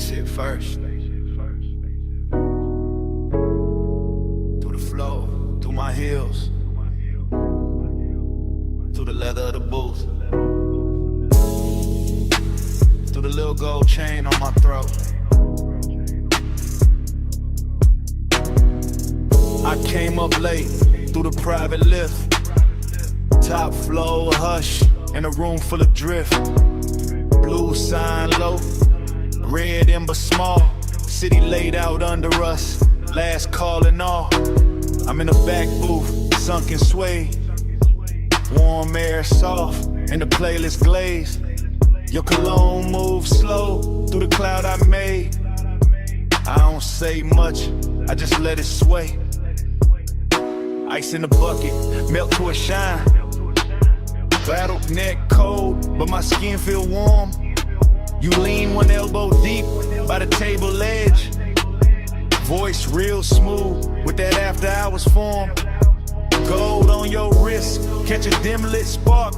Spaceship first. Through the flow, through my heels, through the leather of the booth, through the little gold chain on my throat. I came up late through the private lift, top floor hush in a room full of drift. Blue sign low, red ember small, city laid out under us, last call and all. I'm in the back booth, sunken sway, warm air soft, and the playlist glaze. Your cologne moves slow through the cloud I made. I don't say much, I just let it sway. Ice in the bucket, melt to a shine. Battle neck cold, but my skin feel warm. You lean one elbow deep by the table edge. Voice real smooth with that after hours form. Gold on your wrist, catch a dim lit spark,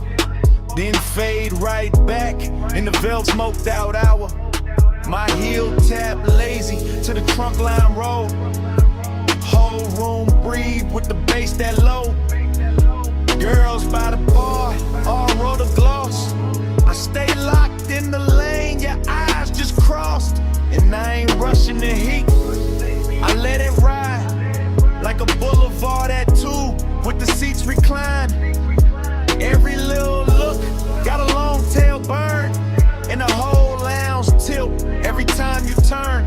then fade right back in the veil smoked out hour. My heel tap lazy to the trunk line roll. Whole room breathe with the bass that low. Girls by the bar, all roll the gloss. I stay locked in the lane, your eyes just crossed. And I ain't rushing the heat, I let it ride. Like a boulevard at 2, with the seats reclined. Every little look, got a long tail burn. And the whole lounge tilt every time you turn.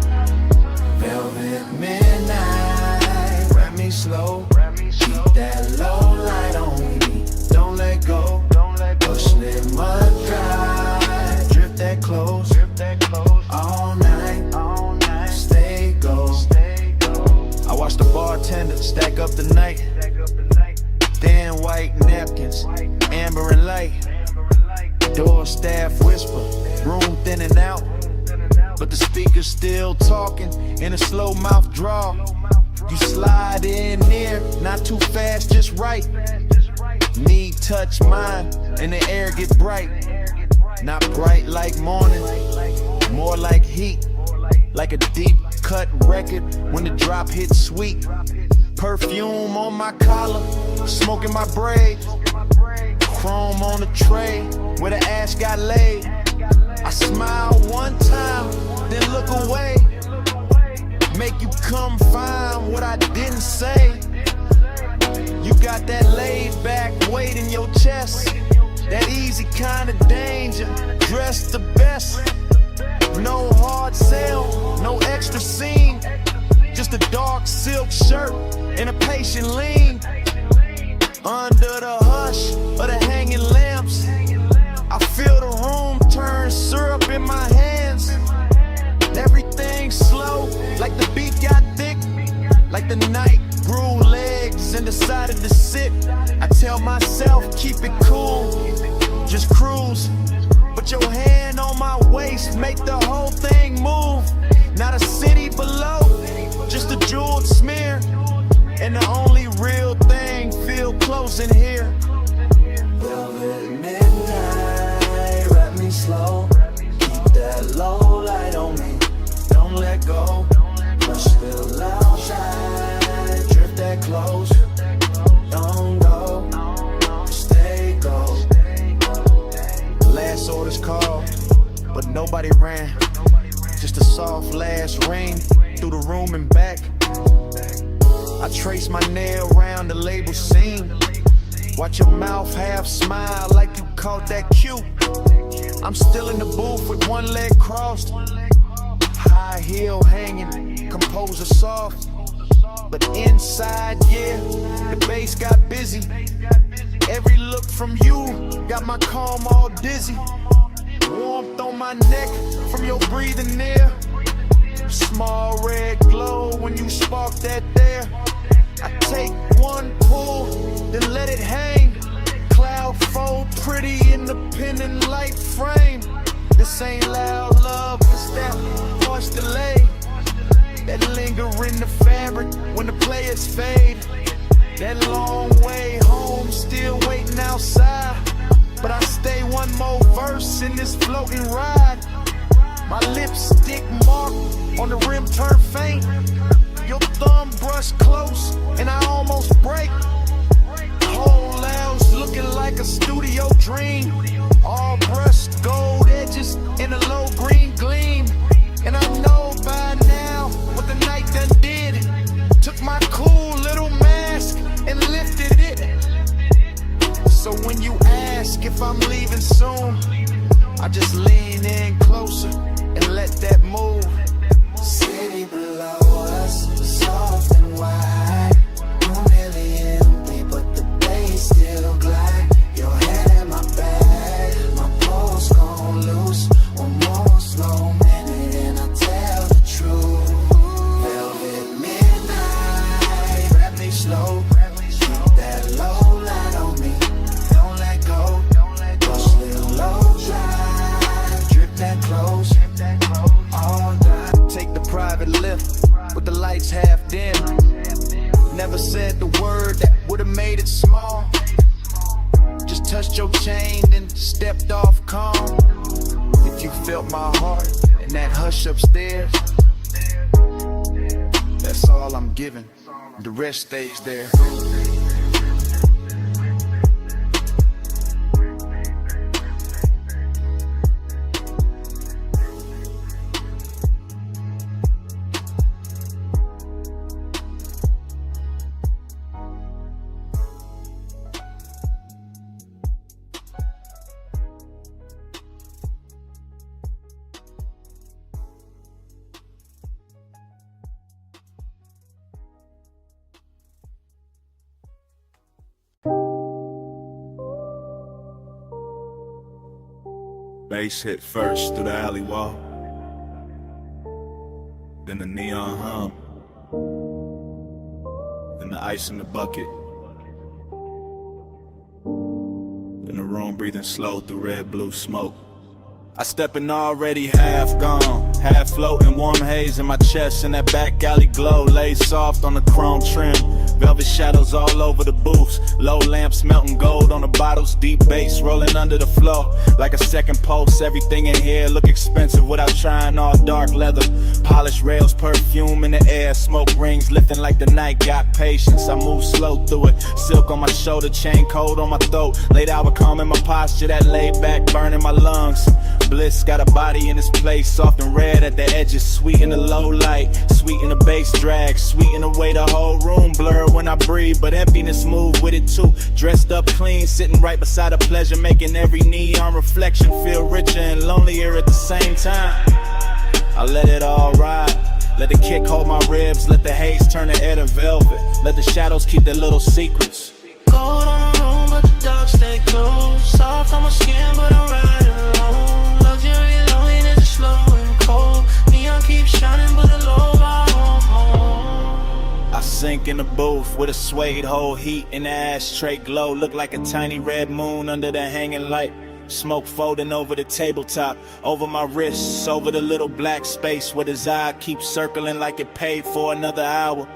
Velvet midnight, wrap me slow. Keep that low light on me, don't let go. Push it mud dry, drip that close. All night, stay gold. I watch the bartender stack up the night. Thin white napkins, amber and light. Door staff whisper, room thinning out. But the speaker's still talking in a slow mouth draw. You slide in near, not too fast, just right. Knee touch mine, and the air get bright. Not bright like morning, more like heat. Like a deep cut record when the drop hits sweet. Perfume on my collar, smoking my braid. Chrome on the tray where the ash got laid. I smile one time, then look away. Make you come find what I didn't say. You got that laid back weight in your chest. That easy kind of danger, dressed the best. No hard sell, no extra scene. Just a dark silk shirt and a patient lean. Under the hush of the hanging lamps, I feel the room turn syrup in my hands. Everything slow, like the beat got thick. Like the night grew legs and decided to sit. I tell myself, keep it cool, just cruise. Put your hand on my waist, make the whole thing move. Not a city below, just a jeweled smear. And the only real thing feel close in here. Velvet midnight, wrap me slow. Keep that low light on me, don't let go. Push the loud shine, drip that close. Don't go, stay gold. Last orders called, but nobody ran. Just a soft last rain through the room and back. I trace my nail around the label seam. Watch your mouth half smile like you caught that cue. I'm still in the booth with one leg crossed. High heel hanging, composer soft. But inside, yeah, the bass got busy. Every look from you got my calm all dizzy. Warmth on my neck from your breathing near. Small red glow when you spark that there. I take one pull, then let it hang. Cloud fold pretty in the pendant light frame. This ain't loud love, it's that harsh delay that linger in the fabric when the players fade. That long way home, still waiting outside. But I stay one more verse in this floating ride. My lipstick mark on the rim turn faint. Your thumb brush close and I almost break. Whole house looking like a studio dream. All brushed gold edges in a low green gleam. And I know by now what the night done did. Took my cool little mask and lifted it. So when you ask if I'm leaving soon, I just lean in closer and let that move. City below us, soft and wide. Room nearly empty, but the bass still glide. Your head in my bag, my pulse gon' loose. One more slow minute and I tell the truth. Velvet midnight, grab me slow. Keep that low light on me, don't let go. Push little low drive, drip that close. All night. Take the private lift with the lights half dim. Never said the word that would've made it small. Just touched your chain and stepped off calm. If you felt my heart in that hush upstairs, that's all I'm giving. The rest stays there. Bass hit first through the alley wall, then the neon hum, then the ice in the bucket, then the room breathing slow through red blue smoke. I step in already half gone, half floating, warm haze in my chest, and that back alley glow lays soft on the chrome trim. Velvet shadows all over the booths, low lamps melting gold on the bottles, deep bass rolling under the floor like a second pulse. Everything in here look expensive without trying, all dark leather, polished rails, perfume in the air, smoke rings lifting like the night got patience. I move slow through it, silk on my shoulder, chain cold on my throat, late hour calm in my posture, that laid back burning my lungs. Bliss got a body in this place, soft and red at the edges, sweet in the low light, sweet in the bass drag, sweet in the way the whole room blur when I breathe, but emptiness move with it too. Dressed up clean, sitting right beside a pleasure, making every neon reflection feel richer and lonelier at the same time. I let it all ride, let the kick hold my ribs, let the haze turn to air to velvet, let the shadows keep their little secrets. Cold on the room, but the dark stay close. Soft on my skin, but I'm riding alone. Luxury loneliness is slow and cold. Neon keeps shining, but the low bar won't hold. I sink in the booth with a suede hole, heat in the ashtray glow, look like a tiny red moon under the hanging light. Smoke folding over the tabletop, over my wrists, over the little black space where the eye keeps circling like it paid for another hour.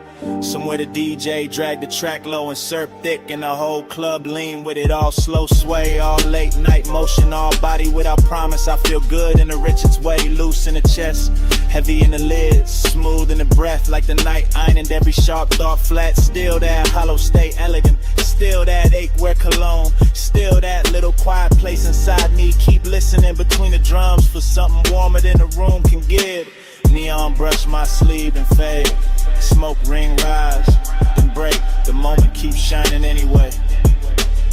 Somewhere the DJ dragged the track low and surf thick, and the whole club lean with it, all slow sway, all late night motion, all body without promise. I feel good in the richest way, loose in the chest, heavy in the lids, smooth in the breath, like the night ironed every sharp thought flat. Still that hollow stay elegant, still that ache wear cologne, still that little quiet place inside me. Keep listening between the drums for something warmer than the room can give. Neon brush my sleeve and fade, smoke ring rise, then break. The moment keeps shining anyway.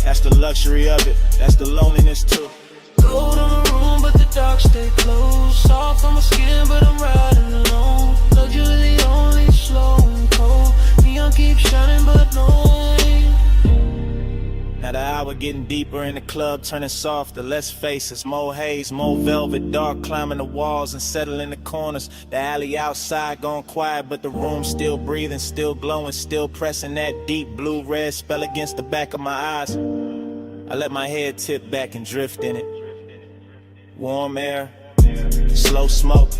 That's the luxury of it, that's the loneliness too. Cold on the room, but the dark stay close. Soft on my skin, but I'm riding alone. Luxury only slow and cold. Neon keeps shining, but no rain. Now the hour getting deeper in the club, turning softer, less faces, more haze, more velvet, dark climbing the walls and settling the corners. The alley outside gone quiet, but the room still breathing, still glowing, still pressing that deep blue-red spell against the back of my eyes. I let my head tip back and drift in it. Warm air, slow smoke,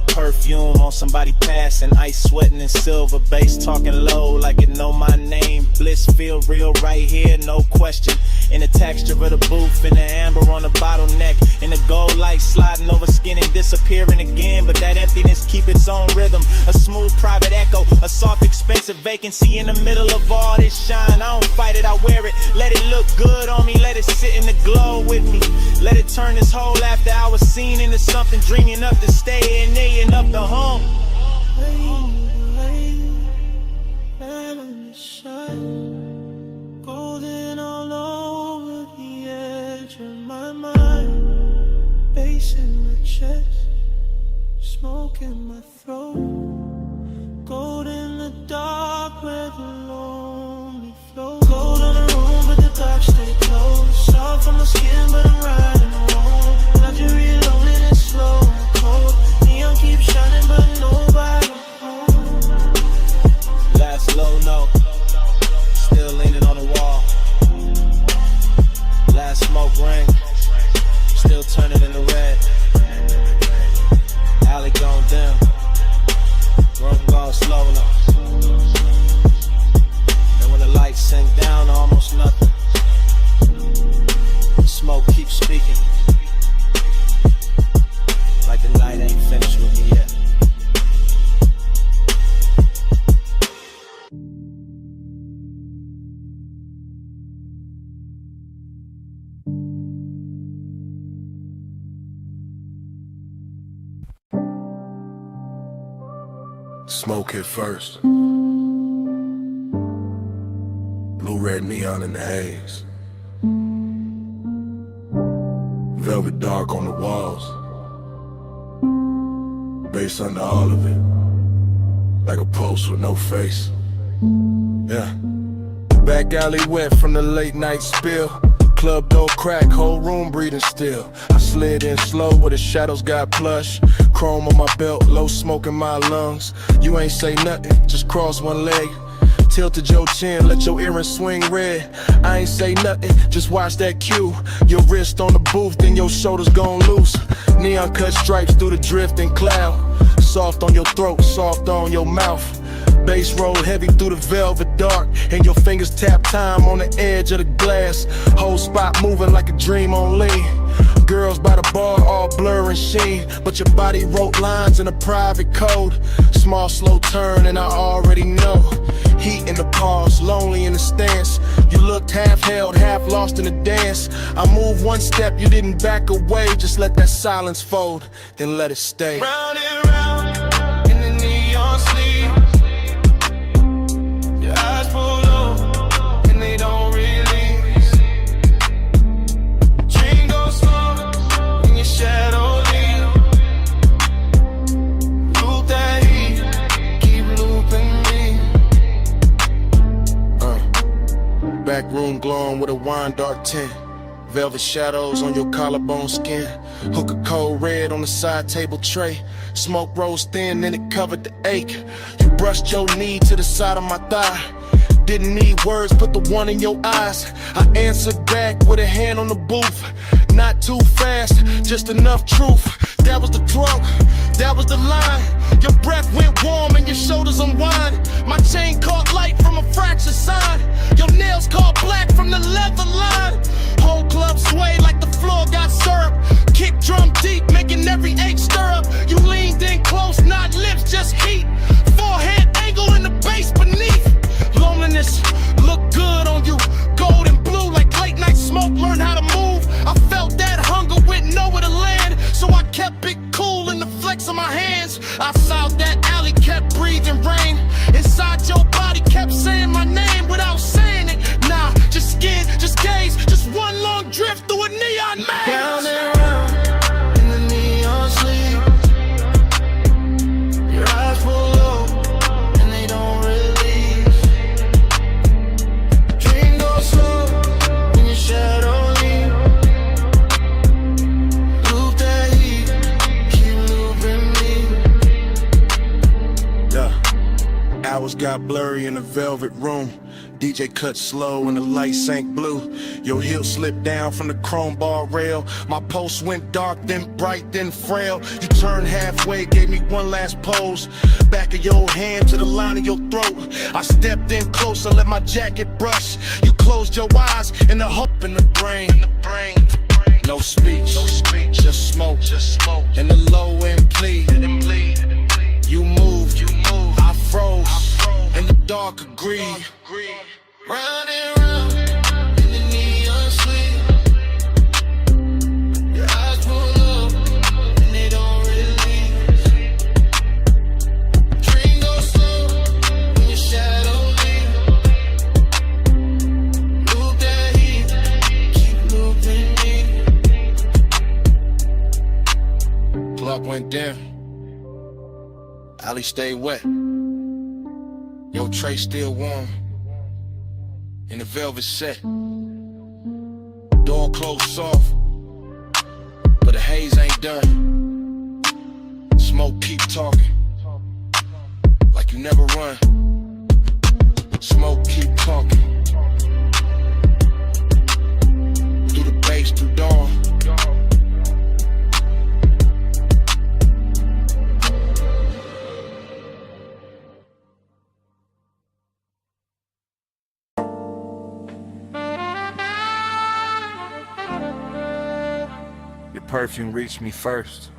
perfume on somebody passing, ice sweating in silver bass, talking low like it know my name. Bliss feel real right here, no question. In the texture of the booth, in the amber on the bottleneck, in the gold light like sliding over skin and disappearing again, but that emptiness keep its own rhythm. A smooth private echo, a soft expensive vacancy in the middle of all this shine. I don't fight it, I wear it, let it look good on me, let it sit in the glow with me. Let it turn this whole after hour scene into something dreamy enough to stay and they enough to home. Golden all over the edge of my mind, bass in my chest, smoke in my throat, gold in the dark where the lonely flow. Gold on the room but the dark stay closed, soft on my skin but I'm riding alone. Luxury loneliness slow and cold, neon keeps shining but nobody home. Last low note, still leaning on the wall. Last smoke ring, still turning into red. Alley gone dim, room gone slow now. And when the lights sink down to almost nothing, the smoke keeps speaking, like the night ain't finished with me yet. Smoke hit first. Blue, red neon in the haze. Velvet dark on the walls. Bass under all of it. Like a post with no face. Yeah. Back alley wet from the late night spill. Club door crack, whole room breathing still. I slid in slow where the shadows got plush. Chrome on my belt, low smoke in my lungs. You ain't say nothing, just cross one leg. Tilted your chin, let your earrings swing red. I ain't say nothing, just watch that cue. Your wrist on the booth, then your shoulders gon' loose. Neon cut stripes through the drifting cloud. Soft on your throat, soft on your mouth. Bass roll heavy through the velvet dark, and your fingers tap time on the edge of the glass. Whole spot moving like a dream on lean. Girls by the bar all blur and sheen, but your body wrote lines in a private code. Small slow turn and I already know. Heat in the pause, lonely in the stance. You looked half held, half lost in the dance. I moved one step, you didn't back away. Just let that silence fold, then let it stay. Round and round in the neon sleep. Your eyes pull low and they don't release. Dream goes slow in your shadow leave. Loop that heat, keep looping me. Back room glowing with a wine dark tint. Velvet shadows on your collarbone skin. Hook of cold red on the side table tray. Smoke rose thin and it covered the ache. You brushed your knee to the side of my thigh. Didn't need words, put the one in your eyes. I answered back with a hand on the booth. Not too fast, just enough truth. That was the drunk, that was the line. Your breath went warm and your shoulders unwind. My chain caught light from a fractured sign. Your nails caught black from the leather line. Whole club swayed like the floor got syrup. Kick drum deep, making every H stir up. You leaned in close, not lips, just heat. Forehead angle in the bass beneath. Loneliness looked good on you. Gold and blue like late night smoke. Learn how to move. I felt that hunger with nowhere to land, so I kept it cool in the flex of my hands. I south that alley, kept breathing rain. Inside your body kept saying my name without saying it. Nah, just skin, just gaze, just one long drift through a neon maze. Round and round in the neon sleep. Your eyes pull low and they don't release. Dream goes slow in your shadow leave. Loop that heat, keep looping me. Yeah. Hours got blurry in the velvet room. DJ cut slow and the light sank blue. Your heel slipped down from the chrome bar rail. My pulse went dark, then bright, then frail. You turned halfway, gave me one last pose. Back of your hand to the line of your throat. I stepped in closer, let my jacket brush. You closed your eyes in the hope in the brain. No speech, just smoke, and the low end plead. You move, I froze, and the dark agreed. Round and round in the neon sleep. Your eyes pull up and they don't release. Dream goes slow when your shadow leaves. Loop that heat, keep looping me. Plug went down, alley stayed wet. Your tray still warm in the velvet set. Door closed soft, but the haze ain't done. Smoke keep talking, like you never run. Smoke keep talking, through the bass, through dawn. Your perfume reached me first.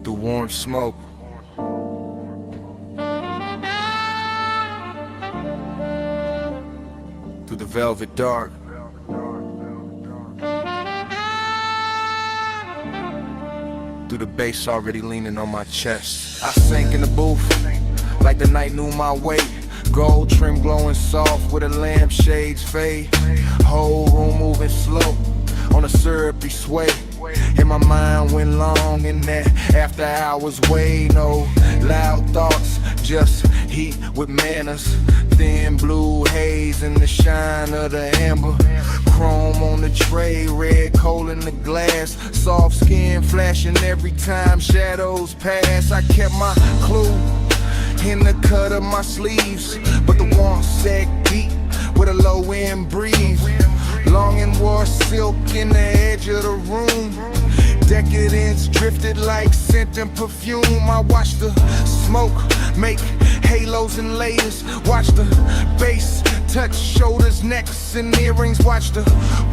Through warm smoke. Through the velvet dark. Through the bass already leaning on my chest. I sank in the booth like the night knew my weight. Gold trim glowing soft with a lampshade's fade. Whole room moving slow on a syrupy sway. And my mind went long in that after hours way. No loud thoughts, just heat with manners. Thin blue haze in the shine of the amber. Chrome on the tray, red coal in the glass. Soft skin flashing every time shadows pass. I kept my clue in the cut of my sleeves, but the warmth sagged deep with a low end breeze. Long and wore silk in the edge of the room. Decadence drifted like scent and perfume. I watched the smoke make halos and layers. Watch the bass touch shoulders, necks, and earrings. Watch the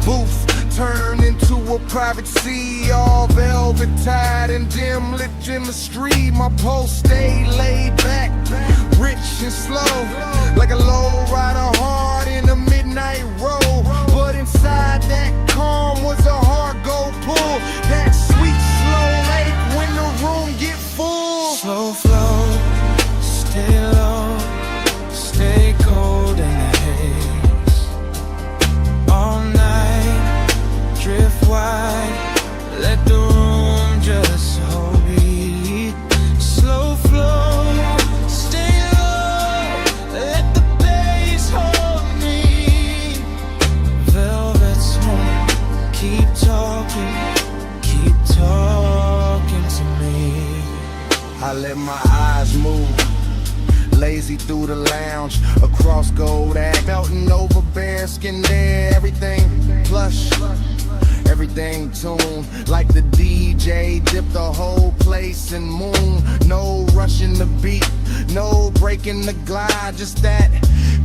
booth turn into a private sea, all velvet tied and dim lit chemistry. My pulse stayed laid back, rich and slow, like a low rider hard in a midnight roll. But inside that calm was a hard gold pull. That sweet slow lake when the room get full. Slow flow, stay low, stay cold in the haze. All night, drift wide, let the room just hold me. Slow flow, stay low, let the bass hold me. Velvet smoke, keep talking to me. I let my eyes move, lazy through the lounge, across gold act, melting over bare skin there. Everything plush, everything tuned, like the DJ dipped the whole place in moon. No rushing the beat, no breaking the glide, just that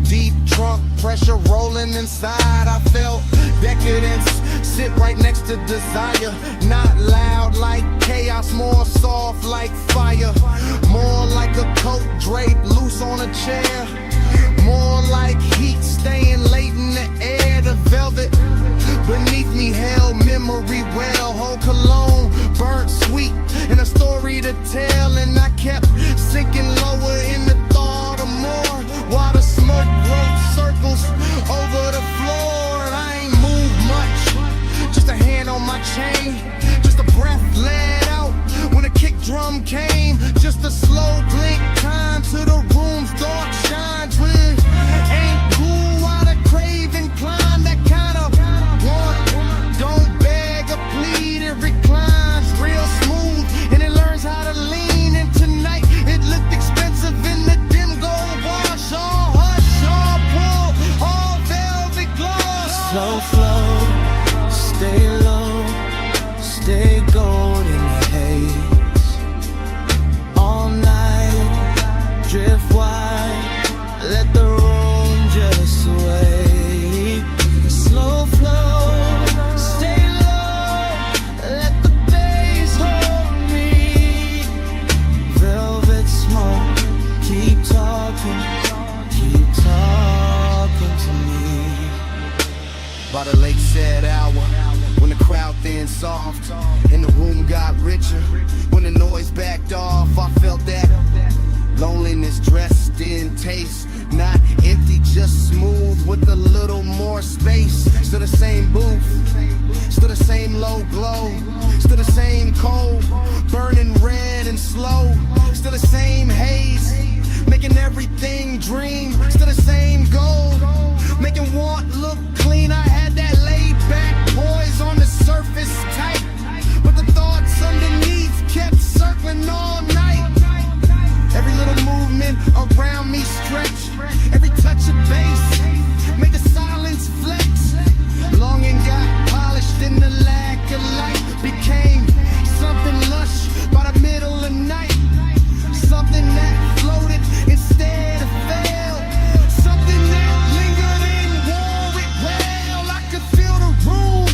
deep trunk pressure rolling inside. I felt decadence sit right next to desire. Not loud like chaos, more soft like fire. More like a coat draped loose on a chair. More like heat staying late in the air. The velvet beneath me held memory well. Whole cologne burnt sweet and a story to tell. And I kept sinking lower in the thought of more, while the smoke wrote circles over the floor. And I ain't moved much, just a hand on my chain, just a breath let out when a kick drum came. Just a slow blink time to the room's dark shines. Ain't cool while the craving climb. That kind of want, don't beg or plead. It reclines real smooth and it learns how to lean. And tonight it looked expensive in the dim gold wash. All hush, all pull, all velvet gloss. Slow flow, stay low, stay gold in the haze. All night, drift wide, let the room just By the lake said hour, when the crowd thinned soft and the room got richer, when the noise backed off, I felt that loneliness dressed in taste, not empty, just smooth with a little more space. Still the same booth, still the same low glow, still the same cold, burning red and slow, still the same haze, making everything dream, still the same goal, making want look clean. I had that laid back poise on the surface tight, but the thoughts underneath kept circling all night. Every little movement around me stretched, every touch of bass made the silence flex. Longing got polished in the lack of light, became something lush by the middle of night, something that floated instead of fell, something that lingered and wore it well. I could feel the room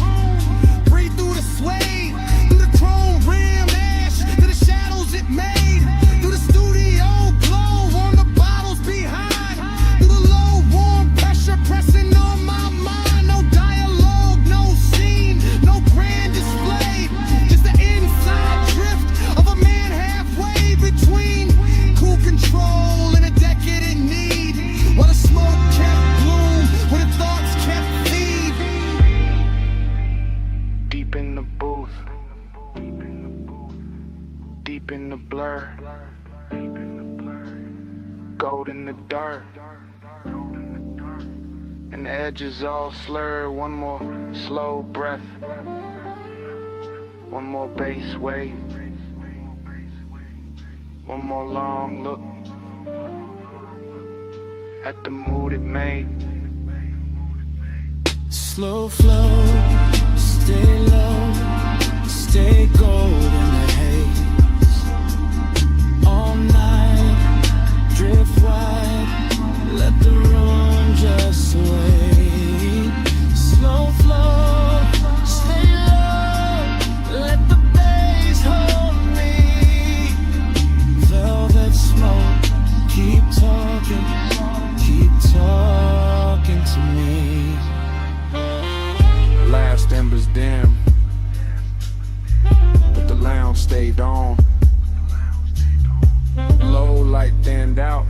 breathe through the sway, through the chrome rim ash, through the shadows it made, through the studio glow on the bottles behind, through the low warm pressure pressing on my mind. No dialogue, no scene, no grand display, just the inside drift of a man halfway between cool control and a decadent need, while the smoke kept bloom, where the thoughts kept feed. Deep in the booth, deep in the blur, gold in the dark, and the edges all slur. One more slow breath, one more bass wave, one more long look at the mood it made. Slow flow, stay low, stay gold in the haze. All night, drift wide, let the room just sway. Slow flow, stay low, let the bass hold me. Velvet smoke, keep talking to me. Last embers dim, but the lounge stayed on. Low light thinned out,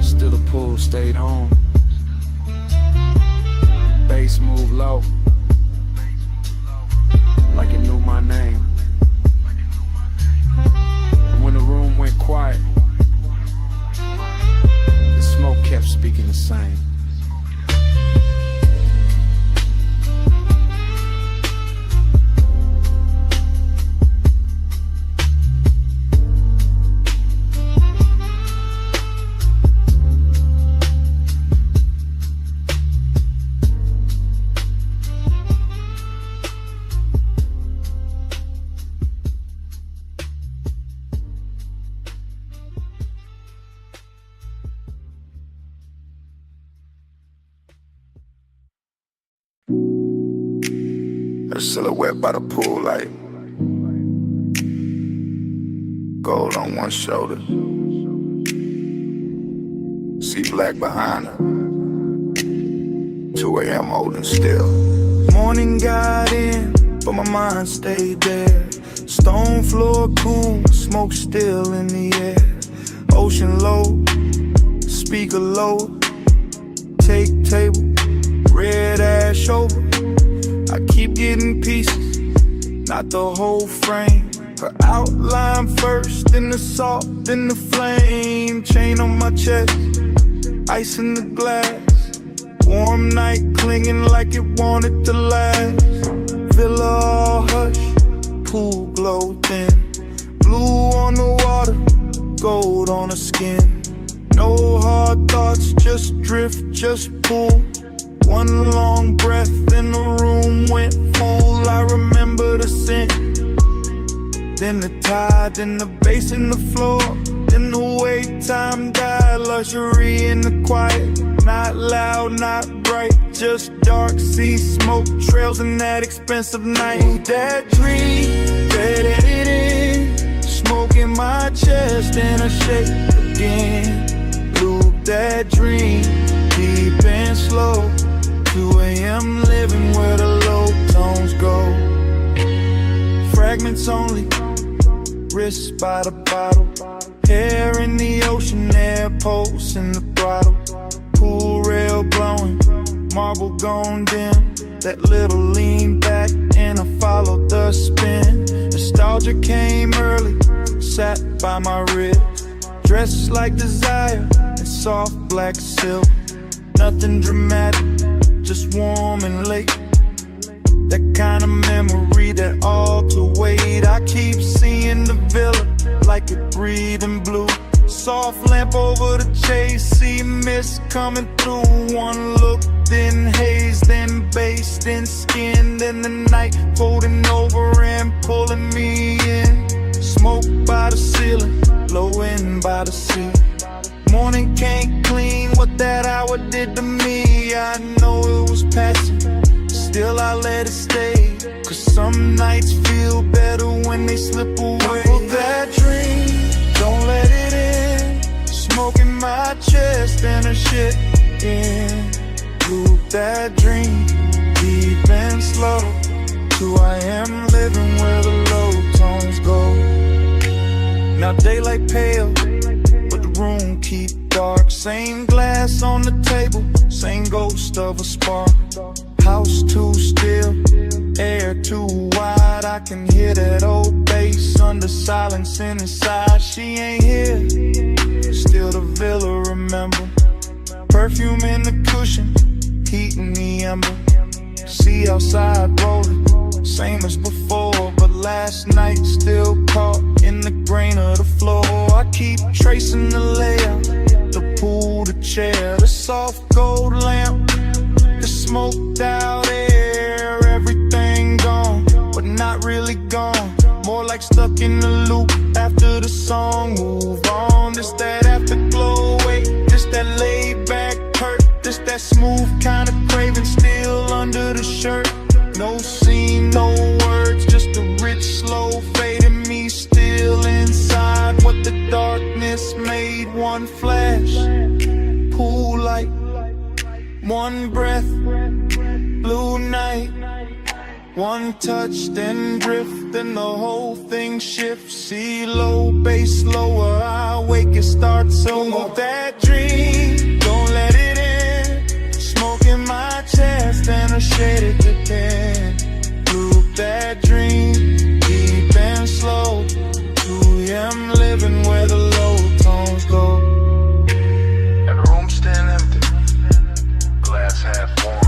still the pool stayed home. Bass moved low, like it knew my name. And when the room went quiet, the smoke kept speaking the same. A silhouette by the pool light, gold on one shoulder, see black behind her, 2 a.m. holding still. Morning got in, but my mind stayed there. Stone floor cool, smoke still in the air. Ocean low, speaker low, take table, red ash over. I keep getting pieces, not the whole frame. Her outline first, then the salt, then the flame. Chain on my chest, ice in the glass. Warm night clinging like it wanted to last. Villa all hush, pool glow thin. Blue on the water, gold on the skin. No hard thoughts, just drift, just pull. One long breath and the room went full. I remember the scent, then the tide, then the bass in the floor, then the wait time died. Luxury in the quiet, not loud, not bright, just dark sea smoke trails in that expensive night. Ooh, that dream, bedded it in, smoke in my chest and I shake again. Loop that dream, deep and slow, 2 a.m. living where the low tones go. Fragments only, wrists by the bottle. Hair in the ocean, air pulse in the throttle. Pool rail glowing, marble gone dim. That little lean back and I followed the spin. Nostalgia came early, sat by my ribs. Dressed like desire in soft black silk. Nothing dramatic, just warm and late. That kind of memory that all to wait. I keep seeing the villa like it breathing blue. Soft lamp over the chase, see mist coming through. One look, then haze, then base, then skin. Then the night folding over and pulling me in. Smoke by the ceiling, blowing by the sea. Morning can't clean what that hour did to me. I know it was passing, still I let it stay. Cause some nights feel better when they slip away. For that dream, don't let it in. Smoking my chest and a shit in. Loop that dream, deep and slow. 2 a.m. living where the low tones go. Now daylight pale, but the room keep dark. Same glass on the table, same ghost of a spark. House too still, air too wide. I can hear that old bass under silence inside. She ain't here, still the villa remember. Perfume in the cushion, heat in the ember. See outside rolling, same as before. But last night still caught in the grain of the floor. I keep tracing the layout, the pool, the chair, the soft gold lamp, the smoked out air. Everything gone, but not really gone. More like stuck in the loop after the song. Move on, this that afterglow. Wait, this that laid back hurt. This that smooth kind of craving still under the shirt. No scene, no words, just a rich slow fade in me still inside. What the darkness made, one flash, pool light, one breath, blue night. One touch, then drift, then the whole thing shifts. See low, bass lower, I wake, it starts over. That dream, don't let it in. Smoking my chest and a shaded to 10. Loop that dream, deep and slow. 2 a.m. living where the low tones go. And the room still empty, glass half warm.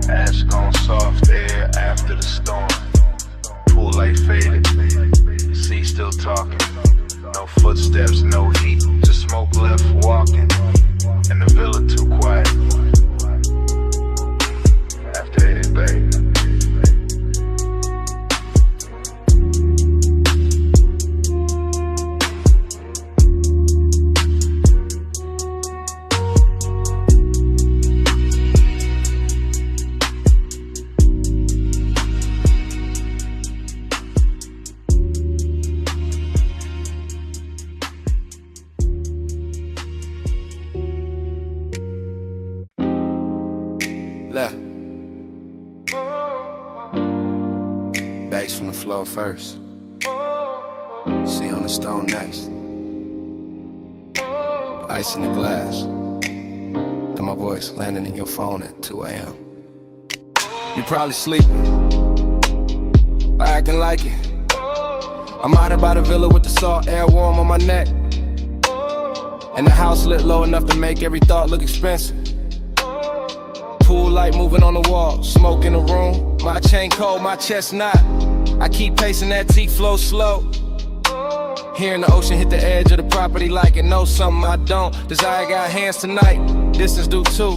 Ash gone soft air after the storm. Pool light faded, sea still talking. No footsteps, no heat, just smoke left walking. And the villa too quiet after 80 babe. Left. Bass from the floor first. See on the stone next. Ice in the glass. And my voice landing in your phone at 2 a.m. You probably sleeping, but acting like it. I'm out by the villa with the salt air warm on my neck. And the house lit low enough to make every thought look expensive. Pool light moving on the wall, smoke in the room. My chain cold, my chest not. I keep pacing that T flow slow. Hearing the ocean hit the edge of the property like it knows something I don't. Desire got hands tonight, distance do too.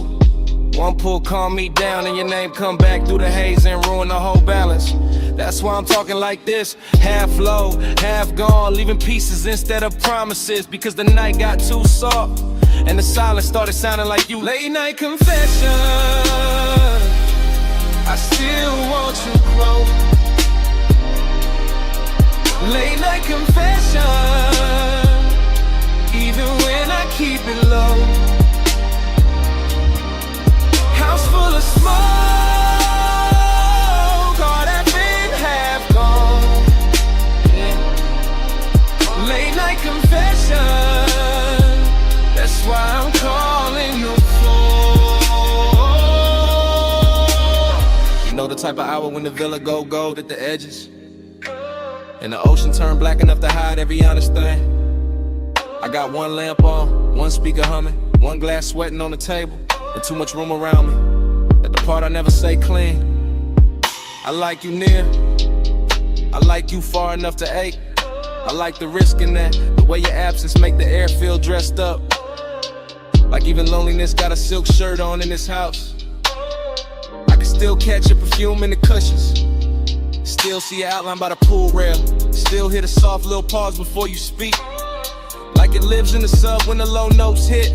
One pull calm me down and your name come back through the haze and ruin the whole balance. That's why I'm talking like this, half low, half gone, leaving pieces instead of promises. Because the night got too soft and the silence started sounding like you. Late night confession, I still want you close. Late night confession, even when I keep it low. House full of type of hour when the villa go gold at the edges, and the ocean turn black enough to hide every honest thing. I got one lamp on, one speaker humming, one glass sweating on the table, and too much room around me. At the part I never say clean. I like you near, I like you far enough to ache. I like the risk in that, the way your absence make the air feel dressed up. Like even loneliness got a silk shirt on in this house. I can still catch your perfume in the cushions, still see your outline by the pool rail, still hear the soft little pause before you speak. Like it lives in the sub when the low notes hit.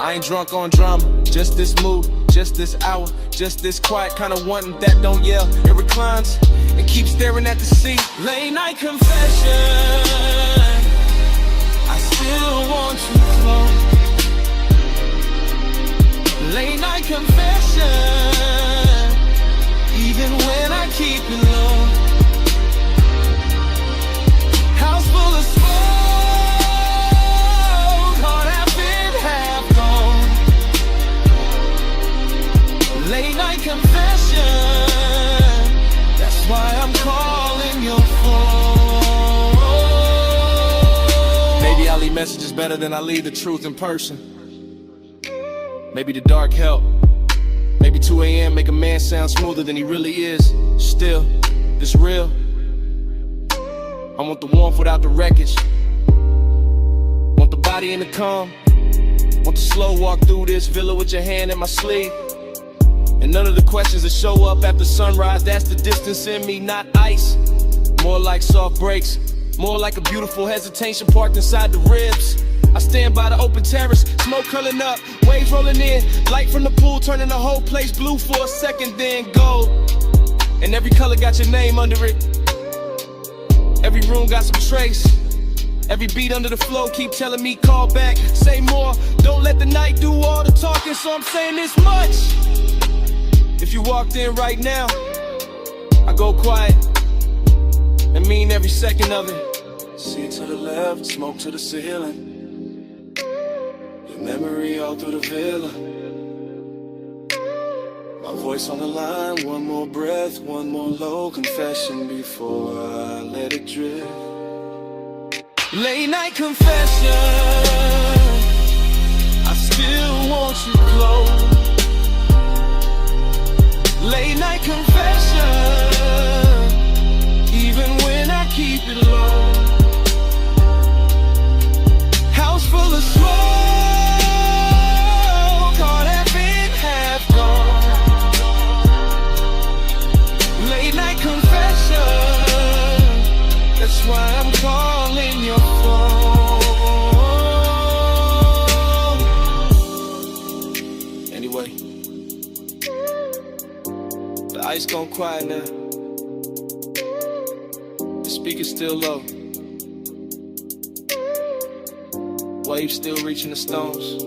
I ain't drunk on drama, just this mood, just this hour, just this quiet kind of wanting that don't yell. It reclines and keeps staring at the sea. Late night confession, I still want you close. Late night confession, even when I keep it low. House full of smoke, heart half in, half gone. Late night confession, that's why I'm calling your phone. Maybe I leave messages better than I leave the truth in person. Maybe the dark help. Maybe 2 a.m. make a man sound smoother than he really is. Still, it's real. I want the warmth without the wreckage. Want the body in the calm. Want the slow walk through this villa with your hand in my sleeve. And none of the questions that show up after sunrise. That's the distance in me, not ice. More like soft breaks. More like a beautiful hesitation parked inside the ribs. I stand by the open terrace, smoke curling up, waves rolling in, light from the pool turning the whole place blue for a second, then gold. And every color got your name under it. Every room got some trace. Every beat under the flow keep telling me call back, say more. Don't let the night do all the talking, so I'm saying this much. If you walked in right now, I go quiet and mean every second of it. See to the left, smoke to the ceiling. Memory all through the villa. My voice on the line, one more breath, one more low confession before I let it drift. Late night confession, I still want you close. Late night confession, even when I keep it low. House full of smoke, that's why I'm calling your phone. Anyway, the ice gone quiet now. The speaker's still low. Waves still reaching the stones.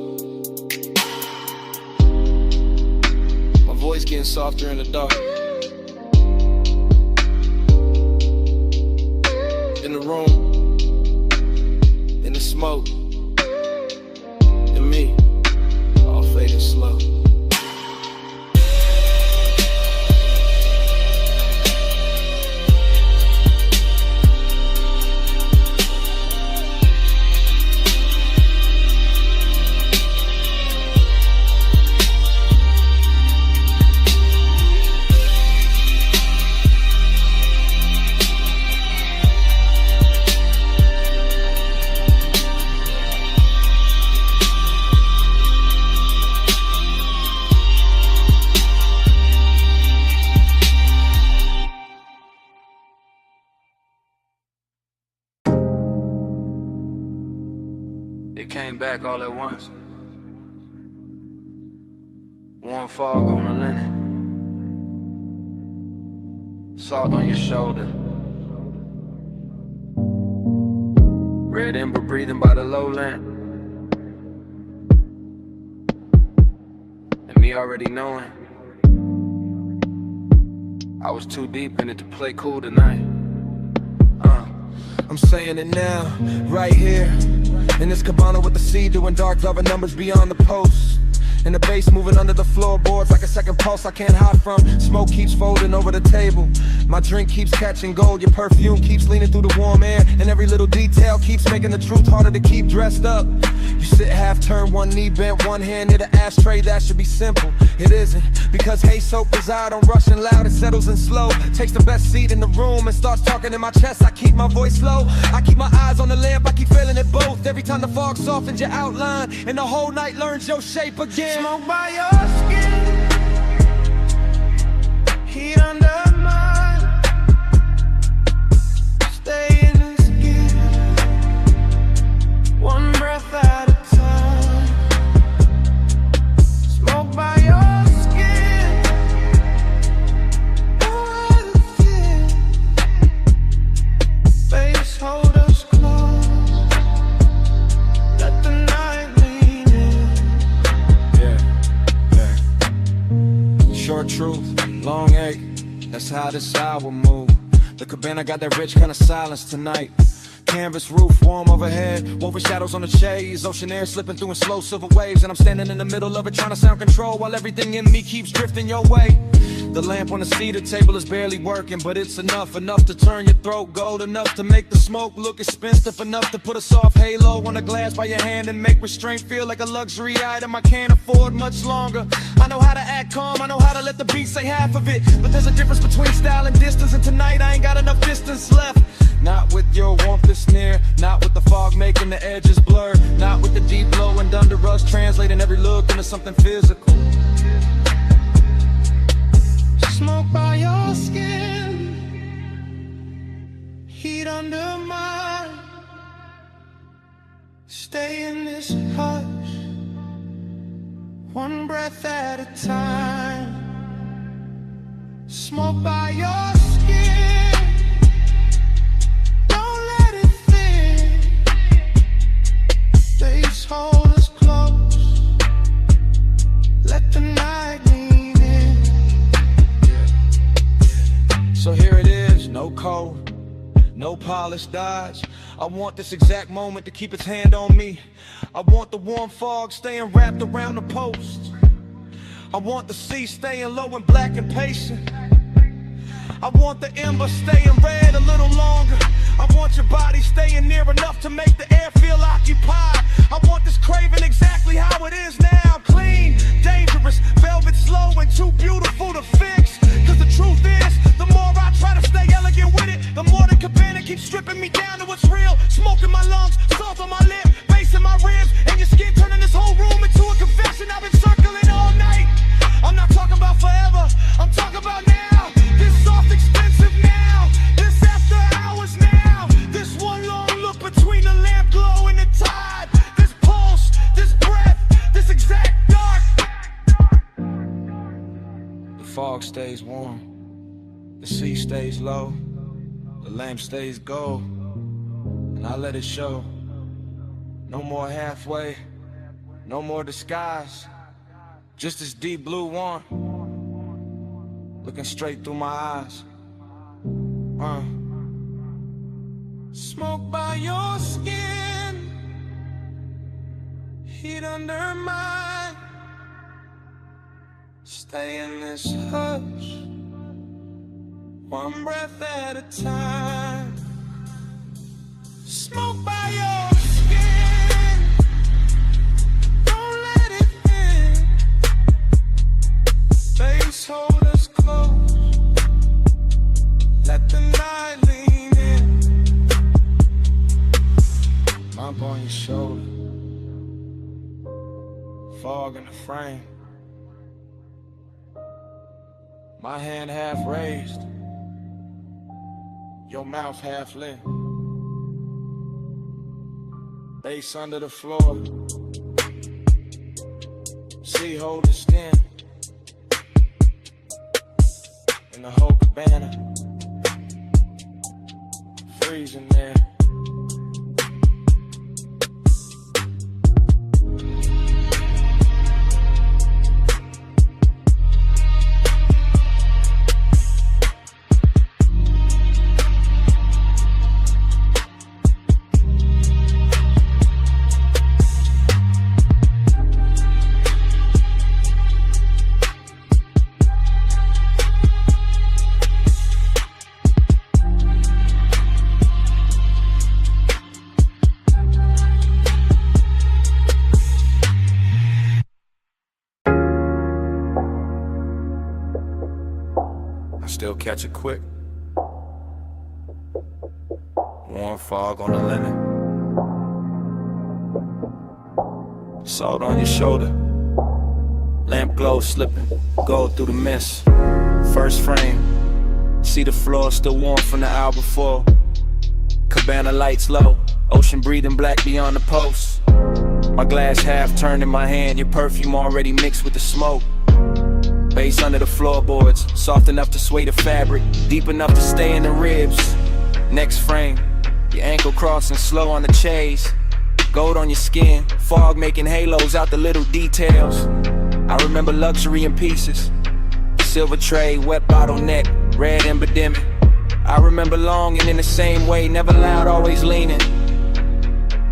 My voice getting softer in the dark. In the room, in the smoke, and me, all fading slow. It came back all at once. Warm fog on the linen, salt on your shoulder, red ember breathing by the low lamp, and me already knowing I was too deep in it to play cool tonight. I'm saying it now, right here in this cabana with the sea, doing dark loving numbers beyond the post. And and the bass moving under the floorboards like a second pulse I can't hide from. Smoke keeps folding over the table. My drink keeps catching gold. Your perfume keeps leaning through the warm air, and every little detail keeps making the truth harder to keep dressed up. You sit half turned, one knee bent, one hand near the ashtray. That should be simple. It isn't, because hey soap desire don't rush and loud, it settles in slow. Takes the best seat in the room and starts talking in my chest. I keep my voice low, I keep my eyes on the lamp, I keep feeling it both. Every time the fog softens your outline and the whole night learns your shape again. Smoke by your skin, heat under mine. Stay in the skin, one breath at a time. Smoke by your skin, no other fear. Face hold us close, let the night lean in. Short truth, long ache, that's how this hour move. The cabana got that rich kind of silence tonight. Canvas roof warm overhead, woven shadows on the shades, ocean air slipping through in slow silver waves, and I'm standing in the middle of it trying to sound control while everything in me keeps drifting your way. The lamp on the cedar table is barely working, but it's enough to turn your throat gold, enough to make the smoke look expensive, enough to put a soft halo on the glass by your hand and make restraint feel like a luxury item I can't afford much longer. I know how to act calm, I know how to let the beat say half of it, but there's a difference between style and distance, and tonight I ain't got enough distance left. Not with your warmth that's near, not with the fog making the edges blur, not with the deep glow and under us translating every look into something physical. Smoke by your skin, heat under mine. Stay in this hush, one breath at a time. Smoke by your skin, don't let it thin. Face hold us close, let the night lean in. So here it is, no code, no polished dodge. I want this exact moment to keep its hand on me. I want the warm fog staying wrapped around the post. I want the sea staying low and black and patient. I want the ember staying red a little longer. I want your body staying near enough to make the air feel occupied. I want this craving exactly how it is now. Clean, dangerous, velvet slow and too beautiful to fix. Cause the truth is, the more I try to stay elegant with it, the more the cabana keeps stripping me down to what's real. Smoke in my lungs, salt on my lip, bass in my ribs, and your skin turning this whole room into a confession. I've been circling all night. I'm not talking about forever, I'm talking about now. This soft expensive now, this after hours now. This one long look between the lamp glow and the tide. This pulse, this breath, this exact dark. The fog stays warm, the sea stays low, the lamp stays gold, and I let it show. No more halfway, no more disguise, just this deep blue one, looking straight through my eyes. Smoke by your skin, heat under mine. Stay in this hush, one breath at a time. Smoke by your skin, don't let it in. Face hold us close, let the night lean in. Bump on your shoulder, fog in the frame. My hand half raised, your mouth half lit. Bass under the floor, sea hold the skin. In the whole cabana, freezing there. I still catch it quick. Warm fog on the linen. Salt on your shoulder. Lamp glow slipping, gold through the mist. First frame. See the floor still warm from the hour before. Cabana lights low. Ocean breathing black beyond the post. My glass half turned in my hand. Your perfume already mixed with the smoke. Bass under the floorboards, soft enough to sway the fabric, deep enough to stay in the ribs. Next frame, your ankle crossing slow on the chase. Gold on your skin, fog making halos out the little details. I remember luxury in pieces. Silver tray, wet bottleneck, red embodiment. I remember longing in the same way, never loud, always leaning.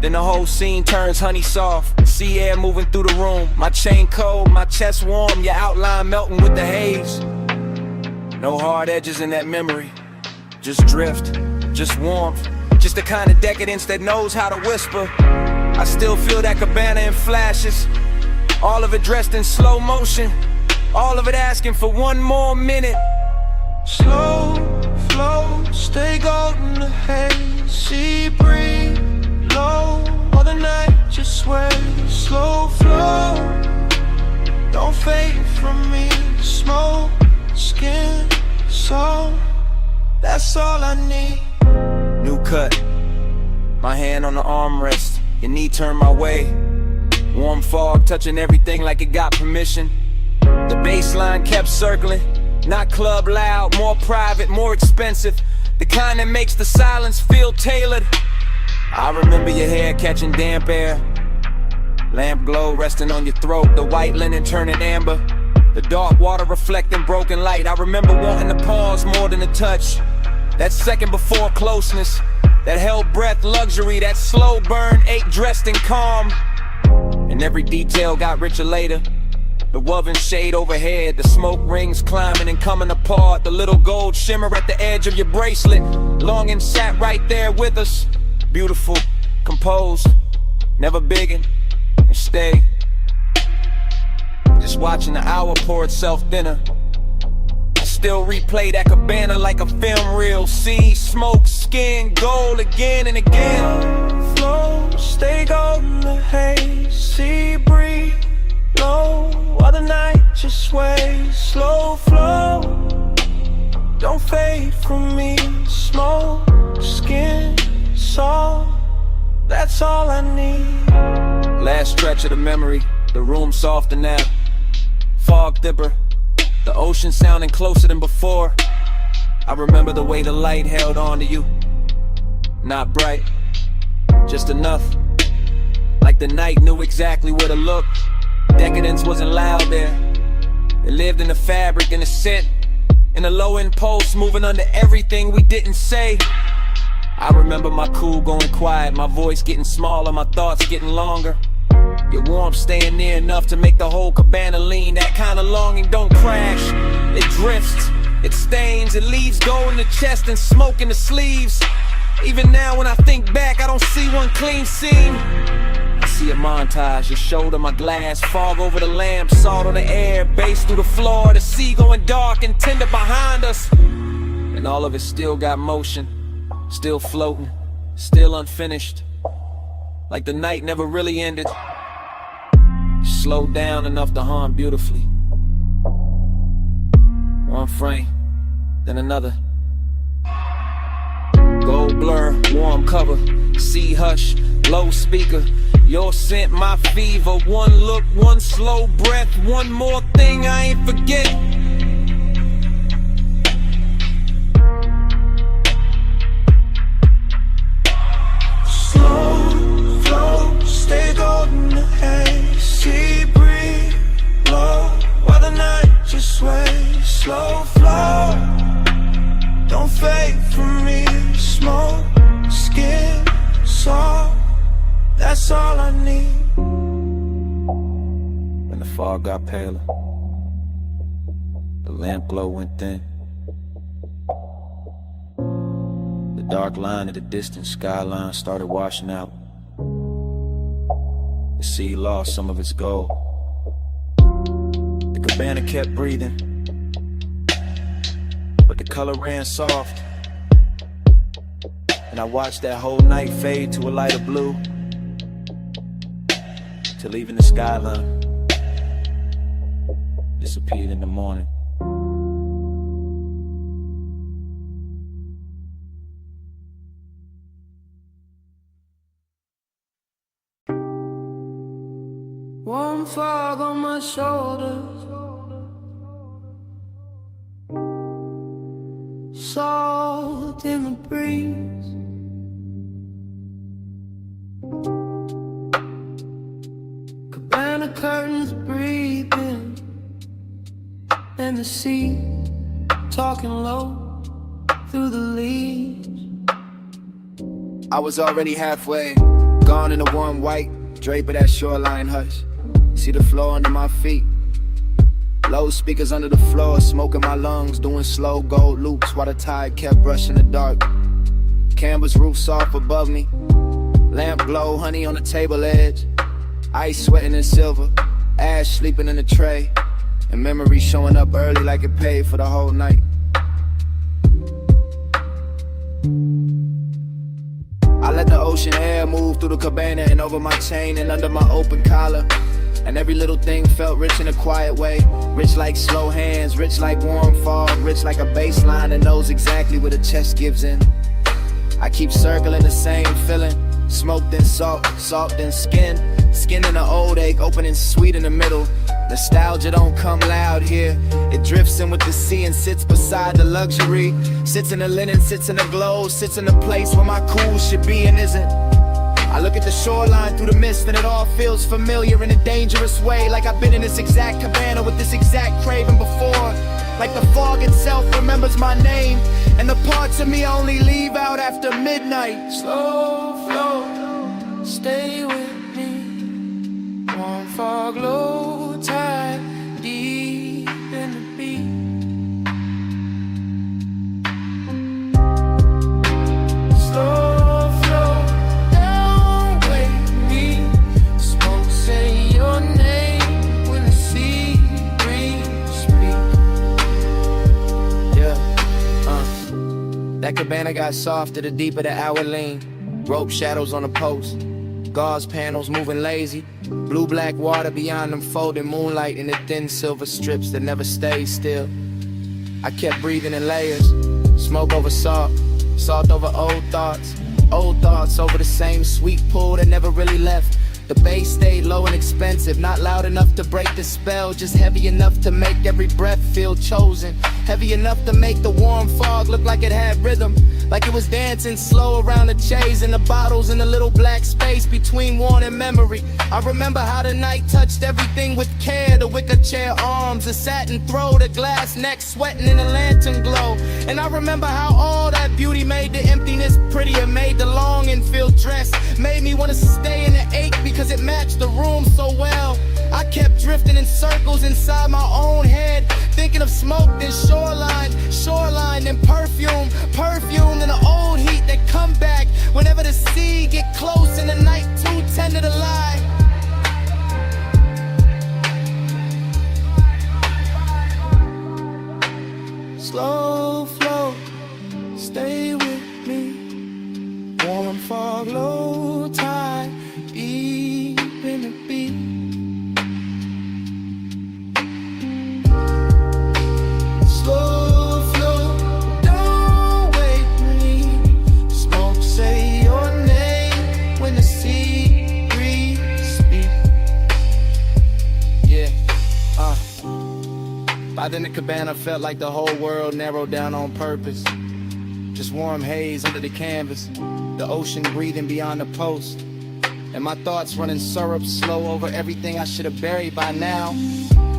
Then the whole scene turns honey soft. Sea air moving through the room. My chain cold, my chest warm. Your outline melting with the haze. No hard edges in that memory. Just drift, just warmth. Just the kind of decadence that knows how to whisper. I still feel that cabana in flashes. All of it dressed in slow motion. All of it asking for one more minute. Slow flow, stay golden the haze. Sea breeze low, all the night just sway. Slow flow, don't fade from me. Smoke, skin, soul, that's all I need. New cut, my hand on the armrest. Your knee turned my way. Warm fog touching everything like it got permission. The baseline kept circling. Not club loud, more private, more expensive. The kind that makes the silence feel tailored. I remember your hair catching damp air. Lamp glow resting on your throat. The white linen turning amber. The dark water reflecting broken light. I remember wanting to pause more than a touch. That second before closeness. That held breath luxury. That slow burn ache dressed in calm. And every detail got richer later. The woven shade overhead, the smoke rings climbing and coming apart. The little gold shimmer at the edge of your bracelet. Longing sat right there with us. Beautiful, composed, never biggin', and stay. Just watching the hour pour itself thinner. I still replay that cabana like a film reel. See, smoke, skin, gold again and again. Flow, stay golden the haze. Sea breeze low, while the night just sways. Slow flow, don't fade from me. Smoke, skin, soul, that's all I need. Last stretch of the memory, the room softer now. Fog dipper, the ocean sounding closer than before. I remember the way the light held on to you. Not bright, just enough. Like the night knew exactly where to look. Decadence wasn't loud there. It lived in the fabric and the scent. In the low impulse, moving under everything we didn't say. I remember my cool going quiet, my voice getting smaller, my thoughts getting longer. Your warmth staying near enough to make the whole cabana lean. That kind of longing don't crash. It drifts, it stains, it leaves gold in the chest and smoke in the sleeves. Even now when I think back, I don't see one clean seam. I see a montage, your shoulder, my glass, fog over the lamp, salt on the air, bass through the floor, the sea going dark and tender behind us. And all of it still got motion, still floating, still unfinished. Like the night never really ended. Slowed down enough to hum beautifully. One frame, then another. Gold blur, warm cover, sea hush, low speaker. Your scent, my fever. One look, one slow breath. One more thing I ain't forget. Slow flow, stay golden the haze. Sea breeze low, while the night just sways. Slow flow, don't fade from me. Smoke, skin, soul, that's all I need. When the fog got paler, the lamp glow went thin. The dark line of the distant skyline started washing out. The sea lost some of its gold. The cabana kept breathing. the color ran soft. And I watched that whole night fade to a lighter blue, till even the skyline disappeared in the morning. Warm fog on my shoulders, salt in the breeze. Cabana curtains breathing, and the sea talking low through the leaves. I was already halfway, gone in the warm white drape of that shoreline hush. See the floor under my feet, low speakers under the floor, smoking my lungs, doing slow gold loops while the tide kept brushing the dark. Canvas roof soft above me, lamp glow, honey on the table edge, ice sweating in silver, ash sleeping in the tray, and memory showing up early like it paid for the whole night. I let the ocean air move through the cabana and over my chain and under my open collar. And every little thing felt rich in a quiet way. Rich like slow hands, rich like warm fog, rich like a bass line that knows exactly where the chest gives in. I keep circling the same feeling. Smoke then salt, salt then skin. Skin in an old ache, opening sweet in the middle. Nostalgia don't come loud here. It drifts in with the sea and sits beside the luxury. Sits in the linen, sits in the glow, sits in the place where my cool should be and isn't. I look at the shoreline through the mist and it all feels familiar in a dangerous way. Like I've been in this exact cabana with this exact craving before. Like the fog itself remembers my name, and the parts of me I only leave out after midnight. Slow flow, stay with me. Warm fog, low tide, deep in the beat. Slow flow, don't wake me. Smoke say your name when the sea breeze speak. That cabana got softer the deeper the hour lean. Rope shadows on the post, gauze panels moving lazy. Blue-black water beyond them folding moonlight in the thin silver strips that never stay still. I kept breathing in layers, smoke over salt, salt over old thoughts over the same sweet pool that never really left. The bass stayed low and expensive, not loud enough to break the spell, just heavy enough to make every breath feel chosen. Heavy enough to make the warm fog look like it had rhythm, like it was dancing slow around the chase and the bottles in the little black space between worn and memory. I remember how the night touched everything with care, the wicker chair arms, the satin throw, the glass neck sweating in the lantern glow. And I remember how all that beauty made the emptiness prettier, made the longing feel dressed, made me want to stay in the ache because it matched the room so well. I kept drifting in circles inside my own head, thinking of smoke, then shoreline, then perfume, and the old heat that come back whenever the sea get close and the night too tender to lie. Slow flow, stay with me. Warm fog, low tide, deep in the beat. Slow flow, don't wake me. Smoke say your name when the sea breeze speak. Yeah, By then the cabana felt like the whole world narrowed down on purpose. Just warm haze under the canvas, the ocean breathing beyond the post, and my thoughts running syrup slow over everything I should have buried by now.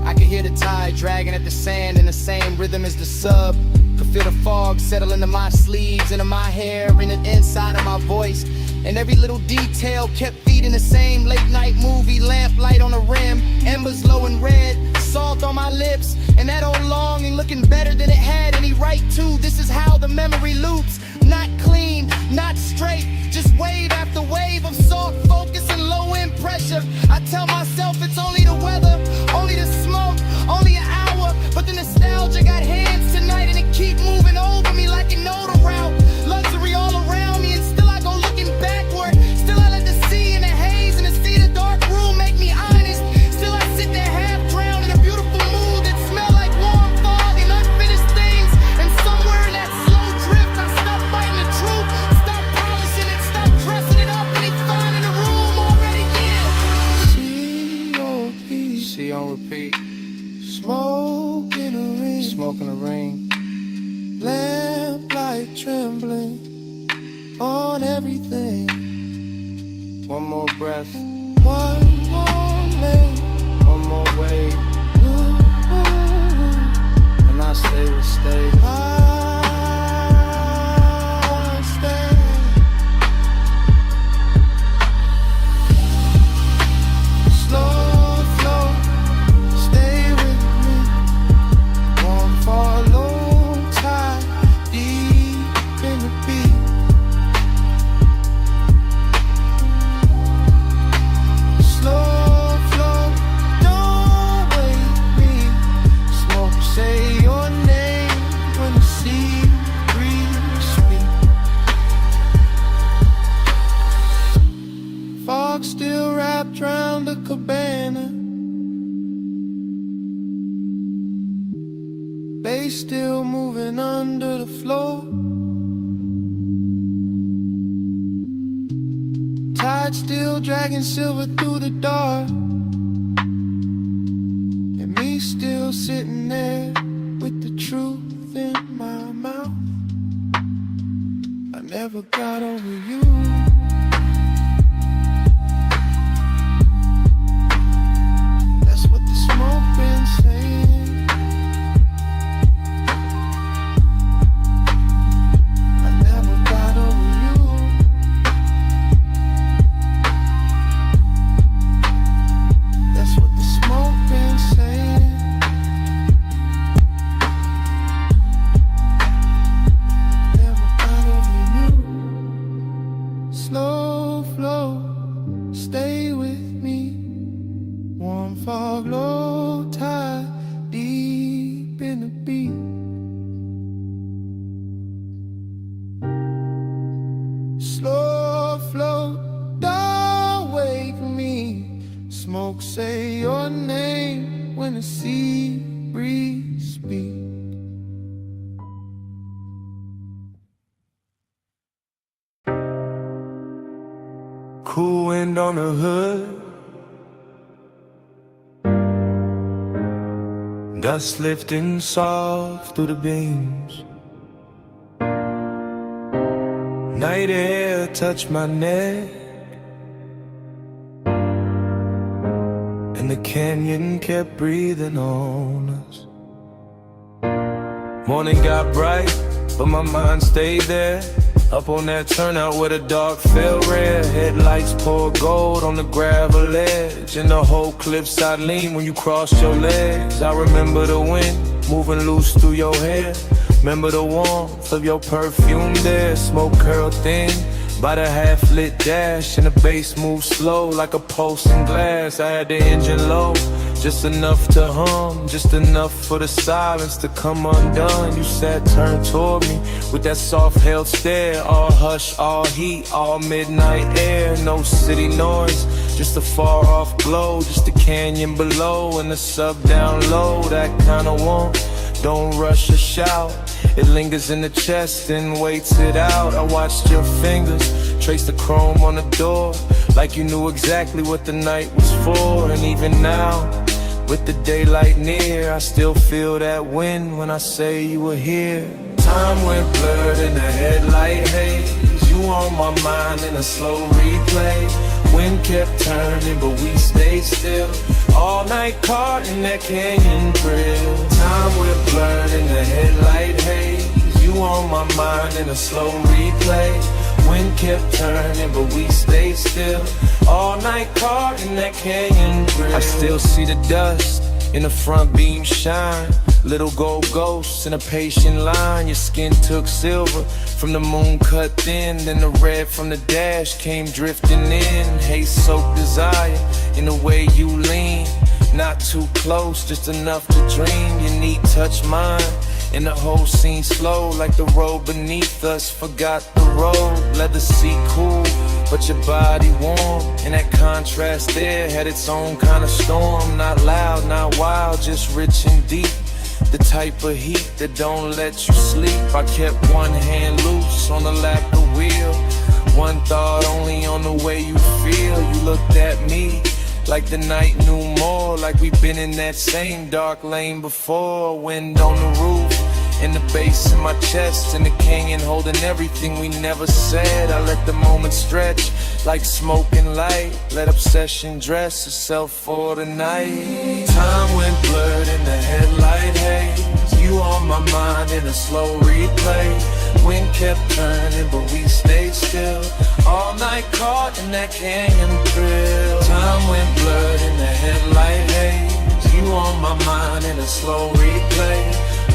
I could hear the tide dragging at the sand in the same rhythm as the sub. Could feel the fog settle into my sleeves, into my hair, in the inside of my voice. And every little detail kept feeding the same late night movie, lamplight on the rim, embers low and red, salt on my lips, and that old longing looking better than it had any right to. This is how the memory loops, not clean, not straight, just wave after wave of soft focus and low end pressure. I tell myself it's only the weather, only the smoke, only an hour, but the nostalgia got hands tonight and it keep moving Smoke in the ring, Smoke in the ring, lamplight trembling on everything. one more breath, One more lane, one more wave, and I say we'll stay. I stay. Slow flow, stay with me. Won't follow tide deep in the beat. Slow flow, don't wake me. Smoke, say your name when the sea breeze speak. Fog still wrapped round the cabana. Bass still moving under the floor. Tide still dragging silver through the dark. And me still sitting there with the truth in my mouth. I never got over you. That's what the smoke been saying. I never got over you. That's what the smoke been saying. Never got over you. Slow flow, stay with me. Warm fog, low tide, deep in the beat. Slow flow, don't wake me. Smoke, say your name when the sea breeze speak. Cool wind on the hood, dust lifting soft through the beams. Night air touched my neck, and the canyon kept breathing on us. Morning got bright, but my mind stayed there. Up on that turnout where the dark fell red. Headlights pour gold on the gravel edge, and the whole cliffside lean when you cross your legs. I remember the wind moving loose through your hair. Remember the warmth of your perfume there. Smoke curled thin by the half-lit dash, and the bass moved slow like a pulsing glass. I had the engine low, just enough to hum, just enough for the silence to come undone. You sat turned toward me with that soft-held stare. All hush, all heat, all midnight air. No city noise, just a far-off glow, just a canyon below and the sub down low. That kind of warmth, don't rush or shout. It lingers in the chest and waits it out. I watched your fingers trace the chrome on the door, like you knew exactly what the night was for. And even now, with the daylight near, I still feel that wind when I say you were here. Time went blurred in the headlight haze. You on my mind in a slow replay. Wind kept turning, but we stayed still. All night caught in that canyon thrill. Time went blurred in the headlight haze. You on my mind in a slow replay. Wind kept turning, but we stayed still. All night caught in that canyon thrill. I still see the dust in the front beam shine. Little gold ghosts in a patient line. Your skin took silver from the moon cut thin. Then the red from the dash came drifting in. Haze-soaked desire in the way you lean. Not too close, just enough to dream. Your knee touched mine, and the whole scene slow, like the road beneath us forgot the road. Let the seat cool, but your body warm, and that contrast there had its own kind of storm. Not loud, not wild, just rich and deep. The type of heat that don't let you sleep. I kept one hand loose on the lap of wheel, one thought only on the way you feel. You looked at me Like the night knew more, like we've been in that same dark lane before. Wind on the roof, in the bass in my chest, and the canyon holding everything we never said. I let the moment stretch like smoke and light. Let obsession dress itself for the night. Time went blurred in the headlight haze. You on my mind in a slow replay. Wind kept turning, but we stayed still. All night caught in that canyon thrill. Time went blurred in the headlight haze. You on my mind in a slow replay.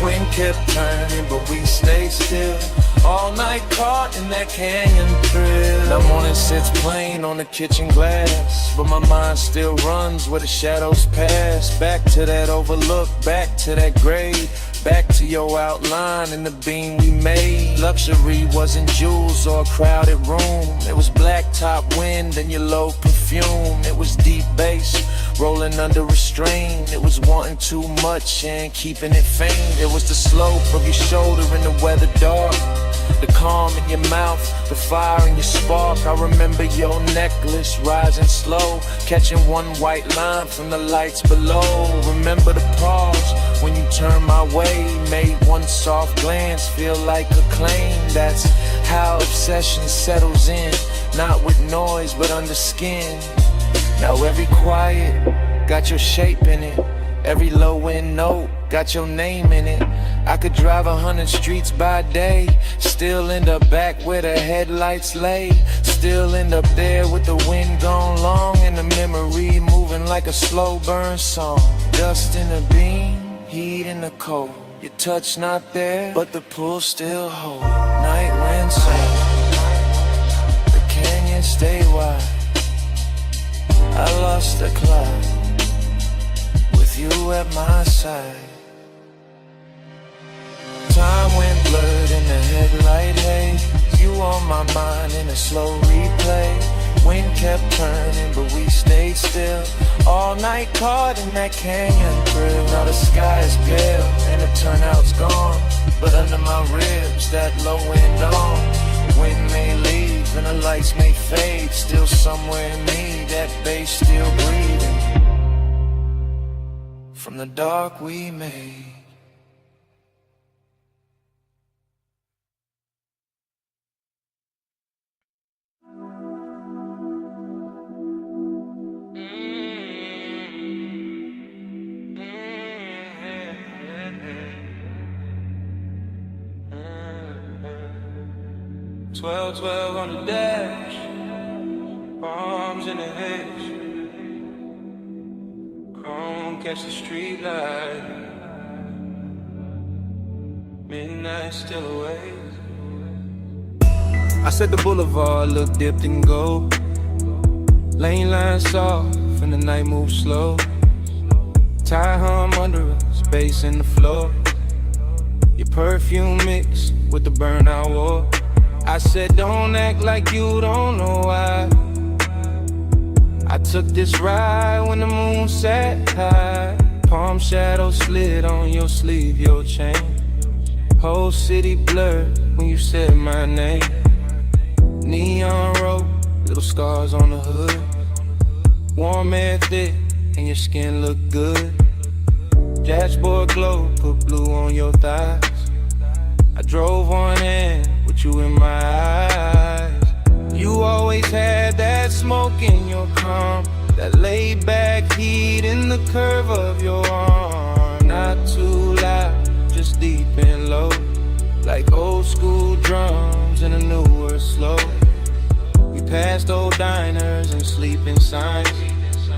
Wind kept turning, but we stayed still. All night caught in that canyon thrill. The morning sits plain on the kitchen glass, but my mind still runs where the shadows pass. Back to that overlook, back to that grave, back to your outline and the beam we made. Luxury wasn't jewels or a crowded room. It was blacktop wind and your low perfume. It was deep bass rolling under restraint. It was wanting too much and keeping it faint. It was the slope of your shoulder in the weather dark, the calm in your mouth, the fire in your spark. I remember your necklace rising slow, catching one white line from the lights below. Remember the pause when you turned my way, made one soft glance feel like a claim. That's how obsession settles in, not with noise but under skin. Now every quiet got your shape in it, every low end note got your name in it. I could drive 100 streets by day, still end up back where the headlights lay. Still end up there with the wind gone long and the memory moving like a slow burn song. Dust in the beam, heat in the cold. Your touch not there, but the pull still hold. Night wind sound, the canyon stay wide. I lost the cloud with you at my side. Time went blurred in the headlight haze. You on my mind in a slow replay. Wind kept turning, but we stayed still. All night caught in that canyon thrill. Now the sky is pale and the turnout's gone, but under my ribs that low wind on. Wind may leave and the lights may fade. Still somewhere in me that bass still breathing from the dark we made. Twelve, 12 on the dash, bombs in the hedge. Chrome catch the street light. Midnight still away. I said the boulevard looked dipped in gold. Lane lines soft and the night moves slow. Tie hum under us, bass in the floor. Your perfume mixed with the burnout war. I said don't act like you don't know why. I took this ride when the moon sat high. Palm shadow slid on your sleeve, your chain. Whole city blurred when you said my name. Neon road, little scars on the hood. Warm air thick and your skin look good. Dashboard glow, put blue on your thighs. I drove on in with you in my eyes. You always had that smoke in your calm, that laid back heat in the curve of your arm. Not too loud, just deep and low, like old school drums in a newer slow. We passed old diners and sleeping signs,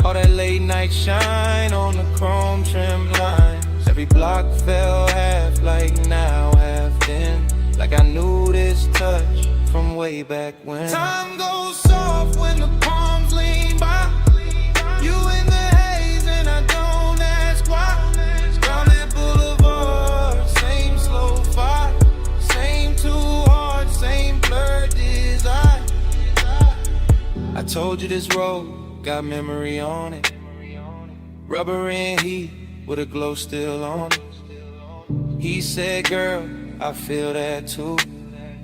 all that late night shine on the chrome trim lines. Every block fell half like now, half then, like I knew this touch from way back when. Time goes soft when the palms lean by. You in the haze and I don't ask why. Crowded boulevard, same slow fire, same too hard, same blurred desire. I told you this road got memory on it. Rubber and heat with a glow still on it. He said, girl, I feel that too.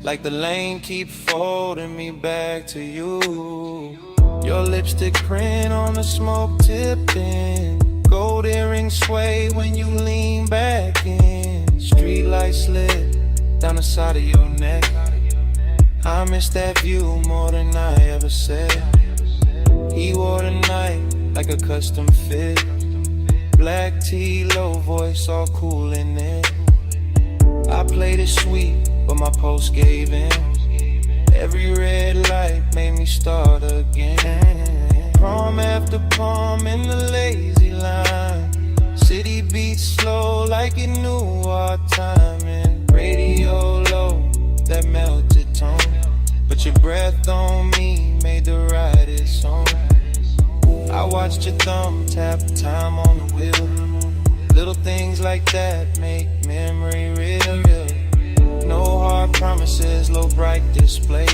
Like the lane keep folding me back to you. Your lipstick print on the smoke tipping. Gold earrings sway when you lean back in. Street lights lit down the side of your neck. I miss that view more than I ever said. He wore the night like a custom fit. Black tee, low voice, all cool in it. I played it sweet, but my pulse gave in. Every red light made me start again. Prom after prom in the lazy line. City beats slow like it knew our timing. Radio low, that melted tone. But your breath on me made the ride its own. I watched your thumb tap time on the wheel. Little things like that make memory real. No hard promises, low bright display.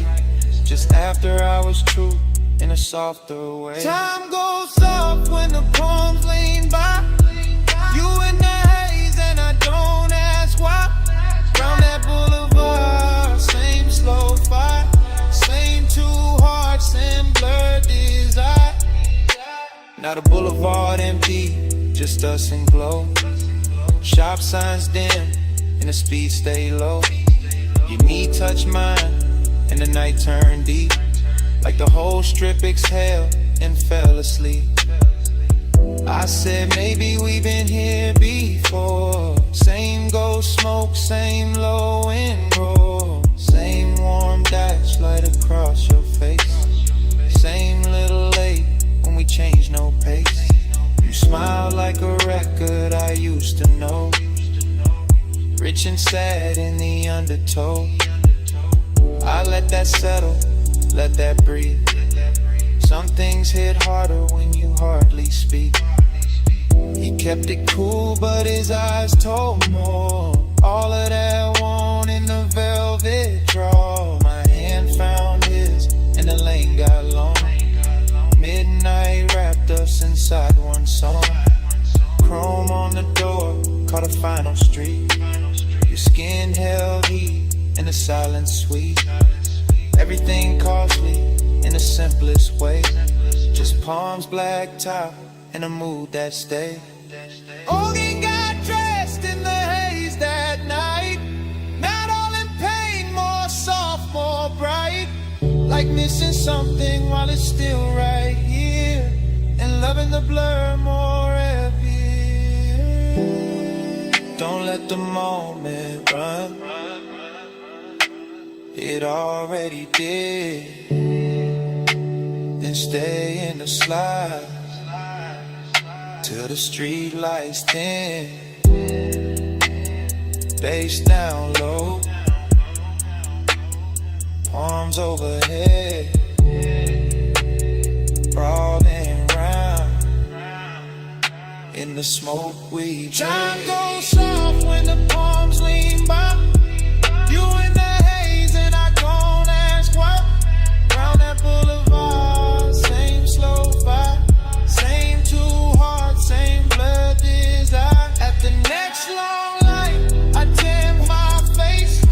Just after hours truth in a softer way. Time goes soft when the palms lean by. You in the haze and I don't ask why. Round that boulevard, same slow fight. Same two hearts and blurred desire. Now the boulevard empty, just us and glow. Shop signs dim and the speed stay low. Your knee touch mine and the night turned deep. Like the whole strip exhaled and fell asleep. I said maybe we've been here before. Same ghost smoke, same low and roll. Same warm dash light across your face. Same little late when we changed no pace. You smile like a record I used to know. Rich and sad in the undertow. I let that settle, let that breathe. Some things hit harder when you hardly speak. He kept it cool, but his eyes told more. All of that want in the velvet draw. My hand found his, and the lane got long. Midnight wrapped us inside one song. Chrome on the door, caught a final street. Your skin held heat, and the silence sweet. Everything costly in the simplest way. Just palms, black top, and a mood that stayed. Ogie got dressed in the haze that night. Not all in pain, more soft, more bright. Like missing something while it's still right here. And loving the blur more heavy. Don't let the moment run. It already did. Then stay in the slide till the street lights dim. Bass down low, arms overhead, crawling round in the smoke we drink. Time goes soft when the palms lean by. You in the haze and I don't ask why. Round that boulevard, same slow vibe. Same two hearts, same blood desire. At the next long light, I tan my face.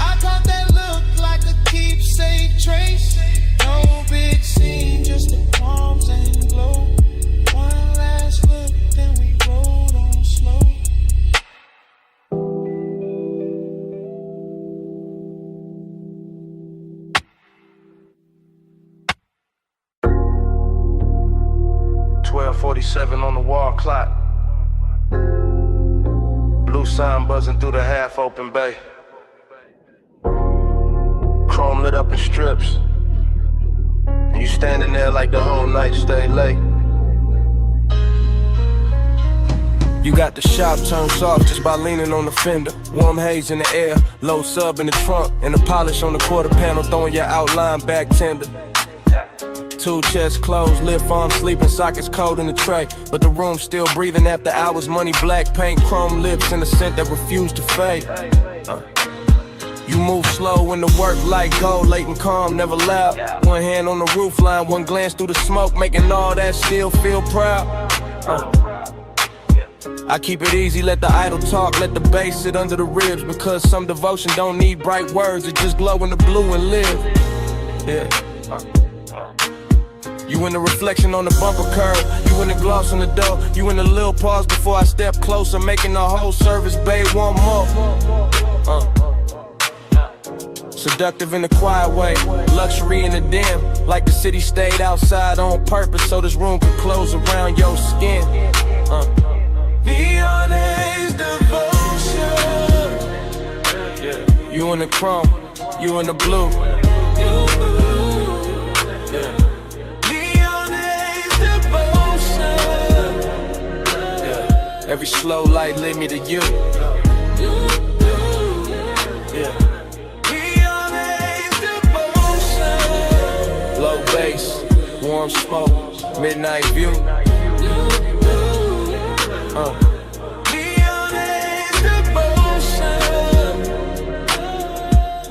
I caught that look like a keepsake trace. No big scene, just the palms and glow. One last look, then we rolled on slow. .47 on the wall clock. Blue sign buzzing through the half-open bay. Chrome lit up in strips. And you standing there like the whole night stay late. You got the shop turned soft just by leaning on the fender. Warm haze in the air, low sub in the trunk, and the polish on the quarter panel throwing your outline back tender. Two chests closed, lip arms sleeping, sockets cold in the tray. But the room still breathing after hours, money black paint, chrome lips, and a scent that refused to fade. You move slow when the work light gold, late and calm, never loud. One hand on the roof line, one glance through the smoke, making all that still feel proud. I keep it easy, let the idle talk, let the bass sit under the ribs. Because some devotion don't need bright words, it just glow in the blue and live. Yeah. You in the reflection on the bumper curb, you in the gloss on the door, you in the little pause before I step closer, making the whole service, babe, one more. Seductive in a quiet way, luxury in the dim, like the city stayed outside on purpose so this room could close around your skin. Neon haze devotion. Yeah. You in the chrome, you in the blue. Yeah. Neon haze devotion. Yeah. Every slow light lead me to you. Yeah. Low bass, warm smoke, midnight view.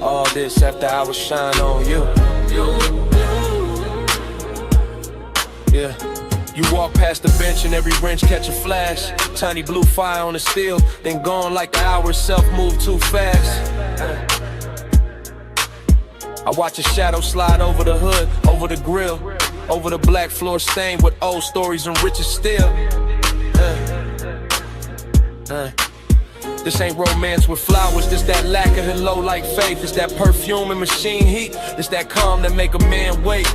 All this after I was shine on you. Yeah. You walk past the bench and every wrench catch a flash. Tiny blue fire on the steel, then gone like the hour itself move too fast. I watch a shadow slide over the hood, over the grill, over the black floor stained with old stories and riches still. This ain't romance with flowers, this that lack of the low like faith. It's that perfume and machine heat, it's that calm that make a man wait.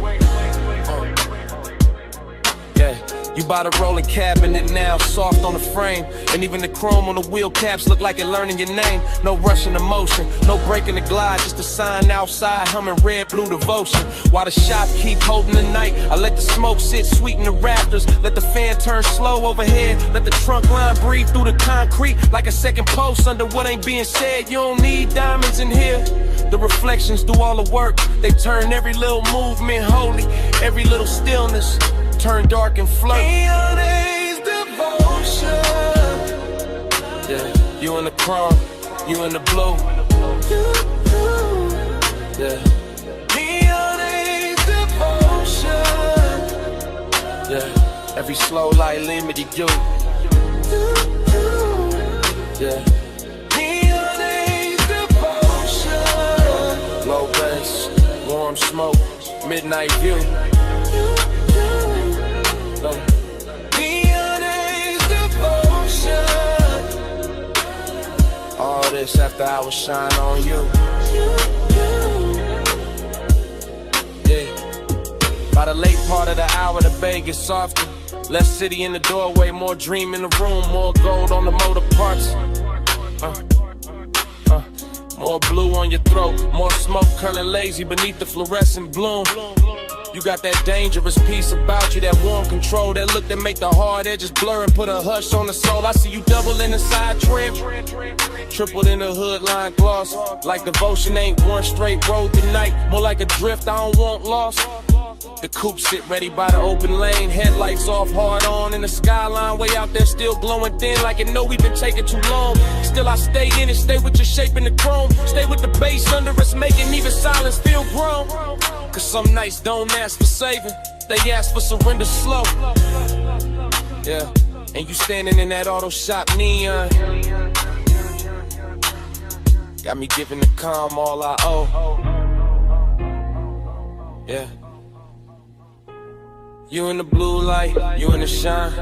Yeah. You buy the rolling cabinet now, soft on the frame. And even the chrome on the wheel caps look like it learning your name. No rushing emotion, no breaking the glide. Just a sign outside, humming red, blue devotion. While the shop keep holding the night, I let the smoke sit sweet in the rafters. Let the fan turn slow overhead. Let the trunk line breathe through the concrete like a second post under what ain't being said. You don't need diamonds in here. The reflections do all the work. They turn every little movement holy, every little stillness turn dark and flirt. Neon haze devotion. Yeah, you in the chrome, you in the blue. Yeah. Neon haze devotion. Yeah, every slow light lead me to you. Yeah. Neon haze devotion. Low bass, warm smoke, midnight view. Neon haze devotion. All this after I was shine on you. Yeah. By the late part of the hour, the bay gets softer. Less city in the doorway, more dream in the room, more gold on the motor parts. More blue on your throat, more smoke curling lazy beneath the fluorescent bloom. You got that dangerous piece about you, that warm control, that look that make the hard edges blur and put a hush on the soul. I see you double in the side trim, tripled in the hood line gloss. Like devotion ain't one straight road tonight, more like a drift I don't want lost. The coupe sit ready by the open lane, headlights off, hard on in the skyline, way out there still glowing thin like it know we've been taking too long. Still I stay in it, stay with your shape in the chrome, stay with the bass under us, making even silence feel grown. Cause some nights don't ask for saving, they ask for surrender slow. Yeah, and you standing in that auto shop neon, got me giving the calm all I owe. Yeah. You in the blue light, you in the shine,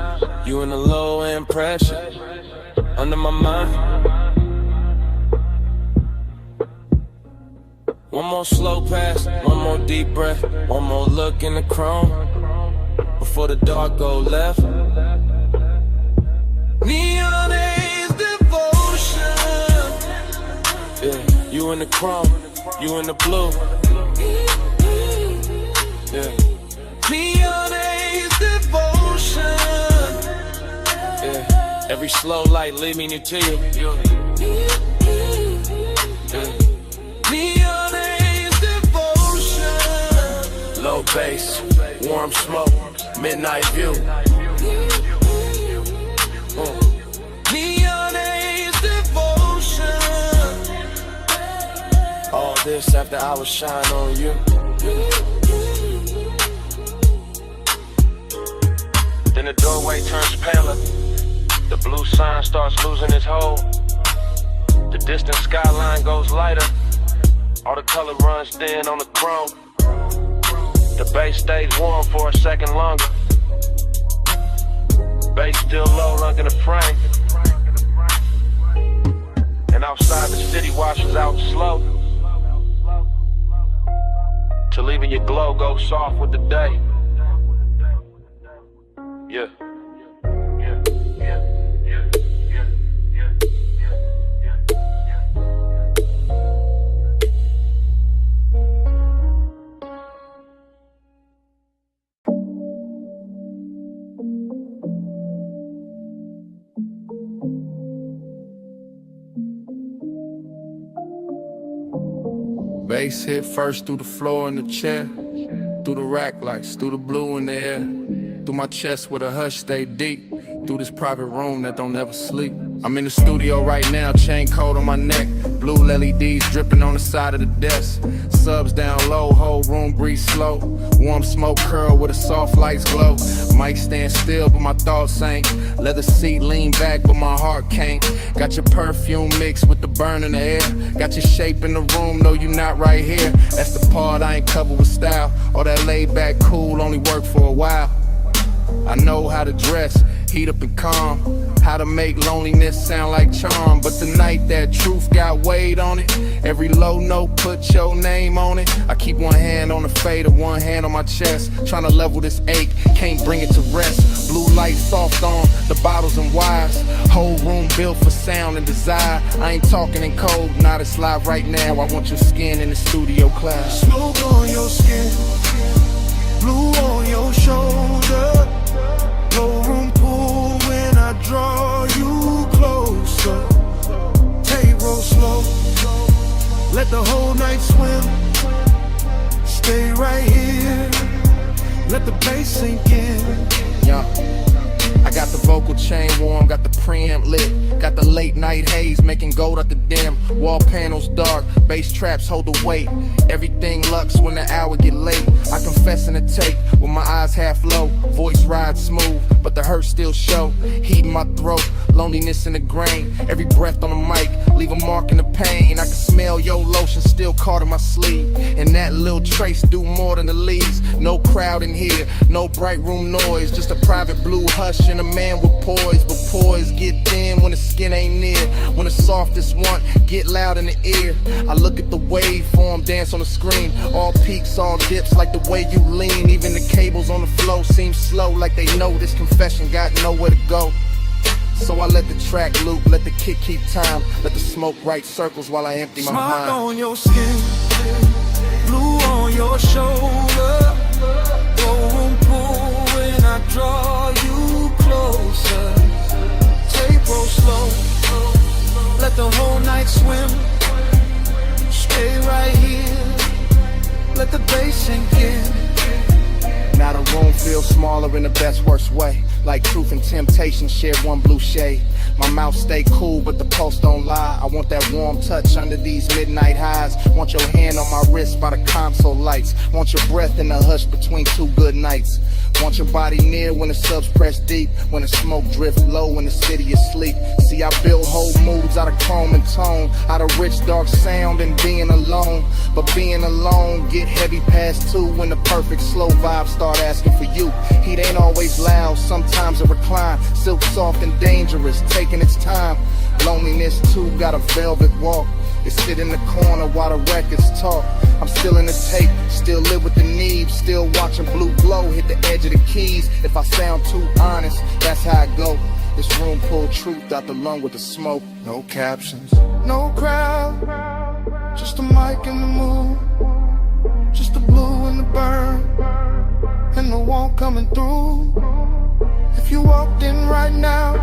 you in the low end pressure, under my mind. One more slow pass, one more deep breath, one more look in the chrome, before the dark go left. Neon haze devotion. Yeah, you in the chrome, you in the blue. Yeah. Neon haze devotion. Yeah, every slow light lead me to you. Yeah. Neon haze devotion. Low bass, warm smoke, midnight view. Neon haze devotion. All this after I was shine on you. Then the doorway turns paler, the blue sign starts losing its hold. The distant skyline goes lighter, all the color runs thin on the chrome. The bass stays warm for a second longer. Bass still low under the frame. And outside the city washes out slow, till even your glow goes soft with the day. Yeah. Bass hit first through the floor in the chair, through the rack lights, through the blue in the air, through my chest where the hush stay deep, through this private room that don't ever sleep. I'm in the studio right now, chain cold on my neck, blue LEDs dripping on the side of the desk, subs down low, whole room breathe slow, warm smoke curl where the soft lights glow. Mic stand still but my thoughts ain't, leather seat lean back but my heart can't. Got your perfume mixed with the burn in the air, got your shape in the room, no you not right here. That's the part I ain't covered with style, all that laid back cool only work for a while. I know how to dress, heat up and calm, how to make loneliness sound like charm. But the night that truth got weight on it, every low note put your name on it. I keep one hand on the fader, one hand on my chest, trying to level this ache, can't bring it to rest. Blue light soft on the bottles and wires, whole room built for sound and desire. I ain't talking in code, not it's live right now. I want your skin in the studio cloud. Smoke on your skin, blue on your shoulder, low room pool when I draw you closer. Take roll slow, let the whole night swim. Stay right here, let the bass sink in. Yeah. I got the vocal chain warm, got the preamp lit, got the late night haze making gold at the dim. Wall panels dark, bass traps hold the weight. Everything lux when the hour get late. I confess in the tape with my eyes half low, voice rides smooth, but the hurt still show. Heat in my throat, loneliness in the grain. Every breath on the mic, leave a mark in the pain. I can smell your lotion still caught in my sleeve, and that little trace do more than the leaves. No crowd in here, no bright room noise, just a private blue hush and a man with poise. But poise get thin when the skin ain't near, when the softest one get loud in the ear. I look at the waveform dance on the screen, all peaks, all dips like the way you lean. Even the cables on the flow seem slow, like they know this confession got nowhere to go. So I let the track loop, let the kick keep time, let the smoke write circles while I empty my Smoke mind. on your skin, blue on your shoulder, room pool when I draw you closer. Tape roll slow, let the whole night swim. Stay right here, let the bass sink in. Now the room feels smaller in the best worst way, like truth and temptation share one blue shade. My mouth stay cool but the pulse don't lie. I want that warm touch under these midnight highs. Want your hand on my wrist by the console lights. Want your breath in the hush between two good nights. Want your body near when the subs press deep, when the smoke drift low in the city is sleep. See, I build whole moods out of chrome and tone, out of rich dark sound and being alone. But being alone get heavy past 2 when the perfect slow vibes start asking for you. Heat ain't always loud, sometimes it recline, silk soft and dangerous, taking its time. Loneliness too got a velvet walk, it sit in the corner while the records talk. I'm still in the tape, still live with the need, still watching blue glow hit the edge of the keys. If I sound too honest, that's how I go. This room pull truth out the lung with the smoke. No captions, no crowd, just a mic and the moon, just the blue and the burn, and the warmth coming through. If you walked in right now,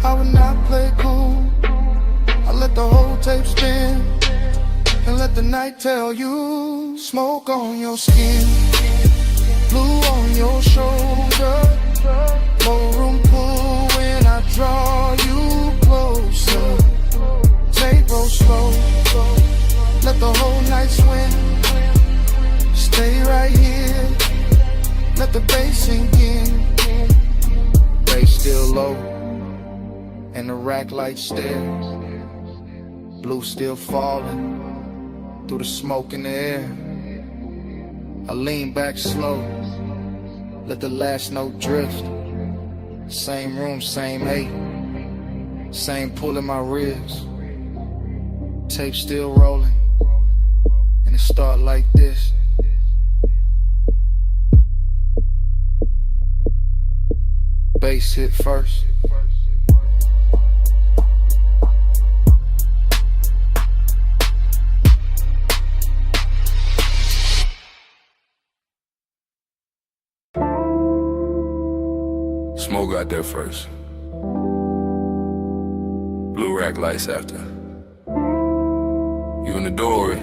I would not play cool. I let the whole tape spin and let the night tell you. Smoke on your skin, blue on your shoulder, low room pool when I draw you closer. Tape roll slow, let the whole night swim. Stay right here, let the bass sink in. bass still low, and the rack light stare. Blue still falling through the smoke in the air. I lean back slow, let the last note drift. Same room, same hate, same pull in my ribs. Tape still rolling, and it start like this. Bass hit first. Smoke got there first. Blue rack lights after. You in the doorway,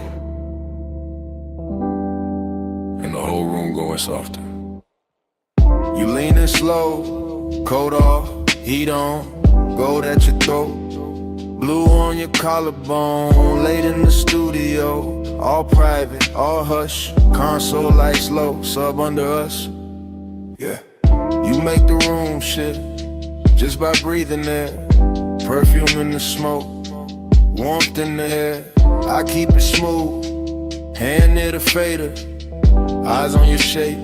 and the whole room going softer. You leaning slow, coat off, heat on, gold at your throat. Blue on your collarbone, late in the studio. All private, all hush, console lights low, sub under us. Yeah. You make the room shift, just by breathing there. Perfume in the smoke, warmth in the air. I keep it smooth, hand near the fader. Eyes on your shape,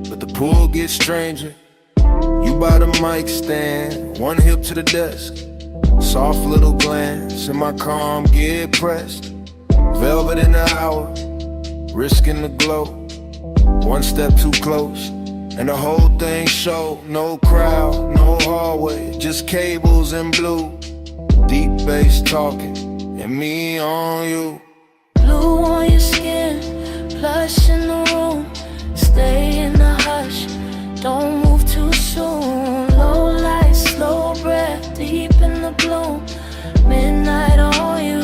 but the pool gets stranger. You by the mic stand, one hip to the desk. Soft little glance, and my calm get pressed. Velvet in the hour, risking the glow. One step too close, and the whole thing show. No crowd, no hallway, just cables and blue. Deep bass talking, and me on you. Blue on your skin, plush in the room. Stay in the hush, don't move too soon. Low light, slow breath, deep in the bloom. Midnight on you,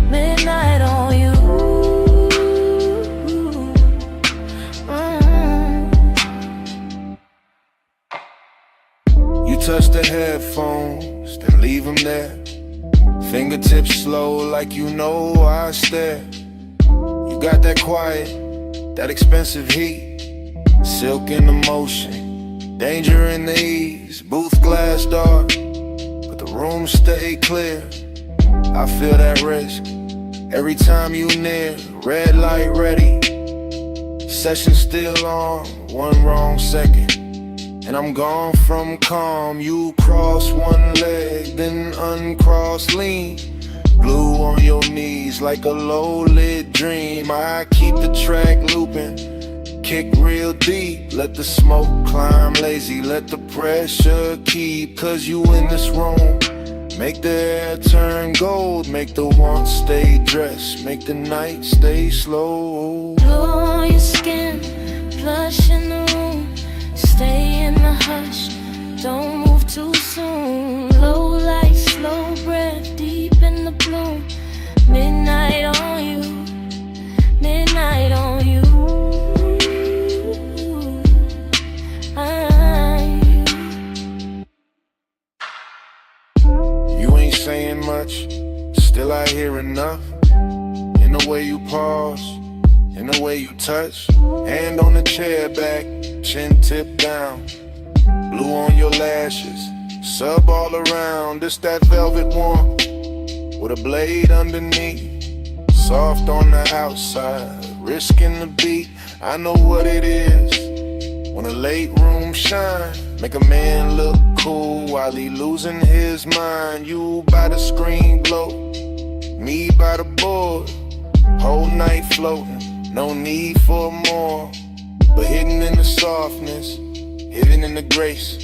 midnight on you. You touch the headphones, then leave them there. Fingertips slow like you know I stare. You got that quiet, that expensive heat. Silk in the motion, danger in the ease. Booth glass dark, but the room stay clear. I feel that risk every time you near. Red light ready, session still on. One wrong second, and I'm gone from calm. You cross one leg, then uncross lean. Blue on your knees like a low-lit dream. I keep the track looping, kick real deep. Let the smoke climb lazy, let the pressure keep. Cause you in this room, make the air turn gold. Make the want stay dressed, make the night stay slow. Blue on your skin, plush in the room. Stay in the hush, don't move too soon. Low light, slow breath, deep in the bloom. Midnight on you, midnight on you. You ain't saying much, still I hear enough. In the way you pause, in the way you touch. Hand on the chair back, chin tip down. Blue on your lashes, sub all around. This that velvet warmth, with a blade underneath. Soft on the outside, risking the beat. I know what it is when a late room shine. Make a man look cool while he losing his mind. You by the screen glow, me by the board. Whole night floating, no need for more. But hidden in the softness, hidden in the grace,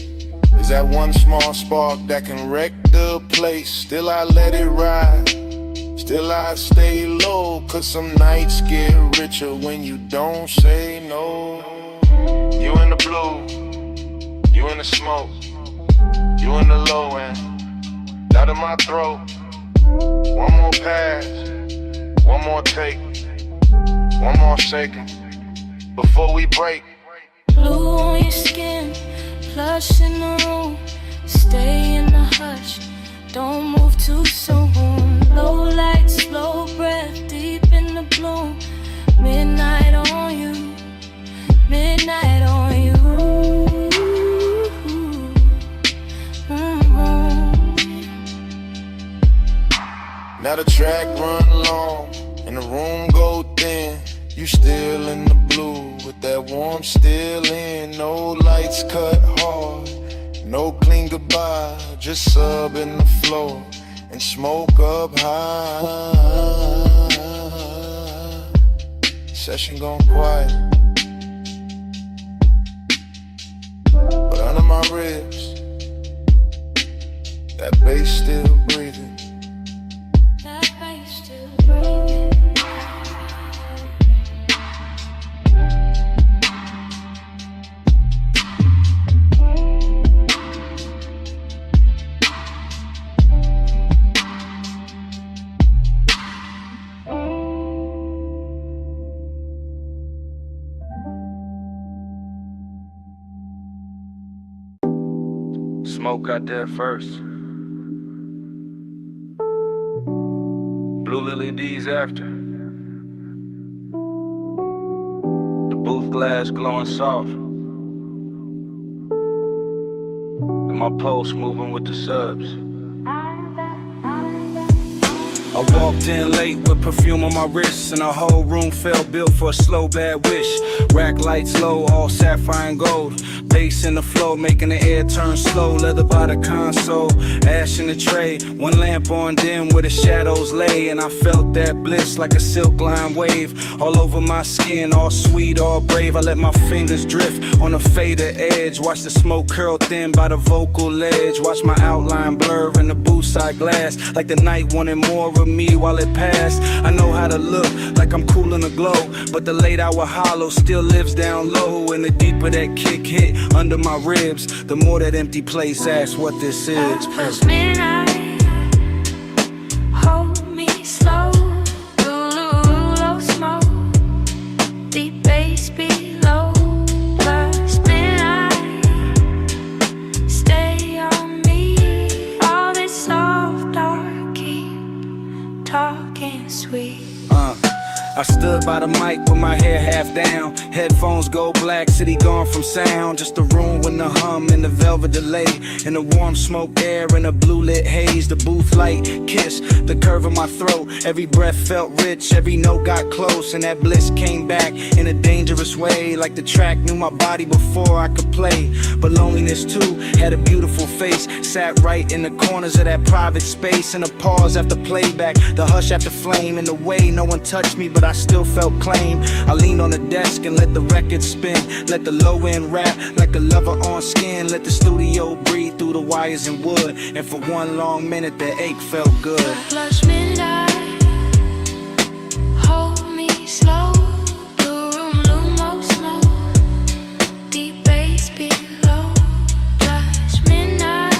is that one small spark that can wreck the place. Still I let it ride, still I stay low. Cause some nights get richer when you don't say no. You in the blue, you in the smoke, you in the low end, out of my throat. One more pass, one more take, one more shaking before we break. Blue on your skin, plush in the room. Stay in the hush, don't move too soon. Low light, slow breath, deep in the bloom. Midnight on you, midnight on you. Now the track run long and the room go thin. You still in the blue with that warmth still in. No lights cut hard, no clean goodbye. Just sub in the floor and smoke up high. Session gone quiet, but under my ribs, that bass still breathing. That bass still breathing. Smoke got there first. Blue Lily D's after. The booth glass glowing soft. And my pulse moving with the subs. I walked in late with perfume on my wrists, and the whole room felt built for a slow bad wish. Rack lights low, all sapphire and gold. Bass in the flow, making the air turn slow. Leather by the console, ash in the tray. One lamp on dim where the shadows lay, and I felt that bliss like a silk line wave. All over my skin, all sweet, all brave. I let my fingers drift on the fader edge. Watch the smoke curl thin by the vocal ledge. Watch my outline blur in the booth side glass, like the night wanted more of me while it passed. I know how to look like I'm cool in the glow, but the late hour hollow still lives down low. And the deeper that kick hit under my ribs, the more that empty place asks what this is. Plus midnight, hold me slow. Low smoke, deep bass below. Plus midnight, stay on me. All this soft dark, keep talking sweet. I stood by the mic with my hair half down. Headphones go black, city gone from sound. Just a room with the hum and the velvet delay, and the warm smoke air and a blue lit haze. The booth light kiss the curve of my throat. Every breath felt rich, every note got close, and that bliss came back in a dangerous way. Like the track knew my body before I could play. But loneliness too had a beautiful face. Sat right in the corners of that private space. And a pause after playback, the hush after flame. And the way no one touched me, but I still felt claim. I leaned on the desk and let the record spin. Let the low end rap like a lover on skin. Let the studio breathe through the wires and wood. And for one long minute the ache felt good. Plus midnight, hold me slow. The room low smoke, deep bass below. Plus midnight,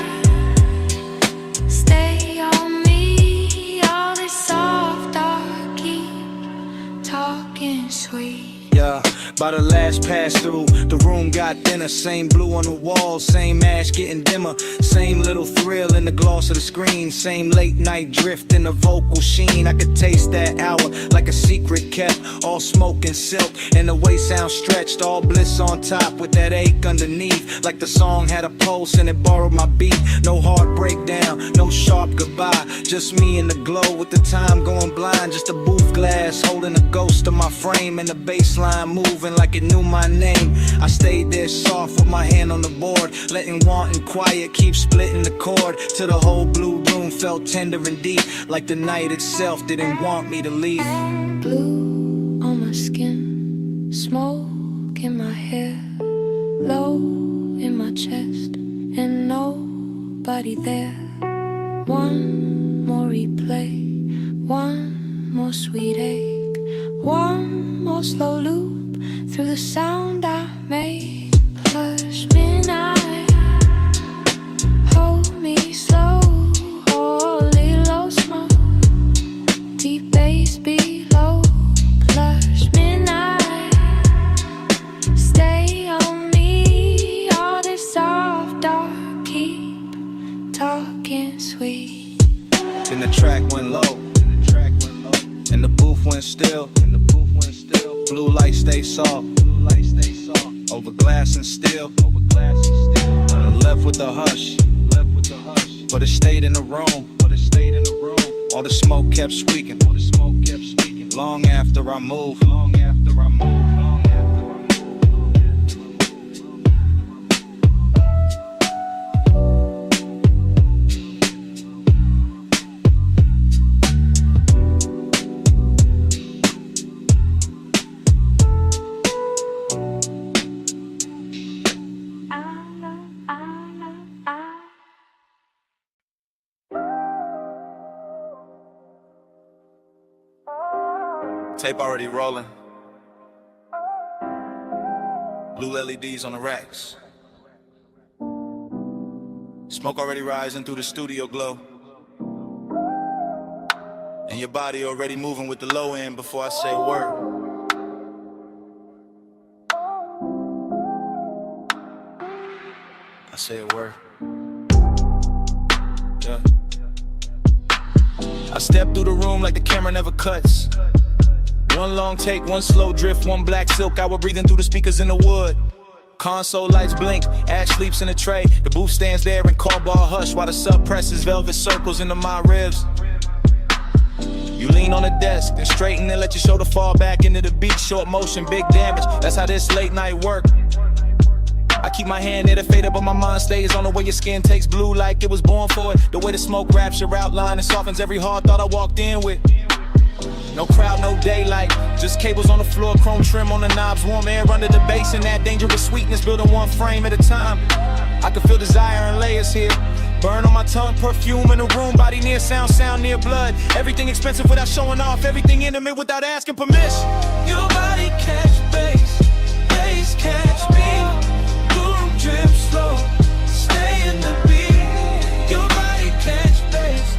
stay on me. All this soft dark, keep talking sweet. Yeah, by the last pass through, the room got thinner. Same blue on the wall, same ash getting dimmer. Same little thrill in the gloss of the screen. Same late night drift in the vocal sheen. I could taste that hour like a secret kept. All smoke and silk, and the way sound stretched. All bliss on top with that ache underneath. Like the song had a pulse and it borrowed my beat. No hard breakdown, no sharp goodbye. Just me in the glow with the time going blind. Just a booth glass holding a ghost of my frame. And the baseline moving like it knew my name. I stayed there soft with my hand on the board, letting want and quiet keep splitting the chord. Till the whole blue room felt tender and deep, like the night itself didn't want me to leave. Blue on my skin, smoke in my hair, low in my chest, and nobody there. One more replay, one more sweet ache, one more slow loop through the sound I made. Plus midnight, hold me slow. Holy low smoke, deep bass below. Plus midnight, stay on me. All this soft dark, keep talking sweet. Then the track went low, and the booth went still. Blue light stay soft, over glass and steel. Left with the hush, but it stayed in the room. All the smoke kept squeaking, long after I moved. Tape already rolling. Blue LEDs on the racks. Smoke already rising through the studio glow. And your body already moving with the low end before I say a word. I say a word. Yeah. I step through the room like the camera never cuts. One long take, one slow drift, one black silk hour breathing through the speakers in the wood. Console lights blink, Ash sleeps in a tray. The booth stands there in call ball hush while the sub presses velvet circles into my ribs. You lean on the desk, then straighten and let your shoulder fall back into the beat. Short motion, big damage, that's how this late night work. I keep my hand near the fader, but my mind stays on the way your skin takes blue like it was born for it. The way the smoke wraps your outline and softens every hard thought I walked in with. No crowd, no daylight, just cables on the floor, chrome trim on the knobs, warm air under the bass, and that dangerous sweetness building one frame at a time. I can feel desire in layers here. Burn on my tongue, perfume in the room, body near sound, sound near blood. Everything expensive without showing off, everything intimate without asking permission. Your body catch bass, bass catch me. Boom, drip slow, stay in the beat. Your body catch bass,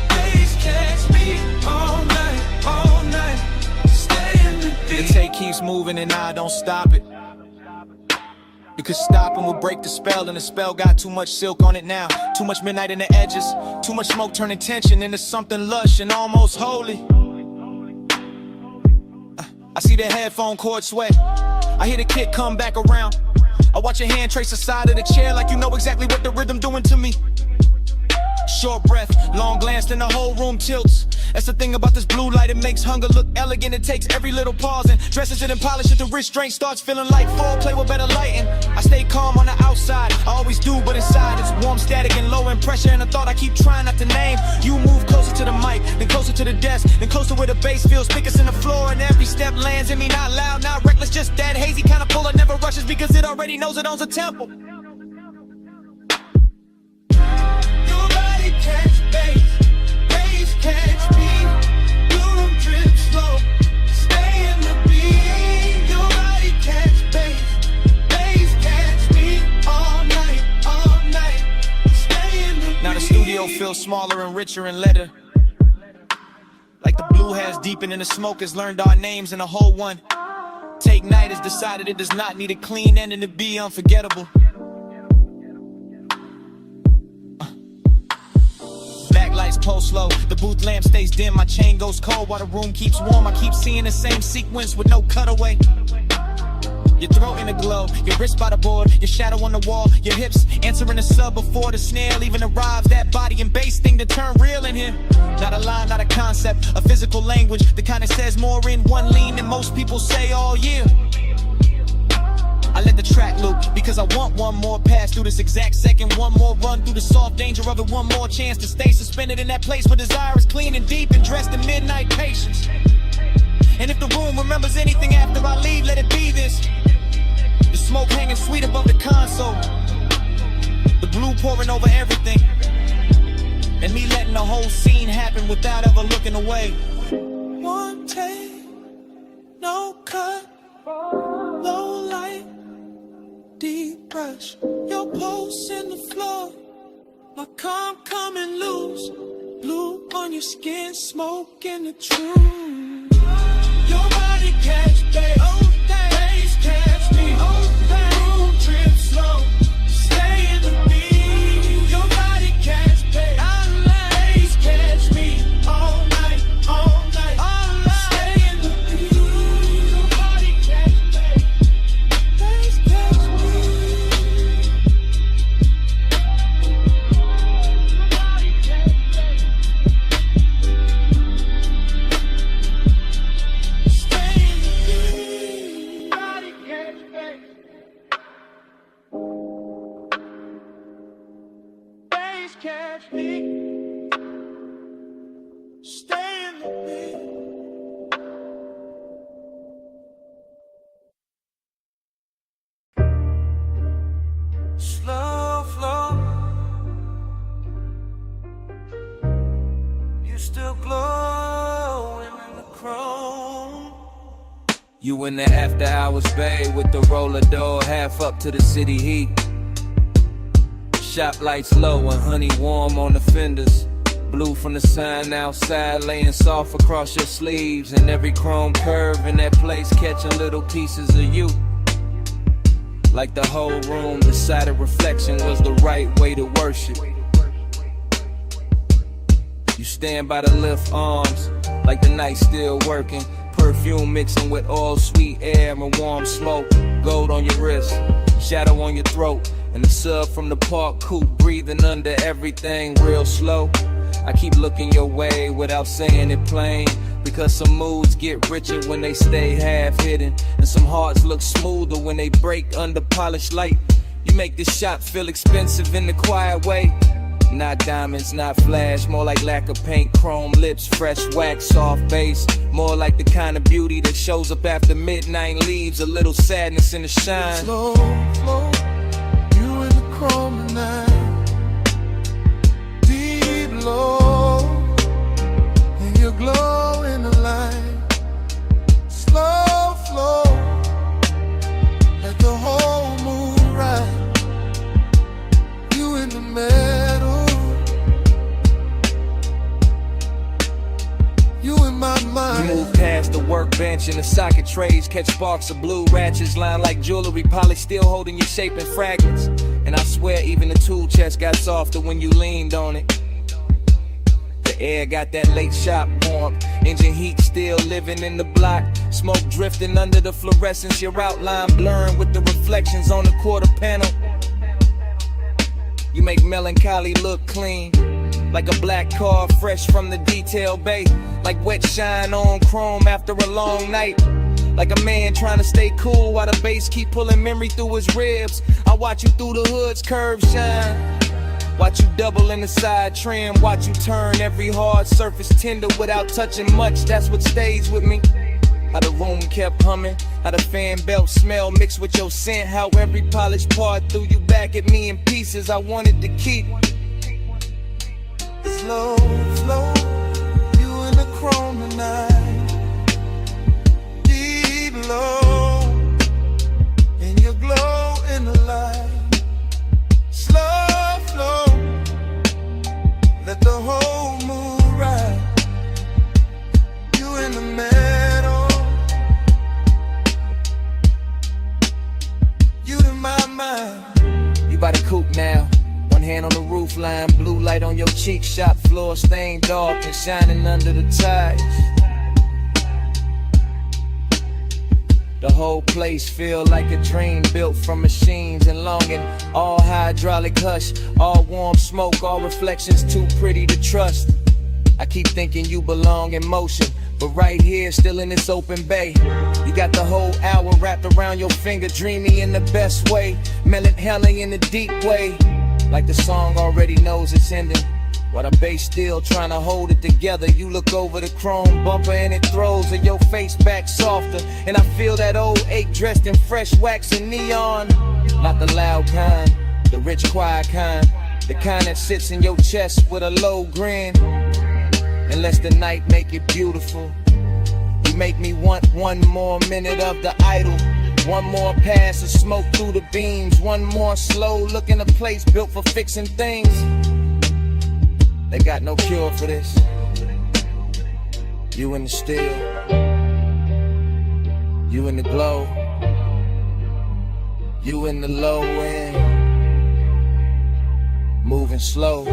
bass catch me. All night, stay in the beat. The tape keeps moving and I don't stop it. Because stopping would break the spell, and the spell got too much silk on it now. Too much midnight in the edges, too much smoke turning tension into something lush and almost holy. I see the headphone cord sweat, I hear the kick come back around. I watch your hand trace the side of the chair like you know exactly what the rhythm doing to me. Short breath, long glance, then the whole room tilts. That's the thing about this blue light, it makes hunger look elegant. It takes every little pause and dresses it and polishes it. The restraint starts feeling like foreplay with better lighting. I stay calm on the outside, I always do, but inside it's warm, static, and low in pressure. And a thought I keep trying not to name. You move closer to the mic, then closer to the desk, then closer where the bass feels thickest in the floor. And every step lands in me, not loud, not reckless, just that hazy kind of pull. It never rushes because it already knows it owns a tempo. Catch bass, bass catch me. Boom, drip slow, stay in the beat. Your body catch bass, bass catch me. All night, stay in the beat. Now the studio feels smaller and richer in letter. Like the blue has deepened and the smoke has learned our names and the whole one. Take Night has decided it does not need a clean ending to be unforgettable. Backlights pulse slow, the booth lamp stays dim, my chain goes cold while the room keeps warm. I keep seeing the same sequence with no cutaway. Your throat in a glow, your wrist by the board, your shadow on the wall, your hips answering the sub before the snare even arrives. That body and bass thing to turn real in here. Not a line, not a concept, a physical language, the kind that says more in one lean than most people say all year. I let the track loop because I want one more pass through this exact second, one more run through the soft danger of it, one more chance to stay suspended in that place where desire is clean and deep and dressed in midnight patience. And if the room remembers anything after I leave, let it be this. The smoke hanging sweet above the console, the blue pouring over everything, and me letting the whole scene happen without ever looking away. One take, no cut, low light, deep brush, your pulse in the floor, my calm coming loose, blue on your skin, smoke in the truth. Your body catch bass, bass catch me, boom, drip slow, stay in the beat. Your body catch bass, catch me, all night, stay in the beat. Your body catch bass, catch me. Stay in the beat. you still glowing in the chrome. You in the after hours bay with the roller door half up to the city heat. Shop lights low and honey warm on the fenders. Blue from the sign outside laying soft across your sleeves. And every chrome curve in that place catching little pieces of you. Like the whole room decided reflection was the right way to worship. You stand by the lift arms like the night still working. Perfume mixing with all sweet air and warm smoke. Gold on your wrist, shadow on your throat. And the sub from the park coupe breathing under everything real slow. I keep looking your way without saying it plain. Because some moods get richer when they stay half hidden. And some hearts look smoother when they break under polished light. You make this shop feel expensive in the quiet way. Not diamonds, not flash, more like lack of paint, chrome lips, fresh wax, soft base. More like the kind of beauty that shows up after midnight, leaves a little sadness in the shine. Slow, slow, you in the chrome tonight. Deep low, and your glow in the light. Slow flow, let the whole moon ride. You in the middle. You in my mind. You move past the workbench and the socket trays, catch sparks of blue ratchets lined like jewelry, polished still holding your shape in fragments. And I swear even the tool chest got softer when you leaned on it. The air got that late shop warmth, engine heat still living in the block. Smoke drifting under the fluorescence, your outline blurring with the reflections on the quarter panel. You make melancholy look clean, like a black car fresh from the detail bay. Like wet shine on chrome after a long night. Like a man trying to stay cool while the bass keep pulling memory through his ribs. I watch you through the hood's curves shine. Watch you double in the side trim. Watch you turn every hard surface tender without touching much. That's what stays with me. How the room kept humming, how the fan belt smell mixed with your scent. How every polished part threw you back at me in pieces I wanted to keep. Slow, slow, you in the chrome tonight. Deep low, and your glow in the light. Slow flow, let the whole moon ride. You in the middle, you in my mind. You by the coupe now. One hand on the roof line, blue light on your cheek, shop floor stained dark and shining under the ties. The whole place feel like a dream built from machines and longing. All hydraulic hush, all warm smoke, all reflections too pretty to trust. I keep thinking you belong in motion, but right here, still in this open bay. You got the whole hour wrapped around your finger, dreamy in the best way, melancholy in the deep way. Like the song already knows it's ending, while the bass still trying to hold it together. You look over the chrome bumper and it throws your face back softer. And I feel that old ache dressed in fresh wax and neon. Not the loud kind, the rich quiet kind, the kind that sits in your chest with a low grin. And lets the night make it beautiful. You make me want one more minute of the idol. One more pass of smoke through the beams. One more slow look in a place built for fixing things. They got no cure for this. You in the still, you in the glow, you in the low end, moving slow,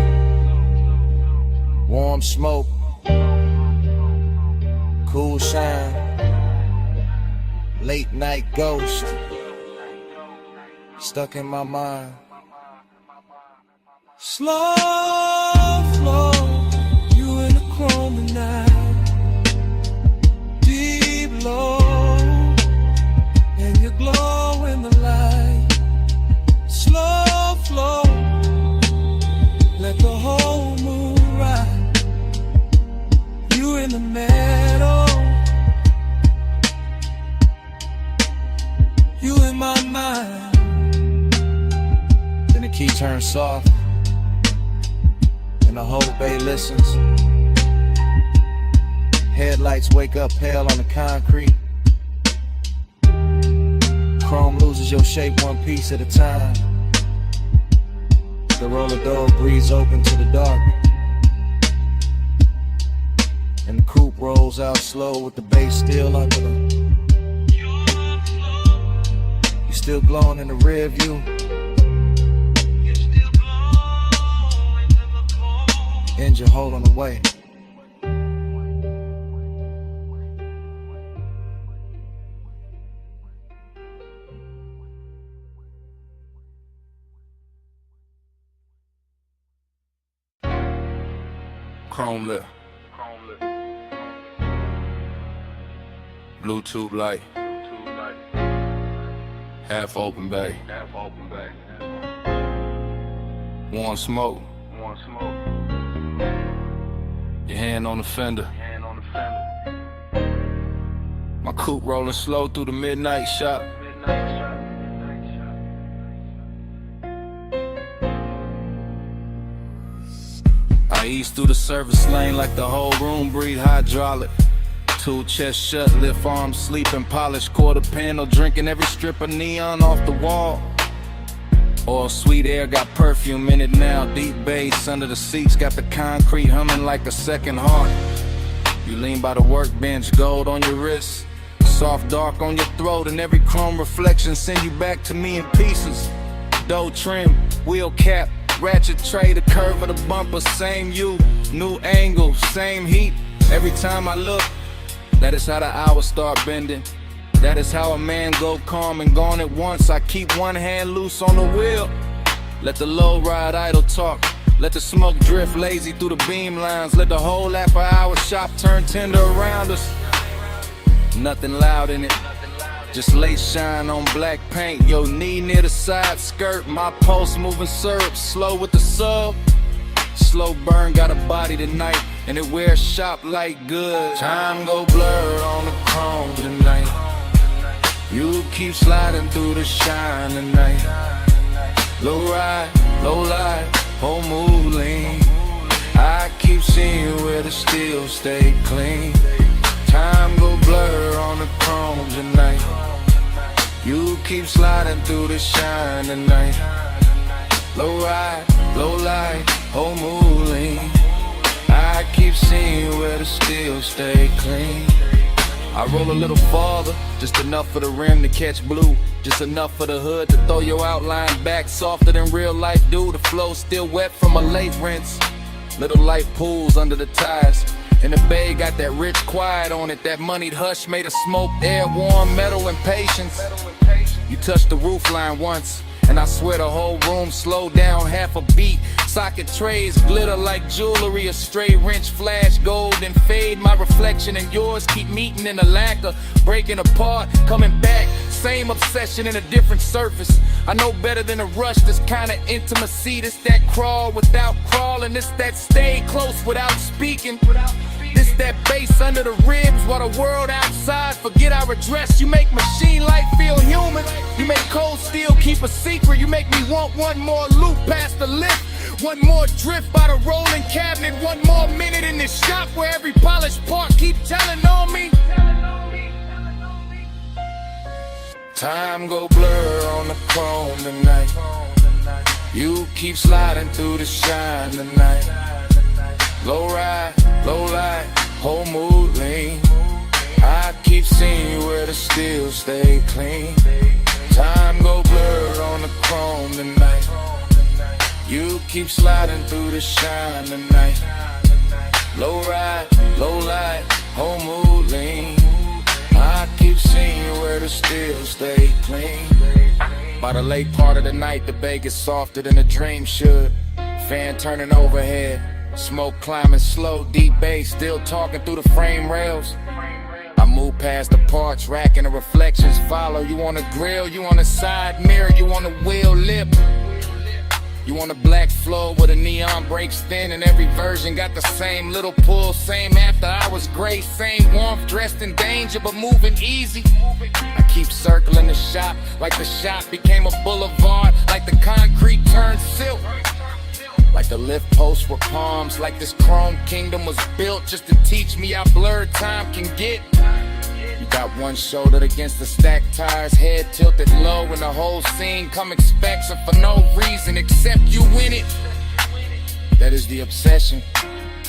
warm smoke, cool shine, late night ghost, stuck in my mind. Slow flow, you in the chrome tonight. Deep low, and you glow in the light. Slow flow, let the whole moon ride. You in the middle, you in my mind. Then the key turns soft, and the whole bay listens. Headlights wake up pale on the concrete. Chrome loses your shape one piece at a time. The roller door breathes open to the dark, and the coupe rolls out slow with the bass still under them. You still glowing in the rear view. Engine holding away. Chrome lip. Bluetooth light. Half open bay. Warm smoke. Your hand on the fender. My coupe rolling slow through the midnight shop. I ease through the service lane like the whole room breathe hydraulic. Two chest shut, lift arms, sleeping, polished quarter panel, drinking every strip of neon off the wall. All sweet air got perfume in it now. Deep bass under the seats got the concrete humming like a second heart. You lean by the workbench, gold on your wrist, soft dark on your throat, and every chrome reflection send you back to me in pieces. Dough trim, wheel cap, ratchet tray, the curve of the bumper, same you, new angle, same heat. Every time I look, that is how the hours start bending. That is how a man go calm and gone at once. I keep one hand loose on the wheel. Let the low ride idle talk. Let the smoke drift lazy through the beam lines. Let the whole after hour shop turn tender around us. Nothing loud in it, just lace shine on black paint. Your knee near the side skirt. My pulse moving syrup, slow with the sub. Slow burn got a body tonight, and it wears shop like good. Time go blur on the chrome tonight. You keep sliding through the shine tonight. Low ride, low light, whole mood lean. I keep seeing where the steel stay clean. Time go blur on the chrome tonight. You keep sliding through the shine tonight. Low ride, low light, whole mood lean. I keep seeing where the steel stay clean. I roll a little farther, just enough for the rim to catch blue. Just enough for the hood to throw your outline back softer than real life do. The flow still wet from a late rinse. Little light pools under the tires. And the bay got that rich quiet on it. That moneyed hush made of smoke, air, warm metal and patience. You touched the roof line once, and I swear the whole room slowed down half a beat. Socket trays glitter like jewelry, a stray wrench flash gold and fade. My reflection and yours keep meeting in a lacquer, breaking apart, coming back. Same obsession in a different surface. I know better than a rush, this kind of intimacy. This that crawl without crawling. This that stay close without speaking. This that bass under the ribs while the world outside forget our address. You make machine life feel human. You make cold steel keep a secret. You make me want one more loop past the lift. One more drift by the rolling cabinet. One more minute in this shop where every polished part keep telling on me. Time go blur on the chrome tonight. You keep sliding through the shine tonight. Low ride, low light, whole mood lean. I keep seeing where the steel stay clean. Time go blur on the chrome tonight. You keep sliding through the shine tonight. Low ride, low light, whole mood lean. I keep seeing where the steel stay clean. By the late part of the night, the bay gets softer than a dream should. Fan turning overhead, smoke climbing slow, deep bass still talking through the frame rails. I move past the parts rack and the reflections follow. You on the grill, you on the side mirror, you on the wheel lip. You on a black floor where the neon breaks thin, and every version got the same little pull, same after hours grace, same warmth, dressed in danger but moving easy. I keep circling the shop like the shop became a boulevard, like the concrete turned silk. Like the lift posts were palms, like this chrome kingdom was built just to teach me how blurred time can get. You got one shoulder against the stacked tires, head tilted low, and the whole scene come expects it for no reason except you win it. That is the obsession.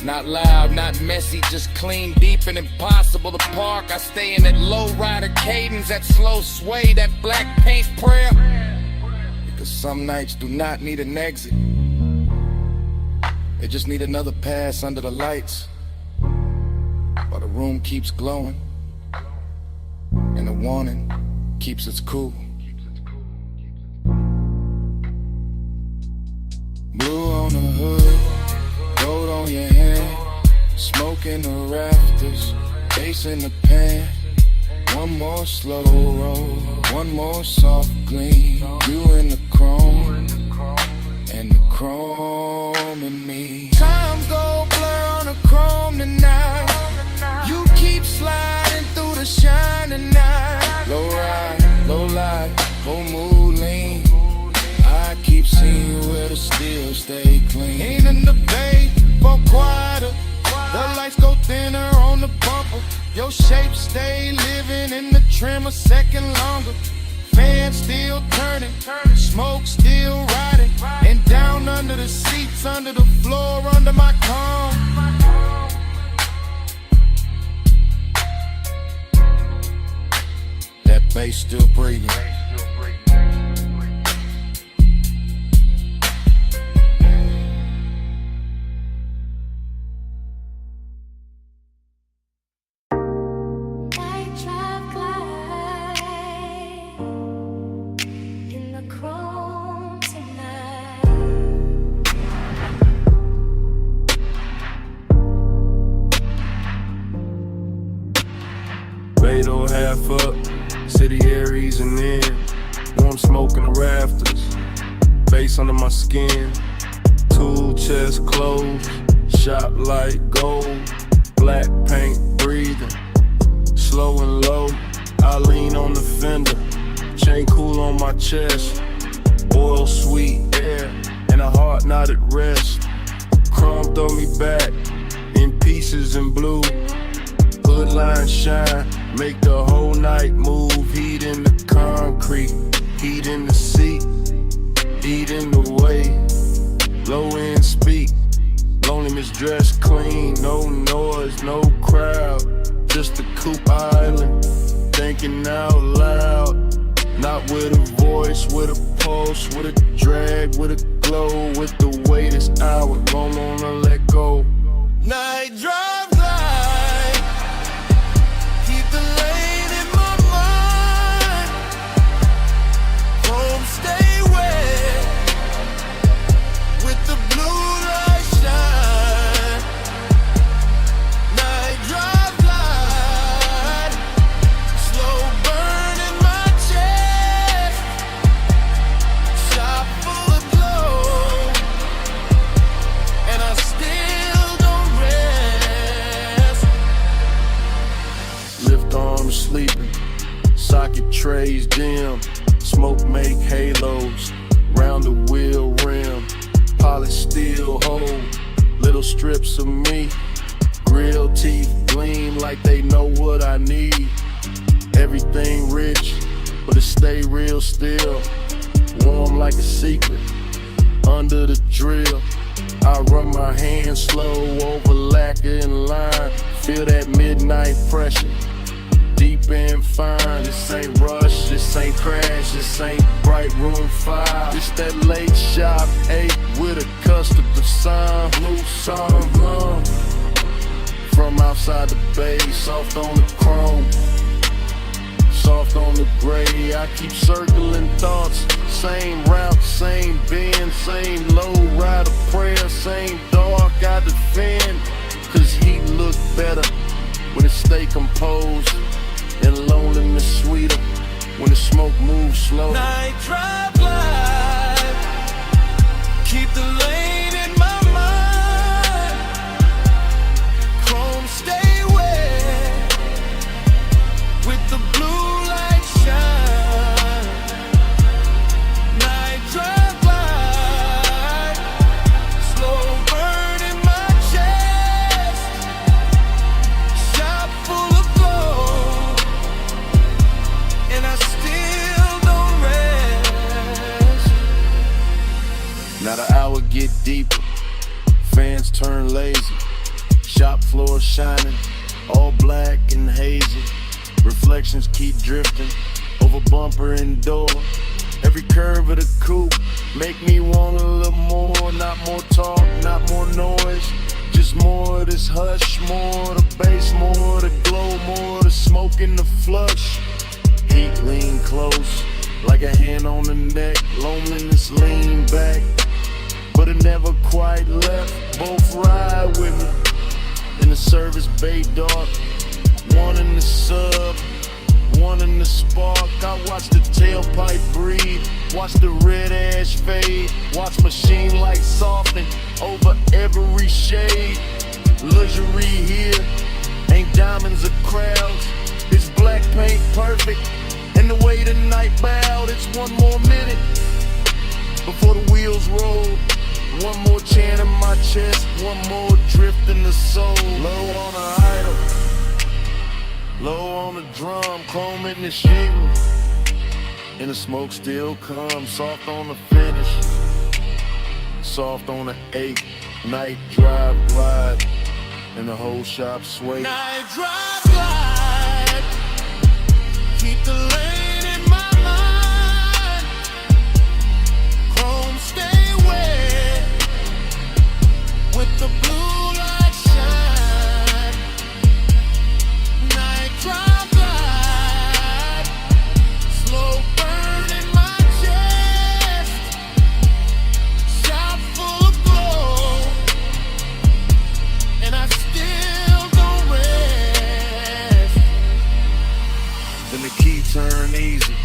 Not loud, not messy, just clean, deep, and impossible to park. I stay in that low rider cadence, that slow sway, that black paint prayer. Because some nights do not need an exit. They just need another pass under the lights, while the room keeps glowing and the warning keeps its cool. Blue on the hood, gold on your hand, smoke in the rafters, bass in the pan. One more slow roll, one more soft gleam. You in the chrome, and the chrome in me. Time go blur on the chrome tonight. You keep sliding through the shining night. Low ride, low light, whole mood lean. I keep seeing where the steel stay clean. Ain't in the bay, but quieter. The lights go thinner on the bumper. Your shape stay living in the trim a second longer. Fan still turning, smoke still riding, and down under the seats, under the floor, under my comb. That bass still breathing. Beto half up, city air easing in. Warm smoke in the rafters, bass under my skin. Tool chest closed, shot like gold. Black paint breathing, slow and low. I lean on the fender, chain cool on my chest. Oil sweet air, and a heart not at rest. Chrome throw me back, in pieces in blue. Hood line shine, make the whole night move. Heat in the concrete, heat in the seat, heat in the way. Low end speak, loneliness dressed clean. No noise, no crowd, just a coupe island. Thinking out loud, not with a voice, with a pulse, with a drag, with a glow. With the way this hour, don't wanna let go. Night drive glide, keep the lane in my mind. Home stay wet, with the blue light shine. Night drive glide, slow burn in my chest. Shop full of glow, and I still don't rest. Lift arms sleeping, socket trays dim. Smoke make halos, round the wheel rim. Polished steel hold, little strips of me. Grill teeth gleam like they know what I need. Everything rich, but it stay real still. Warm like a secret, under the drill. I run my hands slow over lacquer and line. Feel that midnight pressure, deep and fine. This ain't rush, this ain't crash, this ain't bright room 5. It's that late shop 8 with a custard sign. Blue song blonde, from outside the bay, soft on the chrome, soft on the gray. I keep circling thoughts, same route, same bend, same low rider prayer, same dark I defend. Cause he look better when it stay composed, and loneliness sweeter when the smoke moves slow. Night drive live, keep the lane in my mind. Chrome stay wet, with the blue light shine. Night drive live, shining, all black and hazy. Reflections keep drifting over bumper and door. Every curve of the coupe make me want a little more. Not more talk, not more noise, just more of this hush. More of the bass, more of the glow, more of the smoke in the flush. Heat lean close, like a hand on the neck. Loneliness lean back, but it never quite left. Both ride with me in the service bay dark. One in the sub, one in the spark. I watch the tailpipe breathe, watch the red ash fade, watch machine lights soften over every shade. Luxury here, ain't diamonds or crowds. It's black paint perfect, and the way the night bowed. It's one more minute before the wheels roll. One more chant in my chest, one more drift in the soul. Low on the idol, low on the drum, chrome in the shingle, and the smoke still comes. Soft on the finish, soft on the 8. Night drive glide, and the whole shop sway. Night drive glide, keep the lane in my mind. Chrome stay wet, with the blue light shine. Night drive glide, slow burn in my chest. Shop full of glow, and I still don't rest. Then the key turn easy,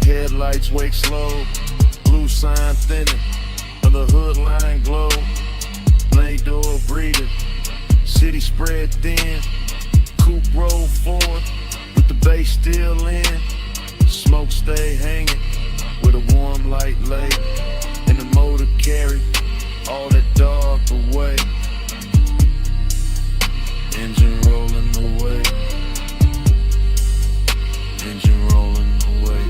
headlights wake slow. Blue sign thinning, and the hood line glow. Blade door breathing, city spread thin. Coupe roll forward, with the bass still in. Smoke stay hanging, with a warm light lay. And the motor carry all that dark away. Engine rolling away, engine rolling away.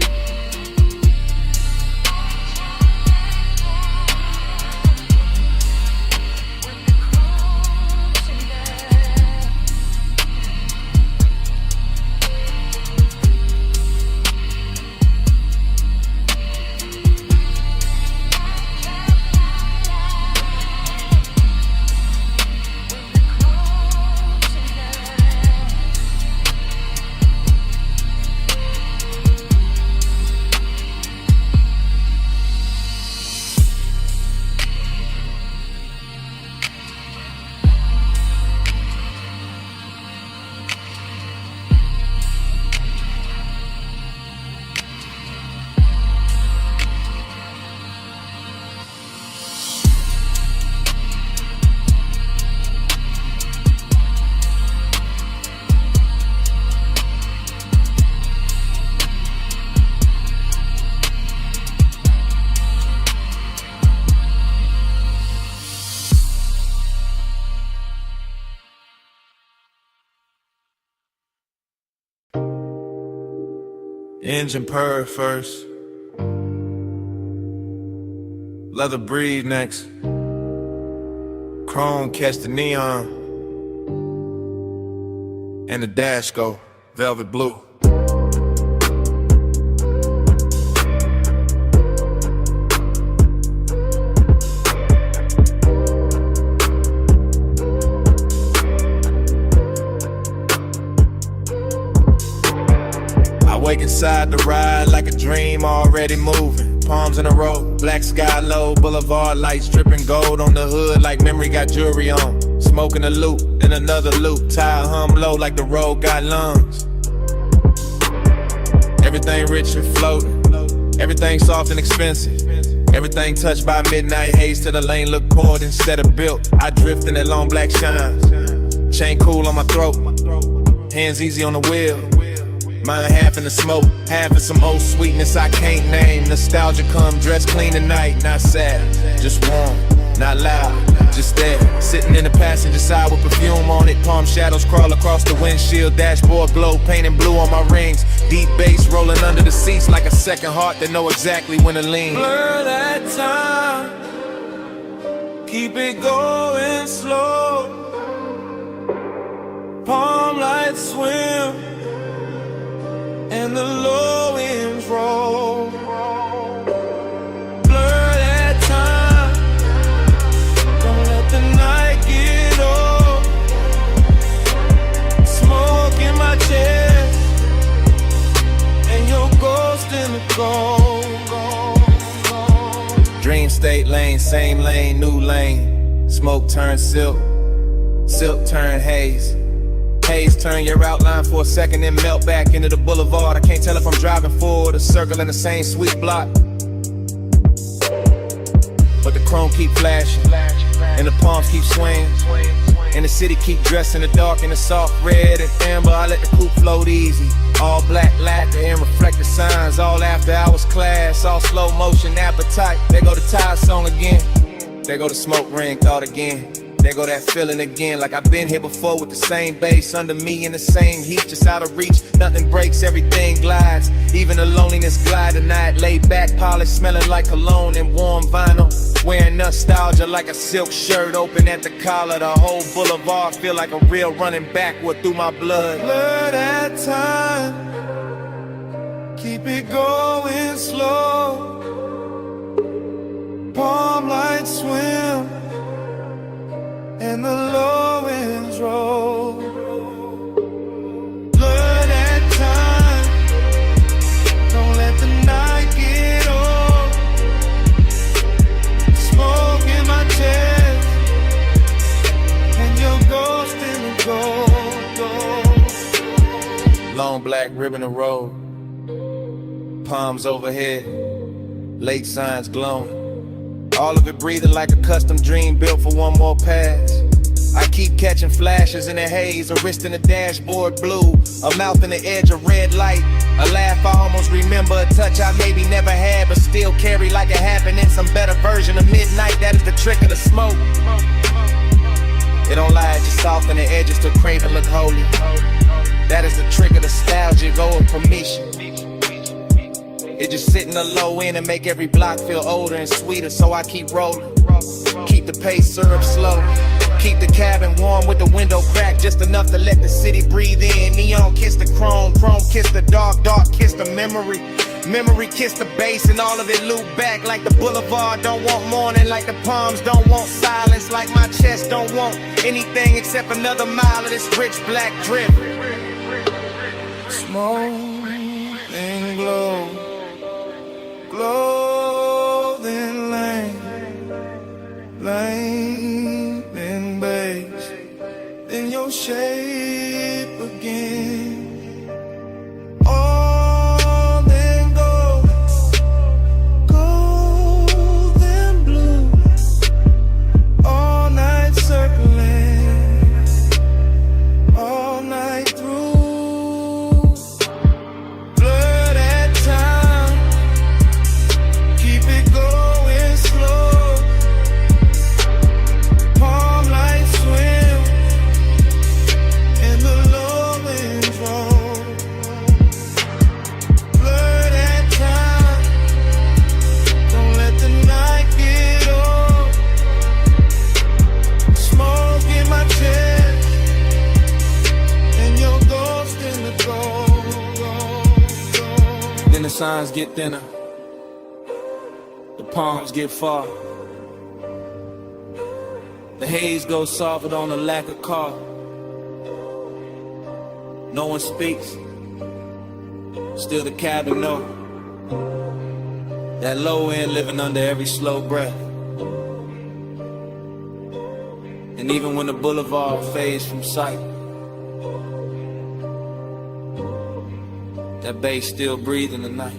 Engine purr first, leather breathe next, chrome catch the neon, and the dash go velvet blue. Wake inside the ride like a dream already moving. Palms in a row, black sky low, boulevard lights dripping gold on the hood like memory got jewelry on. Smoking a loop, then another loop, tire hum low like the road got lungs. Everything rich and floating, everything soft and expensive. Everything touched by midnight haze till the lane look poured instead of built. I drift in that long black shine, chain cool on my throat, hands easy on the wheel. Mine half in the smoke, half in some old sweetness I can't name. Nostalgia come dressed clean tonight, not sad, just warm, not loud, just there. Sitting in the passenger side with perfume on it. Palm shadows crawl across the windshield. Dashboard glow, painting blue on my rings. Deep bass rolling under the seats like a second heart that know exactly when to lean. Blur that time, keep it going slow. palm lights swim, and the low winds roll. Blur that time, don't let the night get old. Smoke in my chest, and your ghost in the gold. Dream state lane, same lane, new lane. Smoke turn silk, silk turn haze. Haze turn your outline for a second and melt back into the boulevard. I can't tell if I'm driving forward or circling the same sweet block. But the chrome keep flashing, and the palms keep swaying, and the city keep dressed in the dark in the soft red and amber. I let the coupe float easy. All black lacquer and reflective signs. All after hours class, all slow motion appetite. There go the Tide song again. There go the smoke ring thought again. There go that feeling again, like I've been here before with the same bass under me in the same heat, just out of reach. Nothing breaks, everything glides. Even the loneliness glide tonight. Laid back, polished, smelling like cologne and warm vinyl. Wearing nostalgia like a silk shirt, open at the collar. The whole boulevard feel like a real running backward through my blood. Blur that time, keep it going slow. Palm lights swim, and the low winds roll. Blur that time, don't let the night get old. Smoke in my chest, and your ghost in the gold. Long black ribbon of road, palms overhead, lake signs glowing. All of it breathing like a custom dream built for one more pass. I keep catching flashes in the haze, a wrist in the dashboard blue, a mouth in the edge of red light, a laugh I almost remember, a touch I maybe never had but still carry like it happened in some better version of midnight. That is the trick of the smoke. It don't lie, it just soften the edges to crave and look holy. That is the trick of nostalgia, go with permission. It just sit in the low end and make every block feel older and sweeter, so I keep rolling. Keep the pace syrup slow. Keep the cabin warm with the window cracked just enough to let the city breathe in. Neon kiss the chrome, chrome kiss the dark, dark kiss the memory. Memory kiss the bass and all of it loop back like the boulevard don't want morning, like the palms don't want silence, like my chest don't want anything except another mile of this rich black drip. Smoke and glow, clothing lane, lane and base, then your shape again. All then gold, gold and blue, all night circling, all night through. Blur that time, keep it going slow. Palm lights swim, and the low winds roll. Blur that time, don't let the night get old. Smoke in my chest, and your ghost in the gold. Then the signs get thinner, the palms get far. The haze goes softer on the lack of car. No one speaks, still the cabin know. That low end living under every slow breath. And even when the boulevard fades from sight, that bass still breathing the night.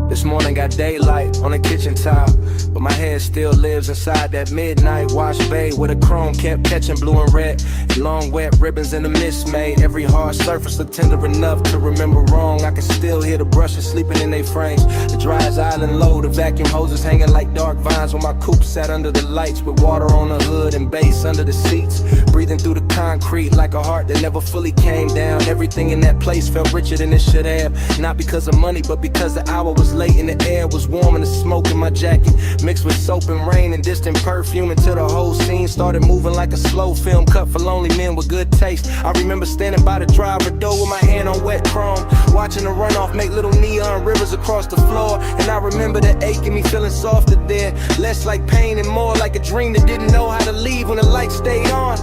This morning got daylight on the kitchen tile, but my head still lives inside that midnight wash bay where the chrome kept catching blue and red. And long wet ribbons in the mist made every hard surface look tender enough to remember wrong. I can still hear the brushes sleeping in their frames, the dryers island low, the vacuum hoses hanging like dark vines when my coupe sat under the lights with water on the hood and bass under the seats. Breathing through the concrete like a heart that never fully came down. Everything in that place felt richer than it should have, not because of money but because the hour was late and the air was warm and the smoke in my jacket mixed with soap and rain and distant perfume until the whole scene started moving like a slow film cut for lonely men with good taste. I remember standing by the driver door with my hand on wet chrome, watching the runoff make little neon rivers across the floor. And I remember the ache in me feeling softer there, less like pain and more like a dream that didn't know how to leave when the light stayed on.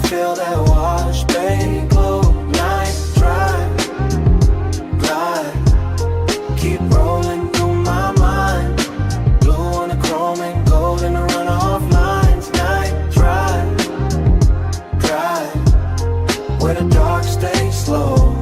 Feel that wash, bay glow. Night drive, glide, keep rolling through my mind. Blue on the chrome and gold in the runoff lines. Night drive, where the dark stays slow.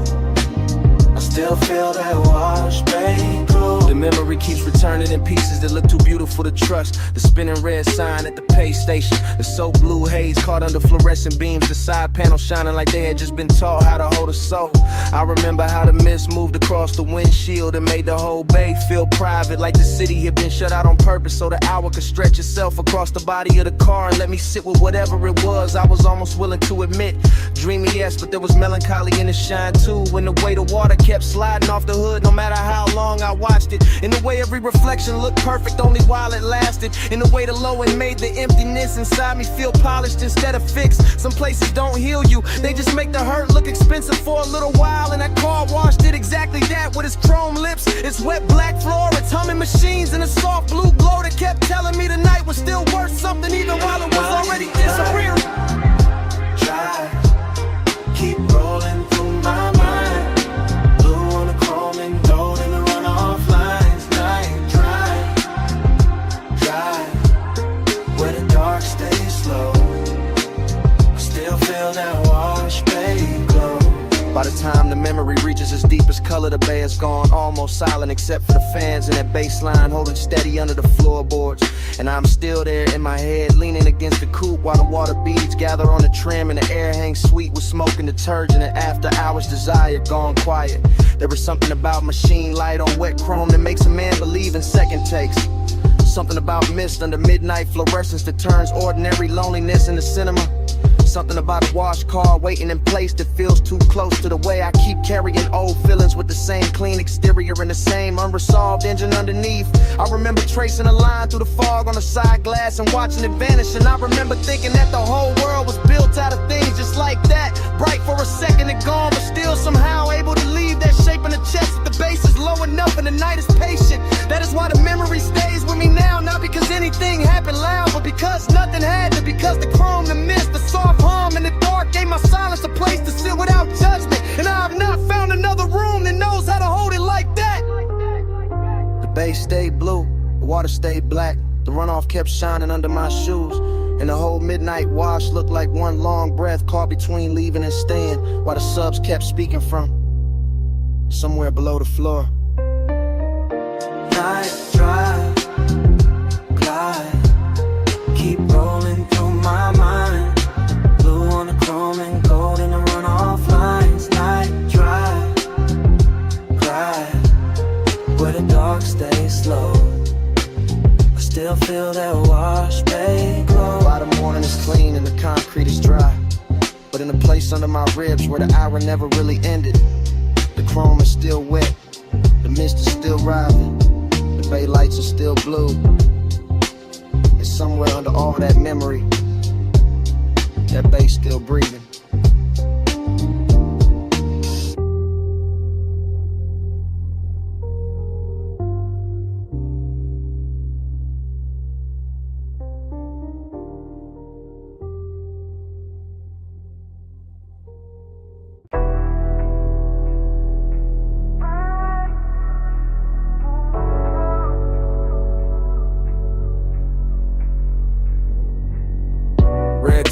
I still feel that wash, bay glow. The memory keeps returning in pieces that look too beautiful to trust. The spinning red sign at the pay station, the soap blue haze caught under fluorescent beams, the side panel shining like they had just been taught how to hold a soul. I remember how the mist moved across the windshield and made the whole bay feel private, like the city had been shut out on purpose so the hour could stretch itself across the body of the car and let me sit with whatever it was. I was almost willing to admit, dreamy yes, but there was melancholy in the shine too, when the way the water kept sliding off the hood no matter how long I watched it. In the way every reflection looked perfect only while it lasted. In the way the low end made the emptiness inside me feel polished instead of fixed. Some places don't heal you, they just make the hurt look expensive for a little while. And that car wash did exactly that with its chrome lips, its wet black floor, its humming machines, and a soft blue glow that kept telling me the night was still worth something even while it was already disappearing. Try, keep rolling through my mind. Blue on the chrome and gold in the runoff lines. Night drive, where the dark stays slow. I still feel that wash, bay glow. By the time the memory reaches its deepest color, the bay is gone, almost silent except for the fans and that bass line holding steady under the floorboards. And I'm still there in my head, leaning against the coupe while the water beads gather on the trim and the air hangs sweet with smoke and detergent and after hours desire gone quiet. There is something about machine light on wet chrome that makes a man believe in second takes. Something about mist under midnight fluorescence that turns ordinary loneliness into cinema. Something about a wash car waiting in place that feels too close to the way I keep carrying old feelings with the same clean exterior and the same unresolved engine underneath. I remember tracing a line through the fog on the side glass and watching it vanish. And I remember thinking that the whole world was built out of things just like that, bright for a second and gone, but still somehow able to leave that shape in the chest if the bass is low enough and the night is patient. That is why the memory stays with me now, not because anything happened loud, but because nothing had to, because the chrome, the mist, the soft hum in the dark gave my silence a place to sit without judgment. And I have not found another room that knows how to hold it like that. The bay stayed blue, the water stayed black, the runoff kept shining under my shoes, and the whole midnight wash looked like one long breath caught between leaving and staying, while the subs kept speaking from somewhere below the floor. Night drive, glide, keep rolling through my mind. Blue on the chrome and gold in the runoff lines. Night drive, where the dark stays slow. I still feel that wash, bay glow. By the morning is clean and the concrete is dry, but in a place under my ribs where the hour never really ended, the chrome is still wet, the mist is still rising, the bay lights are still blue. And somewhere under all that memory, that bass still breathing.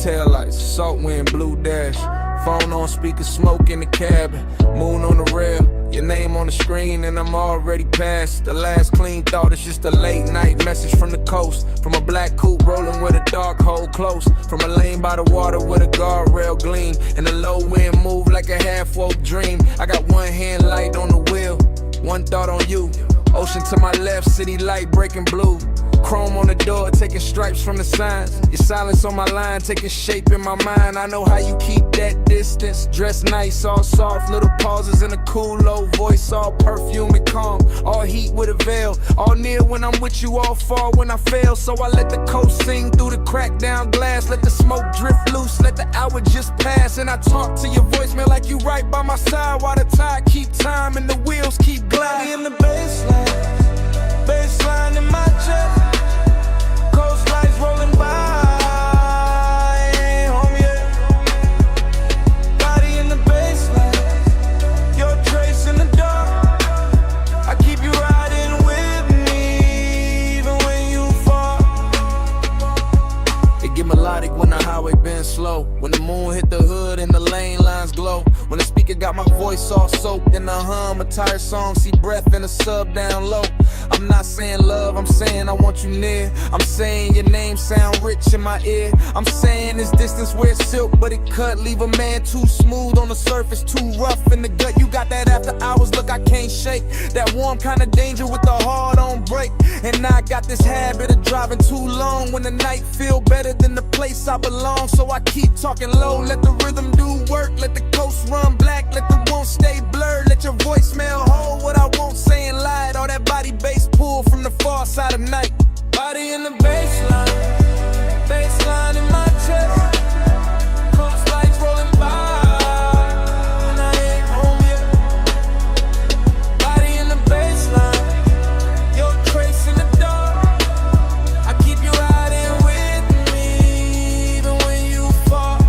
taillights, salt wind, blue dash. Phone on speaker, smoke in the cabin. Moon on the rail, your name on the screen, and I'm already past. The last clean thought is just a late night message from the coast. From a black coupe rolling with a dark hole close. From a lane by the water with a guardrail gleam. And the low wind move like a half-woke dream. I got one hand light on the wheel, one thought on you. Ocean to my left, city light breaking blue. Chrome on the door, taking stripes from the signs. Your silence on my line, taking shape in my mind. I know how you keep that distance. Dress nice, all soft, little pauses in a cool low voice. All perfume and calm, all heat with a veil. All near when I'm with you, all far when I fail. So I let the coast sing through the cracked down glass. Let the smoke drift loose, let the hour just pass. And I talk to your voicemail like you right by my side. While the tide keep time and the wheels keep gliding. In the baseline in my chest. Coast lights rolling by, ain't home yet. Body in the baseline, your trace in the dark. I keep you riding with me, even when you fall. It get melodic when the highway bends slow. When the moon hit the hood and the lane lines glow. When the speaker got my voice all soaked in the hum, a tired song, see breath in a sub down low. I'm not saying love, I'm saying I want you near. I'm saying your name sound rich in my ear. I'm saying this distance where it's silk, but it cut. Leave a man too smooth on the surface, too rough in the gut. You got that after hours look I can't shake. That warm kind of danger with the heart on break. And I got this habit of driving too long when the night feel better than the place I belong. So I keep talking low, let the rhythm do work. Let the coast run black, let the won't stay blurred. Let your voicemail hold what I won't say and lie. All that body bass pull from the far side of night. Body in the baseline in my chest. Coast lights rolling by, and I ain't home yet. Body in the baseline, your trace in the dark. I keep you riding with me, even when you fall.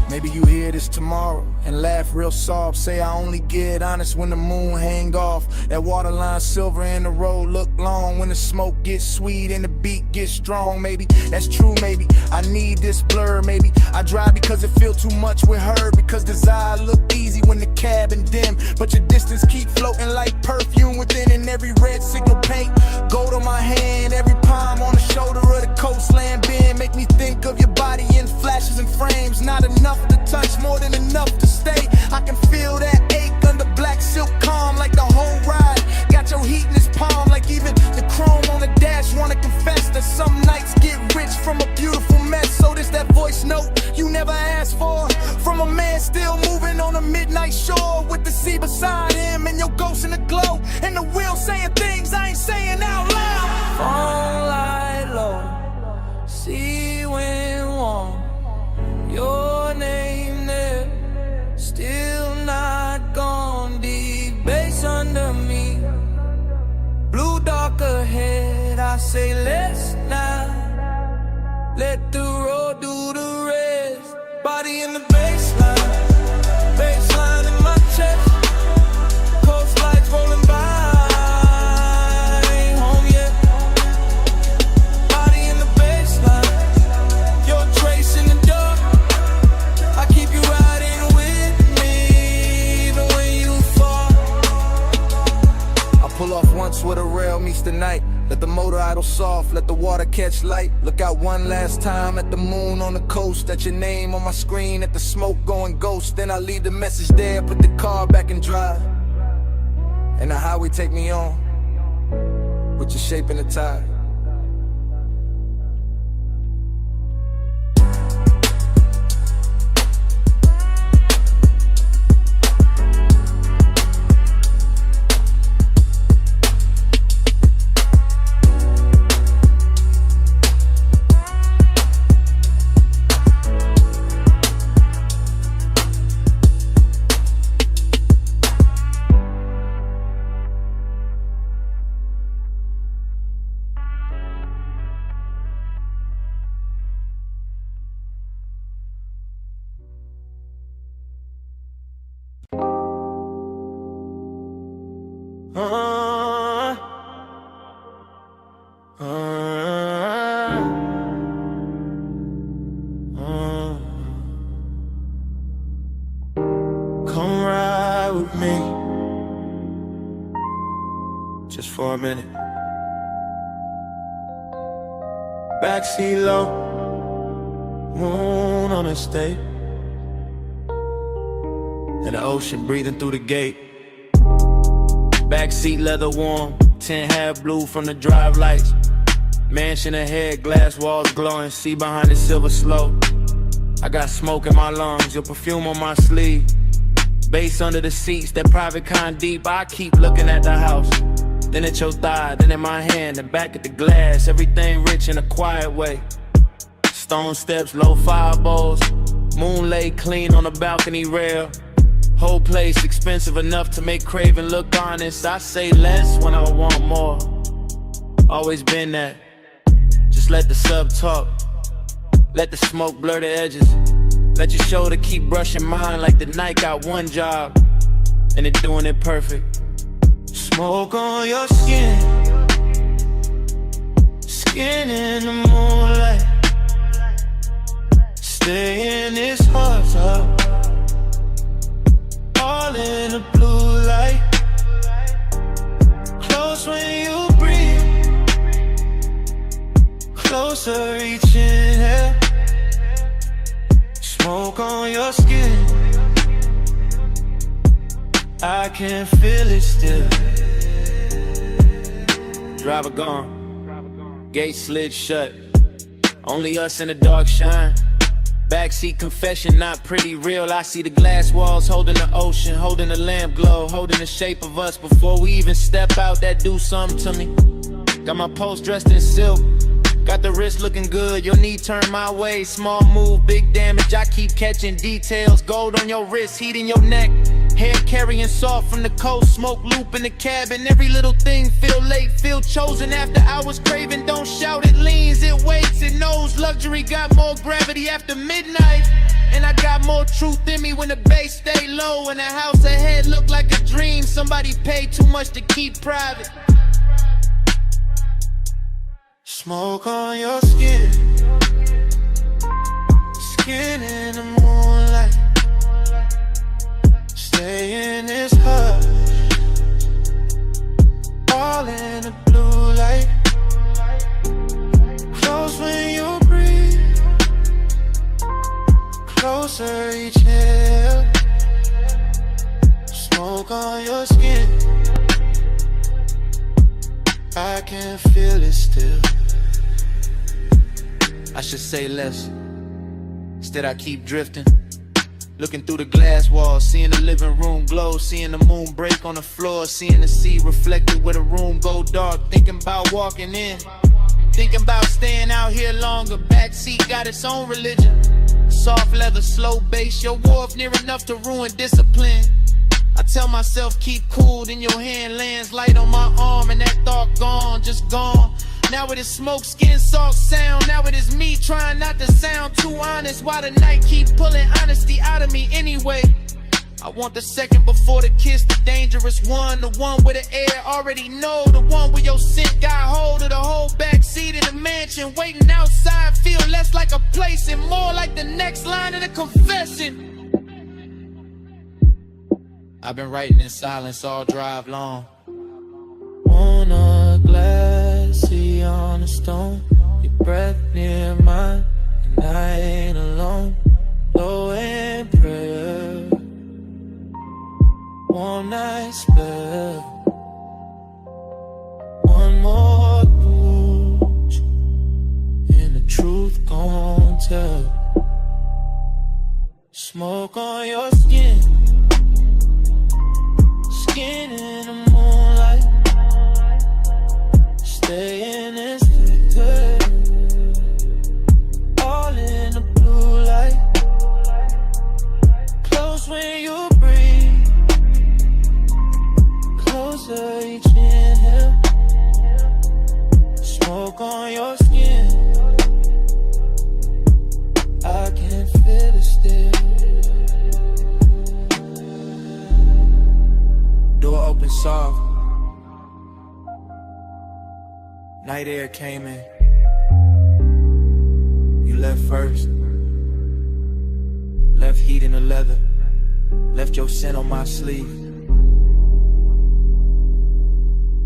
Maybe you hear this tomorrow and laugh real soft. Say I only get honest when the moon hang off. That waterline silver and the road look long. When the smoke gets sweet and the beat gets strong. Maybe that's true, maybe I need this blur. Maybe I drive because it feel too much with her. Because desire look easy when the cabin dim, but your distance keep floating like perfume within. And every red signal paint gold on my hand. Every palm on the shoulder of the coastland bend. Make me think of your body in flashes and frames. Not enough to touch, more than enough to stay. I can feel that ache under black silk calm, like the whole ride got your heat in his palm. Like even the chrome on the dash wanna confess that some nights get rich from a beautiful mess. So this that voice note you never asked for, from a man still moving on a midnight shore, with the sea beside him and your ghost in the glow, and the wheel saying things I ain't saying out loud. Phone light low, sea wind warm, your name there, still not gone. Deep bass under me, blue dark ahead. I say let's not let the road do the rest. Body in the baseline in my chest. Coast lights rolling by, ain't home yet. Body in the baseline, your trace in the dark. I keep you riding with me, even when you fall. I pull off once where the rail meets the night. Let the motor idle soft, let the water catch light. Look out one last time at the moon on the coast. At your name on my screen, at the smoke going ghost. Then I leave the message there, put the car back in drive. And the highway take me on, with your shape in the tide. a minute. Backseat low, moon on the state, and the ocean breathing through the gate. Backseat leather warm, 10 half blue from the drive lights. Mansion ahead, glass walls glowing, see behind the silver slope. I got smoke in my lungs, your perfume on my sleeve. Bass under the seats, that private kind deep. I keep looking at the house, then at your thigh, then in my hand, and back at the glass. Everything rich in a quiet way. Stone steps, low fire bowls, moon lay clean on the balcony rail. Whole place expensive enough to make craving look honest. I say less when I want more. Always been that. Just let the sub talk. Let the smoke blur the edges. Let your shoulder keep brushing mine like the night got one job, and it doing it perfect. Smoke on your skin, skin in the moonlight. Stay in this hot tub, all in the blue light. Close when you breathe, closer reaching here. Smoke on your skin, I can feel it still. Driver gone, gate slid shut, only us in the dark shine. Backseat confession, not pretty real. I see the glass walls holding the ocean, holding the lamp glow, holding the shape of us before we even step out. That do something to me. Got my post dressed in silk, got the wrist looking good, your knee turned my way. Small move, big damage, I keep catching details. Gold on your wrist, heat in your neck, hair carrying soft from the coast. Smoke loop in the cabin, every little thing feel late, feel chosen. After hours craving, don't shout, it leans, it waits, it knows. Luxury got more gravity after midnight, and I got more truth in me when the bass stay low. And the house ahead look like a dream, somebody paid too much to keep private. Smoke on your skin, skin in the moonlight. Stay in this hush, all in the blue light. Close when you breathe, closer each inhale. Smoke on your skin, I can feel it still. I should say less, instead I keep drifting. Looking through the glass walls, seeing the living room glow, seeing the moon break on the floor, seeing the sea reflected where the room go dark. Thinking about walking in, thinking about staying out here longer. Backseat got its own religion. Soft leather, slow bass, your wharf near enough to ruin discipline. I tell myself keep cool, then your hand lands light on my arm, and that thought gone, just gone. Now it is smoke, skin, salt, sound. Now it is me trying not to sound too honest, while the night keep pulling honesty out of me anyway. I want the second before the kiss, the dangerous one, the one where the air already know, the one where your scent got hold of the whole backseat of the mansion. Waiting outside feel less like a place and more like the next line of the confession. I've been writing in silence all drive long. On a glass, see on a stone, your breath near mine, and I ain't alone. Low in prayer, one night spell, one more push, and the truth gon' tell. Smoke on your skin, skin in the moonlight. Stay in this picture, all in the blue light. Close when you breathe, closer each inhale. Smoke on your skin, I can feel it still. Door open soft, night air came in. You left first, left heat in the leather, left your scent on my sleeve.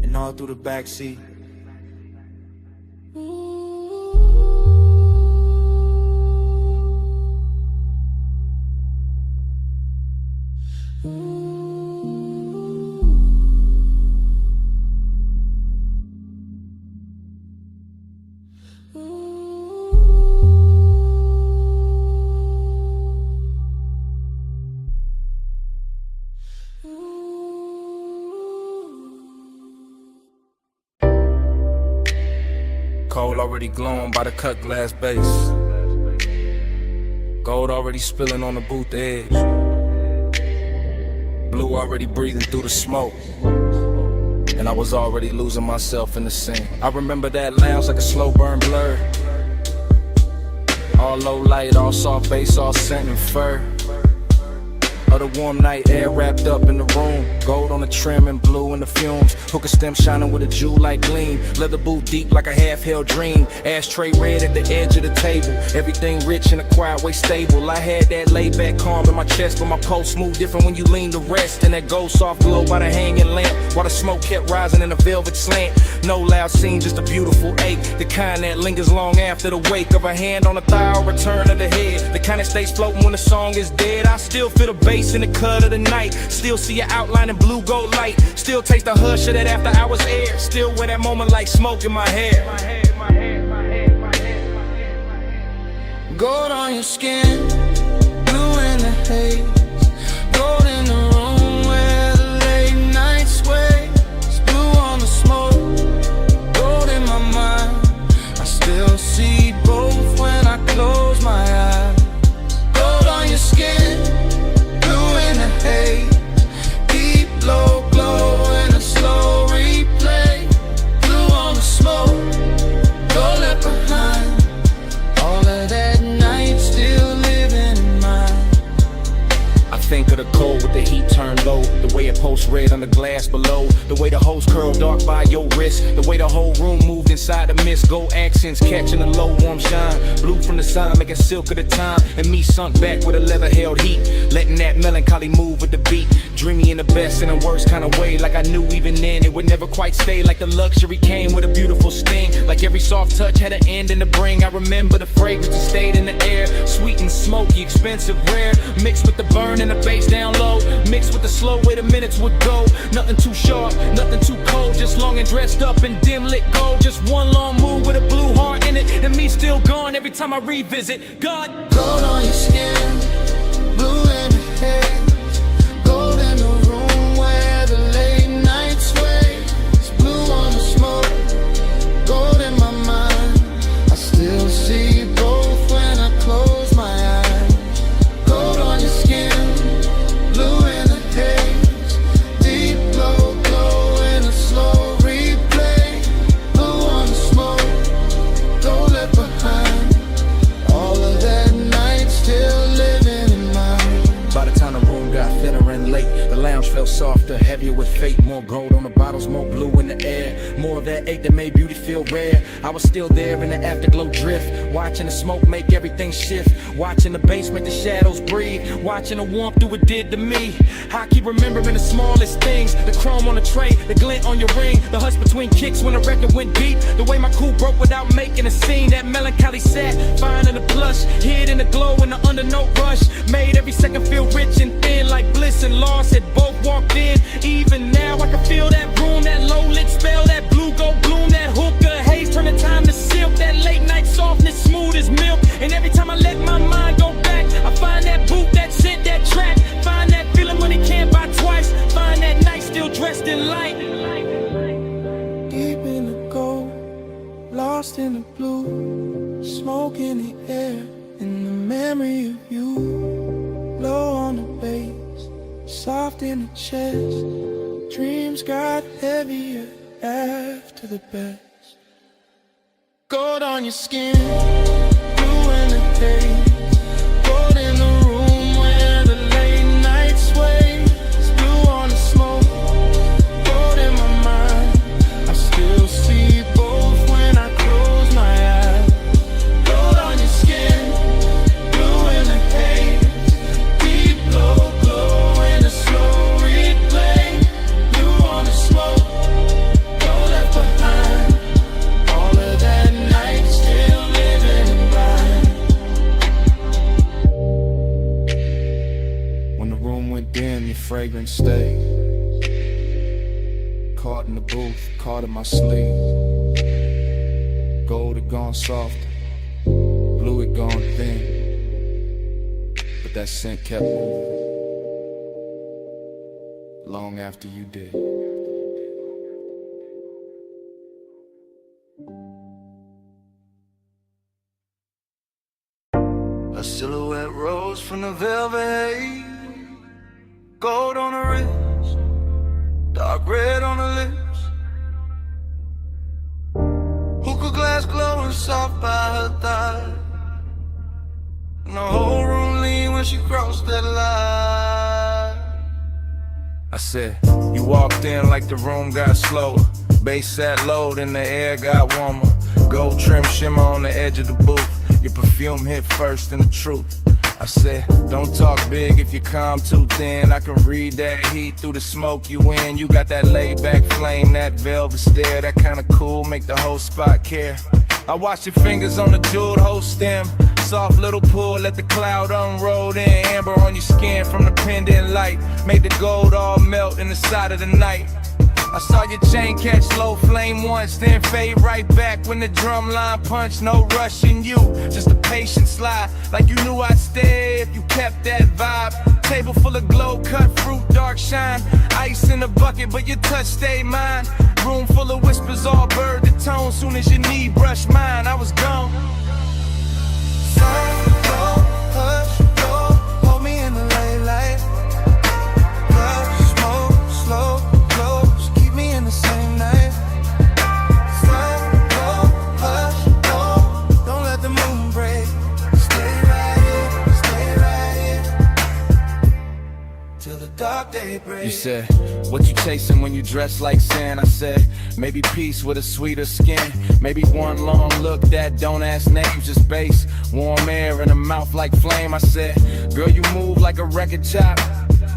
And all through the backseat. Cold already glowing by the cut glass base. Gold already spilling on the booth edge. Blue already breathing through the smoke. And I was already losing myself in the scene. I remember that lounge like a slow burn blur. All low light, all soft bass, all scent and fur. Of the warm night air wrapped up in the room. Gold on the trim and blue in the fumes. Hookah stem shining with a jewel-like gleam. Leather boot deep like a half-held dream. Ashtray red at the edge of the table. Everything rich and a quiet way stable. I had that laid-back calm in my chest, but my pulse moved different when you lean to rest. And that gold soft glow by the hanging lamp, while the smoke kept rising in a velvet slant. No loud scene, just a beautiful ache. The kind that lingers long after the wake of a hand on the thigh or return of the head. The kind that stays floating when the song is dead. I still feel the bass in the cut of the night. Still see your outline in blue gold light. Still taste the hush of that after hours air. Still wear that moment like smoke in my hair. Gold on your skin, blue in the haze. Gold in the room where the late night sways. Blue on the smoke, gold in my mind. I still see both when I close my eyes. Gold on your skin, hey, deep low glow in a slow replay. Blue on the smoke, don't left behind. All of that night still living in mine. I think of the cold with the heat turned low. The way it pulsed red on the glass below. The way the hose curled dark by your wrist. The way the whole room moved inside the mist. Gold accents catching the low warm shine. Blue from the sun making silk of the time. And me sunk back with a leather held heat. Letting that melancholy move with the beat. Dreamy in the best and the worst kind of way. Like I knew even then it would never quite stay. Like the luxury came with a beautiful sting. Like every soft touch had an end in the bring. I remember the fragrance that stayed in the air. Sweet and smoky, expensive, rare. Mixed with the burn and the bass down low. Mixed with the slow way the minutes would go. Nothing too sharp, nothing too cold. Just long and dressed up in dim lit gold. Just one long move with a blue heart in it. And me still gone every time I revisit. God, gold on your skin, blue in the haze. Gold in the room where the late night sways. Blue on the smoke, gold in my mind. I still see both when I close my eyes. Gold on your skin, blue in the haze. Deep low glow in a slow replay. Blue on the smoke, don't left behind. All of that night still living in mine. by the time the room got thinner and late, the lounge felt softer, heavier with fate. More gold on the bottles, more blue in the air. More of that ache that made beauty feel rare. I was still there in the afterglow drift, watching the smoke make everything shift. Watching the bass make the shadows breathe. Watching the warmth do what it did to me. I keep remembering the smallest things. The chrome on the tray, the glint on your ring. The hush between kicks when the record went deep. The way my cool broke without making a scene. That melancholy sat, fine in the plush. Hid in the glow in the undernote rush. Made every second feel rich and thin. Like bliss and loss had both walked in. Even now I can feel that room, that low lit spell. That blue gold bloom, that hookah haze. Turn the time to silk. That late night softness, smooth as milk. And every time I let my mind go back, I find that boot, that scent, that track. Find that feeling money can't buy twice. Find that night still dressed in light. Deep in the gold, lost in the blue. Smoke in the air, in the memory of you. Low on the bass, soft in the chest. Dreams got heavier after the best. Gold on your skin, blue in the haze. Gold in the room where the late night sways. Blue on the smoke, gold in my mind. I still see both when I close my eyes. Gold on your skin, blue in the haze. Deep low glow in a slow replay. Blue on the smoke, gold fragrance stay. Caught in the booth, caught in my sleeve. Gold had gone soft, blue had gone thin, but that scent kept moving long after you did. A silhouette rose from the velvet haze, gold on the wrist, dark red on the lips, hookah glass glowing soft by her thigh, and the whole room leaned when she crossed that line. I said, you walked in like the room got slower. Bass sat low, then the air got warmer. Gold trim shimmer on the edge of the booth. Your perfume hit first and the truth. I said, don't talk big if you calm too thin. I can read that heat through the smoke you in. You got that laid back flame, that velvet stare, that kinda cool, make the whole spot care. I watch your fingers on the jeweled whole stem. Soft little pull, let the cloud unroll in. Amber on your skin from the pendant light. Made the gold all melt in the side of the night. I saw your chain catch low flame once, then fade right back when the drum line punched. No rushing you, just a patient slide. Like you knew I'd stay if you kept that vibe. Table full of glow, cut fruit, dark shine. Ice in the bucket, but your touch stayed mine. Room full of whispers, all bird to tone. Soon as your knee brushed mine, I was gone. Hush, go, hold me in the late light. Love, smoke, slow, close, keep me in the same night. Slow, go, hush, go, don't let the moon break. Stay right here, till the dark day breaks. You said, what you chasing when you dress like sin? I said, maybe peace with a sweeter skin. Maybe one long look that don't ask names, just bass. Warm air in a mouth like flame. I said, girl, you move like a record chop.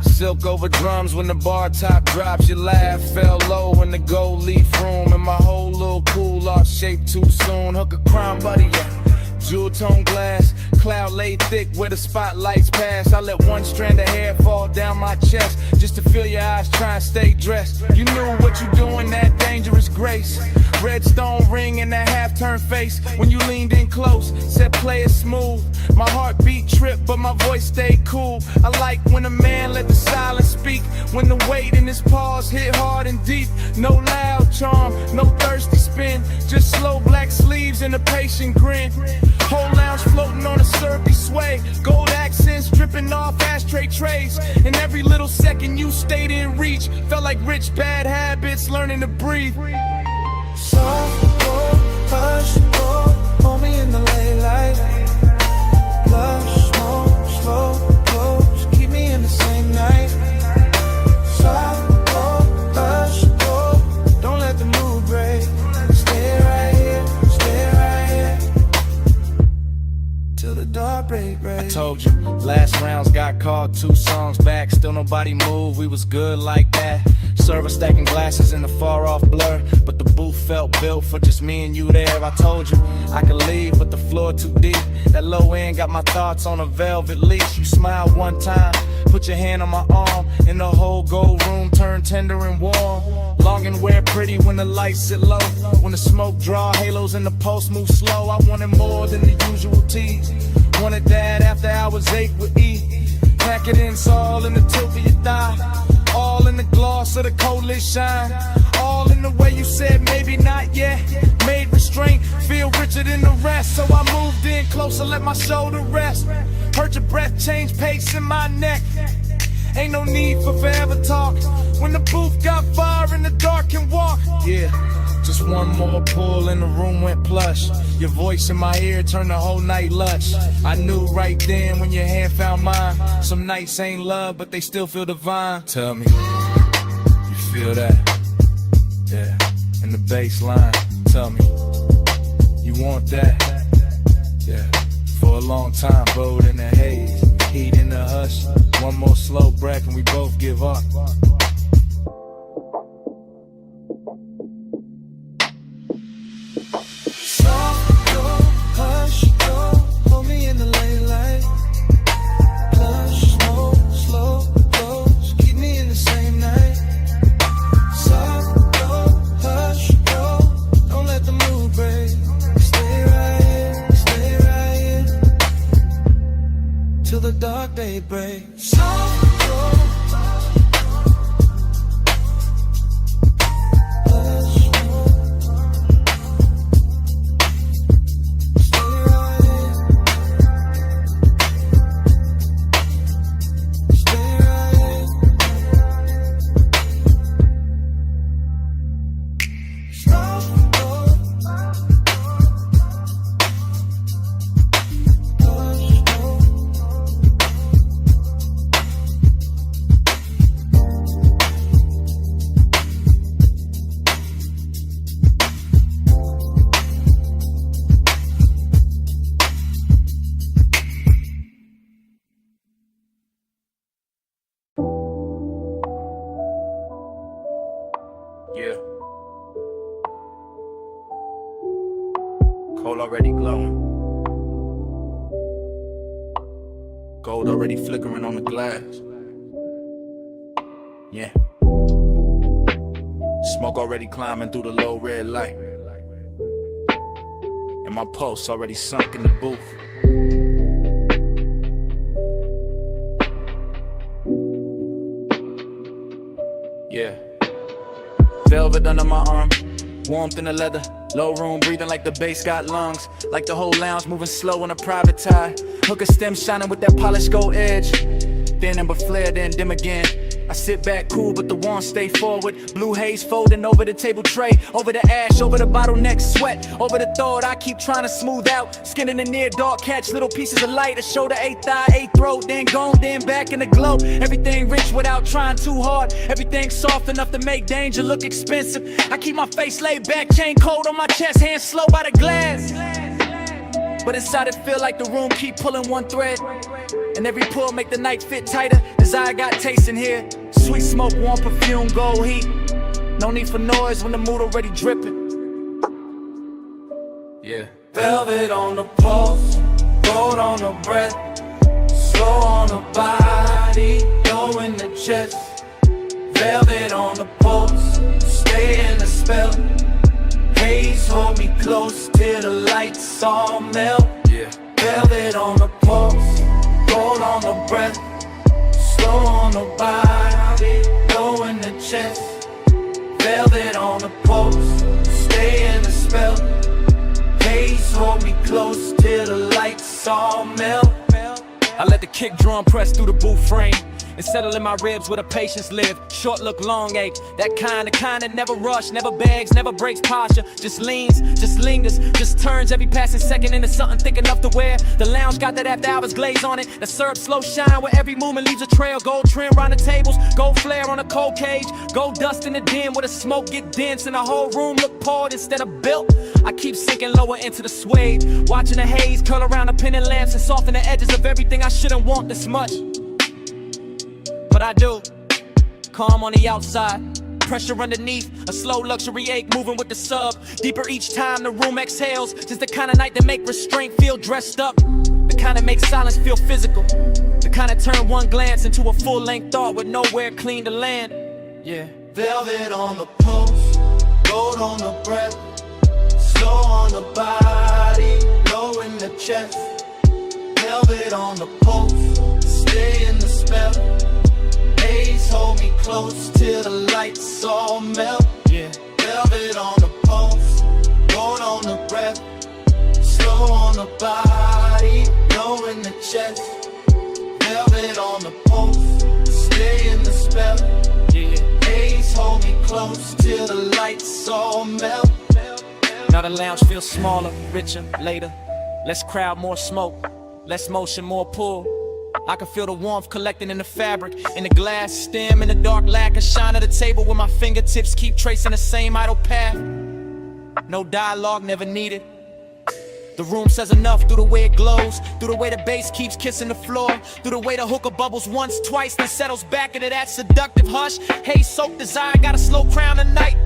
Silk over drums when the bar top drops. Your laugh fell low in the gold leaf room. And my whole little pool lost shape too soon. Hook a crime buddy, yeah. Jewel tone glass, cloud laid thick where the spotlights pass. I let one strand of hair fall down my chest just to feel your eyes try and stay dressed. You knew what you doing, that dangerous grace. Red stone ring in that half-turned face when you leaned in close, said play it smooth. My heartbeat tripped, but my voice stayed cool. I like when a man let the silence speak, when the weight in his pause hit hard and deep. No loud charm, no thirsty spin, just slow black sleeves and a patient grin. Whole lounge floating on a syrupy sway, gold accents dripping off ashtray trays. And every little second you stayed in reach felt like rich bad habits learning to breathe. Soft, go, hush, go, hold me in the late light. Love, smoke, slow, close, keep me in the same night. Soft, go, hush, go, don't let the mood break. Stay right here, till the dark break. I told you, last rounds got called 2 songs back. Still nobody moved, we was good like that. Server stacking glasses in the far off blur, but the booth felt built for just me and you there. I told you I could leave, but the floor too deep. That low end got my thoughts on a velvet leash. You smiled one time, put your hand on my arm, and the whole gold room turned tender and warm. Long and wear pretty when the lights sit low, when the smoke draw halos and the pulse move slow. I wanted more than the usual tease. Wanted that after hours 8 with E. Pack it in, it's all in the tilt of your thigh. All in the gloss of the coldest shine. All in the way you said maybe not yet. Made restraint feel richer than the rest. So I moved in closer, let my shoulder rest. Heard your breath change pace in my neck. Ain't no need for forever talk. When the booth got fire and the dark can walk. Yeah, just one more pull and the room went plush. Your voice in my ear turned the whole night lush. I knew right then when your hand found mine. Some nights ain't love, but they still feel divine. Tell me, you feel that? Yeah, in the bass line. Tell me, you want that? Yeah, for a long time, bowed in the haze, heat in the hush. One more slow breath and we both give up. Keep me in the the dark day breaks. Yeah. Coal already glowing. Gold already flickering on the glass. Yeah. Smoke already climbing through the low red light. And my pulse already sunk in the booth. Yeah. Velvet under my arm, warmth in the leather. Low room breathing like the bass got lungs. Like the whole lounge moving slow on a private tie. Hooker stem shining with that polished gold edge. Thin and but flare, then dim again. I sit back cool, but the warmth stay forward. Blue haze folding over the table tray. Over the ash, over the bottleneck sweat. Over the thought I keep trying to smooth out. Skin in the near dark, catch little pieces of light. A shoulder, eighth eye, eighth throat. Then gone, then back in the glow. Everything rich without trying too hard. Everything soft enough to make danger look expensive. I keep my face laid back, chain cold on my chest. Hands slow by the glass. But inside it feel like the room keep pulling one thread. And every pull make the night fit tighter. Desire got taste in here. Sweet smoke, warm perfume, gold heat. No need for noise when the mood already dripping. Yeah. Velvet on the pulse, gold on the breath, slow on the body, low in the chest. Velvet on the pulse, stay in the spell. Haze hold me close till the lights all melt. Yeah. Velvet on the pulse, gold on the breath, slow on the body, low in the chest. Velvet on the pulse, stay in the spell. Haze hold me close till the lights all melt. I let the kick drum press through the booth frame and settle in my ribs where the patience live. Short look, long ache. That kind that never rush, never begs, never breaks posture. Just leans, just lingers, just turns every passing second into something thick enough to wear. The lounge got that after hours glaze on it. The syrup slow shine where every movement leaves a trail. Gold trim round the tables, gold flare on a cold cage. Gold dust in the den where the smoke get dense and the whole room look poured instead of built. I keep sinking lower into the suede, watching the haze curl around the pendant lamps and soften the edges of everything I shouldn't want this much. But I do. Calm on the outside, pressure underneath, a slow luxury ache moving with the sub. Deeper each time the room exhales, just the kind of night that make restraint feel dressed up. The kind that makes silence feel physical. The kind that turn one glance into a full-length thought with nowhere clean to land. Yeah. Velvet on the pulse, gold on the breath, slow on the body, low in the chest. Velvet on the pulse, stay in the spell. Haze hold me close till the lights all melt. Yeah. Velvet on the pulse, gold on the breath, slow on the body, low in the chest. Velvet on the pulse, stay in the spell. Yeah. Haze hold me close till the lights all melt. Now the lounge feels smaller, richer, later. Less crowd, more smoke. Less motion, more pull. I can feel the warmth collecting in the fabric, in the glass stem, in the dark lacquer shine of the table where my fingertips keep tracing the same idle path. No dialogue, never needed. The room says enough through the way it glows, through the way the bass keeps kissing the floor, through the way the hookah bubbles once, twice, then settles back into that seductive hush. Haze soaked desire, got a slow crown tonight.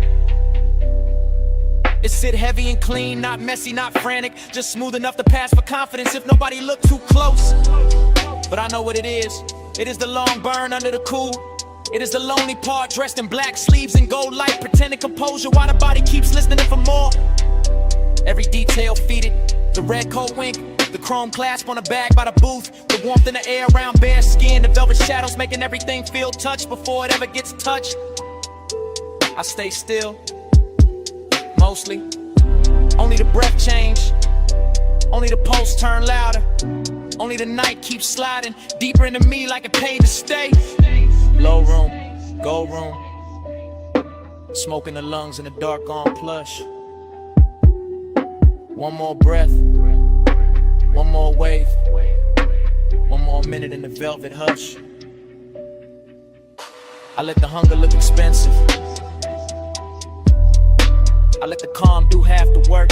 It sit heavy and clean, not messy, not frantic, just smooth enough to pass for confidence if nobody look too close. But I know what it is. It is the long burn under the cool. It is the lonely part dressed in black sleeves and gold light, pretending composure while the body keeps listening for more. Every detail feeded, the red coat wink, the The chrome clasp on a bag by the booth. The warmth in the air around bare skin. The velvet shadows making everything feel touched before it ever gets touched. I stay still, mostly. Only the breath change. Only the pulse turn louder. Only the night keeps sliding deeper into me like it paid to stay. Low room, gold room. Smoke in the lungs in the dark on plush. One more breath. One more wave. One more minute in the velvet hush. I let the hunger look expensive. I let the calm do half the work.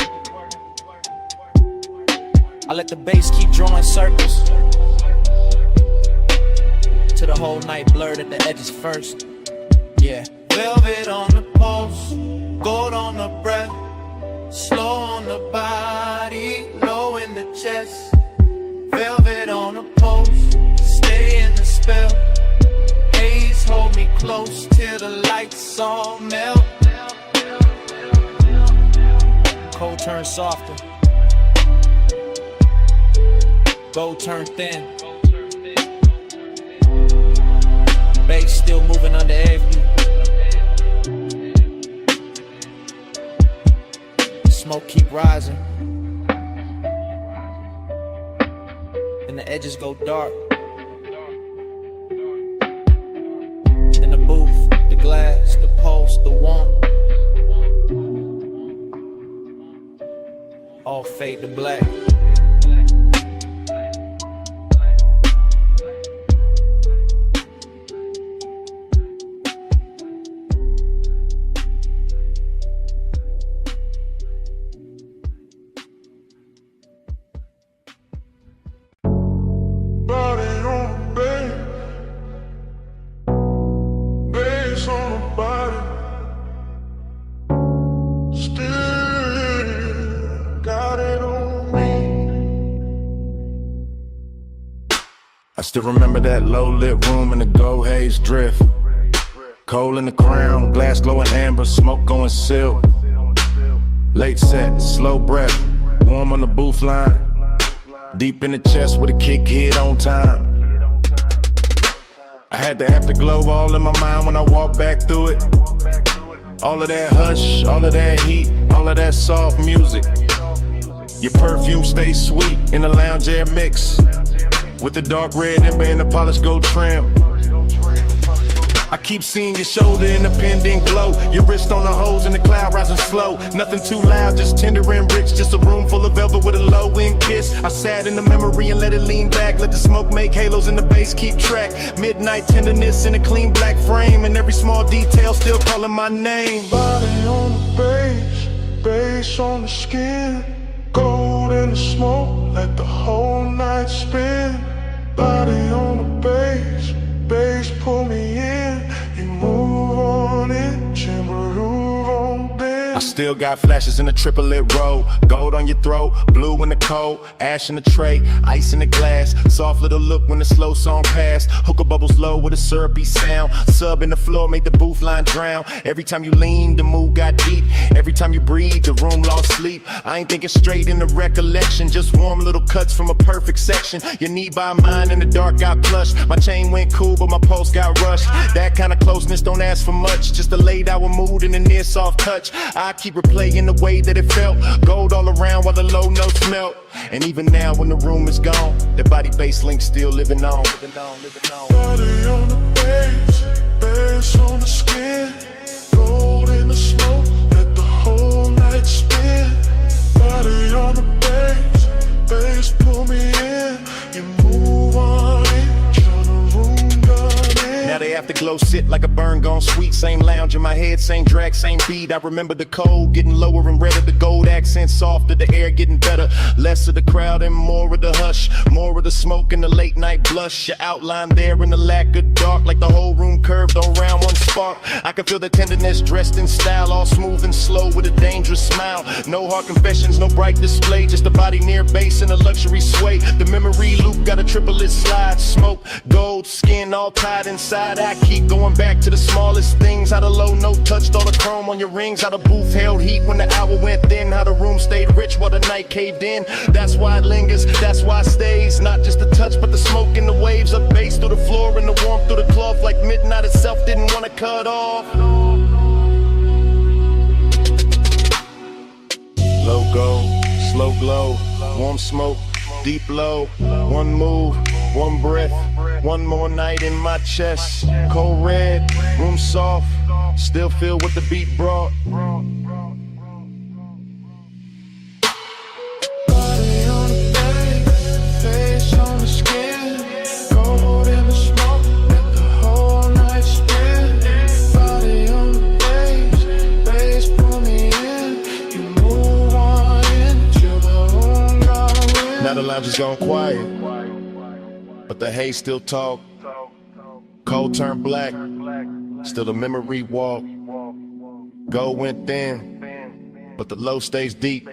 I let the bass keep drawing circles till the whole night blurred at the edges first. Yeah. Velvet on the pulse, gold on the breath, slow on the body, low in the chest. Velvet on the pulse, stay in the spell. Haze hold me close till the lights all melt. Cold turns softer. Gold turn thin. Bass still moving under every. Smoke keep rising. And the edges go dark. In the booth, the glass, the pulse, the warmth. All fade to black. Body on the bed, bass on the body. Still got it on me. I still remember that low lit room in the gold haze drift. Coal in the crown, glass glowing amber, smoke going silk. Late set, slow breath, warm on the booth line. Deep in the chest with a kick hit on time. I had the afterglow all in my mind when I walked back through it. All of that hush, all of that heat, all of that soft music. Your perfume stays sweet in the lounge air mix. With the dark red ember and the polished gold trim. I keep seeing your shoulder in the pending glow. Your wrist on the hose and the cloud rising slow. Nothing too loud, just tender and rich. Just a room full of velvet with a low-end kiss. I sat in the memory and let it lean back. Let the smoke make halos and the bass keep track. Midnight tenderness in a clean black frame. And every small detail still calling my name. Body on the bass, bass on the skin. Gold in the smoke, let the whole night spin. Body on the bass, bass pull me in. You move on it, timber on bend. I still got flashes in the triplet row. Gold on your throat, blue in the cold, ash in the tray, ice in the glass. Soft little look when the slow song passed. Hookah bubbles low with a syrupy sound. Sub in the floor made the booth line drown. Every time you lean, the mood got deep. Every time you breathe, the room lost sleep. I ain't thinking straight in the recollection. Just warm little cuts from a perfect section. Your knee by mine in the dark got plushed. My chain went cool, but my pulse got rushed. That kind of closeness don't ask for much. Just a laid hour mood and a near soft touch. I keep replaying the way that it felt. Gold all around while the low notes melt. And even now when the room is gone, the body bass link still living on. Body on the bass, bass on the skin. Gold in the smoke, let the whole night spin. Body on the bass, bass pull me in. You move on it, turn the room down in. Now the afterglow sit like a burn gone sweet. Same lounge in my head, same drag, same beat. I remember the cold getting lower and redder. The gold accent softer, the air getting better. Less of the crowd and more of the hush. hush. More of the smoke in the late night blush. Your outline there in the lack of dark, like the whole room curved around one spark. I can feel the tenderness dressed in style, all smooth and slow with a dangerous smile. No hard confessions, no bright display, just a body near base and a luxury sway. The memory loop got a triplet slide. Smoke, gold, skin all tied inside. I keep going back to the smallest things. How the low note touched all the chrome on your rings. How the booth held heat when the hour went thin. How the room stayed rich while the night caved in. That's why it lingers, that's why it stays. Not just the touch but the smoke and the waves of bass through the floor and the warmth through the cloth. Like midnight itself didn't want to cut off. Low gold, slow glow, warm smoke, deep low. One move, one breath, one more night in my chest. Cold red, room soft, still feel what the beat brought. Body on the bed, face on the skin, gold in the smoke, let the whole night spin. Body on the bass pull me in, you move on into the room, got win. Now the lounge is gone quiet, but the haze still talk. Cold turned black, still the memory walk. Gold went thin, but the low stays deep,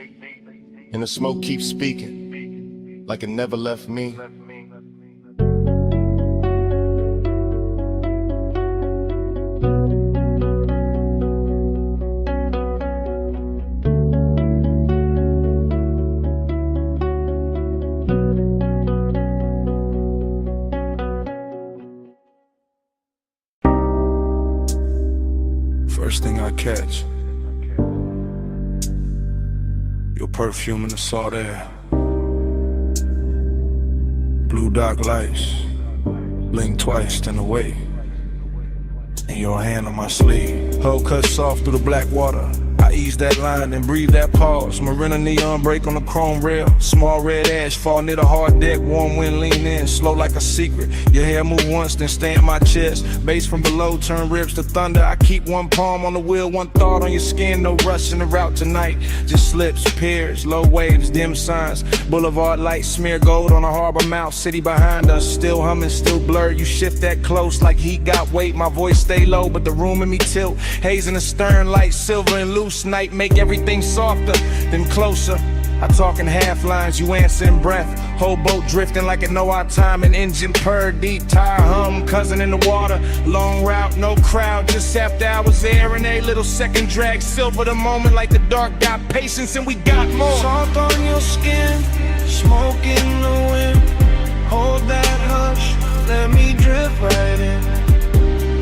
and the smoke keeps speaking like it never left me. First thing I catch, your perfume in the salt air. Blue dark lights, blink twice, then away. And your hand on my sleeve, hoe cut soft through the black water. I ease that line, then breathe that pause. Marina neon break on the chrome rail. Small red ash fall near the hard deck. Warm wind lean in, slow like a secret. Your hair move once, then stay in my chest. Bass from below turn ribs to thunder. I keep one palm on the wheel, one thought on your skin. No rush in the route tonight. Just slips, piers, low waves, dim signs. Boulevard lights smear gold on a harbor mouth. City behind us, still humming, still blurred. You shift that close like heat got weight. My voice stay low, but the room in me tilt. Haze in the stern, light silver and loose. Night make everything softer, then closer. I talk in half lines, you answer in breath. Whole boat drifting like it know our time. An engine purr, deep tire hum, cousin in the water. Long route, no crowd, just after hours there. And a little second drag, silver the moment like the dark got patience and we got more. Soft on your skin, smoke in the wind. Hold that hush, let me drift right in.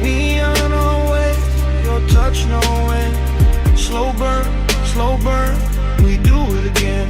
Neon away, your touch no end. Slow burn, we do it again.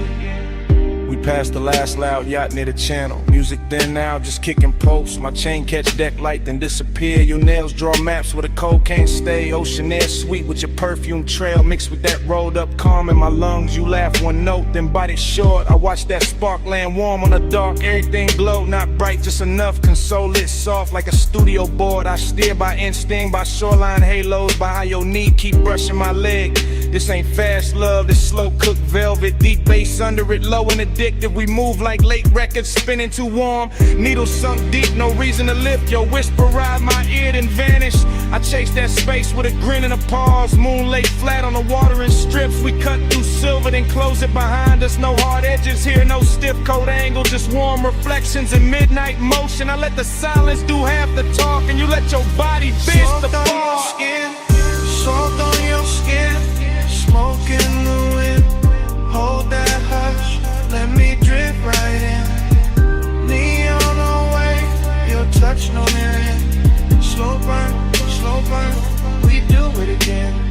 We passed the last loud yacht near the channel. Music then now, just kicking posts. My chain catch deck light, then disappear. Your nails draw maps where the cold can't stay. Ocean air sweet with your perfume trail. Mixed with that rolled up calm in my lungs. You laugh one note, then bite it short. I watch that spark land warm on the dark. Everything glow, not bright, just enough. Console it soft like a studio board. I steer by instinct, by shoreline halos. By how your knee keep brushing my leg. This ain't fast love, this slow cooked velvet. Deep bass under it, low and addictive. We move like late records, spinning too warm. Needles sunk deep, no reason to lift. Your whisper ride my ear, then vanish. I chase that space with a grin and a pause. Moon lay flat on the water in strips. We cut through silver, then close it behind us. No hard edges here, no stiff coat angle. Just warm reflections in midnight motion. I let the silence do half the talk, and you let your body bitch the ball. Soft on your skin, smoke in the wind. Hold that hush, let me drift right in. Neon away, your touch no end. Slow burn, we do it again.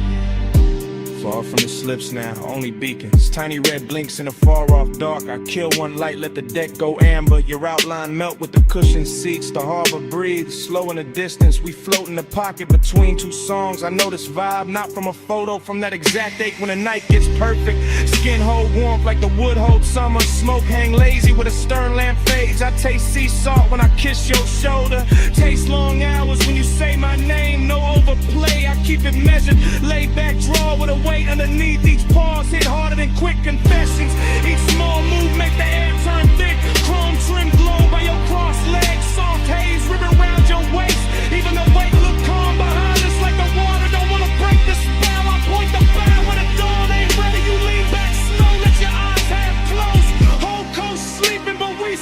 Far from the slips now, only beacons. Tiny red blinks in the far off dark. I kill one light, let the deck go amber. Your outline melt with the cushioned seats. The harbor breathes, slow in the distance. We float in the pocket between two songs. I know this vibe, not from a photo, from that exact ache when the night gets perfect. Skin hold warmth like the wood hold summer. Smoke hang lazy with a stern lamp fades. I taste sea salt when I kiss your shoulder. Taste long hours when you say my name. No overplay, I keep it measured. Lay back, draw with a weight underneath. Each pause hit harder than quick confessions. Each small move make the air turn thick. Chrome trim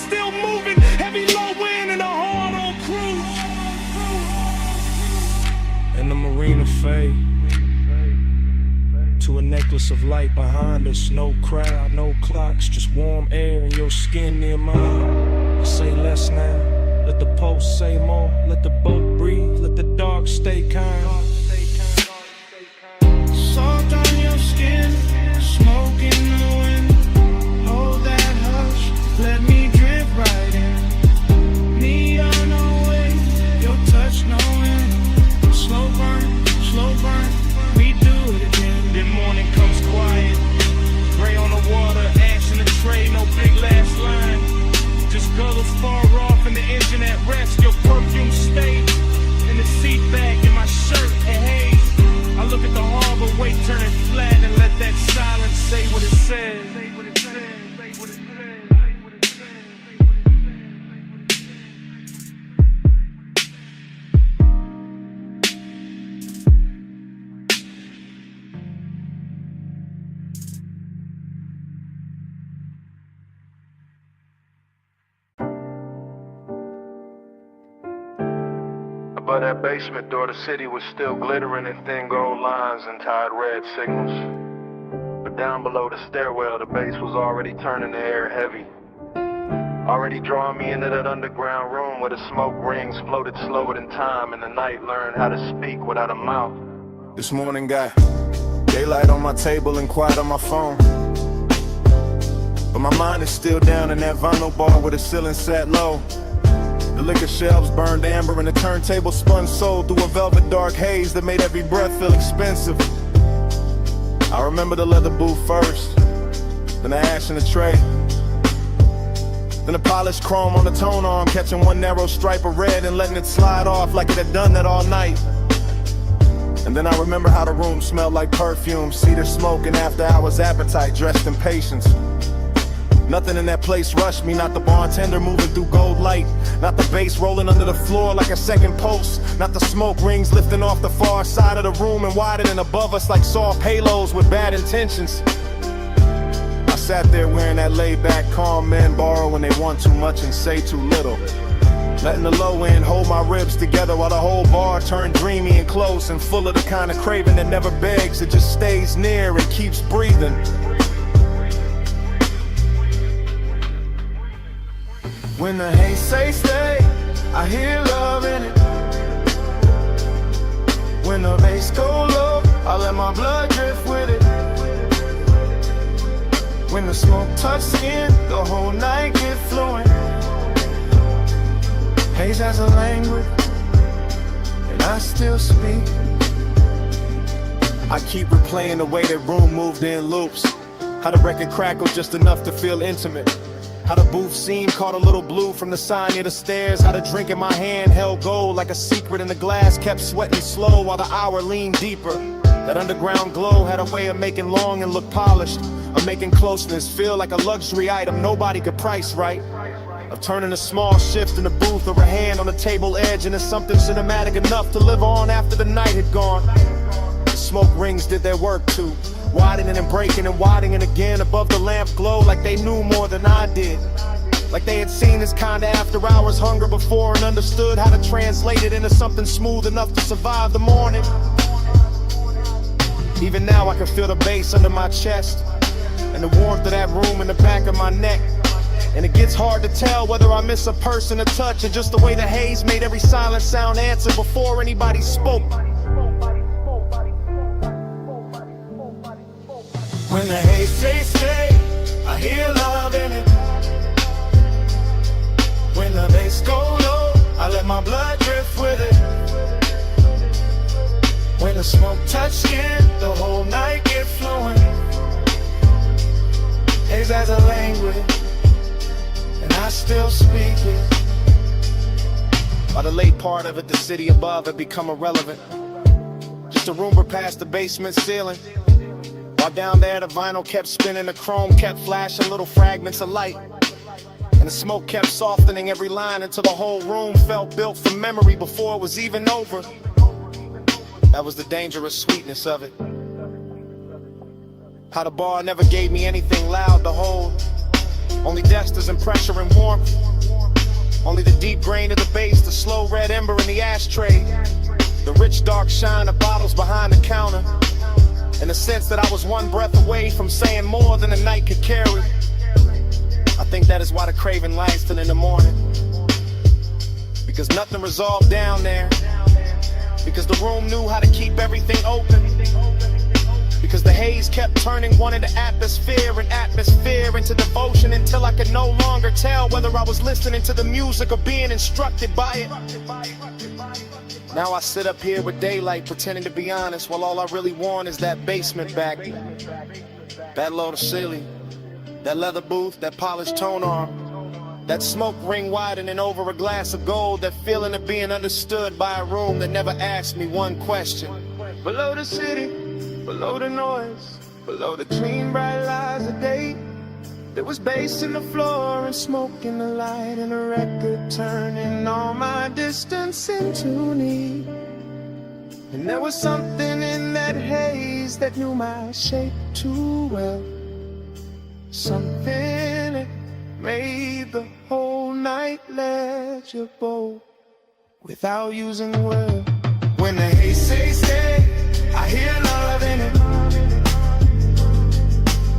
still moving. Heavy low wind and a hard on cruise. And the marina fade to a necklace of light behind us. No crowd, no clocks, just warm air in your skin near mine. Say less now, let the pulse say more. Let the boat breathe, let the dark stay kind. Salt on your skin, smoke in the wind. Hold that hush, let me drift right in. Neon away, your touch no end. Slow burn, we do it again. Then morning comes quiet, gray on the water, ash in the tray, no big last line. Just guttles far off and the engine at rest. Your perfume stayed in the seat back in my shirt and haze. I look at the harbor, wait, turn it flat and let that silence say what it says. Above that basement door, the city was still glittering in thin gold lines and tied red signals. But down below the stairwell, the bass was already turning the air heavy. Already drawing me into that underground room where the smoke rings floated slower than time and the night learned how to speak without a mouth. This morning got daylight on my table and quiet on my phone. But my mind is still down in that vinyl bar where the ceiling sat low. The liquor shelves burned amber and the turntable spun soul through a velvet dark haze that made every breath feel expensive. I remember the leather boot first, then the ash in the tray, then the polished chrome on the tone arm, catching one narrow stripe of red and letting it slide off like it had done that all night. And then I remember how the room smelled like perfume, cedar smoke and after hours appetite dressed in patience. Nothing in that place rushed me, not the bartender moving through gold light, not the bass rolling under the floor like a second pulse, not the smoke rings lifting off the far side of the room and widening above us like soft halos with bad intentions. I sat there wearing that laid-back calm men borrow when they want too much and say too little, letting the low end hold my ribs together while the whole bar turned dreamy and close and full of the kind of craving that never begs, it just stays near and keeps breathing. When the haze say stay, I hear love in it. When the bass go low, I let my blood drift with it. When the smoke touch skin, the whole night get flowing. Haze has a language, and I still speak. I keep replaying the way that room moved in loops, how the record crackled just enough to feel intimate, how the booth scene caught a little blue from the sign near the stairs, how the drink in my hand held gold like a secret and the glass kept sweating slow while the hour leaned deeper. That underground glow had a way of making long and look polished, of making closeness feel like a luxury item nobody could price right, of turning a small shift in the booth or a hand on the table edge into something cinematic enough to live on after the night had gone. The smoke rings did their work too, widening and breaking and widening again above the lamp glow like they knew more than I did. Like they had seen this kind of after hours hunger before and understood how to translate it into something smooth enough to survive the morning. Even now I can feel the bass under my chest and the warmth of that room in the back of my neck. And it gets hard to tell whether I miss a person, a touch, or just the way the haze made every silent sound answer before anybody spoke. When the haze say stay, I hear love in it. When the bass go low, I let my blood drift with it. When the smoke touch skin, the whole night get flowing. Haze has a language, and I still speak it. By the late part of it, the city above had become irrelevant, just a rumor past the basement ceiling. While down there the vinyl kept spinning, the chrome kept flashing little fragments of light, and the smoke kept softening every line until the whole room felt built from memory before it was even over. That was the dangerous sweetness of it. How the bar never gave me anything loud to hold, Only dusters and pressure and warmth. Only the deep grain of the bass, the slow red ember in the ashtray. The rich dark shine of bottles behind the counter. And the sense that I was one breath away from saying more than the night could carry. I think that is why the craving lasted in the morning. Because nothing resolved down there. Because the room knew how to keep everything open. Because the haze kept turning one into atmosphere and atmosphere into devotion until I could no longer tell whether I was listening to the music or being instructed by it. Now I sit up here with daylight pretending to be honest, while all I really want is that basement back. That low to ceiling, that leather booth, that polished tone arm, that smoke ring widening over a glass of gold, that feeling of being understood by a room that never asked me one question. Below the city, below the noise, below the clean bright lights of day, there was bass in the floor and smoke in the light and a record turning all my distance into need. And there was something in that haze that knew my shape too well. Something that made the whole night legible without using words. When the haze say, I hear love in it.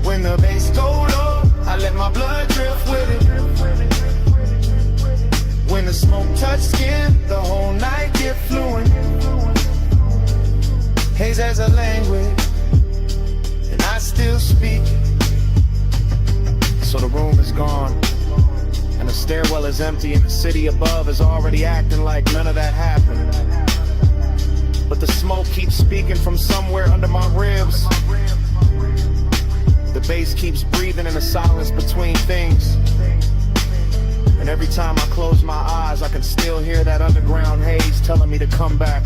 When the bass go low, I let my blood drift with it. When the smoke touch skin, the whole night get fluent. Haze has a language, and I still speak. So the room is gone, and the stairwell is empty, and the city above is already acting like none of that happened. But the smoke keeps speaking from somewhere under my ribs. The bass keeps breathing in the silence between things. And every time I close my eyes, I can still hear that underground haze telling me to come back.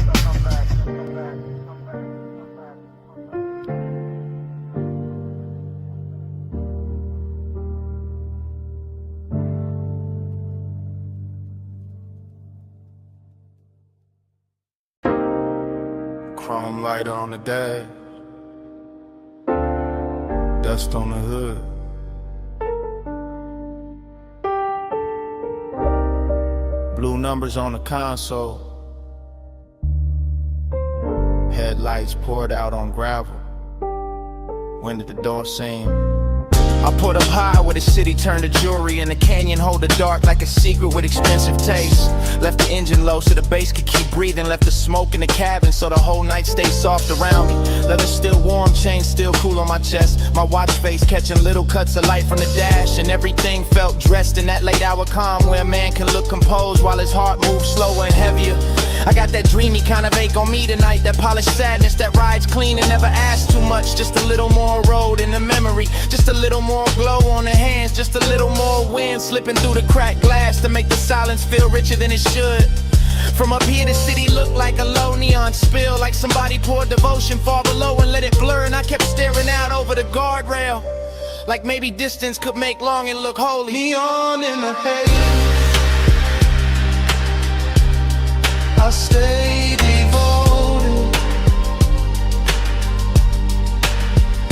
Chrome lighter on the dash, dust on the hood. Blue numbers on the console. Headlights poured out on gravel. When did the door seem? I put up high where the city turned to jewelry, and the canyon hold the dark like a secret with expensive taste. Left the engine low so the bass could keep breathing. Left the smoke in the cabin so the whole night stayed soft around me. Leather still warm, chain still cool on my chest. My watch face catching little cuts of light from the dash, and everything felt dressed in that late hour calm where a man can look composed while his heart moves slower and heavier. I got that dreamy kind of ache on me tonight, that polished sadness that rides clean and never asks too much. Just a little more road in the memory, just a little more glow on the hands, just a little more wind slipping through the cracked glass to make the silence feel richer than it should. From up here the city looked like a low neon spill, like somebody poured devotion far below and let it blur. And I kept staring out over the guardrail, like maybe distance could make longing look holy. Neon in the haze, I stay devoted.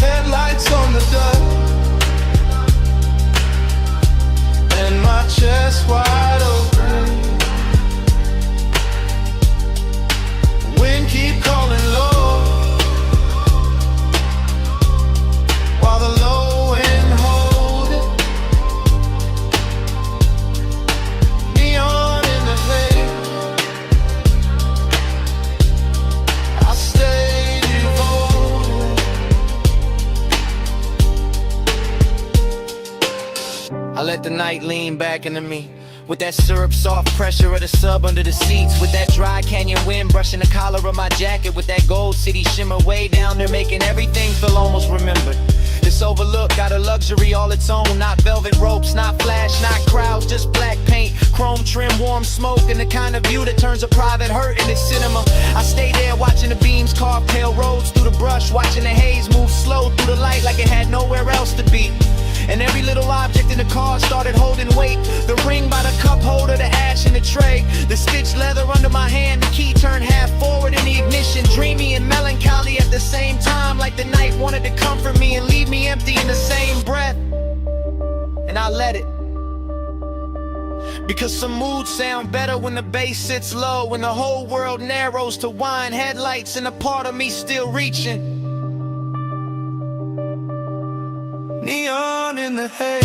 Headlights on the dust, and my chest wide open. Wind keep calling low, while the low end hold it. Neon in the haze, I stay devoted. I let the night lean back into me, with that syrup soft pressure of the sub under the seats, with that dry canyon wind brushing the collar of my jacket, with that gold city shimmer way down there making everything feel almost remembered. This overlook got a luxury all its own, not velvet ropes, not flash, not crowds, just black paint, chrome trim, warm smoke, and the kind of view that turns a private hurt into cinema. I stay there watching the beams carve pale roads through the brush, watching the haze move slow through the light like it had nowhere else to be. And every little object in the car started holding weight. The ring by the cup holder, the ash in the tray, the stitched leather under my hand, the key turned half forward in the ignition. Dreamy and melancholy at the same time, like the night wanted to comfort me and leave me empty in the same breath. And I let Because some moods sound better when the bass sits low, when the whole world narrows to wine headlights and a part of me still reaching. Neon in the haze,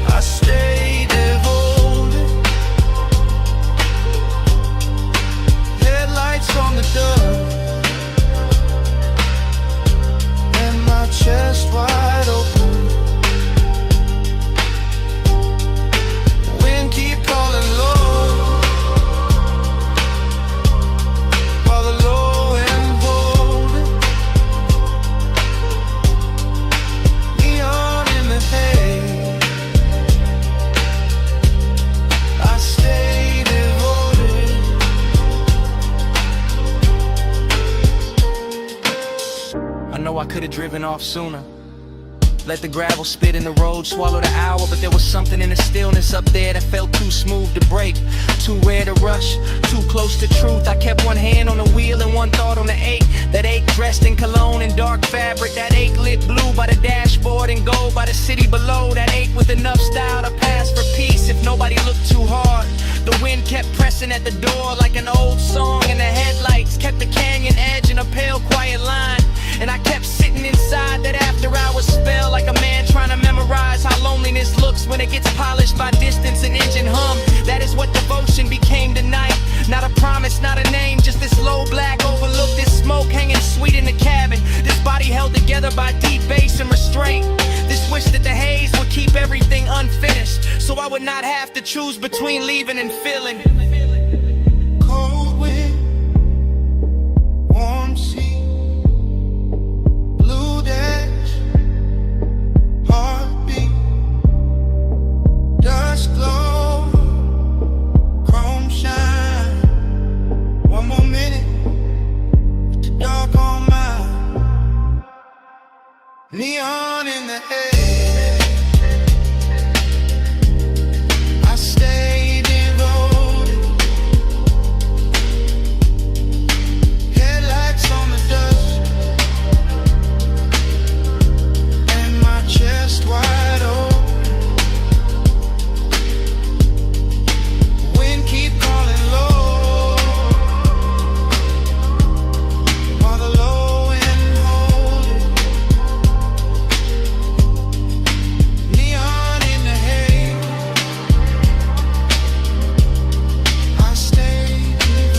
I stay devoted. Headlights on the dust, and my chest wide open. Wind keep calling low, while the low end holding. Neon in the haze, I stay devoted. I know I could've driven off sooner, let the gravel spit in the road, swallow the hour. But there was something in the stillness up there that felt too smooth to break, too rare to rush, too close to truth. I kept one hand on the wheel and one thought on the ache. That ache dressed in cologne and dark fabric. That ache lit blue by the dashboard and gold by the city below. That ache with enough style to pass for peace if nobody looked too hard. The wind kept pressing at the door like an old song, and the headlights kept the canyon edge in a pale quiet line. And I kept sitting inside that after hours spell, like a man trying to memorize how loneliness looks when it gets polished by distance and engine hum. That is what devotion became tonight. Not a promise, not a name, just this low black overlook, this smoke hanging sweet in the cabin. This body held together by deep bass and restraint. This wish that the haze would keep everything unfinished, so I would not have to choose between leaving and feeling. Cold wind, warm sea, blue dash, heartbeat, dust glow, chrome shine. One more minute, with the dark on mine. Neon in the haze, I stay devoted. Headlights on the dust, and my chest wide open. Wind keep calling low, while the low end holding. Neon in the haze, I stay devoted.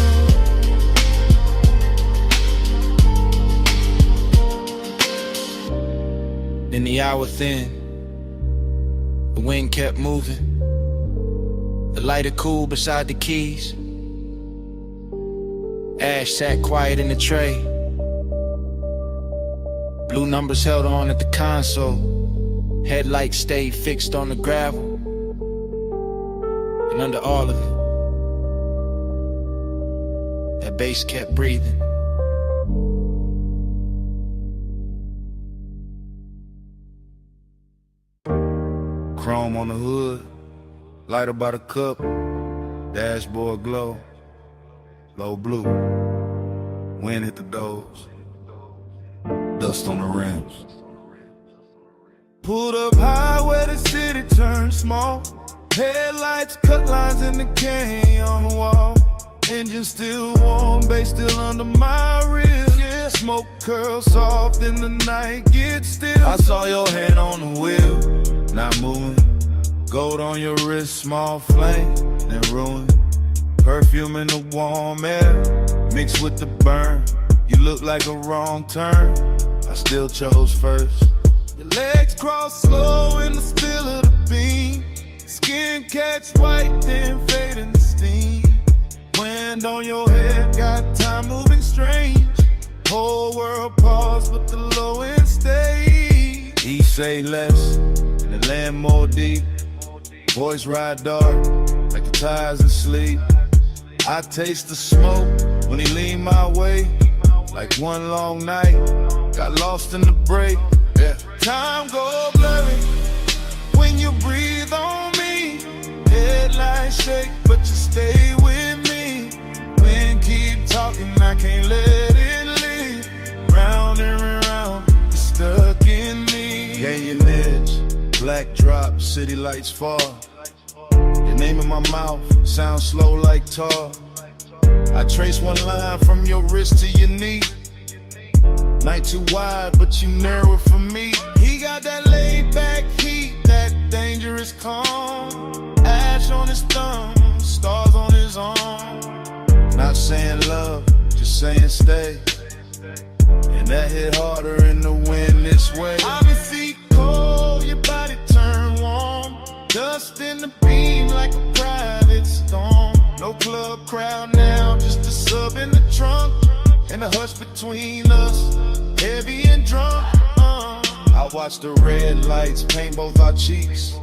Then the hour thin, the wind kept moving. The lighter cool beside the keys. Ash sat quiet in the tray. Blue numbers held on at the console. Headlights stayed fixed on the gravel. And under all of it, that bass kept breathing. Chrome on the hood, lighter by the cup, dashboard glow, low blue, wind hit the doors, dust on the rims. Pulled up high where the city turned small. Headlights cut lines in the canyon wall. Engine still warm, bass still under my ribs. Yeah, smoke curls soft in the night, get still. I saw your hand on the wheel, not moving. Gold on your wrist, small flame, then ruin. Perfume in the warm air, mixed with the burn. You look like a wrong turn, I still chose first. Your legs cross slow in the spill of the beam. Skin catch white, then fade in the steam. Wind on your head, got time moving strange. Whole world pause, but the low end stay. He say less, and the land more deep. Voice ride dark, like the tires asleep. I taste the smoke when he lean my way. Like one long night, got lost in the break. Yeah. Time go blurry when you breathe on me. Headlights shake, but you stay with me. Wind keep talking, I can't let it leave. Round and round, you're stuck in me. Gain your edge, black drop, city lights fall. Your name in my mouth, sound slow like tar. I trace one line from your wrist to your knee. Night too wide, but you narrow it for me. He got that laid back heat, that dangerous calm. Ash on his thumb, stars on his arm. Not saying love, just saying stay. And that hit harder in the wind this way. I've been feet cold, your body turn warm. Dust in the beam like a private storm. No club crowd now, just a sub in the trunk. And the hush between us, heavy and drunk. I watch the red lights paint both our cheeks.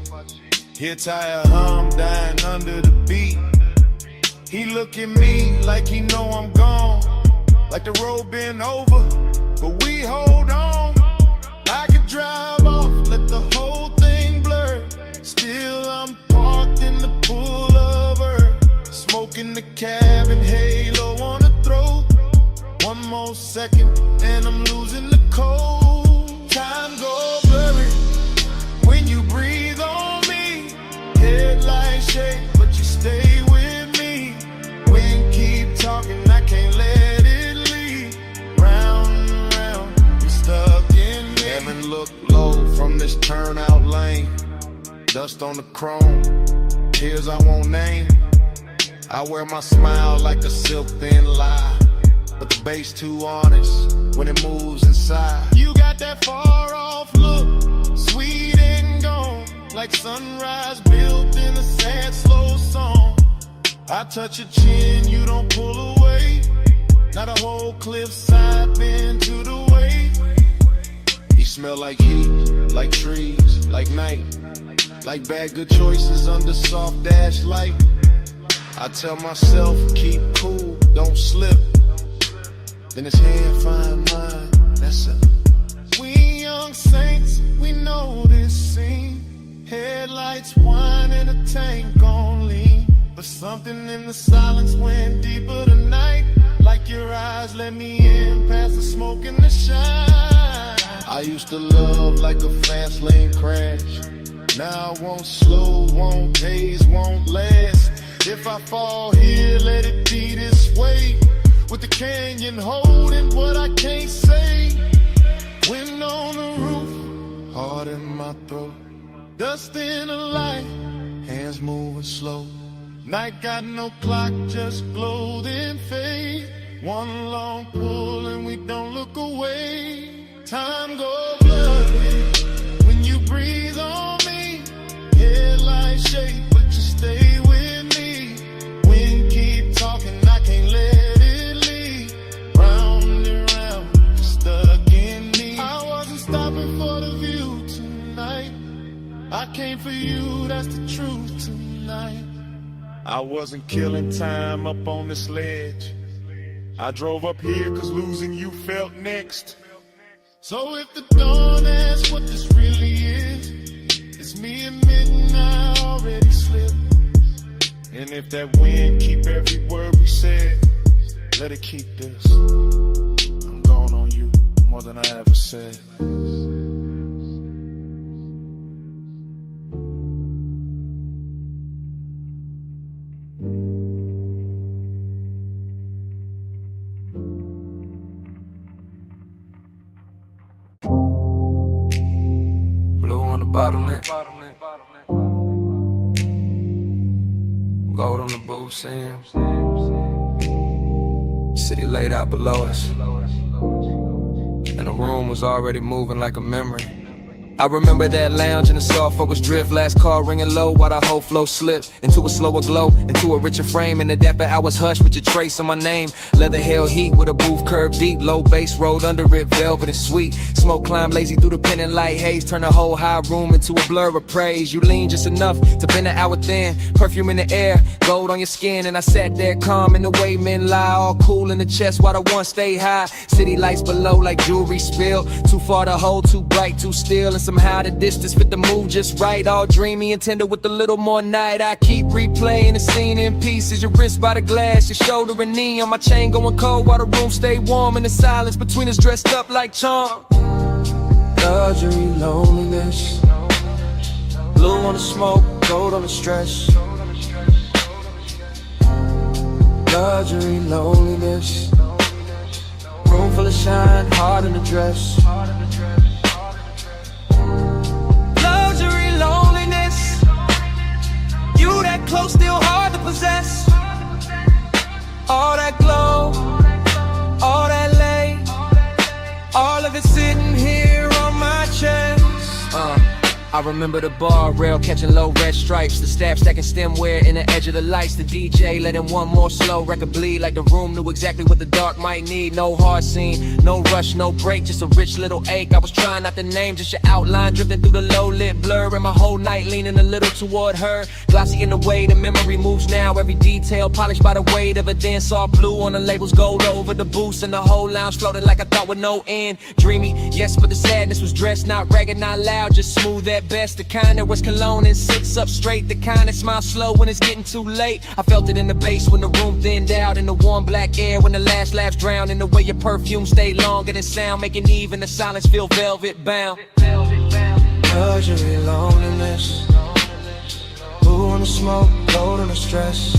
Hear tire hum dying under the beat. He look at me like he know I'm gone. Like the road been over, but we hold on. I could drive off, let the whole thing blur. Still I'm parked in the pullover, smoking the cabin, halo on the throat. One more second and I'm losing the cold. Time go blurry when you breathe on me. Headlights shake, but you stay with me. Wind keep talking, I can't let it leave. Round and round, you stuck in me. Heaven look low from this turnout lane. Dust on the chrome, tears I won't name. I wear my smile like a silk thin lie, but the bass too honest when it moves inside. You got that far off look, sweet and gone, like sunrise built in a sad slow song. I touch your chin, you don't pull away. Not a whole cliffside bend to the way. You smell like heat, like trees, like night, like bad good choices under soft dash light. I tell myself, keep cool, don't slip. Then his hand find mine, that's it. We young saints, we know this scene. Headlights whine and a tank on lean. But something in the silence went deeper tonight. Like your eyes let me in past the smoke and the shine. I used to love like a fast lane crash. Now I won't slow, won't haze, won't last. If I fall here, let it be this way. With the canyon holding what I can't say. Wind on the roof, heart in my throat. Dust in the light, hands moving slow. Night got no clock, just glow then fade. One long pull and we don't look away. Time goes blurry when you breathe on me. Headlights shake, but you stay with me. Wind keep talking, I can't let it leave. Round and round, you're stuck in me. I wasn't stopping for the view tonight. I came for you, that's the truth tonight. I wasn't killing time up on this ledge. I drove up here cause losing you felt next. So if the dawn asks what this really is, it's me admitting I already slipped. And if that wind keep every word we said, let it keep this. I'm gone on you more than I ever said. Bottleneck. Gold on the booth, Sam. City laid out below us, and the room was already moving like a memory. I remember that lounge in the soft focus drift. Last call ringing low while the whole flow slipped into a slower glow, into a richer frame. In the dapper hours hush with your trace on my name. Leather hell heat with a booth curved deep. Low bass rolled under it, velvet and sweet. Smoke climbed lazy through the pendant light haze. Turn the whole high room into a blur of praise. You lean just enough to bend an hour thin. Perfume in the air, gold on your skin. And I sat there calm in the way men lie. All cool in the chest while the one stay high. City lights below like jewelry spilled. Too far to hold, too bright, too still. And somehow the distance fit the mood just right. All dreamy and tender with a little more night. I keep replaying the scene in pieces. Your wrist by the glass, your shoulder and knee. On my chain going cold while the room stay warm. And the silence between us dressed up like charm. Luxury loneliness, Blue on the smoke, gold on the stress. Luxury, loneliness. Room full of shine, heart in the dress. Luxury, loneliness. You that close, still hard to possess. All that glow, all that lay, all of it sitting here on my chest. I remember the bar rail catching low red stripes, the staff stacking stemware in the edge of the lights, the DJ letting one more slow record bleed like the room knew exactly what the dark might need. No hard scene, no rush, no break, just a rich little ache. I was trying not to name, just your outline drifting through the low lit blur, and my whole night leaning a little toward her. Glossy in the way the memory moves now, every detail polished by the weight of a dance all blue on the labels, gold over the boost, and the whole lounge floating like I thought with no end. Dreamy, yes, but the sadness was dressed, not ragged, not loud, just smooth at best. The kind that was cologne and sits up straight, the kind that smiles slow when it's getting too late. I felt it in the bass when the room thinned out, in the warm black air when the last laughs drowned, in the way your perfume stayed longer than sound, making even the silence feel velvet bound. Luxury, loneliness. Blue on the smoke, gold on the stress.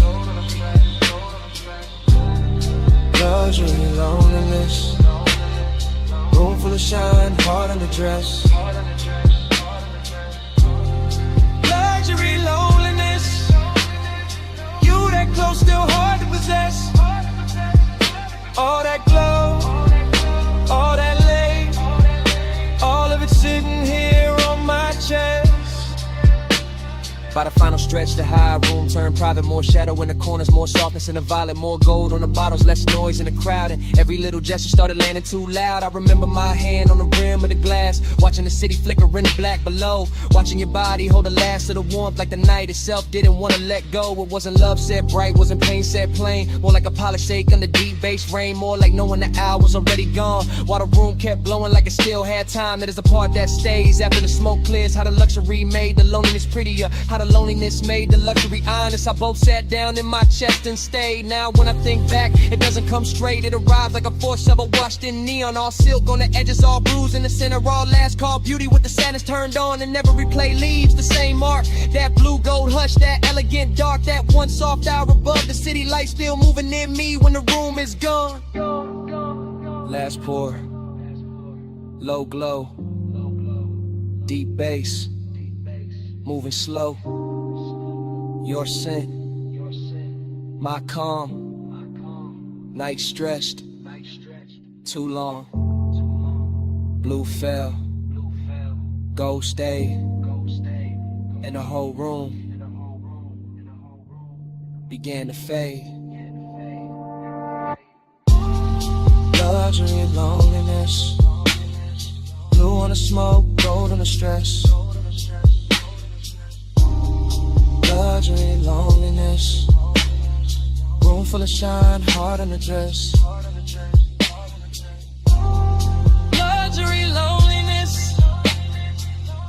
Luxury, loneliness. Room full of shine, heart in the dress. Luxury, loneliness. You that close, still hard to possess. All that glow, all that lay, all of it sitting here on my chest. By the final stretch, the high room turned private, more shadow in the corners, more softness in the violet, more gold on the bottles, less noise in the crowd, and every little gesture started landing too loud. I remember my hand on the rim of the glass, watching the city flicker in the black below, watching your body hold the last of the warmth like the night itself didn't want to let go. It wasn't love set bright, wasn't pain set plain, more like a polished shake under deep bass rain, more like knowing the hour was already gone, while the room kept blowing like it still had time. That is the part that stays after the smoke clears, how the luxury made the loneliness prettier, how the loneliness made the luxury honest. I both sat down in my chest and stayed. Now when I think back, it doesn't come straight. It arrives like a force shovel washed in neon, all silk on the edges, all bruised in the center, all last call beauty with the sadness turned on, and never replay leaves the same mark. That blue gold hush, that elegant dark, that one soft hour above the city light still moving in me when the room is gone. Last pour, low glow, deep bass, moving slow. Your scent, my calm, night stretched, too long. Blue fell, gold stayed, and the whole room began to fade. Luxury, loneliness. Blue on the smoke, gold on the stress. Luxury, loneliness. Room full of shine, heart in the dress. Luxury, loneliness.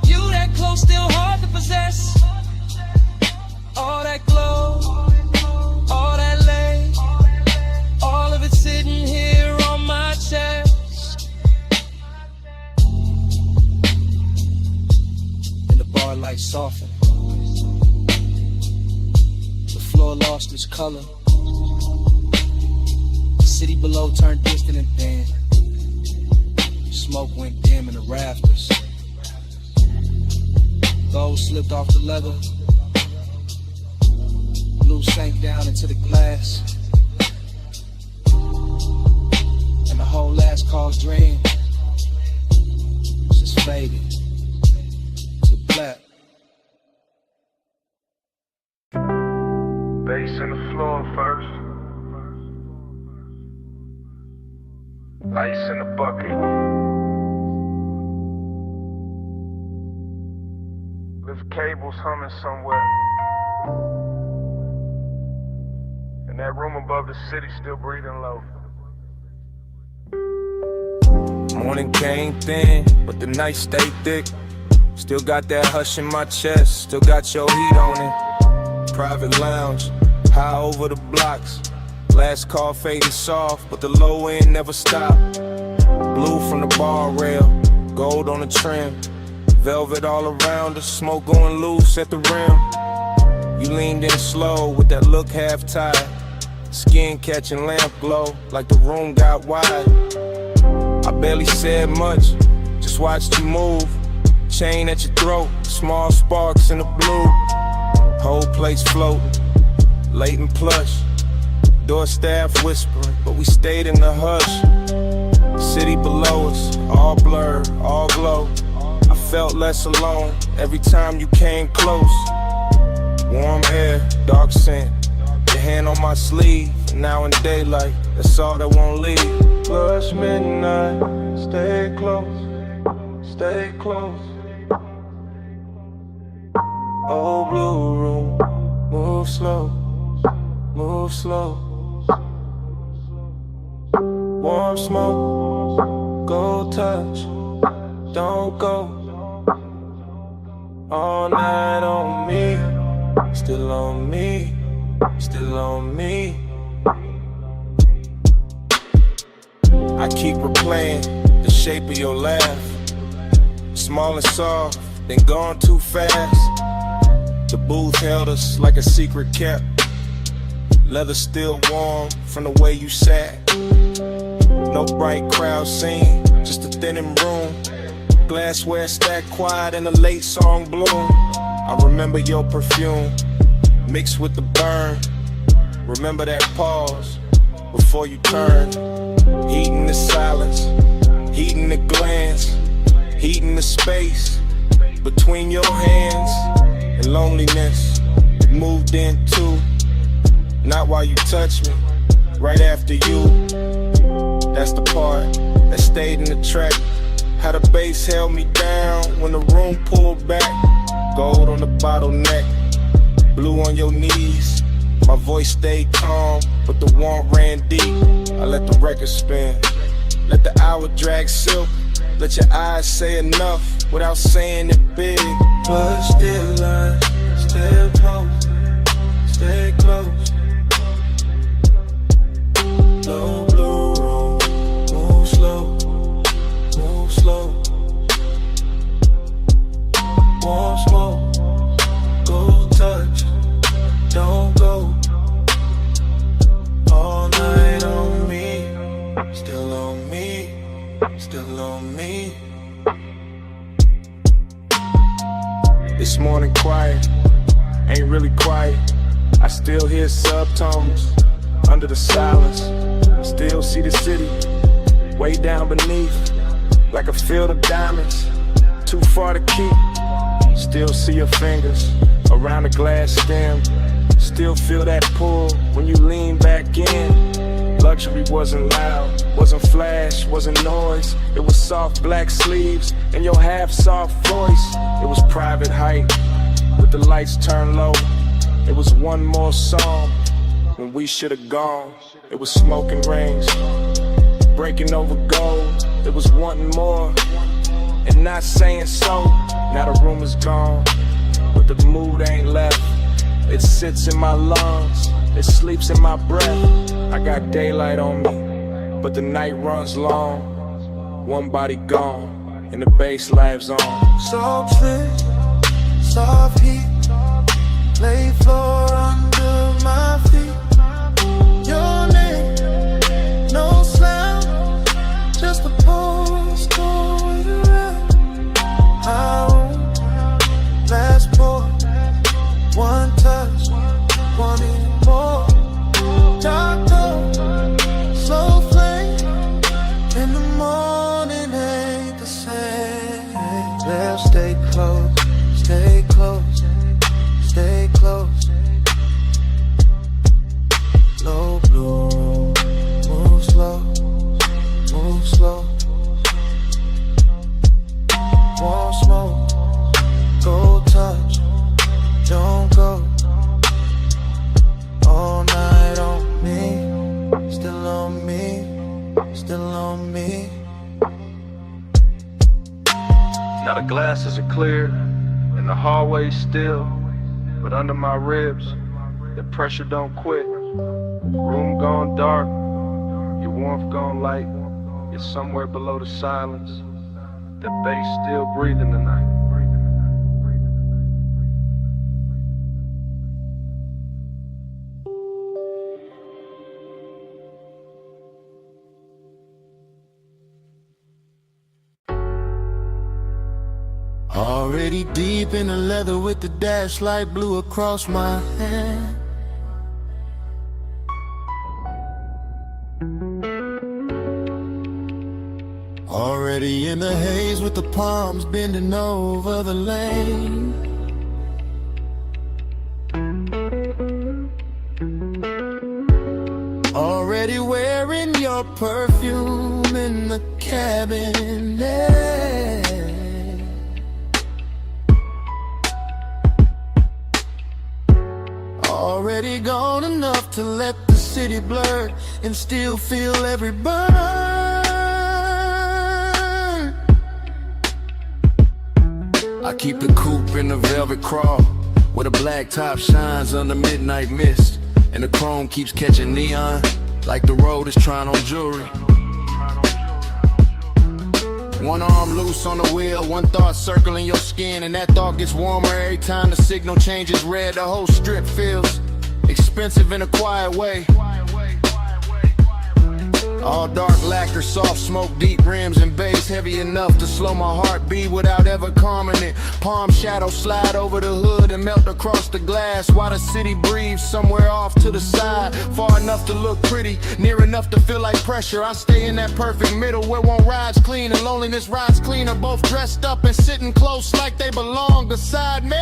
You that close, still hard to possess. All that glow, all that lay, all of it sitting here on my chest. And the bar light softened. The floor lost its color. The city below turned distant and thin. Smoke went dim in the rafters. Gold slipped off the leather. Blue sank down into the glass. And the whole last call's dream just faded to black. Bass in the floor first. Ice in the bucket. Lift cables humming somewhere. And that room above the city still breathing low. Morning came thin, but the night stayed thick. Still got that hush in my chest, still got your heat on it. Private lounge, high over the blocks. Last call faded soft, but the low end never stopped. Blue from the bar rail, gold on the trim. Velvet all around us, smoke going loose at the rim. You leaned in slow with that look half tied, skin catching lamp glow like the room got wide. I barely said much, just watched you move. Chain at your throat, small sparks in the blue. Whole place floating, late and plush. Door staff whispering, but we stayed in the hush. City below us, all blurred, all glow. I felt less alone every time you came close. Warm air, dark scent, your hand on my sleeve. Now in daylight, that's all that won't leave. Plus midnight, stay close, stay close. Old blue room, move slow, move slow. Warm smoke, go touch, don't go. All night on me, still on me, still on me. I keep replaying the shape of your laugh. Small and soft, then gone too fast. The booth held us like a secret kept. Leather still warm from the way you sat. No bright crowd scene, just a thinning room. Glassware stacked quiet in a late song bloom. I remember your perfume mixed with the burn. Remember that pause before you turned. Heating the silence, heating the glance, heating the space between your hands. And loneliness moved in too. Not while you touched me, right after you. That's the part that stayed in the track. How the bass held me down when the room pulled back. Gold on the bottleneck, blue on your knees. My voice stayed calm, but the warmth ran deep. I let the record spin, let the hour drag silk. Let your eyes say enough without saying it big. But still I stay close, stay close. Low blue room, move slow, move slow. Warm smoke, go touch, don't go. All night on me, still on me, still on me. This morning quiet, ain't really quiet. I still hear subtones under the silence. Still see the city way down beneath, like a field of diamonds, too far to keep. Still see your fingers around the glass stem. Still feel that pull when you lean back in. Luxury wasn't loud, wasn't flash, wasn't noise. It was soft black sleeves and your half-soft voice. It was private height with the lights turned low. It was one more song when we should have gone. It was smoking rings, breaking over gold. It was wanting more and not saying so. Now the room is gone, but the mood ain't left. It sits in my lungs, it sleeps in my breath. I got daylight on me, but the night runs long. One body gone, and the bass lives on. Soft fit, soft heat, lay floor under my feet. Your name, no slam, just a postcode around. I won't last pour, one touch, one more. Dark door, slow flame, in the morning ain't the same. Let's stay close, stay close, stay close. Low blue, move slow, move slow. Warm smoke, go touch, don't go. All night on me, still on me, still on me. Now the glasses are clear and the hallway's still, but under my ribs, the pressure don't quit. Room gone dark, your warmth gone light. You're somewhere below the silence. The bass still breathing tonight. Already deep in the leather with the dash light blue across my hand. Already in the haze with the palms bending over the lane. Already wearing your perfume in the cabinet. Already gone enough to let the city blur and still feel every burn. I keep the coupe in the velvet crawl, where the black top shines under midnight mist, and the chrome keeps catching neon like the road is trying on jewelry. One arm loose on the wheel, one thought circling your skin, and that thought gets warmer every time the signal changes red. The whole strip feels expensive in a quiet way. All dark lacquer, soft smoke, deep rims and bass, heavy enough to slow my heartbeat without ever calming it. Palm shadows slide over the hood and melt across the glass, while the city breathes somewhere off to the side, far enough to look pretty, near enough to feel like pressure. I stay in that perfect middle where one ride's clean and loneliness rides cleaner, both dressed up and sitting close like they belong beside me.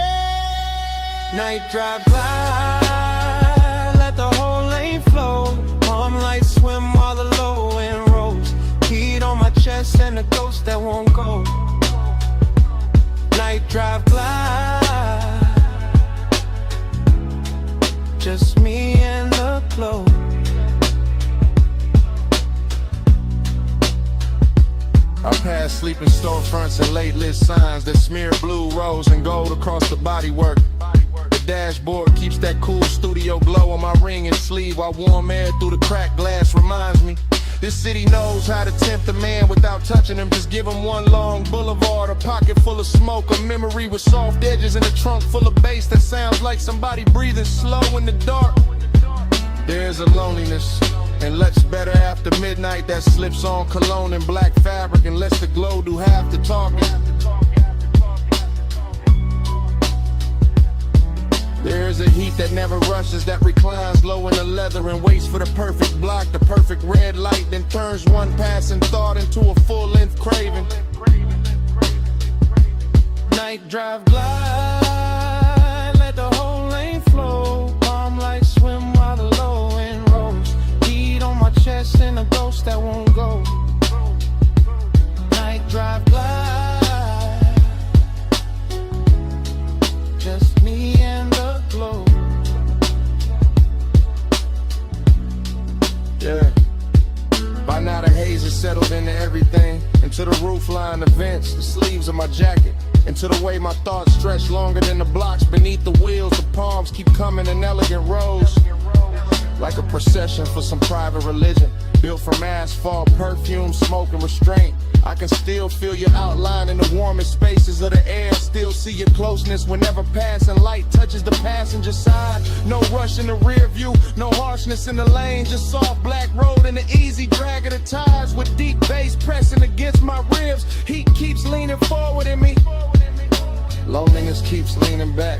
Night drive by, let the whole lane flow. Palm lights swim while the low end rolls. Heat on my chest and a ghost that won't go. Night drive glide, just me and the glow. I pass sleeping storefronts and late lit signs that smear blue, rose, and gold across the bodywork. The dashboard keeps that cool studio glow on my ring and sleeve, while warm air through the cracked glass reminds me this city knows how to tempt a man without touching him. Just give him one long boulevard, a pocket full of smoke, a memory with soft edges, and a trunk full of bass that sounds like somebody breathing slow in the dark. There's a loneliness and looks better after midnight that slips on cologne and black fabric and lets the glow do half the talking. There's a heat that never rushes, that reclines low in the leather and waits for the perfect block, the perfect red light, then turns one passing thought into a full-length craving. Night drive glide, let the whole lane flow. Palm lights swim while the low end rolls. Heat on my chest and a ghost that won't go. Night drive glide, just me and the glow. Yeah. By now the haze is settled into everything, into the roofline, the vents, the sleeves of my jacket, into the way my thoughts stretch longer than the blocks beneath the wheels. The palms keep coming in elegant rows, like a procession for some private religion, built from asphalt, perfume, smoke, and restraint. I can still feel your outline in the warmest spaces of the air, still see your closeness whenever passing light touches the passenger side. No rush in the rear view, no harshness in the lane, just soft black road and the easy drag of the tires with deep bass pressing against my ribs. Heat keeps leaning forward in me, loneliness keeps leaning back,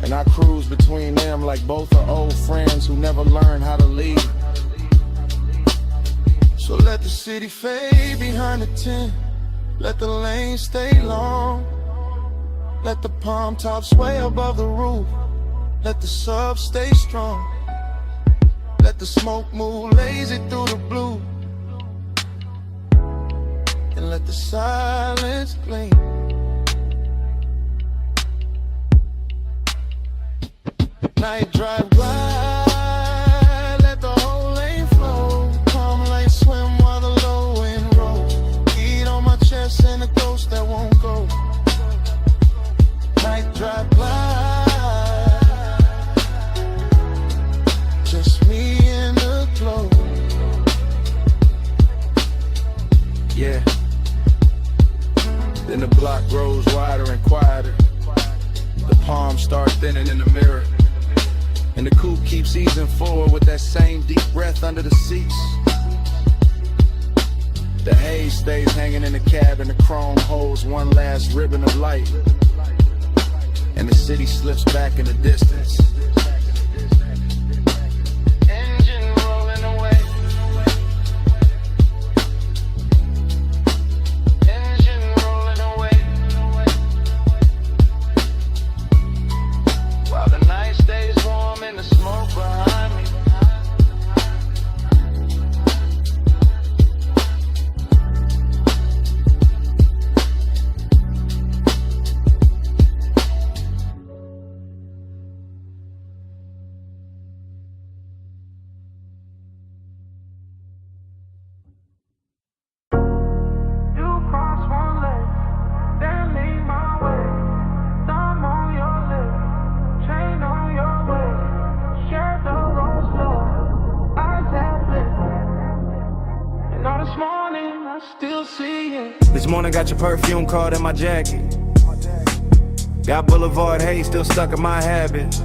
and I cruise between them like both are old friends who never learned how to leave. So let the city fade behind the tent, let the lane stay long, let the palm tops sway above the roof, let the sub stay strong, let the smoke move lazy through the blue, and let the silence gleam. Night drive glide, let the whole lane flow. Palm lights swim while the low end rolls. Heat on my chest and a ghost that won't go. Night drive glide, just me and the glow. Yeah. Then the block grows wider and quieter. The palms start thinning in the mirror, and the coupe keeps easing forward with that same deep breath under the seats. The haze stays hanging in the cabin, the chrome holds one last ribbon of light, and the city slips back in the distance. Engine rolling away. Engine rolling away. While the night stays warm and the smoke behind me. This morning got your perfume caught in my jacket. Got Boulevard haze still stuck in my habit.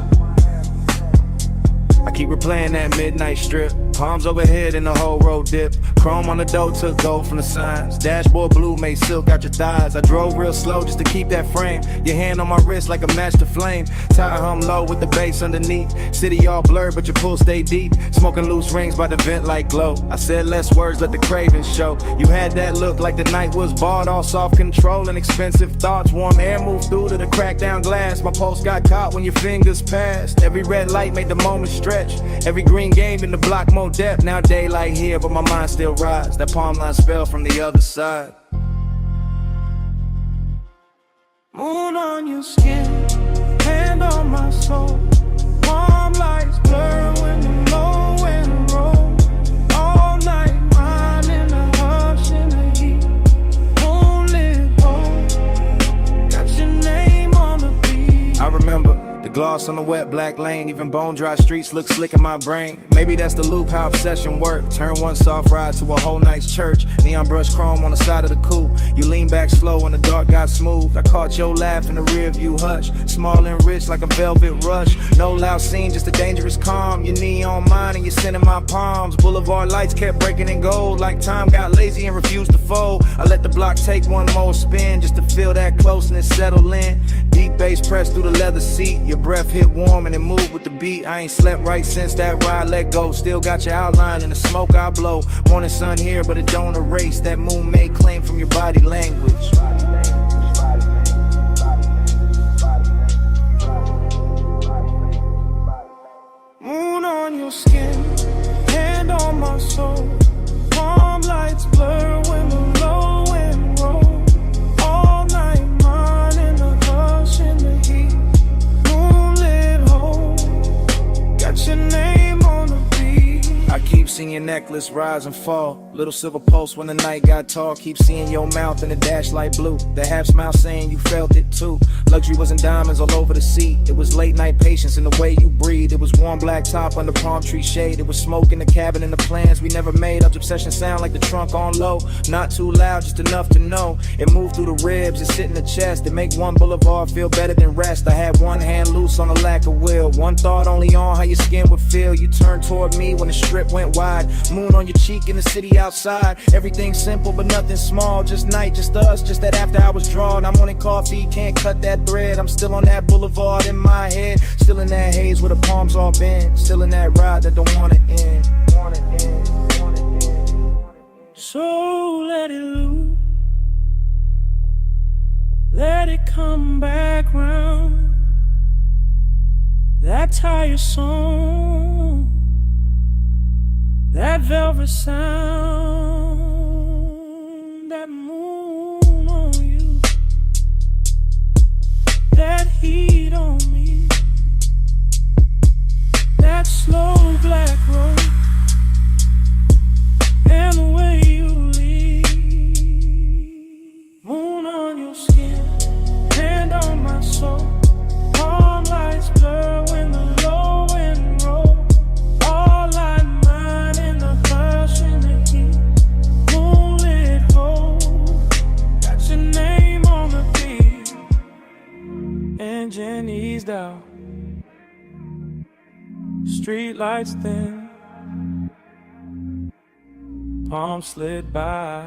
I keep replaying that midnight strip. Palms overhead and the whole road dip. Chrome on the door took gold from the signs. Dashboard blue made silk out your thighs. I drove real slow just to keep that frame. Your hand on my wrist like a match to flame. Tire hum low with the bass underneath. City all blurred but your pool stay deep. Smoking loose rings by the vent like glow. I said less words, let the cravings show. You had that look like the night was bought. All soft control and expensive thoughts. Warm air moved through to the cracked down glass. My pulse got caught when your fingers passed. Every red light made the moment stretch. Every green game in the block more depth. Now daylight here but my mind still rides. That palm line spell from the other side. Moon on your skin, hand on my soul. Warm lights blur when the low and roll. All night mine in the hush and the heat. Moonlit hole, got your name on the beat. I remember the gloss on the wet black lane. Even bone dry streets look slick in my brain. Maybe that's the loop, how obsession work. Turn one soft ride to a whole night's church. Neon brush chrome on the side of the coupe. You lean back slow and the dark got smooth. I caught your laugh in the rear view hush. Small and rich like a velvet rush. No loud scene, just a dangerous calm. Your knee on mine and you're sending my palms. Boulevard lights kept breaking in gold. Like time got lazy and refused to fold. I let the block take one more spin just to feel that closeness settle in. Deep bass pressed through the leather seat. Your breath hit warm and it moved with the beat. I ain't slept right since that ride let go. Still got your outline in the smoke I blow. Morning sun here but it don't erase that moon made claim from your body language. Moon on your skin, hand on my soul. Palm lights blur when the low and roll. All night mine in the hush and the heat. Moonlit hole, got your name on the beat. I keep seeing your necklace rise and fall. Little silver pulse when the night got tall. Keep seeing your mouth in the dash light blue. The half smile saying you felt it too. Luxury wasn't diamonds all over the seat. It was late night patience in the way you breathe. It was warm black top under palm tree shade. It was smoke in the cabin and the plans we never made. Up obsession sound like the trunk on low. Not too loud, just enough to know. It moved through the ribs, it sit in the chest. It make one boulevard feel better than rest. I had one hand loose on the lack of will. One thought only on how your skin would feel. You turned toward me when the strip went wide. Moon on your cheek in the city outside. Everything simple but nothing small. Just night, just us, just that after hours drawn. I'm on coffee, can't cut that thread. I'm still on that boulevard in my head. Still in that haze where the palms all bend. Still in that ride that don't wanna end. So let it loose, let it come back round. That tire song, that velvet sound, that moon on you, that heat on me, that slow black road, and the way you leave. Moon on your skin, hand on my soul. Palm lights blur when the low and roll. All like mine in the hush and the heat. Moonlit hole, got your name on the beat. Engine eased out, street lights thin. Palm slid by,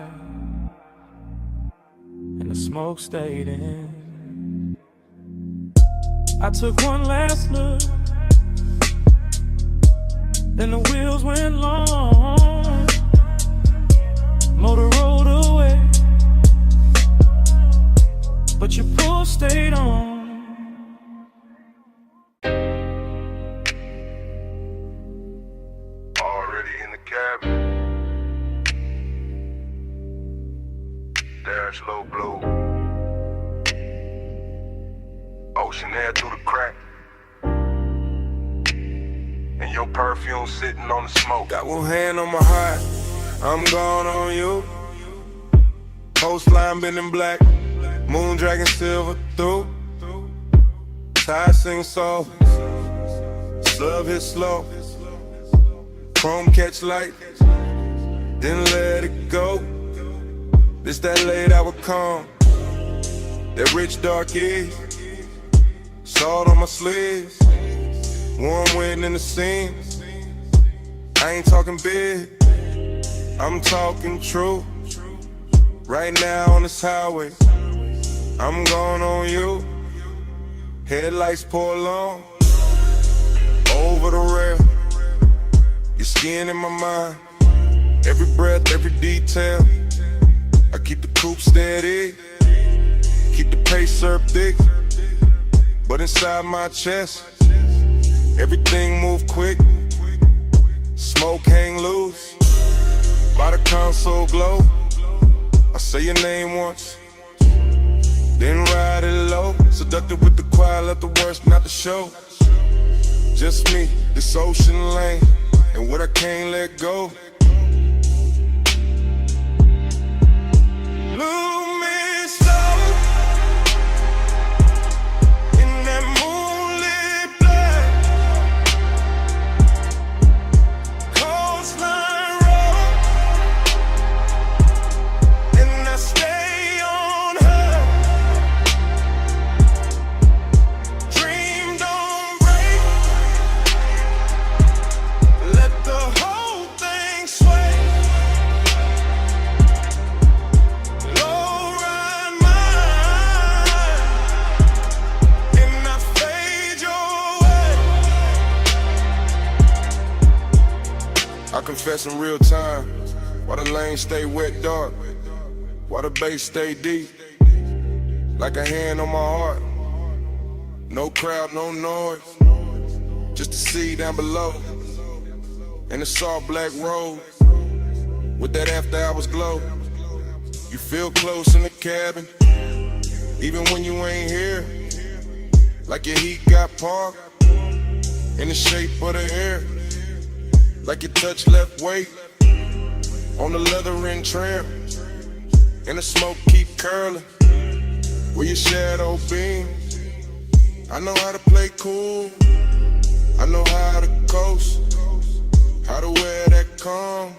and the smoke stayed in. I took one last look, then the wheels went long. Motor rolled away, but your pull stayed on. Already in the cabin. Dash low blow. Ocean air through the crack. And your perfume sitting on the smoke. Got one hand on my heart, I'm gone on you. Coastline bending black, moon dragging silver through. Tide sing soft, slug hit slow. Chrome catch light, then let it go. This that late hour calm, that rich dark is. Salt on my sleeves, warm wind in the seams. I ain't talking big, I'm talking true. Right now on this highway, I'm going on you. Headlights pour long, over the rail. Your skin in my mind, every breath, every detail. I keep the coupe steady, keep the pace up thick. But inside my chest, everything move quick. Smoke hang loose, by the console glow. I say your name once, then ride it low. Seductive with the choir, let the worst not the show. Just me, this ocean lane, and what I can't let go. Lose me slow in that moonlit black. Coastline road, and I stay on her. Dream don't break, let the whole thing sway. Low ride mine, and I fade your way. I confess in real time, why the lane stay wet dark, why the bass stay deep, like a hand on my heart. No crowd, no noise, just the sea down below, and the soft black road, with that after hours glow. You feel close in the cabin, even when you ain't here, like your heat got parked, in the shape of the air, like your touch left weight, on the leathering trim, and the smoke keep curling, where your shadow beams. I know how to play cool, I know how to coast, how to wear that calm,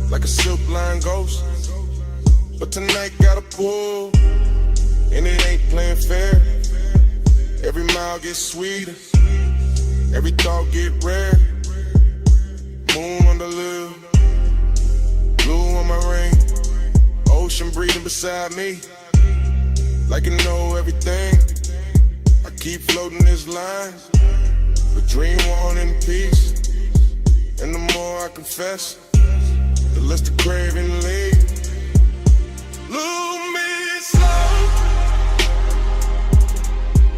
like a silk line ghost. But tonight got a pull, and it ain't playing fair. Every mile gets sweeter, every thought get rare. Moon on the lip, blue on my ring, ocean breathing beside me, like you know everything. I keep floating this line, but dream on in peace. And the more I confess, the less the craving leaves. Lose me slow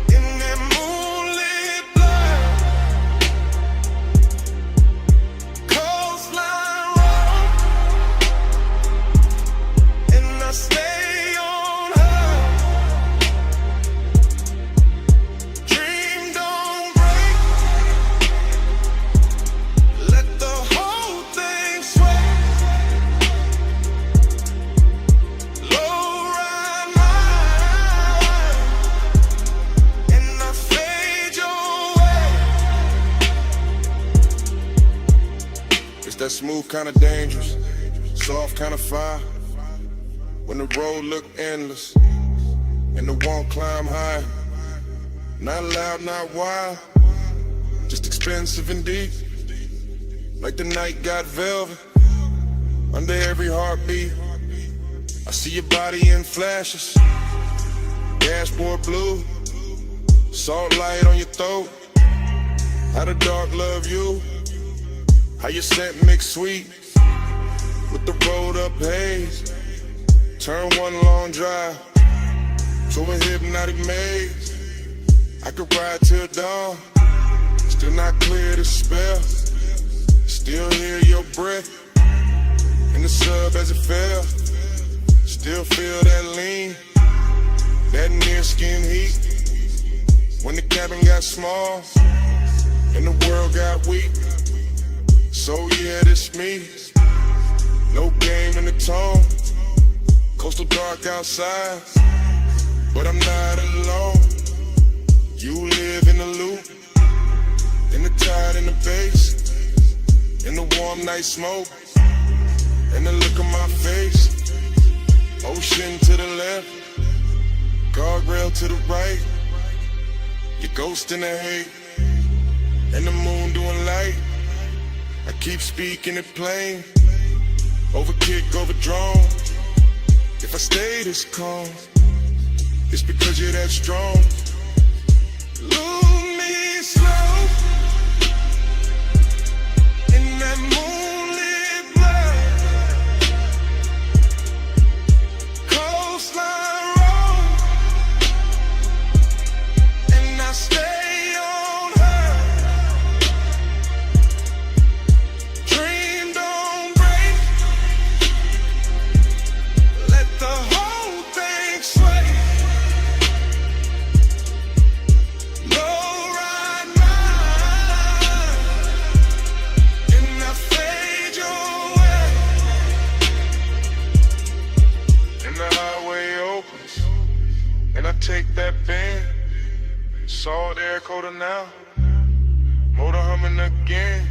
in that moonlit black. Coastline road, and I stay on her. Dream don't break, let the whole thing sway. Low ride mine, and I fade your way. It's that smooth kind of dangerous, soft kind of fire. When the road look endless, and the won't climb high. Not loud, not wild, just expensive and deep. Like the night got velvet, Under every heartbeat, I see your body in flashes. Dashboard blue, salt light on your throat. How the dark love you, how your scent mix sweet with the rolled up haze. Turn one long drive to a hypnotic maze. I could ride till dawn, still not clear the spell. Still hear your breath in the sub as it fell. Still feel that lean, that near skin heat. When the cabin got small and the world got weak. So yeah, this me. No game in the tone. Coastal dark outside, but I'm not alone. You live in the loop, in the tide and the bass, in the warm night smoke, and the look on my face. Ocean to the left, guardrail to the right. Your ghost in the hate, and the moon doing light. I keep speaking it plain, over kick, over drone. If I stay this calm, it's because you're that strong. Lose me slow in that moonlit blur. Coastline road, and I stay on her. Dream don't break, let the whole thing sway. Take that bend, salt air coater now, motor humming again.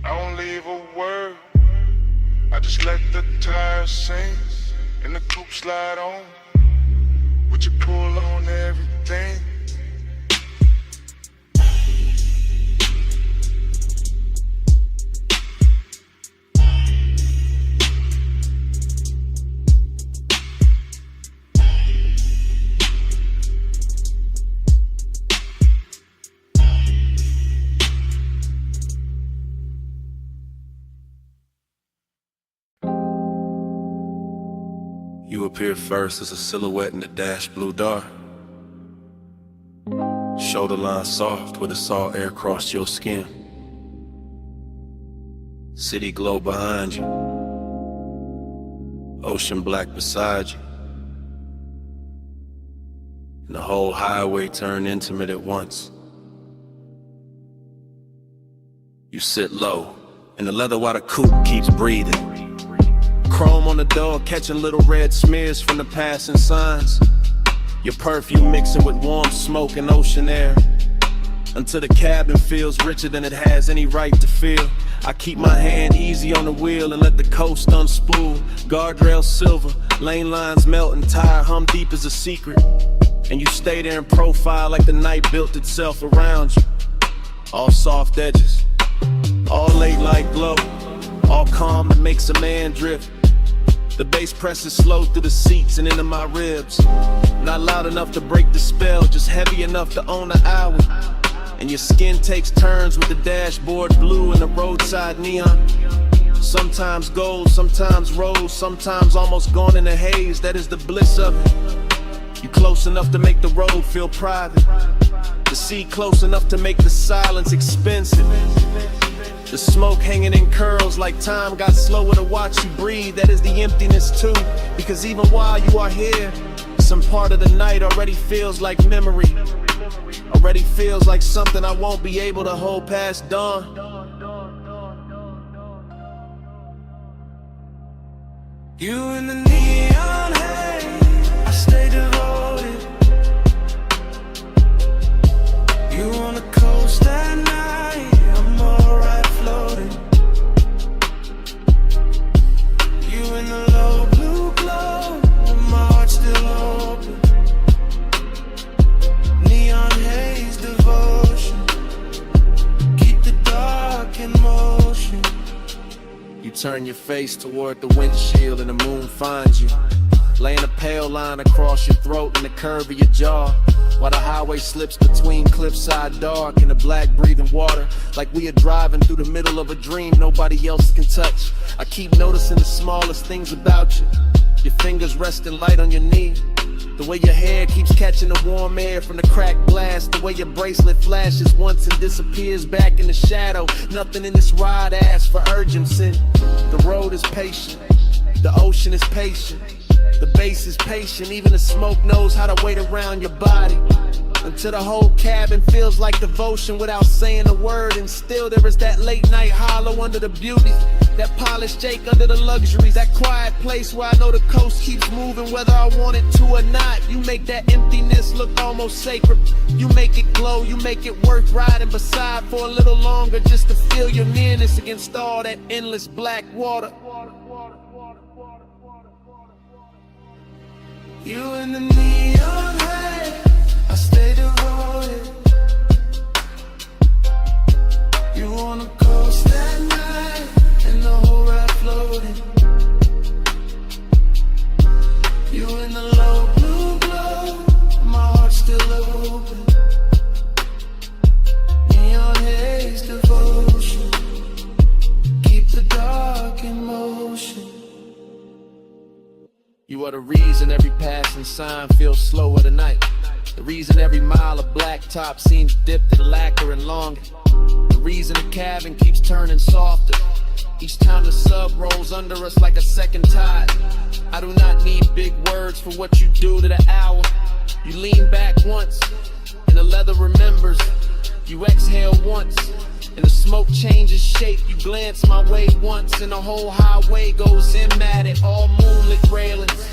I don't leave a word, I just let the tires sing, and the coupe slide on, with your pull on everything. You appear first as a silhouette in the dash blue dark. Shoulder line soft where the salt air crossed your skin. City glow behind you. Ocean black beside you. And the whole highway turned intimate at once. You sit low, and the leather water coupe keeps breathing. Chrome on the door, catching little red smears from the passing signs. Your perfume mixing with warm smoke and ocean air, until the cabin feels richer than it has any right to feel. I keep my hand easy on the wheel and let the coast unspool. Guardrail silver, lane lines melt and tire hum deep as a secret. And you stay there in profile like the night built itself around you. All soft edges, all late light glow, all calm that makes a man drift. The bass presses slow through the seats and into my ribs. Not loud enough to break the spell, just heavy enough to own the hour. And your skin takes turns with the dashboard blue and the roadside neon. Sometimes gold, sometimes rose, sometimes almost gone in a haze. That is the bliss of it. You close enough to make the road feel private. The sea close enough to make the silence expensive. The smoke hanging in curls like time got slower to watch you breathe. That is the emptiness too, because even while you are here, some part of the night already feels like memory. Already feels like something I won't be able to hold past dawn. You in the neon haze, I stay devoted. You on the coast at night, I'm alright floating. You in the low blue glow, and my heart still open. Neon haze devotion, keep the dark in motion. You turn your face toward the windshield and the moon finds you. Laying a pale line across your throat and the curve of your jaw, while the highway slips between cliffside dark and the black breathing water, like we are driving through the middle of a dream nobody else can touch. I keep noticing the smallest things about you. Your fingers resting light on your knee, the way your hair keeps catching the warm air from the cracked glass, the way your bracelet flashes once and disappears back in the shadow. Nothing in this ride asks for urgency. The road is patient, the ocean is patient, the bass is patient, even the smoke knows how to wait around your body, until the whole cabin feels like devotion without saying a word. And still there is that late night hollow under the beauty, that polished Jake under the luxuries, that quiet place where I know the coast keeps moving whether I want it to or not. You make that emptiness look almost sacred. You make it glow, you make it worth riding beside for a little longer, just to feel your nearness against all that endless black water. You in the neon light, I stay devoted. You on the coast at night, and the whole ride floating. You in the low blue glow, my heart's still open. Neon haze devotion, keep the dark in motion. You are the reason every passing sign feels slower tonight. The reason every mile of blacktop seems dipped in lacquer and longer. The reason the cabin keeps turning softer each time the sub rolls under us like a second tide. I do not need big words for what you do to the hour. You lean back once, and the leather remembers. You exhale once, and the smoke changes shape. You glance my way once, and the whole highway goes in at it. All moonlit railings,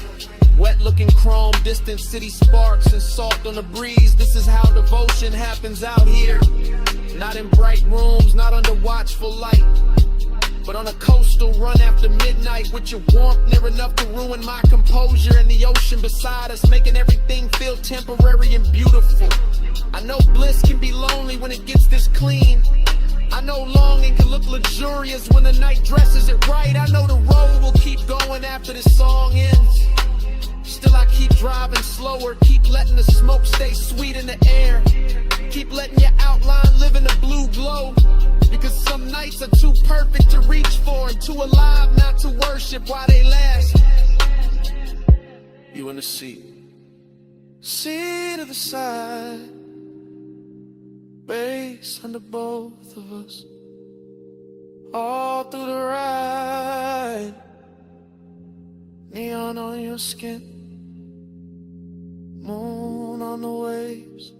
wet looking chrome, distant city sparks and salt on the breeze. This is how devotion happens out here. Not in bright rooms, not under watchful light, but on a coastal run after midnight, with your warmth near enough to ruin my composure, and the ocean beside us making everything feel temporary and beautiful. I know bliss can be lonely when it gets this clean. I know longing can look luxurious when the night dresses it right. I know the road will keep going after this song ends. Still I keep driving slower, keep letting the smoke stay sweet in the air, keep letting your outline live in the blue glow, because some nights are too perfect to reach for and too alive not to worship while they last. You in the seat of the side, bass under both of us, all through the ride, neon on your skin, moon on the waves.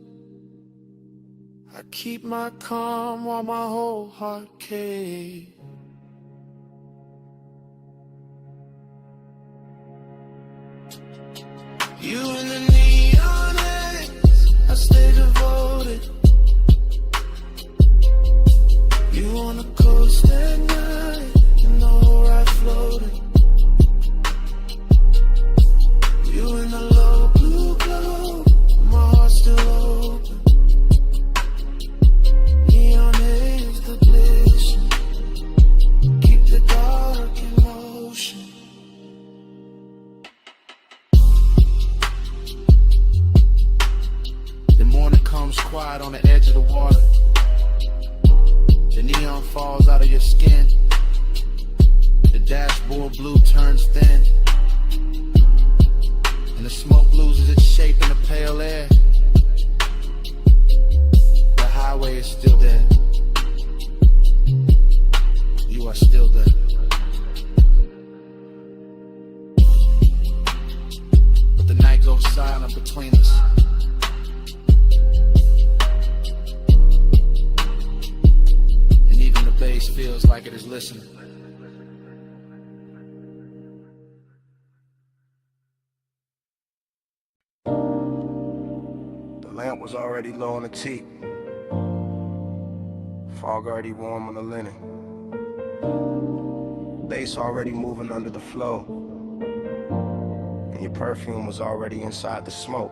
I keep my calm while my whole heart caves. You in the neon haze, I stay devoted. You on the coast at night, and the whole ride floating. You in the low blue glow, my heart's still open. Neon haze the blizzard, keep the dark in motion. The morning comes quiet on the edge of the water. The neon falls out of your skin. The dashboard blue turns thin, and the smoke loses its shape in the pale air. The highway is still there. You are still there. But the night goes silent between us. And even the bass feels like it is listening. Lamp was already low on the teak. Fog already warm on the linen. Bass already moving under the flow. And your perfume was already inside the smoke.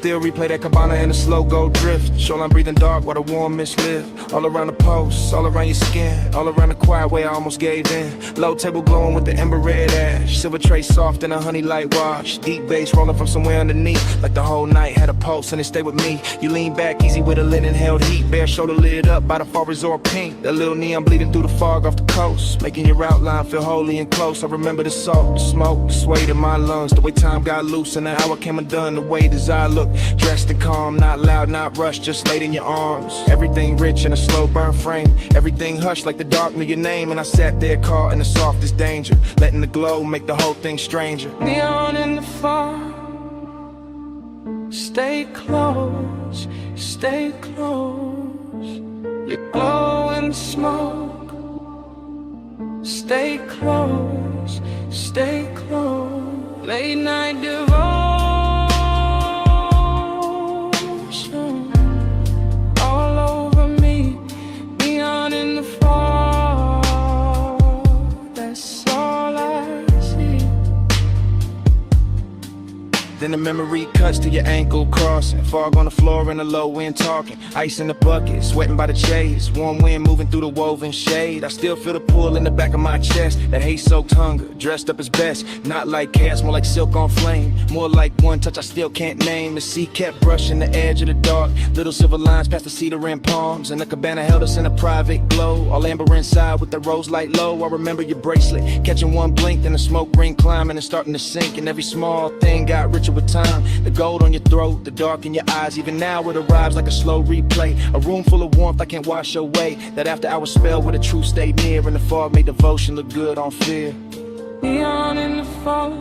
still replay that cabana in a slow go drift. Shoreline breathing dark while the warm mist live. All around the post, all around your skin, all around the quiet way I almost gave in. Low table glowing with the ember red ash. Silver tray soft in a honey light wash. Deep bass rolling from somewhere underneath. Like the whole night had a pulse and it stayed with me. You lean back easy with a linen held heat. Bare shoulder lit up by the far resort pink. That little neon bleeding through the fog off the coast, making your outline feel holy and close. I remember the salt, the smoke, the sway in my lungs. The way time got loose and the hour came undone. The way desire looked, dressed and calm, not loud, not rushed, just laid in your arms. Everything rich in a slow burn frame. Everything hushed like the dark knew your name. And I sat there caught in the softest danger, letting the glow make the whole thing stranger. Neon in the fog, stay close, stay close. You glow in the smoke, stay close, stay close. Late night devotion, all over me. Neon in the fog, that's all I see. Then the memory cuts to your ankle crossing. Fog on the floor in the low wind talking. Ice in the bucket, sweating by the chase. Warm wind moving through the woven shade. I still feel the pull in the back of my chest. That hay-soaked hunger, dressed up as best. Not like chaos, more like silk on flame. More like one touch I still can't name. The sea kept brushing the edge of the dark. Little silver lines past the cedar and palms. And the cabana held us in a private glow. All amber inside with the rose light low. I remember your bracelet, catching one blink. Then the smoke ring climbing and starting to sink. And every small thing got richer with time. The gold on your throat, the dark in your eyes. Even now it arrives like a slow replay. A room full of warmth I can't wash away. That after hour spell where the truth stayed near. And the fog made devotion look good on fear. Neon in the fog,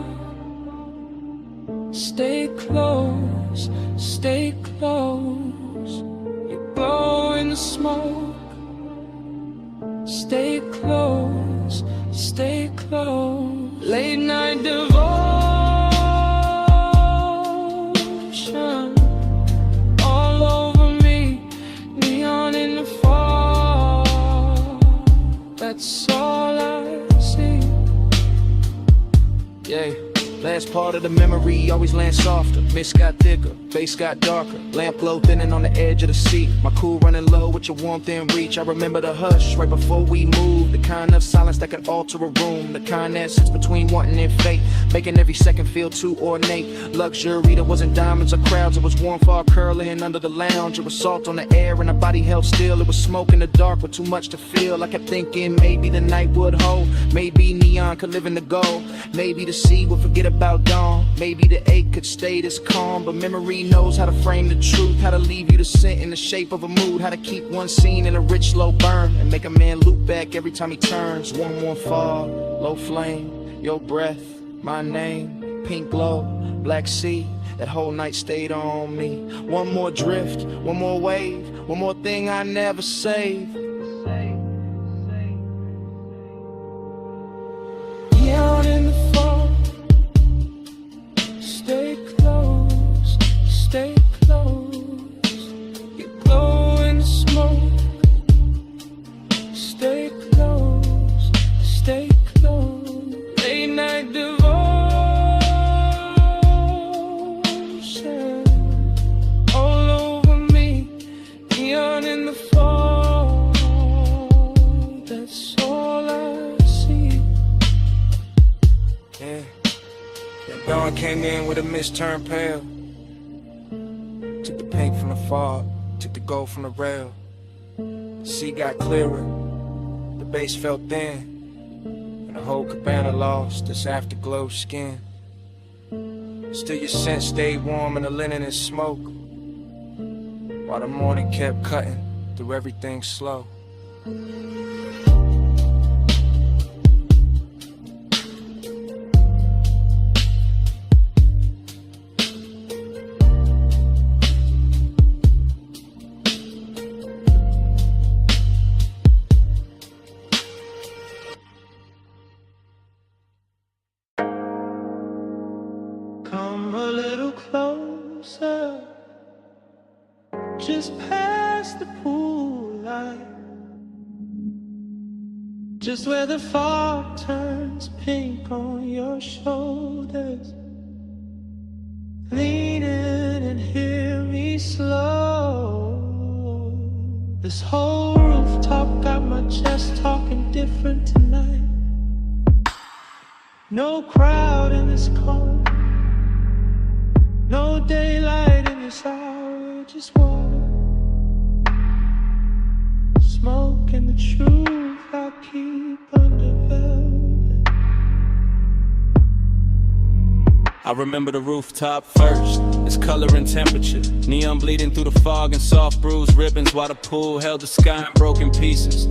stay close, stay close. You glow in the smoke, stay close, stay close. Late night devotion, all over me. Neon in the fog, that's all I see. Yeah, last part of the memory always lands softer. Mist got thicker, face got darker. Lamp glow thinning on the edge of the seat. My cool running low with your warmth in reach. I remember the hush right before we moved. The kind of silence that can alter a room. The kind that sits between wanting and fate, making every second feel too ornate. Luxury that wasn't diamonds or crowds. It was warm fog curling under the lounge. It was salt on the air and our body held still. It was smoke in the dark with too much to feel. I kept thinking maybe the night would hold. Maybe neon could live in the gold. Maybe the sea would forget about dawn. Maybe the ache could stay this calm. But memory knows how to frame the truth, how to leave you to sit in the shape of a mood, how to keep one scene in a rich slow burn and make a man loop back every time he turns. Warm fog, low flame, your breath, my name, pink glow, black sea. That whole night stayed on me. One more drift, one more wave, one more thing I never saved. Neon in the fog, stay close, stay close. You glow in the smoke, stay close, stay close. Late night devotion, all over me. Neon in the fog, that's all I see. Yeah, that dawn came in with a mist turned pale. Took the pink from the fog, took the gold from the rail. The sea got clearer, the base felt thin, and the whole cabana lost its afterglow skin. Still your scent stayed warm in the linen and smoke, while the morning kept cutting through everything slow. Come a little closer, just past the pool light, just where the fog turns pink on your shoulders. Lean in and hear This whole rooftop got my chest talking different tonight. No crowd in this corner, no daylight in this hour, just water, smoke and the truth I'll keep under velvet. I remember the rooftop first, its color and temperature, neon bleeding through the fog and soft bruised ribbons, while the pool held the sky in broken pieces,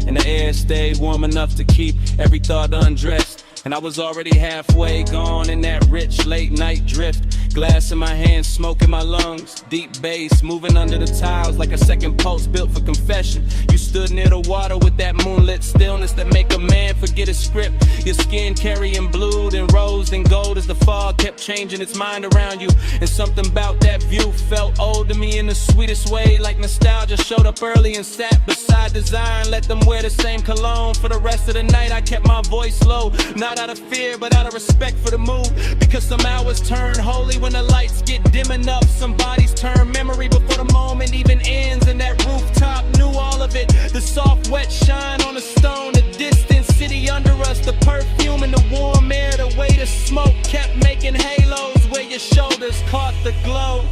and the air stayed warm enough to keep every thought undressed. And I was already halfway gone in that rich late night drift. Glass in my hands, smoke in my lungs, deep bass moving under the tiles like a second pulse built for confession. You stood near the water with that moonlit stillness that make a man forget his script. Your skin carrying blue and rose and gold as the fog kept changing its mind around you. And something about that view felt old to me in the sweetest way, like nostalgia showed up early and sat beside desire and let them wear the same cologne. For the rest of the night I kept my voice low, not out of fear but out of respect for the mood, because some hours turn holy when the lights get dim enough. Some bodies turn memory before the moment even ends, and that rooftop knew all of it. The soft wet shine on the stone, the distant city under us, the perfume and the warm air, the way the smoke kept making halos where your shoulders caught the glow.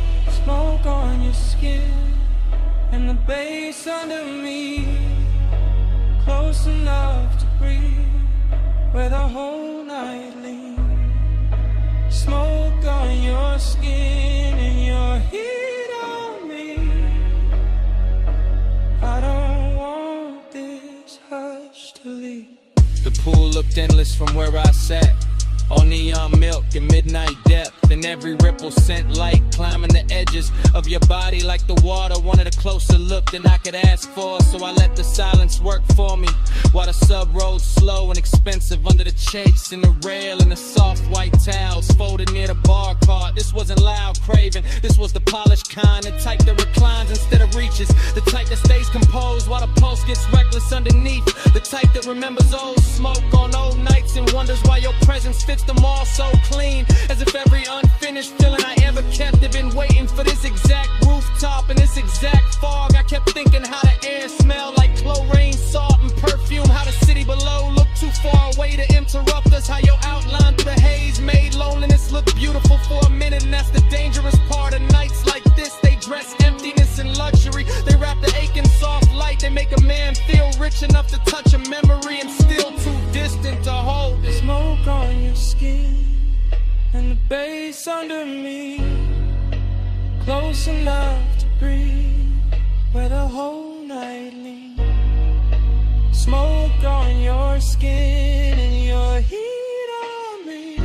Smoke on your skin and the bass under me, close enough to breathe where the whole night leans. Smoke on your skin and your heat on me. I don't want this hush to leave. The pool looked endless from where I sat, all neon milk and midnight depth, and every ripple sent light climbing the edges of your body like the water wanted a closer look than I could ask for. So I let the silence work for me while the sub rode slow and expensive under the chase and the rail and the soft white towels folded near the bar cart. This wasn't loud craving, this was the polished kind, the type that reclines instead of reaches, the type that stays composed while the pulse gets reckless underneath, the type that remembers old smoke on old nights and wonders why your presence fits them all so clean, as if every unfinished feeling I ever kept had been waiting for this exact rooftop and this exact fog. I kept thinking how the air smelled like chlorine, salt and perfume, how the city below looked too far away to interrupt us, how your outline through the haze made loneliness look beautiful for a minute. And that's the dangerous part of nights like this, they dress emptiness and luxury, they wrap the aching soft light, they make a man feel rich enough to touch a memory and still too distant to hold it. Smoke on your skin and the bass under me, close enough to breathe where the whole night leans. Smoke on your skin and your heat on me.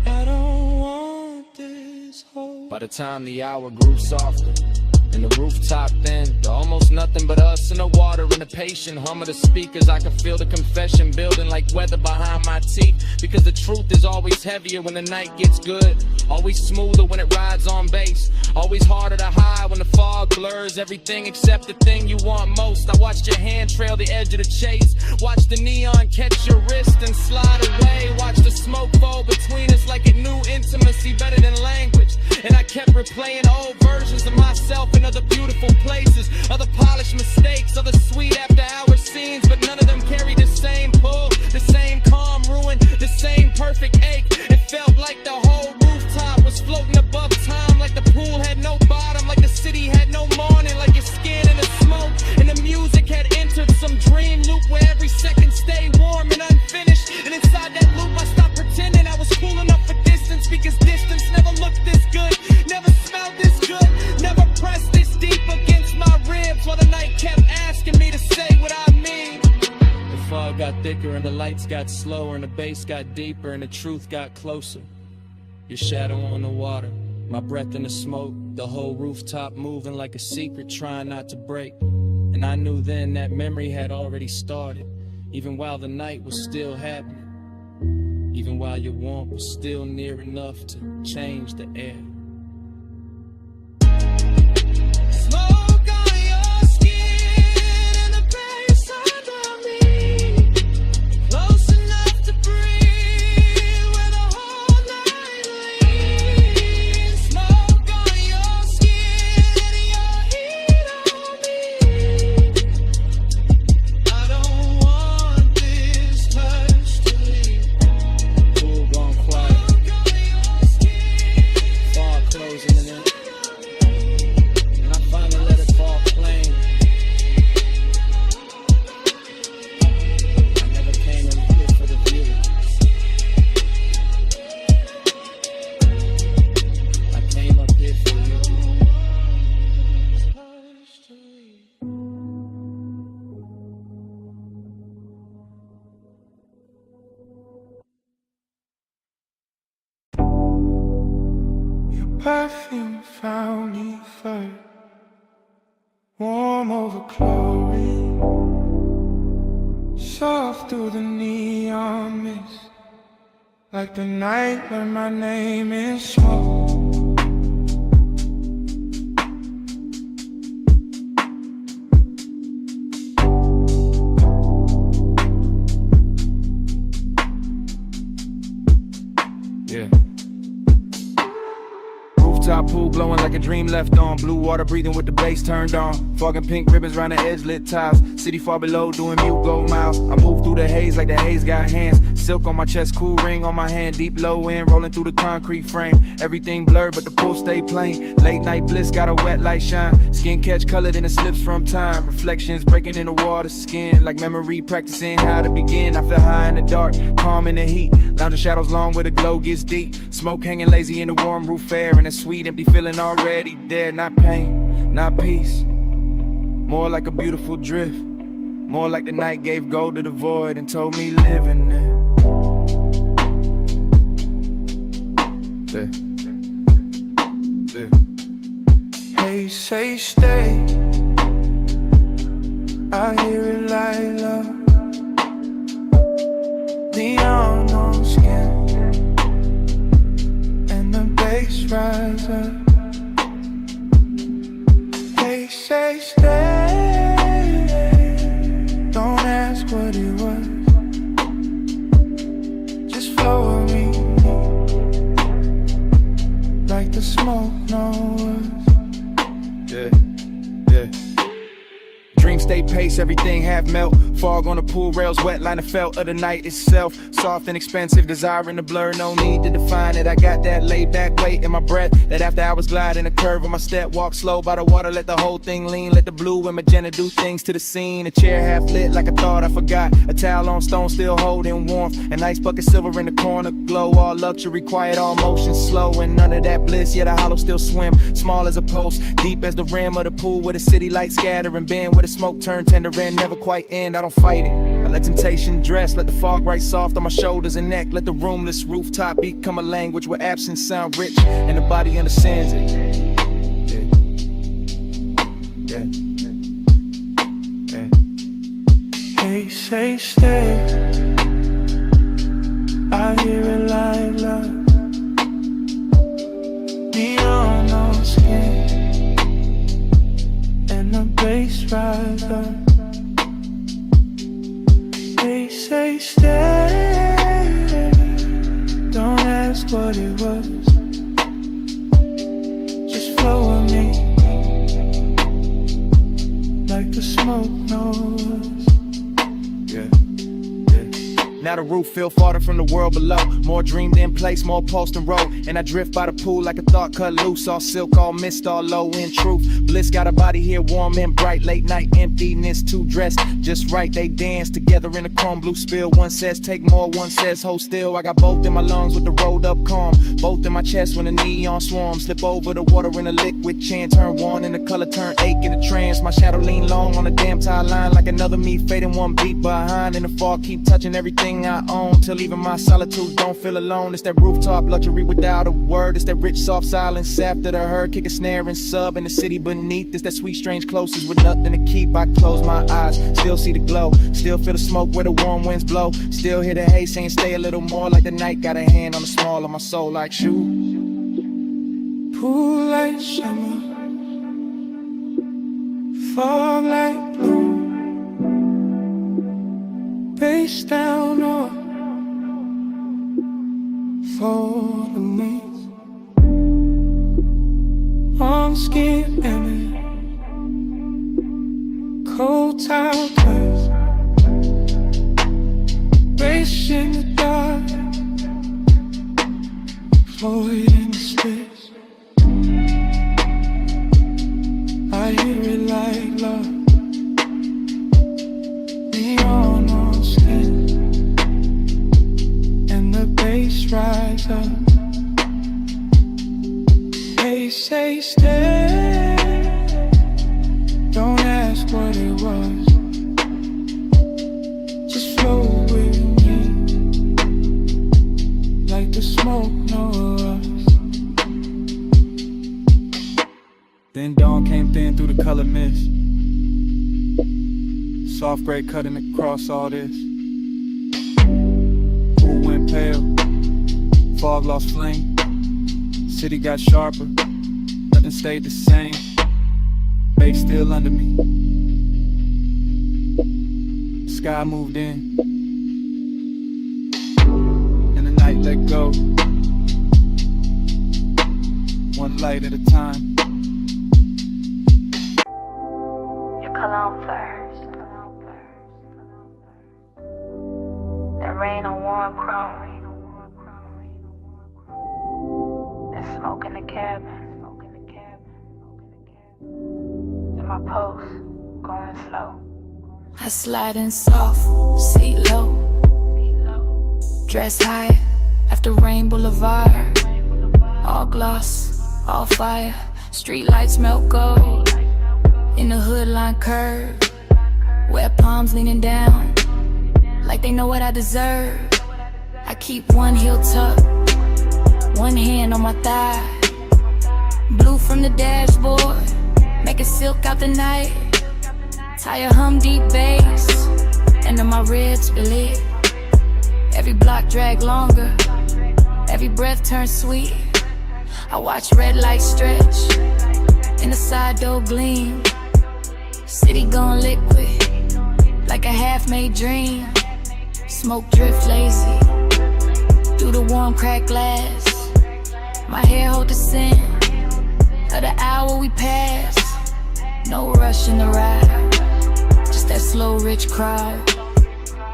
I don't want this whole. By the time the hour grew softer and the rooftop thinned, almost nothing but us and the water and the patient hum of the speakers, I could feel the confession building like weather behind my teeth, because the truth is always heavier when the night gets good, always smoother when it rides on bass, always harder to hide when the fog blurs everything except the thing you want most. I watched your hand trail the edge of the chase, watch the neon catch your wrist and slide away, watch the smoke fall between us like it knew intimacy better than language, and I kept replaying old versions of myself in other beautiful places, other polished mistakes, other sweet after hour scenes, but none of them carried the same pull, the same calm ruin, the same perfect ache. It felt like the whole rooftop was floating above time, like the pool had no bottom, like the city had no morning, like your skin in the smoke and the music had entered some dream loop where every second stayed warm and unfinished, and inside that loop I stopped pretending I was cool enough for distance, because distance never looked this good, never smelled this good, never pressed this deep against my ribs, while the night kept asking me to say what I mean. The fog got thicker and the lights got slower and the bass got deeper and the truth got closer. Your shadow on the water, my breath in the smoke, the whole rooftop moving like a secret trying not to break. And I knew then that memory had already started, even while the night was still happening, even while your warmth was still near enough to change the air. found me first. Warm over chlorine, soft through the neon mist, like the night when my name is smoke. Rooftop pool blowing like a dream left on. Blue water breathing with the bass turned on. Fog and pink ribbons round the edge, lit tiles. City far below doing mute gold miles. I move through the haze like the haze got hands. Silk on my chest, cool ring on my hand. Deep low end, rolling through the concrete frame. Everything blurred but the pool stay plain. Late night bliss got a wet light shine. Skin catch colored in the slips from time. Reflections breaking in the water skin. Like memory practicing how to begin. I feel high in the dark, calm in the heat. Lounge in shadows long where the glow gets deep. Smoke hanging lazy in the warm roof air. And a sweet empty feeling already there. Not pain, not peace. More like a beautiful drift. More like the night gave gold to the void and told me live in there. Hey, say stay. I hear it like love. Neon on skin, and the bass rise up. They say stay. Don't ask what it was. Just flow with me, like the smoke knows. Dreams stay pace, everything half melt. Fog on the pool rails, wet line of felt of the night itself. Soft and expensive, desiring to blur, no need to define it. I got that laid back weight in my breath, that after hours glide in a curve of my step. Walk slow by the water, let the whole thing lean. Let the blue and magenta do things to the scene. A chair half lit like I thought I forgot. A towel on stone still holding warmth. An ice bucket silver in the corner glow. All luxury, quiet, all motion slow. And none of that bliss, yet a hollow still swim. Small as a post, deep as the rim of the pool. Where the city lights scatter and bend. Where the smoke turn tender and never quite end. I don't fight it, I let temptation dress. Let the fog right soft on my shoulders and neck. Let the roomless rooftop become a language where absence sound rich and the body understands it. Hey, say stay. I hear it like love. Neon on skin, and the bass rise up. They say stay. Don't ask what it was. Just flow with me, like the smoke knows. Now the roof feel farther from the world below. More dreamed in place, more post and road. And I drift by the pool like a thought cut loose. All silk, all mist, all low in truth. Bliss got a body here warm and bright. Late night emptiness, two dressed just right. They dance together in a chrome blue spill. One says take more, one says hold still. I got both in my lungs with the rolled up calm. Both in my chest when the neon swarm. Slip over the water in a liquid chant. Turn one and the color turn ache in a trance. My shadow lean long on the damn tie line. Like another me fading one beat behind. In the fall keep touching everything I own, till even my solitude don't feel alone. It's that rooftop luxury without a word. It's that rich soft silence after the herd. Kick a snare and sub in the city beneath. It's that sweet strange closeness with nothing to keep. I close my eyes, still see the glow. Still feel the smoke where the warm winds blow. Still hear the haze saying stay a little more. Like the night got a hand on the small of my soul like shoe. Pool light shimmer, fog like blue. Face down or follow me. On skin and cold towel turns. Race in the dark, floating in the space. I hear it like love. Neon on skin, and the bass rise up. They say stay. Don't ask what it was. Just flow with me, like the smoke knows. Then dawn came thin through the color mist. Soft gray cutting across all this. Moon went pale, fog lost flame. City got sharper, nothing stayed the same. Bay still under me. Sky moved in, and the night let go. One light at a time. Your cologne first. That rain on warm chrome. That smoke in the cabin. And my pulse going slow. I slide in soft, seat low. Dress high after Rain Boulevard. All gloss, all fire. Street lights melt gold. In the hood line curve. Wet palms leaning down, like they know what I deserve. I keep one heel tucked, one hand on my thigh. Blue from the dashboard, making silk out the night. Tire hum deep bass, and then my ribs lit. Every block drag longer, every breath turns sweet. I watch red lights stretch, in the side door gleam. City gone liquid, like a half-made dream. Smoke drift lazy, through the warm cracked glass. My hair hold the scent of the hour we pass. No rush in the ride, just that slow rich crowd.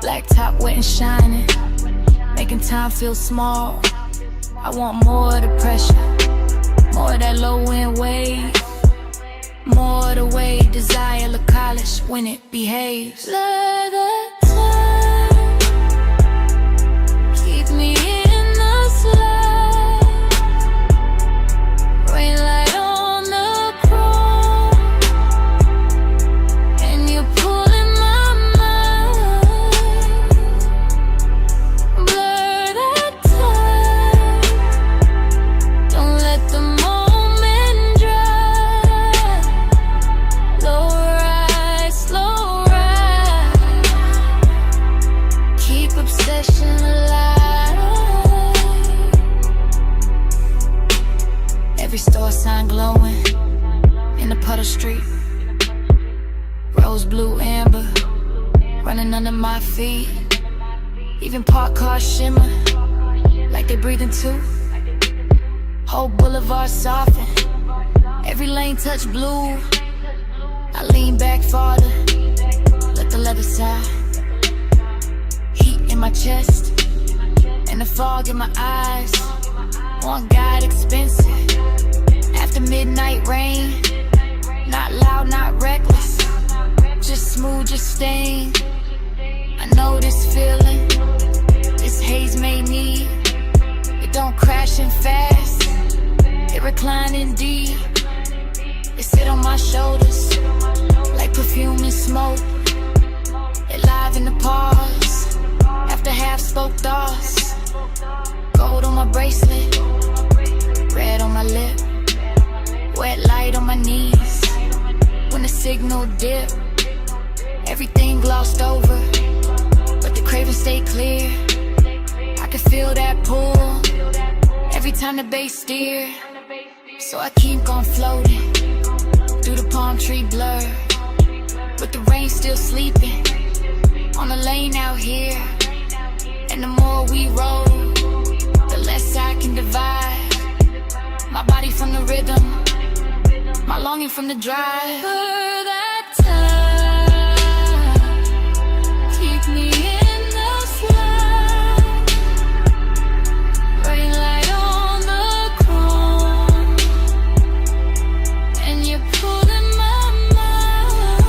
Black top wet and shining, making time feel small. I want more of the pressure, more of that low end wave. More of the way desire look college when it behaves. Let the time keep me in the slide. Rain light on the chrome, and you're pulling my mind. Blur that time, don't let the moment dry. Slow ride, slow ride. Keep obsession alive. Every store sign glowing in the puddle street. Rose, blue, amber, running under my feet. Even parked cars shimmer like they breathing too. Whole boulevard soften, every lane touch blue. I lean back farther, let the leather side. Heat in my chest, and the fog in my eyes. One guide expensive, after midnight rain. Not loud, not reckless, just smooth, just staying. I know this feeling, this haze made me. It don't crash in fast, it reclining deep. It sit on my shoulders, like perfume and smoke. It live in the pause, after half spoke thoughts. Gold on my bracelet, red on my lip. Wet light on my knees, when the signal dip. Everything glossed over, but the craving stay clear. I can feel that pull, every time the bass steer. So I keep on floating, through the palm tree blur. But the rain still sleeping, on the lane out here. And the more we roll, the less I can divide. My body from the rhythm, my longing from the drive. For that time, keep me in the slide. Rain light on the chrome, and you're pulling my mind.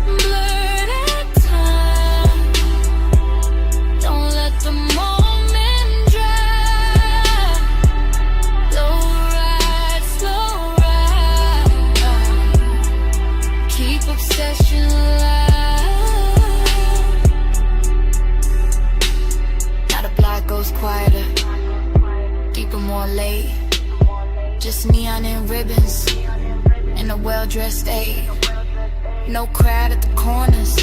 Blur that time, don't let the moment dry. Slow ride, slow ride. neon and ribbons in a well-dressed aid. No crowd at the corners,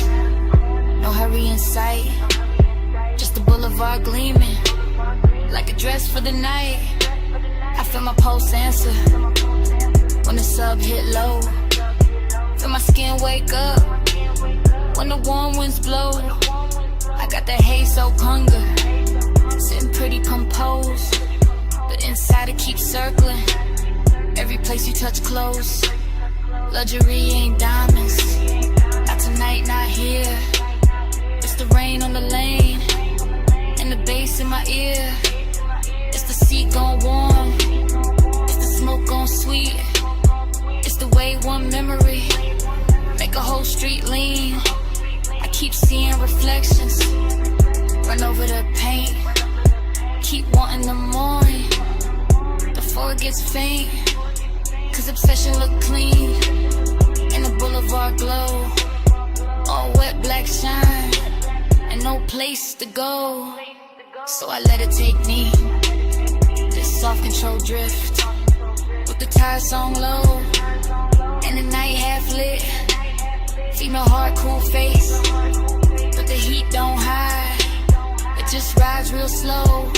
no hurry in sight. Just the boulevard gleaming like a dress for the night. I feel my pulse answer when the sub hit low. Feel my skin wake up when the warm winds blow. I got that hay-soaked hunger, sitting pretty composed, but inside it keeps circling. Every place you touch close. Luxury ain't diamonds, not tonight, not here. It's the rain on the lane and the bass in my ear. It's the seat gone warm, it's the smoke gone sweet. It's the way one memory make a whole street lean. I keep seeing reflections, run over the paint. Keep wanting the morning before it gets faint. Cause obsession look clean in the boulevard glow. All wet black shine and no place to go. So I let it take me, this soft control drift, with the tires on low and the night half lit. Female heart, cool face, but the heat don't hide. It just rides real slow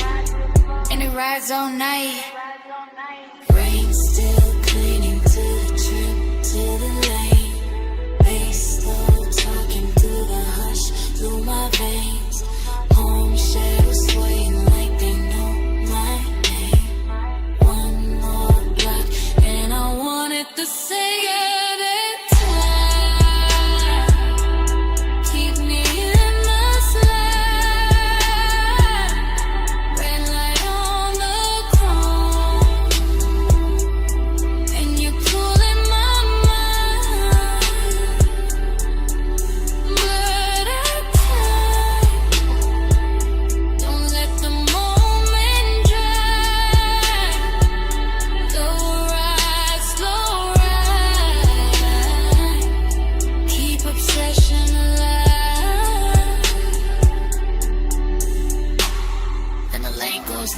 and it rides all night. Rain still clinging to the trip, to the lane. Bass slow talking through the hush, through my veins. Home shadows swaying like they know my name. One more block and I wanted to say it.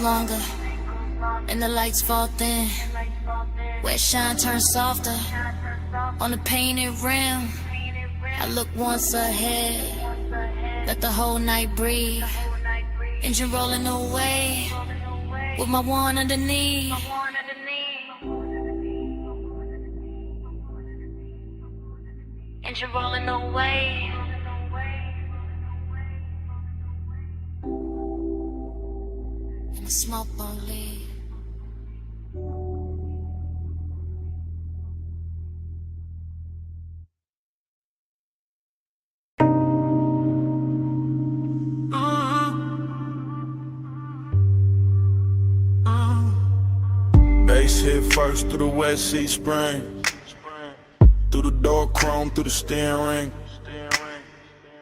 Longer and the lights fall thin, where shine turns softer on the painted rim. I look once ahead, let the whole night breathe. Engine rolling away with my one underneath. Engine rolling away. And the smoke won't leave. Bass hit first through the West Sea Spring, through the door chrome, through the steering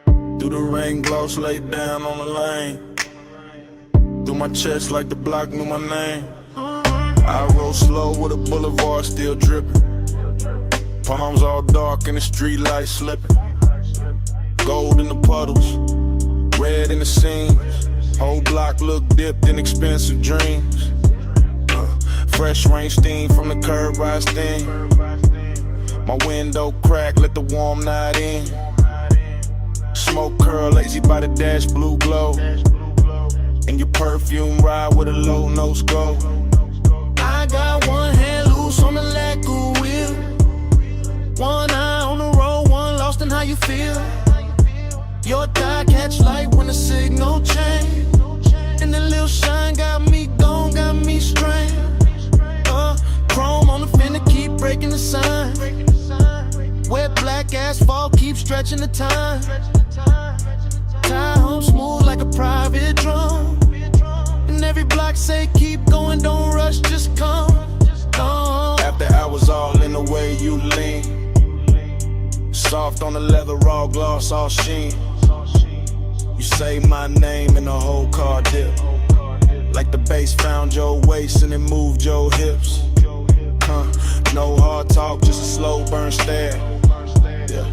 ring, through the rain gloss laid down on the lane, through my chest like the block knew my name. I roll slow with a boulevard still dripping, palms all dark and the street lights slipping, gold in the puddles, red in the seams, whole block look dipped in expensive dreams. Fresh rain steam from the curb rise steam. My window crack, let the warm night in. Smoke curl, lazy by the dash, blue glow. And your perfume ride with a low nose go. I got one hand loose on the lacquer wheel, one eye on the road, one lost in how you feel. Your die catch light when the signal change, and the little shine got me gone, got me strained. Chrome on the fender, keep breaking the sign. Wet black asphalt, keep stretching the time. Tie home smooth like a private drum. And every block say keep going, don't rush, just come. After hours all in the way you lean, soft on the leather, raw gloss, all sheen. You say my name and the whole car dip, like the bass found your waist and it moved your hips. No hard talk, just a slow burn stare. Yeah.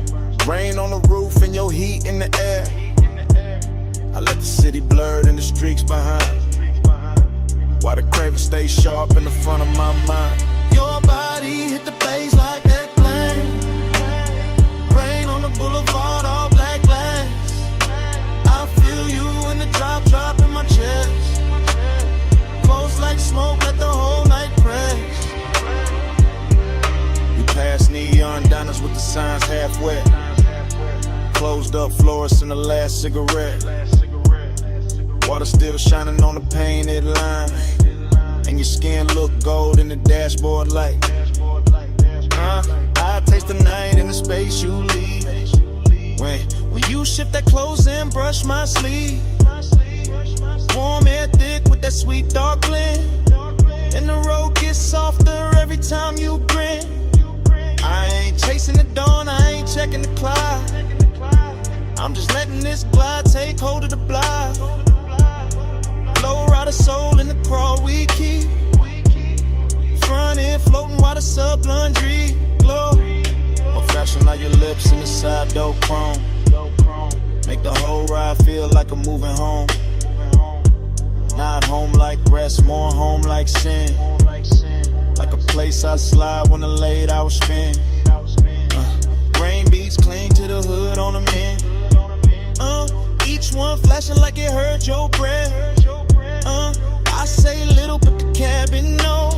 Rain on the roof and your heat in the air. I let the city blur and the streaks behind, while the craven stay sharp in the front of my mind. Your signs half wet. Closed up florist in the last cigarette. Water still shining on the painted line. And your skin look gold in the dashboard light. I taste the night in the space you leave. When you shift that clothes and brush my sleeve. Warm air thick with that sweet dark blend. And the road gets softer every time you grin. I ain't chasing the dawn, I ain't checking the clock. I'm just letting this glide take hold of the block. Low rider soul in the crawl we keep. Front end floating while the sub laundry glow. Or fashion on your lips in the side door chrome. Make the whole ride feel like I'm moving home. Not home like rest, more home like sin. Like a place I slide when the late hours spend. Rain beats cling to the hood on the men. Each one flashing like it hurt your breath. I say little but the cabin know.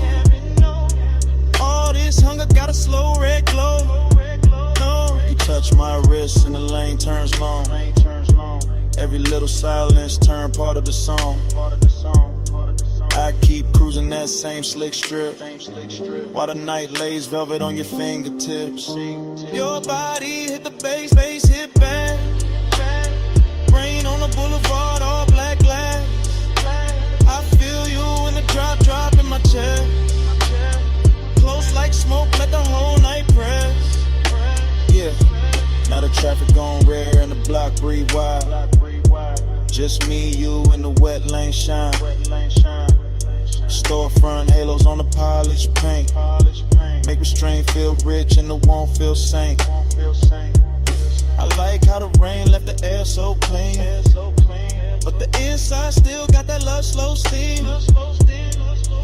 All this hunger got a slow red glow. You touch my wrist and the lane turns long. Every little silence turn part of the song. I keep cruising that same slick strip while the night lays velvet on your fingertips. Your body hit the bass hit back. Rain on the boulevard, all black glass. I feel you in the drop in my chest. Close like smoke, let the whole night press. Yeah, now the traffic gone rare and the block breathe wide. Just me, you, and the wet lane shine. Storefront halos on the polished paint. Make restraint feel rich and the won't feel sank. I like how the rain left the air so clean. But the inside still got that love slow steam.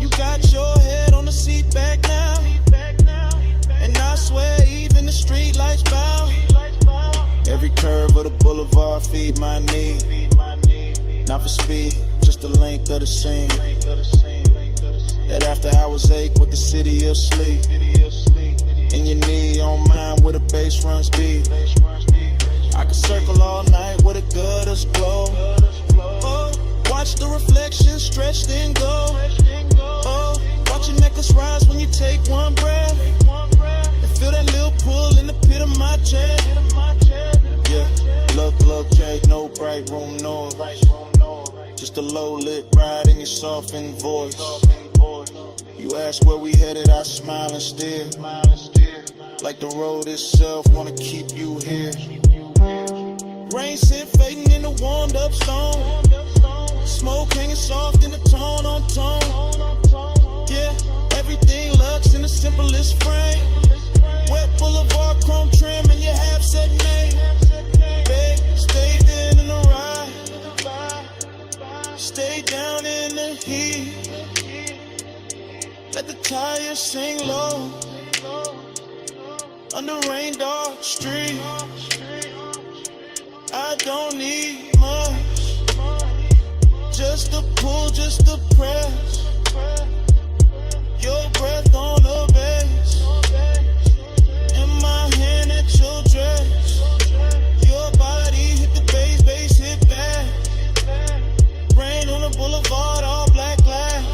You got your head on the seat back now. And I swear even the street lights bow. Every curve of the boulevard feed my need. Not for speed, just the length of the scene. That after hours ache with the city of sleep. And your knee on mine where the bass runs deep. I could circle all night with a gutters glow. Oh, watch the reflection stretched and go. Oh, watch your necklace rise when you take one breath. And feel that little pull in the pit of my chest. Yeah, look, Jake, no bright room noise. Just a low lit ride in your softened voice. You ask where we headed, I smile and stare. Like the road itself wanna keep you here. Rain scent fading in the warmed up stone. Smoke hanging soft in the tone on tone. Yeah, everything looks in the simplest frame. Wet boulevard chrome trim and your half set name. Babe, stay in the ride. Stay down in the heat. Let the tires sing low. Under rain dark street. I don't need much. Just a pull, just a press. Your breath on the bass. In my hand at your dress. Your body hit the bass hit back. Rain on the boulevard, all black glass.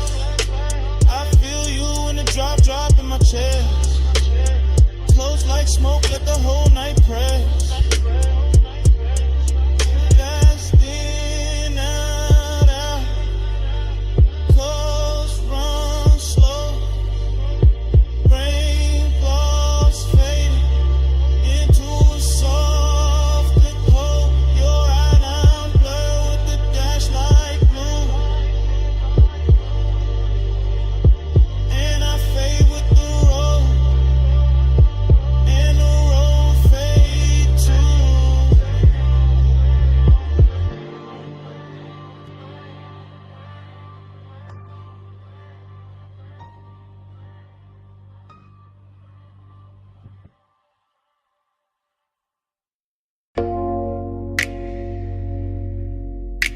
I feel you in the drop in my chest. Close like smoke, let the whole night press. Fast in, out. Close, run slow. Raindrops fading into a soft glow. Your eye blur with the dash like blue. And I fade with the road. And the road fade too.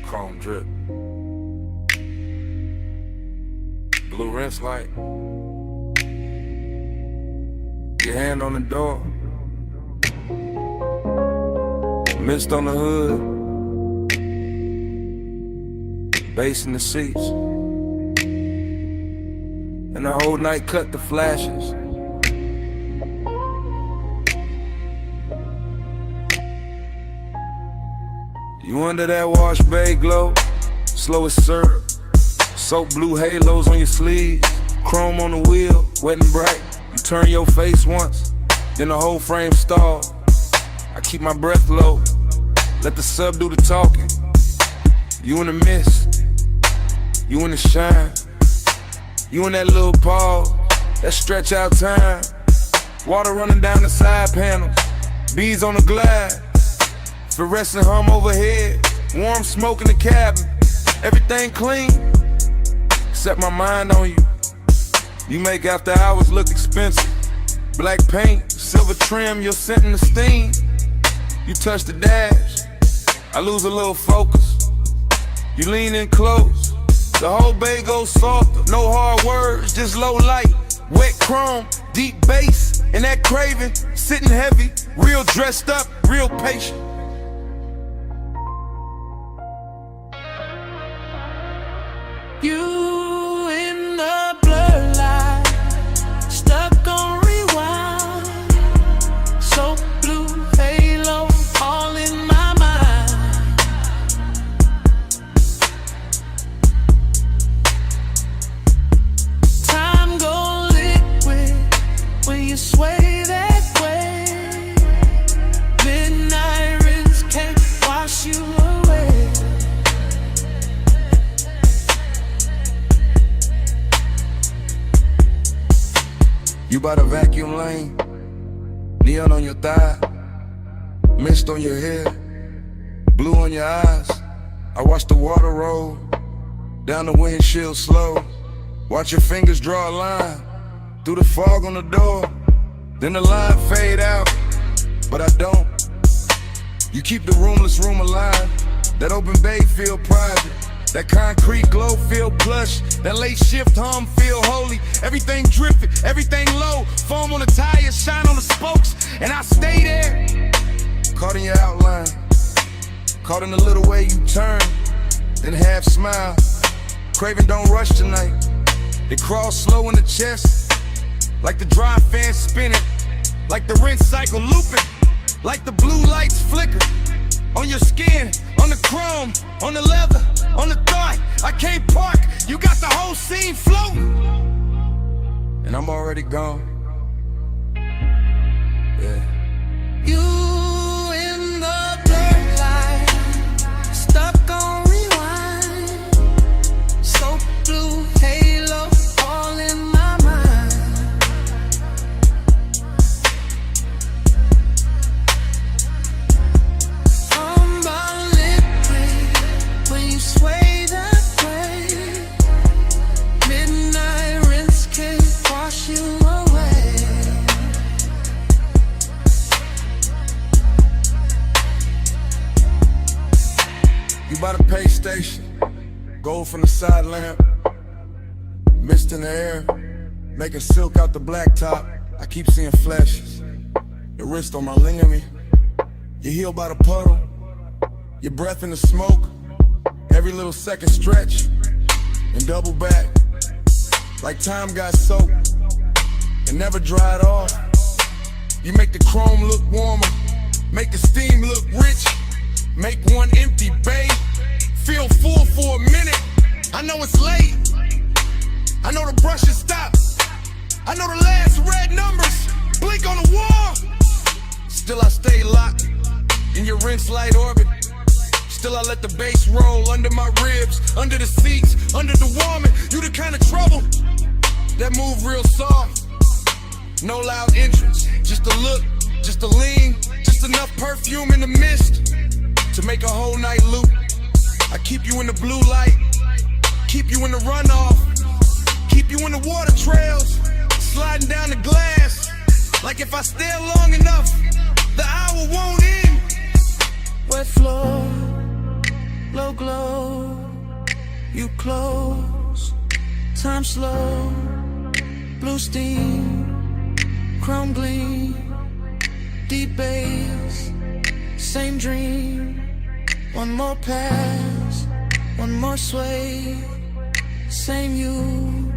Chrome drip. Blue rinse light. Your hand on the door. mist on the hood, bass in the seats, and the whole night cut the flashes. You under that wash bay glow, slow as syrup, soap blue halos on your sleeves, chrome on the wheel, wet and bright. You turn your face once, then the whole frame stall. I keep my breath low, let the sub do the talking. You in the mist, you in the shine, you in that little pause, that stretch out time. Water running down the side panels, bees on the glass, fluorescent hum overhead, warm smoke in the cabin. Everything clean, set my mind on you. You make after hours look expensive. Black paint, silver trim, you're scenting the steam. You touch the dash, I lose a little focus. You lean in close, the whole bay goes softer. No hard words, just low light, wet chrome, deep bass, and that craving, sitting heavy, real dressed up, real patient. You in the blur light, stuck on rewind. So blue halo, all in my mind. Time go liquid when you sway that way. Midnight rinse can't wash you away. You by the vacuum lane, neon on your thigh, mist on your hair, blue on your eyes. I watch the water roll down the windshield slow. Watch your fingers draw a line through the fog on the door. Then the line fade out, but I don't. You keep the roomless room alive. That open bay feel private. That concrete glow feel plush. That late shift hum feel holy. Everything drifting, everything low. Foam on the tires, shine on the spokes, and I stay there. Caught in your outline, caught in the little way you turn, then half smile. Craving don't rush tonight. It crawls slow in the chest, like the dry fan spinning, like the rinse cycle looping, like the blue lights flicker. On your skin, on the chrome, on the leather, on the thought. I can't park, you got the whole scene floating, and I'm already gone. Yeah. You in the blur light, stuck on rewind. So blue halo, all in my mind. I'm about liquid when you sway that way. Midnight rinse can't wash you away. You by the pay station, gold from the side lamp, mist in the air, making silk out the blacktop. I keep seeing flashes, your wrist on my ligament, your heel by the puddle, your breath in the smoke, every little second stretch, and double back, like time got soaked, and never dried off. You make the chrome look warmer, make the steam look rich, make one empty bay feel full for a minute. I know it's late, I know the brushes stop, I know the last red numbers blink on the wall. Still I stay locked in your rinse light orbit. Still I let the bass roll under my ribs, under the seats, under the warming. You the kind of trouble that move real soft. No loud entrance, just a look, just a lean, just enough perfume in the mist to make a whole night loop. I keep you in the blue light, keep you in the runoff, keep you in the water trails, sliding down the glass. Like if I stare long enough, the hour won't end. Wet floor, low glow, you close, time slow, blue steam, chrome gleam, deep bass, Same dream, one more pass, one more sway. Same you,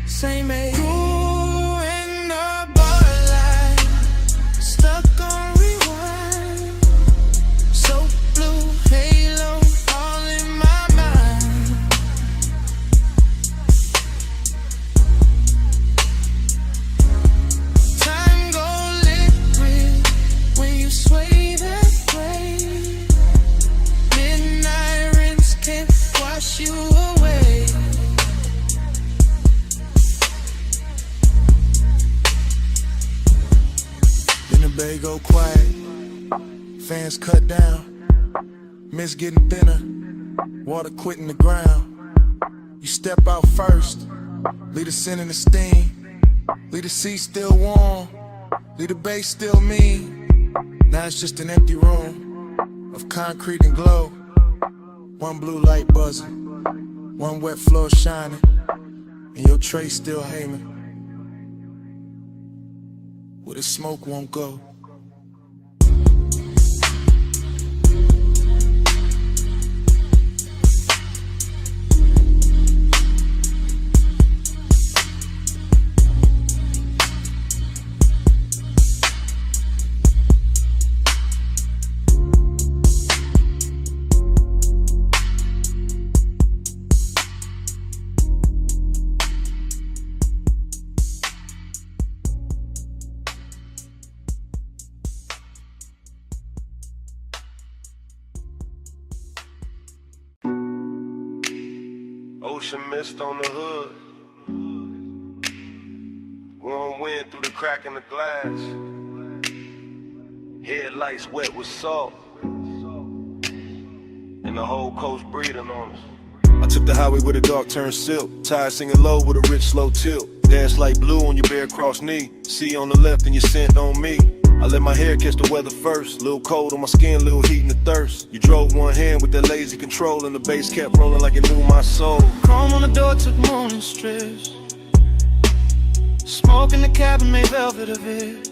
same age. Grew in the bar line, stuck on rewind. So blue halo all in my mind. Time go liquid when you sway that way. Midnight rinse can't wash you away. Then the bay go quiet, fans cut down, mist getting thinner, water quitting the ground. You step out first, leave the scent and the steam, leave the seat still warm, leave the bay still mean. Now it's just an empty room of concrete and glow. One blue light buzzing, one wet floor shining, and your tray still hanging where the smoke won't go. Ocean mist on the hood. Warm wind through the crack in the glass. Headlights wet with salt. And the whole coast breathing on us. I took the highway where the dark turned silk. Tires singing low with a rich slow tilt. Dance like blue on your bare cross knee. See on the left and your scent on me. I let my hair catch the weather first. Little cold on my skin, little heat and the thirst. You drove one hand with that lazy control, and the bass kept rolling like it knew my soul. Chrome on the door took morning strips. Smoke in the cabin made velvet of it.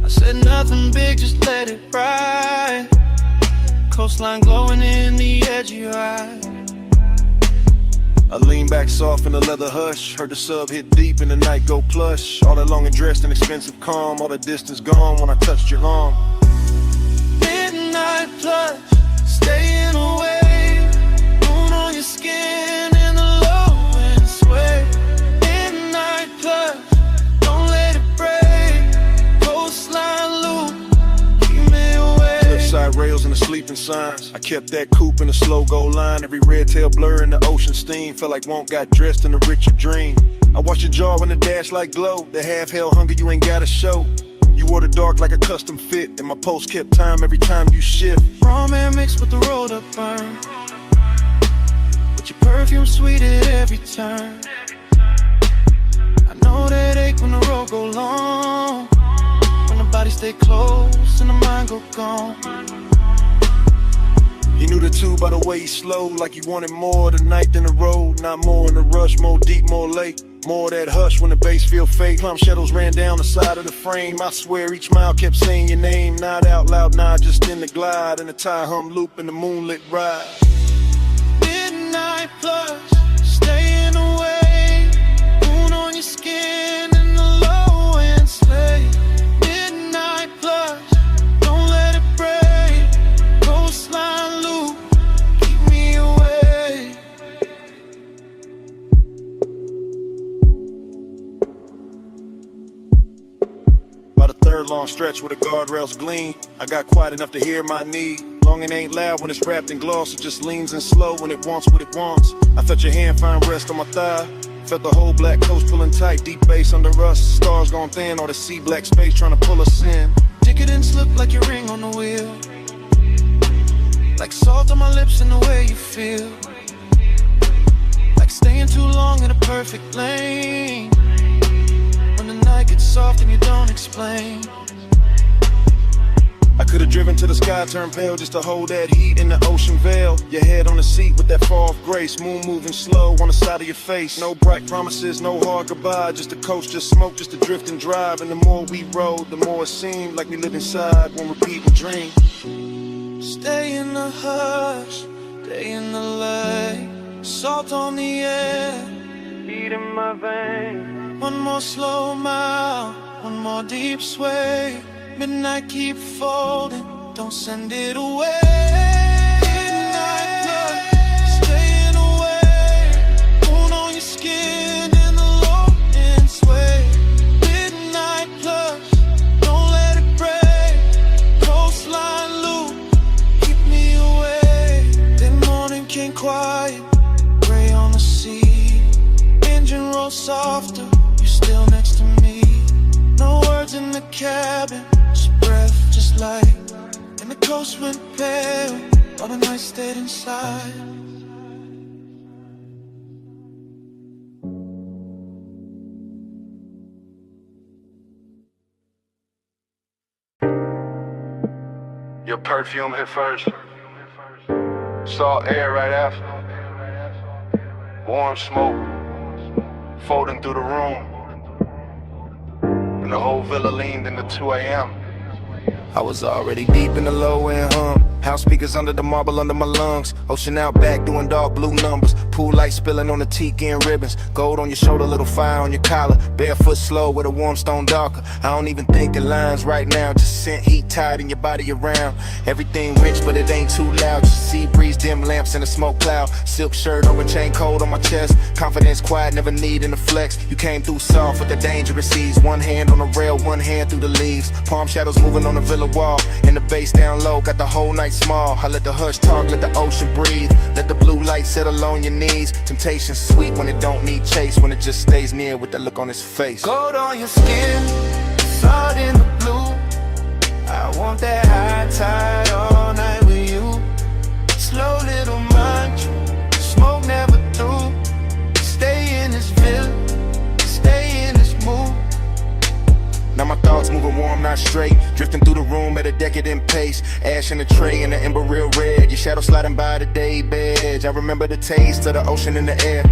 I said nothing big, just let it ride. Coastline glowing in the edge of your eye. I lean back soft in the leather hush. Heard the sub hit deep and the night go plush. All that long and dressed in expensive calm. All the distance gone when I touched your arm. Midnight plush, staying away. Moon on your skin in the low and sway. Midnight plush, don't let it break. Coastline loop, keep me away. Cliffside rails and the sleeping signs. I kept that coupe in a slow go line. Every red tail blur in the ocean steam. Felt like Won't got dressed in a richer dream. I watched your jaw in the dash like glow. The half hell hunger you ain't gotta show. You wore the dark like a custom fit, and my pulse kept time every time you shift. Raw man mixed with the rolled up burn. With your perfume sweet at every turn. I know that ache when the road go long. When the body stay close and the mind go gone. He knew the two by the way he slowed, like he wanted more tonight than the road. Not more in the rush, more deep, more late. More of that hush when the bass feel fake. Climb shadows ran down the side of the frame. I swear each mile kept saying your name. Not out loud, nah, just in the glide. In the tie hum loop in the moonlit ride. Midnight plush, staying away. Moon on your skin in the low and sleigh. Midnight plush, don't let it break. Coastline loop, keep me away. By the third long stretch where the guardrails gleam, I got quiet enough to hear my need. Long and ain't loud when it's wrapped in gloss. It just leans in slow when it wants what it wants. I felt your hand find rest on my thigh. Felt the whole black coast pulling tight. Deep bass under us, stars gone thin. All the sea black space trying to pull us in. Ticket and slip like your ring on the wheel. Like salt on my lips and the way you feel. Like staying too long in a perfect lane. When the night gets soft and you don't explain. I could've Driven to the sky, turn pale just to hold that heat in the ocean veil. Your head on the seat with that fall of grace. Moon moving slow on the side of your face. No bright promises, no hard goodbye. Just a coast, just smoke, just to drift and drive. And the more we rode, the more it seemed like we live inside one repeating dream. Stay in the hush, stay in the light. Salt on the air, beat in my veins. One more slow mile, one more deep sway. Midnight keep folding, don't send it away. Midnight blood, staying away. Moon on your skin and the low end sway. Midnight plus, don't let it break. Coastline loop, keep me away. Then morning came quiet, gray on the sea. Engine roll softer, you're still next to me. No words in the cabin, breath just light, and the coast went pale while the night stayed inside. Your perfume hit first. Salt air right after. Warm smoke folding through the room. And the whole villa leaned into 2 a.m. I was already deep in the low end hum. House speakers under the marble under my lungs. Ocean out back doing dark blue numbers. Pool light spilling on the tiki and ribbons. Gold on your shoulder, little fire on your collar. Barefoot slow with a warm stone darker. I don't even think in lines right now. Just scent heat tied in your body around. Everything rich but it ain't too loud. Just sea breeze, dim lamps in a smoke cloud. Silk shirt over chain cold on my chest. Confidence quiet, never needing to flex. You came through soft with the dangerous ease. One hand on the rail, one hand through the leaves. Palm shadows moving on the villa wall. And the bass down low, got the whole night small. I let the hush talk, let the ocean breathe. Let the blue light settle on your knees. Temptation sweet when it don't need chase. When it just stays near with that look on his face. Gold on your skin, salt in the blue. I want that high tide all night with you. Slow little munch, smoke never through. Stay in this villa, stay in this mood. Now my thoughts moving warm, not straight. Drifting through the room at a decadent pace. Ash in the tray and the ember real red. Your shadow sliding by the day bed. I remember the taste of the ocean in the air.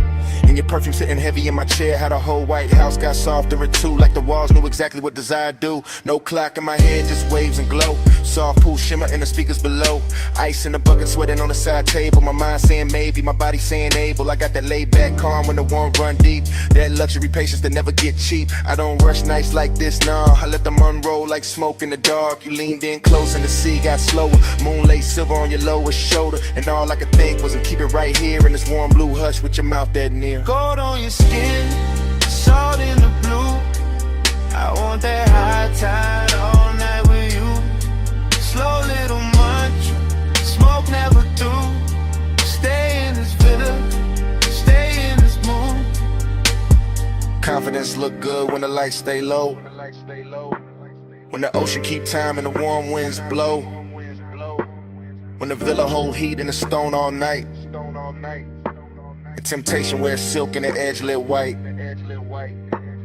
And your perfume sitting heavy in my chair. How the whole White House got softer at 2. Like the walls knew exactly what desire do. No clock in my head, just waves and glow. Soft pool shimmer in the speakers below. Ice in the bucket sweating on the side table. My mind saying maybe, my body saying able. I got that laid back calm when the warm run deep. That luxury patience that never get cheap. I don't rush nights like this, nah. I let them unroll like smoke in the dark. You leaned in close and the sea got slower. Moonlight silver on your lower shoulder. And all I could think was to keep it right here in this warm blue hush with your mouth that near. Gold on your skin, salt in the blue. I want that high tide all night with you. Slow little munch, smoke never through. Stay in this villa, stay in this mood. Confidence look good when the lights stay low. When the ocean keep time and the warm winds blow. When the villa hold heat in the stone all night. And temptation wears silk and the edge lit white.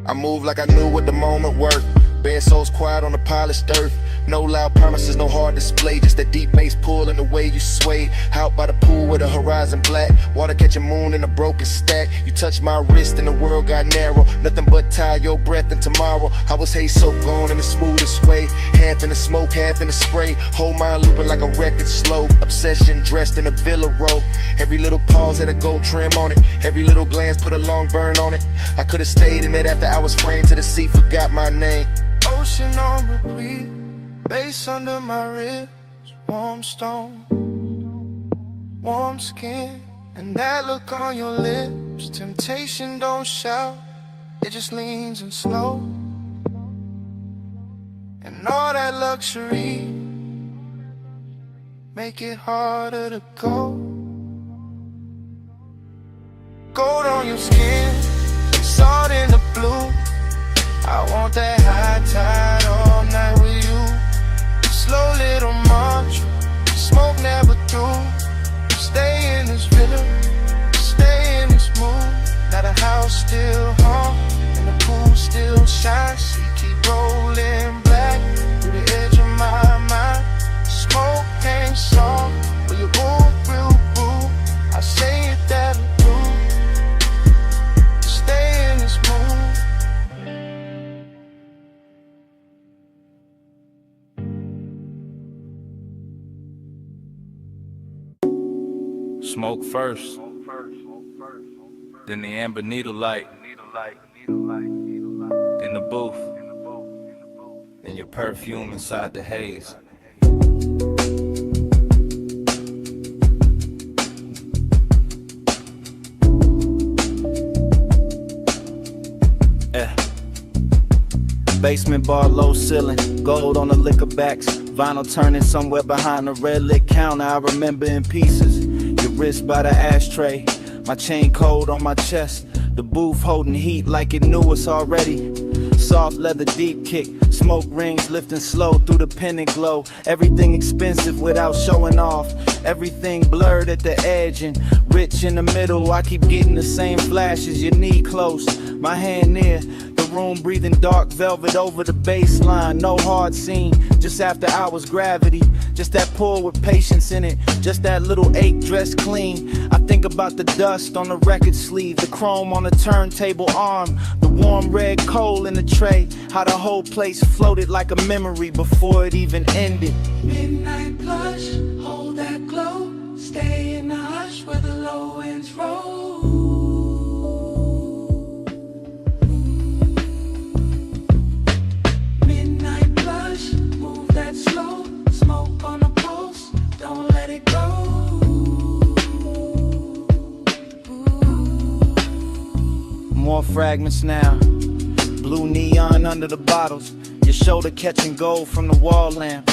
I move like I knew what the moment worth. Bare souls quiet on the polished earth. No loud promises, no hard display. Just that deep bass pull and the way you sway. Out by the pool with the horizon black. Water catching moon in a broken stack. You touch my wrist and the world got narrow. Nothing but tie your breath and tomorrow. I was hay soaked on in the smoothest way. Half in the smoke, half in the spray. Whole mind looping like a record slow. Obsession dressed in a villa robe. Every little pause had a gold trim on it. Every little glance put a long burn on it. I could've stayed in it after I was framed to the sea. Forgot my name. Ocean on repeat, bass under my ribs, warm stone, warm skin, and that look on your lips. Temptation don't shout, it just leans and slow. And all that luxury make it harder to go. Gold on your skin, salt in the blue. I want that high tide all night with you. Slow little march, smoke never through. Stay in this villa, stay in this mood. Now the house still hum, and the pool still shines. She keep rolling black through the edge of my mind. Smoke first, then the amber needle light, then the booth, then your perfume inside the haze. Basement bar, low ceiling, gold on the liquor backs, vinyl turning somewhere behind the red lit counter. I remember in pieces, your wrist by the ashtray, my chain cold on my chest, the booth holding heat like it knew us already. Soft leather deep kick, smoke rings lifting slow through the pendant glow. Everything expensive without showing off, everything blurred at the edge and rich in the middle. I keep getting the same flashes, your knee close, my hand near the room, breathing dark velvet over the baseline. No hard scene, just after hours gravity, just that pull with patience in it, just that little ache dressed clean. I think about the dust on the record sleeve, the chrome on the turntable arm, the warm red coal in the tray, how the whole place floated like a memory before it even ended. Midnight blush, hold that glow, stay in the hush where the low winds roll. Midnight blush, move that slow, smoke on the pulse, don't let it go. More fragments now, blue neon under the bottles, your shoulder catching gold from the wall lamp,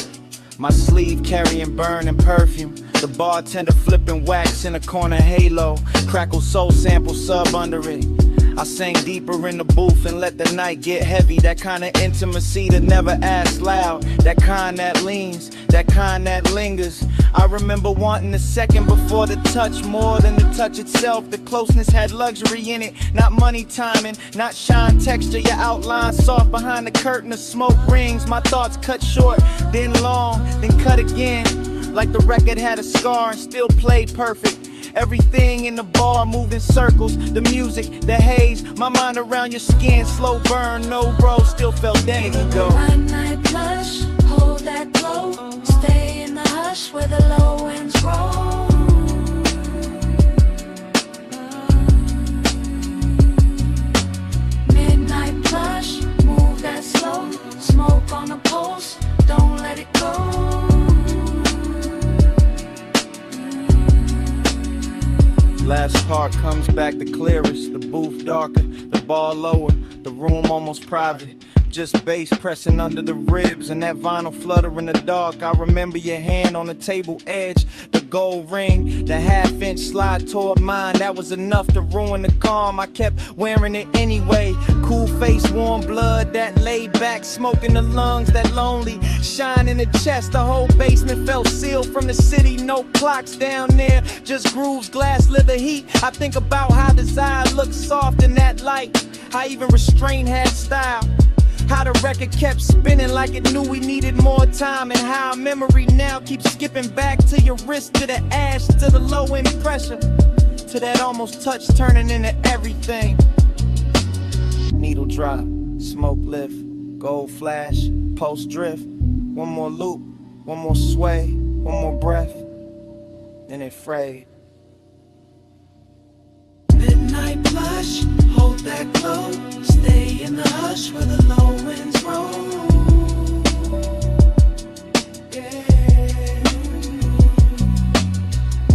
my sleeve carrying burning perfume, the bartender flipping wax in a corner halo, crackle soul sample sub under it. I sang deeper in the booth and let the night get heavy. That kind of intimacy that never asks loud, that kind that leans, that kind that lingers. I remember wanting the second before the touch more than the touch itself. The closeness had luxury in it, not money timing, not shine texture. Your outline soft behind the curtain of smoke rings. My thoughts cut short, then long, then cut again, like the record had a scar and still played perfect. Everything in the bar moved in circles, the music, the haze, my mind around your skin, slow burn, no bro, still felt days ago. Midnight blush, hold that glow, stay in the hush where the low winds roll. Midnight blush, move that slow, smoke on the pulse, don't let it go. Last part comes back the clearest, the booth darker, the bar lower, the room almost private. Just bass pressing under the ribs and that vinyl flutter in the dark. I remember your hand on the table edge, the gold ring, the half-inch slide toward mine. That was enough to ruin the calm. I kept wearing it anyway. Cool face, warm blood, that laid back smoke in the lungs, that lonely shine in the chest. The whole basement felt sealed from the city. No clocks down there, just grooves, glass, leather heat. I think about how desire looked soft in that light, how even restraint had style, how the record kept spinning like it knew we needed more time, and how memory now keeps skipping back to your wrist, to the ash, to the low end pressure, to that almost touch turning into everything. Needle drop, smoke lift, gold flash, pulse drift. One more loop, one more sway, one more breath, then it frayed. Midnight blush, hold that glow, stay in the hush where the low winds roll. Yeah.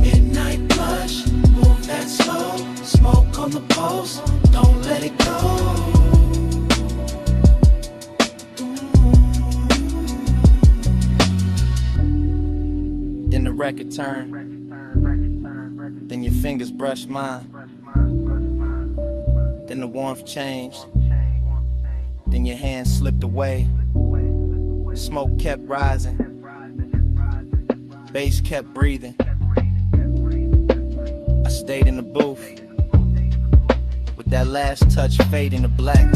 Midnight blush, move that slow, smoke on the pulse, don't let it go. Then the record turned, then your fingers brushed mine. Then the warmth changed, then your hand slipped away. Smoke kept rising, bass kept breathing. I stayed in the booth, with that last touch fading to black.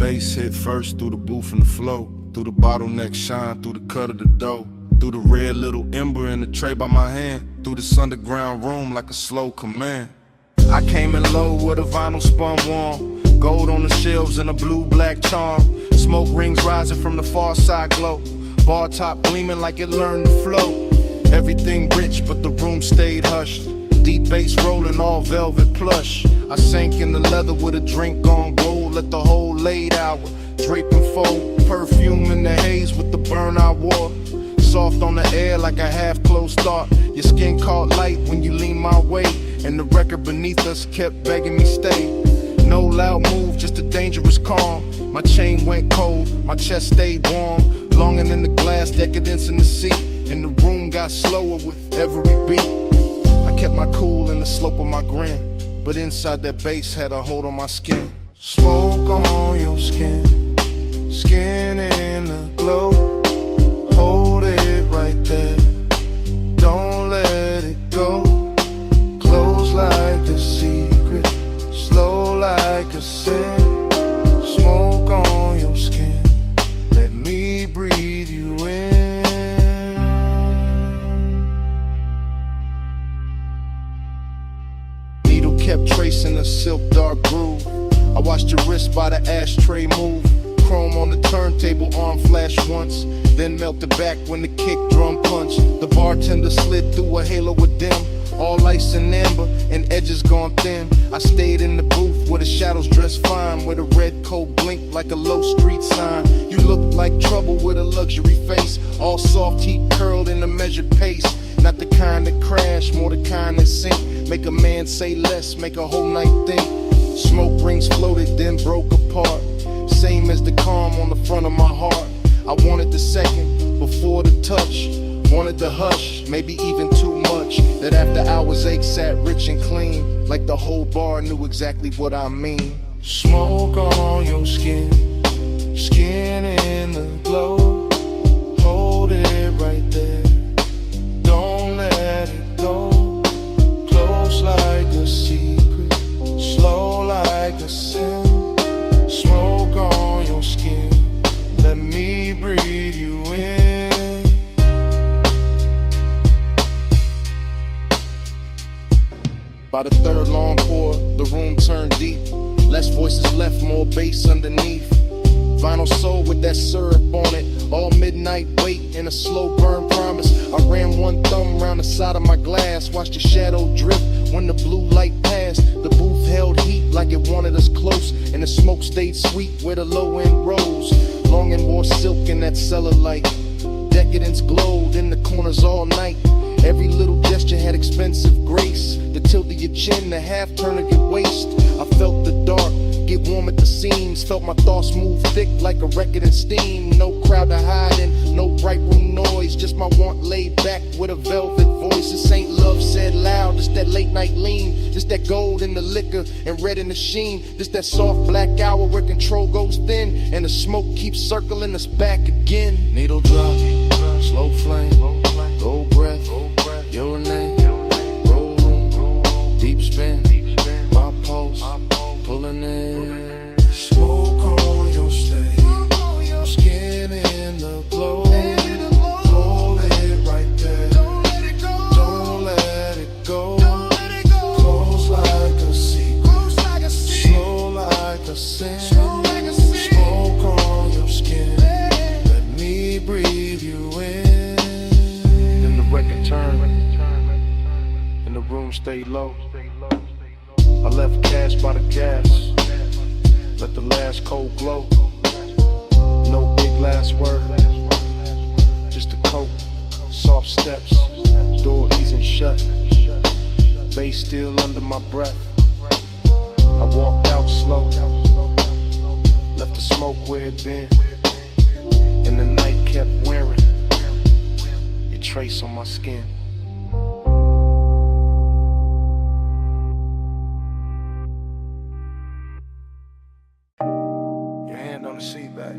bass hit first through the booth and the flow, through the bottleneck shine, through the cut of the dough, through the red little ember in the tray by my hand, through this underground room like a slow command. I came in low with a vinyl spun warm, gold on the shelves and a blue-black charm. Smoke rings rising from the far side glow, bar top gleaming like it learned to flow. Everything rich but the room stayed hushed, deep bass rolling all velvet plush. I sank in the leather with a drink on gold, let the whole late hour drape and fold. Perfume in the haze with the burn I wore, soft on the air like a half-closed thought. Your skin caught light when you leaned my way, and the record beneath us kept begging me stay. No loud move, just a dangerous calm. My chain went cold, my chest stayed warm, longing in the glass, decadence in the seat, and the room got slower with every beat. I kept my cool in the slope of my grin, but inside that bass had a hold on my skin. Smoke on your skin, skin in the glow. Hold it right there, don't let it go. Close like a secret, slow like a sin. Smoke on your skin, let me breathe you in. Needle kept tracing a silk dark groove. I watched your wrist by the ashtray move. Chrome on the turntable, arm flash once, then melted back when the kick drum punched. The bartender slid through a halo of dim, all ice and amber, and edges gone thin. I stayed in the booth where the shadows dressed fine, where the red coat blinked like a low street sign. You looked like trouble with a luxury face, all soft heat curled in a measured pace. Not the kind that crash, more the kind that sink. Make a man say less, make a whole night think. Smoke rings floated, then broke apart, same as the calm on the front of my heart. I wanted the second before the touch, wanted the hush, maybe even too much. That after hours ache sat rich and clean, like the whole bar knew exactly what I mean. Smoke on your skin, skin in the glow. Hold it right there, don't let it go. Close like a secret, slow like a sin. Smoke on your skin, let me breathe you in. By the third long pour, the room turned deep. Less voices left, more bass underneath. Vinyl soul with that syrup on it. All midnight wait and a slow burn promise. I ran one thumb around the side of my glass, watched the shadow drift when the blue light passed. The booth held heat like it wanted us close, and the smoke stayed sweet where the low end rose. Longing wore silk in that cellar light. Decadence glowed in the corners all night. Every little gesture had expensive grace. The tilt of your chin, the half turn of your waist. I felt the dark get warm at the seams, felt my thoughts move thick like a record in steam. No crowd to hide in, no bright room noise, just my want laid back with a velvet voice. This ain't love said loud, just that late night lean, just that gold in the liquor and red in the sheen, just that soft black hour where control goes thin and the smoke keeps circling us back again. Needle drop, slow flame, gold breath, your name, roll room, deep spin, my pulse, pulling in. Smoke on your stage, skin in the glow. Hold it right there, don't let it go. Close like a secret, slow like a sin. Smoke on your skin, let me breathe you in. Then the record turned, and the room stayed low. I left cash by the gas, let the last cold glow. No big last word, just a coat, soft steps, door easing shut, bass still under my breath. I walked out slow, left the smoke where it been, and the night kept wearing your trace on my skin. On the seat back,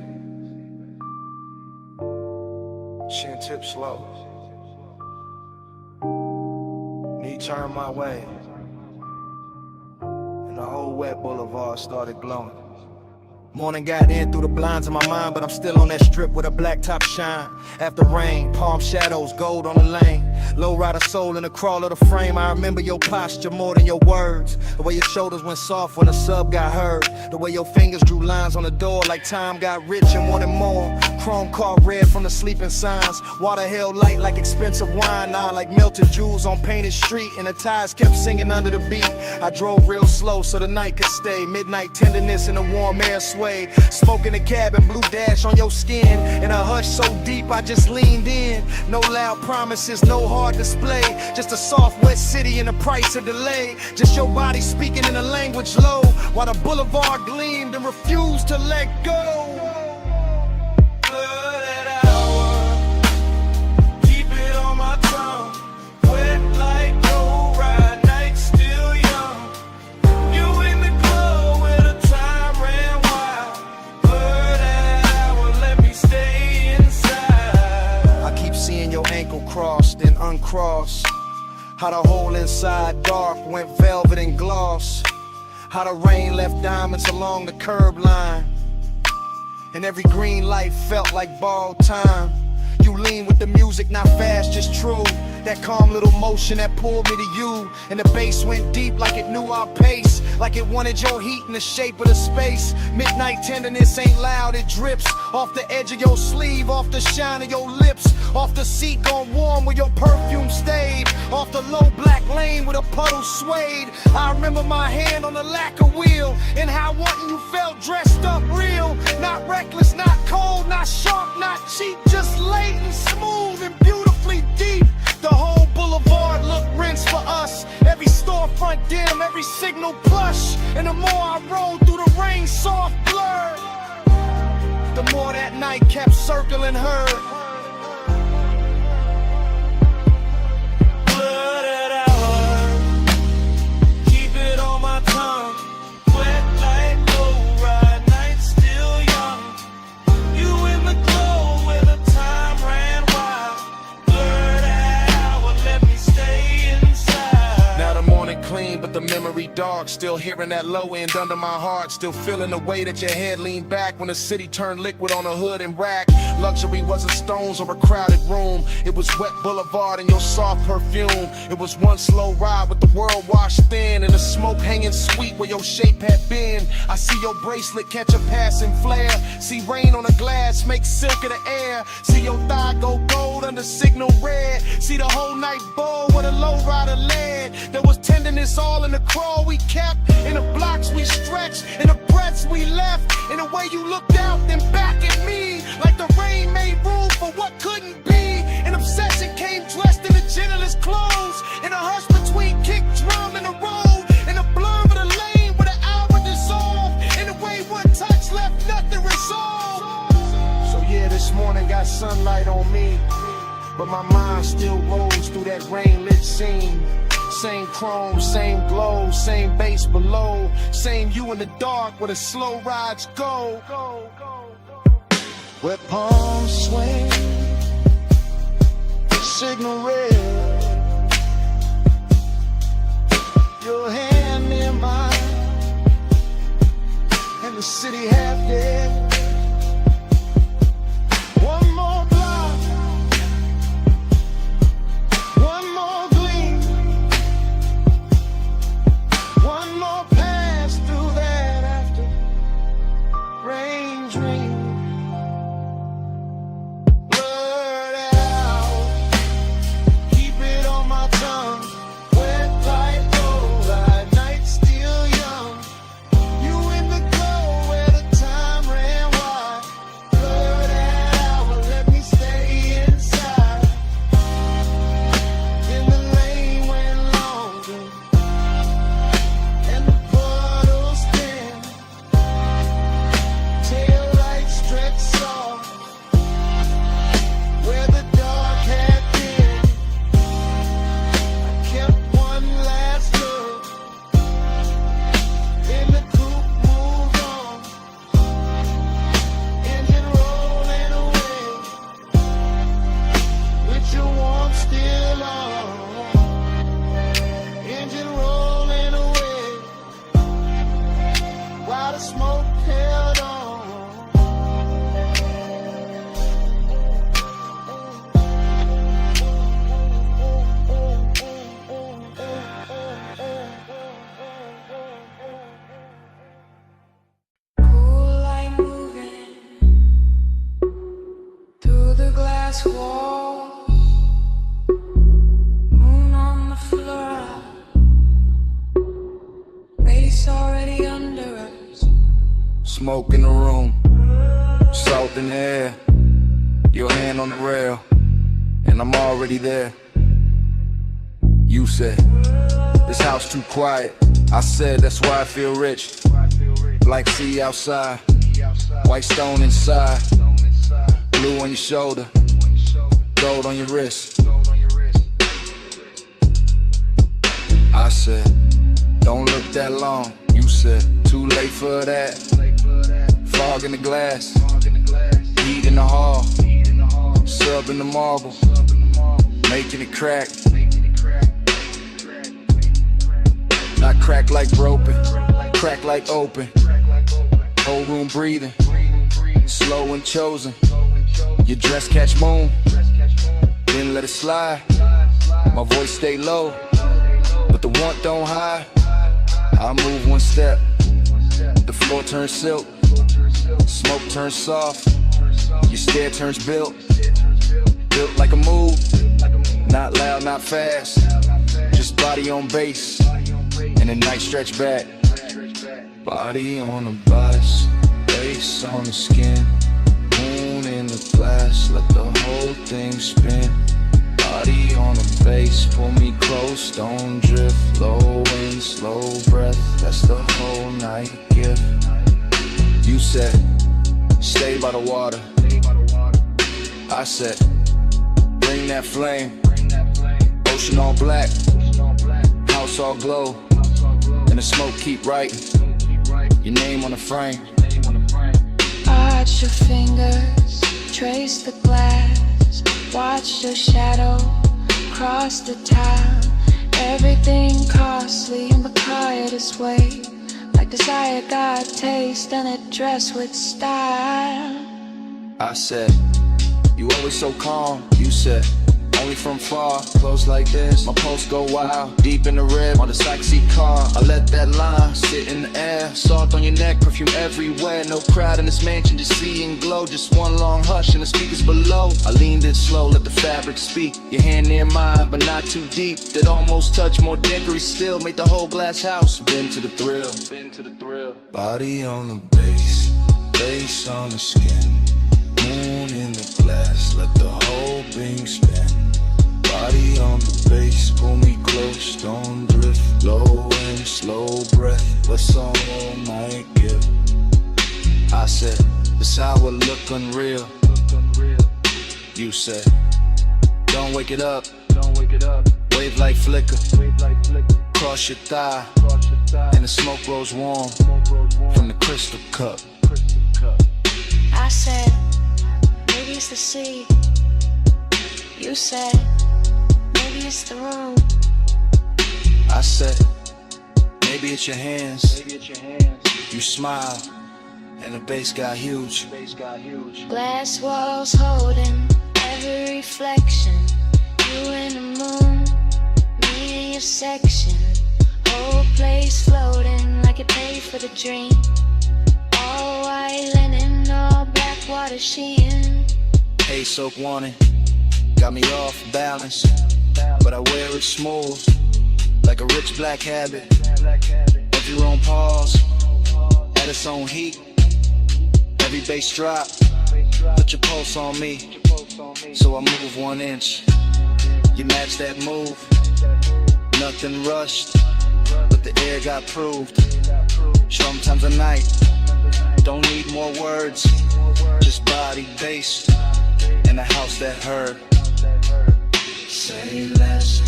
chin tip slow, knee turned my way, and the whole wet boulevard started glowing. Morning got in through the blinds of my mind, but I'm still on that strip with a black top shine. After rain, palm shadows, gold on the lane. Low rider soul in the crawl of the frame. I remember your posture more than your words. The way your shoulders went soft when a sub got heard. The way your fingers drew lines on the door like time got rich and wanted more. Chrome car red from the sleeping signs. Water held light like expensive wine. Now like melted jewels on painted street. And the tires kept singing under the beat. I drove real slow so the night could stay. Midnight tenderness in the warm air sway. Smoke in the cabin, blue dash on your skin. In a hush so deep I just leaned in. No loud promises, no hard display. Just a soft wet city and the price of delay. Just your body speaking in a language low. While the boulevard gleamed and refused to let go. Crossed and uncrossed. How the hole inside dark went velvet and gloss. How the rain left diamonds along the curb line. And every green light felt like borrowed time. You lean with the music, not fast, just true. That calm little motion that pulled me to you. And the bass went deep like it knew our pace. Like it wanted your heat in the shape of the space. Midnight tenderness ain't loud, it drips off the edge of your sleeve, off the shine of your lips, off the seat gone warm where your perfume stayed, off the low black lane with a puddle swayed. I remember my hand on the lacquer wheel, and how wanting you felt dressed up real. Not reckless, not cold, not sharp, not cheap, just latent, smooth, and beautifully deep. The whole boulevard looked rinsed for us. Every storefront dim, every signal plush. And the more I rolled through the rain, soft blur, the more that night kept circling her. Blooded hour, keep it on my tongue. Wet like low ride, night still young. You in the glow where the time ran wild. Now the morning clean, but the memory dark. Still hearing that low end under my heart. Still feeling the way that your head leaned back when the city turned liquid on a hood and rack. Luxury wasn't stones or a crowded room. It was wet boulevard and your soft perfume. It was one slow ride with the world washed thin, and the smoke hanging sweet where your shape had been. I see your bracelet catch a passing flare. See rain on the glass make silk of the air. See your thigh go gold under signal red. See the whole night bowl where the low rider led. There was tenderness all in the crawl we kept, in the blocks we stretched, in the breaths we left, in the way you looked out then back at me. Like the rain made room for what couldn't be. An obsession came dressed in the gentlest clothes. In a hush between kick, drum, and the road. In the blur of the lane where the hour dissolved. In the way one touch left nothing resolved. So yeah, this morning got sunlight on me, but my mind still rolls through that rain-lit scene. Same chrome, same glow, same bass below. Same you in the dark where the slow rides go. Where palms swing, signal red. Your hand in mine, and the city half dead. One more block, one more gleam, one more pass through that after rain dream. Blurred out, keep it on my tongue. Wet like gold, night still young. You in the glow where the time ran smoke in the room, salt in the air, your hand on the rail, and I'm already there. You said, this house too quiet. I said, that's why I feel rich. Like sea outside, white stone inside, blue on your shoulder, gold on your wrist. I said, don't look that long. You said, too late for that. Fog in the glass, heat in the hall, sub in the marble, making it crack. Not crack like broken, crack like open. Whole room breathing, slow and chosen. Your dress catch moon, then let it slide. My voice stay low, but the want don't hide. I move one step, the floor turns silk, smoke turns soft, your stare turns built like a move, not loud, not fast, just body on base, and the night stretch back. Body on the bus, face on the skin, moon in the glass, let the whole thing spin. Body on the base, pull me close, don't drift. Low wind, slow breath, that's the whole night gift. You said, stay by the water. I said, bring that flame. Ocean all black, house all glow, and the smoke keep writing your name on the frame. Arch your fingers, trace the glass, watch your shadow cross the town. Everything costly in the quietest way, like desire got taste and it dressed with style. I said, you always so calm. You said, only from far, close like this. My pulse go wild, deep in the red on the sexy car. I let that line sit in the air, salt on your neck, perfume everywhere. No crowd in this mansion, just see and glow. Just one long hush and the speakers below. I leaned in slow, let the fabric speak. Your hand near mine, but not too deep. That almost touch, more dickery still. Made the whole glass house bend to the thrill. Body on the base, face on the skin, moon in the glass, let the whole thing spin. Body on the base, pull me close, don't drift. Low and slow breath, what's all night give? I said, this hour look unreal. You said, don't wake it up. Wave like flicker, cross your thigh, and the smoke rolls warm from the crystal cup. I said, maybe it's the sea. You said, maybe it's the room. I said, maybe it's your hands. You smile, and the bass got huge. Glass walls holding every reflection. You and the moon, me in your section. Whole place floating like it paid for the dream. All white linen, all black water sheen. Hey, soap warning, got me off balance, but I wear it smooth, like a rich black habit. Every room pause, at its own heat. Every bass drop, put your pulse on me, so I move 1 inch. You match that move, nothing rushed, but the air got proved. Sometimes a night, don't need more words, just body bass, and a house that heard. Say less,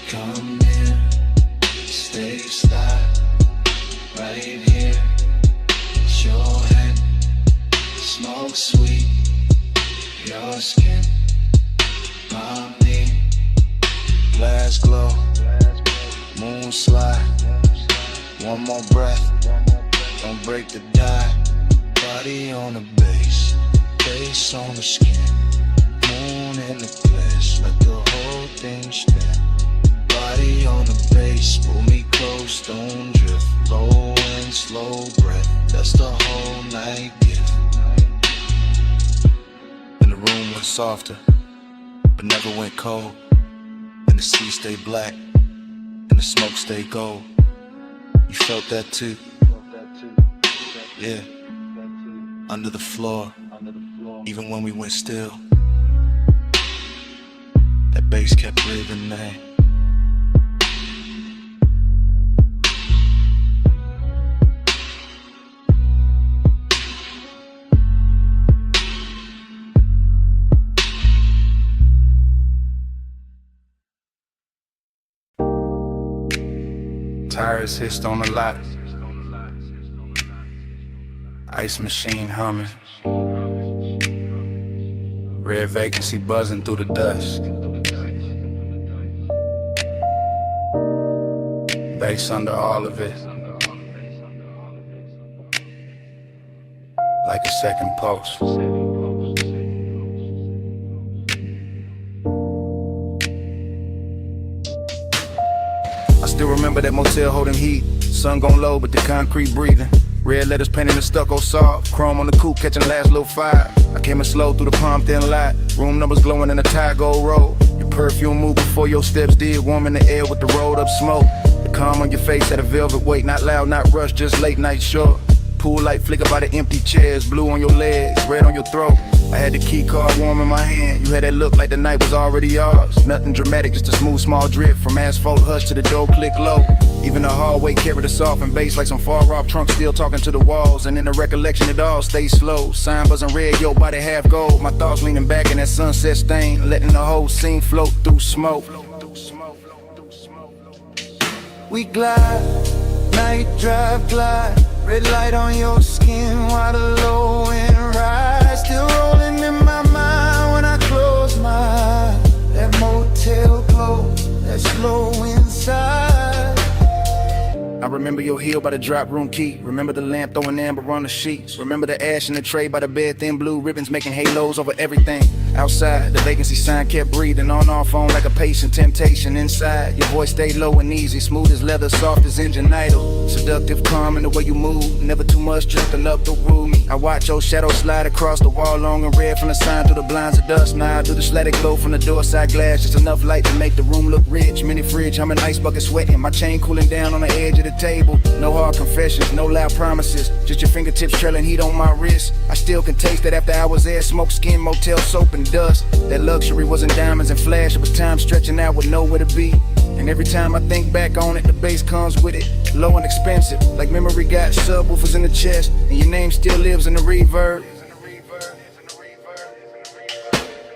come near, stay stop, right here. It's your hand, smoke sweet, your skin, my knee. Glass glow, moon slide, one more breath, don't break the die. Body on the base, face on the skin, moon in the glass, let the whole thing spin. Body on the base, pull me close, don't drift. Low and slow breath, that's the whole night gift. And the room went softer, but never went cold. And the sea stayed black, and the smoke stayed gold. You felt that too? Yeah. under the floor, even when we went still. That bass kept breathing, man. Tires hissed on the lot. Ice machine humming. Red vacancy buzzing through the dust. Bass under all of it. Like a second pulse. I still remember that motel holding heat. Sun gon' low, but the concrete breathing. Red letters painted in stucco soft. Chrome on the coupe, catching the last little fire. I came in slow through the palm thin light. Room numbers glowing in the tire gold road. Your perfume moved before your steps did. Warm in the air with the rolled up smoke. The calm on your face had a velvet weight. Not loud, not rushed, just late night short. Pool light flicker by the empty chairs. Blue on your legs, red on your throat. I had the key card warm in my hand. You had that look like the night was already yours. Nothing dramatic, just a smooth small drip. From asphalt hush to the door click low. Even the hallway carried us off and bass like some far off trunk still talking to the walls. And in the recollection it all stays slow. Sign buzzing red, your body half gold. My thoughts leaning back in that sunset stain, letting the whole scene float through smoke. We glide, night drive glide. Red light on your skin while the low end rise. Still rolling in my mind when I close my eyes. That motel glow, that slow inside. I remember your heel by the drop room key. Remember the lamp throwing amber on the sheets. Remember the ash in the tray by the bed, thin blue ribbons making halos over everything. Outside, the vacancy sign kept breathing. On our phone like a patient, temptation inside. Your voice stayed low and easy, smooth as leather, soft as engine idle. Seductive, calm in the way you move. Never too much, just enough to rule me. I watch your shadow slide across the wall, long and red from the sign through the blinds of dust. Now I do the static glow from the door side glass. Just enough light to make the room look rich. Mini fridge, I'm an ice bucket sweating. My chain cooling down on the edge of the table. No hard confessions, no loud promises. Just your fingertips trailing heat on my wrist. I still can taste it after hours there. Smoke, skin, motel, soap, and dust. That luxury wasn't diamonds and flash. It was time stretching out with nowhere to be. And every time I think back on it, the bass comes with it. Low and expensive, like memory got subwoofers in the chest. And your name still lives in the reverb.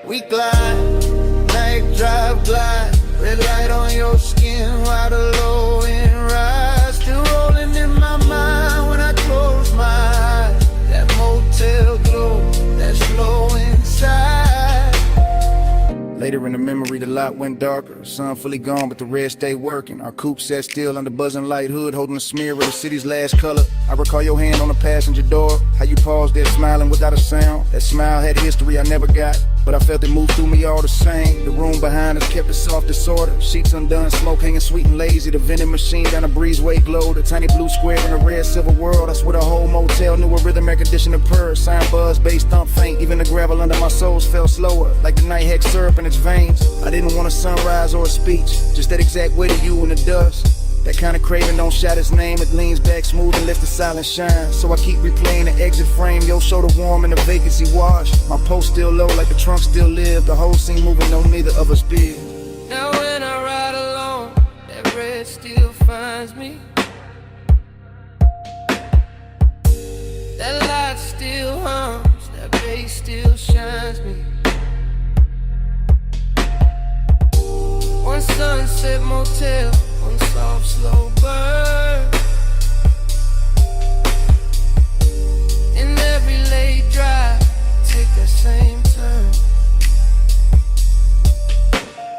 We glide, night drive glide. Red light on your skin while the low end rise. Still rolling in my mind when I close my eyes. That motel glow, that slow inside. Later in the memory, the lot went darker. Sun fully gone, but the red stayed working. Our coupe sat still under buzzing light hood, holding a smear of the city's last color. I recall your hand on the passenger door, how you paused there smiling without a sound. That smile had history I never got, but I felt it move through me all the same. The room behind us kept it soft disorder. Sheets undone, smoke hanging sweet and lazy. The vending machine down the breezeway glowed. A tiny blue square in a red silver world. I swear the whole motel knew a rhythm air conditioner purr. Sign buzz, bass thump faint. Even the gravel under my soles fell slower, like the night had syrup in its veins. I didn't want a sunrise or a speech, just that exact way to you in the dust. That kind of craving don't shout its name. It leans back smooth and lets the silence shine. So I keep replaying the exit frame. Your shoulder warm and the vacancy wash. My post still low like the trunk still live. The whole scene moving, no neither of us did. Now when I ride alone, that red still finds me. That light still hums, that bass still shines me. One sunset motel, one soft slow burn. In every late drive, take that same turn.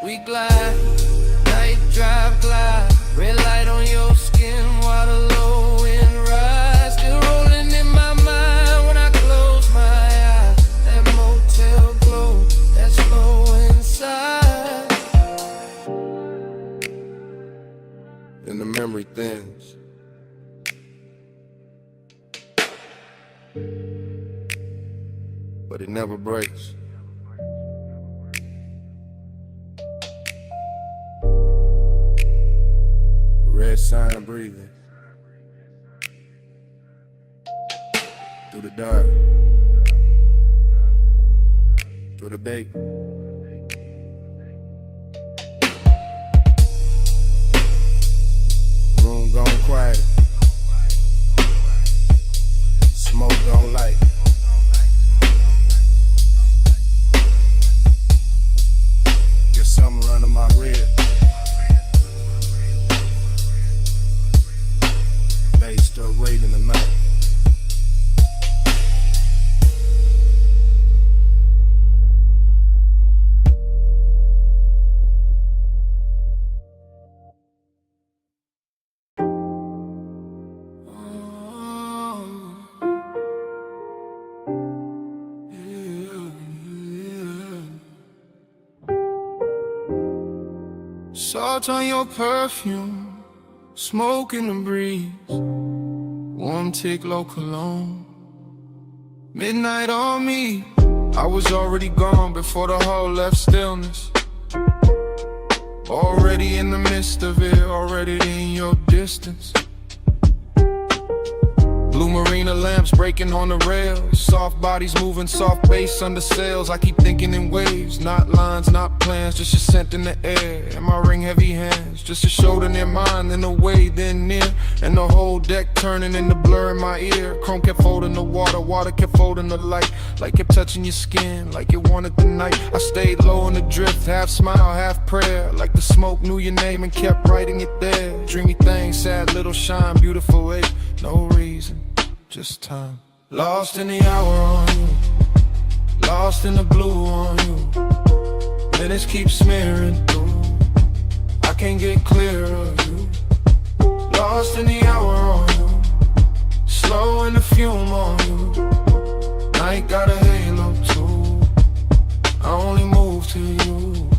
We glide, night drive glide. Red light on your skin while the low end rise. Still rolling in my mind when I close my eyes. That motel glow, that slow inside. And the memory thins. But it never breaks. Red sign breathing through the dark. through the bay. Room gone quiet. Smoke gone light. Get something running my rib. Bass still raiding the night. Salt on your perfume, smoke in the breeze, warm tick low cologne. Midnight on me, I was already gone before the hall left stillness. Already in the midst of it, already in your distance. Blue marina lamps breaking on the rails, soft bodies moving, soft bass under sails. I keep thinking in waves, not lines, not plans, just your scent in the air. And my ring heavy hands, just a shoulder near mine, then away, then near. And the whole deck turning into blur in my ear. Chrome kept folding the water, water kept folding the light. Like kept touching your skin, like it wanted the night. I stayed low in the drift, half smile, half prayer. Like the smoke knew your name and kept writing it there. Dreamy thing, sad little shine, beautiful ache. No reason, just time. Lost in the hour on you, lost in the blue on you. Minutes keep smearing through, I can't get clear of you. Lost in the hour on you, slow in the fume on you. Night got a halo too, I only move to you.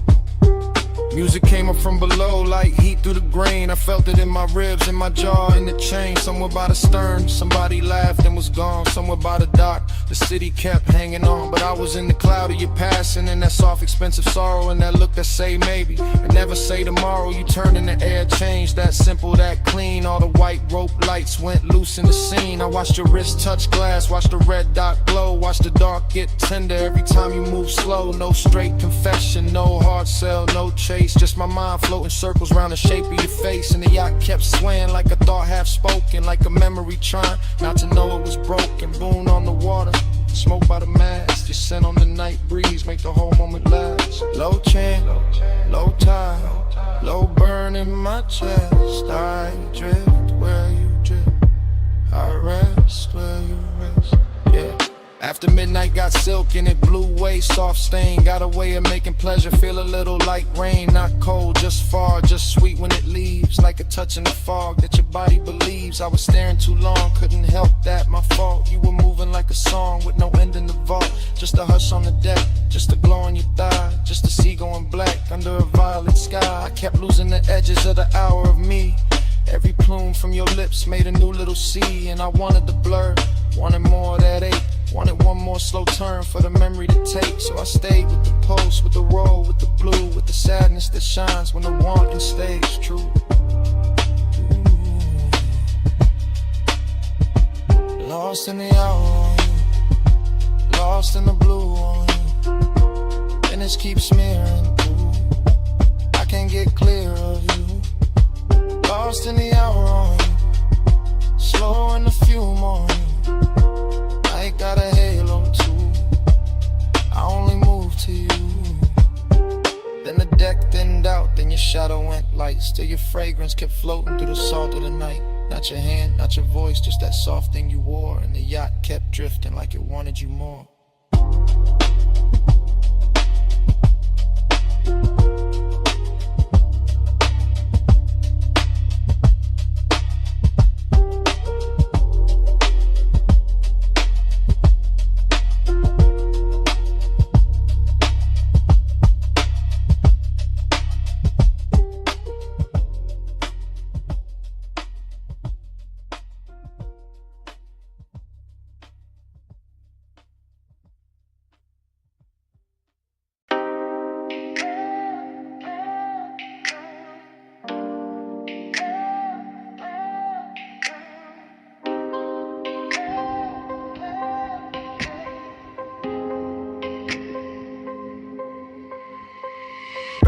Music came up from below like heat through the grain. I felt it in my ribs, in my jaw, in the chain. Somewhere by the stern, somebody laughed and was gone. Somewhere by the dock, the city kept hanging on. But I was in the cloud of your passing, and that soft, expensive sorrow, and that look that say maybe, and never say tomorrow. You turned in the air, changed, that simple, that clean. All the white rope lights went loose in the scene. I watched your wrist touch glass, watched the red dot glow, watched the dark get tender every time you move slow. No straight confession, no hard sell, no chase. Just my mind floating circles round the shape of your face. And the yacht kept swaying like a thought half spoken, like a memory trying not to know it was broken. Boon on the water, smoke by the mast, your scent on the night breeze make the whole moment last. Low chant, low tide, low burn in my chest. I drift where you drift, I rest where you rest. Yeah. After midnight got silk and it blew away, soft stain. Got a way of making pleasure feel a little like rain. Not cold, just far, just sweet when it leaves. Like a touch in the fog that your body believes. I was staring too long, couldn't help that, my fault. You were moving like a song with no end in the vault. Just a hush on the deck, just a glow on your thigh. Just a sea going black under a violet sky. I kept losing the edges of the hour of me. Every plume from your lips made a new little sea. And I wanted the blur, wanted more of that ache. Wanted one more slow turn for the memory to take. So I stayed with the pulse, with the roll, with the blue, with the sadness that shines when the wanting stays true. Ooh. Lost in the hour on you, lost in the blue on you. Minutes keep smearing through, I can't get clear of you. Lost in the hour on you, slow in the fume on you. I got a halo too, I only move to you. Then the deck thinned out, then your shadow went light. Still your fragrance kept floating through the salt of the night. Not your hand, not your voice, just that soft thing you wore. And the yacht kept drifting like it wanted you more.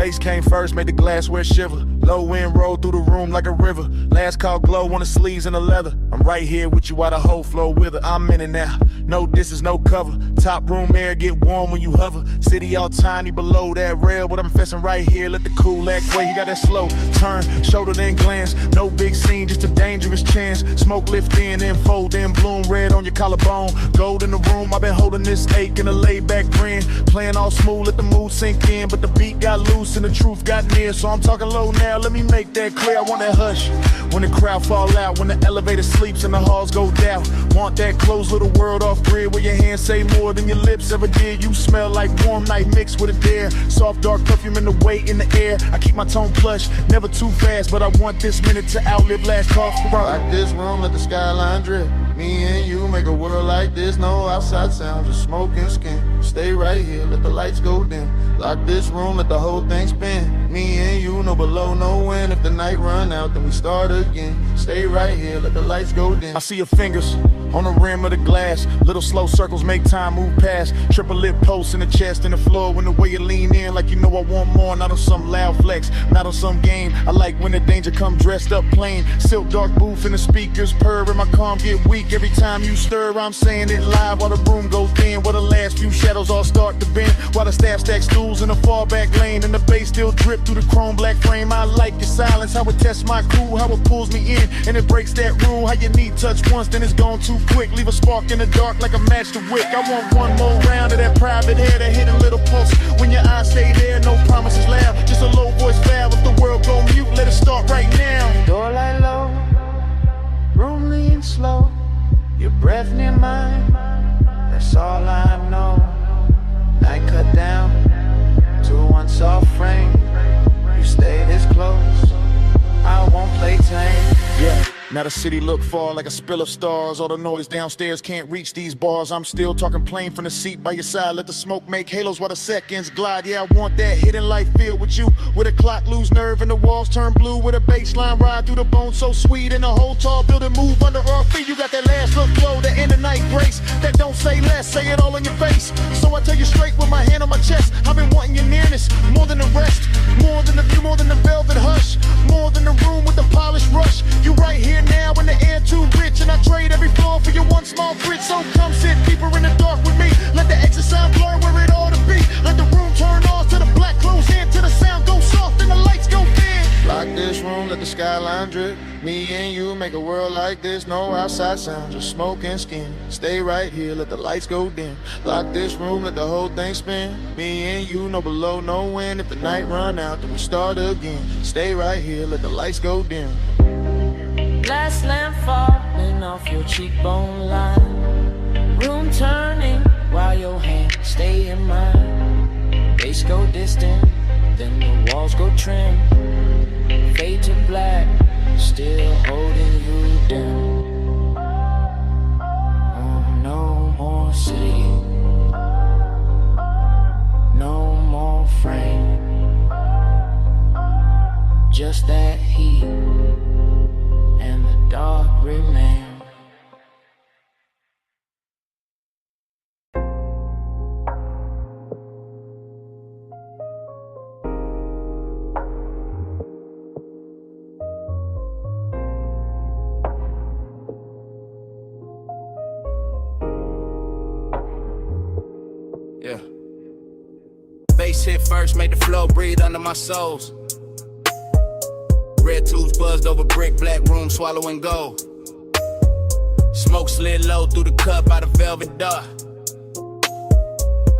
Bass came first, made the glassware shiver. Low wind rolled through the room like a river. Last call glow on the sleeves and the leather. I'm right here with you while the whole flow with her. I'm in it now. No distance, no cover. Top room air get warm when you hover. City all tiny below that rail, but I'm fessing right here. Let the cool act way. You got that slow turn, shoulder then glance. No big scene, just a dangerous chance. Smoke lift in and fold in, bloom red on your collarbone. Gold in the room, I've been holding this ache in a laid back grin. Playing all smooth, let the mood sink in, but the beat got loose and the truth got near. So I'm talking low now, let me make that clear. I want that hush when the crowd fall out, when the elevator sleeps and the halls go down. Want that closed little world off grid where your hands say more than your lips ever did. You smell like warm night mixed with a dare. Soft dark perfume in the weight in the air. I keep my tone plush, never too fast, but I want this minute to outlive last call for rock. Like this room, let the skyline drip. Me and you make a world like this. No outside sound, just smoke and skin. Stay right here, let the lights go dim. Lock this room, let the whole thing spin. Me and you, no below, no wind. If the night run out, then we start again. Stay right here, let the lights go dim. I see your fingers on the rim of the glass. Little slow circles make time move past. Triple lip posts in the chest and the floor. When the way you lean in like you know I want more. Not on some loud flex, not on some game. I like when the danger come dressed up plain. Silk dark booth and the speakers purr and my calm get weak. Every time you stir, I'm saying it live while the room goes thin. While the last few shadows all start to bend. While the staff stack stools in the far back lane. And the bass still drip through the chrome black frame. I like your silence, how it tests my crew. How it pulls me in and it breaks that rule. How you need touch once, then it's gone too quick. Leave a spark in the dark like a match to wick. I want one more round of that private air, that hidden little pulse. When your eyes stay there, no promises loud. Just a low voice valve. If the world go mute, let it start right now. Door light low, room lean slow. Your breath near mine, that's all I know. Night cut down to one soft frame. You stay this close, I won't play tame. Yeah. Now the city look far like a spill of stars. All the noise downstairs can't reach these bars. I'm still talking plain from the seat by your side. Let the smoke make halos while the seconds glide. Yeah, I want that hidden light filled with you. Where the clock lose nerve and the walls turn blue. With a baseline ride through the bone so sweet. And the whole tall building move under our feet. You got that last look flow, that end of night grace. That don't say less, say it all in your face. So I tell you straight with my hand on my chest. I've been wanting your nearness, more than the rest. More than the view, more than the velvet hush. More than the room with the polished rush. You right here now in the air too rich. And I trade every floor for your one small grit. So come sit deeper in the dark with me. Let the exit sound blur where it ought to be. Let the room turn off to the black close in. To the sound go soft and the lights go dim. Lock this room, let the skyline drip. Me and you make a world like this. No outside sound, just smoke and skin. Stay right here, let the lights go dim. Lock this room, let the whole thing spin. Me and you, no below, no wind. If the night run out, then we start again. Stay right here, let the lights go dim. Glass lamp falling off your cheekbone line. Room turning while your hands stay in mine. Bass go distant, then the walls go trim. Fade to black, still holding you down. Oh, no more city, no more frame. Just that heat and the dark remain. Yeah. Bass hit first, made the flow breathe under my soles. Red tubes buzzed over brick, black room swallowing gold. Smoke slid low through the cup out of velvet dark.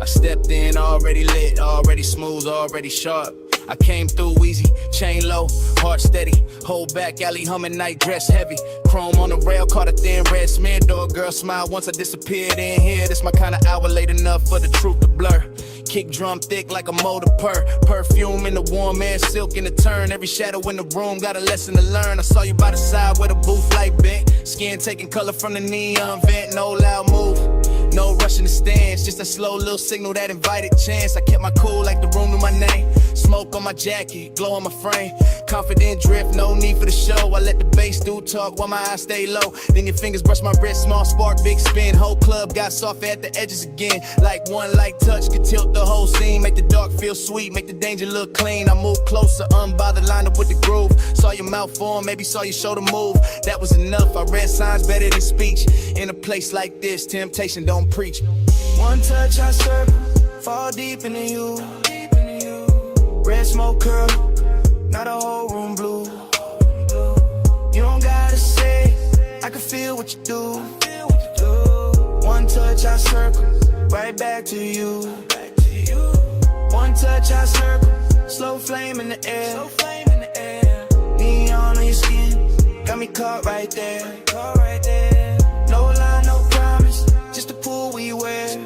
I stepped in already lit, already smooth, already sharp. I came through easy, chain low, heart steady. Hold back, alley humming, night dress heavy. Chrome on the rail, caught a thin red smear. Door girl smile once I disappeared in here. This my kind of hour, late enough for the truth to blur. Kick drum thick like a motor purr. Perfume in the warm air, silk in the turn. Every shadow in the room got a lesson to learn. I saw you by the side where the booth light bent. Skin taking color from the neon vent. No loud move, no rush in the stands. Just a slow little signal that invited chance. I kept my cool like the room knew my name. Smoke on my jacket, glow on my frame. Confident drift, no need for the show. I let the bass do talk while my eyes stay low. Then your fingers brush my wrist, small spark, big spin. Whole club got soft at the edges again. Like one light touch could tilt the whole scene. Make the dark feel sweet, make the danger look clean. I move closer, unbothered, lined up with the groove. Saw your mouth form, maybe saw your shoulder move. That was enough, I read signs better than speech. In a place like this, temptation don't preach. One touch I circle, fall deep into you. Red smoke curl, now the whole room blue. You don't gotta say, I can feel what you do. One touch I circle, right back to you. One touch I circle, slow flame in the air. Neon on your skin, got me caught right there. No lie, no promise, just a pool we wear.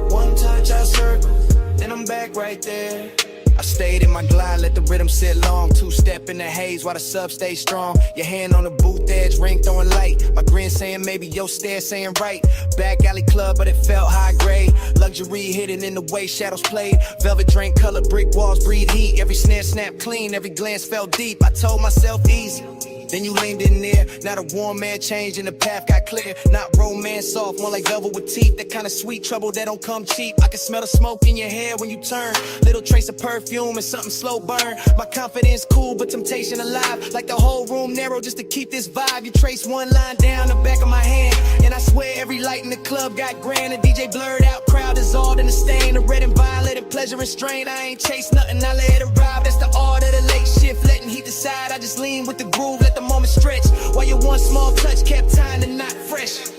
One touch I circle, then I'm back right there. I stayed in my glide, let the rhythm sit long. Two-step in the haze while the sub stay strong. Your hand on the booth edge, ring throwing light. My grin saying maybe, your stare saying right. Back alley club, but it felt high grade. Luxury hidden in the way shadows played. Velvet drink color, brick walls breathe heat. Every snare snapped clean, every glance felt deep. I told myself easy. Then you leaned in there, now the warm man changed and the path got clear. Not romance soft, more like velvet with teeth. That kind of sweet trouble that don't come cheap. I can smell the smoke in your hair when you turn. Little trace of perfume and something slow burn. My confidence cool, but temptation alive. Like the whole room narrow just to keep this vibe. You trace one line down the back of my hand, and I swear every light in the club got grand. The DJ blurred out, crowd dissolved in the stain. The red and violet and pleasure and strain. I ain't chase nothing, I let it arrive. That's the art of the late shift, letting heat decide. I just lean with the groove, let the moment stretch. While your one small touch kept time to not fresh.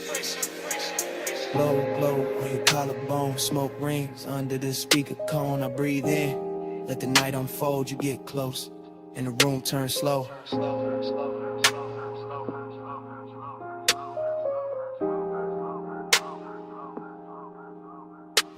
Blow, blow on your collarbone, smoke rings under the speaker cone. I breathe in, let the night unfold. You get close, and the room turns slow.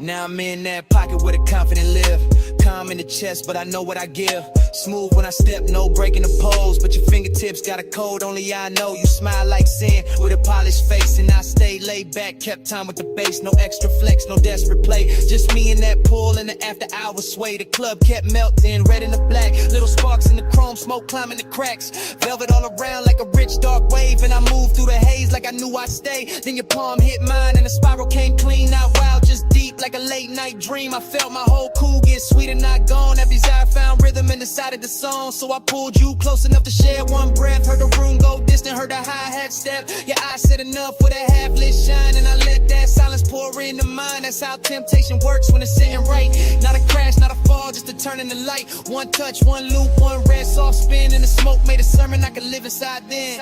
Now I'm in that pocket where the confident live. Calm in the chest, but I know what I give. Smooth when I step, no breaking the pose. But your fingertips got a code, only I know. You smile like sin with a polished face. And I stayed laid back, kept time with the bass. No extra flex, no desperate play. Just me and that pool in the after hours sway. The club kept melting, red and the black. Little sparks in the chrome, smoke climbing the cracks. Velvet all around like a rich dark wave. And I moved through the haze like I knew I'd stay. Then your palm hit mine and the spiral came clean. Not wild, just deep like a late night dream. I felt my whole cool get sweet and not gone. Every desire found rhythm and decided the song. So I pulled you close enough to share one breath. Heard the room go distant, heard the hi-hat step. Your eyes said enough with a half-lit shine. And I let that silence pour into mine. That's how temptation works when it's sitting right. Not a crash, not a fall, just a turn in the light. One touch, one loop, one red soft spin. And the smoke made a sermon I could live inside then.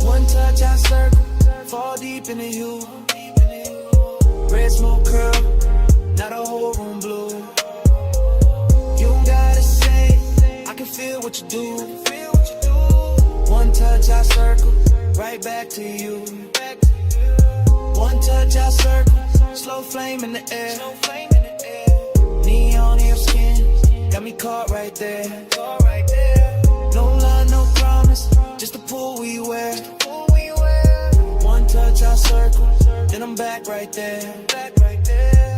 One touch I circle, fall deep into you. Red smoke curl, now the whole room blue. You don't gotta say, I can feel what you do. One touch I circle, right back to you. One touch I circle, slow flame in the air. Neon in your skin, got me caught right there. No lie, no promise, just a pool we wear. One touch I circle, then I'm back right there.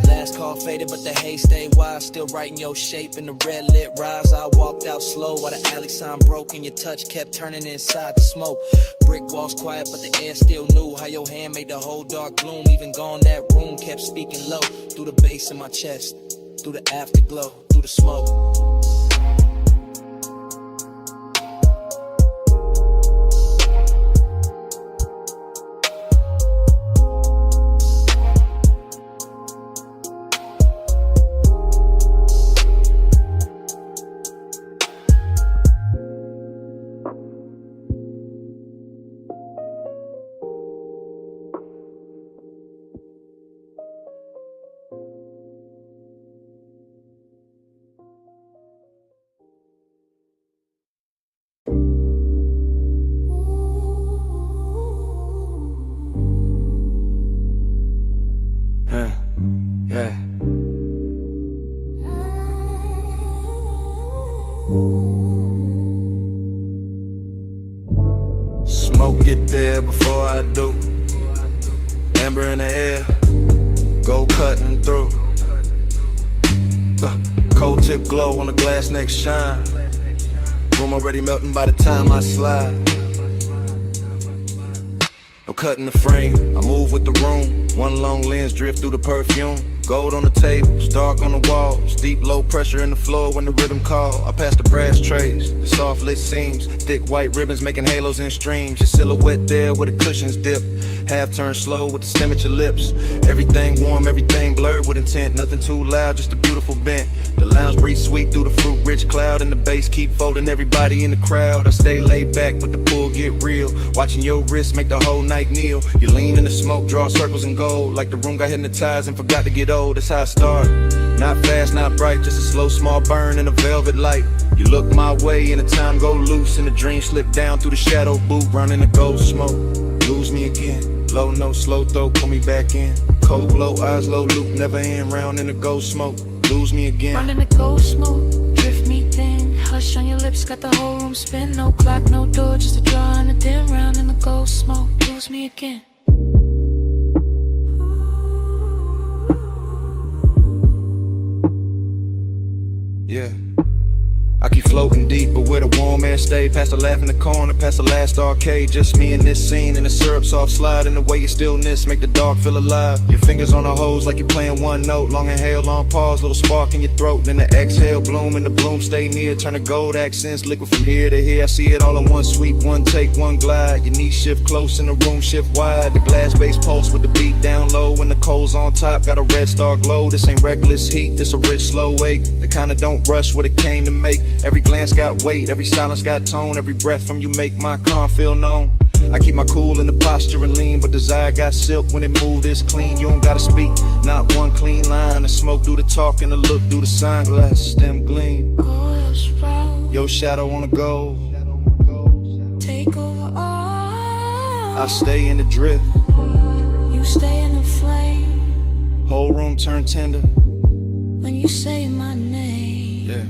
Last call faded, but the haze stayed wild. Still writing your shape in the red lit rise. I walked out slow while the alley sign broke and your touch kept turning inside the smoke. Brick walls quiet, but the air still knew how your hand made the whole dark gloom. Even gone, that room kept speaking low. Through the bass in my chest, through the afterglow, through the smoke. Smoke get there before I do. Amber in the air, go cutting through. Cold tip glow on the glass next shine. Room already melting by the time I slide. No cutting the frame, I move with the room. One long lens drift through the perfume. Gold on the tables, dark on the walls. Deep low pressure in the floor when the rhythm call. I pass the brass trays, the soft lit seams. Thick white ribbons making halos in streams. Your silhouette there where the cushions dip. Half turn slow with the stem at your lips. Everything warm, everything blurred with intent. Nothing too loud, just a beautiful bent. The lounge breeze sweet through the fruit rich cloud. And the bass keep folding everybody in the crowd. I stay laid back but the pull get real. Watching your wrist make the whole night kneel. You lean in the smoke, draw circles in gold. Like the room got hypnotized and forgot to get old. That's how I start. Not fast, not bright, just a slow small burn in a velvet light. You look my way and the time go loose. And the dream slip down through the shadow booth. Running the gold smoke, lose me again. Low note, slow throw, pull me back in. Cold glow, eyes low, loop, never end. Round in the gold smoke, lose me again. Running the gold smoke, drift me thin. Hush on your lips, got the whole room spin. No clock, no door, just a draw and a dim. Round in the gold smoke, lose me again. Yeah, I keep floating deep, but where the warm air stay. Past the laugh in the corner, past the last arcade. Just me and this scene, and the syrup soft slide. And the way your stillness make the dark feel alive. Your fingers on the hose like you're playing one note. Long inhale, long pause, little spark in your throat. Then the exhale, bloom, and the bloom stay near. Turn the gold accents, liquid from here to here. I see it all in one sweep, one take, one glide. Your knees shift close and the room shift wide. The glass base pulse with the beat down low. And the coals on top, got a red star glow. This ain't reckless heat, this a rich slow wake. The kind of don't rush what it came to make. Every glance got weight, every silence got tone. Every breath from you make my calm feel known. I keep my cool in the posture and lean, but desire got silk when it moved this clean. You don't gotta speak, not one clean line. The smoke do the talk and the look do the sunglass stem gleam. Your shadow on the gold. Take over all. I stay in the drift. You stay in the flame. Whole room turn tender when you say my name. Yeah.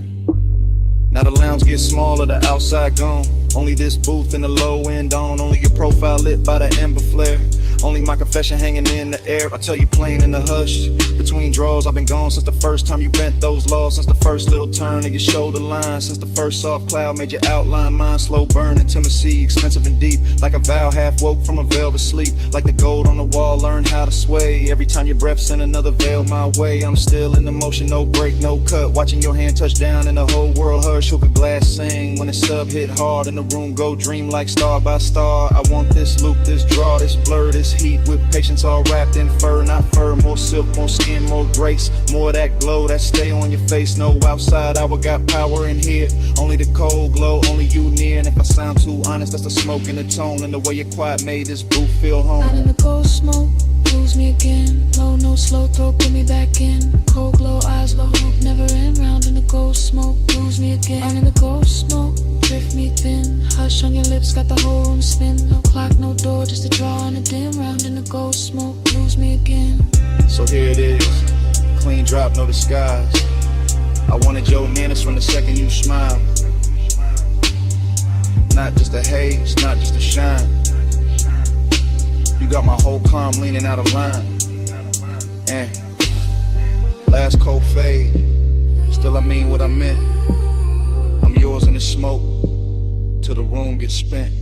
Now the lounge gets smaller, the outside gone. Only this booth and the low end on. Only your profile lit by the ember flare. Only my confession hanging in the air. I tell you plain in the hush. Between draws, I've been gone since the first time you bent those laws. Since the first little turn of your shoulder line. Since the first soft cloud made your outline mine. Slow burn, intimacy, expensive and deep. Like a vow half woke from a velvet sleep. Like the gold on the wall, learn how to sway. Every time your breath send another veil my way. I'm still in the motion, no break, no cut. Watching your hand touch down and the whole world hush. Hook a glass sing when the sub hit hard. And the room go dream like star by star. I want this loop, this draw, this blur, this heat with patience all wrapped in fur. Not fur, more silk, more skin, more grace. More of that glow that stay on your face. No outside hour got power in here. Only the cold glow, only you near. And if I sound too honest, that's the smoke and the tone. And the way your quiet made this booth feel home. Out in the gold smoke, lose me again. Low no slow throw, put me back in. Cold glow, eyes low, hope never end. Round in the gold smoke, lose me again. Out in the gold smoke, drift me thin. Hush on your lips, got the whole room spin. No clock, no door, just a draw and a dim. Round in the gold smoke, lose me again. So here it is, clean drop, no disguise. I wanted your manners from the second you smiled. Not just a haze, not just a shine. You got my whole calm leaning out of line. And last cold fade, still I mean what I meant. I'm yours in the smoke, till the room gets spent.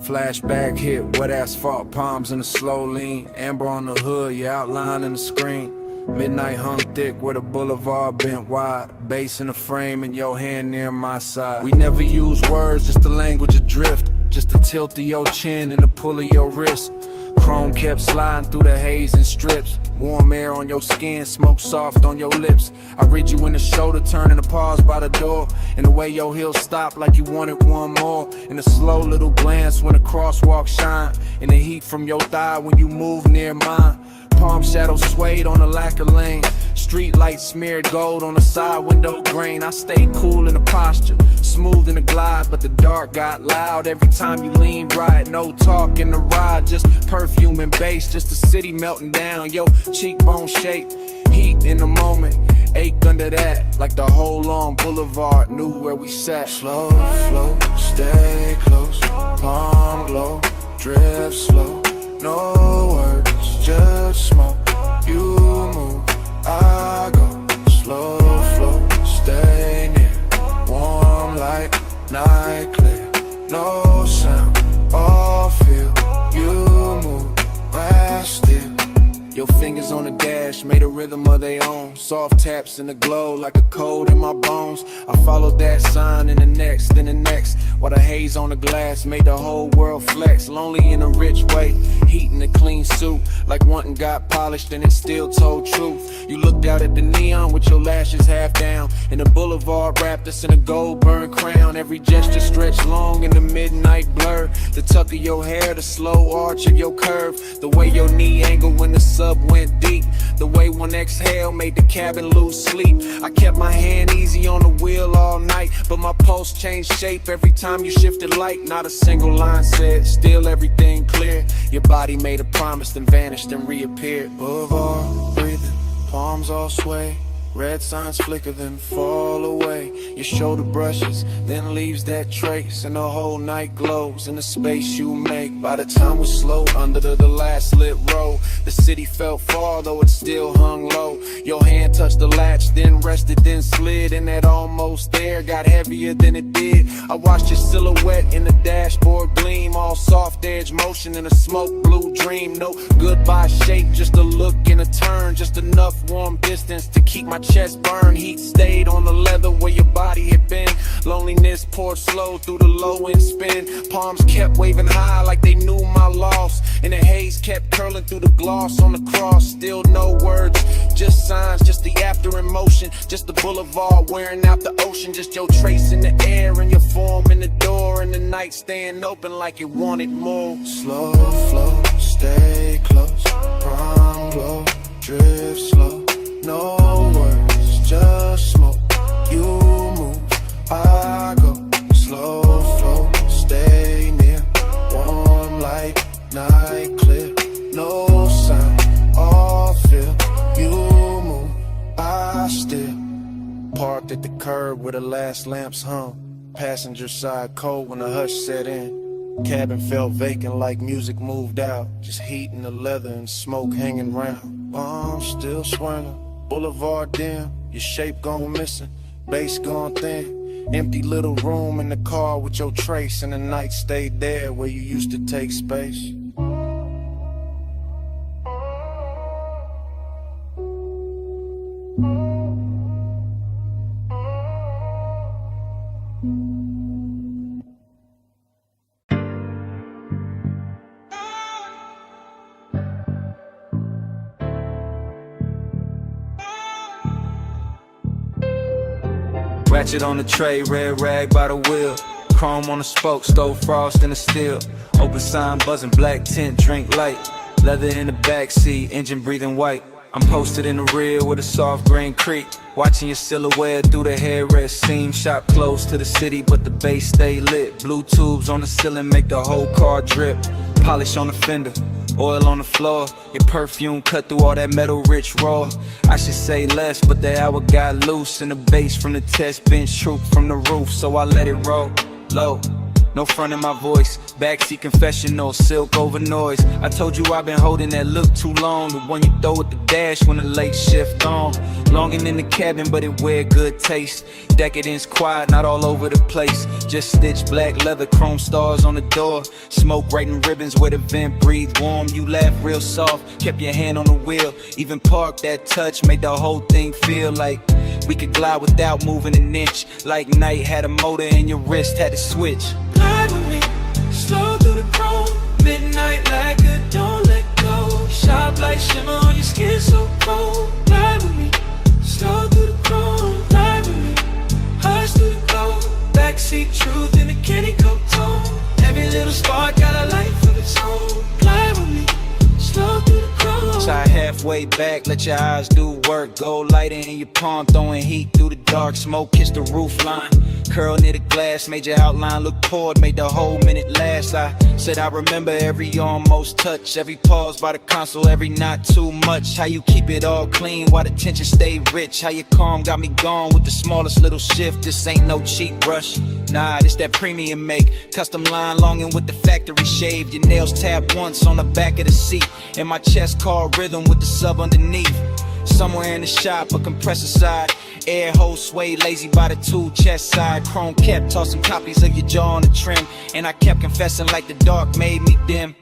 Flashback hit, wet asphalt, palms in a slow lean. Amber on the hood, your outline in the screen. Midnight hung thick where the boulevard bent wide. Bass in the frame and your hand near my side. We never use words, just the language adrift. Just the tilt of your chin and the pull of your wrist. Chrome kept sliding through the haze and strips. Warm air on your skin, smoke soft on your lips. I read you in the shoulder, turning the pause by the door. And the way your heels stop like you wanted one more. And a slow little glance when the crosswalk shine. And the heat from your thigh when you move near mine. Palm shadows swayed on the lacquer lane. Street lights smeared gold on the side window grain. I stayed cool in the posture, smooth in the glide, but the dark got loud every time you leaned right. No talk in the ride, just perfume and bass, just the city melting down. Yo, cheekbone shape, heat in the moment, ache under that, like the whole long boulevard knew where we sat. Slow flow, stay close, palm glow, drift slow, no words, just smoke. You move, I go, slow flow, stay near, warm like night clear, no sound, all feel, you move, rest still. Your fingers on the dash made a rhythm of their own. Soft taps in the glow like a cold in my bones. I followed that sign in the next, then the next. While the haze on the glass made the whole world flex. Lonely in a rich way, heat in a clean suit. Like one got polished and it still told truth. You looked out at the neon with your lashes half down. And the boulevard wrapped us in a gold burn crown. Every gesture stretched long in the midnight blur. The tuck of your hair, the slow arch of your curve. The way your knee angle when the sun went deep. The way one exhale made the cabin lose sleep. I kept my hand easy on the wheel all night, but my pulse changed shape every time you shifted light. Not a single line said, still everything clear. Your body made a promise, then vanished and reappeared. Boulevard breathing, palms all sway. Red signs flicker, then fall away. Your shoulder brushes, then leaves that trace. And the whole night glows in the space you make. By the time we slowed under the last lit road, the city felt far, though it still hung low. Your hand touched the latch, then rested, then slid. And that almost there got heavier than it did. I watched your silhouette in the dashboard gleam. All soft edge motion in a smoke blue dream. No goodbye shape, just a look and a turn. Just enough warm distance to keep my chest burn. Heat stayed on the leather where your body had been. Loneliness poured slow through the low end spin. Palms kept waving high like they knew my loss. And the haze kept curling through the gloss on the cross. Still no words, just signs, just the after emotion. Just the boulevard wearing out the ocean. Just your trace in the air and your form in the door. And the night staying open like it wanted more. Slow flow, stay close, prom glow, drift slow. No words, just smoke. You move, I go. Slow flow, stay near. Warm light, night clear. No sound, all feel. You move, I still. Parked at the curb where the last lamps hung. Passenger side cold when the hush set in. Cabin felt vacant like music moved out. Just heat in the leather and smoke hanging round. Bombs still swirling. Boulevard dim, your shape gone missing, bass gone thin. Empty little room in the car with your trace, and the night stayed there where you used to take space. Ratchet on the tray, red rag by the wheel. Chrome on the spoke, stove frost in the steel. Open sign buzzing, black tint, drink light. Leather in the backseat, engine breathing white. I'm posted in the rear with a soft green creek. Watching your silhouette through the headrest seam. Shop close to the city, but the base stay lit. Blue tubes on the ceiling make the whole car drip. Polish on the fender, oil on the floor. Your perfume cut through all that metal rich raw. I should say less, but the hour got loose. And the bass from the test bench trooped from the roof, so I let it roll low. no front in my voice. Backseat confessional, silk over noise. I told you I've been holding that look too long. The one you throw at the dash when the late shift on. Longing in the cabin, but it wear good taste. Decadence quiet, not all over the place. Just stitched black leather, chrome stars on the door. Smoke writing ribbons where the vent breathe warm. You laugh real soft, kept your hand on the wheel. Even parked that touch, made the whole thing feel like we could glide without moving an inch. Like night had a motor and your wrist had to switch. Glide with me, slow through the chrome. Midnight like a don't let go. Sharp light shimmer on your skin so cold. Glide with me, slow through the chrome. Glide with me, hush through the glow. Backseat truth in a candy coat tone. Every little spark got a life of its own. Glide with me, slow through the chrome. Side halfway back, let your eyes do work. Gold light in your palm, throwing heat through the dark. Smoke kiss the roof line. Curl near the glass, made your outline look poured, made the whole minute last. I said I remember every almost touch, every pause by the console, every not too much. How you keep it all clean while the tension stay rich. How you calm got me gone with the smallest little shift. This ain't no cheap brush, nah, this that premium make. Custom line longing with the factory shave. Your nails tapped once on the back of the seat, and my chest called rhythm with the sub underneath. Somewhere in the shop, a compressor side. Air hose sway lazy by the tool chest side. Chrome kept tossing copies of your jaw on the trim, and I kept confessing like the dark made me dim.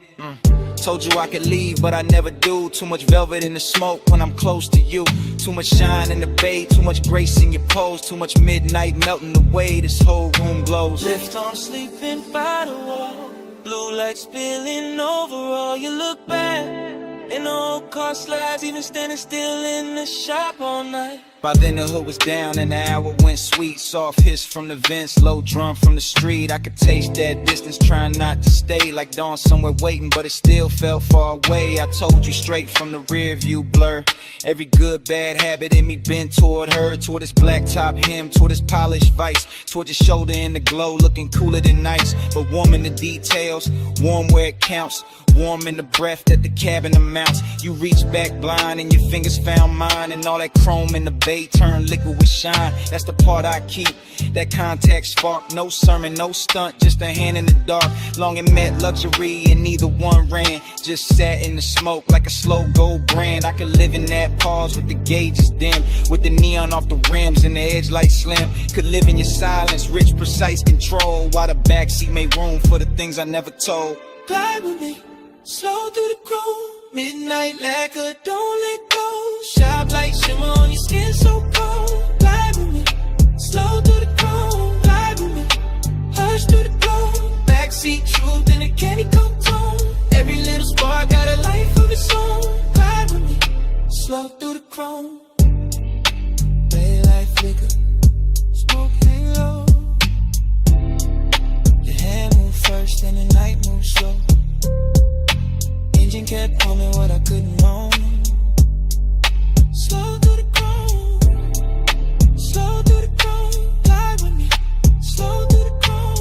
Told you I could leave, but I never do. Too much velvet in the smoke when I'm close to you. Too much shine in the bay, too much grace in your pose. Too much midnight melting away, this whole room glows. Left arm sleeping by the wall. Blue light spilling over all. You look back in the old car slides, even standing still in the shop all night. By then the hood was down and the hour went sweet. Soft hiss from the vents, low drum from the street. I could taste that distance, trying not to stay. Like dawn somewhere waiting, but it still felt far away. I told you straight from the rear view blur. Every good, bad habit in me bent toward her. Toward his black top hem, toward his polished vice. Toward his shoulder in the glow, looking cooler than ice. But warm in the details, warm where it counts. Warm in the breath that the cabin amounts. You reach back blind and your fingers found mine. And all that chrome in the bay turned liquid with shine. That's the part I keep, that contact spark. No sermon, no stunt, just a hand in the dark. Long and met luxury and neither one ran. Just sat in the smoke like a slow gold brand. I could live in that pause with the gauges dim, with the neon off the rims and the edge light slim. Could live in your silence, rich, precise control, while the backseat made room for the things I never told. Glide with me, slow through the chrome. Midnight lacquer, don't let go. Sharp light shimmer on your skin so cold. Glide with me, slow through the chrome. Glide with me, hush through the glow. Backseat truth in a candy coat tone. Every little spark got a life of its own. Glide with me, slow through the chrome. Daylight flicker, smoke hang low. Your hand moved first and the night moved slow. Engine kept humming what I couldn't own. Slow through the chrome, slow through the chrome. Glide with me, slow through the chrome.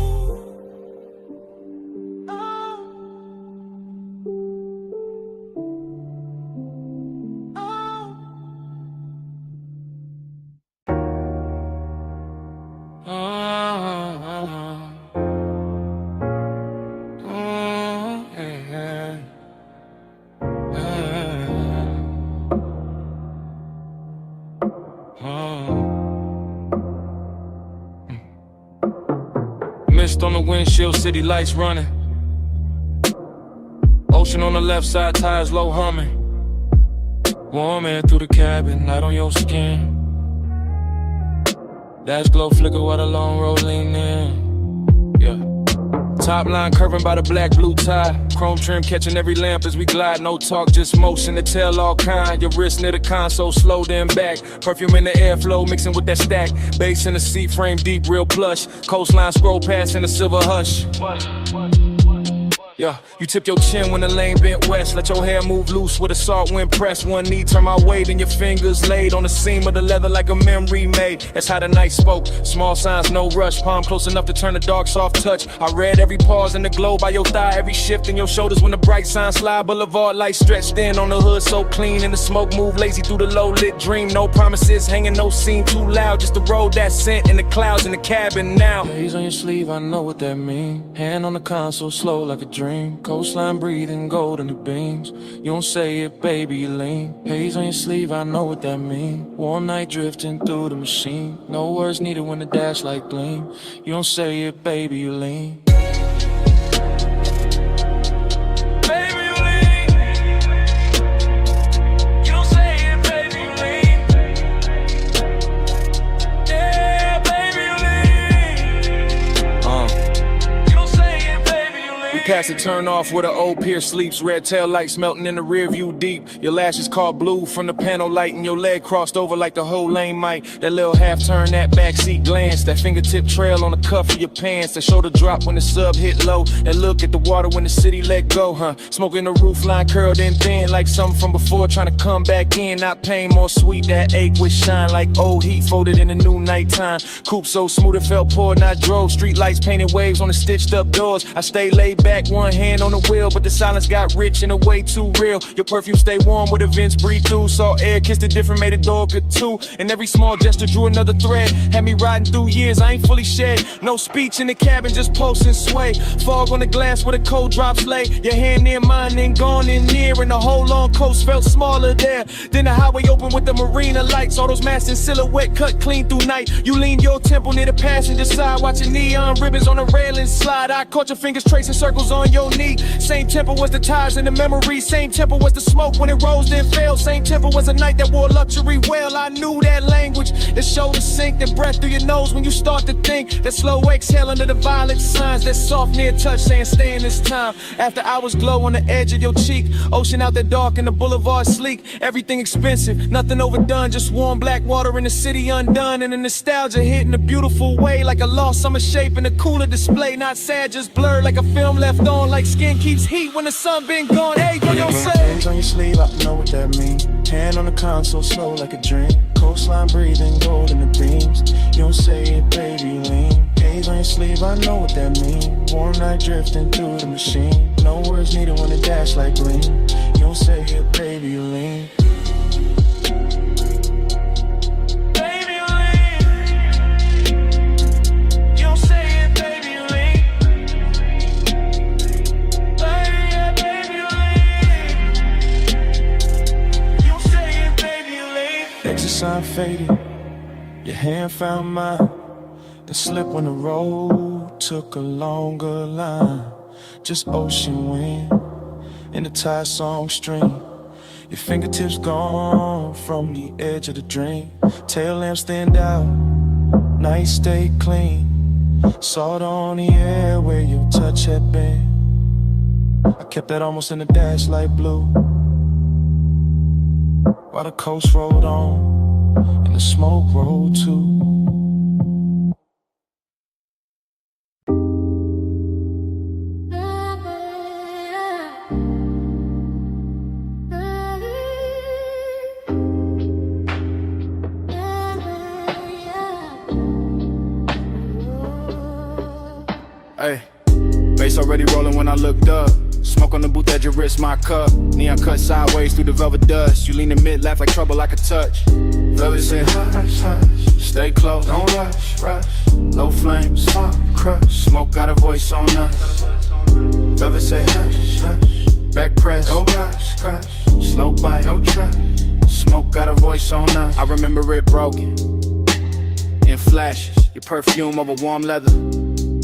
Mist on the windshield, city lights running. Ocean on the left side, tires low humming. Warm air through the cabin, light on your skin. Dash glow flicker while the long road lean in. Yeah. Top line curving by the black blue tie. Chrome trim catching every lamp as we glide. No talk, just motion to tell all kind. Your wrist near the console, slow then back. Perfume in the airflow, mixing with that stack. Bass in the seat, frame deep, real plush. Coastline scroll past in a silver hush. Yeah, you tip your chin when the lane bent west. Let your hair move loose with a salt wind press. One knee turn my way, then your fingers laid on the seam of the leather like a memory made. That's how the night spoke. Small signs, no rush. Palm close enough to turn the dark soft touch. I read every pause in the glow by your thigh. Every shift in your shoulders when the bright signs slide. Boulevard lights stretched in on the hood so clean. And the smoke move lazy through the low lit dream. No promises hanging, no scene too loud. Just the road that sent in the clouds in the cabin now. Haze on your sleeve, I know what that mean. Hand on the console, slow like a dream. Coastline breathing gold in the beams. You don't say it, baby, you lean. Haze on your sleeve, I know what that mean. Warm night drifting through the machine. No words needed when the dash light gleam. You don't say it, baby, you lean. Past the turn off where the old pier sleeps. Red tail lights melting in the rear view deep. Your lashes caught blue from the panel light, and your leg crossed over like the whole lane might. That little half turn, that backseat glance, that fingertip trail on the cuff of your pants, that shoulder drop when the sub hit low, that look at the water when the city let go, huh? Smoking the roof line curled in thin like something from before, trying to come back in. Not pain, more sweet, that ache with shine like old heat folded in the new nighttime. Coupe so smooth it felt poured, and I drove. Street lights painted waves on the stitched up doors. I stayed laid back, one hand on the wheel, but the silence got rich in a way too real. Your perfume stay warm with the vents breathe through. Saw air, kissed it different, made a door good too. And every small gesture drew another thread. Had me riding through years, I ain't fully shed. No speech in the cabin, just pulse and sway. Fog on the glass where the cold drops lay. Your hand near mine, then gone in near. And the whole long coast felt smaller there. Then the highway open with the marina lights. All those masts in silhouette cut clean through night. You lean your temple near the passenger side, watching neon ribbons on the railing slide. I caught your fingers tracing circles on your knee. Same tempo was the tires and the memories. Same tempo was the smoke when it rose then fell. Same tempo was a night that wore luxury well. I knew that language, that shoulder sink, that breath through your nose when you start to think. That slow exhale under the violet signs. That soft near touch saying stay in this time. After hours glow on the edge of your cheek. Ocean out there dark and the boulevard sleek. Everything expensive, nothing overdone. Just warm black water in the city undone. And the nostalgia hit in a beautiful way. Like a lost summer shape in a cooler display. Not sad, just blurred like a film left on. Like skin keeps heat when the sun been gone. Hey, what you say? Hands on your sleeve, I know what that mean. Hand on the console, slow like a dream. Coastline breathing gold in the beams. You don't say it, baby, lean. Haze on your sleeve, I know what that mean. Warm night drifting through the machine. No words needed when the dash light gleam. You don't say it, baby, you lean. Sign faded, your hand found mine. The slip when the road took a longer line. Just ocean wind in the tide song stream. Your fingertips gone from the edge of the dream. Tail lamps stand out, night stay clean. Salt on the air where your touch had been. I kept that almost in the dash light blue. While the coast rolled on and the smoke rolled too. Hey, bass already rolling when I looked up. Smoke on the booth at your wrist, my cup. Neon cut sideways through the velvet dust. You lean in mid, laugh like trouble I could touch. Velvet said, hush, hush, stay close, don't rush, rush. Low flames, smoke, crush. Smoke got a voice on us. Velvet said, hush, hush, back press, don't rush, crush. Slow bite, don't trust. Smoke got a voice on us. I remember it broken in flashes. Your perfume over warm leather.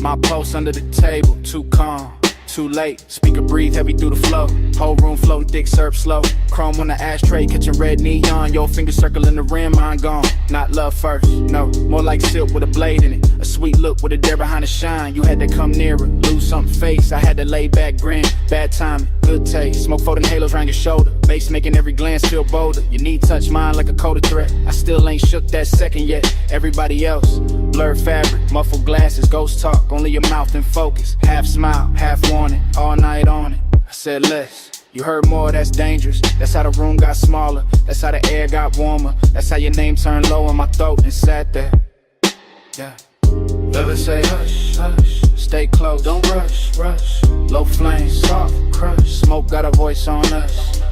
My post under the table, too calm. Too late, speaker breathe heavy through the flow. Whole room floating thick, serve slow. Chrome on the ashtray, catching red neon. Your finger circling the rim, mine gone. Not love first, no, more like silk with a blade in it. A sweet look with a dare behind the shine. You had to come nearer, lose something face. I had to lay back, grin, bad timing, good taste. Smoke floating halos around your shoulder. Bass making every glance feel bolder. Your knee touch mine like a colder threat. I still ain't shook that second yet. Everybody else blurred fabric, muffled glasses, ghost talk, only your mouth in focus. Half smile, half warning, all night on it. I said less. You heard more, that's dangerous. That's how the room got smaller. That's how the air got warmer. That's how your name turned low in my throat and sat there. Yeah. Never say hush, hush. Stay close, don't rush, rush. Low flame, soft crush. Smoke got a voice on us.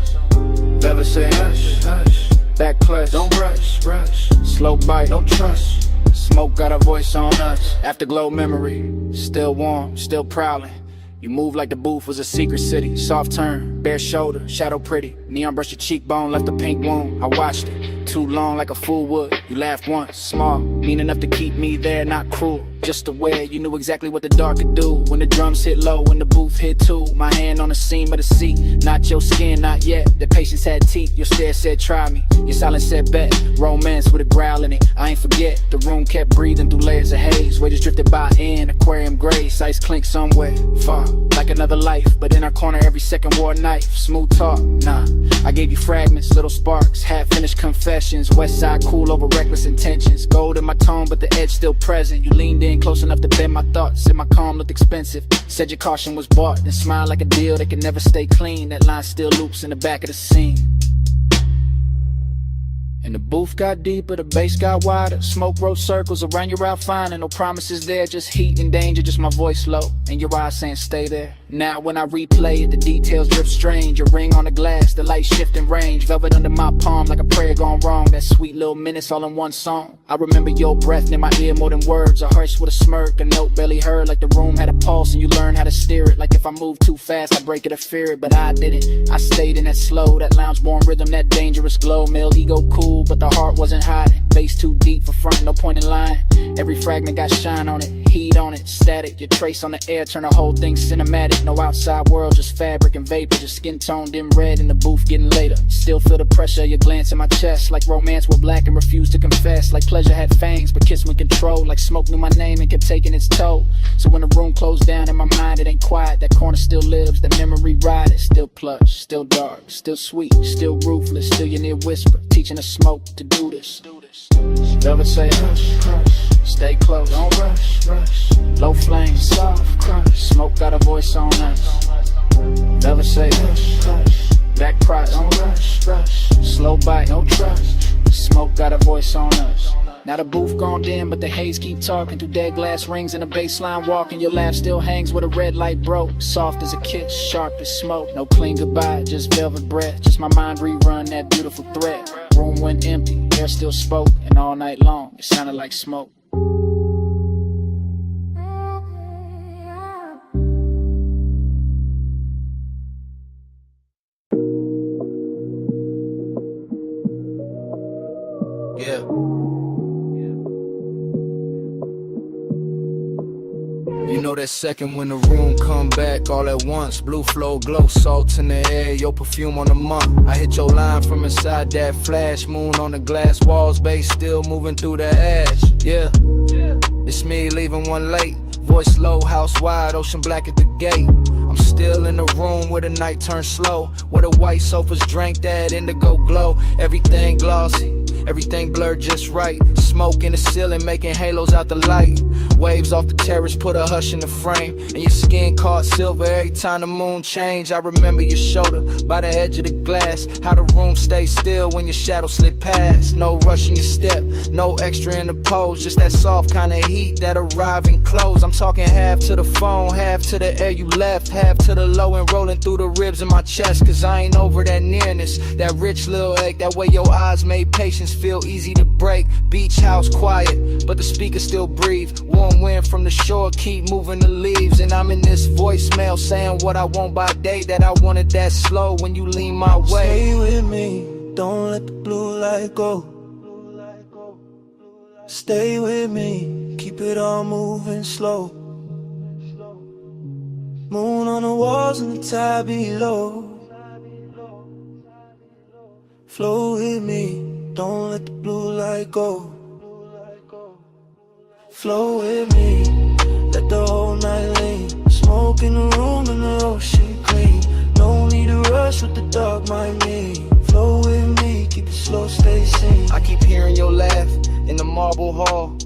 Never say hush, hush. Back clutch, don't rush, rush. Slow bite, don't trust. Smoke got a voice on us. Afterglow memory, still warm, still prowling. You move like the booth was a secret city. Soft turn, bare shoulder, shadow pretty. Neon brush your cheekbone, left a pink wound. I watched it, too long like a fool would. You laughed once, small, mean enough to keep me there, not cruel. Just aware, you knew exactly what the dark could do. When the drums hit low, when the booth hit too. My hand on the seam of the seat, not your skin, not yet. The patience had teeth, your stare said try me. Your silence said bet, romance with a growl in it. I ain't forget, the room kept breathing through layers of haze. Waves drifted by in aquarium grace, ice clink somewhere far, like another life. But in our corner every second wore a knife. Smooth talk, nah, I gave you fragments, little sparks, half-finished confessions. West side cool over reckless intentions. Gold in my tone but the edge still present. You leaned in close enough to bend my thoughts. Said my calm looked expensive. Said your caution was bought. Then smiled like a deal that can never stay clean. That line still loops in the back of the scene. And the booth got deeper, the bass got wider. Smoke wrote circles around your outline. And no promises there, just heat and danger. Just my voice low, and your eyes saying stay there. Now when I replay it, the details drip strange. A ring on the glass, the light shifting range. Velvet under my palm like a prayer gone wrong. That sweet little minutes all in one song. I remember your breath in my ear more than words. A hush with a smirk, a note barely heard. Like the room had a pulse and you learned how to steer it. Like if I moved too fast, I break it or fear it. But I didn't, I stayed in that slow, that lounge-born rhythm, that dangerous glow. Male ego cool, but the heart wasn't hiding. Bass too deep for front, no point in lying. Every fragment got shine on it, heat on it, static. Your trace on the air, turn the whole thing cinematic. No outside world, just fabric and vapor. Just skin toned dim red in the booth getting later. Still feel the pressure of your glance in my chest. Like romance were black and refused to confess. Like pleasure had fangs, but kiss when control. Like smoke knew my name and kept taking its toll. So when the room closed down in my mind, it ain't quiet. That corner still lives, that memory ride it. Still plush, still dark, still sweet, still ruthless. Still your near whisper, teaching the smoke to do this. Never say hush, hush. Stay close, don't rush, rush. Low flame, soft crush. Smoke got a voice on us. Never say hush, hush. Back cross, don't rush, rush. Slow bite, no trust. Smoke got a voice on us. Now the booth gone dim, but the haze keep talking through dead glass rings and a baseline walking. Your laugh still hangs where the red light broke. Soft as a kiss, sharp as smoke. No clean goodbye, just velvet breath. Just my mind rerun that beautiful thread. Room went empty, air still spoke, and all night long it sounded like smoke. Yeah. You know that second when the room come back all at once. Blue flow, glow, salt in the air, your perfume on the month. I hit your line from inside that flash. Moon on the glass walls, bass still moving through the ash. Yeah, it's me leaving one late. Voice low, house wide, ocean black at the gate. I'm still in the room where the night turns slow, where the white sofas drank that indigo glow. Everything glossy, everything blurred just right. Smoke in the ceiling making halos out the light. Waves off the terrace put a hush in the frame. And your skin caught silver every time the moon changed. I remember your shoulder by the edge of the glass. How the room stayed still when your shadow slid past. No rush in your step, no extra in the pose. Just that soft kind of heat that arrive and close. I'm talking half to the phone, half to the air you left, half to the low and rolling through the ribs in my chest. Cause I ain't over that nearness, that rich little ache. That way your eyes made patience feel easy to break. Beach house quiet, but the speakers still breathe. Warm wind from the shore keep moving the leaves. And I'm in this voicemail saying what I want by day. That I wanted that slow when you lean my way. Stay with me, don't let the blue light go. Stay with me, keep it all moving slow. Moon on the walls and the tide below. Flow with me, don't let the blue light go. Flow with me, let the whole night lean. Smoke in the room and the ocean clean. No need to rush with the dark mind me. Flow with me, keep it slow, stay sane. I keep hearing your laugh in the marble hall.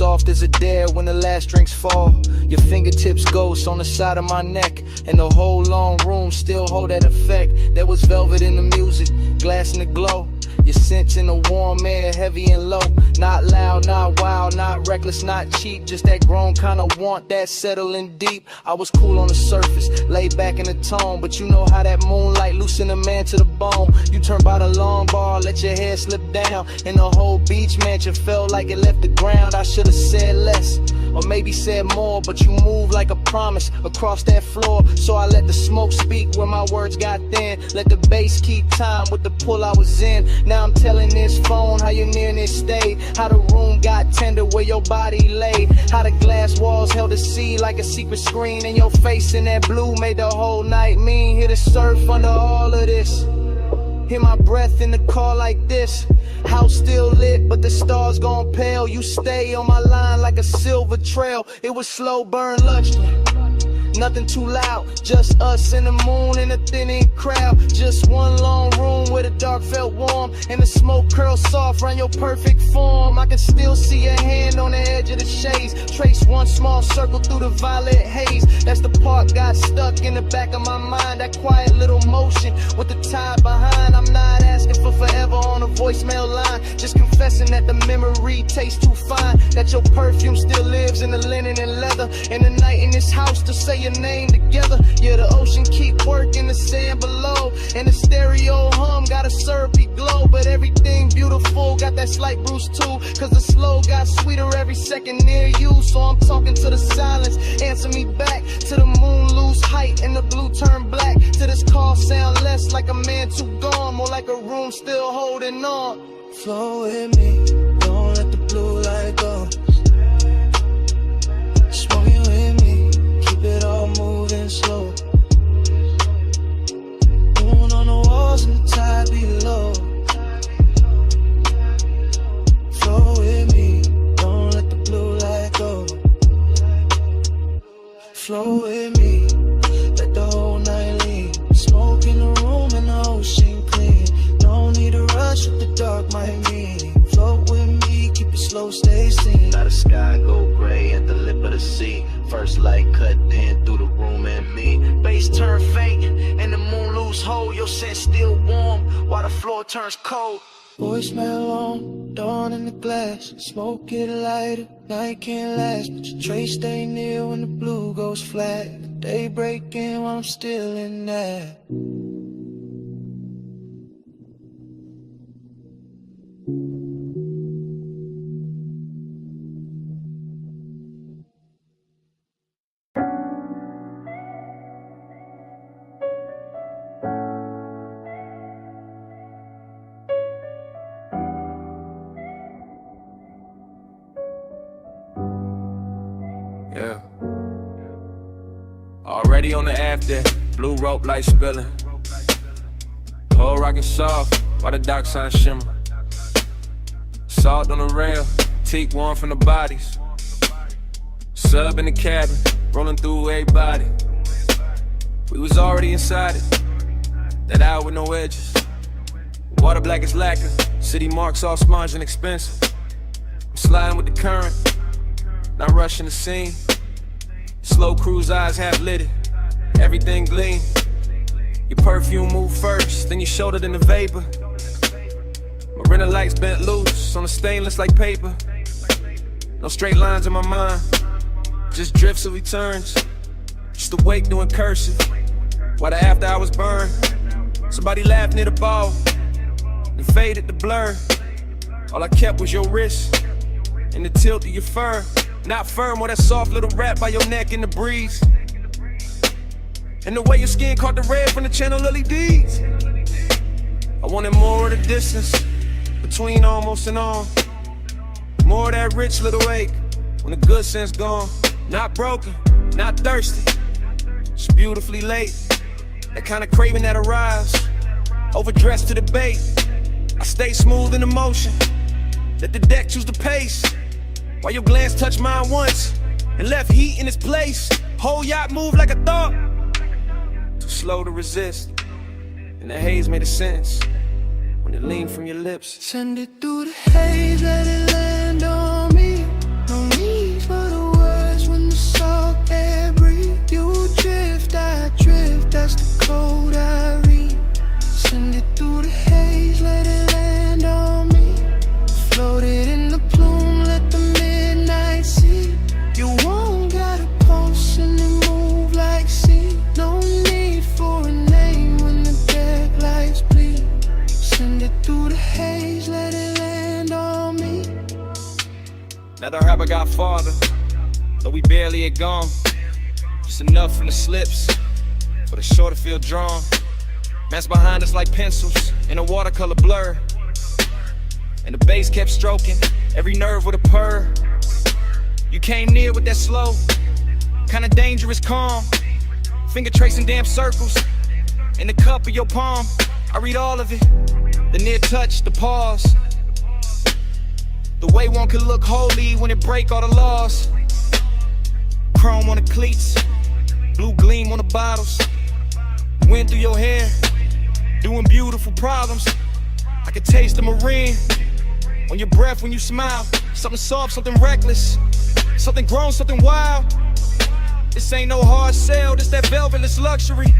soft as a dare when the last drinks fall. Your fingertips ghost on the side of my neck, and the whole long room still hold that effect. There was velvet in the music, glass in the glow. Your scents in the warm air, heavy and low. Not loud, not wild, not reckless, not cheap. Just that grown kind of want, that settling deep. I was cool on the surface, laid back in the tone, but you know how that moonlight loosen a man to the bone. You turn by the long bar, let your hair slip down, and the whole beach mansion felt like it left the ground. I should've said less, or maybe said more, but you moved like a promise across that floor. So I let the smoke speak where my words got thin. Let the bass keep time with the pull I was in. Now I'm telling this phone how your nearness stayed, how the room got tender where your body lay, how the glass walls held the sea like a secret screen, and your face in that blue made the whole night mean. Hear the surf under all of this, hear my breath in the car like this. House still lit, but the stars gone pale. You stay on my line like a silver trail. It was slow burn lunchtime, nothing too loud, just us and the moon and a thinning crowd. Just one long room where the dark felt warm, and the smoke curled soft around your perfect form. I can still see your hand on the edge of the shades, trace one small circle through the violet haze. That's the part got stuck in the back of my mind, that quiet little motion with the tide behind. I'm not asking for forever on a voicemail line, just confessing that the memory tastes too fine, that your perfume still lives in the linen and leather, and the night in this house to say your name together. Yeah, the ocean keep working, the sand below, and the stereo hum got a syrupy glow. But everything beautiful got that slight bruise too, cause the slow got sweeter every second near you. So I'm talking to the silence, answer me back, to the moon lose height and the blue turn black, to this call sound less like a man too gone, more like a room still holding on. Flow with me, don't let the blue light go. Smoking with me, keep it all moving slow. Moon on the walls and the tide below. Flow with me, don't let the blue light go. Flow with me, let the whole night lean. Smoke in the room and the ocean clean. No need to rush what the dark might mean. Float with me, keep it slow, stay seen. Now the sky go gray at the lip of the sea. First light cut in through the room and me. Bass turn faint and the moon lose hold. Your scent still warm while the floor turns cold. Voicemail on, dawn in the glass. Smoke get lighter, night can't last, but your trace stay near when the blue goes flat. The day breaking while I'm still in that. Yeah. Already on the after, blue rope light spilling. Whole rockin' soft while the dock sign shimmer. Salt on the rail, teak warm from the bodies. Sub in the cabin, rolling through everybody. We was already inside it, that hour with no edges. Water black as lacquer, city marks all smudged and expensive. I'm sliding with the current, not rushing the scene. Slow cruise eyes half lit, everything gleam. Your perfume move first, then your shoulder, then the vapor. Marina lights bent loose on the stainless like paper. No straight lines in my mind, just drifts of returns. Just awake doing cursive while the after hours burn. Somebody laughed near the ball, then faded the blur. All I kept was your wrist and the tilt of your fur. Not firm or that soft little wrap by your neck in the breeze. And the way your skin caught the red from the channel LEDs. I wanted more of the distance between almost and on. More of that rich little ache when the good sense gone. Not broken, not thirsty, just beautifully late. That kind of craving that arrives, overdressed to the bait. I stay smooth in the motion, let the deck choose the pace. While your glance touched mine once and left heat in its place. Whole yacht moved like a thought, too slow to resist. And the haze made a sense when it leaned from your lips. Send it through the haze, let it land on me. No Another rapper got farther, though we barely had gone. Just enough from the slips for the shore to feel drawn. Man's behind us like pencils in a watercolor blur. And the bass kept stroking every nerve with a purr. You came near with that slow, kinda dangerous calm. Finger tracing damn circles in the cup of your palm. I read all of it, the near touch, the pause. The way one could look holy when it break all the laws. Chrome on the cleats, blue gleam on the bottles. Wind through your hair, doing beautiful problems. I could taste the marine on your breath when you smile. Something soft, something reckless, something grown, something wild. This ain't no hard sell, this that velvetless luxury.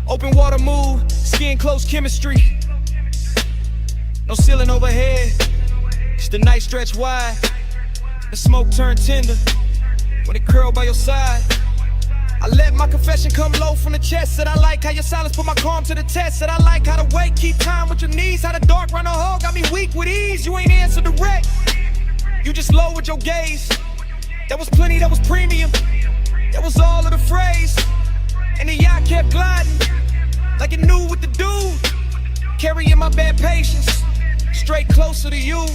Open water move, skin close chemistry. No ceiling overhead, just the night stretch wide. The smoke turn tender when it curl by your side. I let my confession come low from the chest. Said I like how your silence put my calm to the test. Said I like how the weight keep time with your knees. How the dark run a hole got me weak with ease. You ain't answer direct, you just lowered your gaze. That was plenty, that was premium, that was all of the phrase. And the yacht kept gliding like it knew what to do. Carrying my bad patience straight closer to you.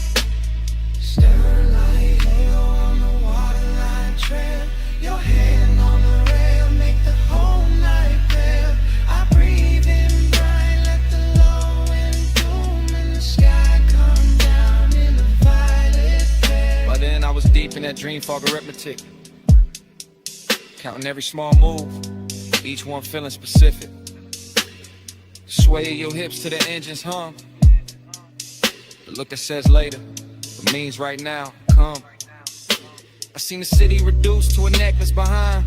Starlight on the waterline trail. Your hand on the rail, make the whole night pale. I breathe in bright, let the low end bloom in the sky come down in a violet flare. By then I was deep in that dream fog arithmetic, counting every small move, each one feeling specific. Sway your hips to the engine's hum. The look that says later, but means right now, come. I seen the city reduced to a necklace behind.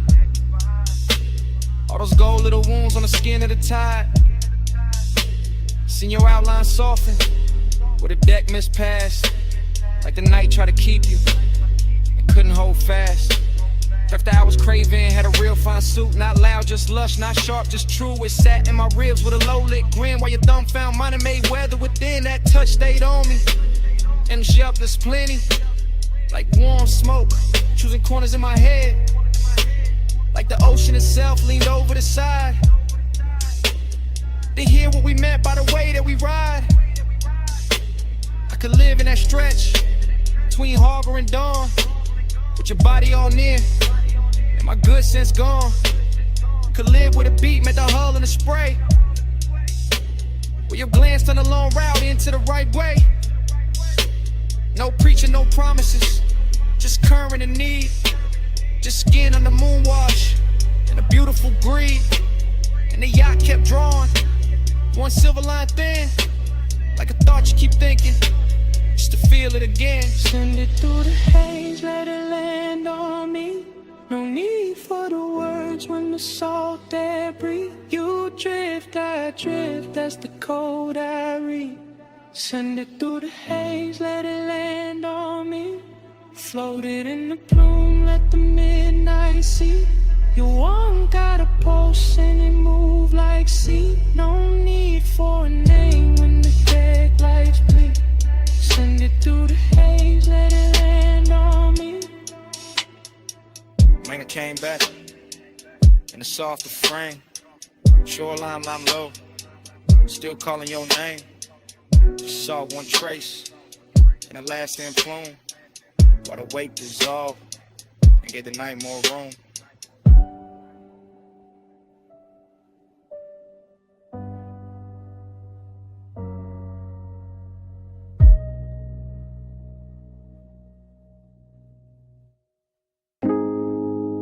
All those gold little wounds on the skin of the tide. Seen your outline soften, where the deck mispassed. Like the night tried to keep you, and couldn't hold fast. After I was craving, had a real fine suit. Not loud, just lush, not sharp, just true. It sat in my ribs with a low-lit grin, while your thumb found mine and made weather within. That touch stayed on me, and yup, there's plenty. Like warm smoke, choosing corners in my head. Like the ocean itself leaned over the side to hear what we meant by the way that we ride. I could live in that stretch between harbor and dawn, with your body all near and my good sense gone. Could live with a beat, met the hull and the spray, where your glance turned a long route into the right way. No preaching, no promises, just current and need. Just skin on the moon wash and a beautiful greed. And the yacht kept drawing, one silver line thin, like a thought you keep thinking, just to feel it again. Send it through the haze, let it land on me. No need for the words when the salt air breathe. You drift, I drift, that's the code I read. Send it through the haze, let it land on me. Floated in the plume, let the midnight see. You won't gotta pulse and it move like sea. No need for a name when the deck lights bleed. Send it through the haze, let it land on me. When I came back in a softer frame, shoreline I'm low, still calling your name. Just saw one trace in a lasting plume, while the weight dissolved and gave the night more room.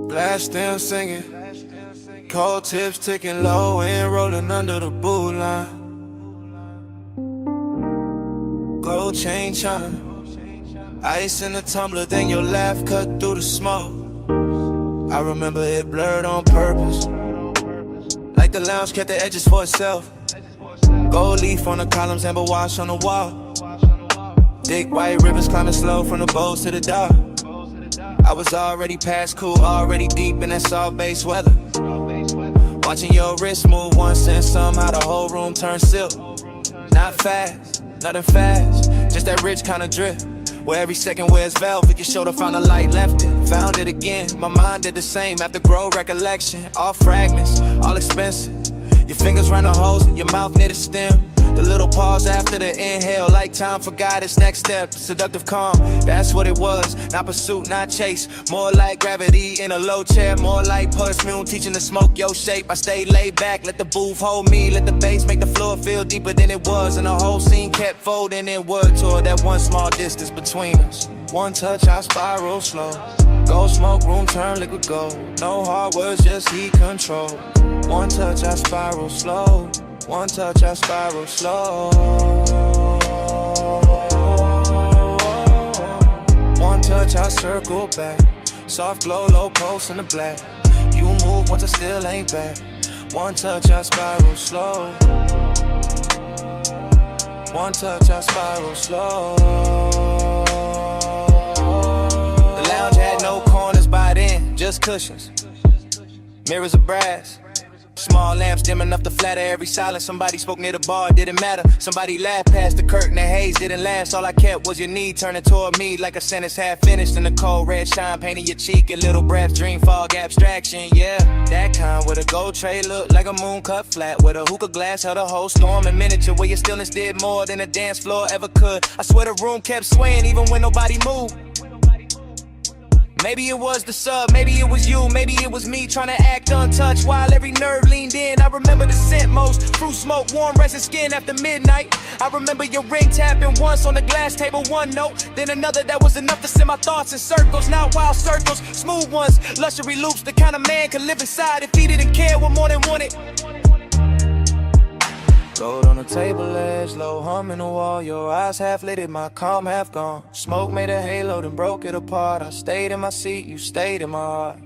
Blast still singing, cold tips ticking low and rolling under the boot line. Gold chain chime, ice in the tumbler, then your laugh cut through the smoke. I remember it blurred on purpose, like the lounge kept the edges for itself. Gold leaf on the columns, amber wash on the wall. Thick white rivers climbing slow from the bows to the dock. I was already past cool, already deep in that soft base weather. Watching your wrist move once and somehow the whole room turned silk. Not fast, nothing fast, just that rich kind of drip. Where every second wears velvet, your shoulder found a light, left it, found it again. My mind did the same after grow recollection. All fragments, all expensive. Your fingers round the holes in your mouth near the stem. The little pause after the inhale, like time for guidance. Next step, seductive calm, that's what it was. Not pursuit, not chase. More like gravity in a low chair. More like perfume, teaching to smoke your shape. I stayed laid back, let the booth hold me. Let the bass make the floor feel deeper than it was. And the whole scene kept folding inward toward that one small distance between us. One touch, I spiral slow. Go smoke room, turn liquid gold. No hard words, just heat control. One touch, I spiral slow. One touch, I spiral slow. One touch, I circle back. Soft glow, low pulse in the black. You move once I still ain't back. One touch, I spiral slow. One touch, I spiral slow. The lounge had no corners by then, just cushions. Mirrors of brass. Small lamps dim enough to flatter every silence. Somebody spoke near the bar, it didn't matter. Somebody laughed past the curtain, the haze didn't last. All I kept was your knee turning toward me like a sentence half finished. And the cold red shine painting your cheek. A little breath, dream fog abstraction, yeah. That kind with a gold tray looked like a moon cut flat. With a hookah glass held a whole storm in miniature. Where your stillness did more than a dance floor ever could. I swear the room kept swaying even when nobody moved. Maybe it was the sub, maybe it was you, maybe it was me trying to act untouched while every nerve leaned in. I remember the scent most, fruit smoke, warm resin skin after midnight. I remember your ring tapping once on the glass table, one note, then another that was enough to send my thoughts in circles. Not wild circles, smooth ones, luxury loops, the kind of man could live inside if he didn't care what more than wanted. Gold on the table edge, low hum in the wall. Your eyes half lit, my calm half gone. Smoke made a halo, then broke it apart. I stayed in my seat, you stayed in my heart.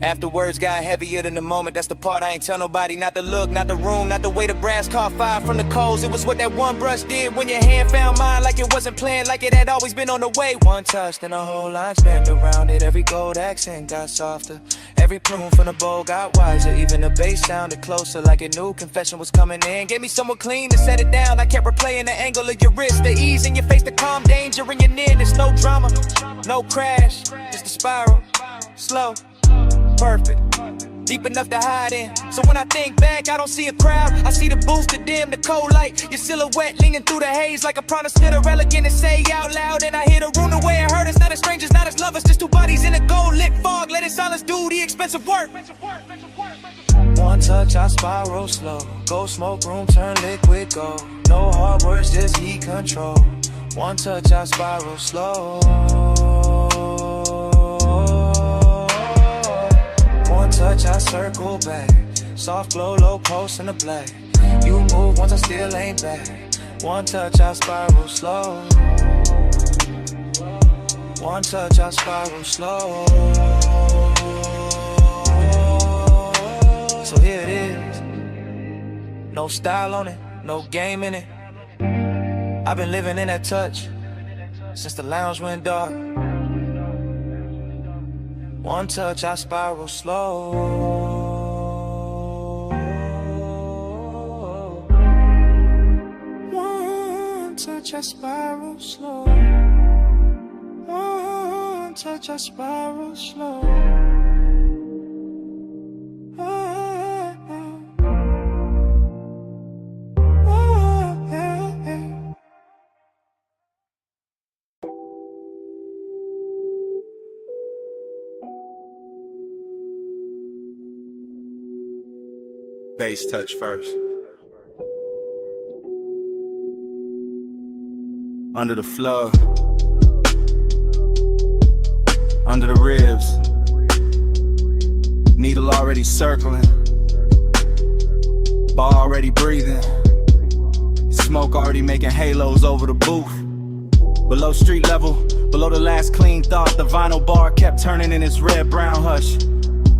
After words got heavier than the moment, that's the part I ain't tell nobody. Not the look, not the room, not the way the brass caught fire from the coals. It was what that one brush did when your hand found mine. Like it wasn't planned, like it had always been on the way. One touch, then the whole line spanned around it. Every gold accent got softer. Every plume from the bowl got wiser. Even the bass sounded closer, like it knew confession was coming in. Gave me someone clean to set it down. I kept replaying the angle of your wrist, the ease in your face, the calm danger in your nearness. No drama, no crash, just a spiral, slow, perfect, deep enough to hide in. So when I think back, I don't see a crowd. I see the booth, the dim, the cold light. Your silhouette leaning through the haze like a promise to the elegant and say out loud. And I hear the room the way it hurt us. Not as strangers, not as lovers, just two bodies in a gold lit fog. Let it silence do the expensive work. One touch, I spiral slow. Go smoke room, turn liquid gold. No hard words, just heat control. One touch, I spiral slow. One touch, I circle back. Soft glow, low pulse in the black. You move once I still ain't back. One touch, I spiral slow. One touch, I spiral slow. So here it is. No style on it, no game in it. I've been living in that touch since the lounge went dark. One touch, I spiral slow. One touch, I spiral slow. One touch, I spiral slow. Bass touch first. Under the floor, under the ribs, needle already circling, bar already breathing, smoke already making halos over the booth. Below street level, below the last clean thought, the vinyl bar kept turning in its red-brown hush.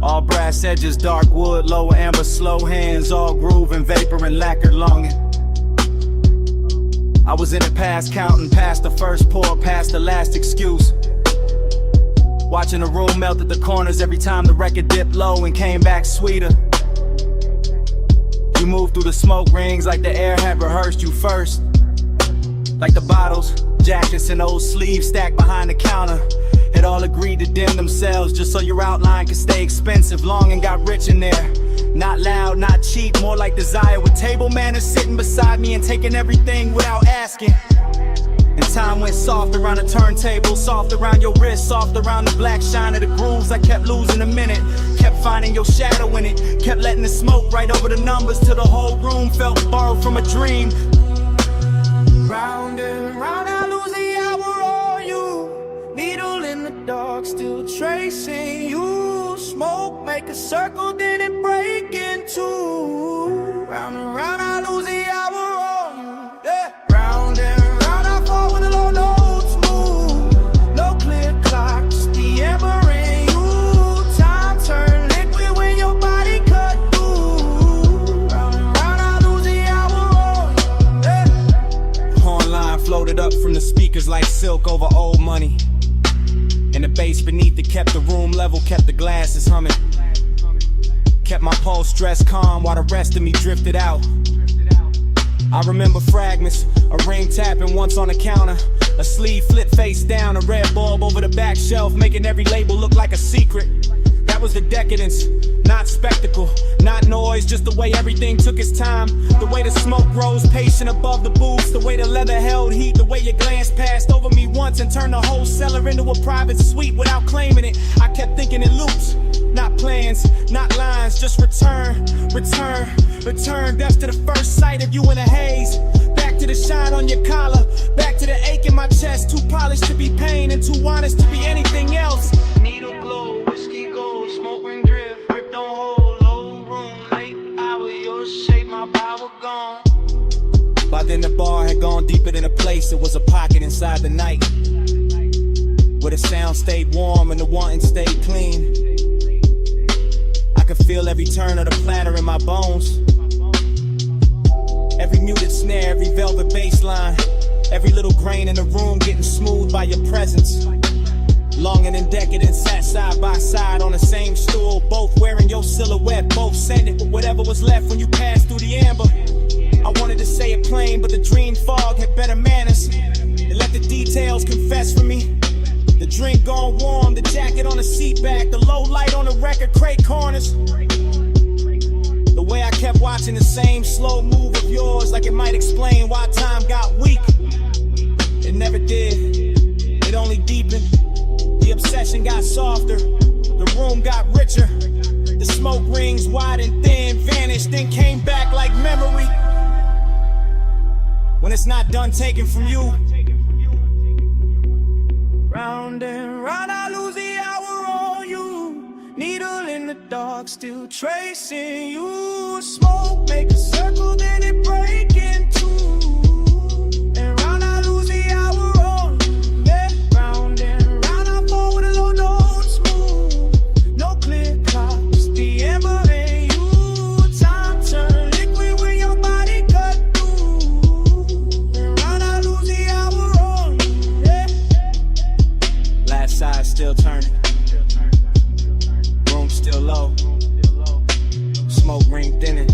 All brass edges, dark wood, lower amber, slow hands, all groove and vapor and lacquered longing. I was in it past counting, past the first pour, past the last excuse. Watching the room melt at the corners every time the record dipped low and came back sweeter. You moved through the smoke rings like the air had rehearsed you first. Like the bottles, jackets and old sleeves stacked behind the counter. Had all agreed to dim themselves just so your outline could stay expensive. Long and got rich in there. Not loud, not cheap, more like desire. With table manners sitting beside me and taking everything without asking. And time went soft around the turntable, soft around your wrist, soft around the black shine of the grooves. I kept losing a minute, kept finding your shadow in it, kept letting the smoke right over the numbers till the whole room felt borrowed from a dream. Round and round, I lose the hour on you. Needle in the dark, still tracing you. Smoke, make a circle, then it break in two. Round and round, I lose the hour on you. Yeah. Round and round, I fall when the low notes move. No clear clock, just the ember in you. Time turn liquid when your body cut through. Round and round, I lose the hour on you. Yeah. Horn line floated up from the speakers like silk over old money. And the bass beneath it kept the room level, kept the glasses humming. Kept my pulse stressed calm while the rest of me drifted out. I remember fragments, a ring tapping once on the counter, a sleeve flipped face down, a red bulb over the back shelf, making every label look like a secret. That was the decadence, not spectacle, not noise, just the way everything took its time. The way the smoke rose patient above the booths, the way the leather held heat, the way your glance passed over me once and turned the whole cellar into a private suite without claiming it. I kept thinking in loops, not plans, not lines, just return, return, return. Death to the first sight of you in a haze. Back to the shine on your collar, back to the ache in my chest. Too polished to be pain and too honest to be anything else. Needle glow, whiskey gold, smoke ring drift, grip don't hold, low room, late hour, your shape, my power gone. By then the bar had gone deeper than a place, it was a pocket inside the night, where the sound stayed warm and the wanting stayed clean. I could feel every turn of the platter in my bones, every muted snare, every velvet bass line, every little grain in the room getting smooth by your presence. Longing and decadent sat side by side on the same stool, both wearing your silhouette, both scented with whatever was left when you passed through the amber. I wanted to say it plain, but the dream fog had better manners. It let the details confess for me. The drink gone warm, the jacket on the seat back, the low light on the record crate corners. The way I kept watching the same slow move of yours, like it might explain why time got weak. It never did, it only deepened. The obsession got softer, the room got richer. The smoke rings wide and thin vanished, then came back like memory. When it's not done taken from you. Round and round, I lose the hour on you. Needle in the dark, still tracing you. Smoke, make a circle, then it break in two. And round, I lose the hour on you. Yeah. Round and round, I fall with a low notes move. No clear clock, just the ember in you. Time turn liquid when your body cut through. And round, I lose the hour on you. Yeah. Last side still turning, room still low, smoke ring thinning,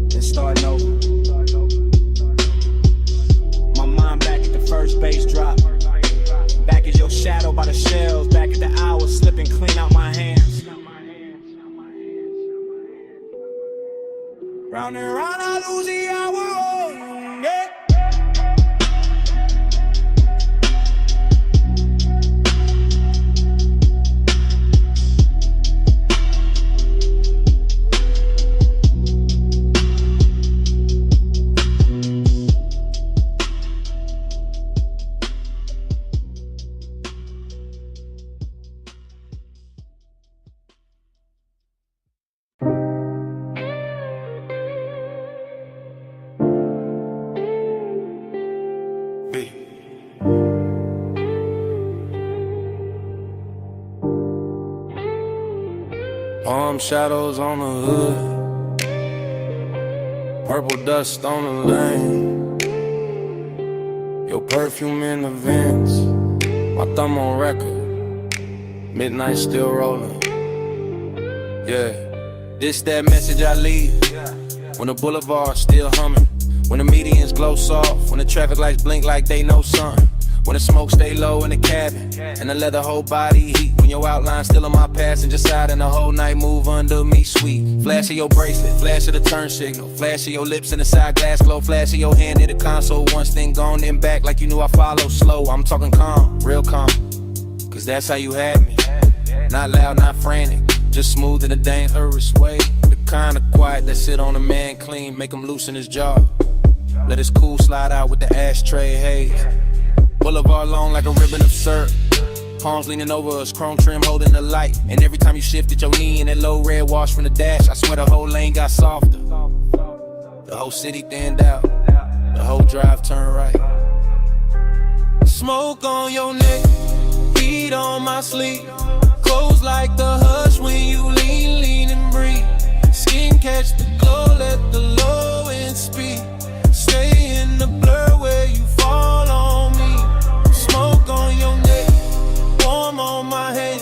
then starting over. My mind back at the first bass drop, back at your shadow by the shelves, back at the hours slipping clean out my hands. Round and round, I lose the hour on you. Yeah. Palm shadows on the hood, purple dust on the lane, your perfume in the vents, my thumb on record, midnight still rolling. Yeah, this that message I leave when the boulevard still humming. When the medians glow soft, when the traffic lights blink like they know something. When the smoke stay low in the cabin, and the leather whole body heat. When your outline still on my passenger side, and the whole night move under me sweet. Flash of your bracelet, flash of the turn signal, flash of your lips in the side glass glow, flash of your hand in the console. Once thing gone, then back like you knew I follow slow. I'm talking calm, real calm, cause that's how you had me. Not loud, not frantic, just smooth in a dangerous way. The kind of quiet that sit on a man clean, make him loosen his jaw. Let his cool slide out with the ashtray haze. Boulevard long like a ribbon of syrup. Palms leaning over us, chrome trim holding the light. And every time you shifted your knee in that low red wash from the dash, I swear the whole lane got softer. The whole city thinned out, the whole drive turned right. Smoke on your neck, beat on my sleeve. Close like the hush when you lean, lean and breathe. Skin catch the glow, let the low end speed. Stay in the blur where you fall on me. Smoke on your neck, warm on my hand.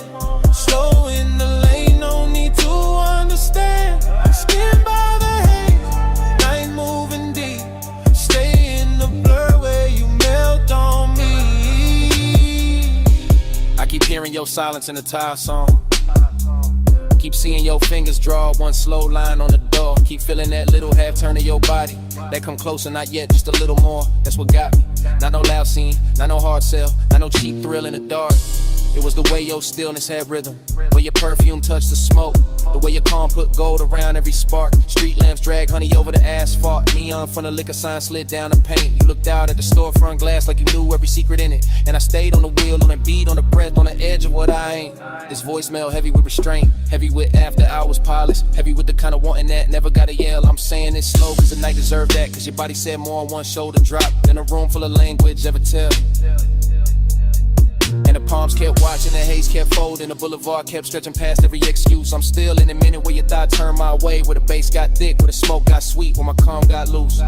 Slow in the lane, no need to understand. Skin by the haze, night moving deep. Stay in the blur where you melt on me. I keep hearing your silence in the tire song. Keep seeing your fingers draw one slow line on the door. Keep feeling that little half turn of your body. That come closer, not yet, just a little more. That's what got me. Not no loud scene, not no hard sell, not no cheap thrill in the dark. It was the way your stillness had rhythm, where your perfume touched the smoke, the way your calm put gold around every spark. Street lamps drag honey over the asphalt. Neon from the liquor sign slid down the paint. You looked out at the storefront glass like you knew every secret in it. And I stayed on the wheel, on the beat, on the breath, on the edge of what I ain't. This voicemail heavy with restraint, heavy with after hours polish, heavy with the kind of wanting that never gotta yell. I'm saying it slow cause the night deserved that, cause your body said more on one shoulder drop than a room full of language ever tell. And the palms kept watching, the haze kept folding, the boulevard kept stretching past every excuse. I'm still in a minute where your thought turned my way, where the bass got thick, where the smoke got sweet, where my calm got loose.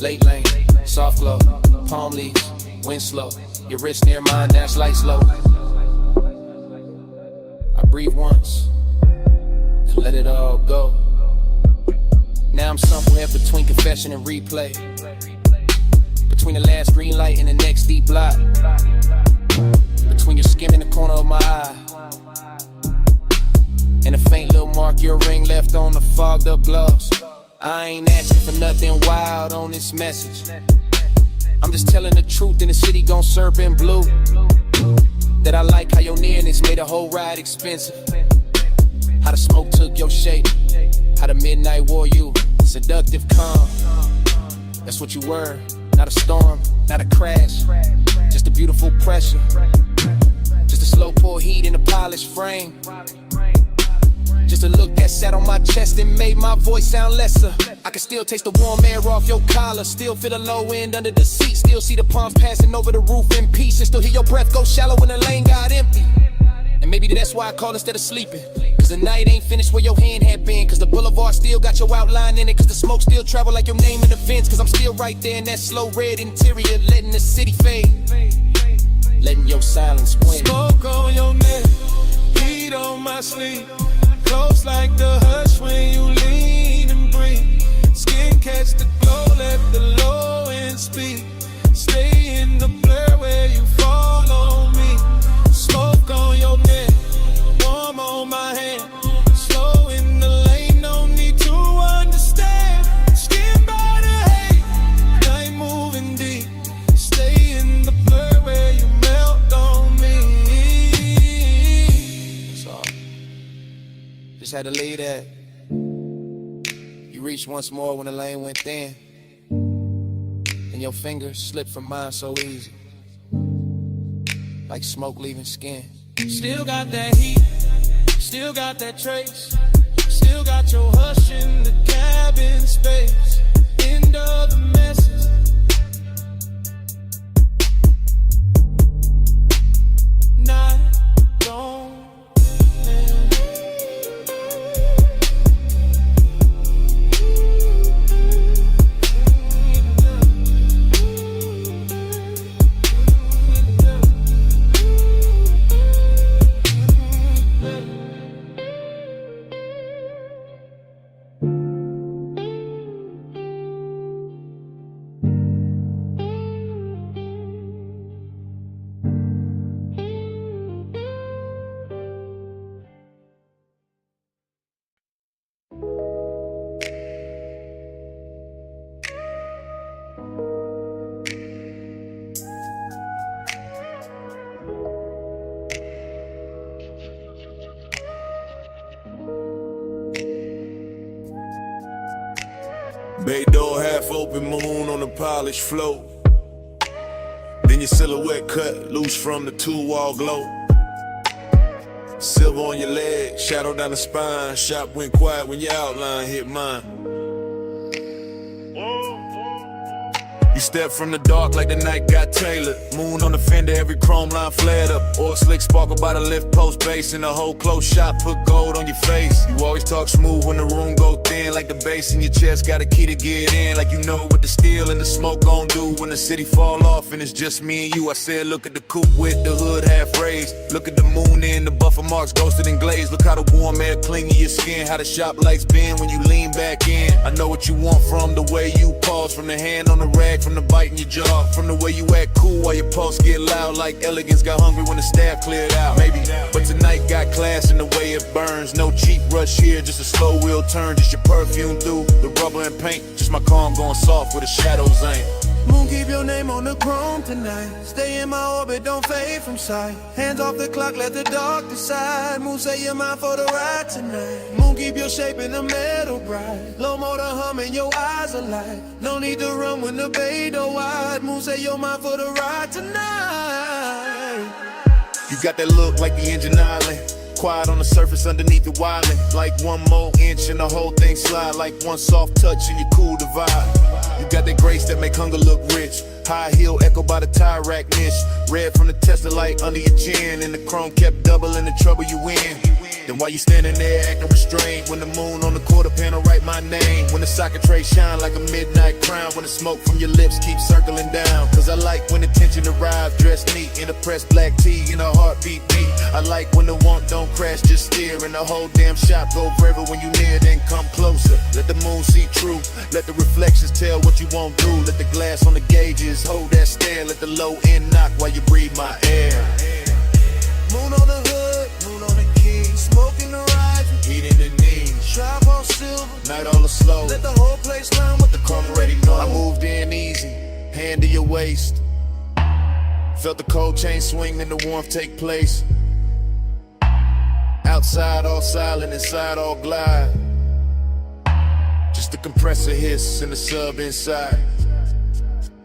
Late lane, soft glow, palm leaves, wind slow, your wrist near mine, dash light slow. I breathe once, and let it all go. Now I'm somewhere between confession and replay, between the last green light and the next deep block, between your skin and the corner of my eye, and a faint little mark your ring left on the fogged up gloss. I ain't asking for nothing wild on this message. I'm just telling the truth in the city gon' serve in blue. That I like how your nearness made the whole ride expensive. How the smoke took your shape, how the midnight wore you. Seductive calm, that's what you were. Not a storm, not a crash, just a beautiful pressure. Just a slow pour heat in a polished frame. Just a look that sat on my chest and made my voice sound lesser. I can still taste the warm air off your collar, still feel the low end under the seat, still see the palms passing over the roof in peace, and still hear your breath go shallow when the lane got empty. And maybe that's why I call instead of sleeping, cause the night ain't finished where your hand had been, cause the boulevard still got your outline in it, cause the smoke still travel like your name in the vents, cause I'm still right there in that slow red interior, letting the city fade, letting your silence win. Smoke on your neck, heat on my sleeve. Close like the hush when you lean and breathe. Skin catch the glow, let the low end speak. Stay in the blur where you fall on me. Smoke on your neck, warm on my hand. Slow in the lane, no need to understand. Skin by the haze, night moving deep. Stay in the blur where you melt on me. So, just had to leave that. You reached once more when the lane went thin, and your fingers slipped from mine so easy, like smoke leaving skin. Still got that heat, still got that trace, still got your hush in the cabin space. End of the message. Night don't end. Bay door half open, moon on the polished floor. Then your silhouette cut loose from the two-wall glow. Silver on your leg, shadow down the spine. Shop went quiet when your outline hit mine. You step from the dark like the night got tailored. Moon on the fender, every chrome line flared up. Oil slick sparkle by the lift post base. In the whole close shot, put gold on your face. You always talk smooth when the room go thin. Like the bass in your chest, got a key to get in. Like you know what the steel and the smoke gon' do when the city fall off and it's just me and you. I said look at the coupe with the hood half raised. Look at the moon in the buffer marks ghosted and glazed. Look how the warm air cling to your skin. How the shop lights bend when you lean back in. I know what you want from the way you pause. From the hand on the rag, from the bite in your jaw, from the way you act cool while your pulse get loud. Like elegance got hungry when the staff cleared out. Maybe, but tonight got class in the way it burns. No cheap rush here, just a slow wheel turn. Just your perfume through the rubber and paint. Just my calm going soft where the shadows ain't. Moon, keep your name on the chrome tonight. Stay in my orbit, don't fade from sight. Hands off the clock, let the dark decide. Moon, say you're mine for the ride tonight. Moon, keep your shape in the metal bright. Low motor humming, your eyes alight. No need to run when the bay door wide. Moon, say you're mine for the ride tonight. You got that look like the engine island. Quiet on the surface underneath the wildin'. Like one more inch and the whole thing slide. Like one soft touch and you cool the vibe. You got that grace that make hunger look rich. High heel echo by the tire rack niche. Red from the Tesla light under your chin. And the chrome kept doubling the trouble you in. Then why you standing there acting restrained? When the moon on the quarter panel write my name. When the socket tray shine like a midnight crown. When the smoke from your lips keeps circling down. Cause I like when the tension arrives dressed neat. In a pressed black tee and a heartbeat beat. I like when the want don't crash, just steer. And the whole damn shop go forever when you near, then come closer. Let the moon see true. Let the reflections tell what you won't do. Let the glass on the gauges hold that stare. Let the low end knock while you breathe my air. Moon on the hood, moon on the key. Smoke in the horizon, heat in the knees. Trap on silver, night all slow. Let the whole place learn what the come already know. I moved in easy, hand to your waist. Felt the cold chain swing, then the warmth take place. Outside all silent, inside all glide. Just the compressor hiss and the sub inside.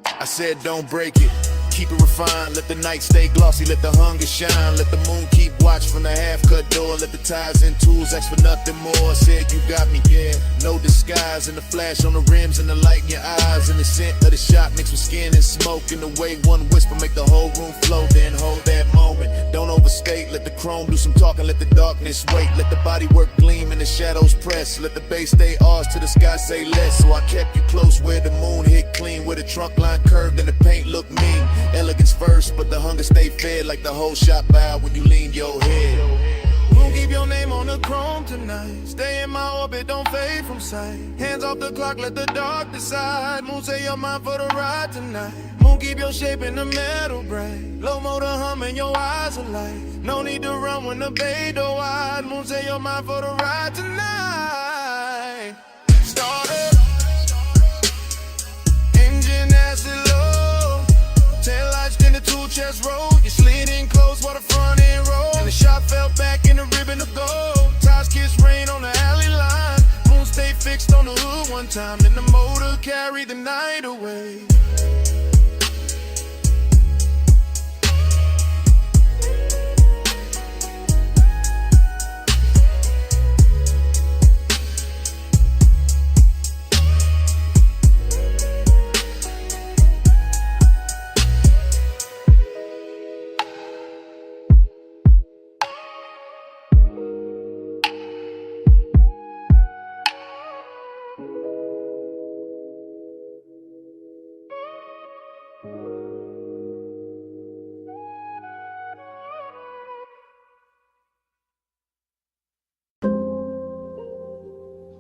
I said don't break it, keep it refined. Let the night stay glossy, let the hunger shine. Let the moon keep watch from the half-cut door. Let the ties and tools ask for nothing more. Said you got me, yeah, no disguise. And the flash on the rims and the light in your eyes. And the scent of the shop mixed with skin and smoke. And the way one whisper make the whole room flow. Then hold that moment, don't overstate. Let the chrome do some talking, let the darkness wait. Let the body work gleam and the shadows press. Let the bass stay ours till the sky say less. So I kept you close where the moon hit clean. Where the trunk line curved and the paint looked mean. Elegance first, but the hunger stay fed. Like the whole shop bowed when you lean your head. Moon, keep your name on the chrome tonight. Stay in my orbit, don't fade from sight. Hands off the clock, let the dark decide. Moon, say you're mine for the ride tonight. Moon, keep your shape in the metal bright. Low motor humming, your eyes alight. No need to run when the bay door wide. Moon, say you're mine for the ride tonight. Start up, engine acid low. Tail lights in the two chest roll. You slid in close while the front end roll. And the shot fell back in the ribbon of gold. Ties kiss rain on the alley line. Moon stay fixed on the hood one time. Then the motor carried the night away.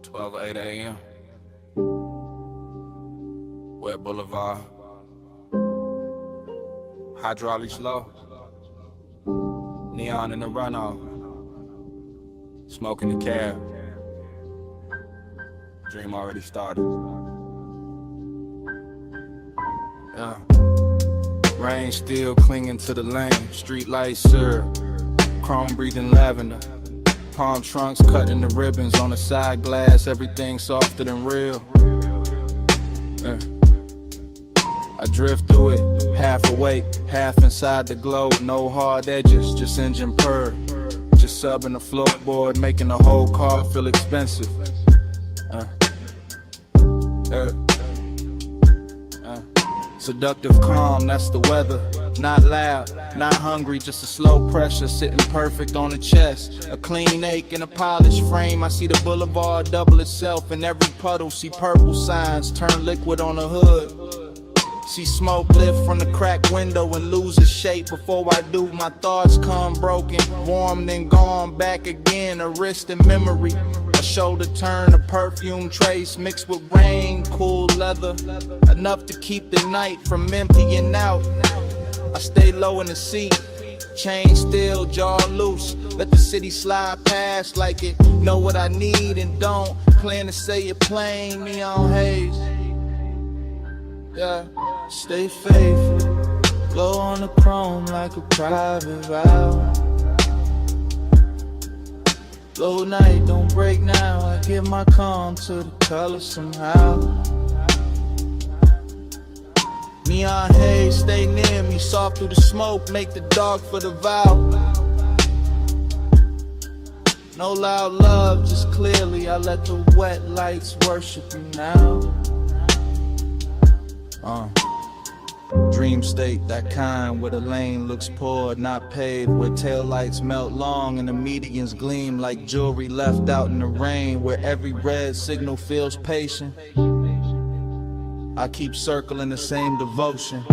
Twelve 8 a.m. Wet Boulevard. Hydraulics low. Neon in the runoff. Smoke in the cab. Dream already started. Yeah. Rain still clinging to the lane. Street lights syrup. Chrome breathing lavender. Palm trunks cutting the ribbons on the side glass. Everything softer than real. I drift through it, half awake, half inside the glow. No hard edges, just engine purr. Just subbing the floorboard, making the whole car feel expensive. Seductive calm, that's the weather. Not loud, not hungry, just a slow pressure sitting perfect on the chest. A clean ache in a polished frame. I see the boulevard double itself in every puddle. See purple signs turn liquid on the hood. See smoke lift from the cracked window and lose its shape. Before I do, my thoughts come broken, warm then gone back again. A wrist and memory, a shoulder turn, a perfume trace mixed with rain, cool leather, enough to keep the night from emptying out. I stay low in the seat, chain still, jaw loose. Let the city slide past like it know what I need and don't. Plan to say it plain, neon haze. Yeah, stay faithful, glow on the chrome like a private vow. Low night, don't break now. I give my calm to the color somehow. Neon haze, stay near me, soft through the smoke, make the dark for the vow. No loud love, just clearly I let the wet lights worship you now. Dream state, that kind where the lane looks poured, not paved, where taillights melt long and the medians gleam like jewelry left out in the rain, where every red signal feels patient. I keep circling the same devotion,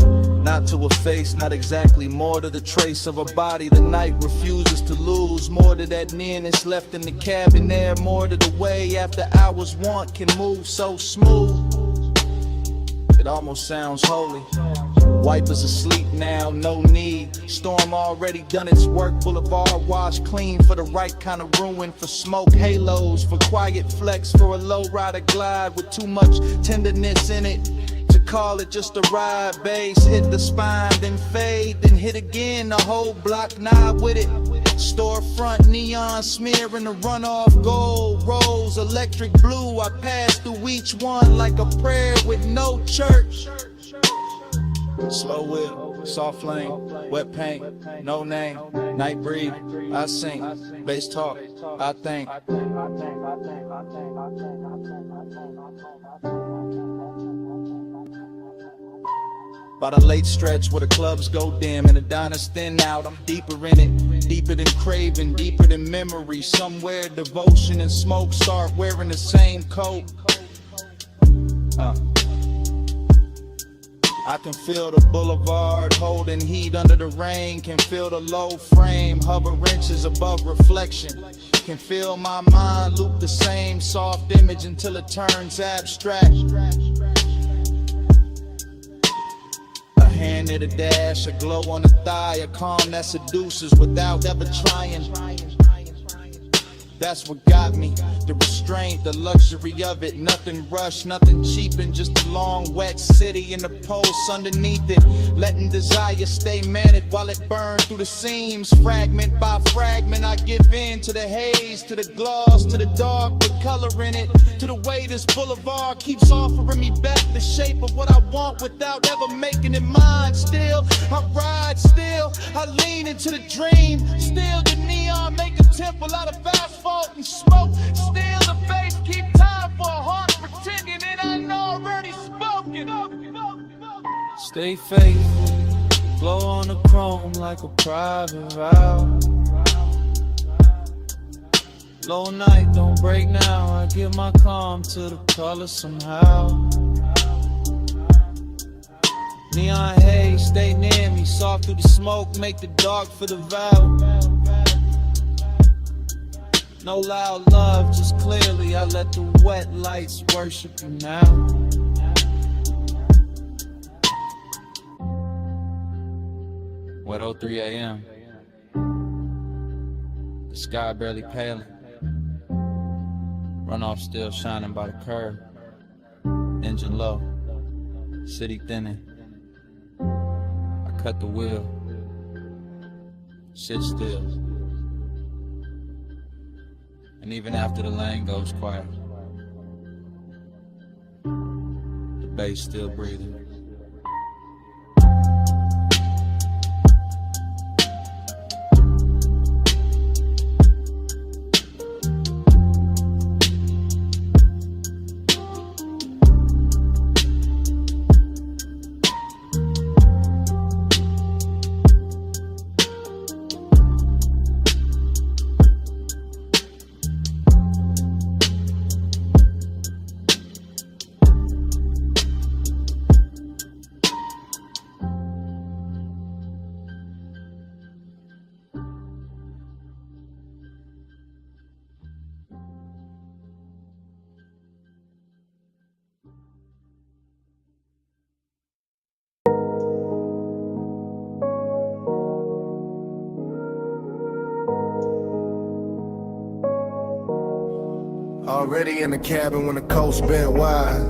not to a face, not exactly, more to the trace of a body the night refuses to lose, more to that nearness left in the cabin air, more to the way after hours want can move so smooth. It almost sounds holy. Wipers asleep now, no need. Storm already done its work. Boulevard washed clean for the right kind of ruin. For smoke halos, for quiet flex, for a low rider glide with too much tenderness in it to call it just a ride. Bass hit the spine, then fade, then hit again. The whole block knob with it. Storefront neon smearing the runoff gold. Rose, electric blue, I pass through each one like a prayer with no church. Slow whip, soft flame, wet paint, no name, night breathe, I sing, bass talk, I think. By the late stretch where the clubs go dim and the diners thin out, I'm deeper in it, deeper than craving, deeper than memory. Somewhere devotion and smoke start wearing the same coat. I can feel the boulevard holding heat under the rain. Can feel the low frame hover inches above reflection. Can feel my mind loop the same soft image until it turns abstract. A hand at a dash, a glow on the thigh, a calm that seduces without ever trying. That's what got me, the restraint, the luxury of it. Nothing rushed, nothing cheaping, just a long wet city and the pulse underneath it. Letting desire stay managed while it burns through the seams. Fragment by fragment I give in to the haze, to the gloss, to the dark with color in it. To the way this boulevard keeps offering me back the shape of what I want without ever making it mine. Still, I ride, still, I lean into the dream. Still the neon make a temple out of asphalt and smoke. Still the bass keep time for a heart pretending it ain't already spoken. Stay faithful, glow on the chrome like a private vow. Low night, don't break now. I give my calm to the color somehow. Neon haze, stay near me. Soft through the smoke, make the dark for the vow. No loud love, just clearly I let the wet lights worship you now. Wet 03 a.m. The sky barely paling. Runoff still shining by the curb. Engine low, city thinning. I cut the wheel, shit still. And even after the lane goes quiet, the bass still breathing. Already in the cabin when the coast bent wide.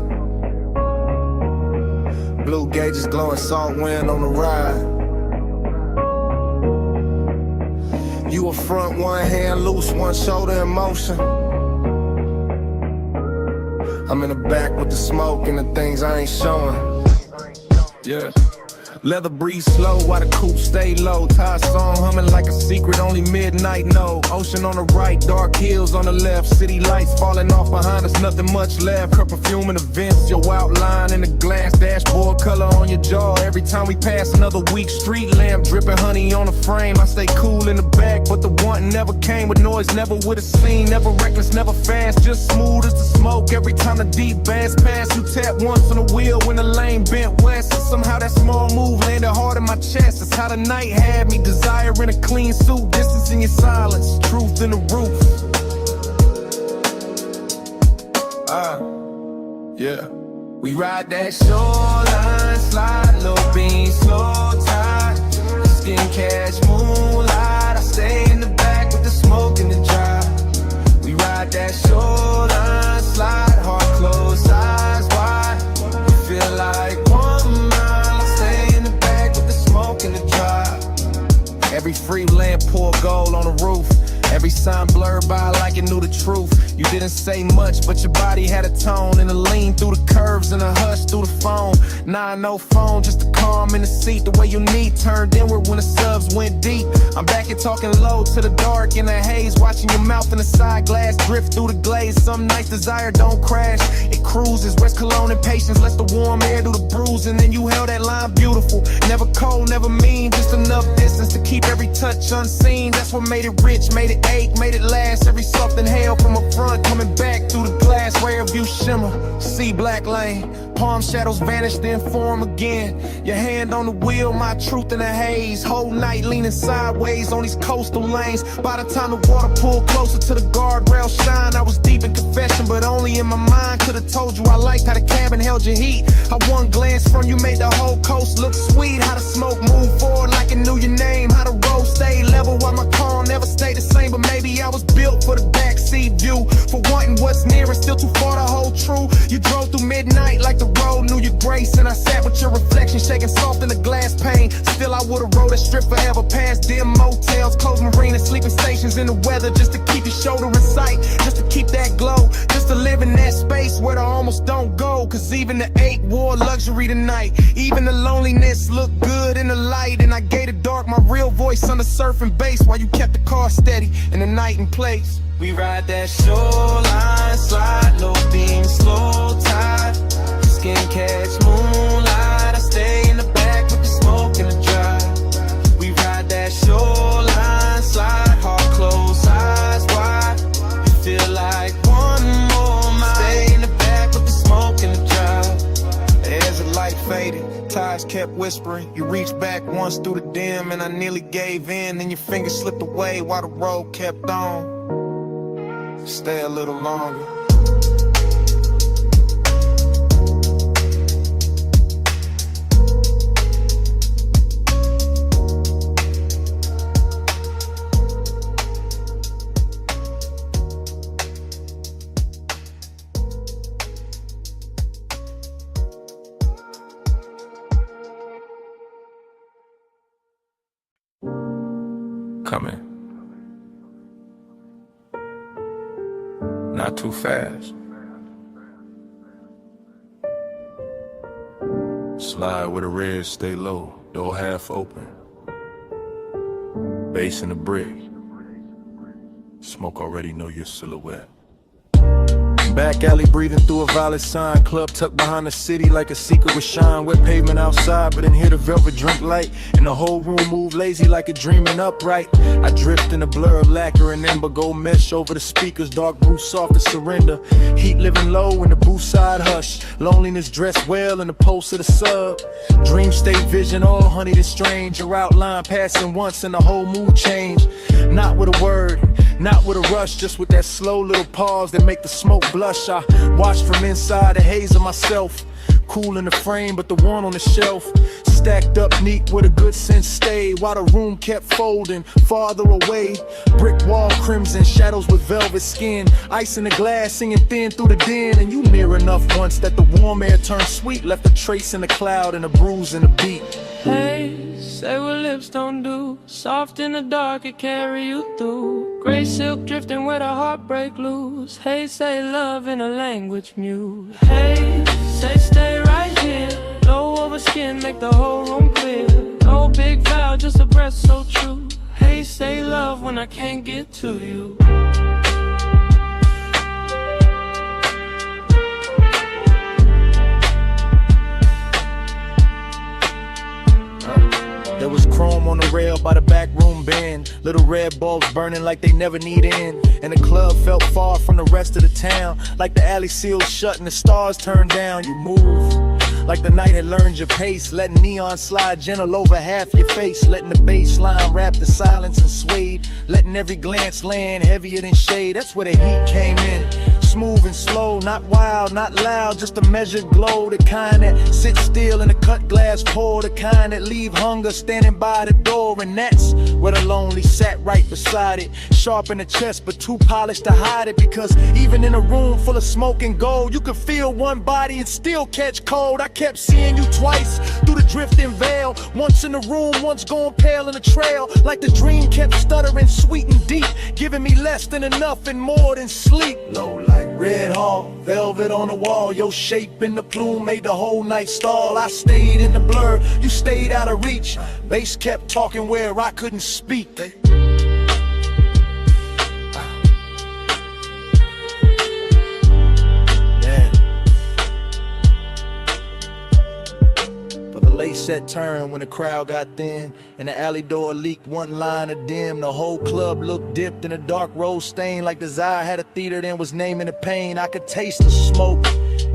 Blue gauges glowing, salt wind on the ride. You a front, one hand loose, one shoulder in motion. I'm in the back with the smoke and the things I ain't showing. Yeah. Leather breeze slow while the coupe stay low. Ty song humming like a secret only midnight know. Ocean on the right, dark hills on the left. City lights falling off behind us, nothing much left. Her perfume and events, your outline in the glass. Dashboard color on your jaw. Every time we pass another weak street lamp, dripping honey on the frame. I stay cool in the back, but the wanting never came with noise. Never with a scene, never reckless, never fast. Just smooth as the smoke. Every time the deep bass pass, you tap once on the wheel when the lane bent west. And somehow that small move landed hard in my chest. That's how the night had me, desiring a clean suit. Distance in your silence, truth in the roof. Yeah. We ride that shoreline, slide, low beam, slow tide. Skin catch moonlight. I stay in the back with the smoke and the drive. We ride that shoreline, slide, heart closed, eyes wide. Feel like 1 mile. I stay in the back with the smoke and the drive. Every free lamp pour gold on the roof. Every sign blurred by like it knew the truth. You didn't say much, but your body had a tone. And a lean through the curves and a hush through the phone. Nah, no phone, just a calm in the seat. The way you need turned inward when the subs went deep. I'm back here talking low to the dark in the haze. Watching your mouth in the side glass drift through the glaze. Some nights desire don't crash, it cruises. West Cologne and patience lets the warm air do the bruise. And then you held that line beautiful. Never cold, never mean, just enough distance to keep every touch unseen. That's what made it rich, made it ache, made it last. Every soft inhale from a front, coming back through the glass. Rare view shimmer, see black lane. Palm shadows vanish, then form again. Your hand on the wheel, my truth in the haze. Whole night leaning sideways on these coastal lanes. By the time the water pulled closer to the guardrail shine, I was deep in confession, but only in my mind. Could've told you I liked how the cabin held your heat. How one glance from you made the whole coast look sweet. How the smoke moved forward like it knew your name. How the road stayed level while my car never stayed the same. But maybe I was built for the backseat view. For wanting what's near and still too far to hold true. You drove through midnight like the road knew your grace. And I sat with your reflection shaking soft in the glass pane. Still I would've rode a strip forever past dim motels, closed marinas, sleeping stations in the weather. Just to keep your shoulder in sight, just to keep that glow. Just to live in that space where the almost don't go. Cause even the ache wore luxury tonight. Even the loneliness looked good in the light. And I gave the dark my real voice on the surfing bass. While you kept the car steady in the night and place. We ride that shoreline, slide, low beam, slow tide. Skin catch moonlight. I stay in the back with the smoke and the drive. We ride that shoreline, slide, heart closed, eyes wide. You feel like 1 more mile. Stay in the back with the smoke and the drive. As the light faded, ties kept whispering. You reached back once through the dim, and I nearly gave in. Then your fingers slipped away while the road kept on. Stay a little longer. Coming. Not too fast. Slide with a red, stay low, door half open. Bass in the brick. Smoke already know your silhouette. Back alley breathing through a violet sign. Club tucked behind the city like a secret with shine. Wet pavement outside, but in here the velvet drink light. And the whole room move lazy like a dreaming upright. I drift in a blur of lacquer and ember. Gold mesh over the speakers, dark blue soft to surrender. Heat living low in the booth side hush. Loneliness dressed well in the pulse of the sub. Dream state vision, all honeyed and strange. Your outline passing once and the whole mood change. Not with a word, not with a rush, just with that slow little pause that make the smoke blush. I watch from inside the haze of myself. Cool in the frame, but the one on the shelf stacked up neat with a good sense stayed. While the room kept folding farther away. Brick wall crimson, shadows with velvet skin. Ice in the glass, singing thin through the den. And you near enough once that the warm air turned sweet. Left a trace in the cloud and a bruise in the beat. Hey, say what lips don't do. Soft in the dark, it carry you through. Gray silk drifting where the heartbreak loose. Hey, say love in a language mute. Hey, say stay right here. Low over skin, make the whole room clear. No big vow, just a breath so true. Hey, say love when I can't get to you. There was chrome on the rail by the back room bend. Little red bulbs burning like they never need end. And the club felt far from the rest of the town. Like the alley sealed shut and the stars turned down. You move like the night had learned your pace. Letting neon slide gentle over half your face. Letting the bass line wrap the silence and suede. Letting every glance land heavier than shade. That's where the heat came in. Smooth and slow, not wild, not loud, just a measured glow. The kind that sits still in a cut glass pour. The kind that leave hunger standing by the door. And that's where the lonely sat right beside it. Sharp in the chest, but too polished to hide it. Because even in a room full of smoke and gold, you could feel one body and still catch cold. I kept seeing you twice through the drifting veil. Once in the room, once going pale in the trail. Like the dream kept stuttering sweet and deep, giving me less than enough and more than sleep. Low like red hall, velvet on the wall. Your shape in the plume made the whole night stall. I stayed in the blur, you stayed out of reach. Bass kept talking where I couldn't speak. Lace set turn when the crowd got thin, and the alley door leaked one line of dim. The whole club looked dipped in a dark rose stain, like Desire had a theater then was naming the pain. I could taste the smoke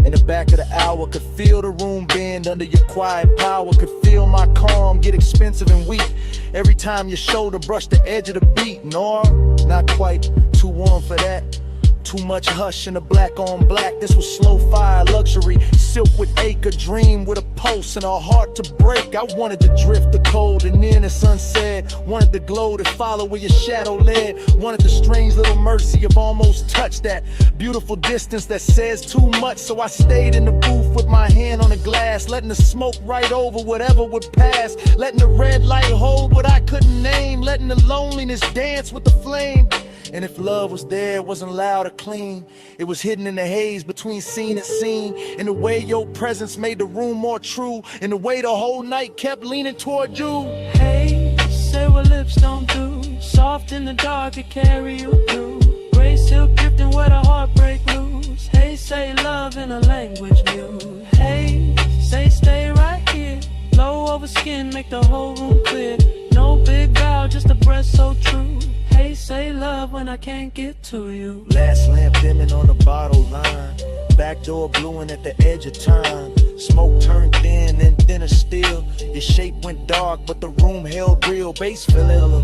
in the back of the hour, could feel the room bend under your quiet power, could feel my calm get expensive and weak every time your shoulder brushed the edge of the beat. No, not quite too warm for that. Too much hush in the black on black. This was slow fire luxury, silk with acre, dream with a pulse and a heart to break. I wanted to drift the cold and then the sunset. Wanted the glow to follow where your shadow led. Wanted the strange little mercy of almost touch, that beautiful distance that says too much. So I stayed in the booth with my hand on the glass, letting the smoke right over whatever would pass. Letting the red light hold what I couldn't name. Letting the loneliness dance with the flame. And if love was there, it wasn't loud or clean. It was hidden in the haze between scene and scene. In the way your presence made the room more true. In the way the whole night kept leaning toward you. Hey, say what lips don't do. Soft in the dark, it carry you through. Gray silk drifting where the heartbreak loose. Hey, say love in a language mute. Hey, say stay right here. Low over skin, make the whole room clear. No big vow, just a breath so true. Hey, say love when I can't get to you. Last lamp dimming on the bottle line. Back door bluing at the edge of time. Smoke turned thin and thinner still. Your shape went dark, but the room held real. Bass fell ill.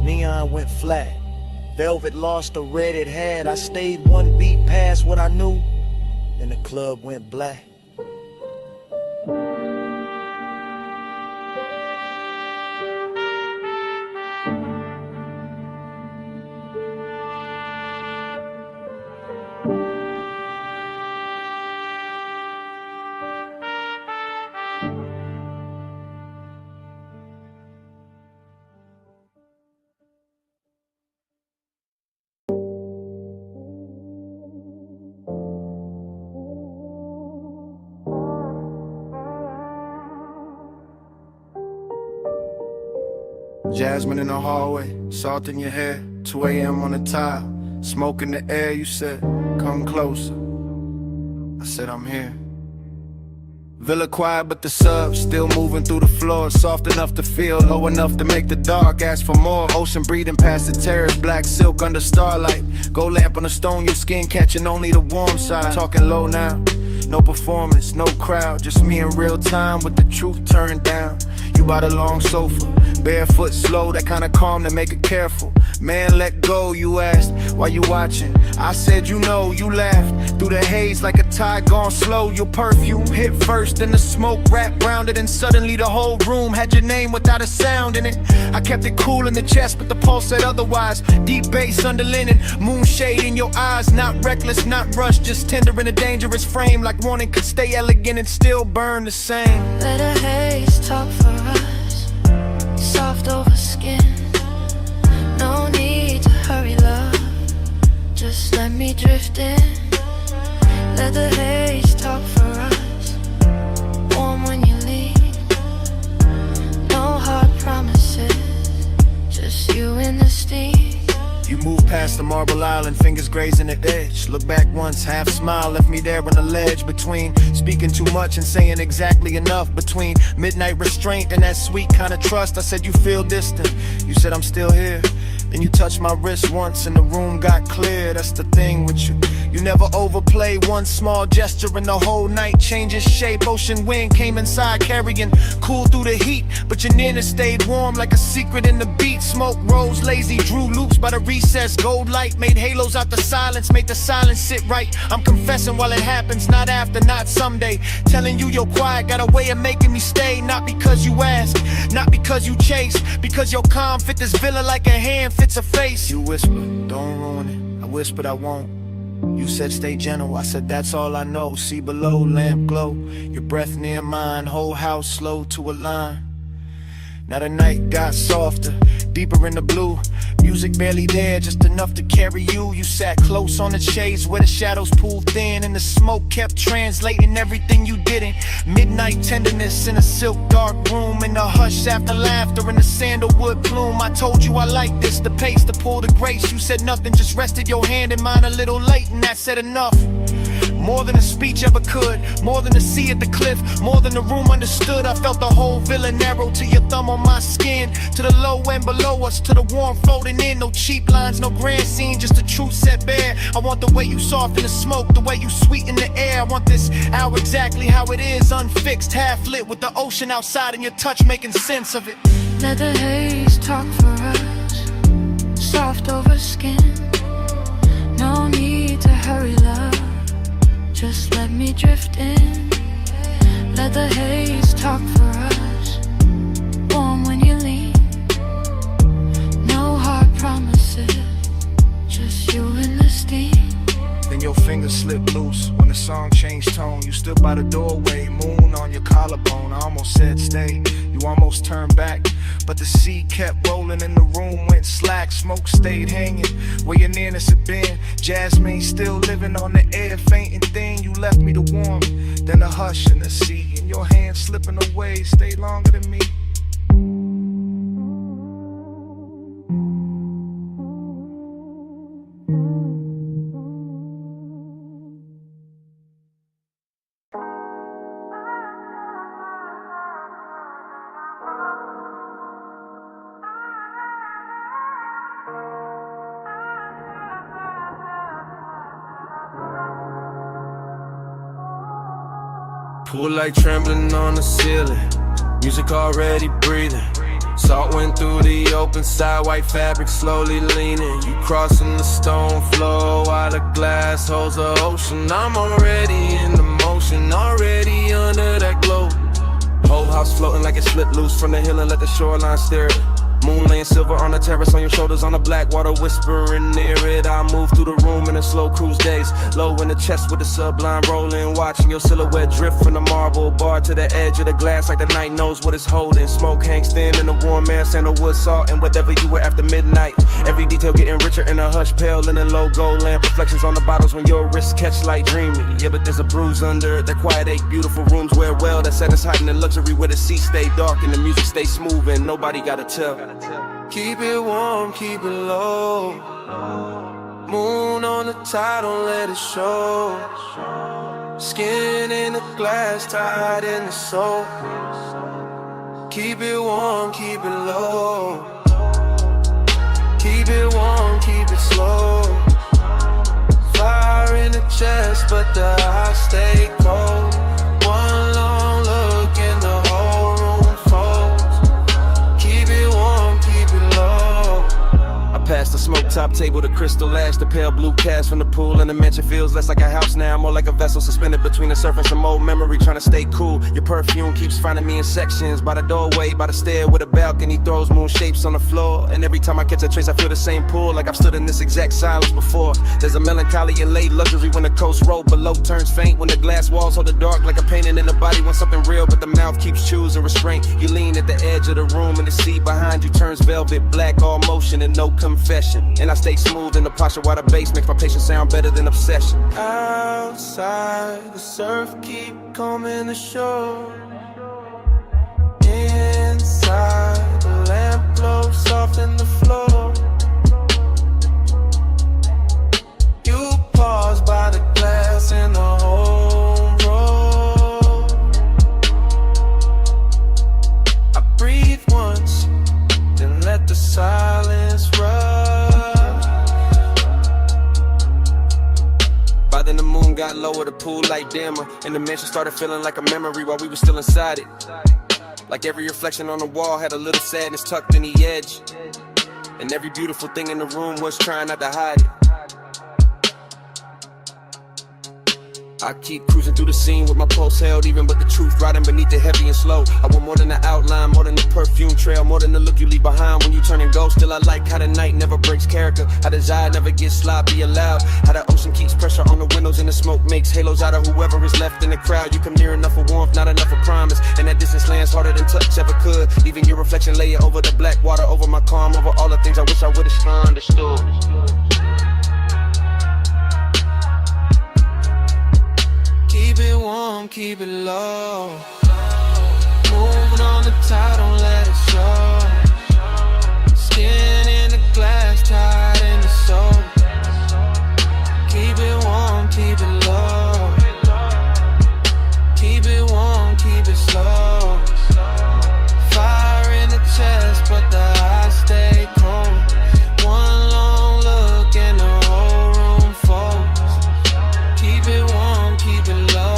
Neon went flat. Velvet lost the red it had. I stayed one beat past what I knew, and the club went black. Jasmine in the hallway, salt in your hair, 2 a.m. on the tile, smoke in the air. You said, come closer. I said, I'm here. Villa quiet, but the sub still moving through the floor. Soft enough to feel, low enough to make the dark ask for more. Ocean breathing past the terrace, black silk under starlight. Gold lamp on the stone, your skin catching only the warm side. Talking low now, no performance, no crowd, just me in real time with the truth turned down. You by the long sofa, barefoot slow, that kind of calm to make it careful. Man, let go, you asked, why you watching? I said, you know, you laughed through the haze like a tide gone slow. Your perfume hit first, then the smoke wrapped round it, and suddenly the whole room had your name without a sound in it. I kept it cool in the chest, but the pulse said otherwise. Deep bass under linen, moonshade in your eyes. Not reckless, not rushed, just tender in a dangerous frame. Like wanting could stay elegant and still burn the same. Let the haze talk for us, soft over skin. No need to hurry, love, just let me drift in. Let the haze talk for us, warm when you leave. No hard promises, just you and the steam. You moved past the marble island, fingers grazing the edge. Look back once, half smile, left me there on the ledge. Between speaking too much and saying exactly enough. Between midnight restraint and that sweet kind of trust. I said, you feel distant, you said I'm still here. Then you touched my wrist once and the room got clear. That's the thing with you, you never overplay. One small gesture and the whole night changes shape. Ocean wind came inside carrying cool through the heat, but your nina stayed warm like a secret in the beat. Smoke rose lazy, drew loops by the recess. Gold light made halos out the silence, made the silence sit right. I'm confessing while it happens, not after, not someday. Telling you you're quiet got a way of making me stay. Not because you ask, not because you chase, because your calm fit this villa like a hand fits a face. You whisper, don't ruin it. I whispered I won't. You said stay gentle, I said that's all I know. See below, lamp glow, your breath near mine. Whole house slow to a line. Now the night got softer, deeper in the blue. Music barely there, just enough to carry you. You sat close on the shades where the shadows pulled thin, and the smoke kept translating everything you didn't. Midnight tenderness in a silk dark room, in the hush after laughter in the sandalwood plume. I told you I like this, the pace, the pull, the grace. You said nothing, just rested your hand in mine a little late, and that said enough. More than a speech ever could, more than a sea at the cliff, more than the room understood. I felt the whole villa narrow to your thumb on my skin, to the low end below us, to the warm floating in. No cheap lines, no grand scene, just the truth set bare. I want the way you soften the smoke, the way you sweeten the air. I want this hour exactly how it is, unfixed, half lit, with the ocean outside and your touch making sense of it. Let the haze talk for us, soft over skin. No need to hurry, love, just let me drift in. Let the haze talk for us, warm when you leave. No hard promises, just you and the steam. Then your fingers slipped loose when the song changed tone. You stood by the doorway, moon on your collarbone. I almost said stay, you almost turned back, but the sea kept rolling and the room went slack. Smoke stayed hanging where your nearness had been. Jasmine still living on the air, fainting thin. You left me the warmth, then the hush in the sea, and your hand slipping away stayed longer than me. Pool light trembling on the ceiling, music already breathing. Salt went through the open side, white fabric slowly leaning. You crossing the stone floor while the glass holds the ocean. I'm already in the motion, already under that glow. Whole house floating like it slipped loose from the hill and let the shoreline stare it. Moon laying silver on the terrace, on your shoulders, on the black water whispering near it. I move through the room in a slow cruise days, low in the chest with the sublime rolling, watching your silhouette drift from the marble bar to the edge of the glass like the night knows what it's holding. Smoke hangs thin in the warm air, sandalwood, salt, and whatever you were after midnight. Every detail getting richer in a hush, pale in a low gold lamp. Reflections on the bottles when your wrists catch light dreaming. Yeah, but there's a bruise under that quiet ache. Beautiful rooms wear well, that set us hiding in luxury where the sea stay dark and the music stay smooth and nobody gotta tell. Keep it warm, keep it low. Moon on the tide, don't let it show. Skin in the glass, tied in the soul. Keep it warm, keep it low. Keep it warm, keep it slow. Fire in the chest, but the eyes stay cold. One long look and the whole room folds. Keep it warm, keep it low. I passed the smoke top table, the crystal ash, the pale blue cast from the pool, and the mansion feels less like a house now, more like a vessel suspended between the surf and some old memory, trying to stay cool. Your perfume keeps finding me in sections, by the doorway, by the stair with a balcony, throws moon shapes on the floor, and every time I catch a trace I feel the same pull, like I've stood in this exact silence before. There's a melancholy and late luxury when the coast road below turns faint, when the glass walls hold the dark like a painting in the body, when something real but the mouth keeps choosing restraint. You lean at the edge of the room and the sea behind you turns velvet black, all motion and no confession, and I stay smooth in the posture while the bass makes my patience sound better than obsession. Outside, the surf keep coming ashore. Inside, the lamp glows soft in the floor. You pause by the glass in the home row. I breathe once, then let the silence rush. By then the moon got lower, the pool light dimmer, and the mansion started feeling like a memory while we were still inside it. Like every reflection on the wall had a little sadness tucked in the edge, and every beautiful thing in the room was trying not to hide it. I keep cruising through the scene with my pulse held even, but the truth riding beneath it heavy and slow. I want more than the outline, more than the perfume trail, more than the look you leave behind when you turn and go. Still I like how the night never breaks character, how desire never gets sloppy allowed, how the ocean keeps pressure on the windows and the smoke makes halos out of whoever is left in the crowd. You come near enough for warmth, not enough for promise, and that distance lands harder than touch ever could. Even your reflection lay it over the black water, over my calm, over all the things I wish I would've understood. Keep it warm, keep it low. Moving on the tide, don't let it show. Skin in the glass, tied in the soul. Keep it warm, keep it low. Keep it warm, keep it slow. Fire in the chest, but the eyes stay cold. One long look and the whole room folds. Keep it warm, keep it low.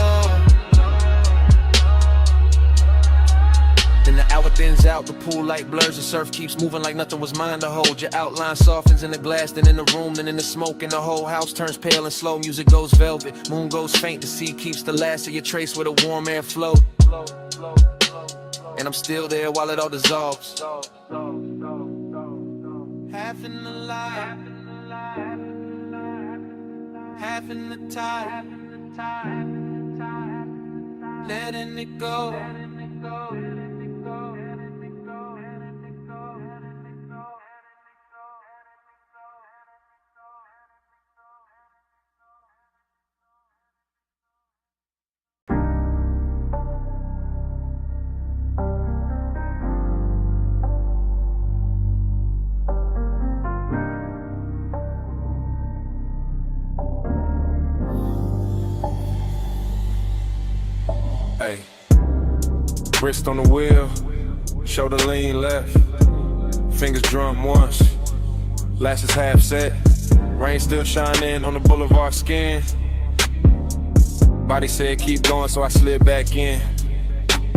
Then the hour thins out, the pool light blurs, the surf keeps moving like nothing was mine to hold. Your outline softens in the glass, then in the room, then in the smoke, and the whole house turns pale and slow. Music goes velvet, moon goes faint, the sea keeps the last of your trace where the warm air flow. And I'm still there while it all dissolves. Half in the light, half in the tide, letting it go. Hey, wrist on the wheel, shoulder lean left, fingers drum once, lashes half set, rain still shining on the boulevard skin. Body said keep going, so I slid back in.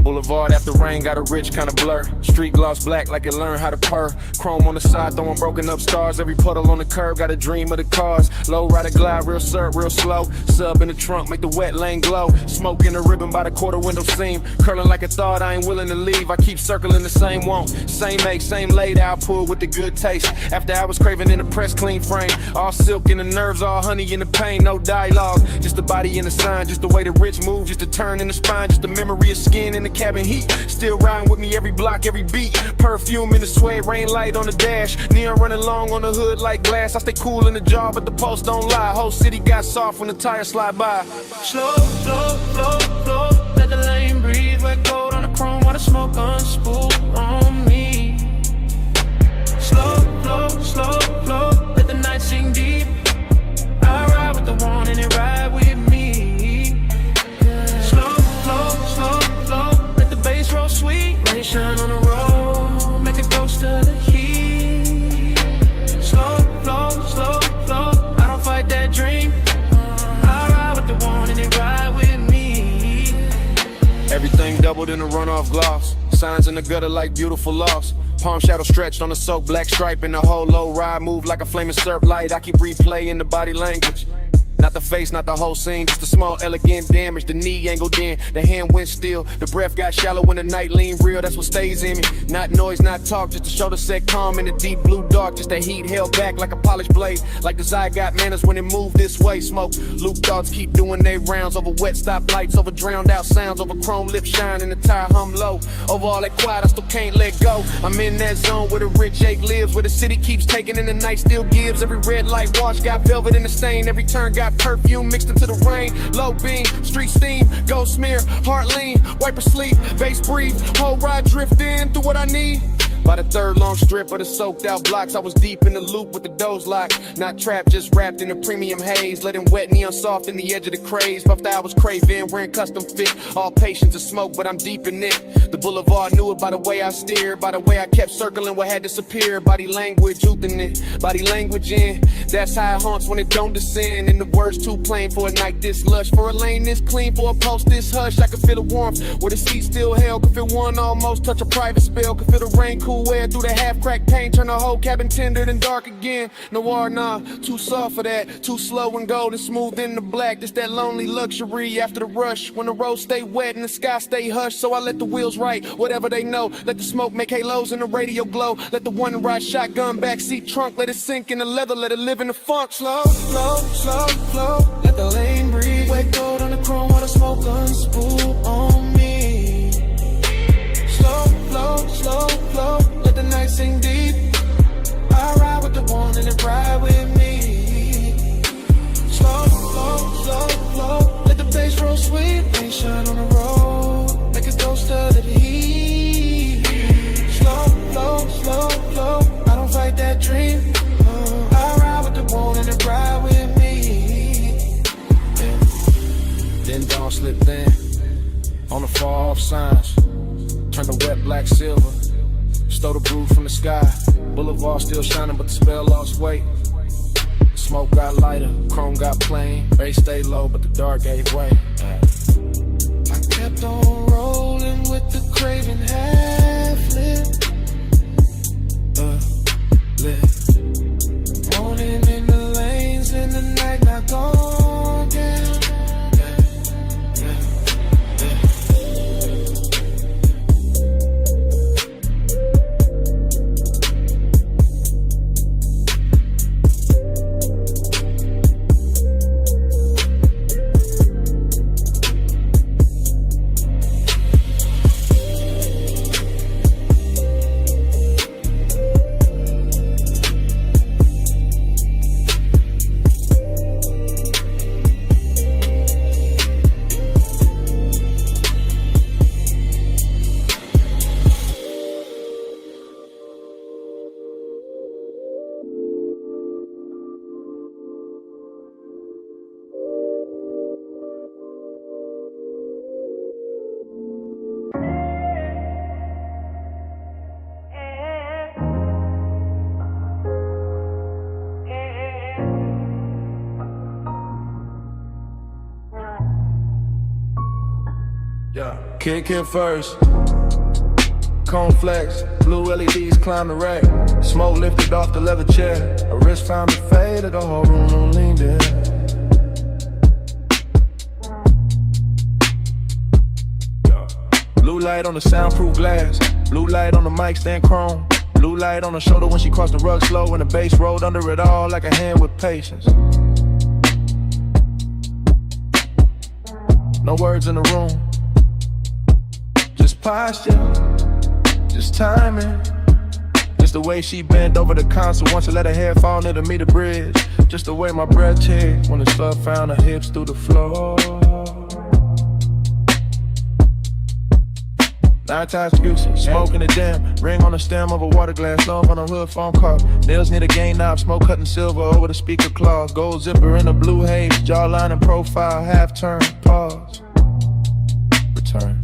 Boulevard after rain got a rich kind of blur. Street gloss black like it learned how to purr. Chrome on the side throwing broken up stars. Every puddle on the curb got a dream of the cars. Low rider glide real surf real slow. Sub in the trunk make the wet lane glow. Smoke in the ribbon by the quarter window seam. Curling like a thought I ain't willing to leave. I keep circling the same want. Same make, same laid out pull with the good taste. After I was craving in a press clean frame. All silk in the nerves, all honey in the pain. No dialogue, just the body and the sign. Just the way the rich move, just the turn in the spine. Just the memory of skin in the cabin heat. Still riding with me every block, every beat. Perfume in the suede, rain light on the dash. Neon running long on the hood like glass. I stay cool in the jar, but the pulse don't lie. Whole city got soft when the tires slide by. Slow, slow, slow, slow. Let the lane breathe. Wet gold on the chrome while the smoke unspool on me. lower than a runoff gloss. Signs in the gutter like beautiful loss. Palm shadow stretched on the soaked black stripe, and the whole low ride move like a flaming surf light. I keep replaying the body language. Not the face, not the whole scene, just a small elegant damage. The knee angled in, the hand went still. The breath got shallow when the night lean real, that's what stays in me. Not noise, not talk, just to show the set calm in the deep blue dark. Just the heat held back like a polished blade. Like the eye got manners when it moved this way. Smoke, Luke thoughts keep doing their rounds. Over wet stop lights, over drowned out sounds. Over chrome lip shine and the tire hum low. Over all that quiet, I still can't let go. I'm in that zone where the rich ache lives, where the city keeps taking and the night still gives. Every red light wash got velvet in the stain. Every turn got perfume mixed into the rain. Low beam, street steam, gold smear, heart lean, wipe or sleep, bass breathe, whole ride drift in through what I need. By the third long strip of the soaked out blocks, I was deep in the loop with the doors locked. Not trapped, just wrapped in a premium haze. Letting wet neon soft in the edge of the craze. Puffed I was craving, wearing custom fit. All patience to smoke, but I'm deep in it. The boulevard knew it by the way I steered. By the way I kept circling what had disappeared. Body language, youthing it. Body language in. That's how it haunts when it don't descend. And the words too plain for a night this lush. For a lane this clean, for a post this hush. I could feel the warmth where the seat still held. Could feel one almost touch a private spell. Could feel the rain cool air through the half-cracked paint, turn the whole cabin tendered and dark again. Noir, nah, too soft for that. Too slow and gold and smooth in the black. Just that lonely luxury after the rush. When the roads stay wet and the sky stay hushed. So I let the wheels write whatever they know. Let the smoke make halos and the radio glow. Let the one ride shotgun backseat trunk. Let it sink in the leather, let it live in the funk. Slow, slow, slow, slow. Let the lane breathe. Wet gold on the chrome while the smoke guns spool on me. Slow, slow, slow, slow. The night sing deep. I ride with the one and it ride with me. Slow, slow, slow, slow. Let the bass roll sweet. Rain shine on the road. Make it go stud of the heat. Slow, slow, slow, slow. I don't fight that dream. I ride with the one and it ride with me. Yeah. Then dawn slipped in on the far off signs. Turn the wet black silver. Stole the brew from the sky. Boulevard still shining, but the spell lost weight. The smoke got lighter, chrome got plain. Bass stayed low, but the dark gave way. I kept on rolling with the craving half lit. Lit. Morning in the lanes, in the night not gone down. Kick it first. Cone flex, blue LEDs climb the rack. Smoke lifted off the leather chair. A wrist found to faded, the whole room leaned in. Blue light on the soundproof glass. Blue light on the mic stand chrome. Blue light on the shoulder when she crossed the rug slow. And the bass rolled under it all like a hand with patience. No words in the room. Just posture, just timing. Just the way she bent over the console once I let her hair fall near to meet the bridge. Just the way my breath checked when the stuff found her hips through the floor. 9 times excuses, smoking the jam. Ring on the stem of a water glass, love on a hood phone call. Nails near the gain knob, smoke cutting silver over the speaker claws. Gold zipper in the blue haze, jawline and profile, half turn, pause. Return,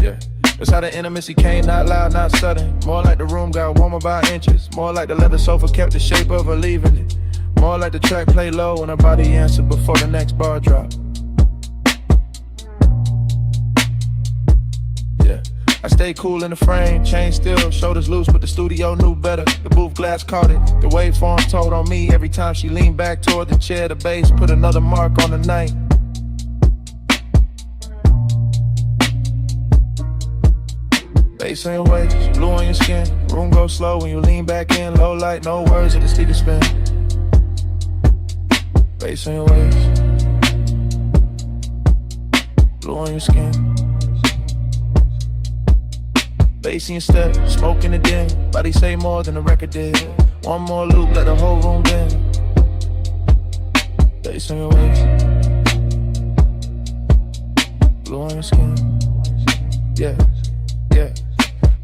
yeah. That's how the intimacy came, not loud, not sudden. More like the room got warmer by inches. More like the leather sofa kept the shape of her leaving it. More like the track play low and her body answered before the next bar drop. stay cool in the frame, chain still, shoulders loose, but the studio knew better. The booth glass caught it, the waveform told on me. Every time she leaned back toward the chair, the bass put another mark on the night. Bass in your waist, blue on your skin. Room goes slow when you lean back in. Low light, no words at the speaker spin. Bass in your waist, blue on your skin. Bass in your step, smoke in the den. Body say more than the record did. One more loop, let the whole room bend. Bass in your waist, blue on your skin. Yeah, yeah.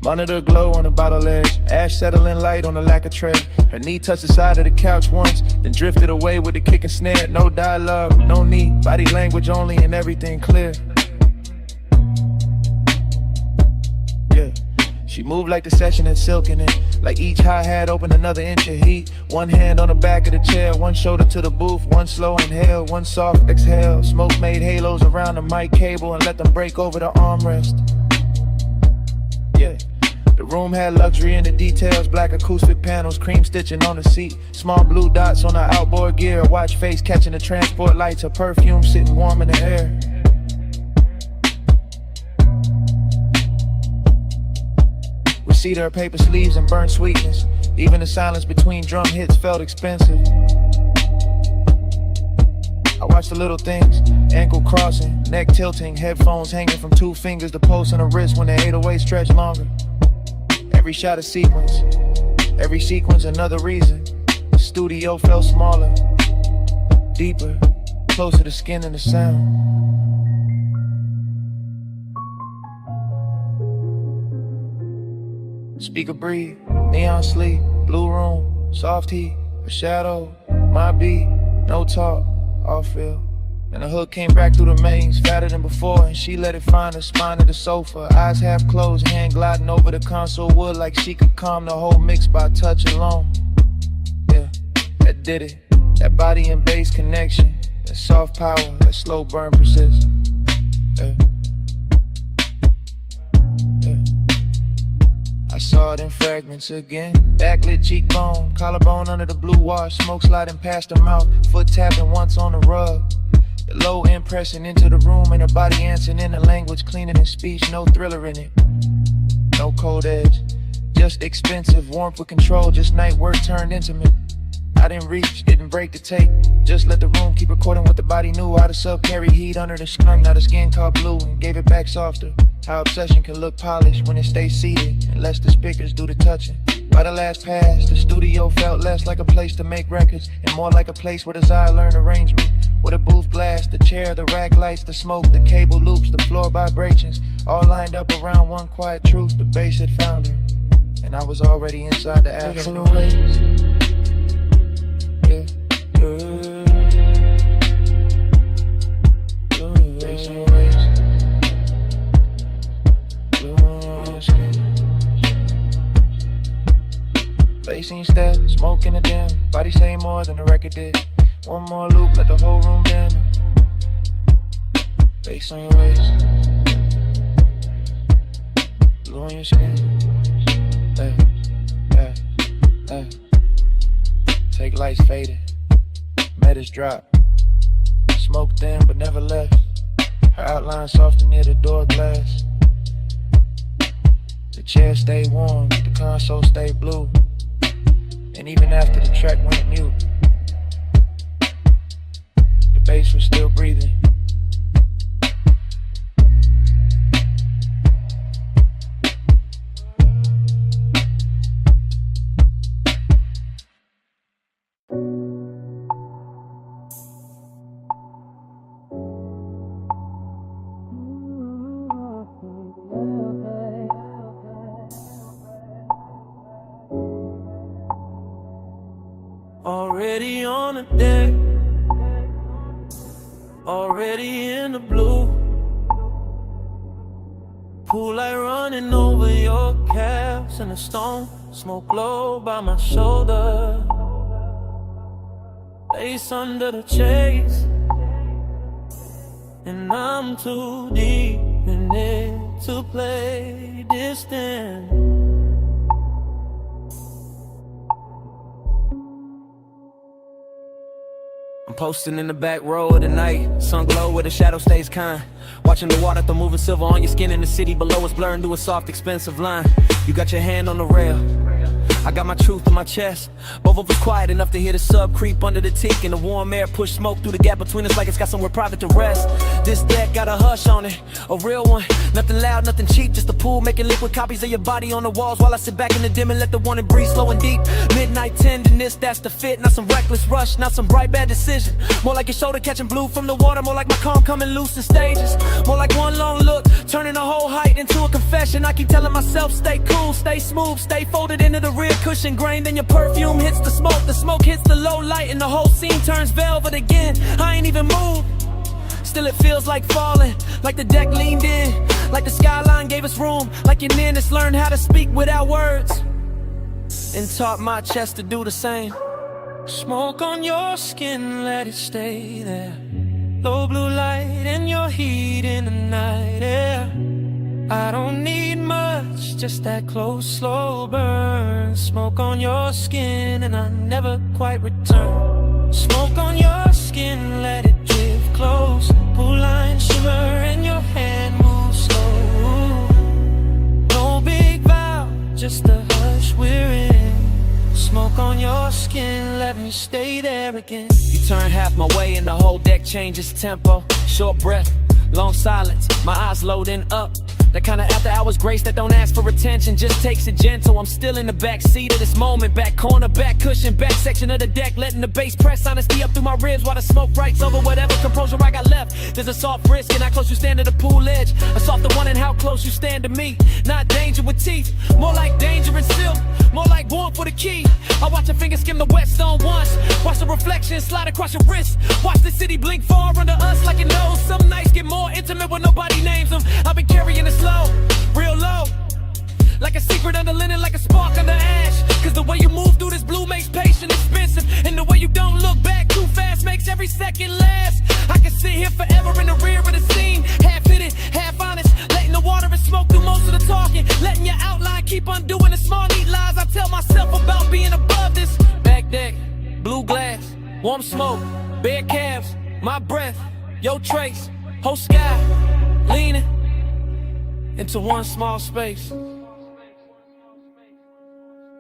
Monitor glow on the bottle edge. Ash settling light on the lacquer tray. Her knee touched the side of the couch once, then drifted away with the kick and snare. No dialogue, no need. Body language only and everything clear. Yeah. She moved like the session had silk in it. Like each hi-hat opened another inch of heat. One hand on the back of the chair, one shoulder to the booth. One slow inhale, one soft exhale. Smoke made halos around the mic cable and let them break over the armrest. Yeah. The room had luxury in the details, black acoustic panels, cream stitching on the seat, small blue dots on the outboard gear, watch face catching the transport lights, her perfume sitting warm in the air. We see her paper sleeves and burnt sweetness, even the silence between drum hits felt expensive. I watch the little things, ankle crossing, neck tilting, headphones hanging from 2 fingers, the pulse in the wrist when the 808 stretch longer. Every shot a sequence, every sequence another reason. The studio felt smaller, deeper, closer to skin and the sound. Speaker breathe, neon sleep, blue room, soft heat, a shadow, my beat, no talk, all feel. And the hook came back through the mains, fatter than before, and she let it find her spine to the sofa. Eyes half closed, hand gliding over the console wood like she could calm the whole mix by touch alone. Yeah, that did it. That body and bass connection, that soft power, that slow burn persist. Yeah. Yeah. I saw it in fragments again. Backlit cheekbone, collarbone under the blue wash, smoke sliding past her mouth, foot tapping once on the rug. The low end pressing into the room and her body answering in a language cleaner than speech, no thriller in it. No cold edge, just expensive warmth with control, just night work turned intimate. I didn't reach, didn't break the tape, just let the room keep recording what the body knew. How the sub carry heat under the skunk, now the skin caught blue and gave it back softer. How obsession can look polished when it stays seated and lets the speakers do the touching. By the last pass, the studio felt less like a place to make records and more like a place where desire learned arrangement. With a booth glass, the chair, the rack lights, the smoke, the cable loops, the floor vibrations, all lined up around one quiet truth. The bass had found her, and I was already inside the afternoon. Yeah, bass in your waist, blue on your skin. Bass in your step, smoke in the dim, body say more than the record did. One more loop, let the whole room bend. Bass on your waist, blue on your skin. Hey, hey, hey. Take lights faded, metas drop. Smoke thin but never left. Her outline softer near the door glass. The chair stayed warm, the console stayed blue. And even after the track went mute, the bass was still breathing. Already on the deck, already in the blue. Pool light running over your calves and the stone smoke low by my shoulder. Face under the chase, and I'm too deep in it to play distant. I'm posting in the back row of the night, sun glow where the shadow stays kind. Watching the water throw moving silver on your skin in the city below us, blurring to a soft, expensive line. You got your hand on the rail, I got my truth in my chest. Both of us quiet enough to hear the sub creep under the teak, and the warm air push smoke through the gap between us like it's got somewhere private to rest. This deck got a hush on it, a real one. Nothing loud, nothing cheap, just a pool making liquid copies of your body on the walls while I sit back in the dim and let the warning breathe slow and deep. Midnight tenderness, that's the fit. Not some reckless rush, not some bright bad decision. More like your shoulder catching blue from the water, more like my calm coming loose in stages. More like one long look, turning a whole height into a confession. I keep telling myself, stay cool, stay smooth, stay folded into the rear cushion grain. Then your perfume hits the smoke hits the low light, and the whole scene turns velvet again. I ain't even moved, still it feels like falling, like the deck leaned in, like the skyline gave us room, like your nearness learned how to speak without words, and taught my chest to do the same. Smoke on your skin, let it stay there. Low blue light and your heat in the night air. I don't need much, just that close, slow burn. Smoke on your skin and I never quite return. Smoke on your skin, let it drift close. Pool line shimmer and your hand moves slow. No big vow, just a hush we're in. Smoke on your skin, let me stay there again. You turn half my way and the whole deck changes tempo. Short breath, long silence, my eyes loading up. That kind of after hours grace that don't ask for attention, just takes it gentle. I'm still in the back seat of this moment, back corner, back cushion, back section of the deck, letting the bass press honesty up through my ribs while the smoke writes over whatever composure I got left. There's a soft risk in how close you stand to the pool edge, a softer one in how close you stand to me. Not danger with teeth, more like danger and silk, more like warmth for the key. I watch your fingers skim the wet stone once, watch the reflection slide across your wrist, watch the city blink far under us like it knows. Some nights get more intimate when nobody names them. I've been carrying this low, real low, like a secret under linen, like a spark under ash. Cause the way you move through this blue makes patience expensive, and the way you don't look back too fast makes every second last. I can sit here forever in the rear of the scene, half hidden, half honest, letting the water and smoke do most of the talking, letting your outline keep undoing the small neat lies I tell myself about being above this. Back deck, blue glass, warm smoke, bare calves, my breath, your trace, whole sky, leaning into one small space.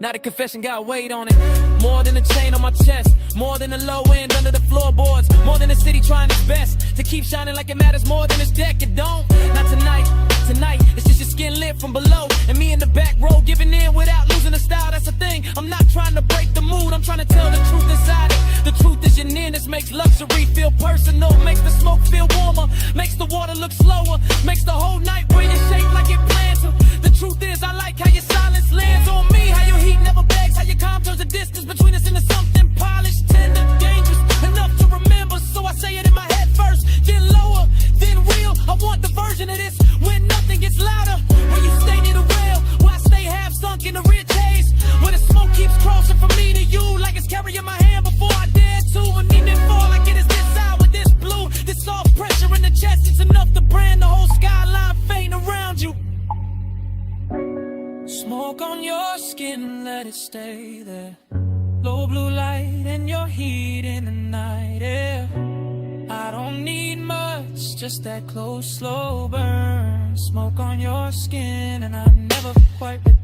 Now the confession got weight on it, more than a chain on my chest, more than the low end under the floorboards, more than the city trying its best to keep shining like it matters more than this deck. It don't, not tonight, tonight it's just your skin lit from below, and me in the back row giving in without losing the style. That's the thing, I'm not trying to break the mood, I'm trying to tell the truth inside it. The truth is your nearness makes luxury feel personal, makes the smoke feel warmer, makes the water look slower, makes the whole night where you shake like it planned to. The truth is I like how your silence lands on me, how your heat never begs, how your calm turns the distance between us into something polished, tender, dangerous, enough to remember. So I say it in my head first, then lower, then real. I want the version of this when nothing gets louder, where you stay near the rail, where I stay half sunk in the rich haze, where the smoke keeps crossing from me to you like it's carrying my hand before I dare to, and even fall like it is this hour, this blue, this soft pressure in the chest. It's enough to brand the whole skyline fading around you. Smoke on your skin, let it stay there. Low blue light and your heat in the night air. I don't need much, just that close, slow burn. Smoke on your skin and I never quite return.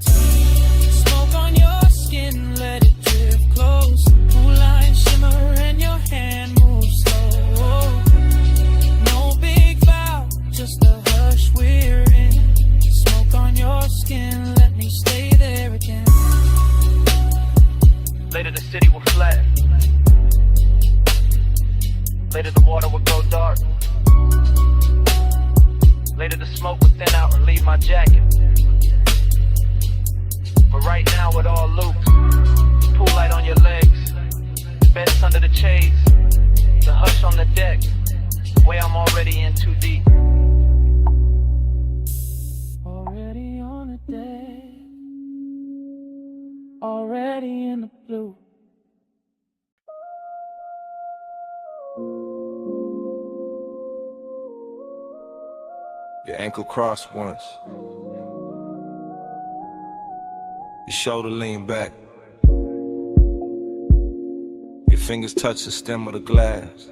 Smoke on your skin, let it drift close. Blue line shimmer and your hand moves slow. No big vow, just a hush we're in. Smoke on your skin, let me stay there again. Later the city will flat, later the water will go dark, later the smoke will thin out and leave my jacket. But right now it all loops, pool light on your legs, beds under the shades, the hush on the deck, way I'm already in too deep. Already on the deck, already in the blue. Your ankle crossed once. Your shoulder lean back. Your fingers touch the stem of the glass.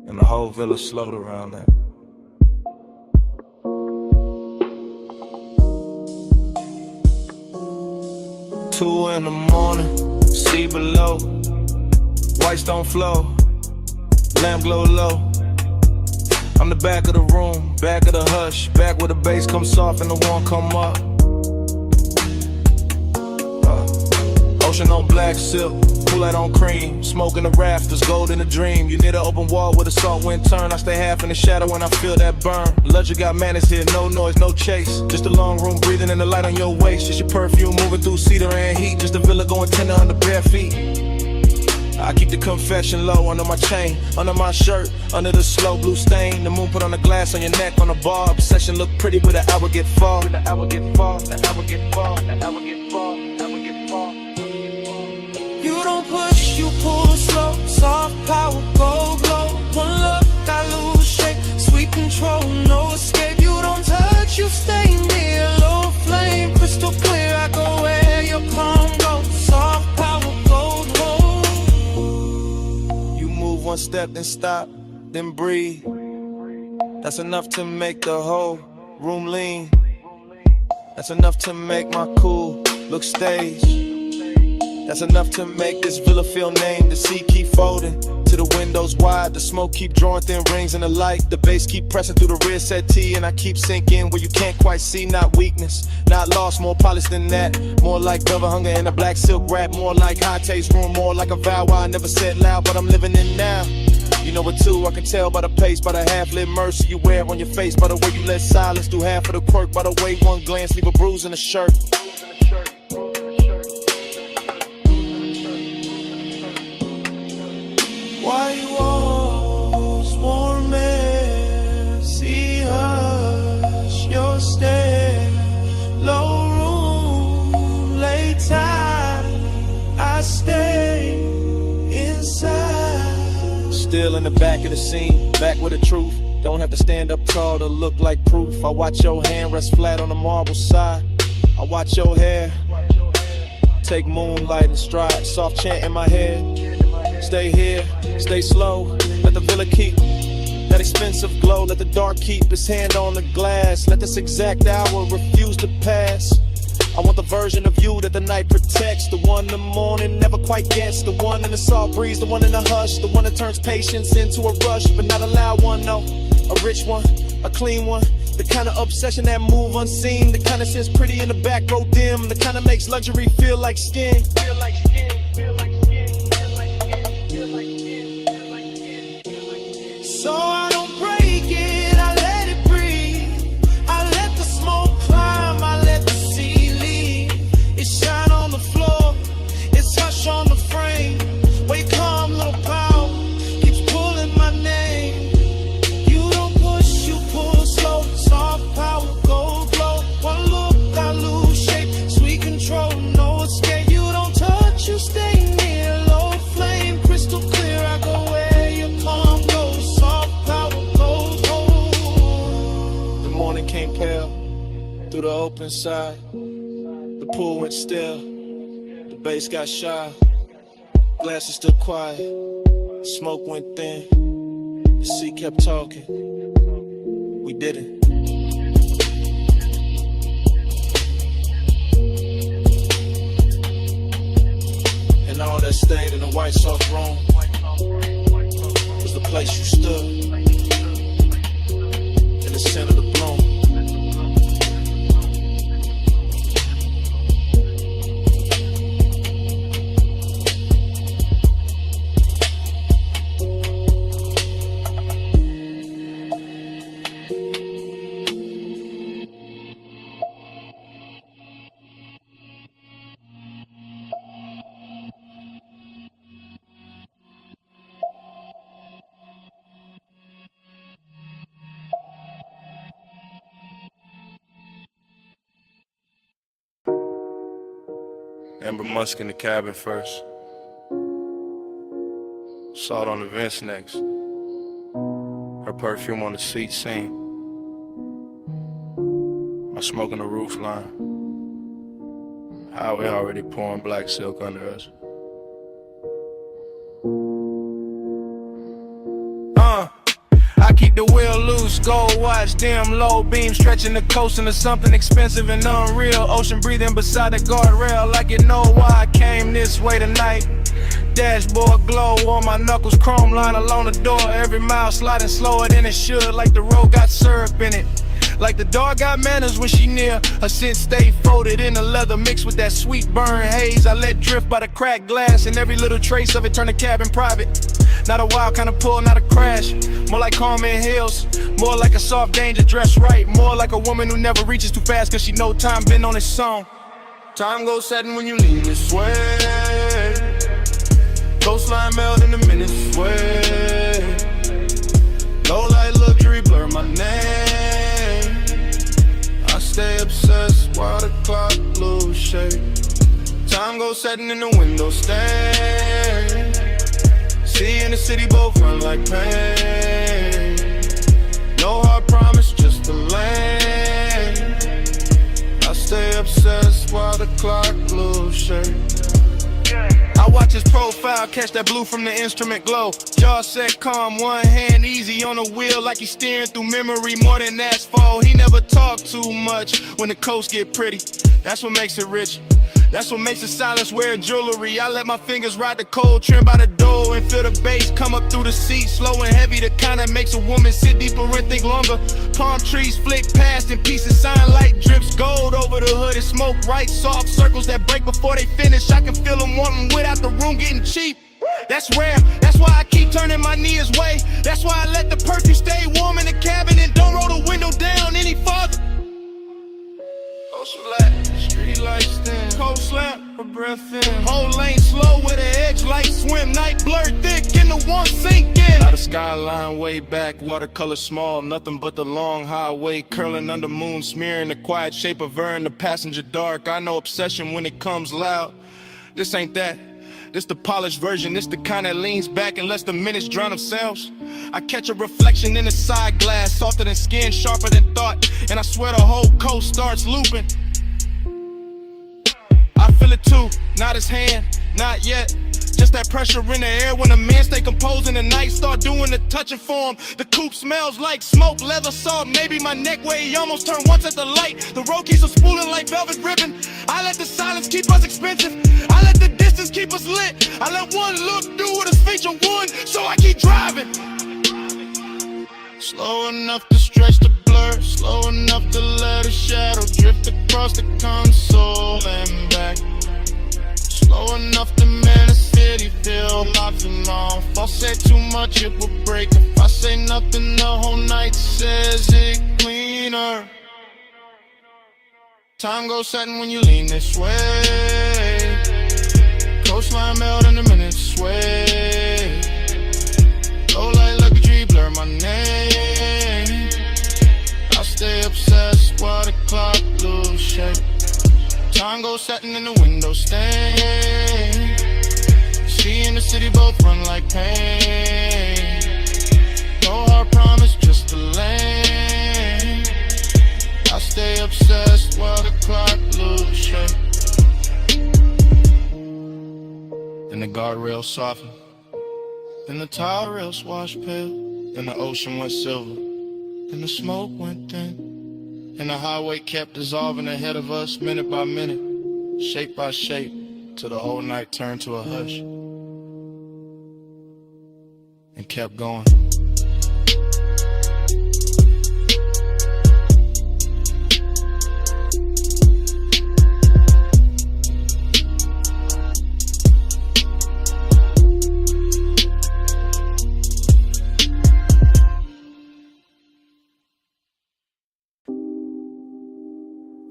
And the whole villa slowed around that. Two in the morning, see below. Whites don't flow, lamp glow low. I'm the back of the room, back of the hush, back where the bass comes soft and the warm come up. Ocean on black silk, moonlight on cream, smoke in the rafters, gold in the dream. You near the open wall where the salt wind turn. I stay half in the shadow when I feel that burn. Luxury got manners here, no noise, no chase. Just a long room breathing in the light on your waist. Just your perfume moving through cedar and heat. Just a villa going tender under bare feet. I keep the confession low under my chain, under my shirt, under the slow blue stain. The moon put on the glass on your neck on the bar. Obsession look pretty, but the hour get far. The hour get far, the hour get far, the hour get far, the hour get far. You don't push, you pull slow. Soft power, go glow. One look, I lose shape. Sweet control, no escape. You don't touch, you stay near. Low flame, crystal clear. I go where your palm goes. Soft power, gold hold. You move one step, then stop, then breathe. That's enough to make the whole room lean. That's enough to make my cool look staged. That's enough to make this villa feel named. The sea keep folding to the windows wide. The smoke keep drawing thin rings in the light. The bass keep pressing through the rear settee. And I keep sinking where you can't quite see. Not weakness, not lost, more polished than that. More like velvet hunger in a black silk wrap. More like high taste room, more like a vow I never said loud, but I'm living in now. You know it too, I can tell by the pace, by the half-lit mercy you wear on your face, by the way you let silence do half of the quirk, by the way one glance leave a bruise in the shirt. White walls, warm air, see hush, your stare, low room, late time, I stay inside. Still in the back of the scene, back with the truth. Don't have to stand up tall to look like proof. I watch your hand rest flat on the marble side. I watch your hair take moonlight and stride. Soft chant in my head. Stay here, stay slow. Let the villa keep that expensive glow. Let the dark keep his hand on the glass. Let this exact hour refuse to pass. I want the version of you that the night protects. The one the morning never quite gets. The one in the soft breeze, the one in the hush. The one that turns patience into a rush. But not a loud one, no. A rich one, a clean one. The kind of obsession that move unseen. The kind that sits pretty in the back row dim. The kind that makes luxury feel like skin. Feel like skin, feel like skin, feel like skin, feel like skin, feel like skin, feel like skin. So I don't break it, I let it breathe. I let the smoke climb, I let the sea leave. It shine on the floor, it's hush on the frame. Wake calm, little power, keeps pulling my name. You don't push, you pull slow. Soft power, gold glow. One look, I lose shape. Sweet control, no escape. You don't touch, you stay near. Low flame, crystal clear. I go where your palm goes. Soft power, gold hold. The morning came pale through the open side. The pool went still. The bass got shy. Glasses stood quiet. Smoke went thin. The sea kept talking. We did it. And all that stayed in the white soft room was the place you stood. In the center of the bloom. Amber Musk in the cabin first. Salt on the vents next. Her perfume on the seat seen. smoke on the roof line. Highway already pouring black silk under us. I keep the wheel loose, gold watch, dim low beam, stretching the coast into something expensive and unreal. Ocean breathing beside the guardrail, like you know why I came this way tonight. Dashboard glow on my knuckles, chrome line along the door. Every mile sliding slower than it should, like the road got syrup in it. Like the dog got manners when she near. Her scent stay folded in the leather mixed with that sweet burn haze I let drift by the cracked glass, and every little trace of it turn the cabin private. Not a wild kind of pull, not a crash. More like Carmen Hills, more like a soft danger dressed right. More like a woman who never reaches too fast cause she know time been on its song. Time goes setting when you lean this way. Coastline melt in the minutes way. Low light luxury blur my name. I stay obsessed while the clock lose shape. Time goes setting in the window stand. See in the city both run like pain. No hard promise, just the lane. I stay obsessed while the clock lose shape. I watch his profile, catch that blue from the instrument glow. Jaw set calm, one hand easy on the wheel, like he's steering through memory more than asphalt. He never talk too much when the coast get pretty. That's what makes it rich. That's what makes the silence wear jewelry. I let my fingers ride the cold trim by the door and feel the bass come up through the seat, slow and heavy. The kind that makes a woman sit deeper and think longer. Palm trees flick past in pieces, sunlight drips gold over the hood and smoke right. Soft circles that break before they finish. I can feel them wanting without the room getting cheap. That's rare, that's why I keep turning my knee his way. That's why I let the perfume stay warm in the cabin and don't roll the window down any farther. Coast flat, street lights thin, cold slap, her breath in. Whole lane slow with an edge light swim. Night blurred thick in the one sink in. Out of skyline way back, watercolor small. Nothing but the long highway curling under moon, smearing the quiet shape of her in the passenger dark. I know obsession when it comes loud. This ain't that. This the polished version, this the kind that leans back and lets the minutes drown themselves. I catch a reflection in the side glass, softer than skin, sharper than thought, and I swear the whole coast starts looping. I feel it too, not his hand, not yet. Just that pressure in the air when a man stay composed and the night start doing the touching for him. The coupe smells like smoke, leather salt, maybe my neck where he almost turned once at the light. The road keeps us spooling like velvet ribbon. I let the silence keep us expensive. I let the distance keep us lit. I let one look do what is feature one, so I keep driving. Slow enough to stretch the blur, slow enough to let a shadow drift across the console and back. Slow enough to man a city, feel nothing off. I'll say too much, it will break. If I say nothing, the whole night says it cleaner. Time goes setting when you lean this way. Coastline melt in the minutes sway. Low light luxury blur my name. I stay obsessed while the clock lose shape. Time goes setting in the window stain. See in the city both run like pain. No hard promise, just the lane. I stay obsessed while the clock lose shape. Then the guardrail softened. Then the tire rails washed pale. Then the ocean went silver. Then the smoke went thin. And the highway kept dissolving ahead of us, minute by minute, shape by shape, till the whole night turned to a hush. And kept going.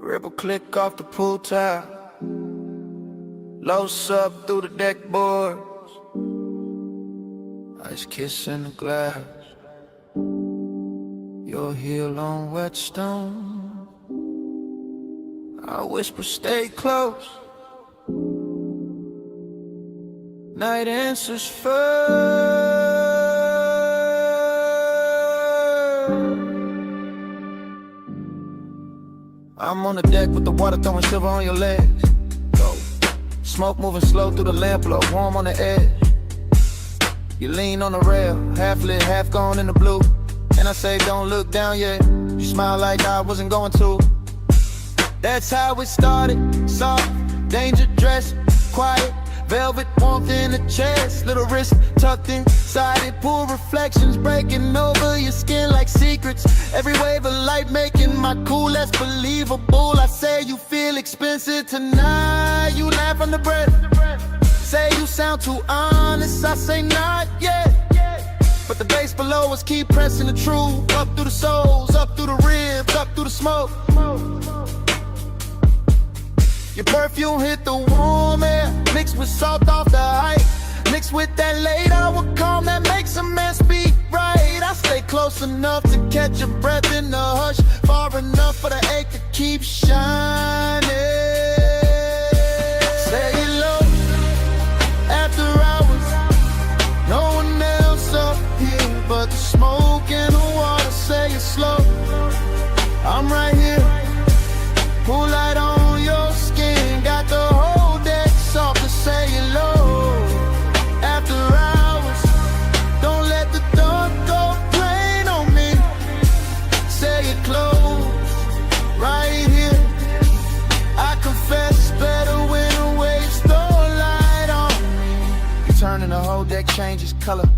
Ripple click off the pool tile. Low sub through the deck boards. Ice kiss in the glass. Your heel on wet stone. I whisper stay close. Night answers first. I'm on the deck with the water throwing silver on your legs. Go. Smoke moving slow through the lamp glow, warm on the edge. You lean on the rail, half lit, half gone in the blue. And I say don't look down yet. You smile like I wasn't going to. That's how it started. Soft, danger dress, quiet, velvet warmth in the chest. Little wrist tucked inside it, pool reflections breaking over your skin like secrets. Every wave of light making my cool less believable. I say you feel expensive tonight. You laugh under breath. Say you sound too honest. I say not yet. But the bass below us keep pressing the truth. Up through the souls, up through the ribs, up through the smoke. Your perfume hit the warm air, mixed with salt off the height, mixed with that late hour calm that makes a man speak right. I stay close enough to catch your breath in the hush, far enough for the ache to keep shining. Say it low, after hours, no one else up here but the smoke and the water. Say it slow, I'm right here, pool light on your skin, got the whole deck soft to say it low. After hours, don't let the dark go plain on me. Say it close, right here. I confess better when the waves throw light on me. You turn and the whole deck changes color,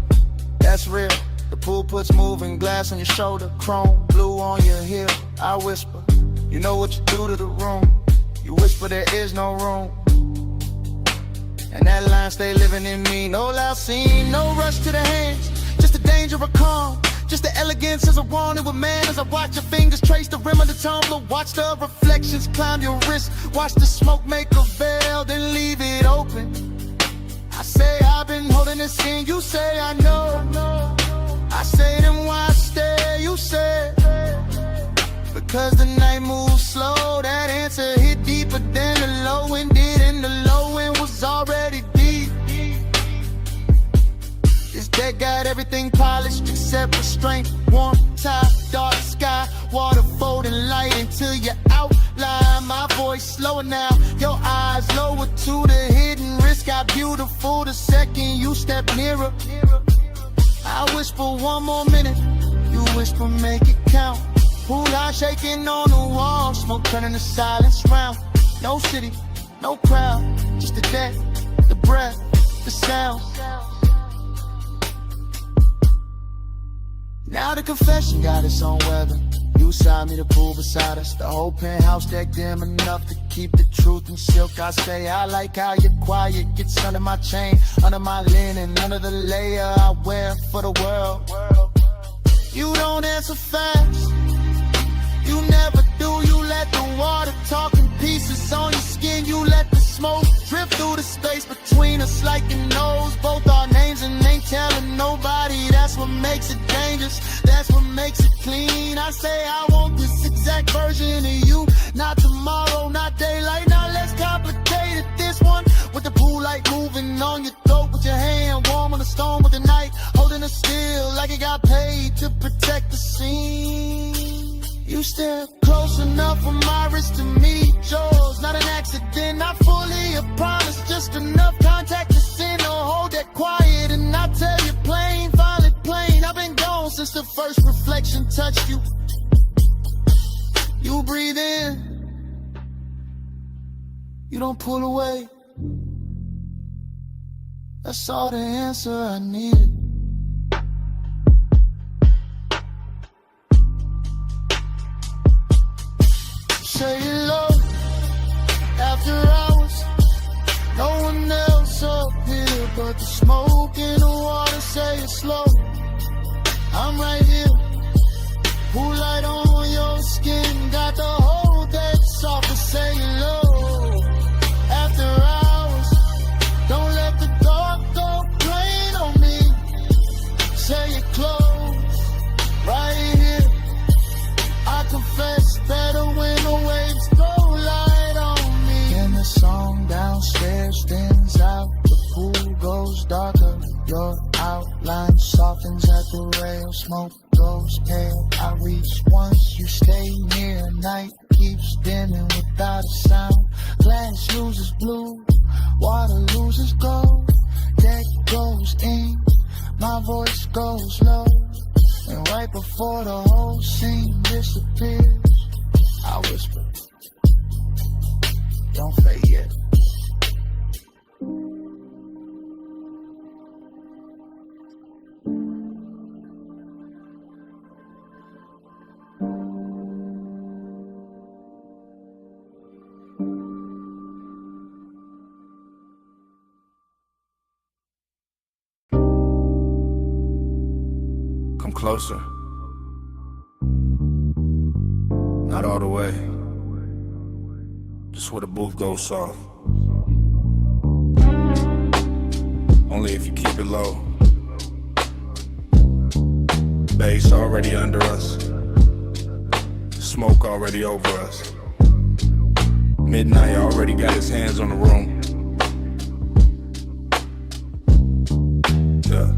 that's real. The pool puts moving glass on your shoulder, chrome blue on your heel. I whisper, you know what you do to the room. You whisper there is no room. And that line stay living in me. No loud scene, no rush to the hands. Just the danger of calm. Just the elegance as I want it with man. As I watch your fingers trace the rim of the tumbler. Watch the reflections climb your wrist. Watch the smoke make a veil, then leave it open. I say I've been holding this in. You say I know. I say then why stay? You say because the night moves slow. That answer hit deeper than the low end did, and the low end was already deep. This deck got everything polished except restraint. Warm top, dark sky, water folding light until you outline. My voice slower now, your eyes lower to the hidden risk. Got beautiful the second you step nearer. I whisper one more minute, you whisper make it count. Pool light shaking on the wall, smoke turning to silence round. No city, no crowd, just the deck, the breath, the sound. Now the confession got its own weather. You side me, the pool beside us. The whole penthouse deck dim enough to keep the truth in silk. I say I like how you're quiet, gets under my chain, under my linen, under the layer I wear for the world. You don't answer fast, you never do. You let the water talk in pieces on your skin. You let the smoke drift through the space between us like you knows both our names and ain't telling nobody. That's what makes it dangerous, that's what makes it clean. I say I want this exact version of you, not tomorrow, not daylight, not less complicated. This one with the pool light moving on your throat, with your hand warm on the stone, with the night holding it still like it got paid to protect the scene. You step close enough for my wrist to meet yours. Not an accident, not fully a promise, just enough contact to send or hold that quiet. And I tell you plain, violet plain, I've been gone since the first reflection touched you. You breathe in, you don't pull away. That's all the answer I needed. Say it low, after hours, no one else up here but the smoke in the water. Say it slow, I'm right here, pool light on your skin, got the whole deck soft to say it low. After hours, don't let the dark go plain on me. Say it close, right here. I confess better when the waves throw light on me. And the song downstairs thins out, the pool goes darker, your outline softens at the rail, smoke goes pale. I reach once, you stay near, night keeps dimming without a sound. Glass loses blue, water loses gold. Deck goes in, my voice goes low. And right before the whole scene disappears, I whisper, don't fade yet. Come closer. Not all the way. Just where the booth goes soft. Only if you keep it low. Bass already under us. Smoke already over us. Midnight already got his hands on the room. Yeah.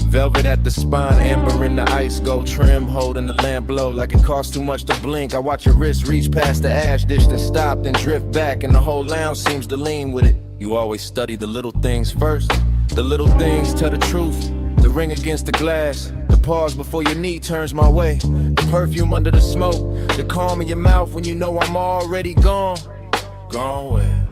Velvet at the spine, amber in the ice, gold trim, holding the lamp low like it costs too much to blink. I watch your wrist reach past the ash dish, then stop, then drift back, and the whole lounge seems to lean with it. You always study the little things first. The little things tell the truth. The ring against the glass, the pause before your knee turns my way. The perfume under the smoke, the calm in your mouth when you know I'm already gone. Gone where?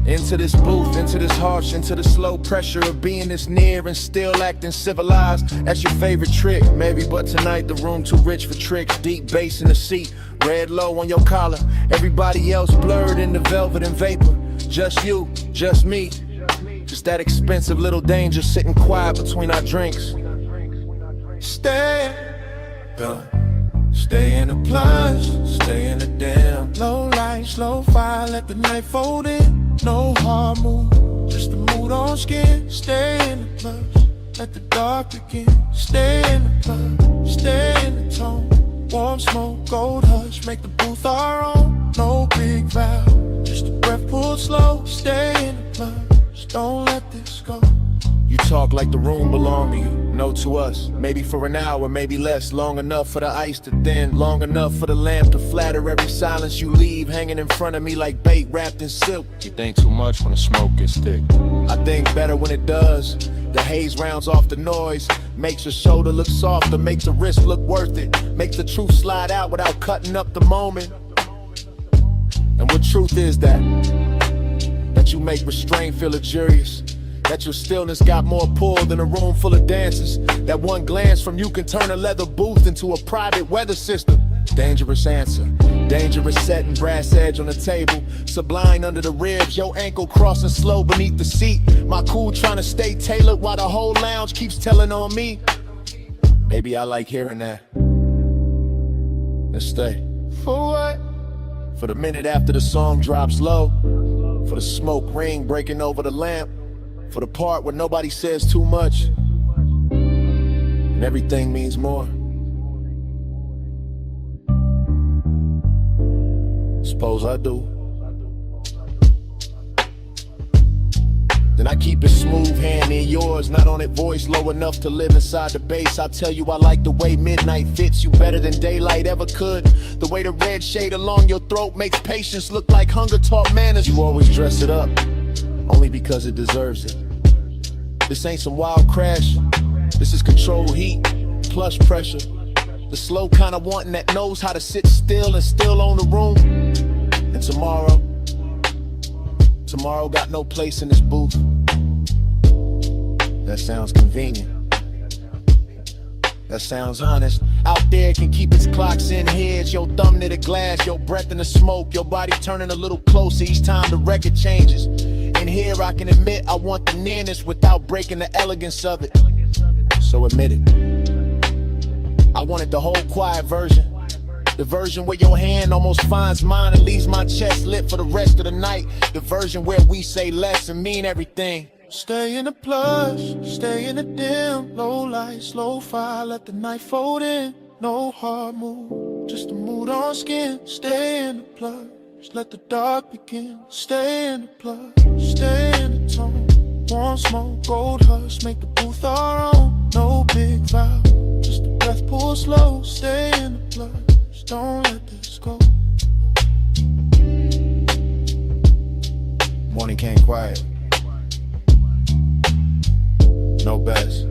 Into this booth, into this harsh, into the slow pressure of being this near and still acting civilized. That's your favorite trick, maybe, but tonight the room too rich for tricks. Deep bass in the seat, red low on your collar. Everybody else blurred in the velvet and vapor. Just you, just me. Just that expensive little danger sitting quiet between our drinks. Stay, stay in the plush, stay in the damn. Low light, slow fire, let the night fold in. No hard move, just the mood on skin. Stay in the plush, let the dark begin. Stay in the plush, stay in the tone. Warm smoke, gold hush, make the booth our own. No big vow, just a breath pulled slow. Stay in the plush, don't let this go. You talk like the room belonged to you, no to us. Maybe for an hour, maybe less. Long enough for the ice to thin, long enough for the lamp to flatter every silence you leave. Hanging in front of me like bait wrapped in silk. You think too much when the smoke gets thick. I think better when it does. The haze rounds off the noise, makes your shoulder look softer, makes the wrist look worth it, makes the truth slide out without cutting up the moment. And what truth is that? That you make restraint feel luxurious. That your stillness got more pull than a room full of dancers. That one glance from you can turn a leather booth into a private weather system. Dangerous answer, dangerous setting, brass edge on the table. Sublime under the ribs, your ankle crossing slow beneath the seat. My cool trying to stay tailored while the whole lounge keeps telling on me. Maybe I like hearing that. Let's stay. For what? For the minute after the song drops low. For the smoke ring breaking over the lamp. For the part where nobody says too much and everything means more. Suppose I do. Then I keep it smooth, hand in yours, not on it, voice low enough to live inside the bass. I tell you I like the way midnight fits you better than daylight ever could. The way the red shade along your throat makes patience look like hunger taught manners. You always dress it up, only because it deserves it. This ain't some wild crash, this is controlled heat, plush pressure. The slow kind of wanting that knows how to sit still and still own the room. And tomorrow got no place in this booth. That sounds convenient. That sounds honest. Out there can keep its clocks in here. It's your thumb near the glass, your breath in the smoke, your body turning a little closer each time the record changes. In here I can admit I want the nearness without breaking the elegance of it. So admit it. I wanted the whole quiet version. The version where your hand almost finds mine and leaves my chest lit for the rest of the night. The version where we say less and mean everything. Stay in the plush, stay in the dim. Low light, slow fire, let the night fold in. No hard move, just a mood on skin. Stay in the plush, let the dark begin. Stay in the plush, stay in the tone. Warm smoke, gold hush, make the booth our own. No big vow, just Watch the breath pull slow, stay in the plush, don't let this go. Morning came quiet. No bets.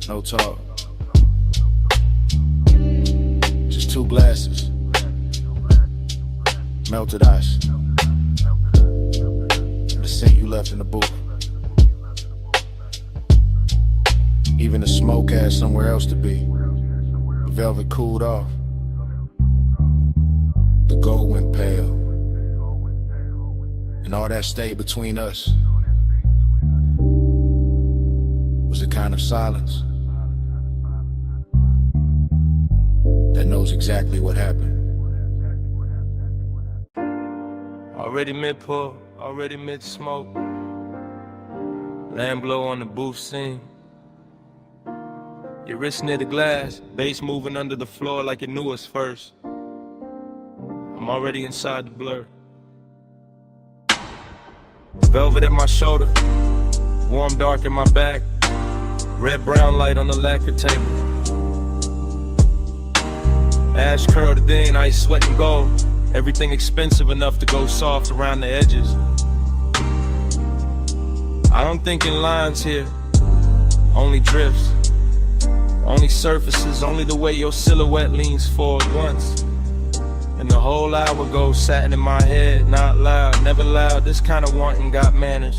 No talk. Just 2 glasses. Melted ice. And the scent you left in the booth. Even the smoke had somewhere else to be. The velvet cooled off. The gold went pale. And all that stayed between us was a kind of silence that knows exactly what happened. Already mid-pull, already mid-smoke. Lamb blow on the booth scene. Your wrist near the glass, bass moving under the floor like it knew us first. I'm already inside the blur. Velvet at my shoulder, warm dark in my back. Red-brown light on the lacquer table. Ash curled in, ice, sweat, and gold. Everything expensive enough to go soft around the edges. I don't think in lines here, only drifts. Only surfaces, only the way your silhouette leans forward once. And the whole hour goes satin in my head, not loud, never loud. This kind of wanting got manners.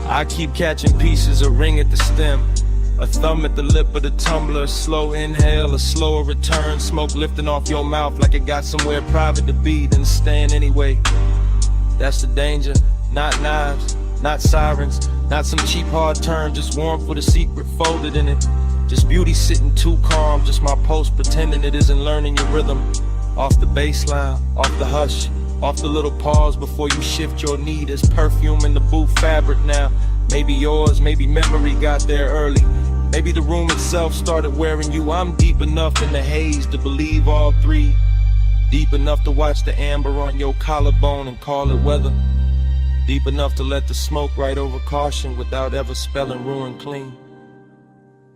I keep catching pieces, a ring at the stem, a thumb at the lip of the tumbler, a slow inhale, a slower return, smoke lifting off your mouth like it got somewhere private to be, then staying anyway. That's the danger, not knives, not sirens, not some cheap hard turn, just warmth with a secret folded in it. Just beauty sitting too calm, just my pulse pretending it isn't learning your rhythm. Off the baseline, off the hush, off the little pause before you shift your knee. There's perfume in the booth fabric now. Maybe yours, maybe memory got there early. Maybe the room itself started wearing you. I'm deep enough in the haze to believe all three. Deep enough to watch the amber on your collarbone and call it weather. Deep enough to let the smoke right over caution without ever spelling ruin clean.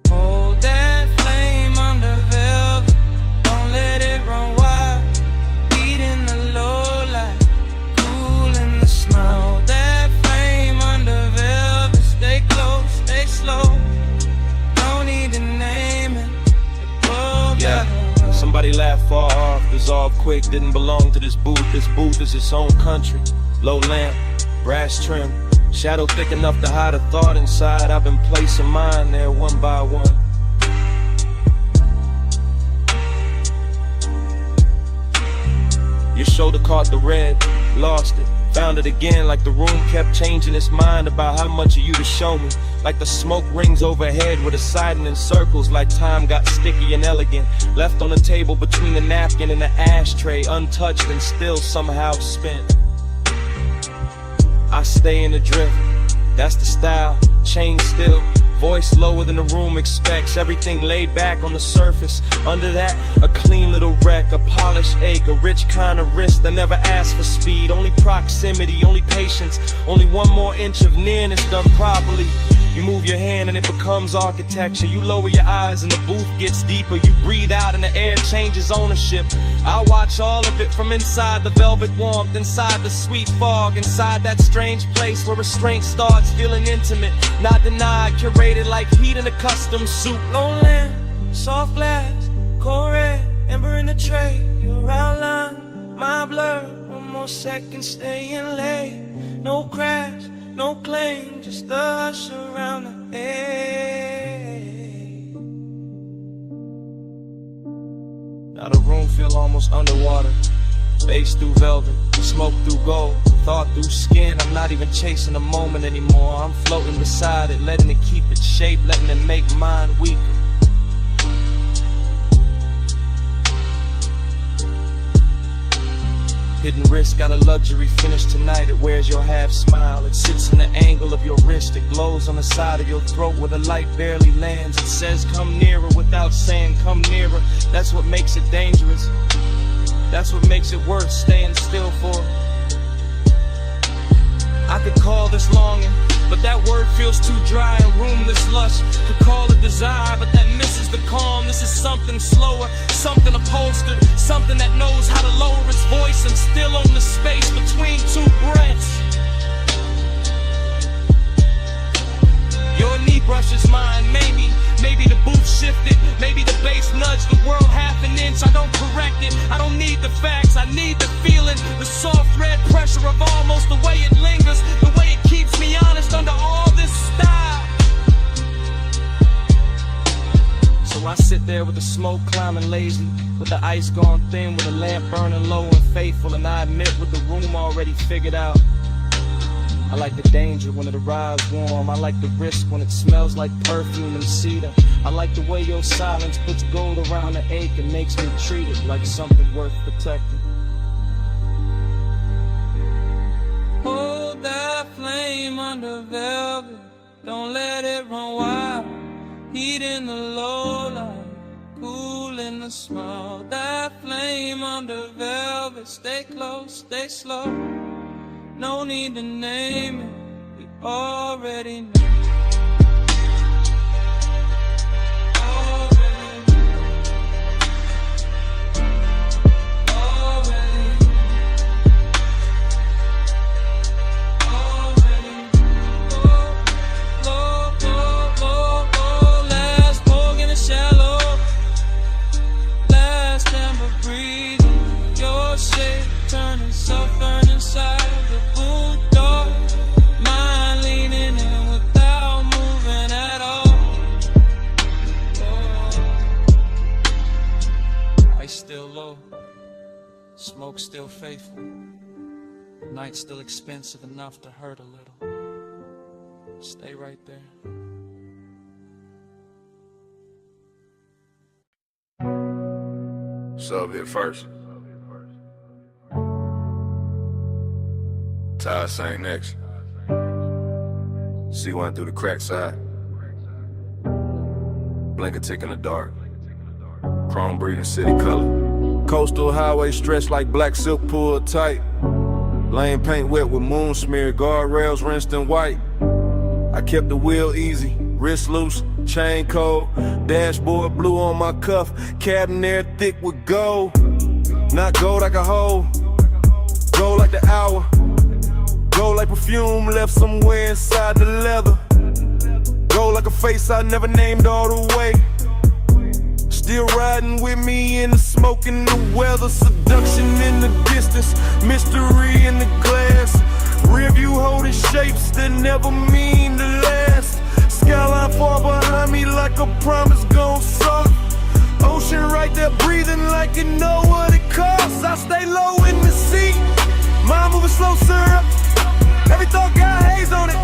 Hold that flame under velvet, don't let it run wild. Beat in the low light, cool in the snow. That flame under velvet, stay close, stay slow. Don't need to name it. Yeah, somebody laughed far off, dissolved quick, didn't belong to this booth. This booth is its own country. Low lamp, brass trim, shadow thick enough to hide a thought inside. I've been placing mine there one by one. Your shoulder caught the red, lost it, found it again, like the room kept changing its mind about how much of you to show me. Like the smoke rings overhead with a siding in circles, like time got sticky and elegant, left on the table between the napkin and the ashtray, untouched and still somehow spent. I stay in the drift, that's the style, chain still, voice lower than the room expects, everything laid back on the surface. Under that, a clean little wreck, a polished ache, a rich kind of wrist that never asked for speed, only proximity, only patience, only one more inch of nearness done properly. You move your hand and it becomes architecture. You lower your eyes and the booth gets deeper. You breathe out and the air changes ownership. I watch all of it from inside the velvet warmth, inside the sweet fog, inside that strange place where restraint starts feeling intimate, not denied, curated like heat in a custom suit. Low lamp, soft glass, cold red, ember in the tray. Your outline, my blur. One more second, staying late. No crash, no claim, just the hush around the edge. Now the room feel almost underwater. Bass through velvet, smoke through gold, thought through skin. I'm not even chasing the moment anymore. I'm floating beside it, letting it keep its shape, letting it make mine weaker. Hidden wrist got a luxury finish tonight. It wears your half smile. It sits in the angle of your wrist. It glows on the side of your throat where the light barely lands. It says come nearer without saying come nearer. That's what makes it dangerous. That's what makes it worth staying still for. I could call this longing but that word feels too dry and roomless lush. Could call it desire, but that misses the calm. This is something slower, something upholstered, something that knows how to lower its voice and still own the space between two breaths. Your knee brushes mine, maybe the booth shifted, maybe the bass nudged the world half an inch. I don't correct it, I don't need the facts, I need the feeling, the soft red pressure of almost, the way it lingers, the way it keeps me honest under all this style. So I sit there with the smoke climbing lazy, with the ice gone thin, with the lamp burning low and faithful, and I admit with the room already figured out. I like the danger when it arrives warm. I like the risk when it smells like perfume and cedar. I like the way your silence puts gold around the ache and makes me treat it like something worth protecting. Hold that flame under velvet, don't let it run wild. Heat in the low light, cool in the smile. That flame under velvet, stay close, stay slow. No need to name it, we already know. Smoke still faithful, night still expensive enough to hurt a little. Stay right there. Sub hit first. Ty sang next. C1 through the crack side. Blinker tick in the dark. Chrome breathing city color. Coastal highway stretched like black silk pulled tight. Lane paint wet with moon smear, guardrails rinsed in white. I kept the wheel easy, wrist loose, chain cold. Dashboard blue on my cuff, cabin air thick with gold. Not gold like a hole, gold like the hour. Gold like perfume left somewhere inside the leather. Gold like a face I never named all the way. Still riding with me in the smoke and the weather. Seduction in the distance, mystery in the glass. Rear view holding shapes that never mean to last. Skyline far behind me like a promise gon' suck. Ocean right there breathing like you know what it costs. I stay low in the seat, mind moving slow syrup. Every thought got haze on it,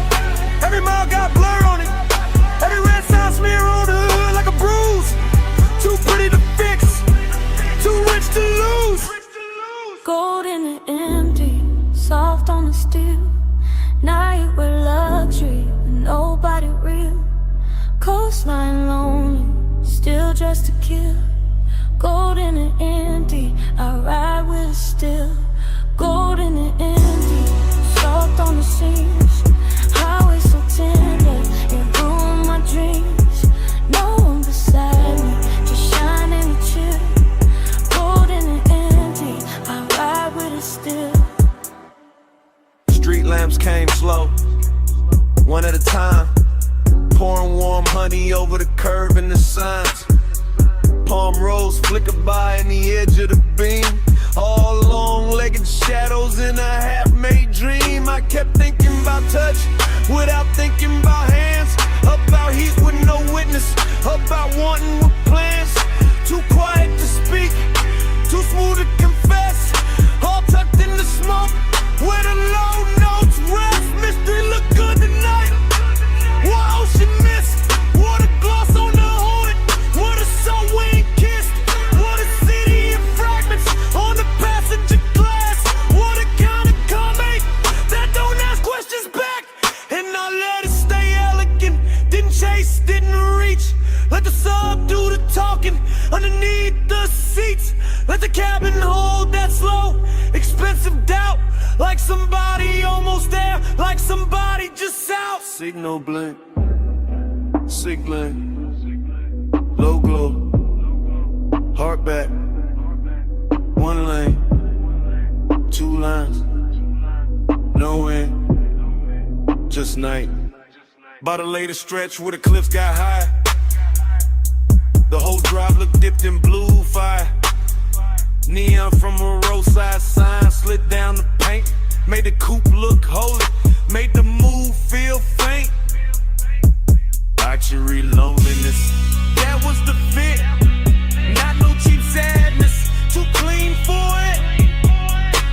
every mile got blur on it. Every red sign smear on the hood like a bruise. Too pretty to fix, too rich to lose. Gold in the empty, soft on the steel. Night with luxury, nobody real. Coastline lonely, still dressed to kill. Gold in the empty, I ride with it still. Gold in the empty, soft on the seams. Highway so tender, it ruined my dreams. No one beside me, just shining and chill. Gold in the empty, I ride with it still. Street lamps came slow, one at a time. Pouring warm honey over the curb and the signs. Palm rose flickered by in the edge of the beam. All long-legged shadows in a half-made dream. I kept thinking about touch without thinking about hands. About heat with no witness, about wanting with plans. Too quiet to speak, too smooth to confess. All tucked in the smoke, where the low notes rest. Mystery look good tonight. What ocean mist, water gloss on the hood. What a subway kissed, what a city in fragments on the passenger glass. What a kind of comment that don't ask questions back. And I let it stay elegant, didn't chase, didn't reach. Let the sub do the talking underneath the seats. Let the cabin hold that slow, expensive doubt. like somebody almost there, like somebody just out. Signal blink, sig blink, low glow, heart back, one lane, two lines, no end, just night. By the latest stretch where the cliffs got high, the whole drive looked dipped in blue fire. Neon from a roadside sign slid down the paint, made the coupe look holy, made the move feel faint. Luxury loneliness, that was the fit. Not no cheap sadness, too clean for it.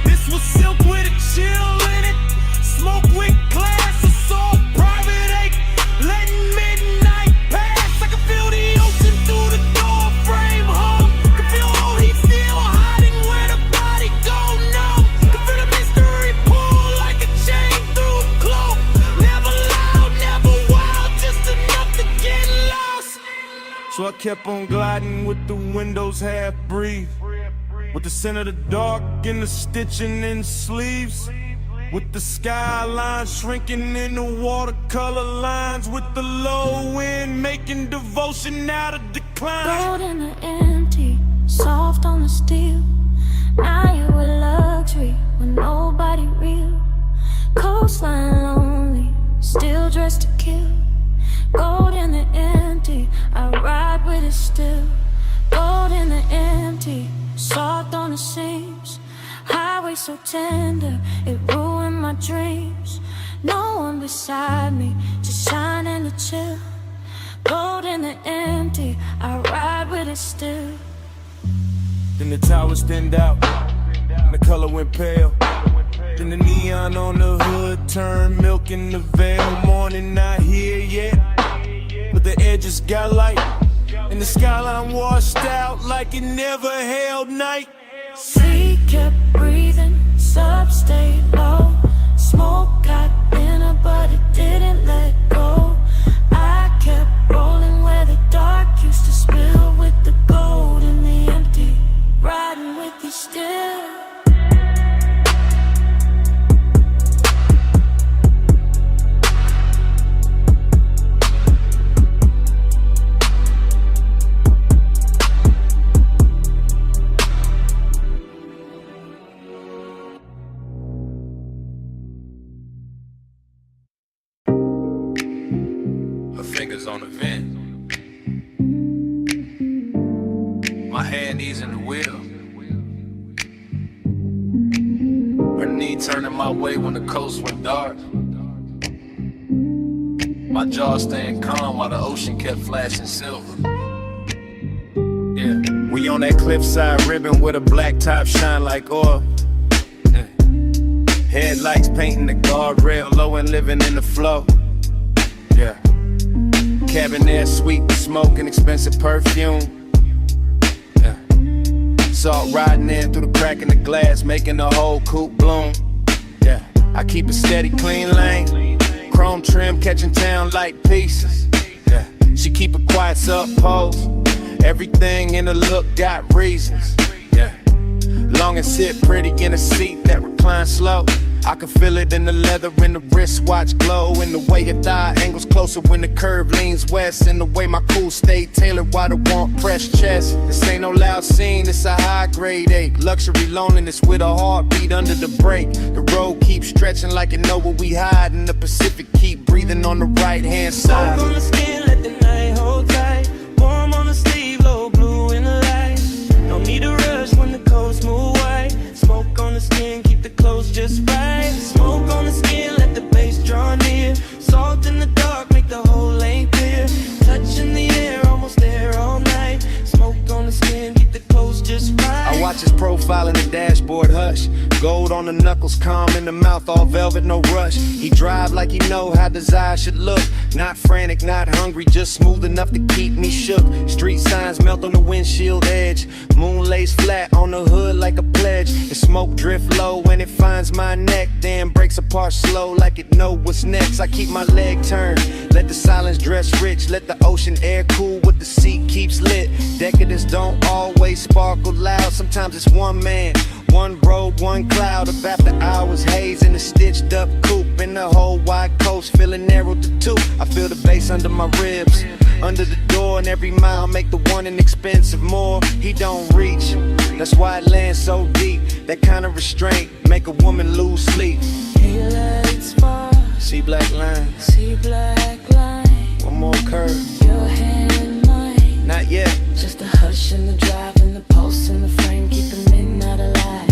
This was silk with a chill in it, smoke with class, assault, private ache, letting midnight pass. I can feel the ocean through the door frame, home. Can feel all heat still hiding where the body go now. Can feel the mystery pull like a chain through a cloak. Never loud, never wild, just enough to get lost. So I kept on gliding with the windows half breathe, with the scent of the dark and the stitching in sleeves, with the skyline shrinking in the watercolor lines, with the low wind making devotion out of decline. Gold in the empty, soft on the steel. Now you with luxury with nobody real. Coastline lonely, still dressed to kill. Gold in the empty, I ride with it still. Gold in the empty, soft on the seams. Highway so tender, it ruined my dreams. No one beside me, just shining to chill. Gold in the empty, I ride with it still. Then the towers thinned out, and the color went pale. Then the neon on the hood turned milk in the veil. Morning not here yet, but the edges got light, and the skyline washed out like it never held night. Sea kept breathing, sub stayed low. Smoke got thinner, but it didn't let go. I kept rolling where the dark used to spill, with the gold in the empty, riding with you still. Fingers on the vent, my hand knees in the wheel, her knee turning my way when the coast went dark. My jaw staying calm while the ocean kept flashing silver. Yeah, we on that cliffside ribbon with a black top shine like oil. Yeah. Headlights painting the guardrail low and living in the flow. Yeah. Cabin air, sweet smoke and expensive perfume. Yeah. Salt riding in through the crack in the glass, making the whole coupe bloom. Yeah. I keep a steady, clean lane, chrome trim, catching town like pieces. Yeah. She keep a quiet sub pose. Everything in the look got reasons. Yeah. Long and sit pretty in a seat that reclines slow. I can feel it in the leather, in the wristwatch glow, in the way your thigh angles closer when the curve leans west, in the way my cool stay tailored while the warmth pressed chest. This ain't no loud scene, it's a high grade ache. Luxury loneliness with a heartbeat under the brake. The road keeps stretching like it know where we hide, and the Pacific keep breathing on the right hand side. Soak on the skin, let the night hold tight. Warm on the sleeve, low blue in the light. No need to rush when the coast move white. Smoke on the skin, keep the clothes just right. Smoke on the skin, let the bass draw near. Salt in the dark, make the whole lane clear. Touch in the air, almost there all night. Smoke on the skin, keep the clothes just right. I watch his profile in the dashboard hush. Gold on the knuckles, calm in the mouth, all velvet, no rush. He drive like he know how desire should look. Not frantic, not hungry, just smooth enough to keep me shook. Street signs melt on the windshield edge. Moon lays flat on the hood like a pledge. The smoke drift low when it finds my neck, then breaks apart slow like it know what's next. I keep my leg turned, let the silence dress rich. Let the ocean air cool what the seat keeps lit. Decadence don't always sparkle loud. Sometimes it's one man, One road, one cloud of after hours haze in a stitched up coupe. In the whole wide coast, feeling narrow to two. I feel the bass under my ribs, under the door, and every mile make the one inexpensive more. He don't reach, that's why it lands so deep. That kind of restraint make a woman lose sleep. He lights far, See black lines, see black line. one more curve, Your hand in mine, not yet. just a hush in the drive and the pulse in the frame, keeping midnight alive.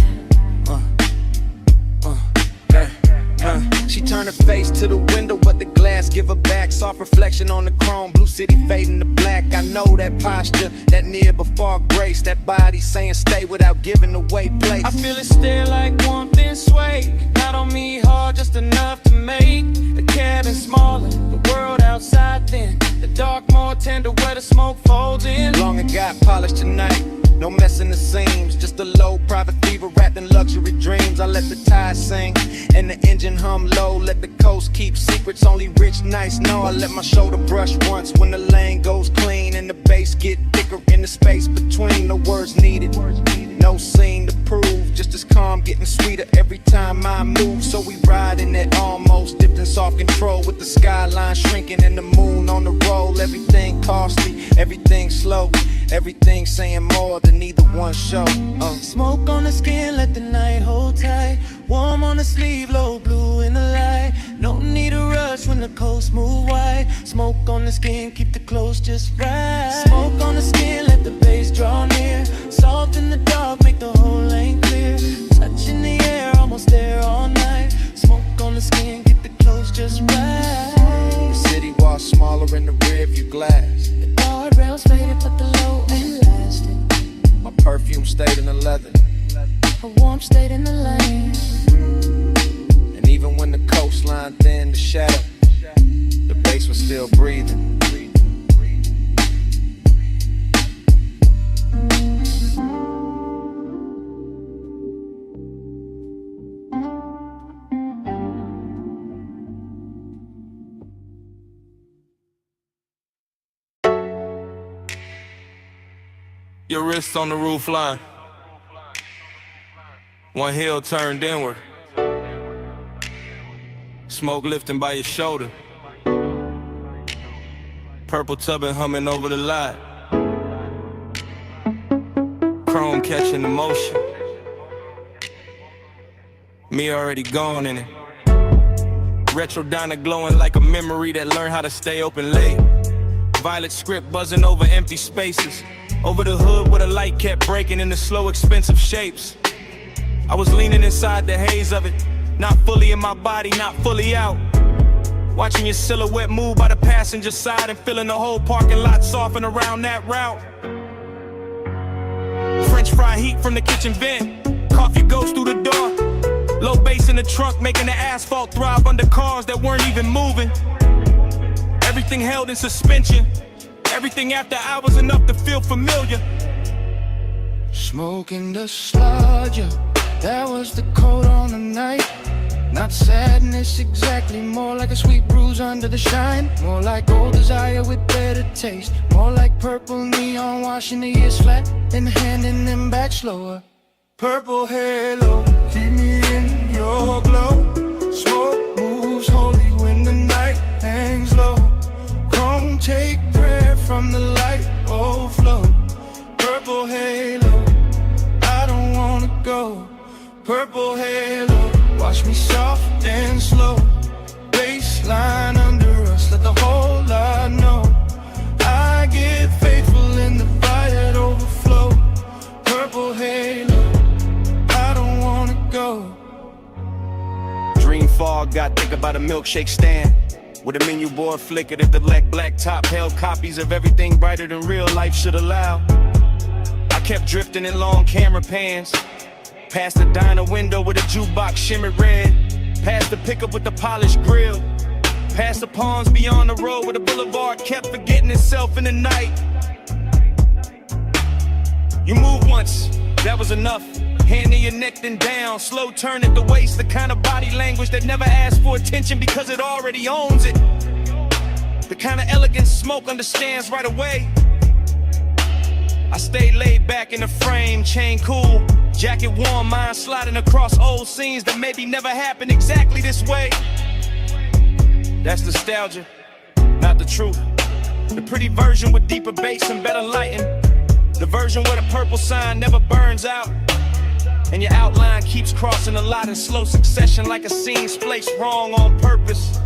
She turned her face to the window, but the glass give her back. Soft reflection on the chrome, blue city fading to black. I know that posture, that near before grace. That body saying stay without giving away place. I feel it stare like warmth and sway. Not on me hard, just enough to make the cabin smaller, the world outside thin, the dark more tender where the smoke folds in. Long and got polished tonight, no messing the seams. Just a low private fever wrapped in luxury dreams. I let the tide sing and the engine hum low. Let the coast keep secrets only rich nights know. I let my shoulder brush once when the lane goes clean and the bass get thicker in the space between. No words needed, no scene to prove. Just as calm, getting sweeter every time I move. So we ride in that almost dipped in soft control, with the skyline shrinking and the moon on the roll. Everything costly, everything slow, everything saying more than either one show. Smoke on the skin, let the night hold tight. Warm on the sleeve, low blue in the light. No need to rush when the coast move wide. Smoke on the skin, keep the clothes just right. Smoke on the skin, let the bass draw near. Soft in the dark, make the whole lane clear. Touch in the air, almost there all night. Smoke on the skin, keep the clothes just right. The city walls smaller in the rear view glass. The guardrails faded, but the low ain't lasting. My perfume stayed in the leather, A warmth stayed in the lane. and even when the coastline thinned the shadow, the bass was still breathing. Your wrists on the roof line. One heel turned inward. Smoke lifting by your shoulder. Purple tubbing humming over the lot. Chrome catching the motion. Me already gone in it. Retro diner glowing like a memory that learned how to stay open late. Violet script buzzing over empty spaces. Over the hood where the light kept breaking into slow, expensive shapes. I was leaning inside the haze of it, not fully in my body, not fully out. Watching your silhouette move by the passenger side and feeling the whole parking lot soften around that route. French fry heat from the kitchen vent, coffee goes through the door. Low bass in the trunk making the asphalt throb under cars that weren't even moving. Everything held in suspension. Everything after hours enough to feel familiar. Smoking the sludge, yeah, that was the coat on the night. Not sadness exactly, more like a sweet bruise under the shine. More like old desire with better taste. More like purple neon washing the years flat, then handing them back slower. Purple halo, keep me in your glow. Smoke moves holy when the night hangs low. Come take prayer from the light overflow. Purple halo, I don't wanna go. Purple halo, watch me soft and slow. Baseline under us, let the whole lot know. I get faithful in the fire that overflow. Purple halo, I don't wanna go. Dream fog, got thick about a milkshake stand. With a menu board flickered if the black top held copies of everything brighter than real life should allow. I kept drifting in long camera pans, past the diner window with a jukebox shimmered red, past the pickup with the polished grill, past the palms beyond the road where the boulevard kept forgetting itself in the night. You moved once, that was enough. Hand in your neck then down, slow turn at the waist, the kind of body language that never asks for attention because it already owns it. The kind of elegance Smoke understands right away. I stayed laid back in the frame, chain cool, Jacket warm, mind sliding across old scenes that maybe never happened exactly this way. That's nostalgia, not the truth. The pretty version with deeper bass and better lighting. The version where the purple sign never burns out. And your outline keeps crossing a lot in slow succession like a scene's placed wrong on purpose.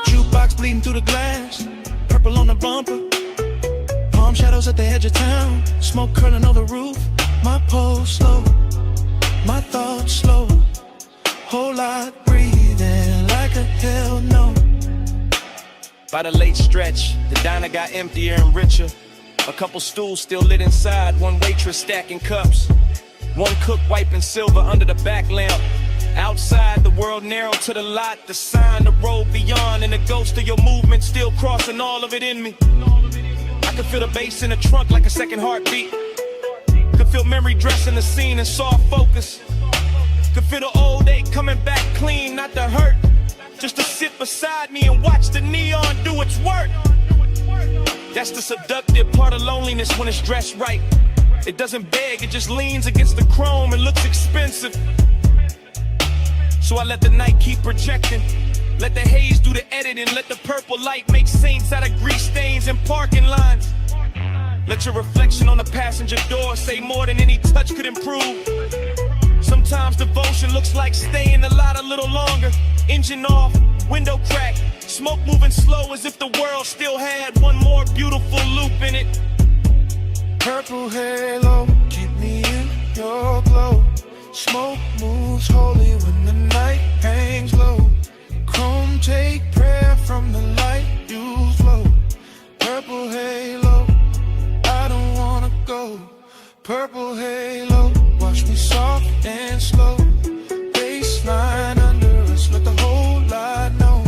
Jukebox bleeding through the glass, purple on the bumper. Palm shadows at the edge of town, smoke curling over the roof. My pulse slow, my thoughts slow. Whole lot breathing like a hell no. By the late stretch, the diner got emptier and richer. A couple stools still lit inside, one waitress stacking cups. One cook wiping silver under the back lamp. Outside, the world narrowed to the lot, the sign, the road beyond, and the ghost of your movement still crossing all of it in me. I could feel the bass in the trunk like a second heartbeat. Could feel memory dressing the scene in soft focus. Could feel the old ache coming back clean, not the hurt. Just to sit beside me and watch the neon do its work. That's the seductive part of loneliness when it's dressed right. It doesn't beg, it just leans against the chrome and looks expensive. So I let the night keep projecting. Let the haze do the editing. Let the purple light make saints out of grease stains in parking lines. Let your reflection on the passenger door say more than any touch could improve. Sometimes devotion looks like staying a lot a little longer. Engine off, window cracked, smoke moving slow as if the world still had one more beautiful loop in it. Purple halo, keep me in your glow. Smoke moves holy when the night hangs low. Chrome take prayer from the light you flow. Purple halo, I don't wanna go. Purple halo, watch me soft and slow. Baseline under us, let the whole lot know.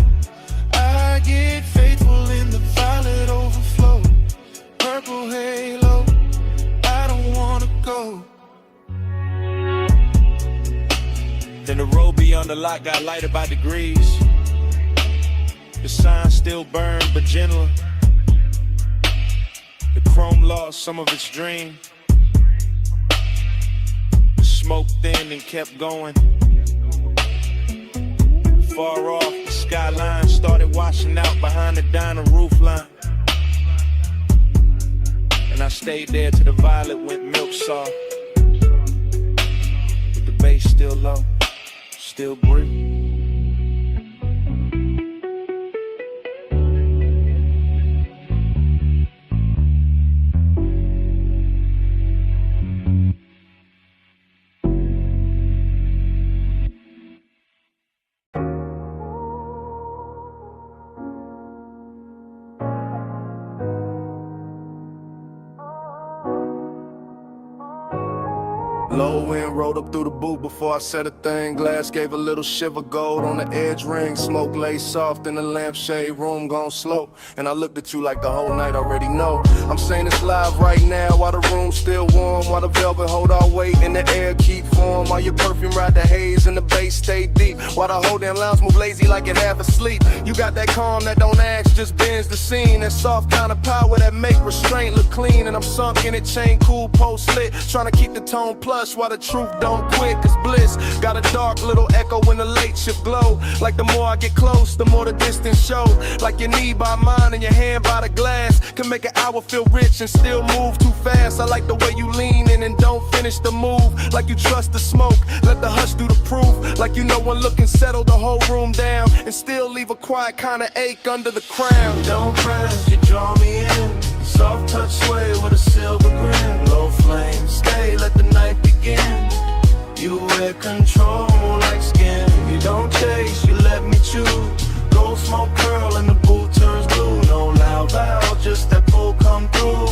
I get faithful in the violet overflow. Purple halo, I don't wanna go. Then the road beyond the lot got lighter by degrees. The sign still burned but gentler. The chrome lost some of its dream. The smoke thinned and kept going. Far off, the skyline started washing out behind the diner roof line. And I stayed there till the violet went milk soft. With the bass still low, still breathe. Low wind rolled up through the booth before I said a thing. Glass gave a little shiver, gold on the edge ring. Smoke lay soft in the lampshade, room gone slow. And I looked at you like the whole night already know. I'm saying this live right now while the room's still warm. While the velvet hold our weight and the air keep warm. While your perfume ride the haze and the bass stay deep. While the whole damn lounge move lazy like it half asleep. You got that calm that don't ask, just bends the scene. That soft kind of power that make restraint look clean. And I'm sunk in it, chain cool, post lit. Trying to keep the tone plush while the truth don't quit. Cause bliss got a dark little echo when the late shift glow. Like the more I get close, the more the distance show. Like your knee by mine and your hand by the glass. Can make an hour feel rich and still move too fast. I like the way you lean in and don't finish the move. Like you trust the smoke, let the hush do the proof. Like you know one look and settle the whole room down. And still leave a quiet kind of ache under the crown. Don't press, you draw me in. Soft touch sway with a silver grin. Low flame, stay, let the night begin. You wear control like skin. You don't chase, you let me choose. Gold smoke curl and the booth turns blue. No loud loud, just that pull come through.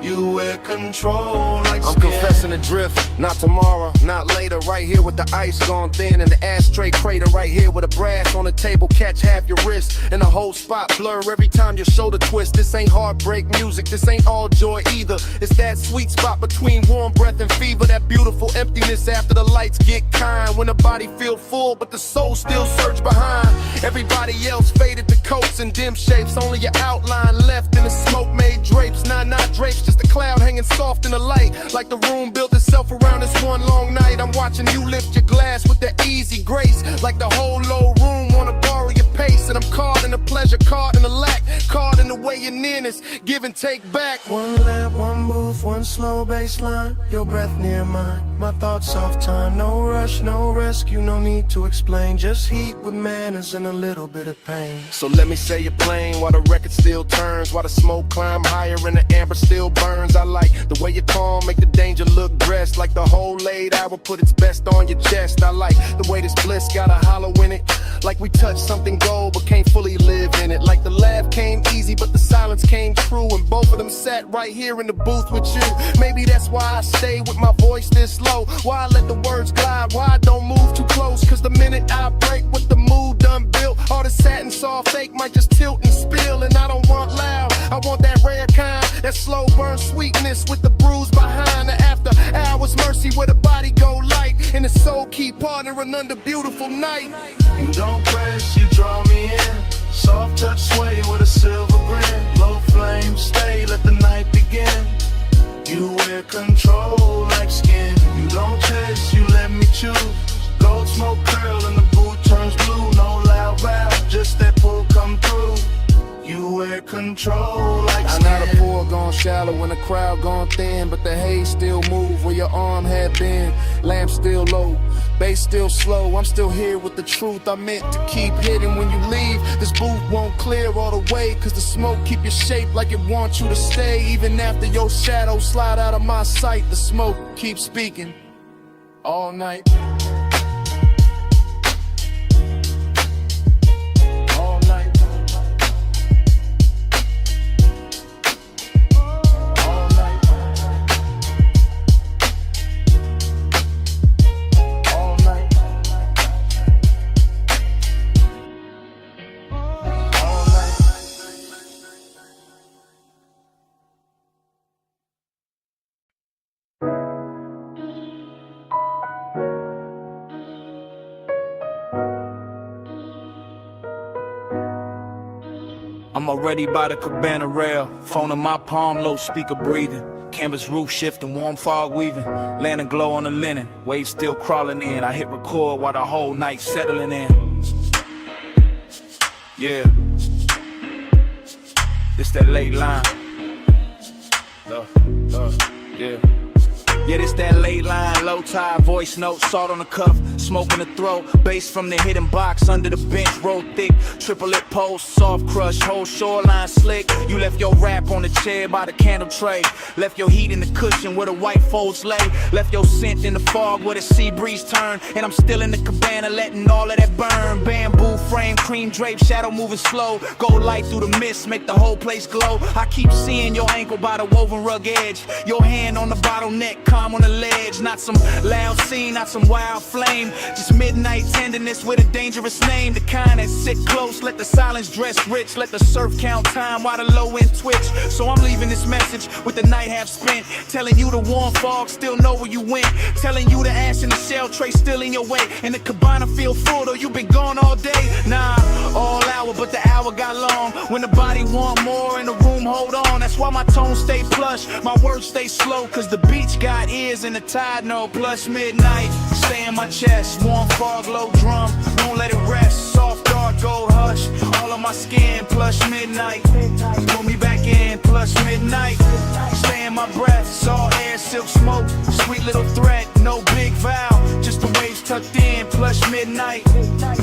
You wear control like skin. I'm confessing the drift, not tomorrow, not later. Right here with the ice gone thin and the ashtray crater. Right here with a brass on the table, catch half your wrist. And the whole spot blur every time your shoulder twist. This ain't heartbreak music, this ain't all joy either. It's that sweet spot between warm breath and fever. That beautiful emptiness after the lights get kind. When the body feel full but the soul still search behind. Everybody else faded to coats and dim shapes. Only your outline left in the smoke made drapes. Nah, not drapes, just a cloud hanging hanging soft in the light, like the room built itself around this one long night. I'm watching you lift your glass with that easy grace, like the whole low room wanna borrow your pace. And I'm caught in the pleasure, caught in the lack, caught in the way your nearness, give and take back. One lap, one move, one slow baseline, your breath near mine, my thoughts off time. No rush, no rescue, no need to explain, just heat with manners and a little bit of pain. So let me say you're playing while the record still turns, while the smoke climb higher and the amber still burns. I like the way you calm, make the danger look dressed, like the whole late hour put its best on your chest. I like the way this bliss got a hollow in it, like we touched something gold but can't fully live in it. Like the laugh came easy but the silence came true, and both of them sat right here in the booth with you. Maybe that's why I stay with my voice this low, why I let the words glide, why I don't move too close. Cause the minute I break with the mood done built, all the satin soft fake might just tilt and spill. And I don't want loud, I want that rare kind, that slow burn sweetness with the bruise behind. The after hours mercy where the body go light and the soul keep partnering under beautiful night. You don't press, you draw me in, soft touch sway with a silver grin. Low flame stay, let the night begin. You wear control like skin. You don't chase, you let me choose. Gold smoke curl and the boot turns blue. No loud valve, just that pull come through. You wear control like skin. I know the poor gone shallow when the crowd gone thin, but the haze still move where your arm had been. Lamp still low, bass still slow. I'm still here with the truth I meant to keep hidden. When you leave, this booth won't clear all the way, cause the smoke keep your shape like it wants you to stay. Even after your shadow slide out of my sight, the smoke keeps speaking all night. I'm already by the cabana rail, phone in my palm, low speaker breathing. Canvas roof shifting, warm fog weaving, lantern glow on the linen, waves still crawling in. I hit record while the whole night settling in. Yeah, this that late line. Yeah. Yeah, this that late line, low tide, voice note, salt on the cuff, smoke in the throat, bass from the hidden box, under the bench, roll thick, triple lip post, soft crush, whole shoreline slick. You left your rap on the chair by the candle tray, left your heat in the cushion where the white folds lay, left your scent in the fog where the sea breeze turn, and I'm still in the cabana letting all of that burn. Bamboo frame, cream drape, shadow moving slow, gold light through the mist, make the whole place glow. I keep seeing your ankle by the woven rug edge, your hand on the bottleneck, calm on the ledge. Not some loud scene, not some wild flame, just midnight tenderness with a dangerous name. The kind that sit close, let the silence dress rich, let the surf count time while the low end twitch. So I'm leaving this message with the night half spent, telling you the warm fog still know where you went, telling you the ash in the shell tray still in your way, and the cabana feel full though you been gone all day. Nah, all hour but the hour got long, when the body want more and the room hold on. That's why my tone stay plush, my words stay slow, cause the beach got ears and the tide know. Plus midnight, stay in my chest, warm fog, low drum, won't let it rest. Soft dark gold hush, all on my skin. Plus midnight, pull me back in. Plus midnight, stay in my breath, saw air, silk smoke, sweet little threat, no big vow, just the waves tucked in. Plus midnight,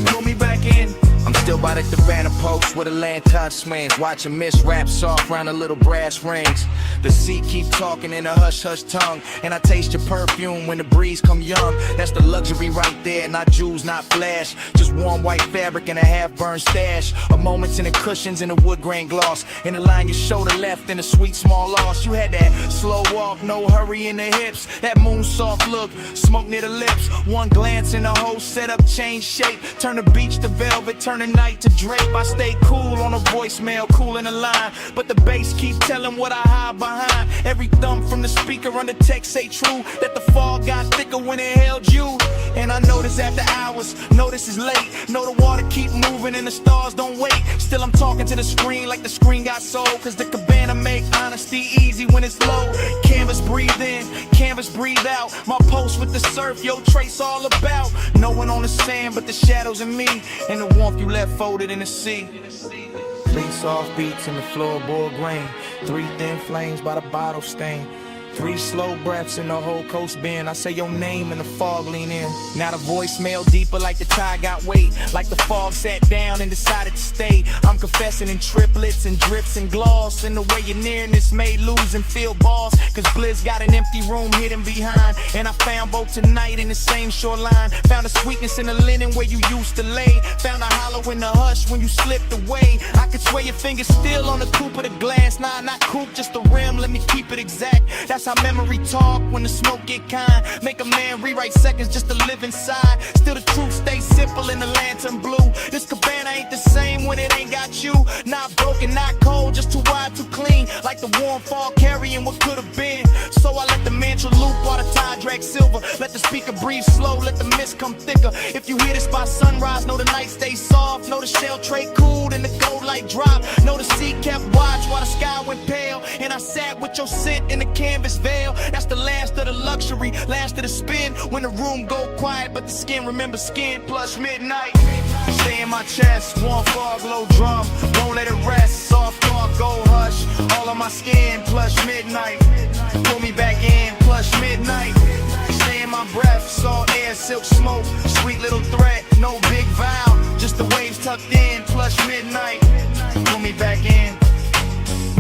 pull me back in. I'm still by the cabana post where the lantern swings, watching mist wrap soft round the little brass rings. The sea keep talking in a hush-hush tongue, and I taste your perfume when the breeze come young. That's the luxury right there, not jewels, not flash, just warm white fabric and a half-burned stash. A moment's in the cushions and the wood grain gloss, in the line your shoulder left in a sweet small loss. You had that slow walk, no hurry in the hips, that moon soft look, smoke near the lips. One glance and the whole setup changed shape, turn the beach to velvet, turn the night to drape. I stay cool on a voicemail, cool in the line, but the bass keep telling what I hide behind. Every thump from the speaker on the text say true, that the fog got thicker when it held you. And I know this after hours, know this is late, know the water keep moving and the stars don't wait. Still I'm talking to the screen like the screen got sold, cause the cabana make honesty easy when it's low. Canvas breathe in, canvas breathe out. My post with the surf, yo, trace all about. No one on the sand but the shadows in me, and the warmth you left folded in the sea. 3 soft beats in the floorboard grain, 3 thin flames by the bottle stain, 3 slow breaths in the whole coast bend. I say your name and the fog lean in. Now the voicemail deeper like the tide got weight, like the fog sat down and decided to stay. I'm confessing in triplets and drips and gloss, and the way your nearness made lose and feel boss. Cause Blizz got an empty room hidden behind, and I found both tonight in the same shoreline. Found a sweetness in the linen where you used to lay, found a hollow in the hush when you slipped away. I could swear your fingers still on the coupe of the glass. Nah, not coupe, just the rim, let me keep it exact. That's how memory talk when the smoke get kind. Make a man rewrite seconds just to live inside. Still the truth stays simple in the lantern blue. This cabana ain't the same when it ain't got you. Not broken, not cold, just too wide, too clean. Like the warm fall carrying what could have been. So I let the mantra loop while the tide drag silver. Let the speaker breathe slow, let the mist come thicker. If you hear this by sunrise, know the night stays soft. Know the shell tray cooled and the gold light drop. Know the sea kept watch while the sky went pale. And I sat with your scent in the canvas veil. That's the last of the luxury, last of the spin. When the room go quiet, but the skin remember skin. Plus midnight, stay in my chest. Warm fog, low drum, won't let it rest. Soft thought, gold hush, all on my skin. Plus midnight, pull me back in. Plus midnight, stay in my breath. Salt air, silk smoke, sweet little threat. No big vow, just the waves tucked in. Plus midnight, pull me back in.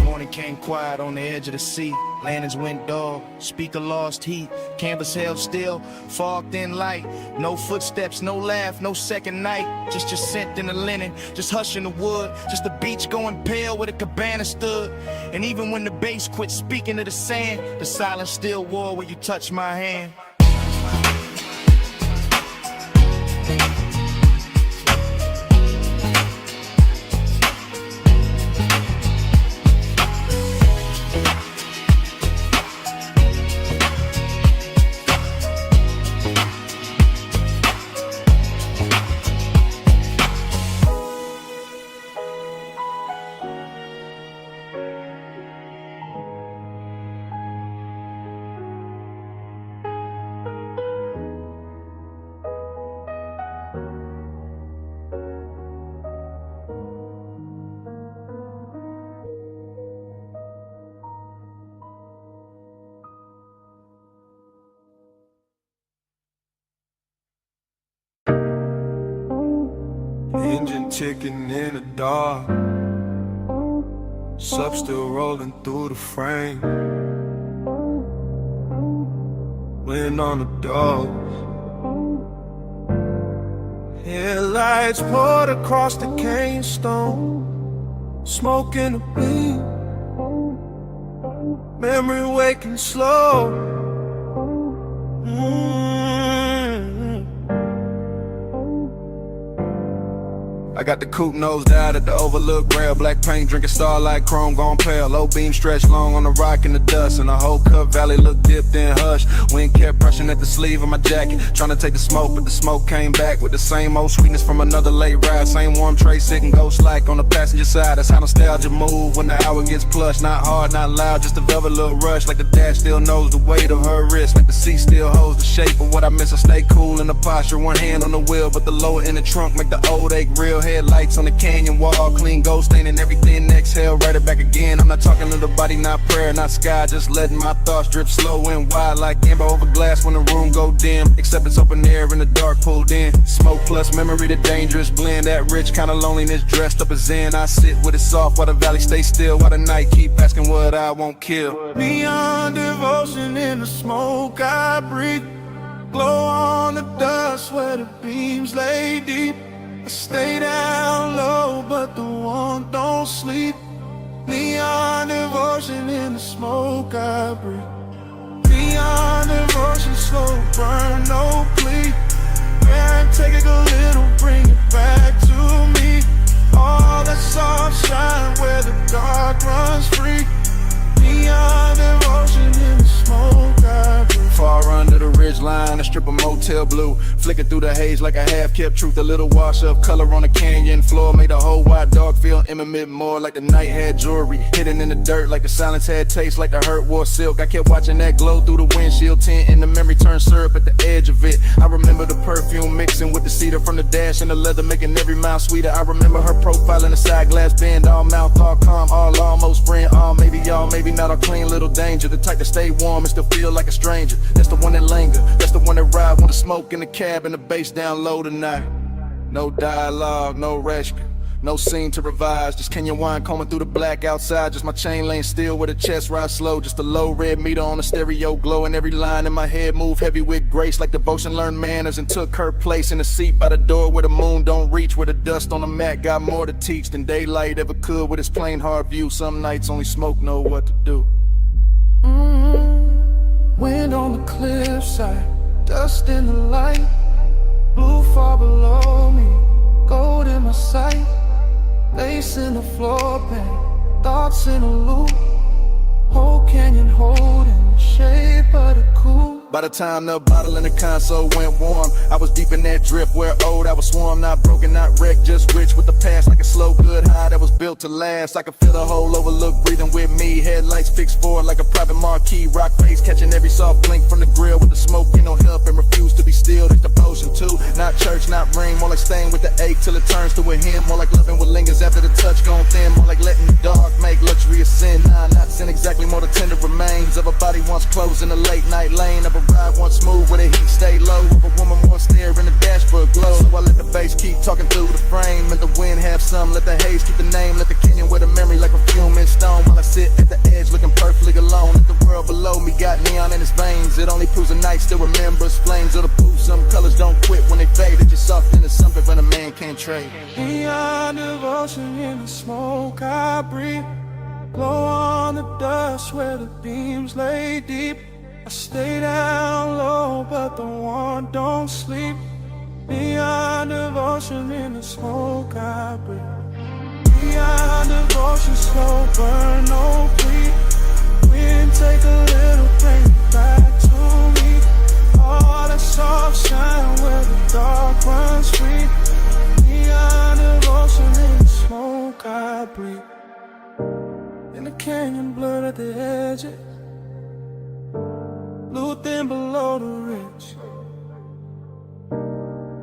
Morning came quiet on the edge of the sea. Lanterns went dull, speaker lost heat. Canvas held still, fog thin light. No footsteps, no laugh, no second night. Just your scent in the linen, just hush in the wood. Just the beach going pale where the cabana stood. And even when the bass quit speaking to the sand, the silence still wore where you touched my hand. Engine ticking in the dark, sub still rolling through the frame. Wind on the doors, headlights poured across the cane stone. Smoke in the beam, memory waking slow. I got the coupe nosed out at the overlook rail. Black paint, drinking starlight, chrome gone pale. Low beam stretched long on the rock in the dust, and the whole Cup Valley looked dipped in hush. Wind kept brushing at the sleeve of my jacket, trying to take the smoke, but the smoke came back with the same old sweetness from another late ride. Same warm tray sitting ghost like on the passenger side. That's how nostalgia move when the hour gets plush. Not hard, not loud, just a velvet little rush. Like the dash still knows the weight of her wrist, like the seat still holds the shape of what I miss. I stay cool in the posture, one hand on the wheel, but the lower in the trunk make the old ache real. Headlights on the canyon wall, clean ghost stain and everything. Exhale, write it back again. I'm not talking to the body, not prayer, not sky. Just letting my thoughts drip slow and wide like amber over glass when the room go dim. Except it's open air in the dark pulled in. Smoke plus memory, the dangerous blend. That rich kind of loneliness dressed up as zen. I sit with it soft while the valley stays still, while the night keep asking what I won't kill. Beyond devotion in the smoke I breathe, glow on the dust where the beams lay deep. I stay down low, but the warmth don't sleep. Neon devotion in the smoke I breathe. Neon devotion, slow burn, no plea. Man, take it a little, bring it back to me. All that soft shine where the dark runs free. Neon devotion in the smoke I breathe. Far under the ridge line, the strip of motel blue. Flicking through the haze like a half-kept truth. A little wash of color on the canyon floor made the whole wide dog feel intimate, more like the night had jewelry hidden in the dirt, like the silence had taste, like the hurt wore silk. I kept watching that glow through the windshield tint, and the memory turned syrup at the edge of it. I remember the perfume mixing with the cedar from the dash and the leather, making every mile sweeter. I remember her profile in the side glass bend, all mouth, all calm, all almost friend, all maybe y'all, maybe not, all clean, little danger. The type to stay warm and still feel like a stranger. That's the one that linger, that's the one that ride when the smoke in the cab and the bass down low tonight. No dialogue, no rescue, no scene to revise. Just Kenyan wine combing through the black outside. Just my chain lane still with a chest ride slow. Just a low red meter on the stereo glow. And every line in my head move heavy with grace, like devotion learned manners and took her place in the seat by the door where the moon don't reach, where the dust on the mat got more to teach than daylight ever could with its plain hard view. Some nights only smoke know what to do. Wind on the cliffside, dust in the light, blue far below me, gold in my sight, lace in the floor pan, thoughts in a loop, whole canyon holding the shape of the coupe. By the time the bottle in the console went warm, I was deep in that drip where old I was swarm, not broken, not wrecked, just rich with the past, like a slow good high that was built to last. I could feel the whole overlook breathing with me, headlights fixed forward like a private marquee, rock face catching every soft blink from the grill with the smoke, you know, help and refuse to be still. It's devotion too, not church, not ring, more like staying with the ache till it turns to a hymn, more like loving what lingers after the touch gone thin, more like letting the dark make luxury a sin. Nah, not sin exactly, more the tender remains of a body once closed in the late night lane of a ride once smooth where the heat stay low, of a woman once there in the dashboard glow. So I let the bass keep talking through the frame, and the wind have some, let the haze keep the name, let the canyon with a memory like a fume in stone, while I sit at the edge looking perfectly alone. If the world below me got neon in its veins, it only proves the night still remembers flames of the booth. Some colors don't quit when they fade, it's just something that's something when a man can't trade. Beyond devotion in the smoke I breathe, glow on the dust where the beams lay deep. I stay down low, but the one don't sleep. Beyond devotion in the smoke I breathe. Beyond devotion, slow burn, no bleed. Wind take a little, bring it back to me. All the soft shine where the dark runs free. Beyond devotion in the smoke I breathe. In the canyon blurred at the edges, blue thin below the ridge,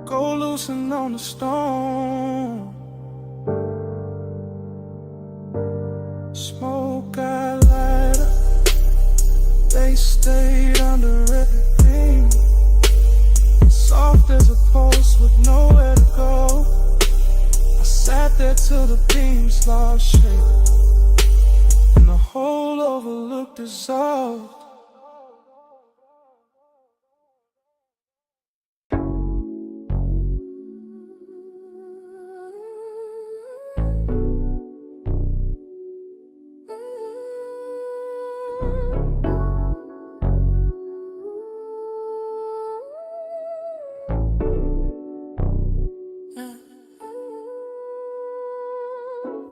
go loosen on the stone. Smoke I light up, they stayed under everything. Soft as a post with nowhere to go. I sat there till the beams lost shape, and the whole overlook dissolved.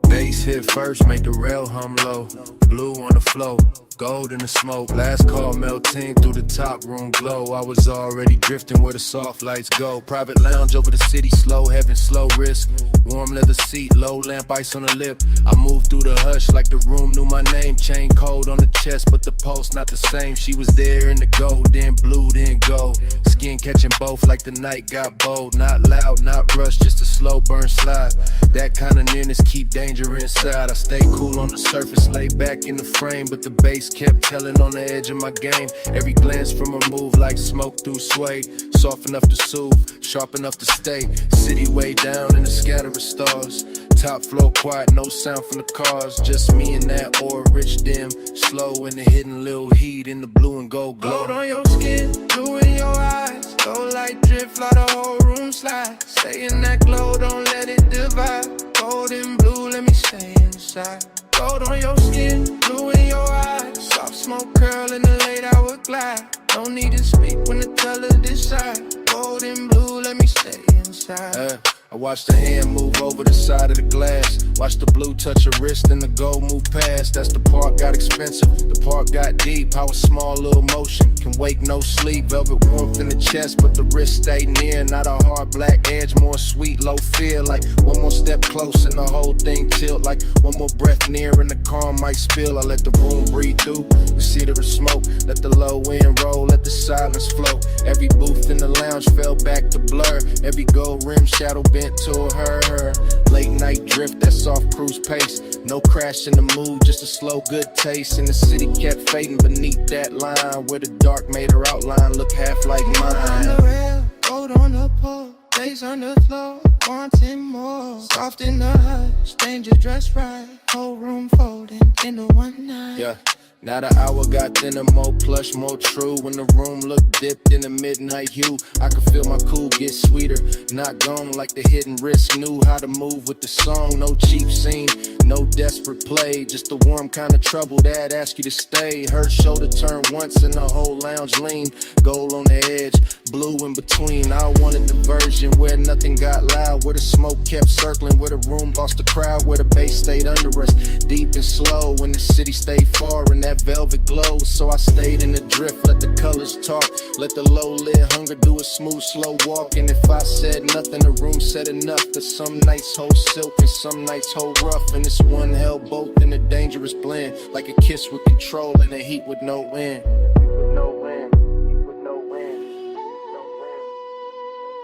Bass hit first, make the rail hum low. Blue on the flow, gold in the smoke. Last call melting through the top room glow. I was already drifting where the soft lights go. Private lounge over the city, slow, having slow risk. Warm leather seat, low lamp, ice on the lip. I moved through the hush like the room knew my name. Chain cold on the chest, but the pulse not the same. She was there in the gold, then blue, then gold. Skin catching both like the night got bold. Not loud, not rushed, just a slow burn slide. That kind of nearness keep danger inside. I stay cool on the surface, lay back in the frame, but the bass kept telling on the edge of my game. Every glance from her move like smoke through suede. Soft enough to soothe, sharp enough to stay. City way down in the scatter of stars. Top floor quiet, no sound from the cars. Just me and that aura rich dim. Slow in the hidden little heat in the blue and gold glow. Gold on your skin, blue in your eyes. Gold light drip, fly the whole room slide. Stay in that glow, don't let it divide. Gold and blue, let me stay inside. Gold on your skin, blue in your eyes. Soft smoke curl in the late hour glide. Don't need to speak when the teller decide. Gold and blue, let me stay inside. I watch the hand move over the side of the glass. Watch the blue touch your wrist and the gold move past. That's the part got expensive, the part got deep. How a small little motion can wake no sleep. Velvet warmth in the chest, but the wrist stay near. Not a hard black edge, more sweet, low fear. Like one more step close and the whole thing tilt. Like one more breath near and the calm might spill. I let the room breathe through the seat of the smoke. Let the low end roll, let the silence flow. Every booth in the lounge fell back to blur. Every gold rim shadow bent to her. Late night drift, that soft cruise pace. No crash in the mood, just a slow good taste. And the city kept fading beneath that line, where the dark made her outline look half like mine. On the rail, gold on the pole, days on the floor, wanting more. Soft in the hush, danger dressed right. Whole room folding into one night. Yeah. Now the hour got thinner, more plush, more true. When the room looked dipped in the midnight hue, I could feel my cool get sweeter. Not gone like the hidden risk. Knew how to move with the song. No cheap scene, no desperate play. Just the warm kind of trouble that ask you to stay. Her shoulder turn once and the whole lounge lean. Gold on the edge, blue in between. I wanted the version where nothing got loud, where the smoke kept circling, where the room lost the crowd, where the bass stayed under us, deep and slow. When the city stayed far and that velvet glow, so I stayed in the drift. Let the colors talk, let the low-lit hunger do a smooth, slow walk. And if I said nothing, the room said enough. Cause some nights hold silk and some nights hold rough, and this one held both in a dangerous blend, like a kiss with control and a heat with no end.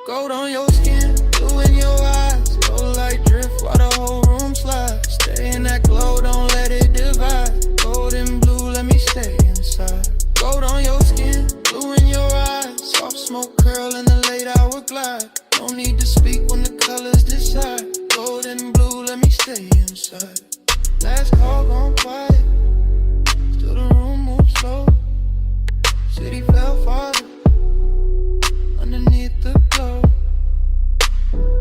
Gold on your skin, blue in your eyes. Low light drift while the whole room slides. Stay in that glow, don't let it divide. Gold and blue, let me stay inside. Gold on your skin, blue in your eyes. Soft smoke curl in the late hour glide. No need to speak when the colors decide. Gold and blue, let me stay inside. Last call gone quiet, still the room moves slow. City fell farther underneath the glow.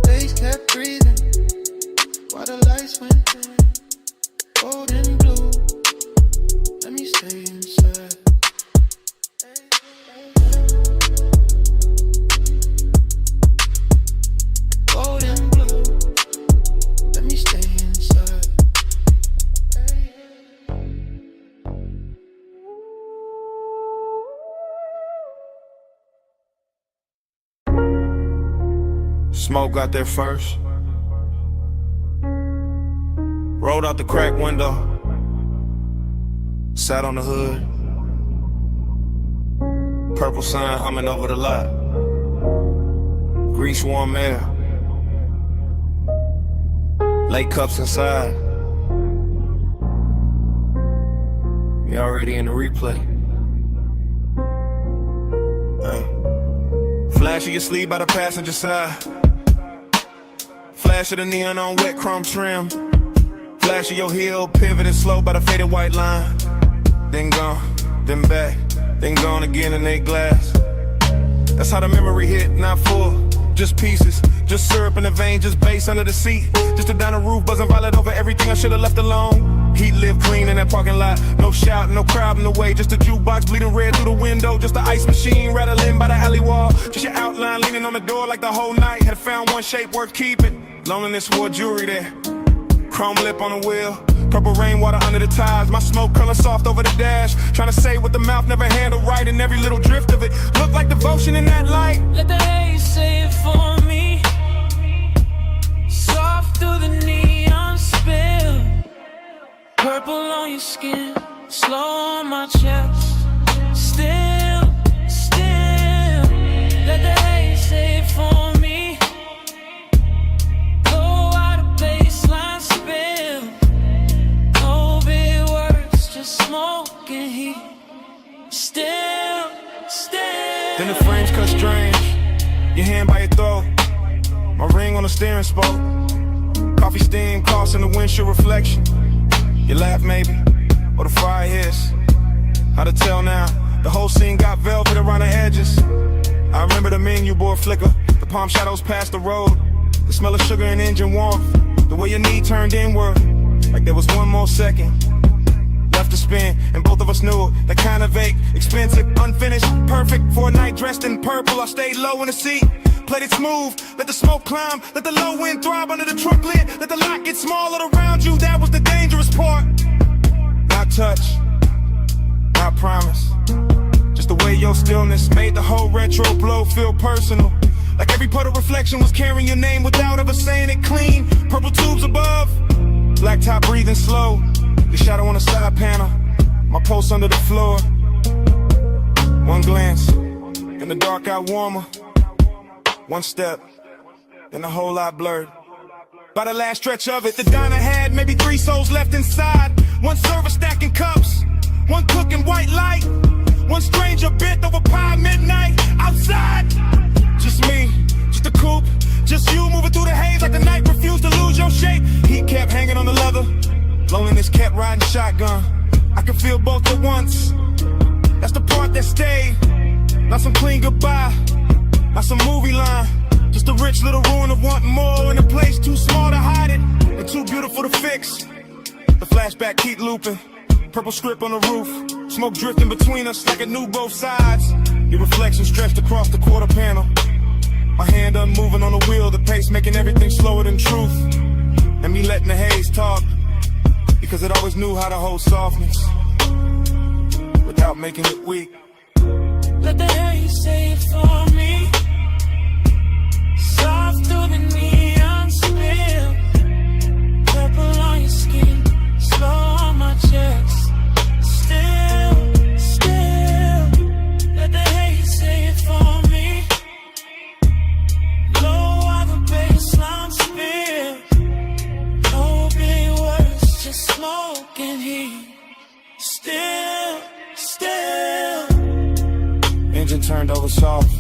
Days kept breathing while the lights went dim. Gold and blue, let me stay inside. Gold and blue, let me stay inside. Smoke got there first. Rolled out the crack window. Sat on the hood. Purple sun humming over the lot. Grease warm air. Late cups inside. You already in the replay. Flash of your sleeve by the passenger side. Flash of the neon on wet chrome trim. Flash of your heel, pivoted slow by the faded white line. Then gone, then back, then gone again in they glass. That's how the memory hit, not full, just pieces. Just syrup in the vein, just bass under the seat. Just a down the roof, buzzing violet over everything I should've left alone. Heat lived clean in that parking lot. No shout, no crowd in the way. Just a jukebox bleeding red through the window. Just the ice machine rattling by the alley wall. Just your outline leaning on the door like the whole night had found one shape worth keeping. Loneliness wore jewelry there. Chrome lip on the wheel. Purple rainwater under the tires. My smoke curling soft over the dash. Trying to say what the mouth never handled right. And every little drift of it looked like devotion in that light. Let the haze say it for me. Soft through the neon spill. Purple on your skin, slow on my chest. Still, let the haze say it for me. Blow out a baseline spill. No big words, just smoke and heat. Still. Then the frames cut strange. Your hand by your throat. My ring on the steering spoke. Coffee steam caught in the windshield reflection. You laugh maybe, or the fire hiss. How to tell now? The whole scene got velvet around the edges. I remember the menu board flicker. The palm shadows past the road. The smell of sugar and engine warmth. The way your knee turned inward, like there was one more second left to spin, and both of us knew it. That kind of vague, expensive, unfinished, perfect. perfect for a night dressed in purple. I stayed low in the seat, played it smooth, let the smoke climb, let the low wind throb under the trunk lid, let the lot get smaller around you. That was the dangerous part. Not touch, not promise. Just the way your stillness made the whole retro blow feel personal. Like every puddle reflection was carrying your name without ever saying it clean. Purple tubes above, black top breathing slow. The shadow on the side panel, my pulse under the floor. One glance, in the dark got warmer. One step, then a whole lot blurred. By the last stretch of it, the diner had maybe 3 souls left inside. One server stacking cups, one cooking white light, one stranger bent over pie midnight outside. Just me, just a coupe, just you moving through the haze like the night refused to lose your shape. Heat kept hanging on the leather, loneliness kept riding shotgun. I could feel both at once, that's the part that stayed. Not some clean goodbye, not some movie line, just a rich little ruin of wanting more in a place too small to hide it and too beautiful to fix. The flashback keep looping, purple script on the roof, smoke drifting between us like it knew both sides. Your reflection stretched across the quarter panel, my hand unmoving on the wheel, the pace making everything slower than truth. And me letting the haze talk, because it always knew how to hold softness without making it weak. Let the haze say it for me. Soft through the neon spill, purple on your skin, slow on my chest. Still, let the haze say it for me. Low on the baseline spill, no big words, just smoke and heat. Still. Engine turned over soft,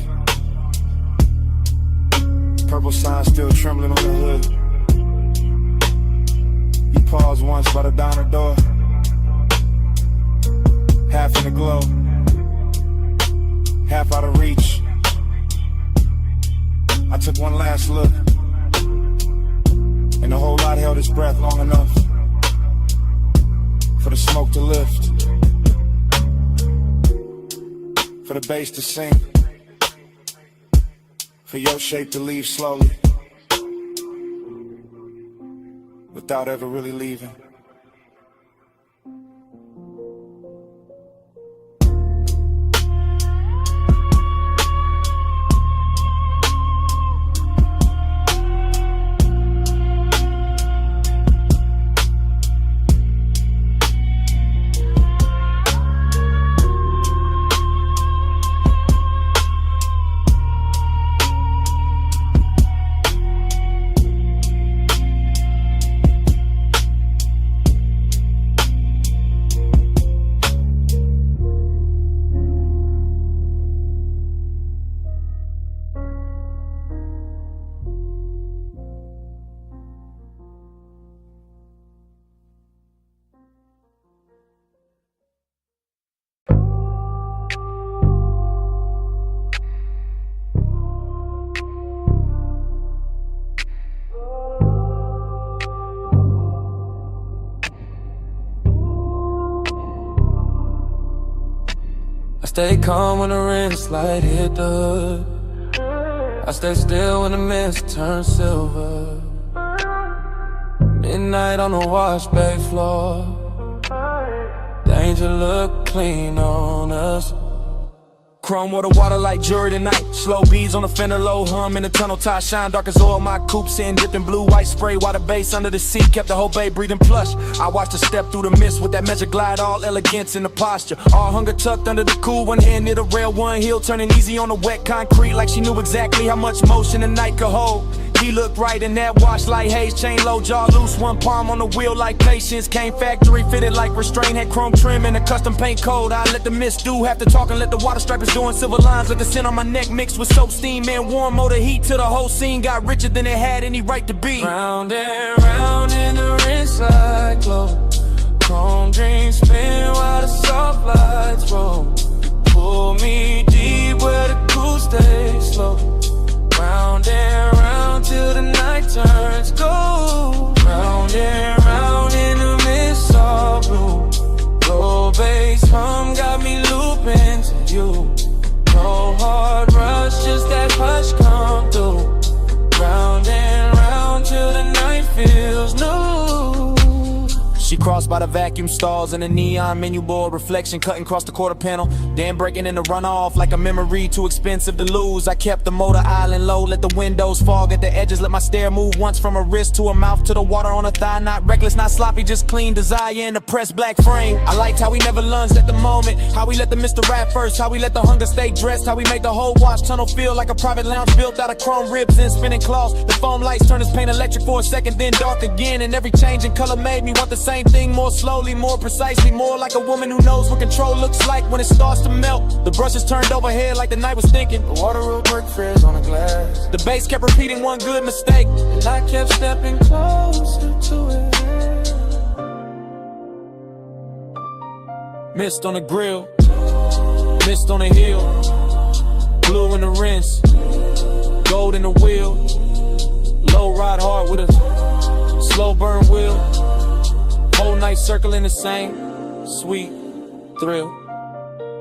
purple sign still trembling on the hood. You paused once by the diner door, half in the glow, half out of reach. I took one last look, and the whole lot held its breath long enough for the smoke to lift, for the bass to sink, for your shape to leave slowly, without ever really leaving. Stay calm when the wrist light hit the hood. I stay still when the mist turns silver. Midnight on the wash bay floor. Danger look clean on us. Chrome water like jury tonight. Slow beads on the fender, low hum in the tunnel. Tie shine dark as oil. My coupe sitting dipped in blue, white spray. Water base under the seat, kept the whole bay breathing plush. I watched her step through the mist with that measure glide, all elegance in the posture. All hunger tucked under the cool, one hand near the rail, one heel turning easy on the wet concrete, like she knew exactly how much motion the night could hold. He looked right in that wash like haze, chain low, jaw loose, one palm on the wheel like patience. Came factory fitted like restraint, had chrome trim and a custom paint code. I let the mist do half the talking, let the water stripers doing silver lines. Let the scent on my neck mixed with soap, steam, and warm motor heat till the whole scene got richer than it had any right to be. Round and round in the rinse like glow. Chrome dreams spin while the soft lights roll. Pull me deep where the cool stays slow. Round and round till the night turns gold. Round and round in the mist all blue. Low bass hum got me looping to you. crossed by the vacuum stalls and the neon menu board reflection cutting across the quarter panel. Then breaking in the runoff like a memory too expensive to lose. I kept the motor island low, let the windows fog at the edges, let my stare move once from a wrist to a mouth to the water on a thigh. Not reckless, not sloppy, just clean desire in the pressed black frame. I liked how we never lunged at the moment, how we let the Mr. Rap first, how we let the hunger stay dressed, how we made the whole watch tunnel feel like a private lounge built out of chrome ribs and spinning cloths. The foam lights turned his paint electric for a second, then dark again, and every change in color made me want the same thing more slowly, more precisely, more like a woman who knows what control looks like when it starts to melt. The brushes turned overhead like the night was thinking. The water will break frizz on the glass. The bass kept repeating one good mistake, and I kept stepping closer to it. Mist on the grill, mist on the hill, blue in the rinse, gold in the wheel, low ride hard with a slow burn wheel, whole night circling the same sweet thrill.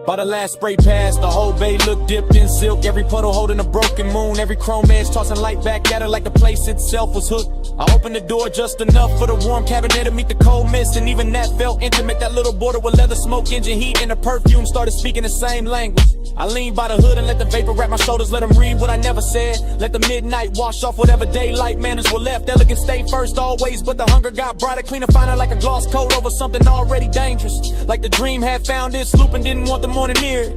By the last spray pass, the whole bay looked dipped in silk. Every puddle holding a broken moon, every chrome edge tossing light back at her like the place itself was hooked. I opened the door just enough for the warm cabinet to meet the cold mist, and even that felt intimate. That little border with leather smoke, engine heat, and the perfume started speaking the same language. I leaned by the hood and let the vapor wrap my shoulders, let them read what I never said. Let the midnight wash off whatever daylight manners were left. Elegance stayed first always, but the hunger got brighter, cleaner, finer, like a gloss coat over something already dangerous. Like the dream had found its loop and didn't want the morning near it.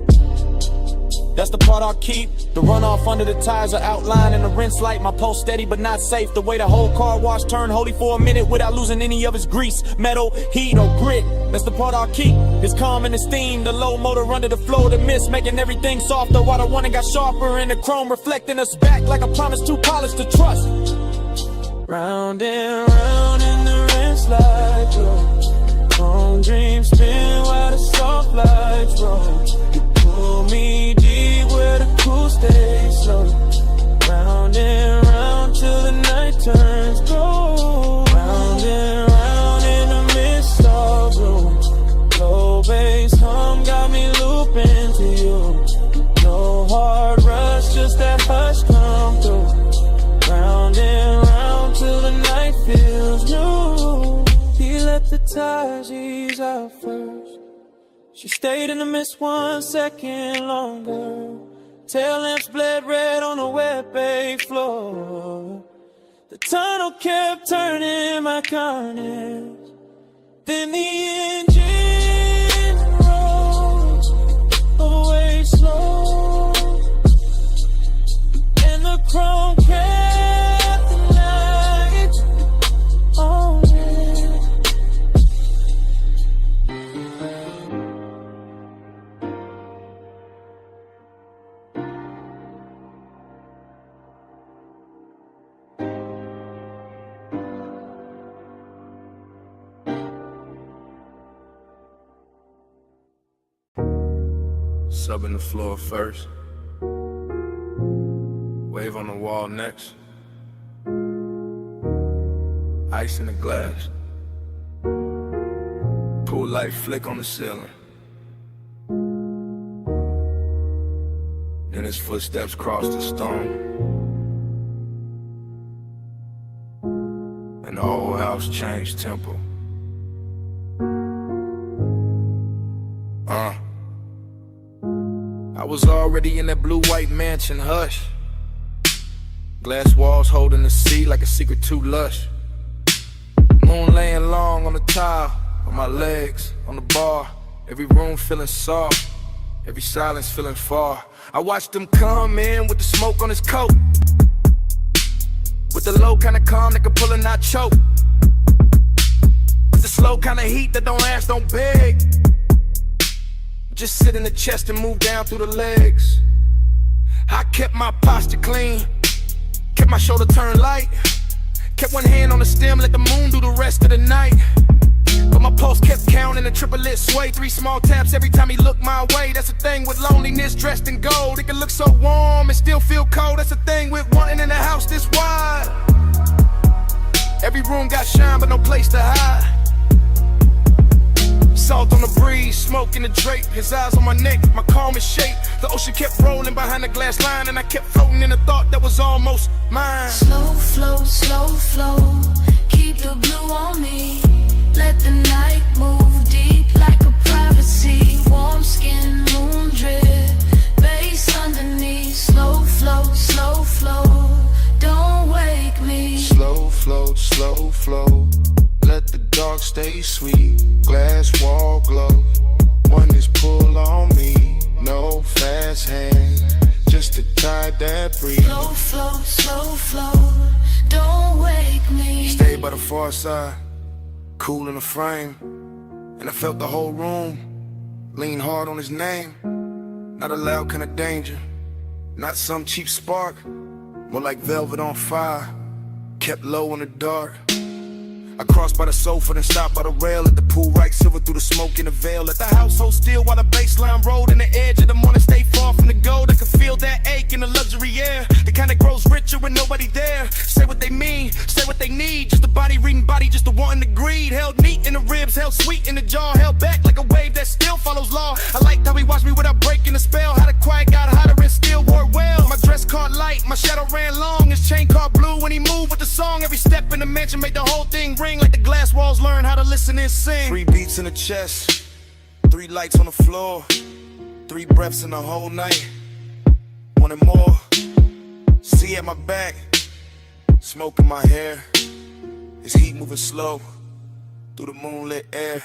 That's the part I'll keep. The runoff under the tires are outlined in the rinse light. My pulse steady but not safe. The way the whole car wash turned holy for a minute without losing any of its grease, metal, heat, or grit. That's the part I'll keep. It's calm and it's steam. The low motor under the flow, the mist making everything softer. While the one got sharper and the chrome reflecting us back like a promise too polished to trust. Round and round in the rinse light glow. Chrome dreams spin while the soft lights roll. You pull me deep where the cool stays slow. Round and round till the night turns gold. Round and round in the mist all blue. Low bass hum got me looping to you. No hard rush, just that hush come through. Round and round till the night feels new. He let the tires ease out first. She stayed in the mist 1 second longer. Tail lamps bled red on the wet bay floor. The tunnel kept turning my carnage. Then the engine rolled away slow, and the chrome kept the lights on. Subbing the floor first, wave on the wall next, ice in the glass, pool light flick on the ceiling. Then his footsteps cross the stone, and the whole house changed tempo. I was already in that blue-white mansion, hush. Glass walls holding the sea like a secret too lush. Moon laying long on the tile, on my legs, on the bar. Every room feeling soft, every silence feeling far. I watched him come in with the smoke on his coat, with the low kind of calm that can pull and not choke, with the slow kind of heat that don't ask, don't beg. Just sit in the chest and move down through the legs. I kept my posture clean, kept my shoulder turned light, kept one hand on the stem, let the moon do the rest of the night. But my pulse kept counting, a triplet sway, 3 small taps every time he looked my way. That's the thing with loneliness dressed in gold. It can look so warm and still feel cold. That's the thing with wanting in a house this wide. Every room got shine but no place to hide. Salt on the breeze, smoke in the drape. His eyes on my neck, my calmest shape. The ocean kept rolling behind the glass line, and I kept floating in a thought that was almost mine. Slow flow, keep the blue on me. Let the night move deep like a privacy. Warm skin, moon drip, bass underneath. Slow flow, slow flow. Don't wake me. Slow flow, slow flow. Let the dark stay sweet. Glass wall glow. One is pull on me. No fast hand. Just to tie that breeze. Slow flow, slow flow. Don't wake me. Stay by the far side. Cool in the frame. And I felt the whole room lean hard on his name. Not a loud kind of danger. Not some cheap spark. More like velvet on fire. Kept low in the dark. I crossed by the sofa, then stopped by the rail. At the pool, right silver through the smoke in the veil. Let the house hold still while the baseline rolled. In the edge of the morning, stay far from the gold. I could feel that ache in the luxury air. The kind that grows richer with nobody there. Say what they mean, say what they need. Just a body reading body, just a wanting to greed. Held neat in the ribs, held sweet in the jaw. Held back like a wave that still follows law. I liked how he watched me without breaking the spell. How the quiet got hotter and still wore well. My dress caught light, my shadow ran long. His chain caught blue when he moved with the song. Every step in the mansion made the whole thing ring. Like the glass walls learn how to listen and sing. 3 beats in the chest, 3 lights on the floor, 3 breaths in the whole night. Wanted more. See at my back, smoke in my hair. His heat moving slow through the moonlit air.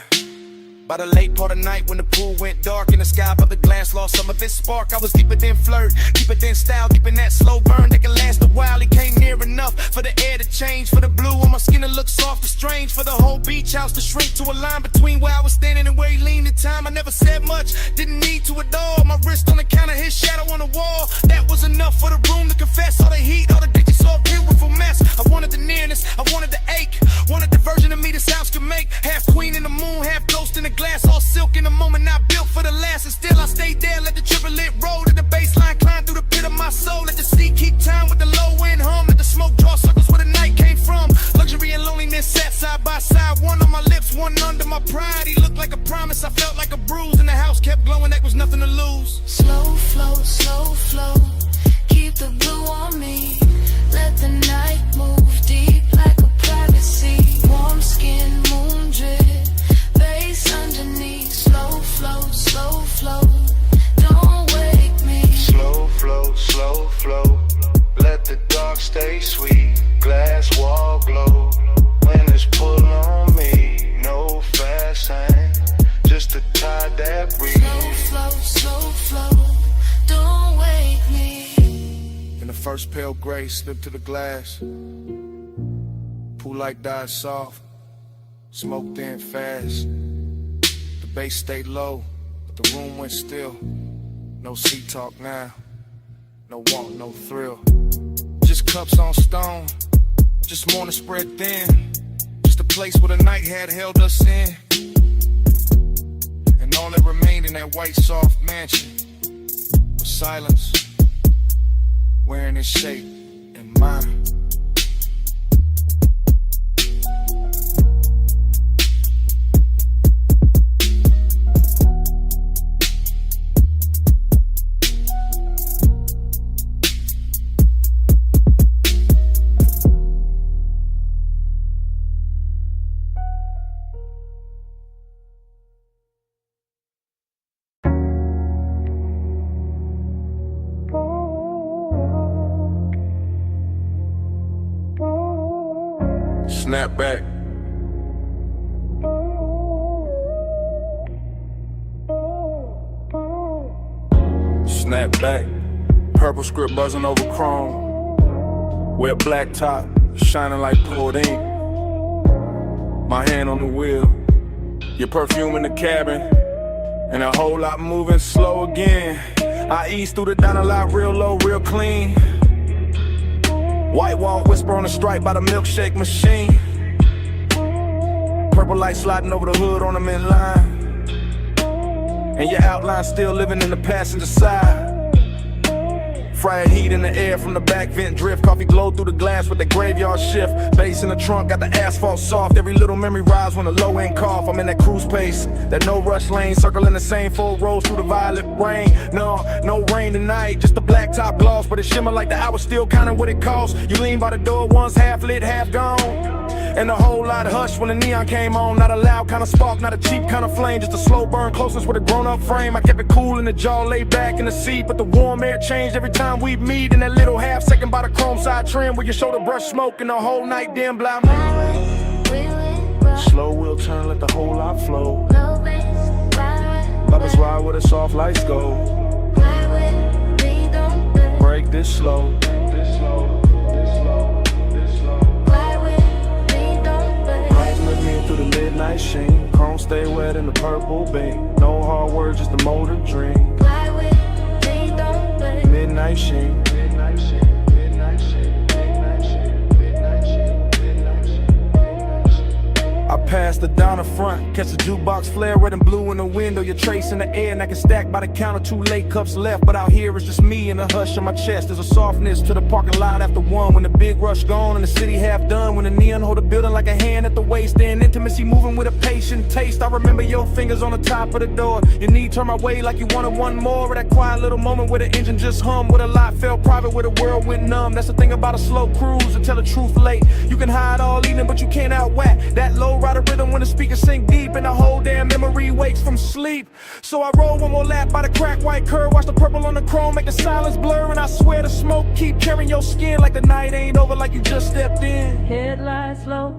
By the late part of night when the pool went dark and the sky above the glass lost some of its spark, I was deeper than flirt, deeper than style, deep in that slow burn that can last a while. He came near enough for the air to change, for the blue on my skin to look soft and strange, for the whole beach house to shrink to a line between where I was standing and where he leaned in time. I never said much, didn't need to at all. My wrist on the counter, his shadow on the wall. That was enough for the room to confess. All the heat, all the ditches, so beautiful mess. I wanted the nearness, I wanted the ache, wanted the version of me this house could make. Half queen in the moon, half ghost in the glass, all silk in the moment, not built for the last. And still I stayed there, let the triplet roll to the baseline, climb through the pit of my soul. Let the sea keep time with the low end hum, let the smoke draw circles where the night came from. Luxury and loneliness sat side by side, one on my lips, one under my pride. He looked like a promise, I felt like a bruise, and the house kept glowing, that was nothing to lose. Slow flow, keep the blue on me. Let the night move deep like a privacy. Warm skin, moon drip, bass underneath. Slow flow, don't wake me. Slow flow, let the dark stay sweet. Glass wall glow, when it's pull on me. No fast hand, just to tie that breeze. Slow flow, don't wake me. In the first pale gray slipped to the glass. Pool light died soft, smoke thin fast. The bass stayed low, but the room went still. No sea talk now, no want, no thrill. Just cups on stone, just morning spread thin. Just a place where the night had held us in. And all that remained in that white soft mansion was silence, wearing its shape in mine. Snap back. Snap back. Purple script buzzing over chrome. Wet black top, shining like poured ink. My hand on the wheel. Your perfume in the cabin. And a whole lot moving slow again. I ease through the diner lot real low, real clean. White wall whisper on the stripe by the milkshake machine. Purple light sliding over the hood on them in line. And your outline still living in the passenger side. Fried heat in the air from the back vent drift. Coffee glow through the glass with the graveyard shift. Bass in the trunk, got the asphalt soft. Every little memory rise when the low end cough. I'm in that cruise pace, that no rush lane. Circling the same 4 rows through the violet rain. No rain tonight, just the black black top gloss, but it shimmer like the hour still counting what it costs. You lean by the door, one's half lit, half gone. And a whole lot of hush when the neon came on. Not a loud kind of spark, not a cheap kind of flame, just a slow burn closeness with a grown-up frame. I kept it cool in the jaw, laid back in the seat, but the warm air changed every time we meet. In that little half second by the chrome side trim where your shoulder brush smoke and the whole night dim blind. Slow wheel turn, let the whole lot flow. Bubba's ride where the soft lights go. Break this slow. Through the midnight sheen, chrome stay wet in the purple beam. No hard words, just the motor dream. Midnight sheen. I pass the down the front, catch the jukebox flare, red and blue in the window. Your trace in the air, and I can stack by the counter. 2 late cups left, but out here it's just me and the hush in my chest. There's a softness to the parking lot after 1, when the big rush gone and the city half done. When the neon hold the building like a hand at the waist, then intimacy moving with a patient taste. I remember your fingers on the top of the door. Your knee turned my way like you wanted one more. Of that quiet little moment where the engine just hummed, where the lot felt private, where the world went numb. That's the thing about a slow cruise, to tell the truth late. You can hide all evening, but you can't outwhack that low rider rhythm when the speakers sink deep and the whole damn memory wakes from sleep. So I roll one more lap by the crack white curve, watch the purple on the chrome make the silence blur, and I swear the smoke keep carrying your skin like the night ain't over, like you just stepped in. Headlights low,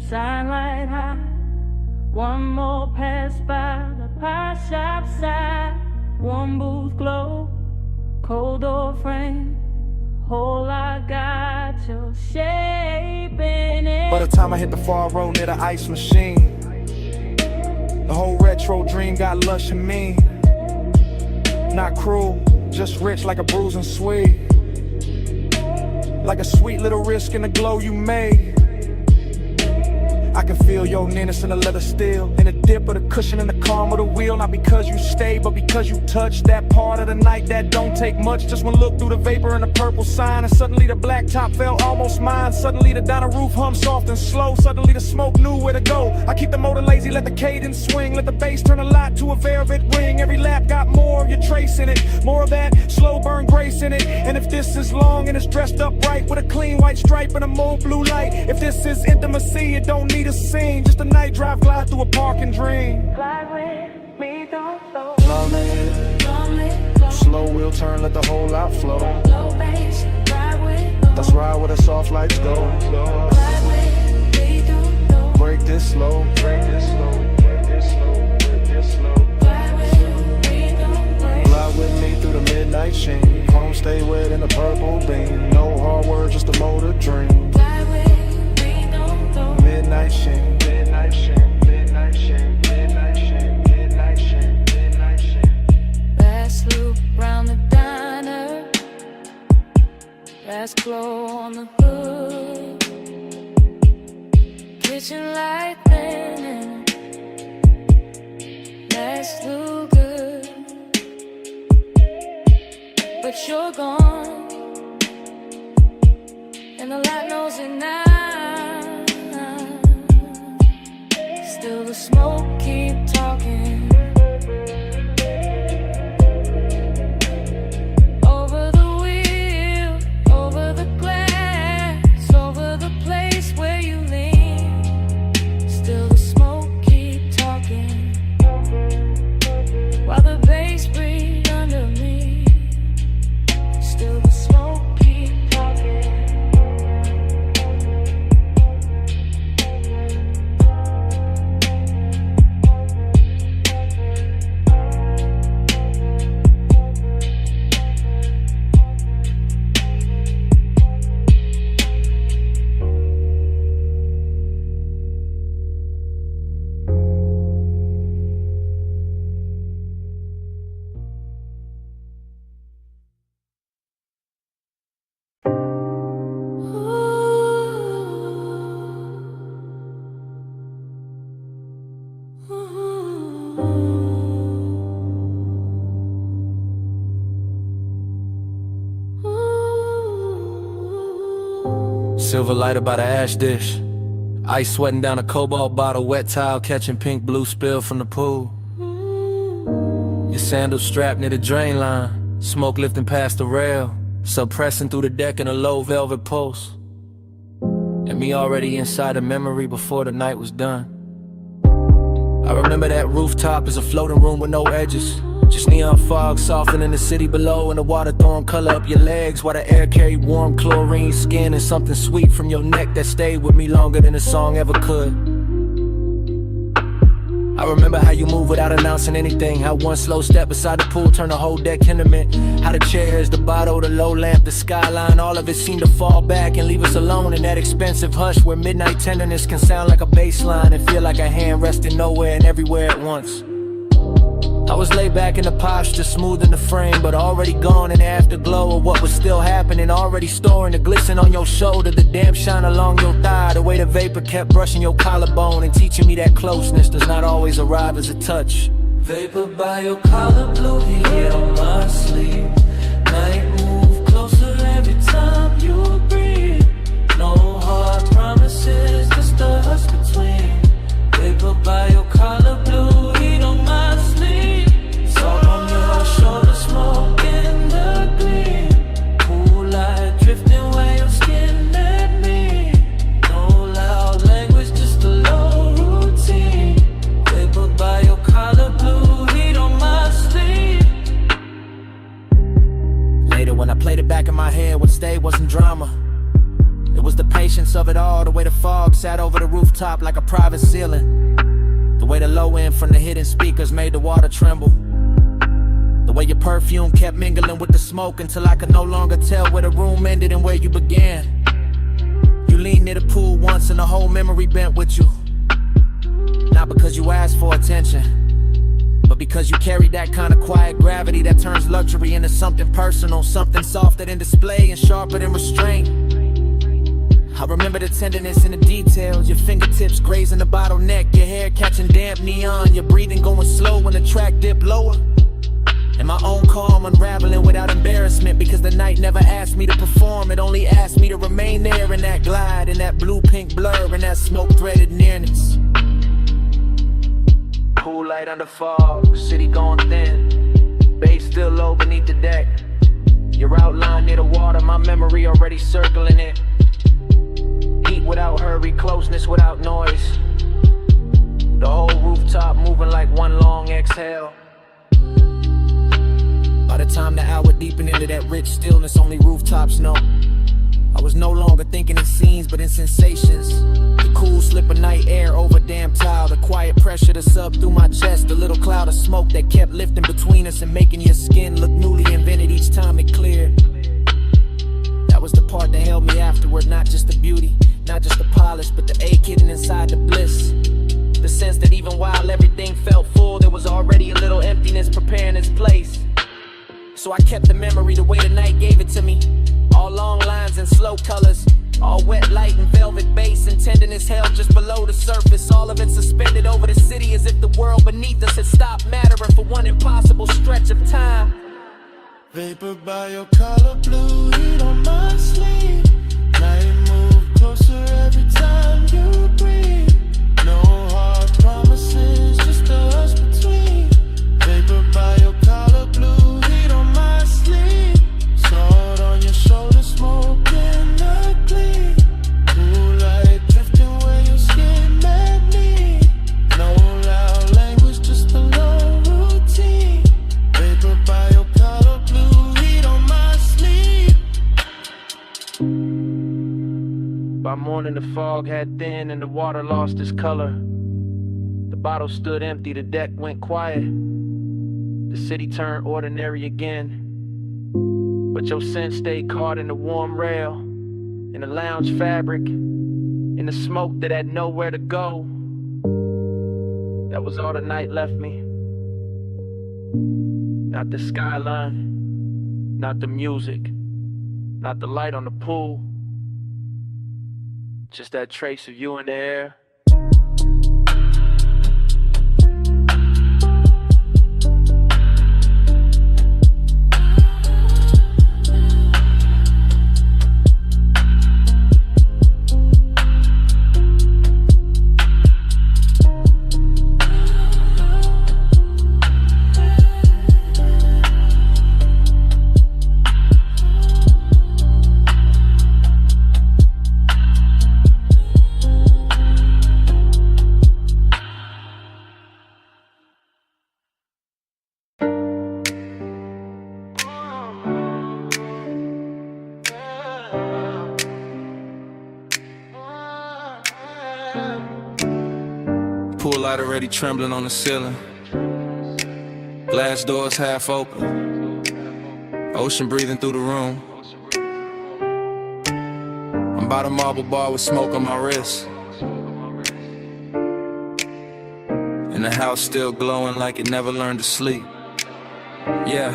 shine light high. One more pass by the pie shop side. One booth glow, cold door frame. Whole lot got your shape in it. By the time I hit the far road near the ice machine, the whole retro dream got lush and mean. Not cruel, just rich like a bruising sweet. Like a sweet little risk in the glow you made. I can feel your nearness in the leather steel, in the dip of the cushion and the calm of the wheel. Not because you stay, but because you touch that part of the night that don't take much. Just one look through the vapor and the purple sign, and suddenly the black top felt almost mine. Suddenly the diner roof hummed soft and slow. Suddenly the smoke knew where to go. I keep the motor lazy, let the cadence swing, let the bass turn a lot to a velvet ring. Every lap got more of your trace in it, more of that slow burn grace in it. And if this is long and it's dressed up right with a clean white stripe and a mauve blue light, if this is intimacy, it don't need a scene, just a night drive glide through a park and dream. Fly with me, don't slow. Slow wheel turn, let the whole lot flow. Low bass, ride with. Let's ride where the soft lights go. Fly with me, don't slow. Break this slow, break this slow, break this slow, break this slow. Fly with me, don't slow. Fly with me through the midnight sheen. Home stay wet in the purple beam. No hard words, just a motor dream. Fly with me, don't slow. Midnight sheen, midnight sheen, midnight sheen, midnight sheen, midnight sheen, midnight sheen. Fast loop round the diner. Fast glow on the hood. Kitchen light thinning. That's too good. But you're gone, and the light knows it now. Still the smoke keep talking. Over the wheel, over the glass, over the place where you lean. Still the smoke keep talking. While the bass breathe under me. Still the smoke keep talking. Silver lighter by the ash dish. Ice sweating down a cobalt bottle. Wet towel catching pink blue spill from the pool. Your sandals strapped near the drain line. Smoke lifting past the rail, suppressing through the deck in a low velvet pulse. And me already inside a memory before the night was done. I remember that rooftop is a floating room with no edges. Just neon fog softening the city below, and the water throwing color up your legs while the air carried warm chlorine skin and something sweet from your neck that stayed with me longer than a song ever could. I remember how you move without announcing anything, how one slow step beside the pool turned the whole deck intimate, how the chairs, the bottle, the low lamp, the skyline, all of it seemed to fall back and leave us alone in that expensive hush where midnight tenderness can sound like a bass line and feel like a hand resting nowhere and everywhere at once. I was laid back in the posture, smoothing the frame, but already gone in the afterglow of what was still happening, already storing the glisten on your shoulder, the damp shine along your thigh, the way the vapor kept brushing your collarbone and teaching me that closeness does not always arrive as a touch. Vapor by your collar, blue heat on my sleeve. Night move closer every time you breathe. No hard promises, just us between. Vapor by your collar, blue heat on my sleeve. Salt on your shoulder, smoke in the gleam. Cool light drifting where your skin met me. No loud language, just a low routine. Vapor by your collar, blue heat on my sleeve. Later when I played it back in my head, what stayed wasn't drama. It was the patience of it all, the way the fog sat over the rooftop like a private ceiling. The way the low end from the hidden speakers made the water tremble. The way your perfume kept mingling with the smoke until I could no longer tell where the room ended and where you began. You leaned near the pool once and the whole memory bent with you. Not because you asked for attention, but because you carried that kind of quiet gravity that turns luxury into something personal, something softer than display and sharper than restraint. I remember the tenderness in the details, your fingertips grazing the bottleneck, your hair catching damp neon, your breathing going slow when the track dipped lower. And my own calm unraveling without embarrassment, because the night never asked me to perform, it only asked me to remain there in that glide, in that blue-pink blur, in that smoke-threaded nearness. Pool light under fog, city going thin, bass still low beneath the deck. Your outline near the water, my memory already circling it. Heat without hurry, closeness without noise. The whole rooftop moving like one long exhale. By the time the hour deepened into that rich stillness only rooftops know, I was no longer thinking in scenes but in sensations. The cool slip of night air over damp tile, the quiet pressure to sub through my chest, the little cloud of smoke that kept lifting between us and making your skin look newly invented each time it cleared. That was the part that held me afterward, not just the beauty, not just the polish, but the ache hidden inside the bliss. The sense that even while everything felt full, there was already a little emptiness preparing its place. So I kept the memory the way the night gave it to me. All long lines and slow colors, all wet light and velvet bass and tenderness held just below the surface. All of it suspended over the city as if the world beneath us had stopped mattering for one impossible stretch of time. Vapor by your collar, blue heat on my sleeve. Night move closer every time you breathe. No hard promises, just us between. Vapor by your collar, blue heat on my sleeve. Sword on your shoulder, smoke in the gleam. Cool light drifting where your skin met me. No loud language, just a low routine. Vapor by your collar, blue heat on my sleeve. By morning the fog had thinned and the water lost its color. The bottle stood empty, the deck went quiet. The city turned ordinary again. But your scent stayed caught in the warm rail, in the lounge fabric, in the smoke that had nowhere to go. That was all the night left me. Not the skyline, not the music, not the light on the pool. Just that trace of you in the air. light already trembling on the ceiling. Glass doors half open. Ocean breathing through the room. I'm by the marble bar with smoke on my wrist. And the house still glowing like it never learned to sleep. Yeah.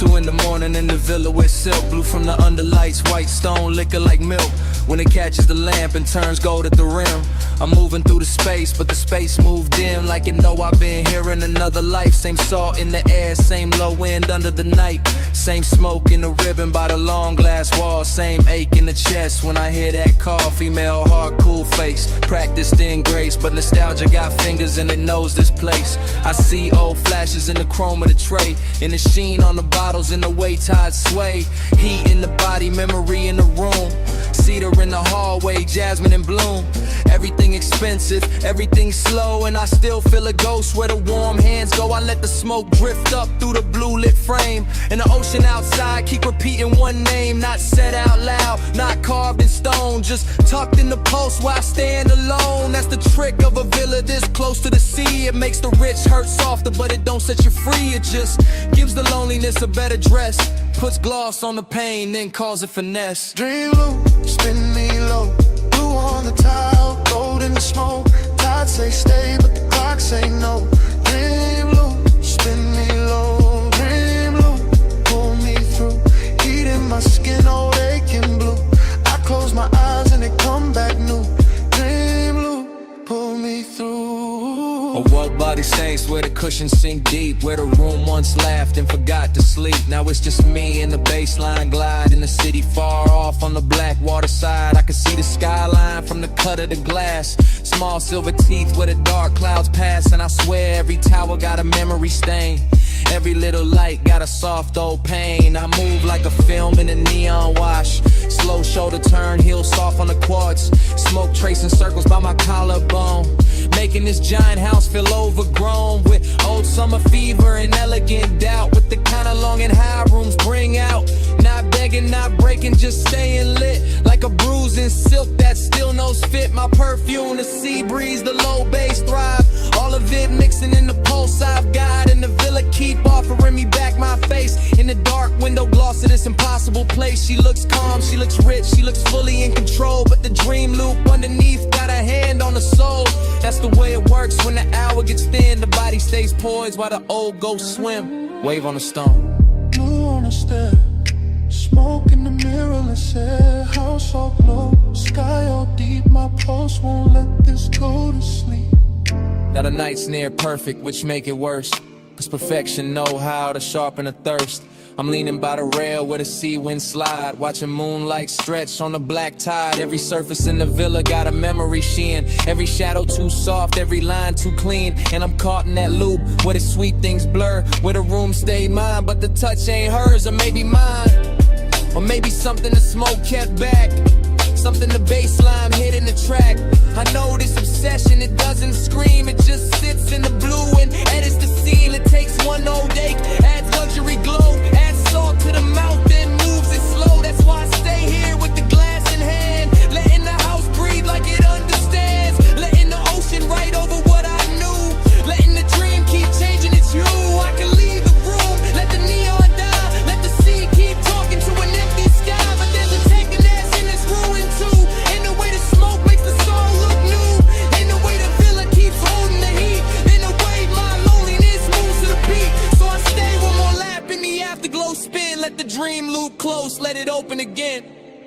2 in the morning in the villa with silk. Blue from the underlights, white stone, liquor like milk. When it catches the lamp and turns gold at the rim. I'm moving through the space, but the space moved dim. Like it know I've been here in another life. Same salt in the air, same low wind under the night. Same smoke in the ribbon by the long glass wall. Same ache in the chest when I hear that call. Female heart, cool face, practiced in grace. But nostalgia got fingers and it knows this place. I see old flashes in the chrome of the tray. In the sheen on the bottles in the way tides sway. Heat in the body, memory in the room. Cedar in the hallway, jasmine in bloom. Everything expensive, everything slow. And I still feel a ghost where the warm hands go. I let the smoke drift up through the blue lit frame. And the ocean outside keep repeating one name. Not said out loud, not carved in stone. Just tucked in the pulse while I stand alone. That's the trick of a villa this close to the sea. It makes the rich hurt softer, but it don't set you free. It just gives the loneliness a better dress. Puts gloss on the pain, then calls it finesse. Dream low, spin me low. Blue on the tile, gold in the smoke. Tide say stay, but the clock say no. Dream low, spin me low. Dream low, pull me through. Heat in my skin, old aching blue. I close my eyes and it come back new. Dream low, pull me through. A world body stains where the cushions sink deep. Where the room once laughed and forgot to sleep. Now it's just me and the baseline glide. In the city far off on the black water side. I can see the skyline from the cut of the glass. Small silver teeth where the dark clouds pass. And I swear every tower got a memory stain. Every little light got a soft old pain. I move like a film in a neon wash. Slow shoulder turn, heel soft on the quartz. Smoke tracing circles by my collarbone. Making this giant house feel overgrown. With old summer fever and elegant doubt. With the kind of long and high rooms bring out. Not begging, not breaking, just staying lit. Like a bruise in silk that still knows fit. My perfume, the sea breeze, the low bass thrive. All of it mixing in the pulse I've got. And the villa keep offering me back my face. In the dark window gloss of this impossible place. She looks calm, she looks rich, she looks fully in control. But the dream loop underneath got a hand on the soul. That's the way it works when the hour gets thin. The body stays poised while the old ghosts swim. Wave on the stone. Blue on the stair, smoke in the mirrorless air. House all glow, sky all deep. My pulse won't let this go to sleep. Now the night's near perfect, which make it worse. Cause perfection know how to sharpen a thirst. I'm leaning by the rail where the sea winds slide. Watching moonlight stretch on the black tide. Every surface in the villa got a memory sheen. Every shadow too soft, every line too clean. And I'm caught in that loop where the sweet things blur. Where the room stayed mine, but the touch ain't hers. Or maybe mine, or maybe something the smoke kept back. Something the baseline hit in the track. I know this obsession, it doesn't scream. It just sits in the blue and edits the scene. It takes one old ache, adds luxury glow. Adds salt to the mouth, then moves it slow. That's why I stay here with the glass in hand. Letting the house breathe like it understands. Letting the ocean write over what I knew. Letting the dream keep changing its hue. I can leave the room, let the neon die. Let the sea keep talking to an empty sky. But there's a tenderness in this ruin too. In the way the smoke makes the soul look new. In the way the villa keeps holding the heat. In the way my loneliness moves to the beat. So I stay one more lap in the afterglow spin. Let the dream loop close, let it open again.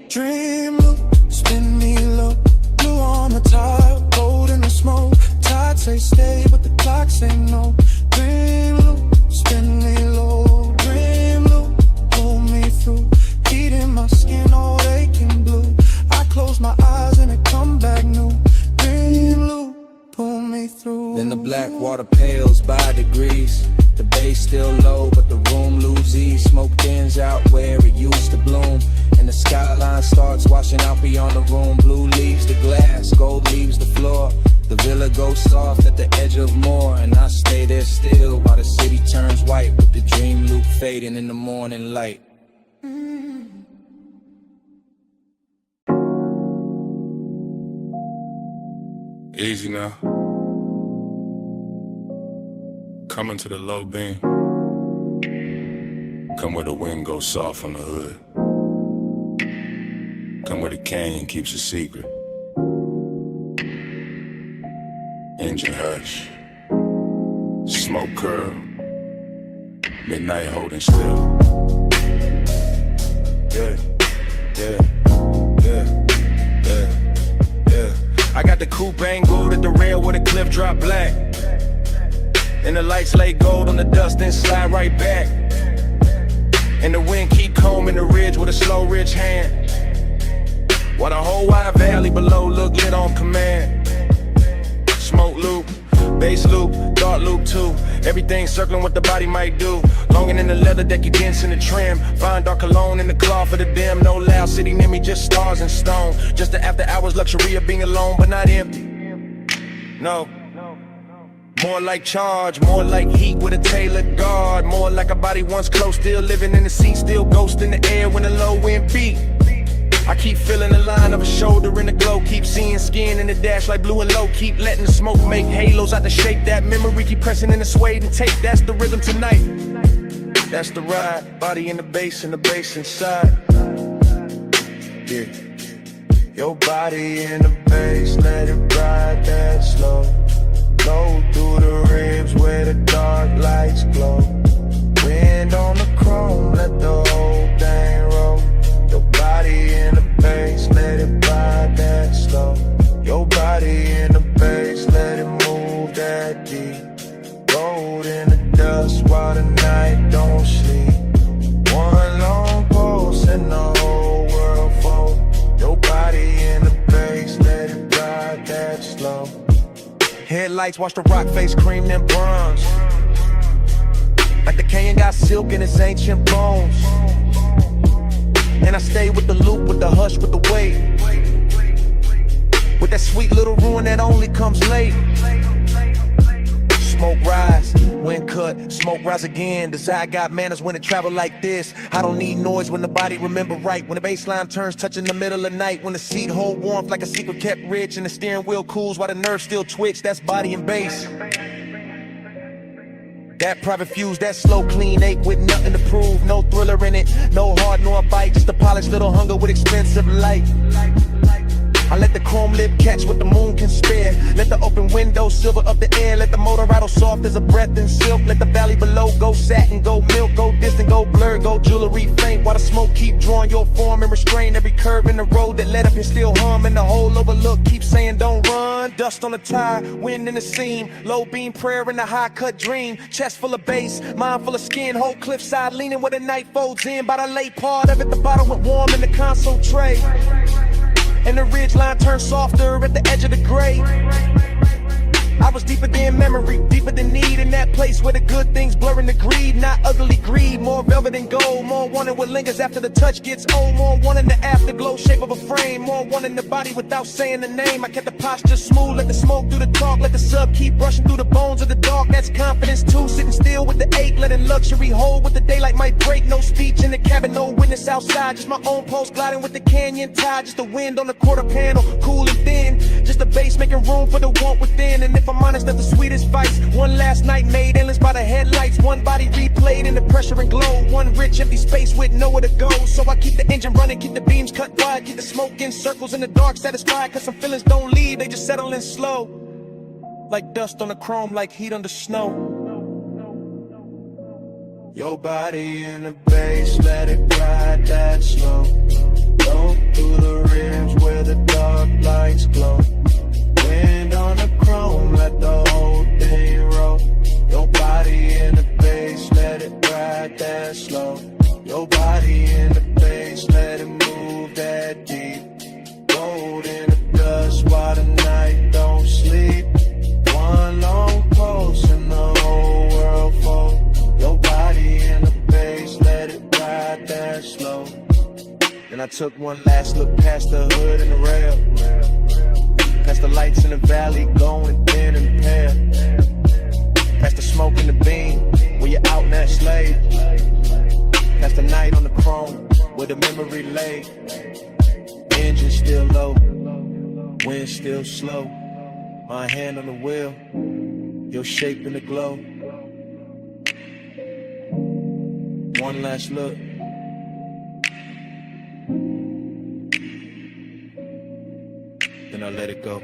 Dream loop, spin me low. Blue on the tile, gold in the smoke. Tide say stay, but the clock say no. Dream loop, spin me low. Dream loop, pull me through. Heat in my skin, all aching blue. I close my eyes and it come back new. Dream loop, pull me through. Then the black water pales by degrees. The base still low, but the room loses ease. Smoke thins out where it used to bloom. And the skyline starts washing out beyond the room. Blue leaves the glass, gold leaves the floor. The villa goes soft at the edge of more. And I stay there still while the city turns white. With the dream loop fading in the morning light. Easy now. Coming to the low beam. Come where the wind goes soft on the hood. Come where the canyon keeps a secret. Engine hush. Smoke curl. Midnight holding still. Yeah, yeah, yeah, yeah, yeah. I got the coupe angled at the rail where the cliff drop black. And the lights lay gold on the dust and slide right back. And the wind keep combing the ridge with a slow ridge hand. While the whole wide valley below look lit on command. Smoke loop, bass loop, dark loop too. Everything circling what the body might do. Longing in the leather decadence in the trim. Fine dark cologne in the cloth for the dim. No loud city near me, just stars and stone. Just the after hours luxury of being alone but not empty. No. More like charge, more like heat with a tailored guard. More like a body once close, still living in the seat, still ghost in the air when the low wind beat. I keep feeling the line of a shoulder in the glow. Keep seeing skin in the dash like blue and low. Keep letting the smoke make halos out the shape. That memory keep pressing in the suede and tape. That's the rhythm tonight. That's the ride. Body in the bass and the bass inside. Yeah. Your body in the bass, let it ride that slow. Go through the ribs where the dark lights glow. Wind on the chrome, let the whole thing roll. Your body in the bass, let it ride that slow. Your body in the bass, let it move that deep. Rolled in the dust while the night don't sleep. One long pulse and the whole world fold. Your body in the bass, let it ride that slow. Headlights watch the rock face cream them bronze. Like the canyon got silk in its ancient bones. And I stay with the loop, with the hush, with the weight. With that sweet little ruin that only comes late. Smoke rise, wind cut, smoke rise again. Desire got manners when it travel like this. I don't need noise when the body remember right. When the baseline turns touching the middle of night. When the seat hold warmth like a secret kept rich. And the steering wheel cools while the nerves still twitch. That's body and bass. That private fuse, that slow clean ache with nothing to prove. No thriller in it, no heart nor bite. Just a polished little hunger with expensive light. I let the chrome lip catch what the moon can spare. Let the open window silver up the air. Let the motor rattle soft as a breath in silk. Let the valley below go satin, go milk, go distant, go blur, go jewelry faint. While the smoke keep drawing your form and restrain every curve in the road that led up and still hum. And the whole overlook keep saying don't run. Dust on the tire, wind in the seam. Low beam prayer in the high cut dream. Chest full of bass, mind full of skin. Whole cliffside leaning where the night folds in. By the late part of it, the bottle went warm in the console tray. And the ridge line turned softer at the edge of the gray. I was deeper than memory, deeper than need. In that place where the good things blurring the greed. Not ugly greed, more velvet and gold. More wanting what lingers after the touch gets old. More wanting the afterglow shape of a frame. More wanting the body without saying the name. I kept the posture smooth, let the smoke do the talk. Let the sub keep brushing through the bones of the dark. That's confidence too, sitting still with the ache. Letting luxury hold with the daylight might break. No speech in the cabin, no witness outside. Just my own pulse gliding with the canyon tide. Just the wind on the quarter panel, cool and thin. Just the bass making room for the want within. And if I'm honest, that's the sweetest vice. One last night made endless by the headlights. One body replayed in the pressure and glow. One rich empty space with nowhere to go. So I keep the engine running, keep the beams cut wide. Keep the smoke in circles in the dark satisfied. Cause some feelings don't leave, they just settle in slow. Like dust on the chrome, like heat on the snow. Your body in the bass, let it ride that slow. Go through the rims where the dark lights glow. Wind on the chrome, let the whole thing roll. Your body in the bass, let it ride that slow. Your body in the bass, let it move that deep. Rolled in the dust while the night don't sleep. One long pulse and the whole world fold. Your body in the bass, let it ride that slow. Then I took one last look past the hood and the rail. Past the lights in the valley, going thin and pale. Past the smoke in the beam, where you're out in that slave. Past the night on the chrome, where the memory lay. Engine still low, wind still slow. My hand on the wheel, your shape in the glow. One last look. Then I let it go.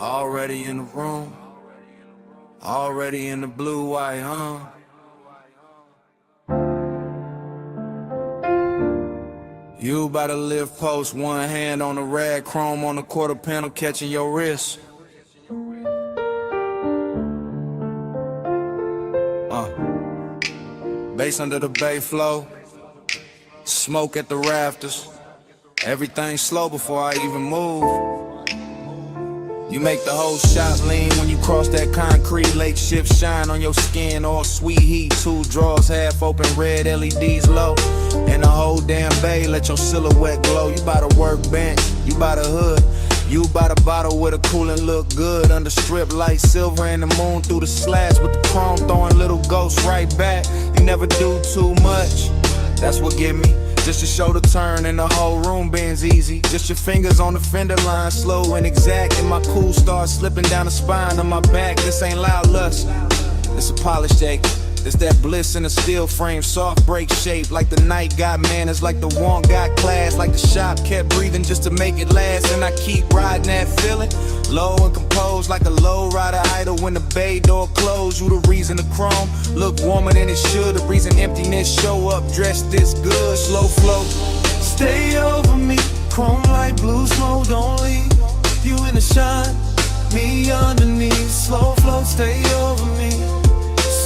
Already in the room, already in the blue white, You about to live post, one hand on the rag, chrome on the quarter panel, catching your wrist. Bass under the bay flow, smoke at the rafters. Everything slow before I even move. You make the whole shot lean when you cross that concrete. Lake shift shine on your skin, all sweet heat. Two drawers half open, red LEDs low. And the whole damn bay let your silhouette glow. You by the workbench, you by the hood. You by the bottle with a cooling look good. Under strip light, silver and the moon through the slats. With the chrome throwing little ghosts right back. You never do too much, that's what get me. Just to show the turn and the whole room bends easy. Just your fingers on the fender line, slow and exact. And my cool starts slipping down the spine of my back. This ain't loud lust, it's a polish shake. It's that bliss in a steel frame, soft break shape. Like the night got manners, like the one got class. Like the shop kept breathing just to make it last. And I keep riding that feeling, low and composed. Like a low rider idle when the bay door closed. You the reason the chrome look warmer than it should. The reason emptiness show up dressed this good. Slow flow, Stay over me, chrome light, blue smoke, don't leave. You in the shine, me underneath. Slow flow, stay over me.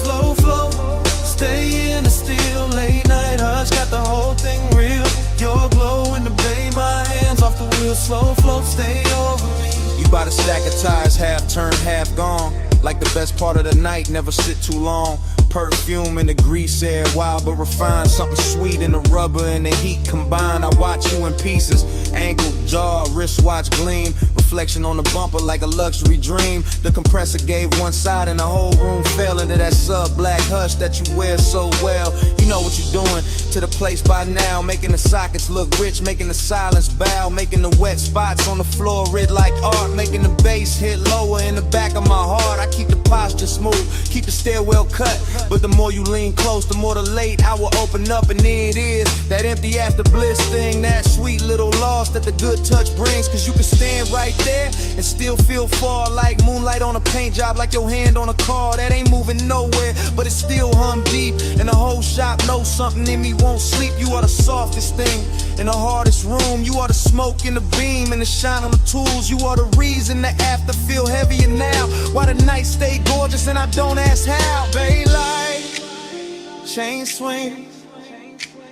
Slow flow, stay in the still. Late night hush, got the whole thing real. Your glow in the bay, my hands off the wheel. Slow flow, stay over me. you by the stack of tires, half turned, half gone. Like the best part of the night, never sit too long. Perfume in the grease air, wild but refined. Something sweet in the rubber and the heat combined. I watch you in pieces, ankle, jaw, wristwatch gleam. Reflection on the bumper like a luxury dream. The compressor gave one side and the whole room fell into that sub-black hush that you wear so well. You know what you're doing to the place by now. Making the sockets look rich, making the silence bow. Making the wet spots on the floor red like art. Making the bass hit lower in the back of my heart. I keep the posture smooth, keep the stairwell cut. But the more you lean close, the more the late I will open up. And there it is, that empty after bliss thing. That sweet little loss that the good touch brings. Cause you can stand right there and still feel far. Like moonlight on a paint job, like your hand on a car that ain't moving nowhere, but it still hum deep. And the whole shop knows something in me won't sleep. You are the softest thing in the hardest room. You are the smoke in the beam and the shine on the tools. You are the reason the after feel heavier now. Why the night stay gorgeous and I don't ask how. Baylight, chain swing,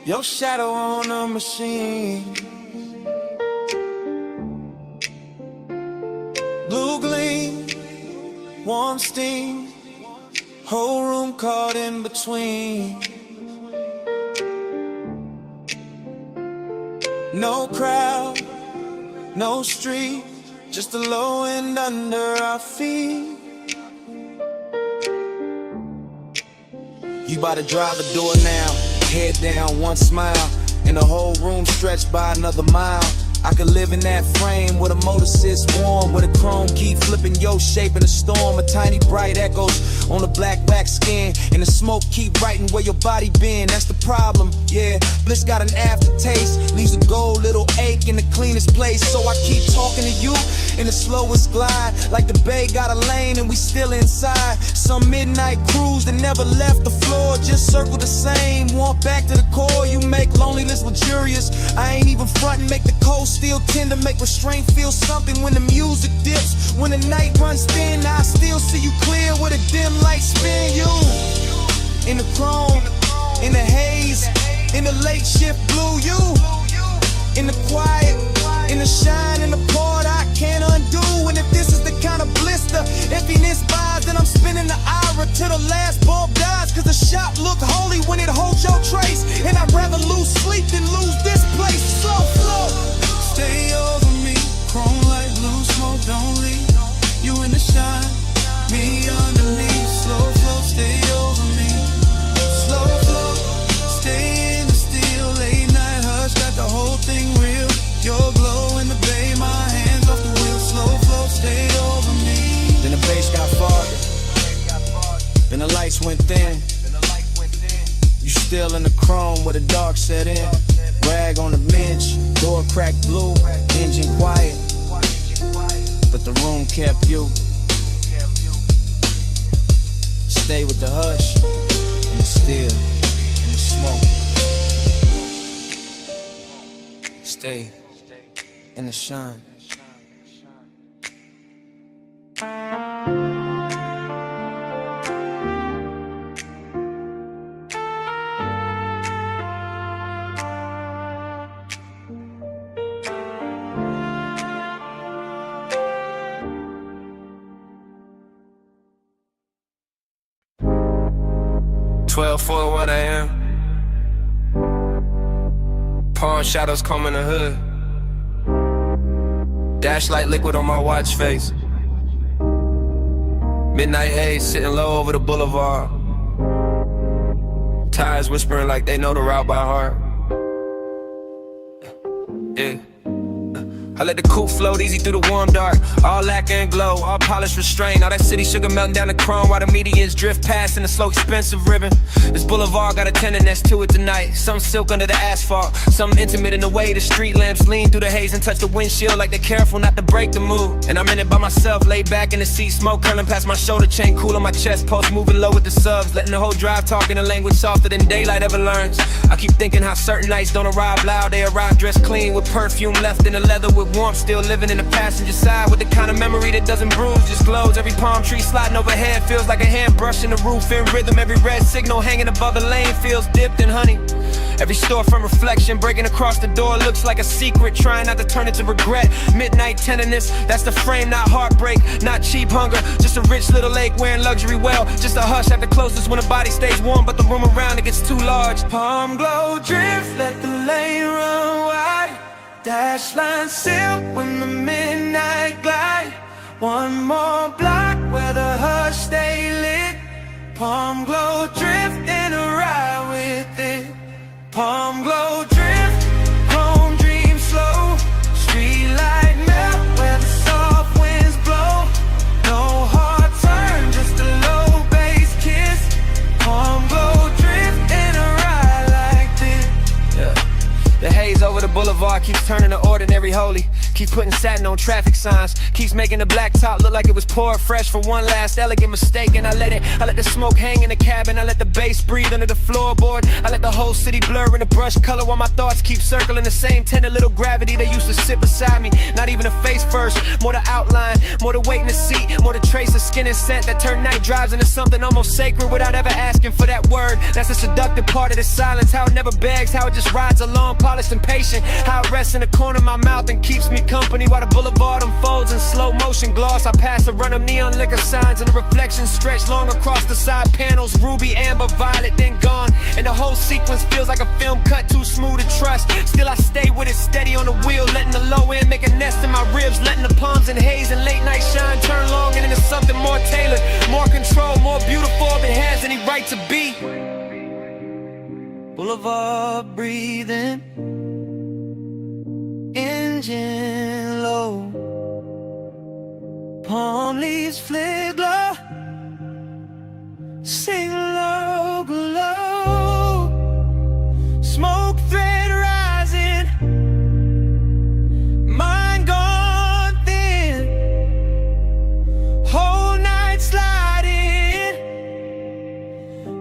your shadow on a machine. Blue gleam, warm steam, whole room caught in between. No crowd, no street, just the low end under our feet. You bout to drive the door now, head down, one smile, and the whole room stretched by another mile. I could live in that frame where the motor sits warm, where the chrome keep flipping your shape in a storm. A tiny bright echoes on the black back skin, and the smoke keep writing where your body been. That's the problem, yeah. Bliss got an aftertaste, leaves a gold little ache in the cleanest place. So I keep talking to you in the slowest glide, like the bay got a lane and we still inside. Some midnight cruise that never left the floor, just circle the same. Walk back to the core, you make loneliness luxurious. I ain't even frontin', make the coast still tender, make restraint feel something when the music dips. When the night runs thin, I still see you clear with a dim light spin. You in the chrome, in the haze, in the late shift blue. You in the quiet, in the shine, in the part I can't undo. And if this is till the last bulb dies. Cause the shop look holy when it holds your trace. And I'd rather lose sleep than lose this place. Slow flow, stay over me. Chrome like blue smoke, don't leave. You in the shine, me underneath. Slow flow, stay over me. Slow flow, stay in the steel. Late night hush, got the whole thing real. Your glow in the bay, my hands off the wheel. Slow flow, stay over me. Then the bass got farther. Then the lights went thin. You still in the chrome where the dark set in. Rag on the bench, door cracked blue, engine quiet. But the room kept you. Stay with the hush, and the still, and the smoke. Stay in the shine. For what I am. Palm shadows comb in the hood. Dash light liquid on my watch face. Midnight haze sitting low over the boulevard. Tires whispering like they know the route by heart. Yeah. I let the coupe float easy through the warm dark. All lacquer and glow, all polished restrained. All that city sugar melting down the chrome while the medians drift past in the slow expensive ribbon. This boulevard got a tenderness to it tonight. Some silk under the asphalt, some intimate in the way the street lamps lean through the haze and touch the windshield like they're careful not to break the mood. And I'm in it by myself, laid back in the seat, smoke curling past my shoulder chain, cool on my chest, pulse moving low with the subs, letting the whole drive talk in a language softer than daylight ever learns. I keep thinking how certain nights don't arrive loud, they arrive dressed clean with perfume left in the leather with warmth, still living in the passenger side with the kind of memory that doesn't bruise, just glows. Every palm tree sliding overhead feels like a hand brushing the roof in rhythm. Every red signal hanging above the lane feels dipped in honey. Every storefront reflection breaking across the door looks like a secret, trying not to turn it to regret. Midnight tenderness, that's the frame, not heartbreak, not cheap hunger, just a rich little lake wearing luxury well. Just a hush at the closest when the body stays warm, but the room around it gets too large. Palm glow drift, let the lane run wide. Dash line silk when the midnight glide. One more block where the hush stay lit. Palm glow drift in a ride with it. Palm glow drift, chrome dream slow. Street light melt where the soft winds blow. No hard turn, just a low bass kiss. Palm glow drift in a ride like this. Yeah. The haze over the boulevard keeps turning the ordinary holy. Keeps putting satin on traffic signs. Keeps making the black top look like it was poured fresh for one last elegant mistake. And I let the smoke hang in the cabin. I let the bass breathe under the floorboard. I let the whole city blur in the brush color while my thoughts keep circling the same tender little gravity they used to sit beside me. Not even a face first, more the outline, more the weight in the seat, more the trace of skin and scent that turn night drives into something almost sacred without ever asking for that word. That's the seductive part of the silence, how it never begs, how it just rides along, polished and patient, how it rests in the corner of my mouth and keeps me company while the boulevard unfolds in slow motion gloss. I pass a run of neon liquor signs and the reflections stretch long across the side panels, ruby, amber, violet, then gone, and the whole sequence feels like a film cut too smooth to trust. Still I stay with it steady on the wheel, letting the low end make a nest in my ribs, letting the palms and haze and late night shine turn long and into something more tailored, more control, more beautiful if it has any right to be. Boulevard breathing, engine low, palm leaves flare glow, sing low, glow, smoke thread rising, mind gone thin, whole night sliding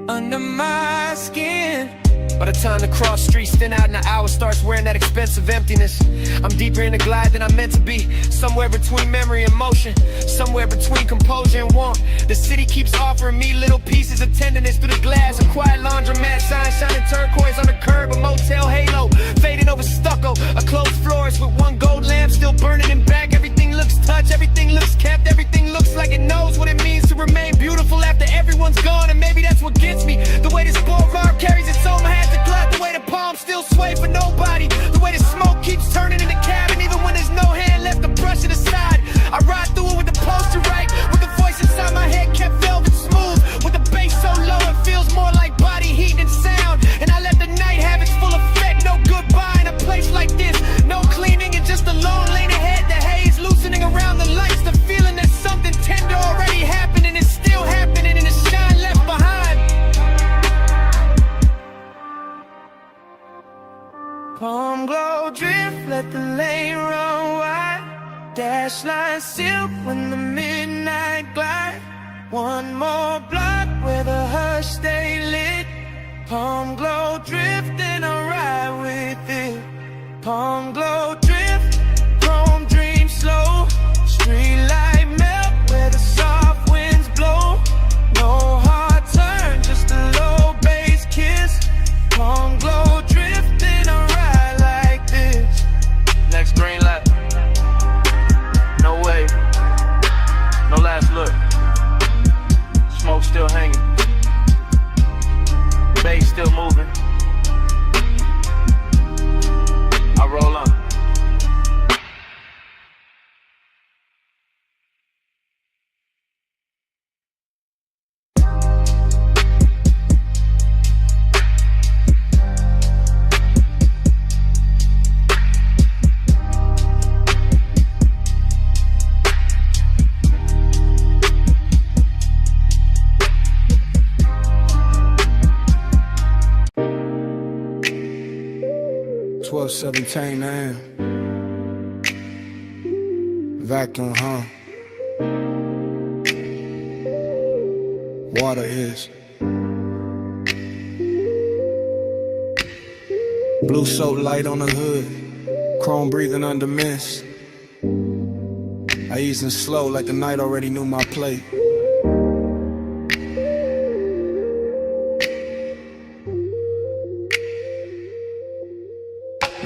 under my skin. By the time the cross streets thin out and the hour starts wearing that expensive emptiness, I'm deeper in the glide than I'm meant to be. Somewhere between memory and motion, somewhere between composure and warmth. The city keeps offering me little pieces of tenderness through the glass. A quiet laundromat sign shining turquoise on the curb, a motel halo fading over stucco, a closed floors with one gold lamp still burning in back. Everything looks touched, everything looks kept, everything looks like it knows what it means to remain beautiful after everyone's gone. One more block where the hush stay lit. Palm glow drifting, I ride with it. Palm glow drift, chrome dream slow. Street light melt where the soft winds blow. No hard turn, just a low bass kiss. Palm glow drifting, I ride like this. Next green light. No way. No last look. Smoke still hanging. Bass still moving. I roll on. $12.17 a.m. Vacuum, huh? Water is blue soap light on the hood, chrome breathing under mist. I easing slow like the night already knew my plate.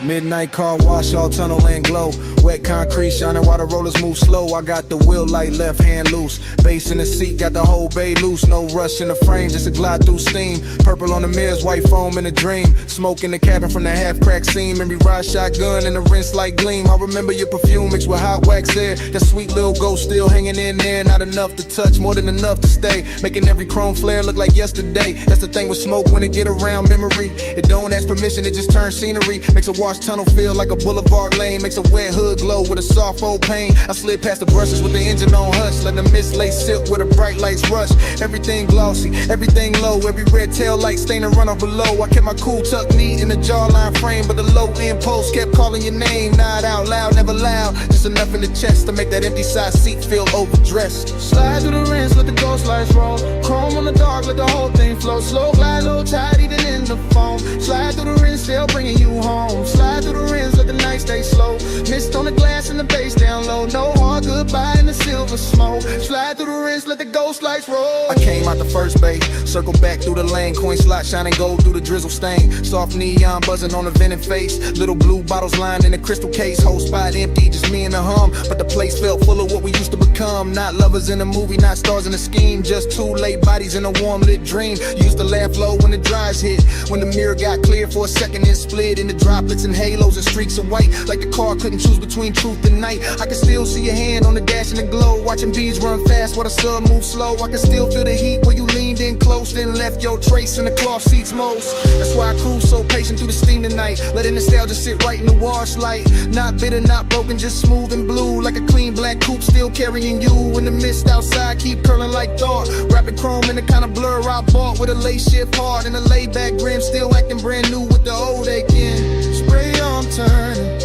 Midnight car wash, all tunnel and glow. Wet concrete shining while the rollers move slow. I got the wheel light, left hand loose. Bass in the seat, got the whole bay loose. No rush in the frame, just a glide through steam. Purple on the mirrors, white foam in a dream. Smoke in the cabin from the half-cracked seam. Memory ride shotgun and the rinse light gleam. I remember your perfume mixed with hot wax air. That sweet little ghost still hanging in there. Not enough to touch, more than enough to stay. Making every chrome flare look like yesterday. That's the thing with smoke when it get around memory. It don't ask permission, it just turns scenery. Makes a wash tunnel feel like a boulevard lane. Makes a wet hood glow with a soft old pain. I slid past the brushes with the engine on hush. Let the mist lay silk where the bright lights rush. Everything glossy, everything low. Every red tail light stain and run off below. I kept my cool tucked neat in the jawline frame, but the low end post kept calling your name. Not out loud, never loud. Just enough in the chest to make that empty side seat feel overdressed. Slide through the rinse, let the ghost lights roll. Chrome on the dark, let the whole thing flow. Slow glide, low tide, even in the foam. Slide through the rinse, still bringing you home. Slide through the rinse, let the night stay slow. Mist on the glass and the bass down low. No hard goodbye in the silver smoke. Slide through the rinse, let the ghost lights roll. I came out the first bay, circle back through the lane. Coin slot shining gold through the drizzle stain. Soft neon buzzing on the vented face. Little blue bottles lined in a crystal case. Whole spot empty, just me and the hum. But the place felt full of what we used to become. Not lovers in a movie, not stars in a scheme. Just two late bodies in a warm lit dream. Used to laugh low when the dries hit. When the mirror got clear for a second, it split into droplets and halos and streaks of white. Like the car couldn't choose between truth and night. I can still see your hand on the dash and the glow. Watching bees run fast while the sun moves slow. I can still feel the heat where you leaned in close, then left your trace in the cloth seats most. That's why I cruise so patient through the steam tonight. Letting nostalgia sit right in the wash light. Not bitter, not broken, just smooth and blue. Like a clean black coupe still carrying you. In the mist outside keep curling like thought. Wrapping chrome in the kind of blur I bought. With a lace shift hard and a laid back grim. Still acting brand new with the old aching. Spray on turning,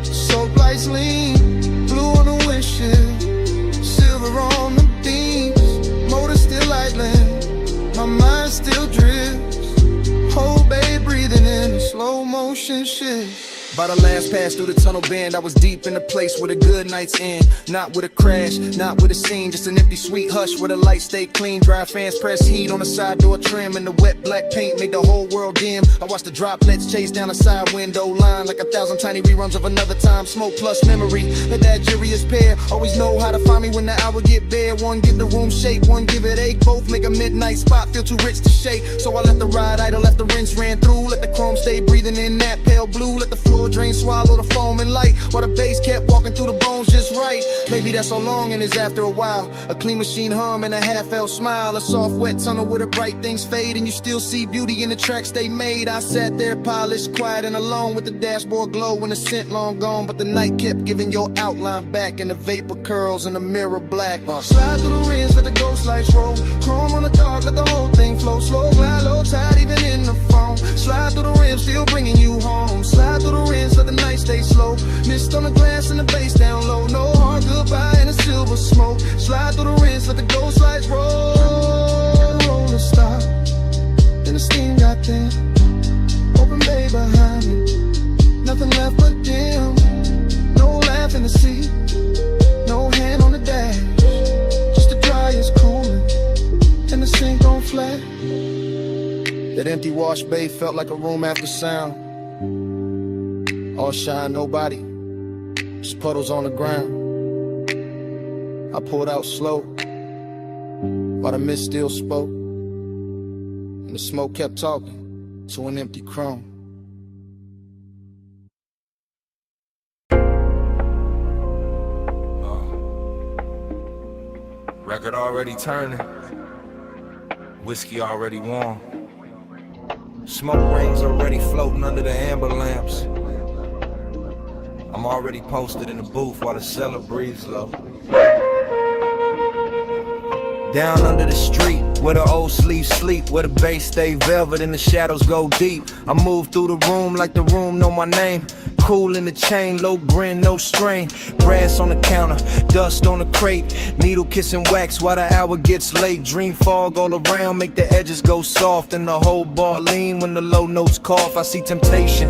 soap lights lean. Blue on the windshield, silver on the beams. Motor still idling, my mind still drifts. Whole bay breathing in a slow motion shift. By the last pass through the tunnel bend, I was deep in the place where the good nights end. Not with a crash, not with a scene, just an empty sweet hush where the lights stay clean. Dry fans press heat on the side door trim, and the wet black paint made the whole world dim. I watched the droplets chase down the side window line like 1,000 tiny reruns of another time. Smoke plus memory, let that jury's pair always know how to find me when the hour get bare. One give the room shape, one give it ache. Both make a midnight spot feel too rich to shake. So I let the ride idle, let the rinse ran through. Let the chrome stay breathing in that pale blue. Let the floor drain, swallow the foam and light, while the bass kept walking through the bones just right. Maybe that's so long and it's after a while. A clean machine hum and a half-felt smile. A soft wet tunnel where the bright things fade, and you still see beauty in the tracks they made. I sat there polished, quiet and alone, with the dashboard glow and the scent long gone. But the night kept giving your outline back, and the vapor curls in the mirror black. Slide through the rinse, let the ghost lights roll. Chrome on the dark, let the whole thing flow. Slow glide, low tide, even in the foam. Slide through the rim, still bringing you home. Slide through the rinse, let the night stay slow. Mist on the glass and the bass down low. No hard goodbye in the silver smoke. Slide through the rinse, dance, let the ghost lights roll. Roller stop, then the steam got thin. Open bay behind me, nothing left but dim. No laugh in the seat, no hand on the dash. Just the dryer's cooling, and the sink on flat. That empty wash bay felt like a room after sound. All shine, nobody, just puddles on the ground. I pulled out slow, while the mist still spoke, and the smoke kept talking to an empty chrome. Record already turning, whiskey already warm. Smoke rings already floating under the amber lamps. I'm already posted in the booth while the cellar breathes low. Down under the street, where the old sleeves sleep, where the bass stay velvet and the shadows go deep. I move through the room like the room know my name. Cool in the chain, low grin, no strain. Brass on the counter, dust on the crate. Needle kissing wax while the hour gets late. Dream fog all around, make the edges go soft. And the whole bar lean when the low notes cough. I see temptation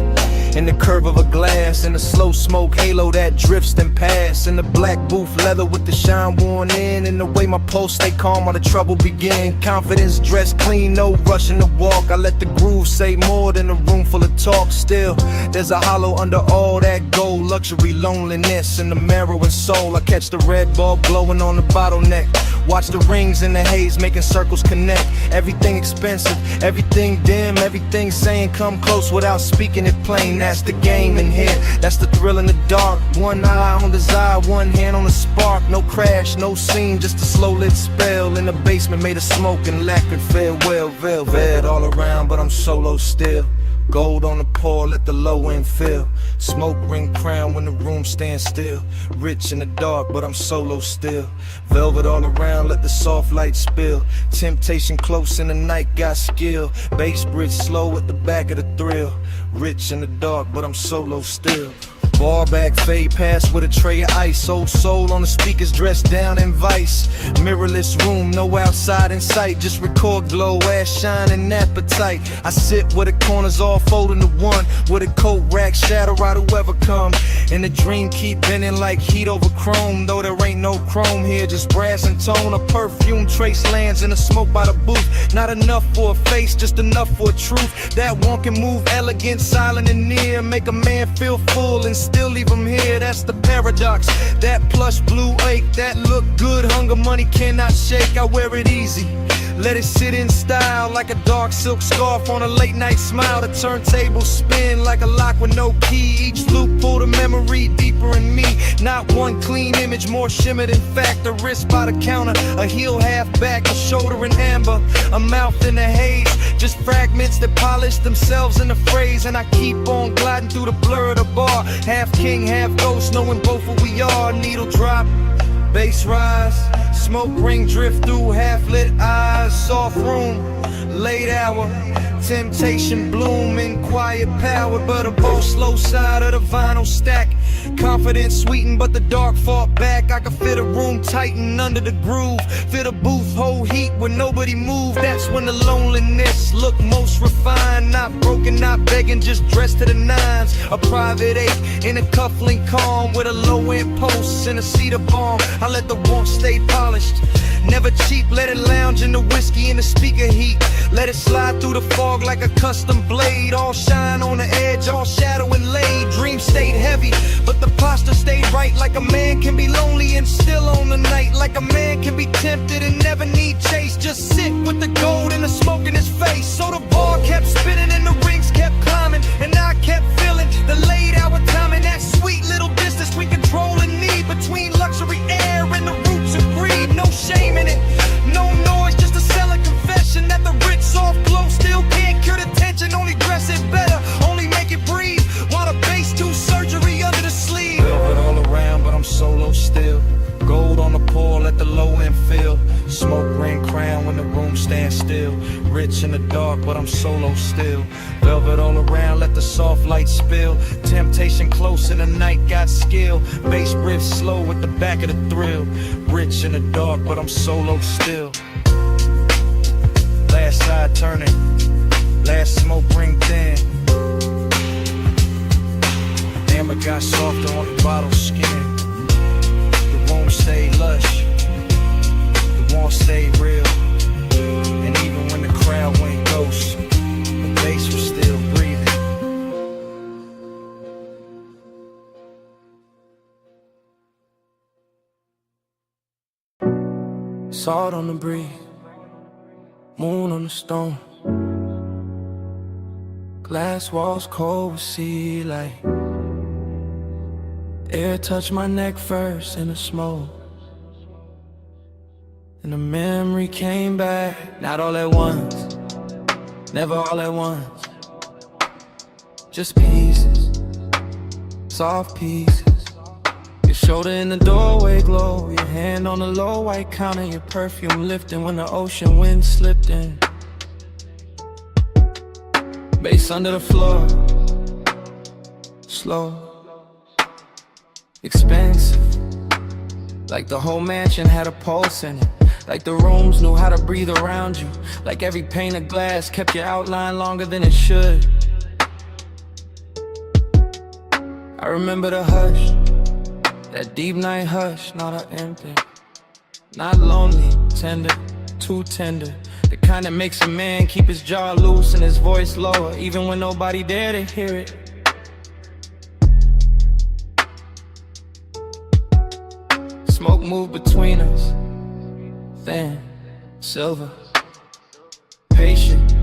in the curve of a glass, in the slow smoke halo that drifts and pass, in the black booth leather with the shine worn in, and the way my pulse stay calm while the trouble begin. Confidence dressed clean, no rushing to walk. I let the groove say more than a room full of talk. Still, there's a hollow under all that gold. Luxury, loneliness, and the marrow and soul. I catch the red bulb glowing on the bottleneck. Watch the rings in the haze making circles connect. Everything expensive, everything dim, everything saying come close without speaking it plain. That's the game in here, that's the thrill in the dark. One eye on desire, one hand on the spark. No crash, no scene, just a slow lit spell. In the basement made of smoke and lacquered farewell. Velvet all around, but I'm solo still. Gold on the pour, let the low end fill. Smoke ring crown when the room stands still. Rich in the dark, but I'm solo still. Velvet all around, let the soft light spill. Temptation close in the night, got skill. Bass bridge slow at the back of the thrill. Rich in the dark, but I'm solo still. Bar back, fade past with a tray of ice. Old soul on the speakers, dressed down in vice. Mirrorless room, no outside in sight. Just record glow, ass shine and appetite. I sit where the corners all fold into one, with a coat rack, shadow out whoever come. And the dream keep bending like heat over chrome. Though there ain't no chrome here, just brass and tone. A perfume trace lands in the smoke by the booth. Not enough for a face, just enough for a truth. That one can move elegant, silent and near. Make a man feel full and still leave him here, that's the paradox. That plush blue ache, that look good, hunger money cannot shake. I wear it easy, let it sit in style, like a dark silk scarf on a late night smile. The turntable spin like a lock with no key. Each loop pull the memory deeper in me. Not one clean image, more shimmer than fact. A wrist by the counter, a heel half back, a shoulder in amber, a mouth in the haze. Just fragments that polish themselves in the phrase. And I keep on gliding through the blur of the bar. Half king, half ghost, knowing both who we are. Needle drop, bass rise, smoke ring drift through half-lit eyes. Soft room, late hour, temptation bloom in quiet power. But a bold slow side of the vinyl stack. Confidence sweetened, but the dark fought back. I could fit a room tighten under the groove. Fit a booth, hold heat when nobody moved. That's when the loneliness look most refined. Not broken, not begging, just dressed to the nines. A private eight in a cufflink calm, with a low-end post and a cedar bomb. I let the warmth stay polished, never cheap. Let it lounge in the whiskey and the speaker heat. Let it slide through the fog like a custom blade. All shine on the edge, all shadow and laid. Dream stayed heavy, but the posture stayed right. Like a man can be lonely and still on the night. Like a man can be tempted and never need chase. Just sit with the gold and the smoke in his face. So the bar kept spinning and the rings kept climbing, and I kept feeling the late hour timing. That sweet little distance we control and need, between luxury air and the roots of greed. No shame in it, no noise, just a selling confession that the rich soft glow still can't cure the tension. Only dress it better, only make it breathe, while the bass do surgery under the sleeve. Velvet all around, but I'm solo still. Gold on the pour, let the low end fill. Smoke ring crown when the room stands still. still. Rich in the dark, but I'm solo still. Velvet all around, let the soft light spill. Temptation close in the night, got skill. Bass riff slow with the back of the thrill. Rich in the dark, but I'm solo still. Last side turning, last smoke ring thin. Damn, it got softer on the bottle skin. The room stayed lush, the warmth stayed real. And even when the crowd went ghost, the bass was still breathing. Salt on the breeze, moon on the stone. Glass walls cold with sea light. Air touched my neck first in the smoke. And the memory came back, not all at once, never all at once. Just pieces, soft pieces. Your shoulder in the doorway glow, your hand on the low white counter, your perfume lifting when the ocean wind slipped in. Bass under the floor, slow, expensive. Like the whole mansion had a pulse in it. Like the rooms knew how to breathe around you. Like every pane of glass kept your outline longer than it should. I remember the hush, that deep night hush, not an empty. Not lonely, tender, too tender. The kind that makes a man keep his jaw loose and his voice lower, even when nobody there to hear it. Smoke moved between us, thin, silver, patient.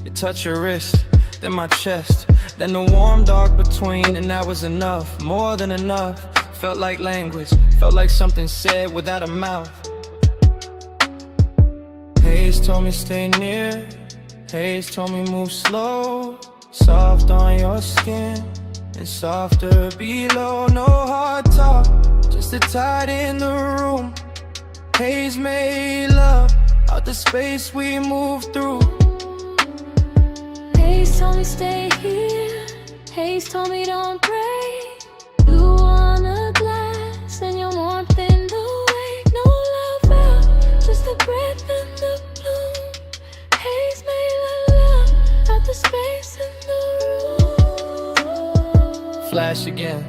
It touched your wrist, then my chest, then the warm dark between, and that was enough, more than enough. Felt like language, felt like something said without a mouth. Haze told me stay near, Haze told me move slow. Soft on your skin, and softer below. No hard talk, just a tide in the room. Haze made love out the space we moved through. Haze told me stay here, Haze told me don't break. Blue on a glass and your warmth in the wake. No love out, just the breath and the bloom. Haze made love out the space in the room. Flash again,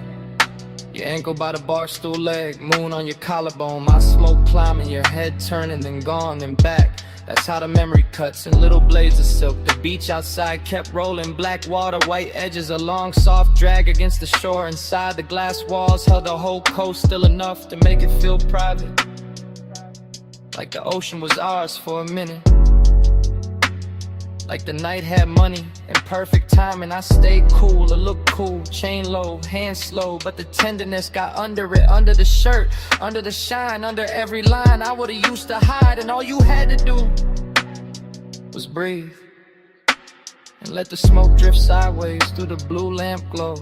your ankle by the bar stool leg, moon on your collarbone, my smoke climbing, your head turning, then gone, then back. That's how the memory cuts in little blades of silk. The beach outside kept rolling, black water, white edges, a long soft drag against the shore. Inside the glass walls held the whole coast, still enough to make it feel private, like the ocean was ours for a minute. Like the night had money and perfect timing. I stayed cool, I looked cool, chain low, hand slow, but the tenderness got under it, under the shirt, under the shine, under every line I would've used to hide. And all you had to do was breathe and let the smoke drift sideways through the blue lamp glow.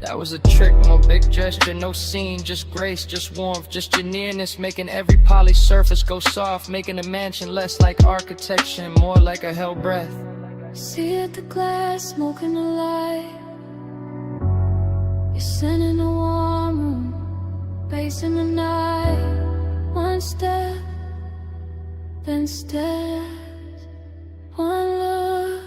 That was a trick, no big gesture, no scene, just grace, just warmth, just your nearness, making every polished surface go soft, making a mansion less like architecture and more like a held breath. See at the glass, smoking the light. You're sending a warm room, bass in the night. One step, then steps. One look,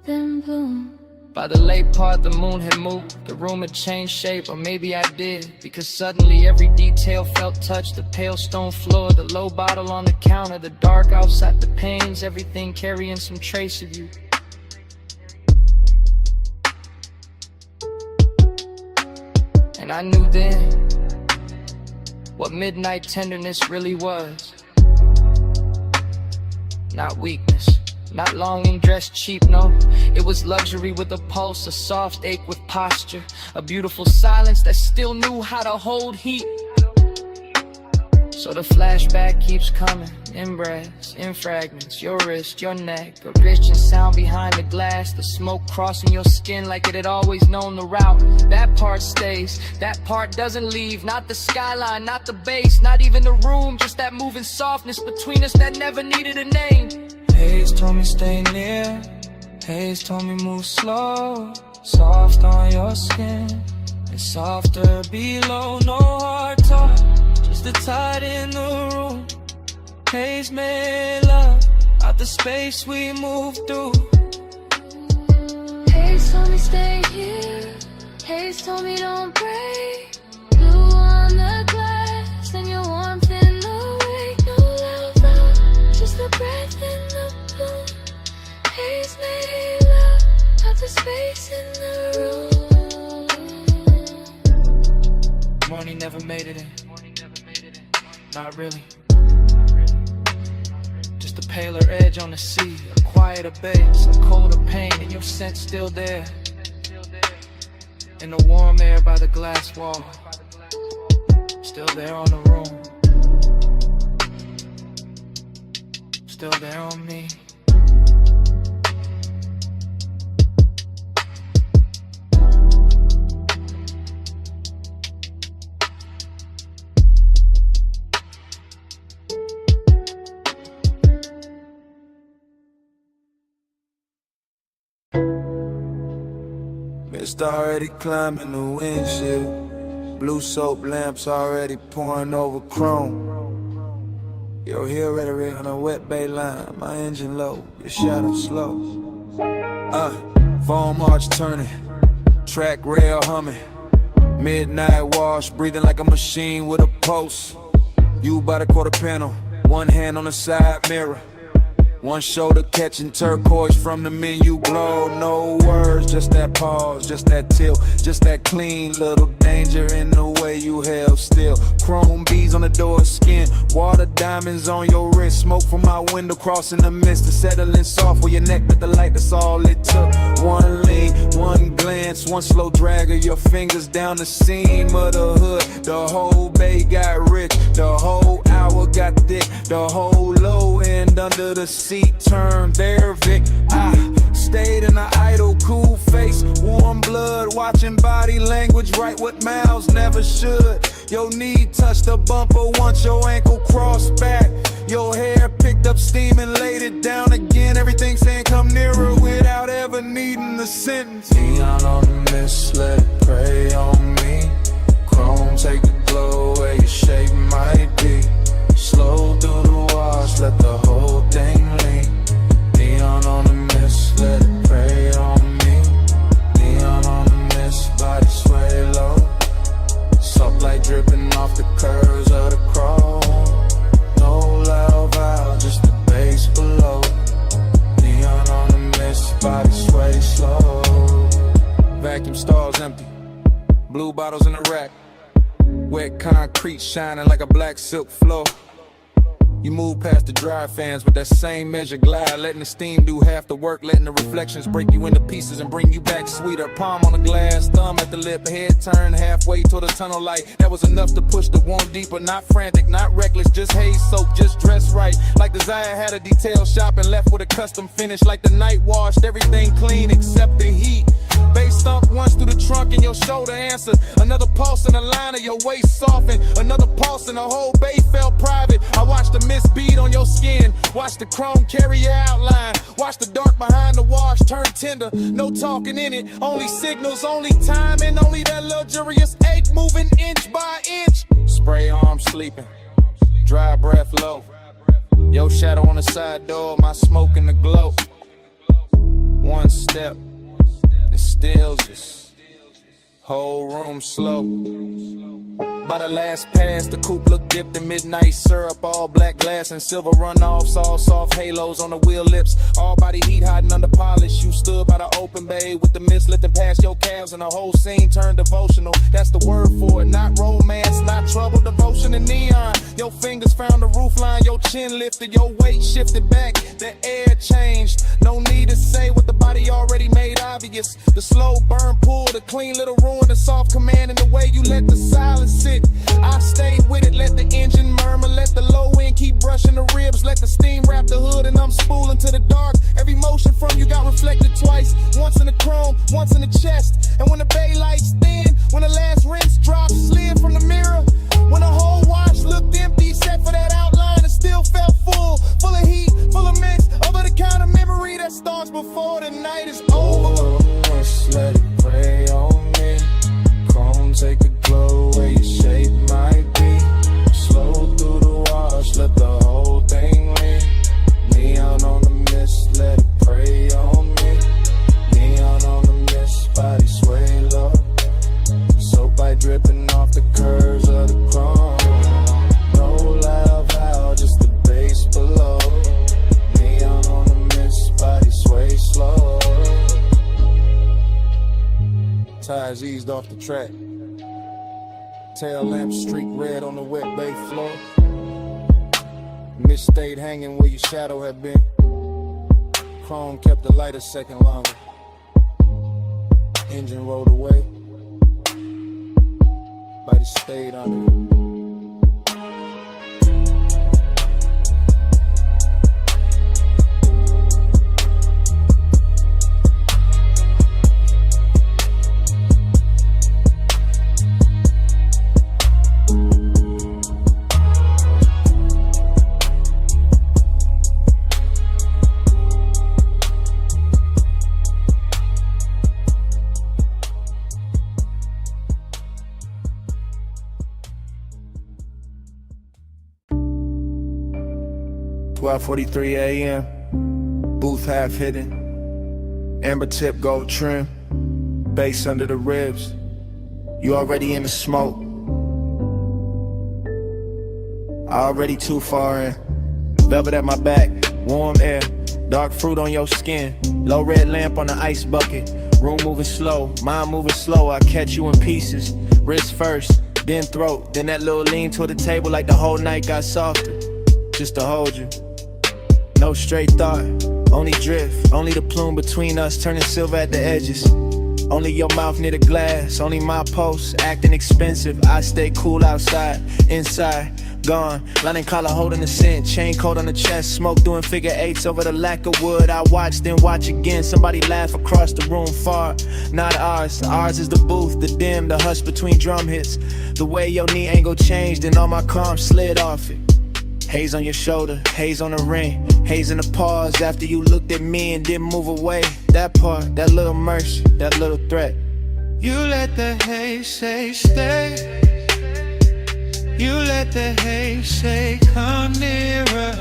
then bloom. By the late part, the moon had moved, the room had changed shape, or maybe I did, because suddenly every detail felt touched. The pale stone floor, the low bottle on the counter, the dark outside the panes, everything carrying some trace of you. And I knew then what midnight tenderness really was. Not weakness, not longing dressed cheap, no. It was luxury with a pulse, a soft ache with posture, a beautiful silence that still knew how to hold heat. So the flashback keeps coming, in breaths, in fragments. Your wrist, your neck, a rich and sound behind the glass. The smoke crossing your skin like it had always known the route. That part stays, that part doesn't leave. Not the skyline, not the bass, not even the room. Just that moving softness between us that never needed a name. Haze told me stay near, Haze told me move slow. Soft on your skin, and softer below. No hard talk, just the tide in the room. Haze made love out the space we moved through. Haze told me stay here, Haze told me don't break. Blue on the glass and your warmth in the wake. No love out, just the breath in the bloom. Haze made love out the space in the room. Morning never made it in, not really. Just a paler edge on the sea, a quieter base, a colder pain, and your scent still there. In the warm air by the glass wall, still there on the room, still there on me. Mist already climbing the windshield. Blue soap lamps already pouring over chrome. Your heel rhetoric on a wet bay line. My engine low, your shadow slow. Foam arch turning, track rail humming. Midnight wash, breathing like a machine with a pulse. You by the quarter panel, one hand on the side mirror. One shoulder catching turquoise from the menu glow. No words, just that pause, just that tilt, just that clean little danger in the way you held still. Chrome beads on the door skin, water diamonds on your wrist. Smoke from my window crossing the mist and settling soft where your neck with the light, that's all it took. One lean, one glance, one slow drag of your fingers down the seam of the hood. The whole bay got rich, the whole hour got thick, the whole low end under the seat turned there, Vic. I stayed in an idle, cool face, warm blood, watching body language, write what mouths never should. Your knee touched the bumper once your ankle crossed back. Your hair picked up steam and laid it down again. Everything saying come nearer without ever needing the sentence. Neon on the mist, let it prey on me. Chrome, take the glow where your shape might be. Slow through the wash, let the whole thing lean. Neon on the mist, let it prey on me. Neon on the mist, body sway low. Soft light dripping off the curves of the chrome. No loud valve, just the bass below. Neon on the mist, body sway slow. Vacuum stalls empty, blue bottles in the rack. Wet concrete shining like a black silk floor. You move past the dry fans with that same measure glide, letting the steam do half the work, letting the reflections break you into pieces and bring you back sweeter. Palm on the glass, thumb at the lip, head turned halfway toward the tunnel light. That was enough to push the wound deeper, not frantic, not reckless, just haze soap, just dressed right. Like Desire had a detail shop and left with a custom finish. Like the night washed everything clean except the heat. Bass thump once through the trunk and your shoulder answered. Another pulse in the line of your waist softened. Another pulse and the whole bay felt private. I watched the mist bead on your skin. Watch the chrome carry your outline. Watch the dark behind the wash turn tender. No talking in it, only signals, only time, and only that luxurious ache moving inch by inch. Spray arm sleeping, dry breath low. Your shadow on the side door, my smoke in the glow. One step, it stills us. Whole room slow. By the last pass, the coupe looked dipped in midnight syrup. All black glass and silver runoffs, all soft halos on the wheel lips. All body heat hiding under polish. You stood by the open bay with the mist lifting past your calves, and the whole scene turned devotional. That's the word for it, not romance, not trouble, devotion and neon. Your fingers found the roof line, your chin lifted, your weight shifted back, the air changed. No need to say what the body already made obvious. The slow burn pull, the clean little ruin, the soft command, and the way you let the silence sit. I stayed with it, let the engine murmur, let tires eased off the track. Tail lamp streak red on the wet bay floor. Mist stayed hanging where your shadow had been. Chrome kept the light a second longer. Engine rolled away. Light stayed under it. .43 a.m. Booth half hidden. Amber tip gold trim. Bass under the ribs. You already in the smoke. I already too far in. Velvet at my back. Warm air. Dark fruit on your skin. Low red lamp on the ice bucket. Room moving slow. Mind moving slow. I catch you in pieces. Wrist first. Then throat. Then that little lean toward the table like the whole night got softer. Just to hold you. No straight thought, only drift. Only the plume between us turning silver at the edges. Only your mouth near the glass. Only my post acting expensive. I stay cool outside, inside, gone. Lining collar holding the scent. Chain coat on the chest. Smoke doing figure eights over the lack of wood. I watch, then watch again. Somebody laugh across the room far. Not ours. Ours is the booth, the dim, the hush between drum hits. The way your knee angle changed and all my calm slid off it. Haze on your shoulder, haze on the ring. Haze in the pause after you looked at me and didn't move away. That part, that little mercy, that little threat. You let the haze say stay. You let the haze say come nearer.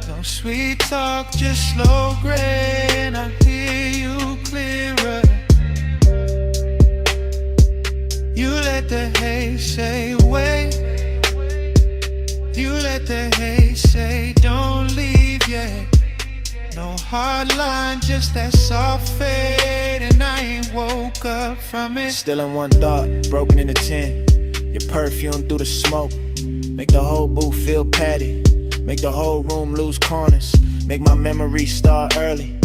No sweet talk, just slow gray, and I hear you clearer. You let the haze say wait. You let the haze say don't leave yet. No hard line, just that soft fade, and I ain't woke up from it. Still in one thought, broken into 10. Your perfume through the smoke. Make the whole booth feel padded. Make the whole room lose corners. Make my memory start early.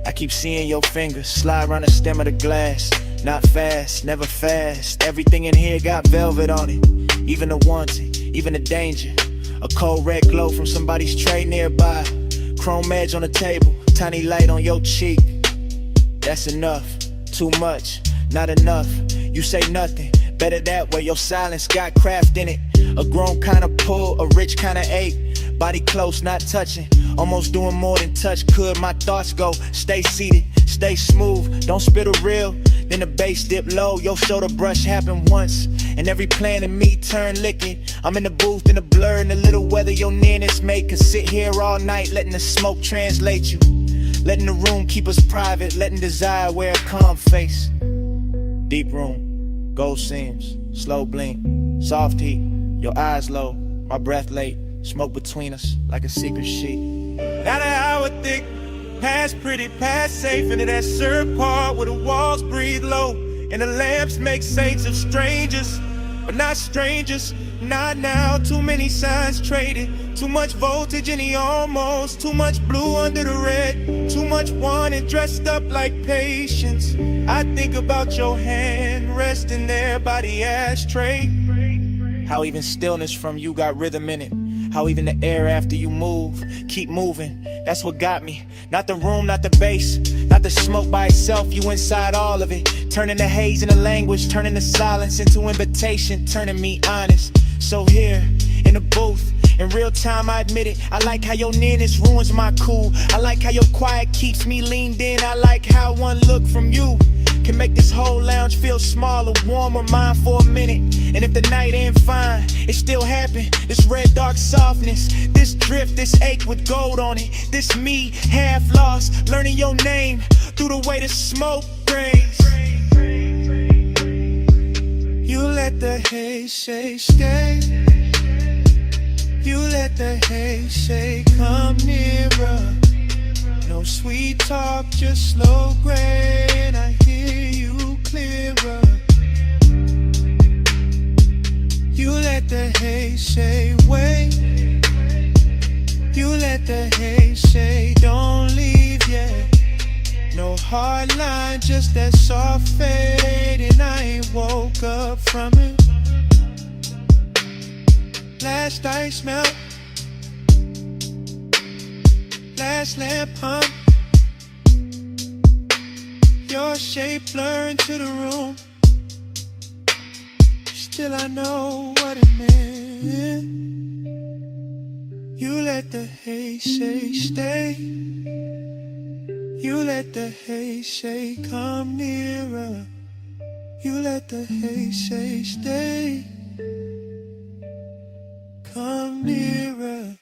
I keep seeing your fingers slide around the stem of the glass. Not fast, never fast. Everything in here got velvet on it. Even the wanted, even the danger. A cold red glow from somebody's tray nearby. Chrome edge on the table, tiny light on your cheek. That's enough, too much, not enough. You say nothing, better that way. Your silence got craft in it. A grown kind of pull, a rich kind of ache. Body close, not touching. Almost doing more than touch could. My thoughts go, stay seated, stay smooth. Don't spit a reel, then the bass dip low. Your shoulder brush happened once, and every plan in me turned licking. I'm in the booth in the blur and the little weather your nearness make us sit here all night, letting the smoke translate you. Letting the room keep us private, letting desire wear a calm face. Deep room, gold seams, slow blink, soft heat, your eyes low, my breath late. Smoke between us like a secret sheet. Now the hour thick, past pretty, past safe, into that syrup part where the walls breathe low and the lamps make saints of strangers, but not strangers. Not now, too many signs traded. Too much voltage in the almost. Too much blue under the red. Too much wanted dressed up like patience. I think about your hand resting there by the ashtray. How even stillness from you got rhythm in it. How even the air after you move, keep moving. That's what got me. Not the room, not the bass, not the smoke by itself. You inside all of it. Turning the haze into language, turning the silence into invitation, turning me honest. So here, in the booth, in real time I admit it. I like how your nearness ruins my cool. I like how your quiet keeps me leaned in. I like how one look from you can make this whole lounge feel smaller, warmer, mine for a minute. And if the night ain't fine, it still happened. This red dark softness, this drift, this ache with gold on it. This me, half lost, learning your name through the way the smoke brings. You let the haze say stay. You let the haze say come nearer. No sweet talk, just slow gray, and I hear you clearer. You let the hate say wait. You let the hate say don't leave yet. No hard line, just that soft fade, and I ain't woke up from it. Last ice melt, last lamp hum. Your shape blur into the room. Still I know what it meant. You let the hate say stay. You let the hate say come nearer. You let the hate say stay. Come nearer.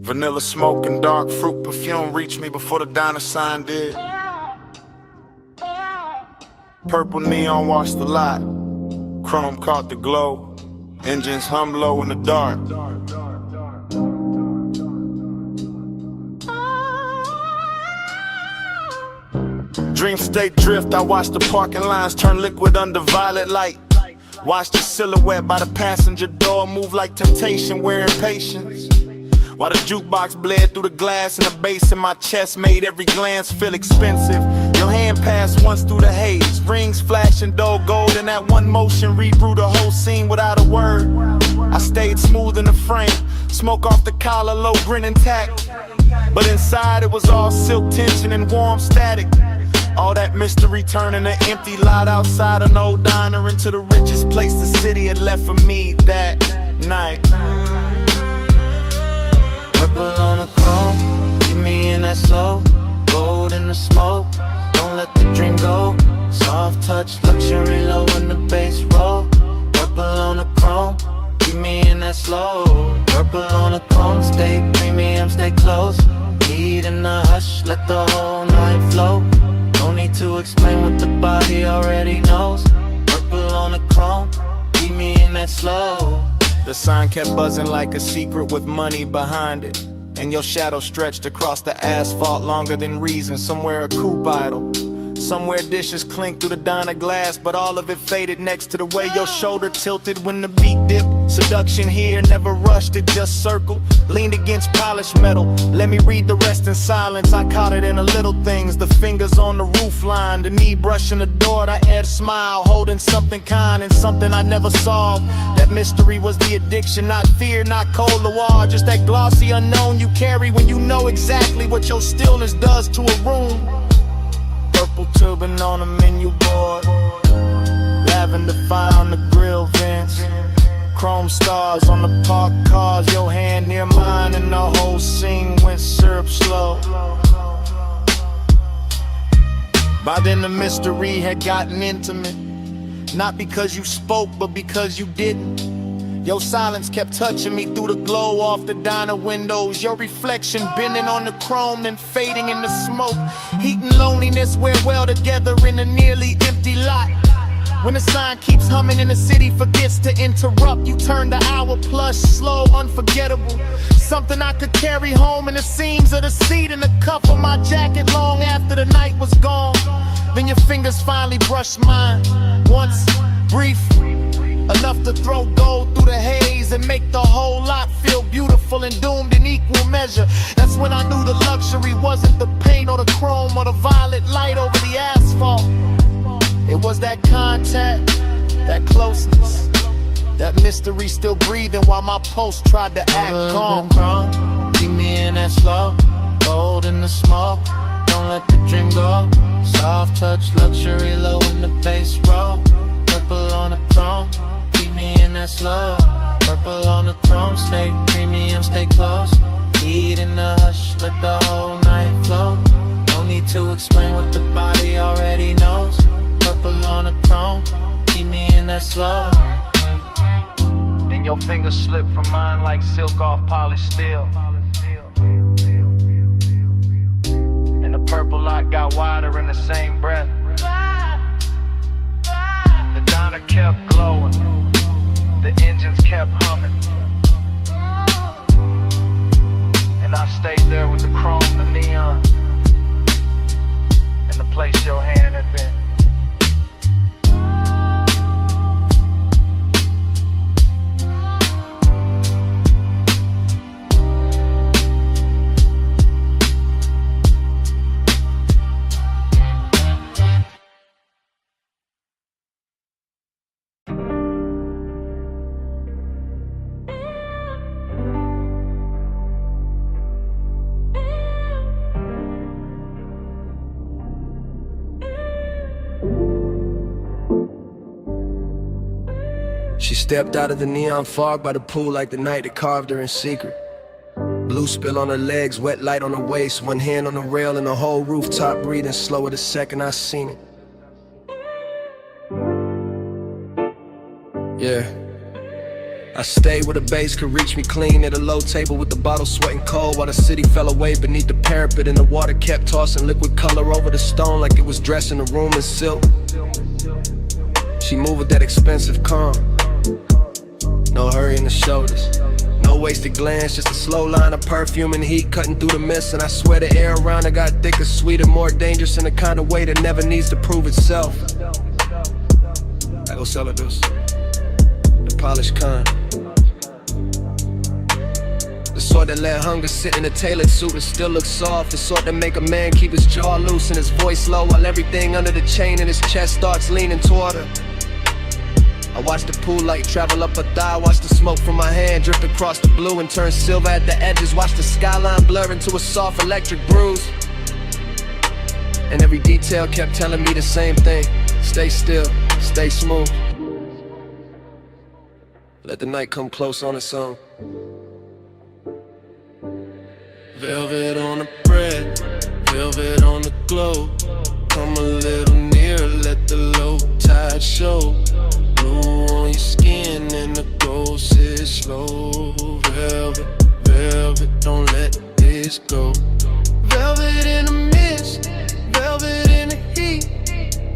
Vanilla smoke and dark fruit perfume reached me before the diner sign did. Purple neon washed the lot. Chrome caught the glow. Engines hum low in the dark. Dream state drift, I watched the parking lines turn liquid under violet light. Watched the silhouette by the passenger door move like temptation, wearing patience. While the jukebox bled through the glass and the bass in my chest made every glance feel expensive. Your hand passed once through the haze, rings flashing dull gold, and that one motion rebrew the whole scene without a word. I stayed smooth in the frame, smoke off the collar, low grin intact. But inside it was all silk tension and warm static. All that mystery turning an empty lot outside an old diner into the richest place the city had left for me that night. Purple on the chrome, keep me in that slow. Gold in the smoke, don't let the dream go. Soft touch, luxury low in the bass roll. Purple on the chrome, keep me in that slow. Purple on the chrome, stay premium, stay close. Heat in the hush, let the whole night flow. No need to explain what the body already knows. Purple on the chrome, keep me in that slow. The sign kept buzzing like a secret with money behind it. And your shadow stretched across the asphalt longer than reason. Somewhere a coupe idle, somewhere dishes clink through the diner glass, but all of it faded next to the way your shoulder tilted when the beat dipped. Seduction here, never rushed, it just circled. Leaned against polished metal, let me read the rest in silence. I caught it in the little things, the fingers on the roof line, the knee brushing the door, the head smile, holding something kind and something I never solved. That mystery was the addiction, not fear, not cold war, just that glossy unknown you carry when you know exactly what your stillness does to a room. Purple turban on a menu board, lavender fire on the grill vents, chrome stars on the parked cars, your hand near mine, and the whole scene went syrup slow. By then the mystery had gotten intimate, not because you spoke, but because you didn't. Your silence kept touching me through the glow off the diner windows. Your reflection bending on the chrome, then fading in the smoke. Heat and loneliness wear well together in a nearly empty lot. When the sign keeps humming and the city forgets to interrupt, you turn the hour plus, slow, unforgettable. Something I could carry home in the seams of the seat and the cuff of my jacket long after the night was gone. Then your fingers finally brush mine, once, brief, enough to throw gold through the haze and make the whole lot feel beautiful and doomed in equal measure. That's when I knew the luxury wasn't the paint or the chrome or the violet light over the asphalt. It was that contact, that closeness, that mystery still breathing while my pulse tried to act calm. Keep me in that slow, gold in the smoke, don't let the dream go. Soft touch, luxury low in the bass roll. Purple on the throne, keep me in that slow. Purple on the throne, stay premium, stay close. Heat in the hush, let the whole night flow. No need to explain what the body already knows. Purple on the chrome, keep me in that slow. Then your fingers slip from mine like silk off polished steel. And the purple light got wider in the same breath. The diner kept glowing, the engines kept humming. She stepped out of the neon fog by the pool like the night that carved her in secret. Blue spill on her legs, wet light on her waist, one hand on the rail and the whole rooftop breathing slower the second I seen it. Yeah. I stayed where the bass could reach me clean at a low table with the bottle sweating cold while the city fell away beneath the parapet and the water kept tossing liquid color over the stone like it was dressing the room in silk. She moved with that expensive calm. No hurry in the shoulders. No wasted glance, just a slow line of perfume and heat cutting through the mist. And I swear the air around her got thicker, sweeter, more dangerous in the kind of way that never needs to prove itself. I go sell her this. The polished kind. The sort that let hunger sit in a tailored suit and still look soft. The sort that make a man keep his jaw loose and his voice low while everything under the chain in his chest starts leaning toward her. I watch the pool light travel up her thigh, watch the smoke from my hand drift across the blue and turn silver at the edges, watch the skyline blur into a soft electric bruise. And every detail kept telling me the same thing: stay still, stay smooth. Let the night come close on its own. Velvet on the bread, velvet on the glow. Come a little nearer, let the low tide show. Blue on your skin and the gold sits slow. Velvet, velvet, don't let this go. Velvet in the mist, velvet in the heat.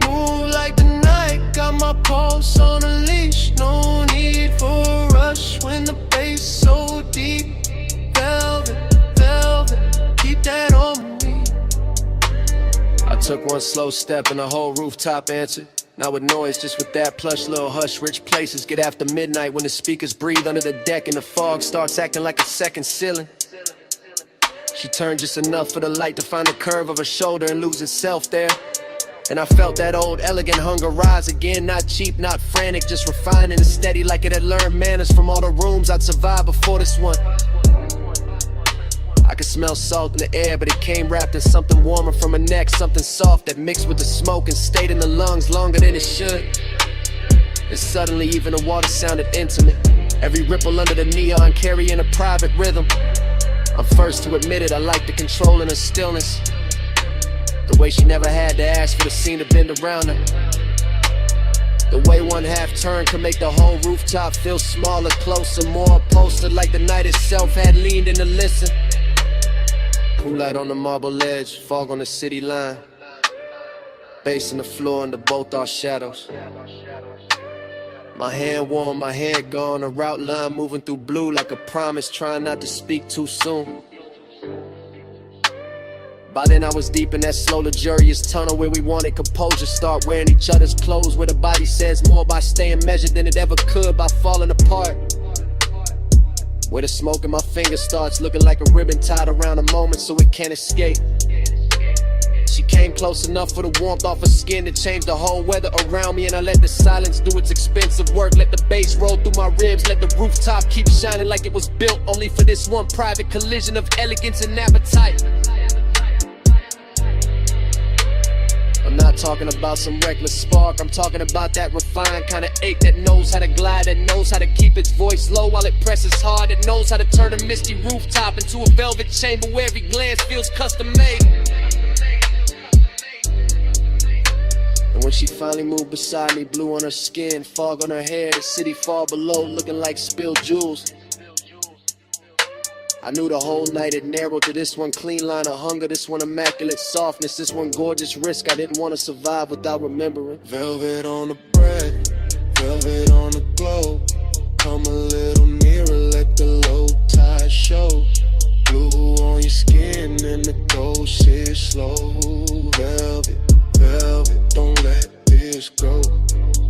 Move like the night, got my pulse on a leash. No need for a rush when the bass so deep. Velvet, velvet, keep that on me. I took one slow step and the whole rooftop answered. Not with noise, just with that plush little hush. Rich places get after midnight when the speakers breathe under the deck and the fog starts acting like a second ceiling. She turned just enough for the light to find the curve of her shoulder and lose itself there. And I felt that old elegant hunger rise again. Not cheap, not frantic, just refined and steady, like it had learned manners from all the rooms I'd survived before this one. I could smell salt in the air, but it came wrapped in something warmer from her neck, something soft that mixed with the smoke and stayed in the lungs longer than it should. And suddenly even the water sounded intimate, every ripple under the neon carrying a private rhythm. I'm first to admit it, I like the control in her stillness, the way she never had to ask for the scene to bend around her. The way one half turn could make the whole rooftop feel smaller, closer, more upholstered, like the night itself had leaned in to listen. Pool light on the marble ledge, fog on the city line. Bass on the floor under both our shadows. My hand warm, my head gone, a route line moving through blue like a promise, trying not to speak too soon. By then I was deep in that slow, luxurious tunnel where we wanted composure. Start wearing each other's clothes, where the body says more by staying measured than it ever could by falling apart. Where the smoke in my fingers starts looking like a ribbon tied around a moment so it can't escape. She came close enough for the warmth off her skin to change the whole weather around me, and I let the silence do its expensive work. Let the bass roll through my ribs, let the rooftop keep shining like it was built only for this one private collision of elegance and appetite. I'm not talking about some reckless spark, I'm talking about that refined kind of ache that knows how to glide, that knows how to keep its voice low while it presses hard, that knows how to turn a misty rooftop into a velvet chamber where every glance feels custom made. And when she finally moved beside me, blue on her skin, fog on her hair, the city far below looking like spilled jewels, I knew the whole night it narrowed to this one clean line of hunger, this one immaculate softness, this one gorgeous risk I didn't want to survive without remembering. Velvet on the bread, velvet on the glow. Come a little nearer, let the low tide show. Blue on your skin and the gold sits slow. Velvet, velvet, don't let this go.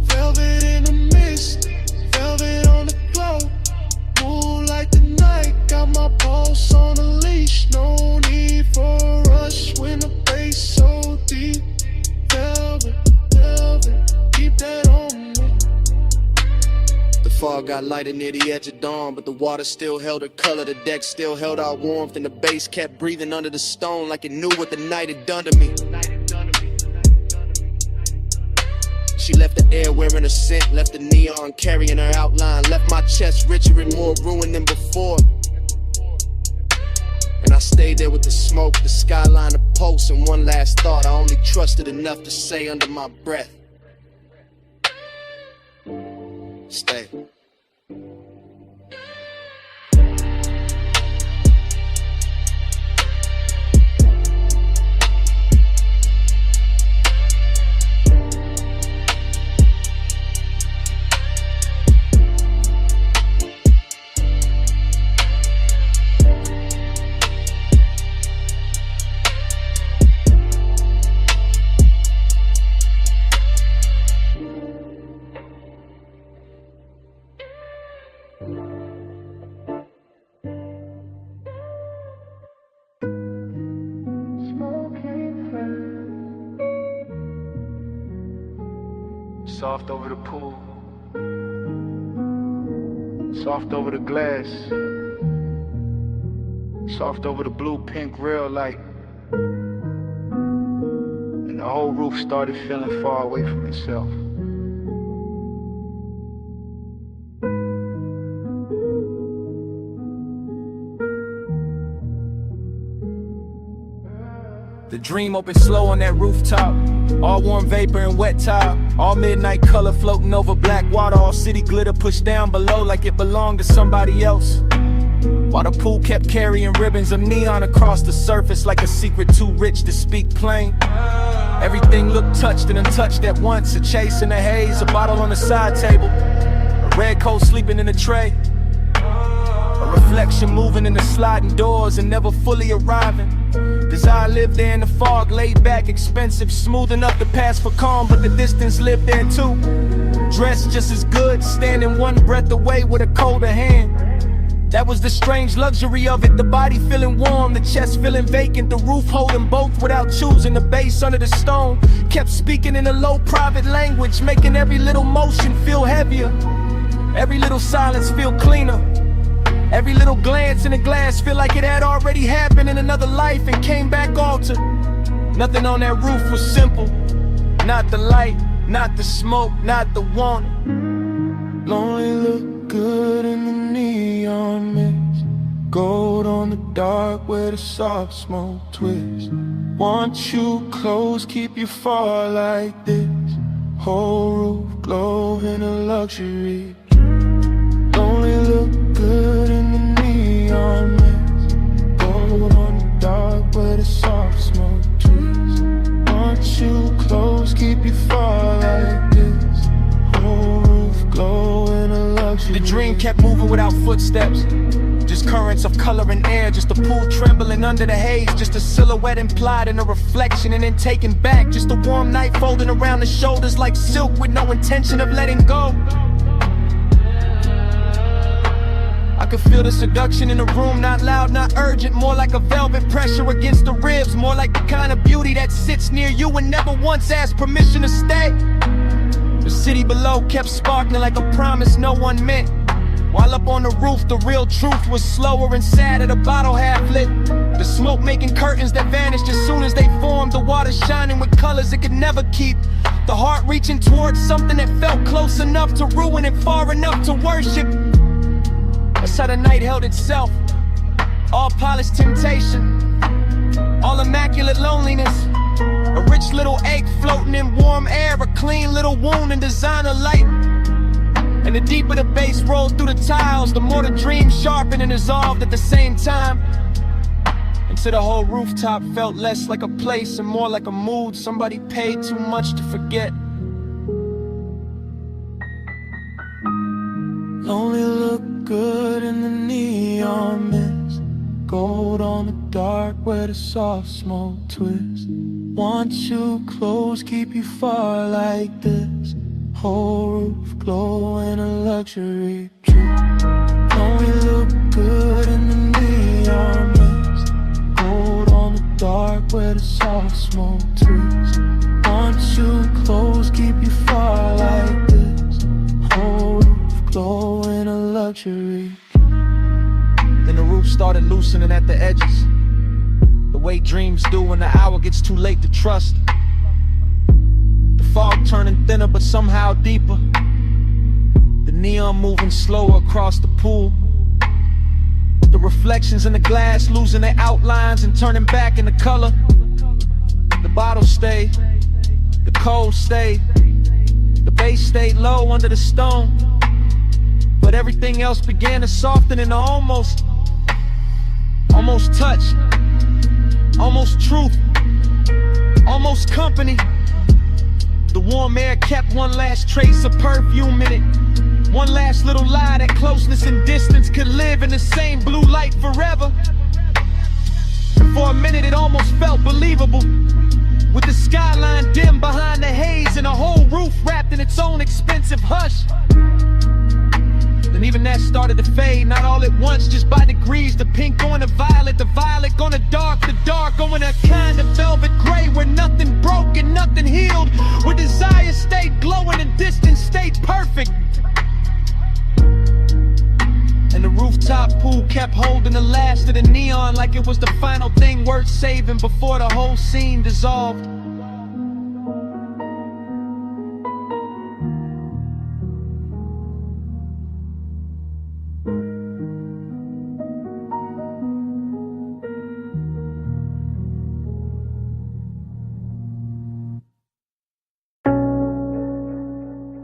Velvet in the mist, velvet on the glow. Move like the night, got my pulse on a leash. No need for a rush when the bass so deep. Velvet, velvet, keep that on me. The fog got lighter near the edge of dawn, but the water still held her color, the deck still held our warmth, and the bass kept breathing under the stone like it knew what the night had done to me. She left the air wearing a scent, left the neon carrying her outline, left my chest richer and more ruined than before. And I stayed there with the smoke, the skyline, the pulse, and one last thought I only trusted enough to say under my breath. Stay. Soft over the pool, soft over the glass, soft over the blue pink real light, and the whole roof started feeling far away from itself. The dream opened slow on that rooftop. All warm vapor and wet tile. All midnight color floating over black water. All city glitter pushed down below like it belonged to somebody else. While the pool kept carrying ribbons of neon across the surface like a secret too rich to speak plain. Everything looked touched and untouched at once. A chase in the haze, a bottle on the side table, a red coat sleeping in a tray, a reflection moving in the sliding doors and never fully arriving. Desire lived there in the fog, laid back, expensive, smooth enough to pass for calm, but the distance lived there too. Dressed just as good, standing one breath away with a colder hand. That was the strange luxury of it, the body feeling warm, the chest feeling vacant, the roof holding both without choosing. The bass under the stone kept speaking in a low private language, making every little motion feel heavier, every little silence feel cleaner. Every little glance in the glass feel like it had already happened in another life and came back altered. Nothing on that roof was simple. Not the light, not the smoke, not the want. Lonely look good in the neon mist. Gold on the dark where the soft smoke twists. Want you close, keep you far like this. Whole roof glow in a luxury. Lonely look good in the neon mist. Gold on the dark where the soft smoke twists. Want you close, keep you far like this. Whole roof glow in a luxury. The dream kept moving without footsteps, just currents of color and air, just a pool trembling under the haze, just a silhouette implied in a reflection and then taken back, just a warm night folding around the shoulders like silk with no intention of letting go. I could feel the seduction in the room, not loud, not urgent, more like a velvet pressure against the ribs, more like the kind of beauty that sits near you and never once asked permission to stay. The city below kept sparkling like a promise no one meant, while up on the roof the real truth was slower and sadder, the bottle half lit, the smoke making curtains that vanished as soon as they formed, the water shining with colors it could never keep, the heart reaching towards something that felt close enough to ruin and far enough to worship. That's how the night held itself. All polished temptation, all immaculate loneliness, a rich little ache floating in warm air, a clean little wound in designer light. And the deeper the bass rolled through the tiles, the more the dream sharpened and dissolved at the same time, until the whole rooftop felt less like a place and more like a mood somebody paid too much to forget. Lonely look good in the neon mist. Gold on the dark where the soft smoke twists. Want you close, keep you far like this. Whole roof glow in a luxury trip. Lonely look good in the neon mist. Gold on the dark where the soft smoke twists. Want you close, keep you far like this. Whole roof glow in a luxury. Then the roof started loosening at the edges, the way dreams do when the hour gets too late to trust. The fog turning thinner but somehow deeper. The neon moving slower across the pool. The reflections in the glass losing their outlines and turning back into color. The bottle stayed, the cold stayed, the bass stayed low under the stone. But everything else began to soften into almost touch, almost truth, almost company. The warm air kept one last trace of perfume in it, one last little lie that closeness and distance could live in the same blue light forever. And for a minute it almost felt believable, with the skyline dim behind the haze and a whole roof wrapped in its own expensive hush. Then even that started to fade, not all at once, just by degrees. The pink going to violet, the violet going to dark, the dark going to a kind of velvet gray, where nothing broke and nothing healed, where desire stayed glowing and distance stayed perfect. And the rooftop pool kept holding the last of the neon, like it was the final thing worth saving before the whole scene dissolved.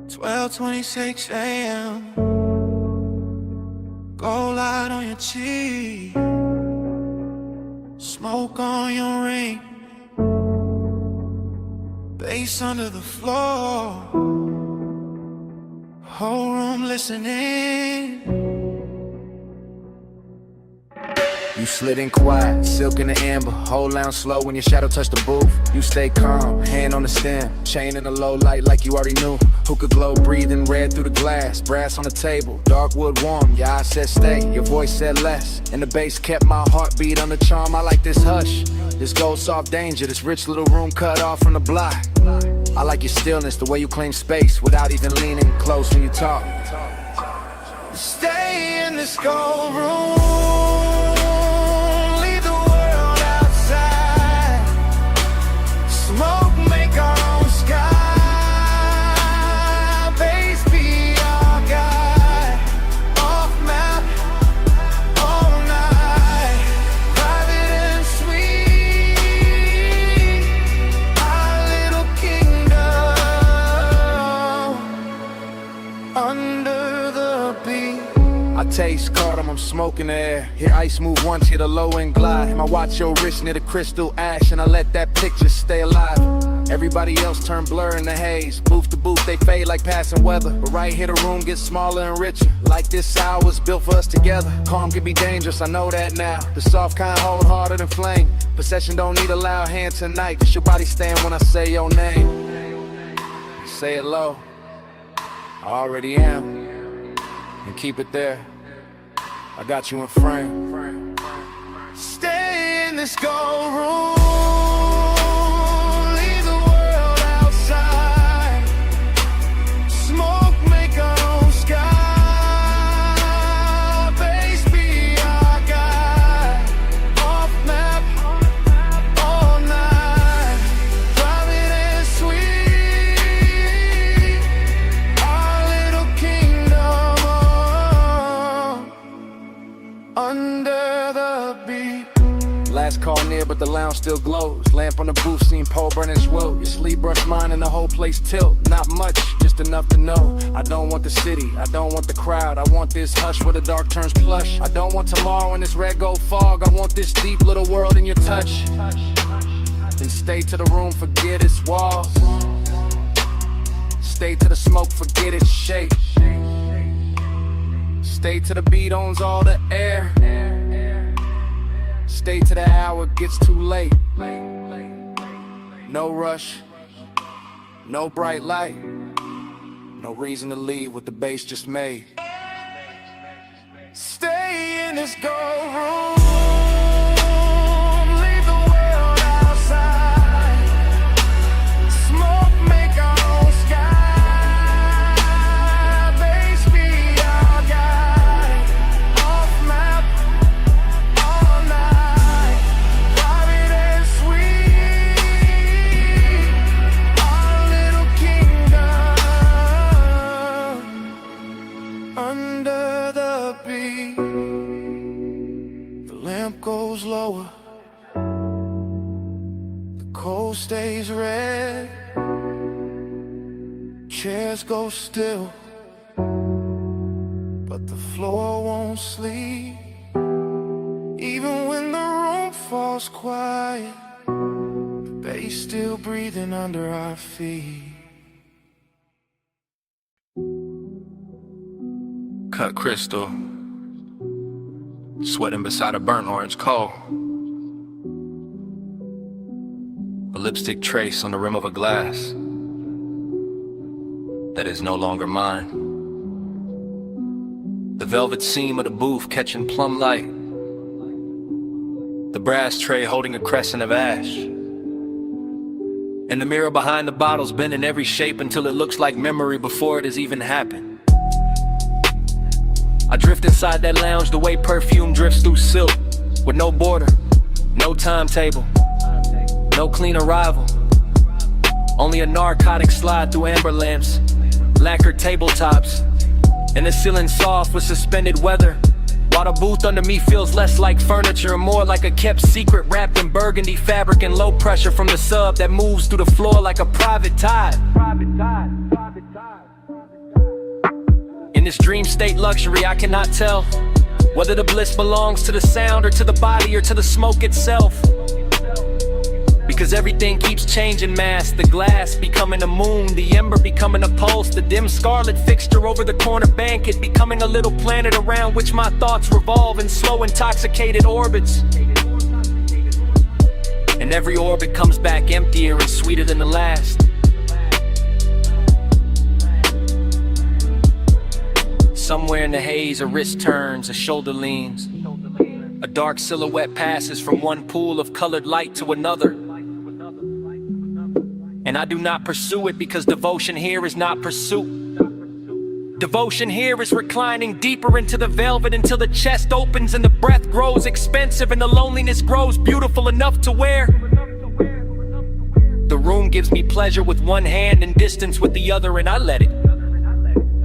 "12:26 a.m. Gold light on your cheek, smoke on your ring, bass under the floor, whole room listening." You slid in quiet, silk in the amber, hold down slow when your shadow touched the booth. You stay calm, hand on the stem, chain in the low light like you already knew. Hookah glow breathing red through the glass, brass on the table, dark wood warm. Your eyes said stay, your voice said less, and the bass kept my heartbeat on the charm. I like this hush, this gold soft danger, this rich little room cut off from the block. I like your stillness, the way you claim space without even leaning close when you talk. Stay in this gold room, smoke, make our own sky, bass be our guide, off map, all night, private and sweet, our little kingdom, under the beat. I taste cardamom, smoke in the air. Hear ice move once, hear the low end glide. And I watch your wrist near the crystal ash, and I let that picture stay alive. Everybody else turn blur in the haze. Booth to booth, they fade like passing weather. But right here the room gets smaller and richer. Like this hour was built for us together. Calm can be dangerous, I know that now. The soft kind hold harder than flame. Possession don't need a loud hand tonight. Just your body stand when I say your name. Say it low, I already am. And keep it there, I got you in frame. Stay in this gold room, leave the world outside, smoke, make our own sky, bass be our guide, off map, all night, private and sweet, our little kingdom, under the beat. Last call near, but the lounge still glows. Lamp on the booth, seen pole burning swell. Your sleep brush mine and the whole place tilt. Not much, just enough to know. I don't want the city, I don't want the crowd. I want this hush where the dark turns plush. I don't want tomorrow in this red gold fog. I want this deep little world in your touch. Then stay to the room, forget its walls. Stay to the smoke, forget its shape. Stay to the beat, owns all the air. Stay to the hour, gets too late. No rush, no bright light. No reason to leave what the bass just made. Stay in this gold room, leave the world outside, smoke, make our own sky, bass be our guide, off map, all night, private and sweet, our little kingdom. chairs go still, but the floor won't sleep. Even when the room falls quiet, the bass still breathing under our feet. Cut crystal, sweating beside a burnt orange coal. A lipstick trace on the rim of a glass that is no longer mine. The velvet seam of the booth catching plum light. The brass tray holding a crescent of ash. And the mirror behind the bottles bent in every shape until it looks like memory before it has even happened. I drift inside that lounge the way perfume drifts through silk, with no border, no timetable, no clean arrival. Only a narcotic slide through amber lamps, lacquered tabletops, and the ceiling soft with suspended weather, while the booth under me feels less like furniture and more like a kept secret wrapped in burgundy fabric and low pressure from the sub that moves through the floor like a private tide. In this dream state luxury, I cannot tell whether the bliss belongs to the sound or to the body or to the smoke itself. Because everything keeps changing mass, the glass becoming a moon, the ember becoming a pulse, the dim scarlet fixture over the corner banquet becoming a little planet around which my thoughts revolve in slow intoxicated orbits. And every orbit comes back emptier and sweeter than the last. Somewhere in the haze, a wrist turns, a shoulder leans. A dark silhouette passes from one pool of colored light to another. And I do not pursue it because devotion here is not pursuit. Devotion here is reclining deeper into the velvet until the chest opens and the breath grows expensive and the loneliness grows beautiful enough to wear. The room gives me pleasure with one hand and distance with the other, and I let it.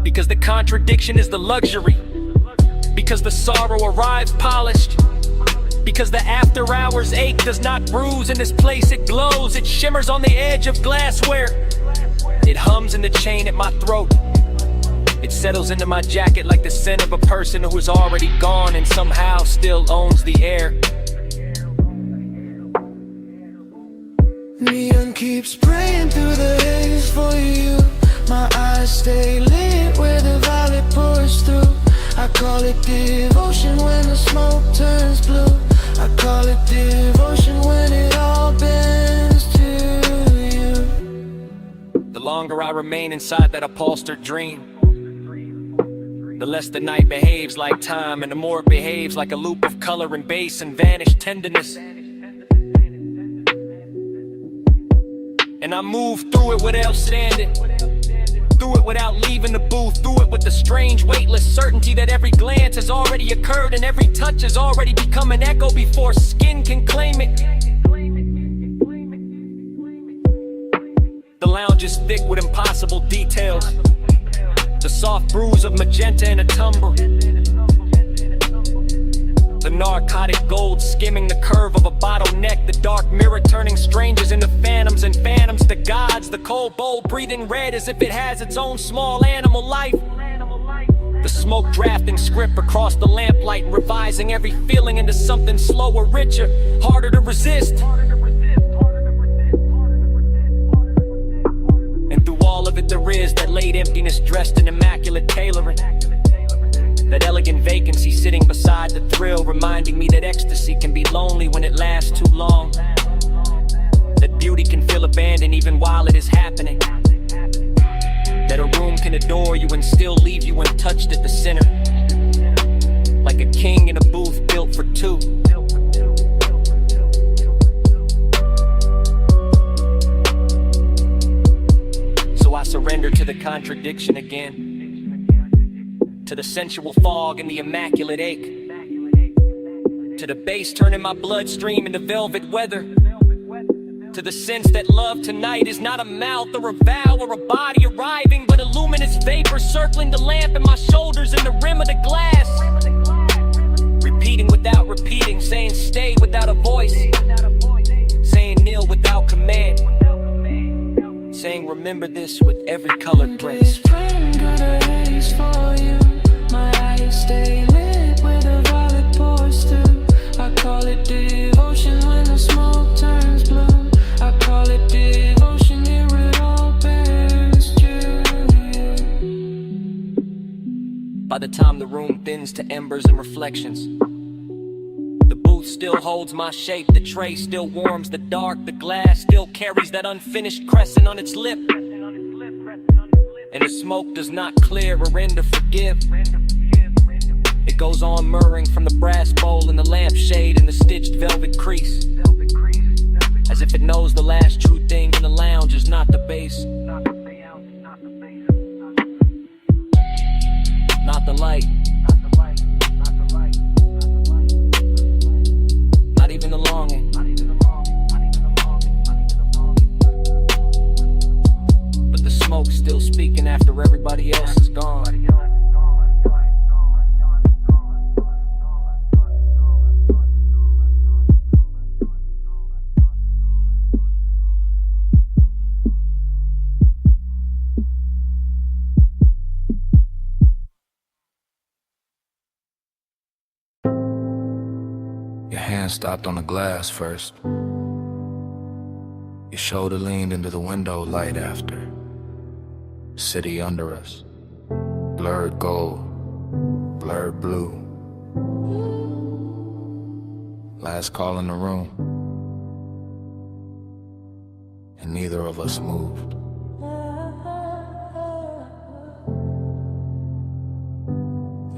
Because the contradiction is the luxury. Because the sorrow arrives polished. Because the after hours ache does not bruise in this place, it glows. It shimmers on the edge of glassware. It hums in the chain at my throat. It settles into my jacket like the scent of a person who is already gone and somehow still owns the air. Neon keeps praying through the haze for you. My eyes stay lit where the violet pours through. I call it devotion when the smoke turns blue. I call it devotion when it all bends to you. The longer I remain inside that upholstered dream, the less the night behaves like time, and the more it behaves like a loop of color and bass and vanished tenderness. And I move through it without standing, through it without leaving the booth, through it with the strange weightless certainty that every glance has already occurred and every touch has already become an echo before skin can claim it. The lounge is thick with impossible details, the soft bruise of magenta in a tumble, the narcotic gold skimming the curve of a bottleneck, the dark mirror turning strangers into phantoms and phantoms to gods, the cold bowl breathing red as if it has its own small animal life, the smoke drafting script across the lamplight and revising every feeling into something slower, richer, harder to resist. And through all of it there is that late emptiness dressed in immaculate tailoring, that elegant vacancy sitting beside the thrill, reminding me that ecstasy can be lonely when it lasts too long, that beauty can feel abandoned even while it is happening, that a room can adore you and still leave you untouched at the center, like a king in a booth built for two. So I surrender to the contradiction again, to the sensual fog and the immaculate ache, to the bass turning my bloodstream into velvet weather, to the sense that love tonight is not a mouth or a vow or a body arriving, but a luminous vapor circling the lamp and my shoulders and the rim of the glass, repeating without repeating, saying stay without a voice, saying kneel without command, saying remember this with every colored grace. Got a haze for you. My eyes stay lit where the violet pours through. I call it devotion when the smoke turns blue. I call it devotion, here it all bears true. By the time the room thins to embers and reflections, the booth still holds my shape, the tray still warms the dark, the glass still carries that unfinished crescent on its lip. And the smoke does not clear or end to forgive. It goes on murmuring from the brass bowl and the lampshade and the stitched velvet crease, as if it knows the last true thing in the lounge is not the bass, not the light, not even the longing. But the smoke's still speaking after everybody else is gone. Your hand stopped on the glass first. Your shoulder leaned into the window light after. City under us. Blurred gold. Blurred blue. Last call in the room. And neither of us moved.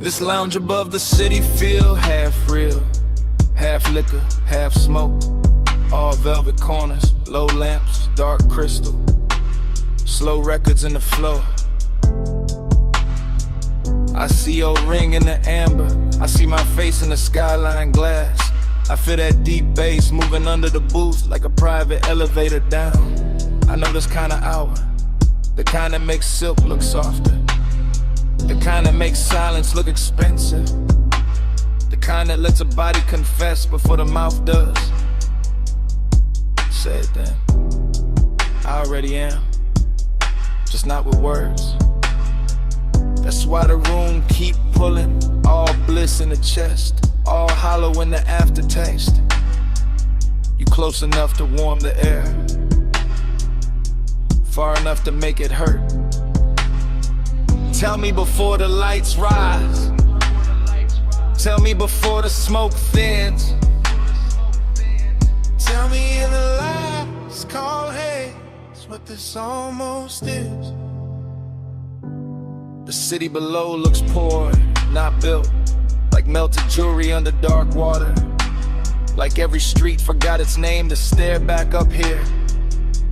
This lounge above the city feel half real. Half liquor, half smoke. All velvet corners, low lamps, dark crystal. Slow records in the floor. I see your ring in the amber. I see my face in the skyline glass. I feel that deep bass moving under the booth like a private elevator down. I know this kind of hour, the kind that makes silk look softer, the kind that makes silence look expensive, the kind that lets a body confess before the mouth does. Say it then. I already am, just not with words. That's why the room keep pulling, all bliss in the chest, all hollow in the aftertaste. You close enough to warm the air, far enough to make it hurt. Tell me before the lights rise. Tell me before the smoke thins. Tell me in the last call, hey, it's what this almost is. The city below looks poor, not built, like melted jewelry under dark water. Like every street forgot its name to stare back up here.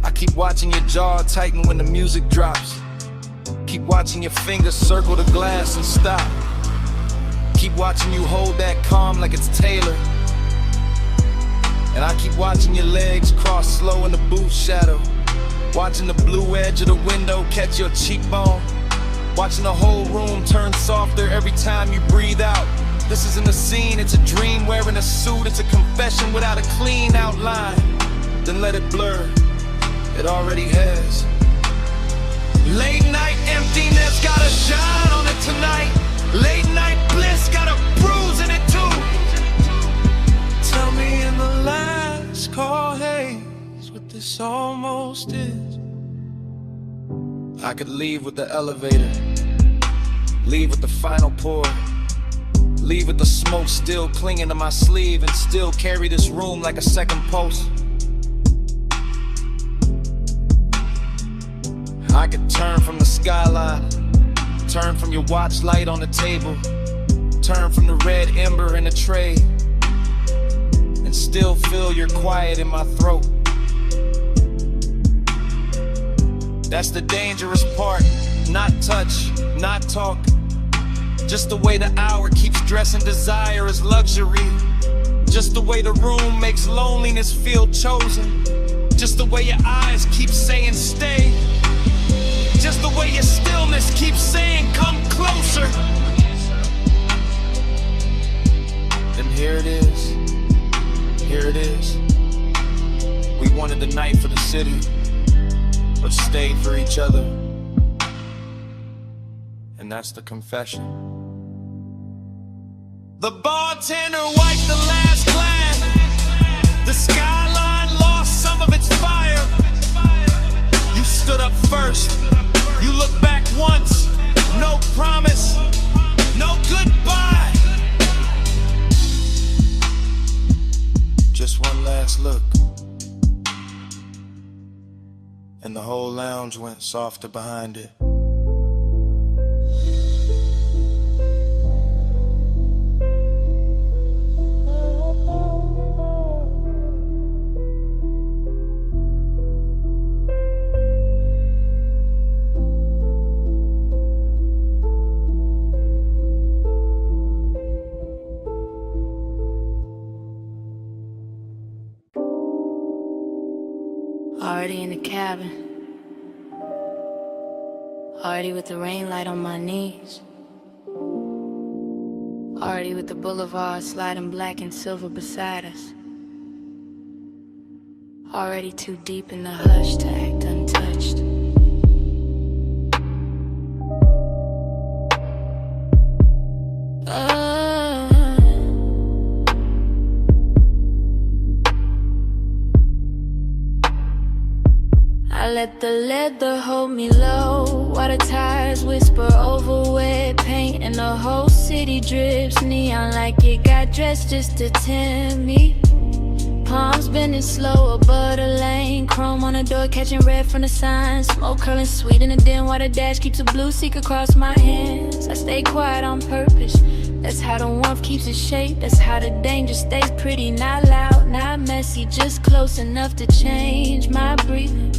I keep watching your jaw tighten when the music drops. Keep watching your fingers circle the glass and stop. Keep watching you hold that calm like it's tailored. And I keep watching your legs cross slow in the booth shadow. Watching the blue edge of the window catch your cheekbone. Watching the whole room turn softer every time you breathe out. This isn't a scene, it's a dream wearing a suit. It's a confession without a clean outline. Then let it blur, it already has. Late night emptiness got a shine on it tonight. Late night bliss got a bruise in it too. Tell me in the last call, hey, it's what this almost is. I could leave with the elevator, leave with the final pour, leave with the smoke still clinging to my sleeve, and still carry this room like a second pulse. I could turn from the skyline, turn from your watch light on the table, turn from the red ember in the tray, and still feel your quiet in my throat. That's the dangerous part. Not touch, not talk. Just the way the hour keeps dressing desire as luxury. Just the way the room makes loneliness feel chosen. Just the way your eyes keep saying stay. Just the way your stillness keeps saying come closer. Then here it is. Here it is. We wanted the night for the city, but stayed for each other. And that's the confession. The bartender wiped the last glass. The skyline lost some of its fire. You stood up first. You looked back once. No promise. No goodbye. Just one last look, and the whole lounge went softer behind it. Already in the cabin, already with the rain light on my knees, already with the boulevard sliding black and silver beside us, already too deep in the hush to act untouched. I let the leather hold me low, while the tires whisper over wet paint, and the whole city drips neon like it got dressed just to tempt me. Palms bending slow above the lane, chrome on the door catching red from the signs, smoke curling sweet in the dim while the dash keeps a blue seek across my hands. I stay quiet on purpose, that's how the warmth keeps its shape, that's how the danger stays pretty, not loud, not messy, just close enough to change my breathing.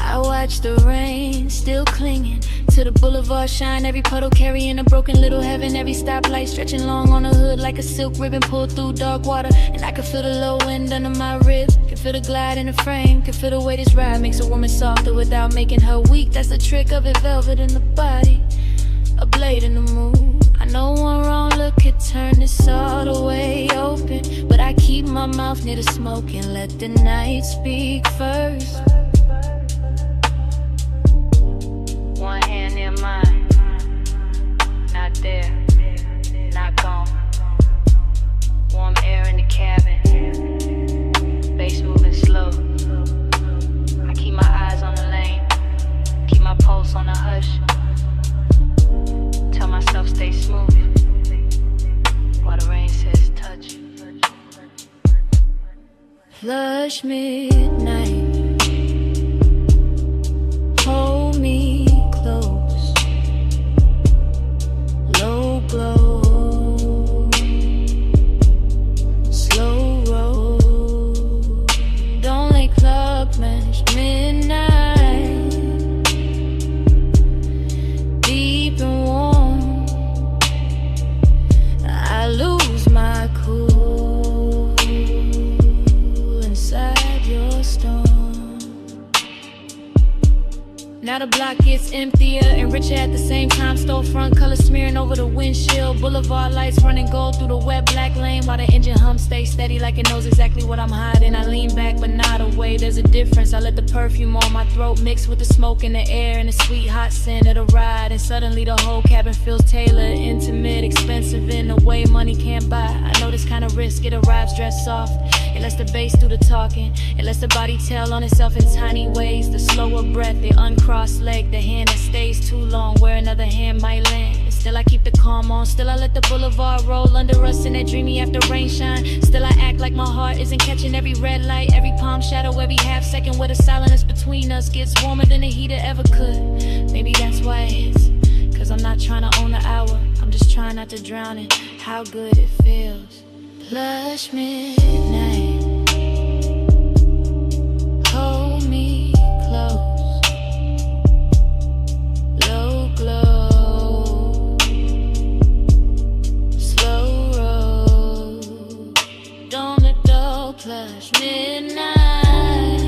I watch the rain, still clinging to the boulevard shine, every puddle carrying a broken little heaven, every stoplight stretching long on the hood like a silk ribbon pulled through dark water, and I can feel the low wind under my ribs, can feel the glide in the frame, can feel the way this ride makes a woman softer without making her weak, that's the trick of it, velvet in the body, a blade in the mood. I know one wrong look could turn this all the way open, but I keep my mouth near the smoke and let the night speak first. One hand near mine, not there, not gone. Warm air in the cabin, bass moving slow. I keep my eyes on the lane, keep my pulse on the hush. Tell myself stay smooth, while the rain says touch. Flush midnight, hold me close, low glow, slow roll, don't let clock match midnight, deep and warm, I lose my cool inside your storm. Now the block gets emptier and richer at the same time. Storefront colors smearing over the windshield. Boulevard lights running gold through the wet black lane, while the engine hum stays steady like it knows exactly what I'm hiding. I lean back but not away, there's a difference. I let the perfume on my throat mix with the smoke in the air and the sweet hot scent of the ride, and suddenly the whole cabin feels tailored, intimate, expensive in a way money can't buy. I know this kind of risk, it arrives dressed soft. It lets the bass do the talking, it lets the body tell on itself in tiny ways. The slower breath, the uncrossed leg, the hand that stays too long where another hand might land. And still I keep the calm on, still I let the boulevard roll under us in that dreamy after rain shine. Still I act like my heart isn't catching every red light, every palm shadow, every half second where the silence between us gets warmer than the heater ever could. Maybe that's why it hits, cause I'm not trying to own the hour, I'm just trying not to drown in how good it feels. Plush midnight, hold me close, low glow, slow roll, don't let dull plush midnight,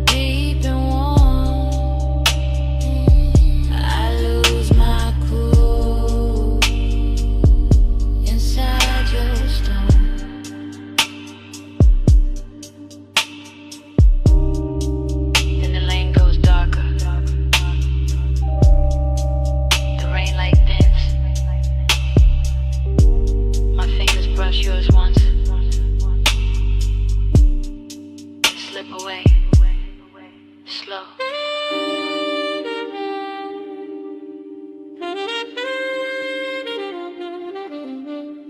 deep and warm, I lose my cool inside your storm. slow.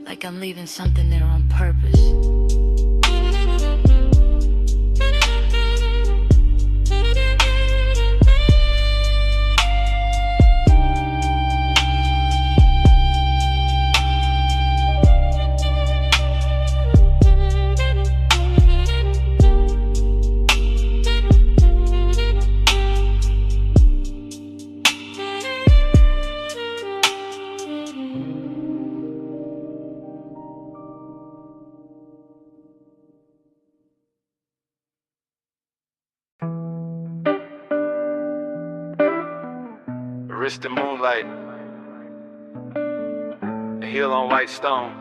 Like I'm leaving something there on purpose. Wrist in moonlight, a heel on white stone,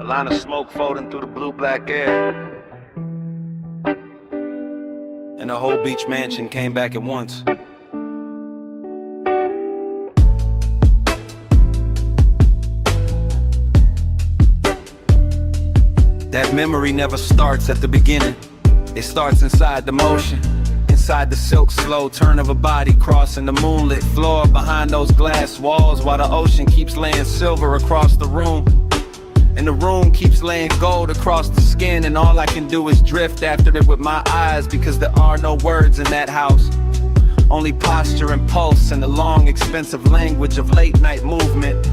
a line of smoke folding through the blue-black air, and the whole beach mansion came back at once. That memory never starts at the beginning, it starts inside the motion. Inside the silk slow turn of a body crossing the moonlit floor behind those glass walls, while the ocean keeps laying silver across the room, and the room keeps laying gold across the skin, and all I can do is drift after it with my eyes, because there are no words in that house, only posture and pulse and the long expensive language of late night movement.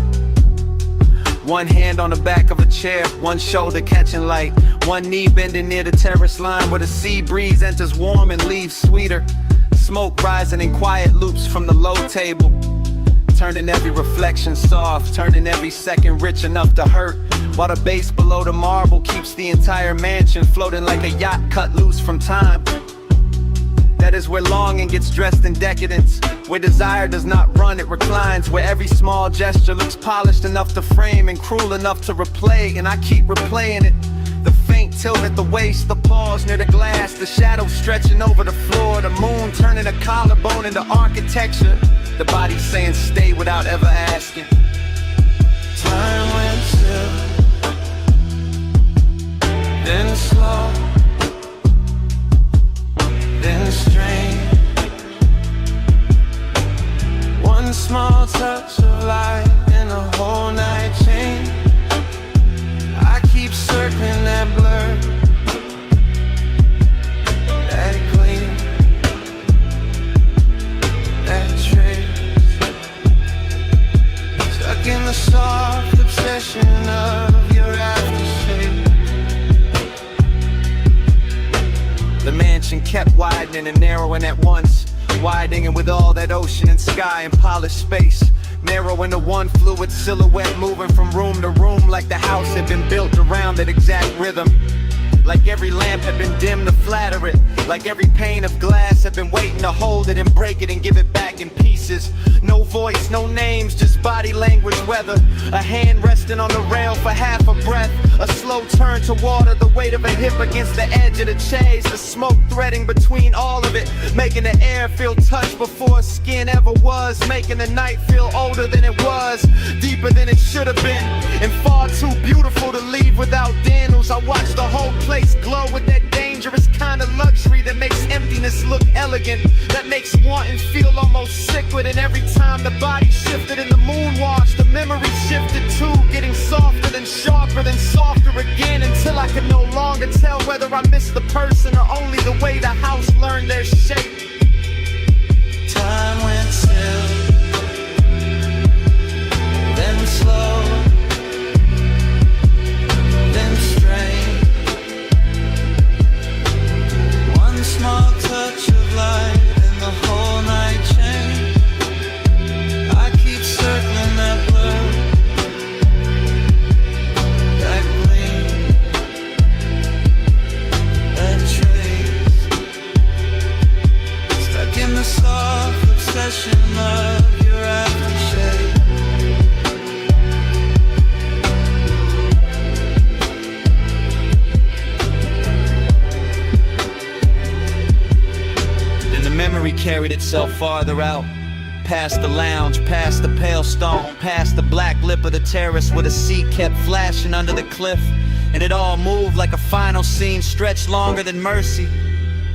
One hand on the back of a chair, one shoulder catching light, one knee bending near the terrace line where the sea breeze enters warm and leaves sweeter. Smoke rising in quiet loops from the low table, turning every reflection soft, turning every second rich enough to hurt, while the base below the marble keeps the entire mansion floating like a yacht cut loose from time. That is where longing gets dressed in decadence, where desire does not run, it reclines, where every small gesture looks polished enough to frame and cruel enough to replay, and I keep replaying it. The faint tilt at the waist, the pause near the glass, the shadow stretching over the floor, the moon turning a collarbone into architecture, the body saying stay without ever asking. Time went still, then slow, then strange. One small touch of light and the whole night changed. I keep circling that blur, that gleam, that trace, stuck in the soft obsession of your aftershave. The mansion kept widening and narrowing at once, widening with all that ocean and sky and polished space, narrowing to one fluid silhouette, moving from room to room like the house had been built around that exact rhythm. Like every lamp had been dimmed to flatter it, like every pane of glass had been waiting to hold it and break it and give it back in pieces. No voice, no names, just body language, weather. A hand resting on the rail for half a breath, a slow turn to water, the weight of a hip against the edge of the chase, the smoke threading between all of it, making the air feel touched before skin ever was, making the night feel older than it was, deeper than it should have been, and far too beautiful to leave without Daniels. I watched the whole place glow with that dangerous kind of luxury that makes emptiness look elegant, that makes wanting feel almost sacred. And every time the body shifted in the moonwash, the memory shifted too, getting softer than sharper than softer again, until I could no longer tell whether I missed the person or only the way the house learned their shape. Time went still, then slow, then strange. One small touch of light and the whole night changed. I keep circling that blur, that gleam, that trace, stuck in the soft obsession of your aftershave. Memory carried itself farther out, past the lounge, past the pale stone, past the black lip of the terrace where the sea kept flashing under the cliff, and it all moved like a final scene stretched longer than mercy.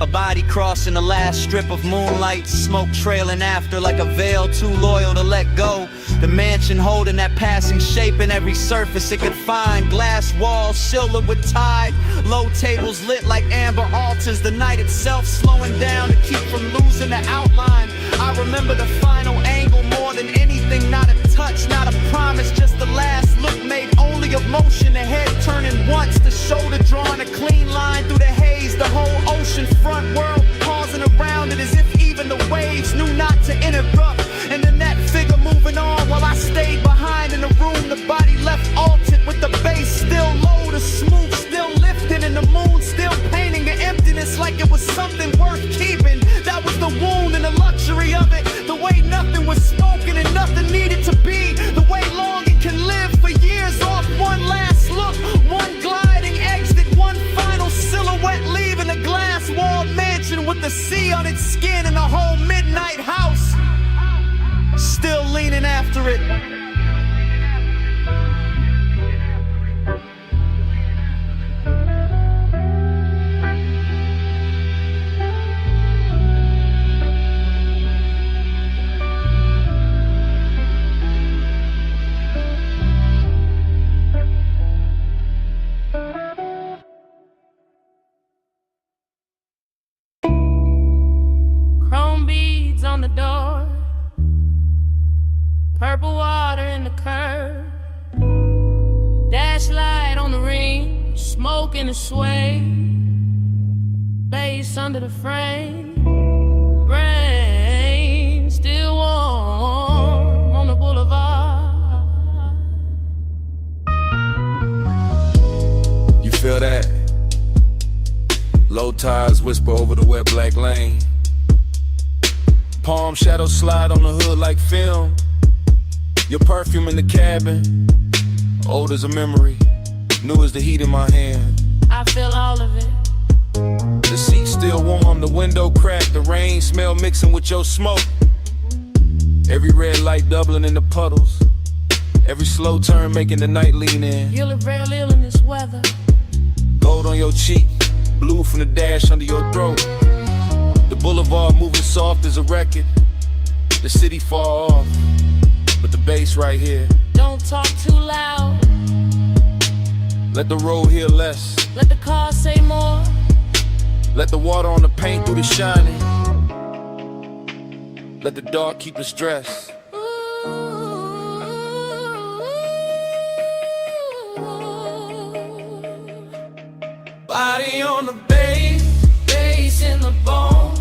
A body crossing the last strip of moonlight, smoke trailing after like a veil too loyal to let go. The mansion holding that passing shape in every surface it could find. Glass walls silvered with tide, low tables lit like amber altars. The night itself slowing down to keep from losing the outline. I remember the final angle more than anything. Not a touch, not a promise, just the last look made only of motion. The head turning once, the shoulder drawing a clean line through the haze. The whole ocean front world pausing around it as if even the waves knew not to interrupt. And then that figure moving on while I stayed behind in the room. The body left altered with the bass still low, the smooth still lifting, and the moon still painting the emptiness like it was something worth keeping. That was the wound and the luxury of it. The way nothing was spoken and nothing needed to be. The way longing can live for years off one last look, one gliding exit, one final silhouette leaving a glass walled mansion with the sea on its skin and the whole midnight house still leaning after it. Chrome beads on the door, purple water in the curb, dash light on the ring, smoke in the sway, bass under the frame, rain still warm on the boulevard. You feel that? Low tides whisper over the wet black lane. Palm shadows slide on the hood like film. Your perfume in the cabin, old as a memory, new as the heat in my hand. I feel all of it. The seat still warm, the window cracked, the rain smell mixing with your smoke. Every red light doubling in the puddles, every slow turn making the night lean in. You look real ill in this weather. Gold on your cheek, blue from the dash under your throat. The boulevard moving soft as a record, the city far off, but the bass right here. Don't talk too loud. Let the road hear less. Let the car say more. Let the water on the paint do the shining. Let the dark keep the stress. Body on the bass, bass in the bone,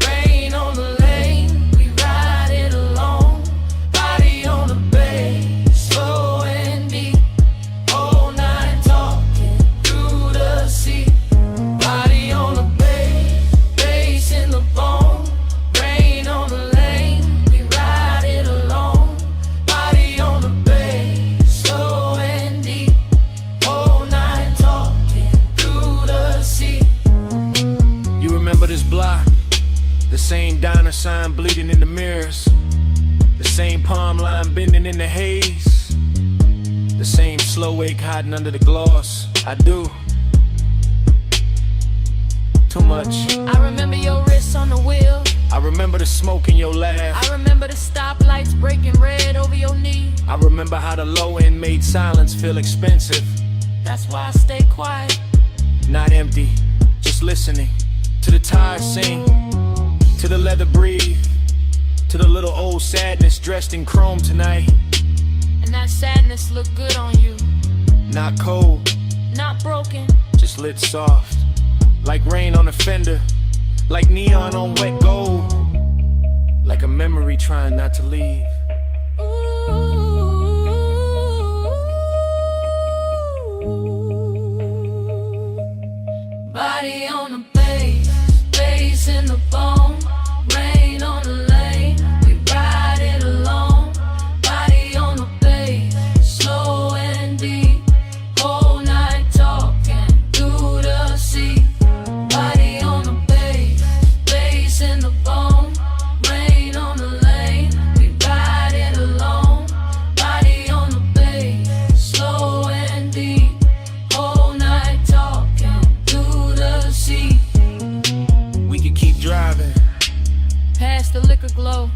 rain on the lane, we ride it alone. Body on the bass, slow and deep, all night talking through the sea. Body on the bass, bass in the bone, rain on the lane, we ride it alone. Body on the bass, slow and deep, all night talking through the sea. You remember this block? The same diner sign bleeding in the mirrors, the same palm line bending in the haze, the same slow wake hiding under the gloss. I do. Too much. I remember your wrist on the wheel. I remember the smoke in your laugh. I remember the stoplights breaking red over your knee. I remember how the low end made silence feel expensive. That's why I stay quiet. Not empty, just listening to the tires sing, to the leather breathe, to the little old sadness dressed in chrome tonight. And that sadness look good on you. Not cold, Not broken. just lit soft, like rain on a fender, like neon on wet gold, like a memory trying not to leave. Body on the bass, bass in the bone, rain on the lane, we ride it alone. Body on the bass, slow and deep, whole night talking through the sea. Body on the bass, bass in the bone, rain on the lane, we ride it alone. Past the liquor glow,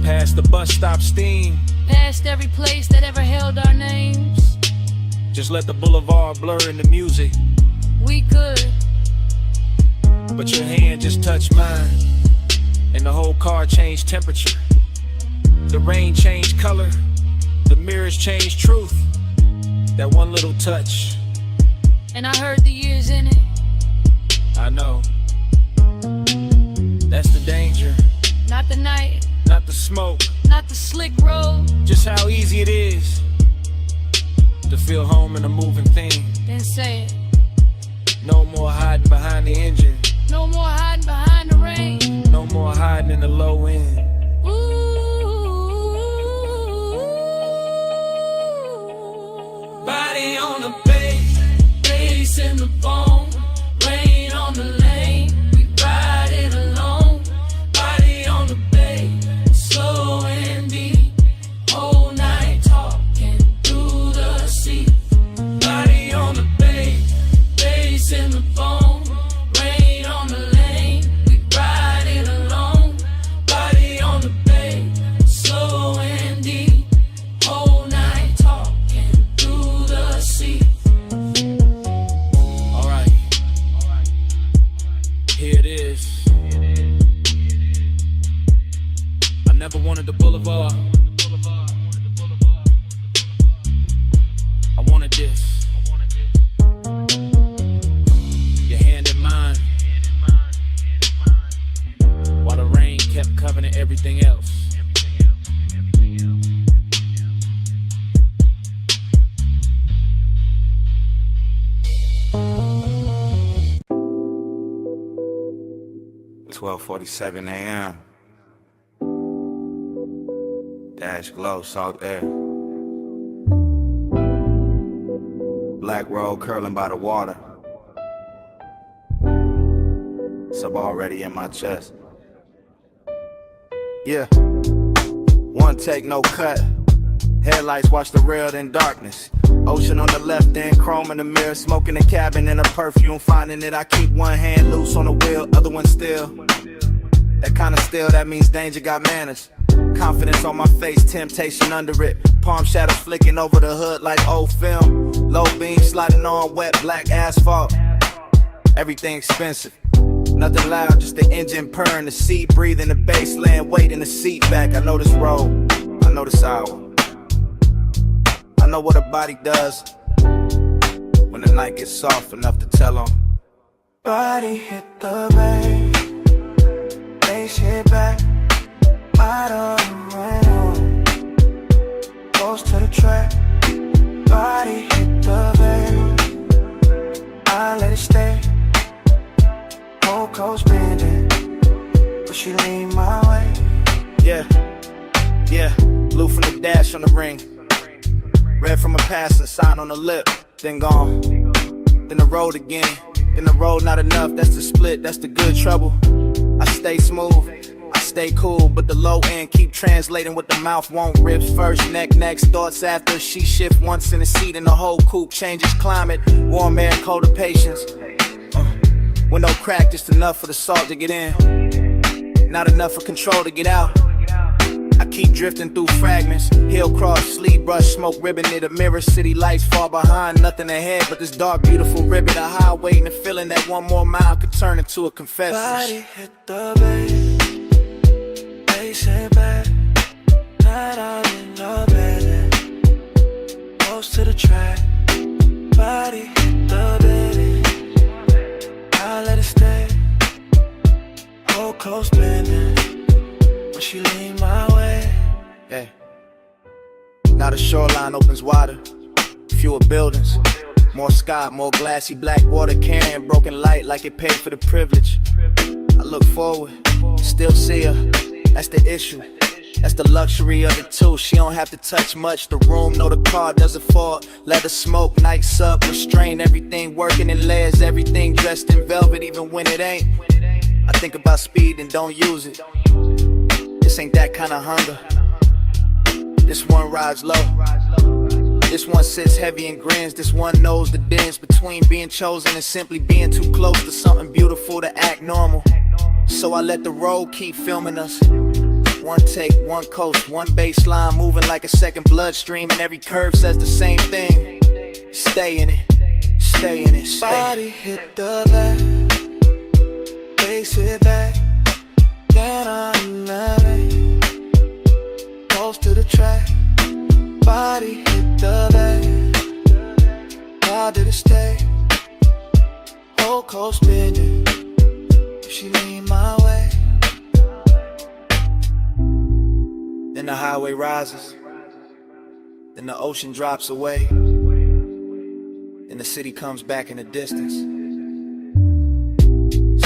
Past the bus stop steam, past every place that ever held our names. just let the boulevard blur into music. We could. But your hand just touched mine, and the whole car changed temperature. The rain changed color, the mirrors changed truth. That one little touch, And I heard the years in it. I know. That's the danger, Not the night, not the smoke. not the slick road. Just how easy it is to feel home in a moving thing. Then say it. No more hiding behind the engine, No more hiding behind the rain. no more hiding in the low end. Body on the bass in the bone, rain on the lane, we ride it alone. Body on the bass, slow and deep, whole night talking through the seat. Body on the bass in the bone, rain on the lane, we ride it alone. Body on the bass, slow and deep, whole night talking through the seat. Alright, here it is. I never wanted the boulevard, I wanted this. Your hand in mine, while the rain kept covering everything else. $12:47 a.m. Dash glow, salt air. Black road curling by the water. Sub already in my chest. Yeah. One take, no cut. Headlights watch the rail in darkness. Ocean on the left end, chrome in the mirror. Smoking the cabin in a perfume, finding it. I keep one hand loose on the wheel, other one still. That kind of still, that means danger got manners. Confidence on my face, temptation under it. Palm shadow flicking over the hood like old film. Low beam sliding on wet black asphalt. Everything expensive. Nothing loud, just the engine purring, the seat breathing, the bass laying weight in the seat back. I know this road, I know this hour. I know what a body does when the night gets soft enough to tell on. Body hit the bay, bass hit back, light on the rain, goes to the track. Body hit the bay, I let it stay. Whole coast bending, but she lean my way. Yeah, yeah, blue from the dash on the ring. Red from a passer, sign on the lip, then gone. Then the road again, then the road not enough, that's the split, that's the good trouble. I stay smooth, I stay cool, but the low end keep translating what the mouth won't. Ribs first, neck next, thoughts after. She shift once in the seat and the whole coupe changes climate. Warm air, colder patience. Window crack, just enough for the salt to get in, not enough for control to get out. I keep drifting through fragments, hill cross, sleeve brush, smoke ribbon near the mirror. City lights far behind, nothing ahead but this dark, beautiful ribbon. A highway and the feeling that one more mile could turn into a confession. Body hit the bay, bass hit back, night out in the bed, close to the track. Body hit the bed, I let it stay. Whole coast bending, when she lean my way. Yeah. Now the shoreline opens wider, fewer buildings, more sky, more glassy black water carrying broken light like it paid for the privilege. I look forward, still see her, that's the issue. That's the luxury of it too. She don't have to touch much. The room, no, the car doesn't fall. Let her smoke, night sub, restrain. Everything working in layers, everything dressed in velvet, even when it ain't. I think about speed and don't use it. This ain't that kind of hunger. This one rides low. This one sits heavy and grins. This one knows the difference between being chosen and simply being too close to something beautiful to act normal. So I let the road keep filming us. One take, one coast, one baseline, moving like a second bloodstream, and every curve says the same thing. Stay in it, stay in it, stay. Body hit the left, face it back, down on the left, close to the track. Body hit the left, how did it stay? Whole coast spinning, if she lean my way. Then the highway rises, then the ocean drops away, then the city comes back in the distance.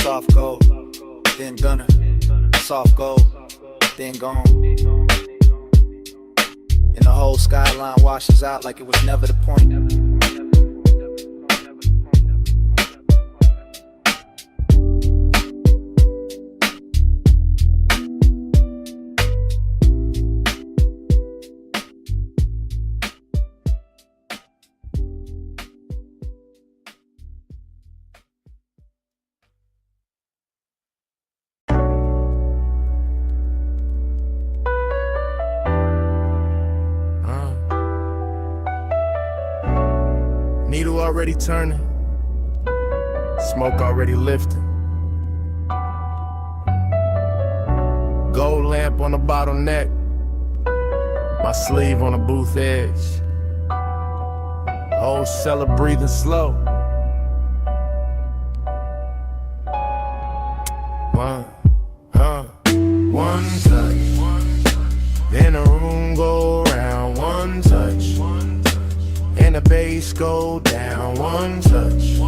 Soft gold, then gunner, soft gold, then gone. And the whole skyline washes out like it was never the point. Needle already turning, smoke already lifting. Gold lamp on the bottleneck, my sleeve on the booth edge. Whole cellar breathing slow. One touch, then the room go round. One touch, and the bass go down. One touch,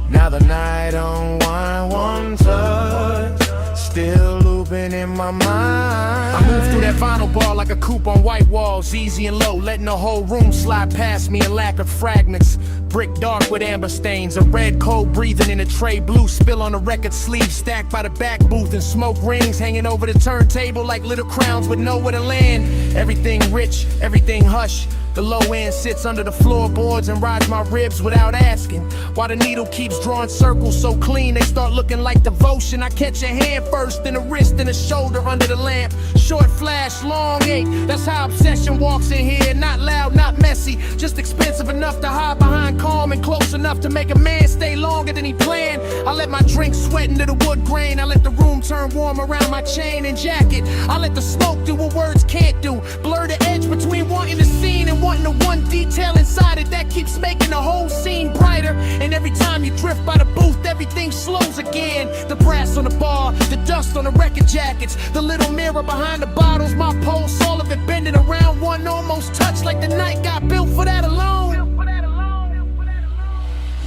now the night unwind. One touch, still looping in my mind. I move through that vinyl bar like a coupe on white walls, easy and low, letting the whole room slide past me in lack of fragments. Brick dark with amber stains, a red cold breathing in a tray, blue spill on the record sleeve stacked by the back booth, and smoke rings hanging over the turntable like little crowns with nowhere to land. Everything rich, everything hush. The low end sits under the floorboards and rides my ribs without asking. While the needle keeps drawing circles so clean they start looking like devotion. I catch a hand first, then a wrist, then a shoulder under the lamp. Short flash, long ache, that's how obsession walks in here. Not loud, not messy, just expensive enough to hide behind calm and close enough to make a man stay longer than he planned. I let my drink sweat into the wood grain. I let the room turn warm around my chain and jacket. I let the smoke do what words can't do. Blur the edge between wanting the scene and wanting the one detail inside it that keeps making the whole scene brighter. And every time you drift by the booth, everything slows again. The brass on the bar, the dust on the record jackets, the little mirror behind the bottles, my pulse, all of it bending around. One almost touch like the night got built for that alone.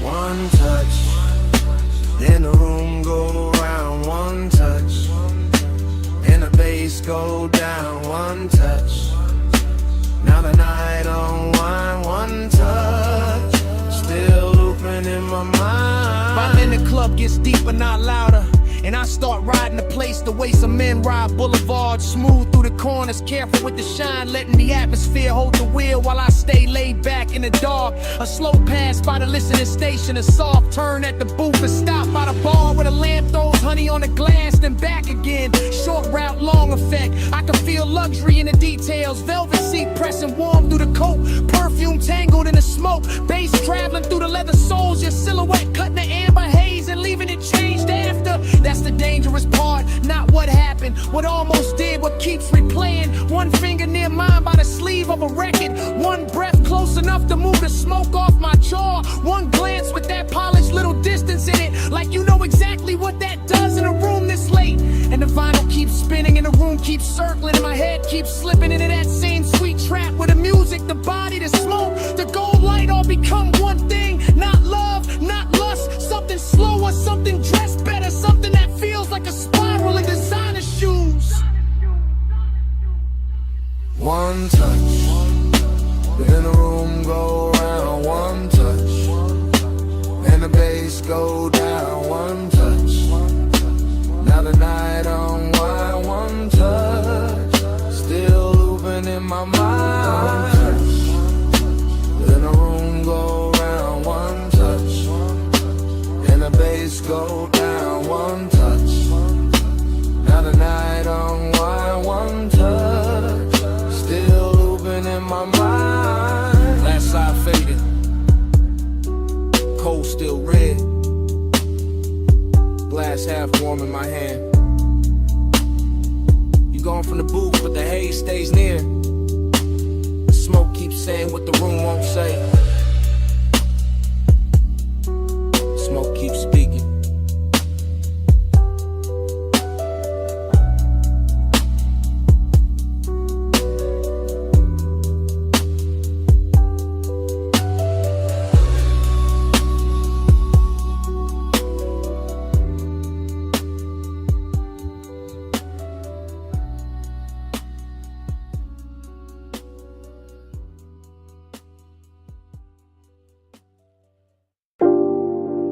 One touch, then the room go round. One touch, and the bass go down. One touch, now the night unwind. One touch, still looping in my mind. My in the club gets deeper, not louder, and I start riding the place the way some men ride boulevards. Smooth through the corners, careful with the shine, letting the atmosphere hold the wheel while I stay laid back in the dark. A slow pass by the listening station, a soft turn at the booth, a stop by the bar where the lamp throws honey on the glass, then back again. Short route, long effect, I can feel luxury in the details. Velvet seat pressing warm through the coat, perfume tangled in the smoke, bass traveling through the leather soles, your silhouette cutting the amber haze and leaving it changed after. That's the dangerous part, not what happened, what almost did, what keeps replaying. One finger near mine by the sleeve of a record, one breath close enough to move the smoke off my jaw, one glance with that polished little distance in it, like you know exactly what that does in a room this late. And the vinyl keeps spinning and the room keeps circling and my head keeps slipping into that same sweet trap where the music, the body, the smoke, the gold light all become one thing. Not love, not lust, something slower, something dressed better, something that feels like a spiral in designer shoes. One touch, then the room go round. One touch, and the bass go down. One touch, now the night unwind. One touch, still looping in my mind. One touch, then the room go round. One touch, and the bass go down. One touch, warm in my hand. You gone from the booth, but the haze stays near. The smoke keeps saying what the room won't say. Smoke keeps speaking.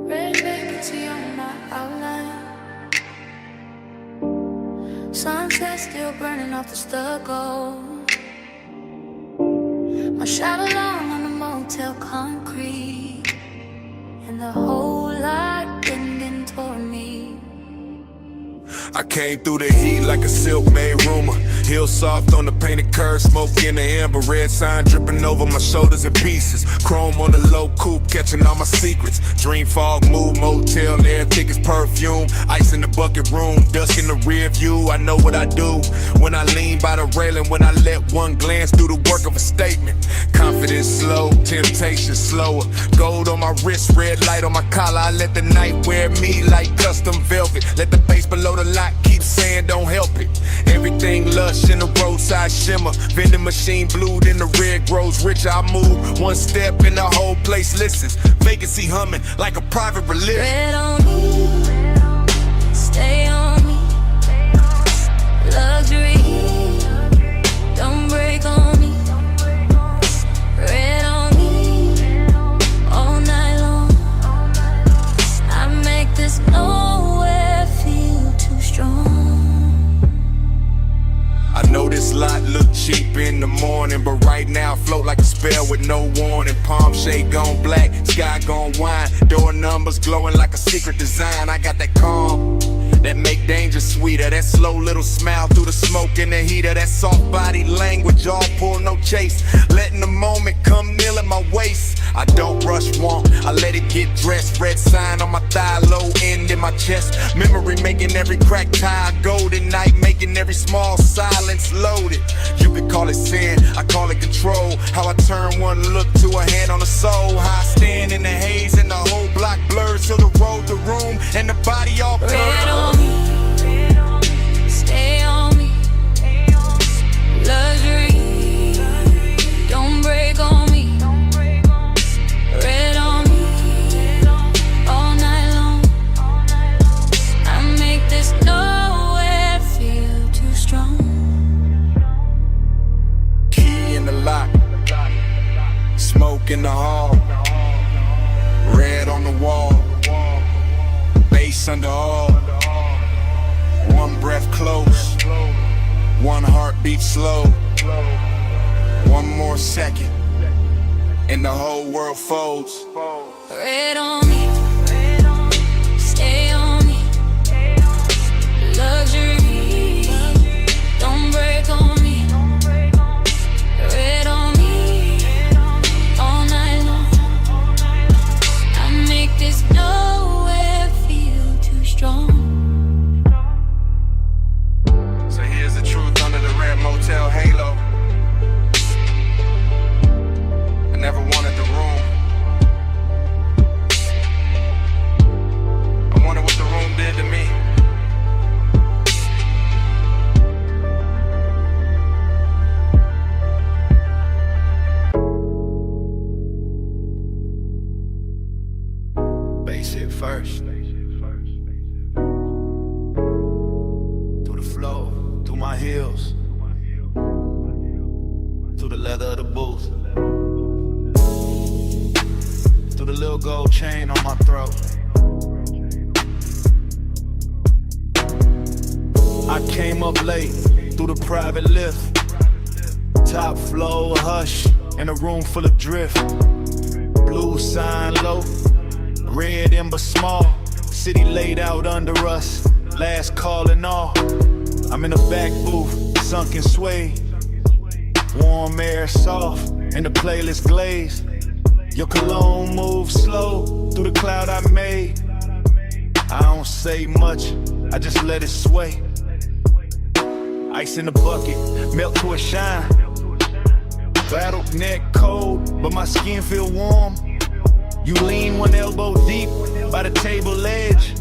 Red vacancy on my outline. Sunset still burning off the stucco. My shadow long on the motel concrete, and the whole lot bending toward me. I came through the heat like a silk-made rumor. Heel soft on the painted curb, smoke in the amber, red sign dripping over my shoulders in pieces. Chrome on the low coupe, catching all my secrets. Dream fog, mood, motel, air tickets, perfume. Ice in the bucket room, dusk in the rear view. I know what I do when I lean by the railing, when I let one glance do the work of a statement. Confidence slow, temptation slower. Gold on my wrist, red light on my collar. I let the night wear me like custom velvet. Let the face below the lot keep saying don't help it. Everything lush in the roadside shimmer. Vending machine blue, then the red grows richer. I move one step and the whole place listens. Vacancy humming like a private religion. Red on me, stay on me. Luxury, don't break on me. Red on me, all night long. I make this nowhere feel too strong. I know this lot look cheap in the morning, but right now I float like a spell with no warning. Palm shade gone black, sky gone wine. Door numbers glowing like a secret design. I got that calm that make danger sweeter. That slow little smile through the smoke and the heater. That soft body language, all pull, no chase. Letting the moment come kneel at my waist. I don't rush want, I let it get dressed. Red sign on my thigh, low end in my chest. Memory making every crack tie golden night, making every small silence loaded. You could call it sin, I call it control. How I turn one look to a hand on the soul. How I stand in the haze and the whole block blurs till the road, the room, and the body all blurred. Red on me, stay on me. Luxury, don't break on me. Red on me, all night long. I make this nowhere feel too strong. Key in the lock, smoke in the hall, red on the wall, bass under all. One breath close, one heartbeat slow. One more second, and the whole world folds. Red on me, stay on me. Luxury, don't break on me. Red on me, all night long. I make this nowhere feel too strong. So here's the truth under the red motel halo. I never wanted the room. I wonder what the room did to me. Bass hit first. Through the flow, through my heels, through the leather of the booth, through the little gold chain on my throat. I came up late through the private lift. Top floor, hush, in a room full of drift. Blue sign low, red ember small. City laid out under us, last call and all. I'm in the back booth, sunken suede. Warm air soft, and the playlist glazed. Your cologne moves slow through the cloud I made. I don't say much, I just let it sway. Ice in the bucket, melt to a shine. Battle neck cold, but my skin feel warm. You lean one elbow deep by the table edge.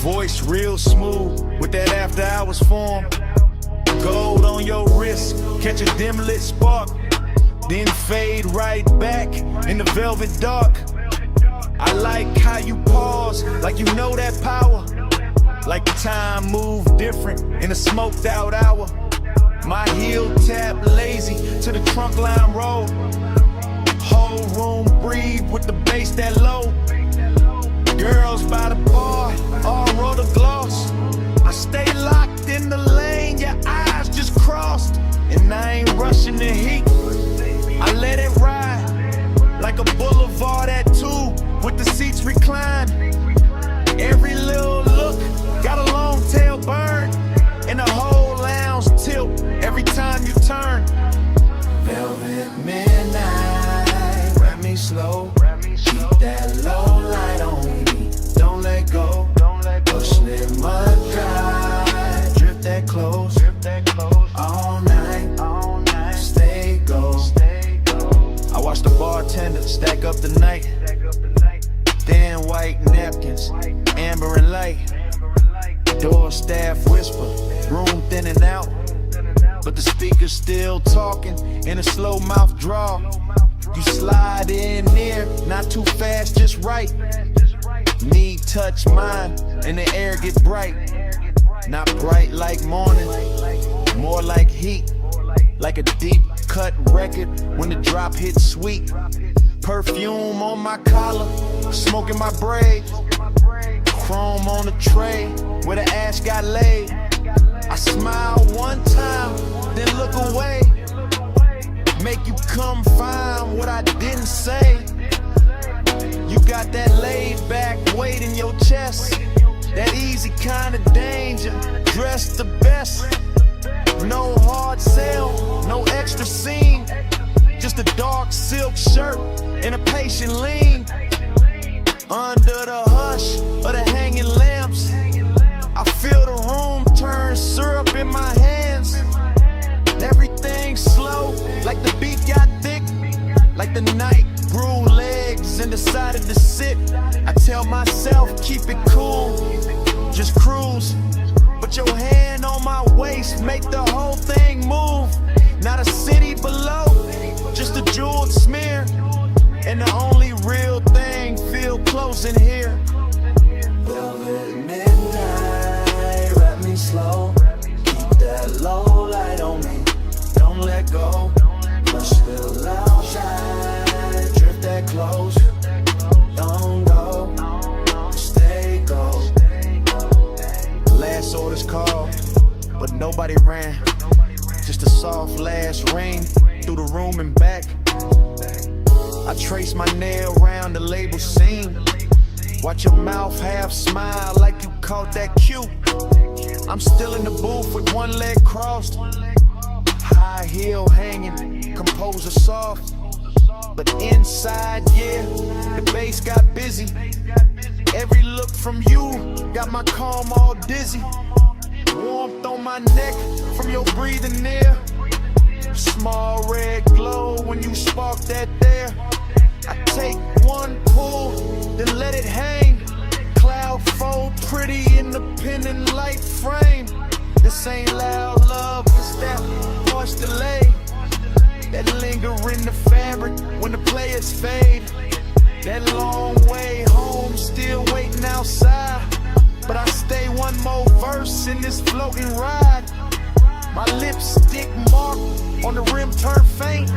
Voice real smooth with that after hours form. Gold on your wrist, catch a dim lit spark, then fade right back in the velvet dark. I like how you pause, like you know that power. Like time moved different in a smoked out hour. My heel tap lazy to the trunk line roll. Whole room breathe with the bass that low. Girls by the bar, all roll the gloss. I stay locked in the lane, your eyes just crossed. And I ain't rushing the heat, I let it ride. Like a boulevard at 2, with the seats reclined. Every little look, got a long tail burn. And the whole lounge tilt every time you turn. Velvet midnight, wrap me slow. Keep that low light on me, don't let go. Push it mud dry, drip that close. All night, stay go. I watch the bartender stack up the night. Thin white napkins, amber and light. Door staff whisper, room thinning out. But the speaker's still talking in a slow mouth draw. You slide in near, not too fast, just right. Knee touch mine, and the air get bright. Not bright like morning, more like heat. Like a deep cut record when the drop hits sweet. Perfume on my collar, smoke in my braid. Chrome on the tray where the ash got laid. I smile one time, then look away. Make you come find what I didn't say. You got that laid back weight in your chest. That easy kind of danger, dressed the best. No hard sell, no extra scene. Just a dark silk shirt and a patient lean. Under the hush of the hanging lamps, I feel the room turn syrup in my hands. Everything slow, like the beat got thick. Like the night grew legs and decided to sit. I tell myself, keep it cool, just cruise. Put your hand on my waist, make the whole thing move. Not a city below, just a jeweled smear. And the only real thing feel close in here. Velvet midnight, wrap me slow. Keep that low light on me, don't let go. Push the loud shine, drip that close. Don't go, stay go. Last orders called, but nobody ran. Just a soft last ring through the room and back. I trace my nail around the label seam. Watch your mouth half smile like you caught that cue. I'm still in the booth with one leg crossed. High heel hanging, composer soft. But inside, yeah, the bass got busy. Every look from you got my calm all dizzy. Warmth on my neck from your breathing near. Small red glow when you spark that there. I take one pull, then let it hang. Cloud fold pretty in the pendant light frame. This ain't loud love, it's that harsh delay. That linger in the fabric when the players fade. That long way home, still waiting outside. But I stay one more verse in this floating ride. My lipstick mark on the rim turn faint.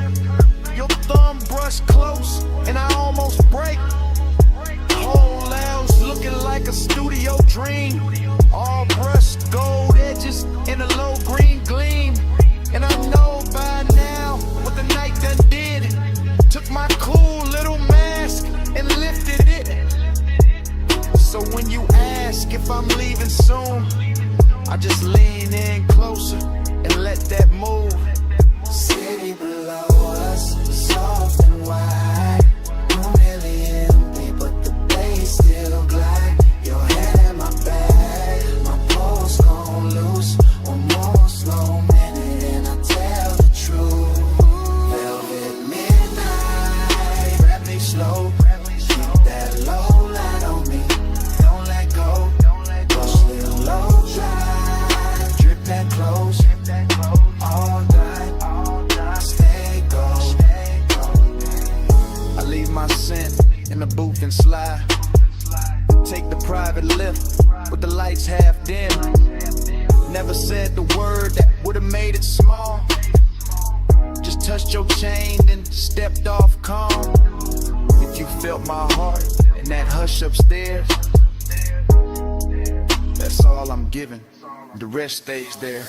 Your thumb brush close and I almost break. Whole lounge looking like a studio dream. All brushed gold edges in a low green gleam. And I know by now what the night done did. Took my cool little mask and lifted it. So when you ask if I'm leaving soon, I just lean in closer and let that move. City below us, soft and wide. Room really empty, but the bass still glide. Your head in my bag, never said the word that would've made it small. Just touched your chain, then stepped off calm. If you felt my heart in that hush upstairs, that's all I'm giving. The rest stays there.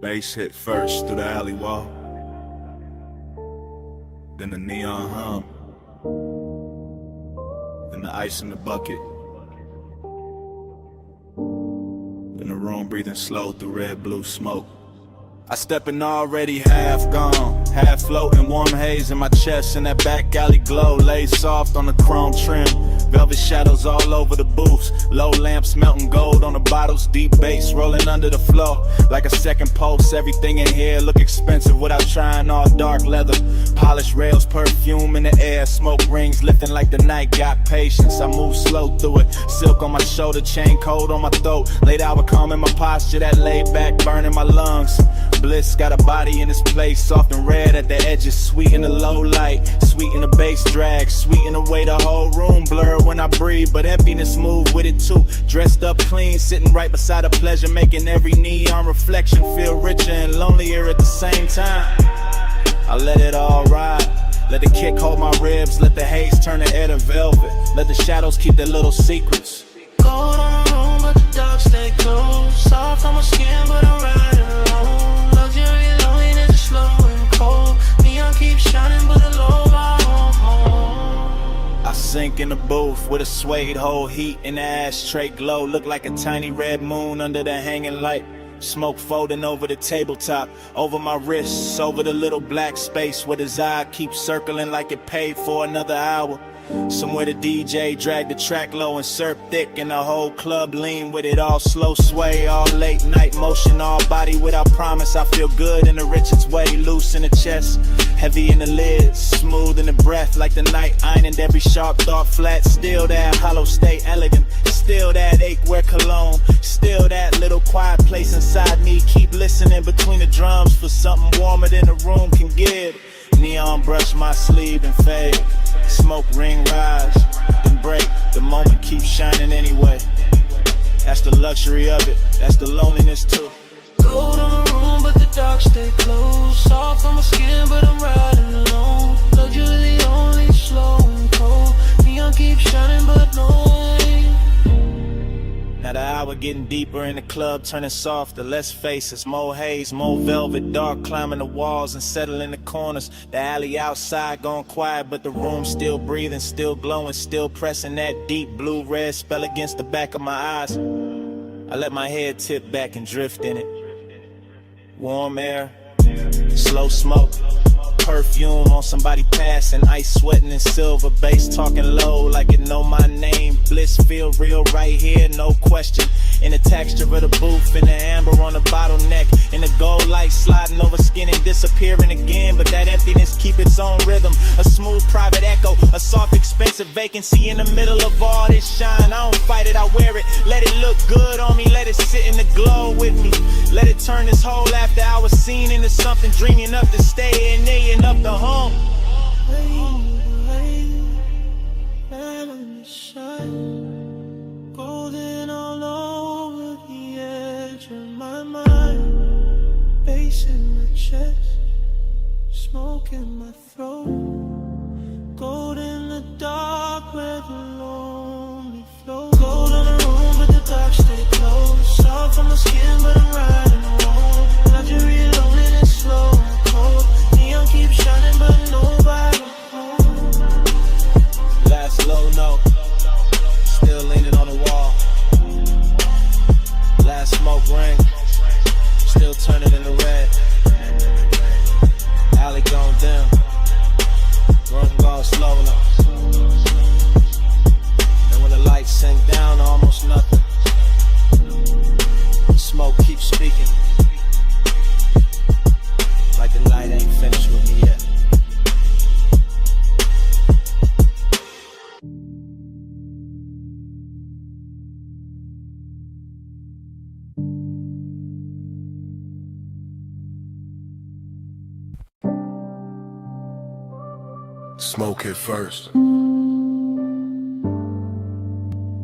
Bass hit first through the alley wall, then the neon hum, then the ice in the bucket, then the room breathing slow through red blue smoke. I steppin' already half gone, half floating, warm haze in my chest, and that back alley glow laid soft on the chrome trim. Velvet shadows all over the booths, low lamps melting gold on the bottles, deep bass rolling under the floor like a second pulse. Everything in here look expensive without trying, all dark leather, polished rails, perfume in the air, smoke rings lifting like the night got patience. I move slow through it, silk on my shoulder, chain cold on my throat, late hour calm in my posture, that laid back burning my lungs. Bliss got a body in this place, soft and red at the edges, sweet in the low light, sweet in the bass drag, sweet in the way the whole room blur when I breathe, but emptiness move with it too. Dressed up clean, sitting right beside a pleasure, making every neon reflection feel richer and lonelier at the same time. I let it all ride, let the kick hold my ribs, let the haze turn the air to velvet, let the shadows keep their little secrets. Gold on the room, but the dark stay close. Soft on my skin, but I'm riding alone. Luxury loneliness is slow and cold. Neon keeps shining, but the low won't hold. I sink in the booth with a suede hole, heat in the ashtray glow, look like a tiny red moon under the hanging light. Smoke folding over the tabletop, over my wrists, over the little black space where his eye keeps circling like it paid for another hour. Somewhere the DJ dragged the track low and surf thick, and the whole club lean with it, all slow sway, all late night motion, all body without promise. I feel good in the richest way, loose in the chest, heavy in the lids, smooth in the breath, like the night ironed every sharp thought flat. Still that hollow state elegant, still that ache wear cologne, still that little quiet place inside me. Keep listening between the drums for something warmer than the room can give. Neon brush my sleeve and fade, smoke ring rise, then break. The moment keeps shining anyway. That's the luxury of it, that's the loneliness too. Gold on the room, but the dark stay close. Soft on my skin, but I'm riding alone. Luxury only slow and cold. Neon keeps shining, but no way. Now the hour getting deeper in the club, turning softer, less faces, more haze, more velvet, dark climbing the walls and settling the corners. The alley outside gone quiet, but the room still breathing, still glowing, still pressing that deep blue-red spell against the back of my eyes. I let my head tip back and drift in it. Warm air, slow smoke, perfume on somebody passing, ice sweating in silver, bass talking low like it know my name. Bliss feel real right here, no question. In the texture of the booth, in the amber on the bottleneck, in the gold light sliding over skin and disappearing again. But that emptiness keep its own rhythm, a smooth private echo, a soft expensive vacancy in the middle of all this shine. I don't fight it, I wear it, let it look good on me, let it sit in the glow with me. Let it turn this whole after hour scene into something dreamy enough to stay in there and up the home. Golden all over the edge of my mind, bass in my chest, smoke in my throat. Gold in the dark where the lonely flow. Gold on the room, but the dark stay close. Soft on my skin, but I'm riding alone. Luxury loneliness slow and cold. Neon keeps shining, but nobody home. Last low note, still leaning on the wall. Last smoke ring, still turning into red. Alley gone dim, room gone slow now. smoke hit first.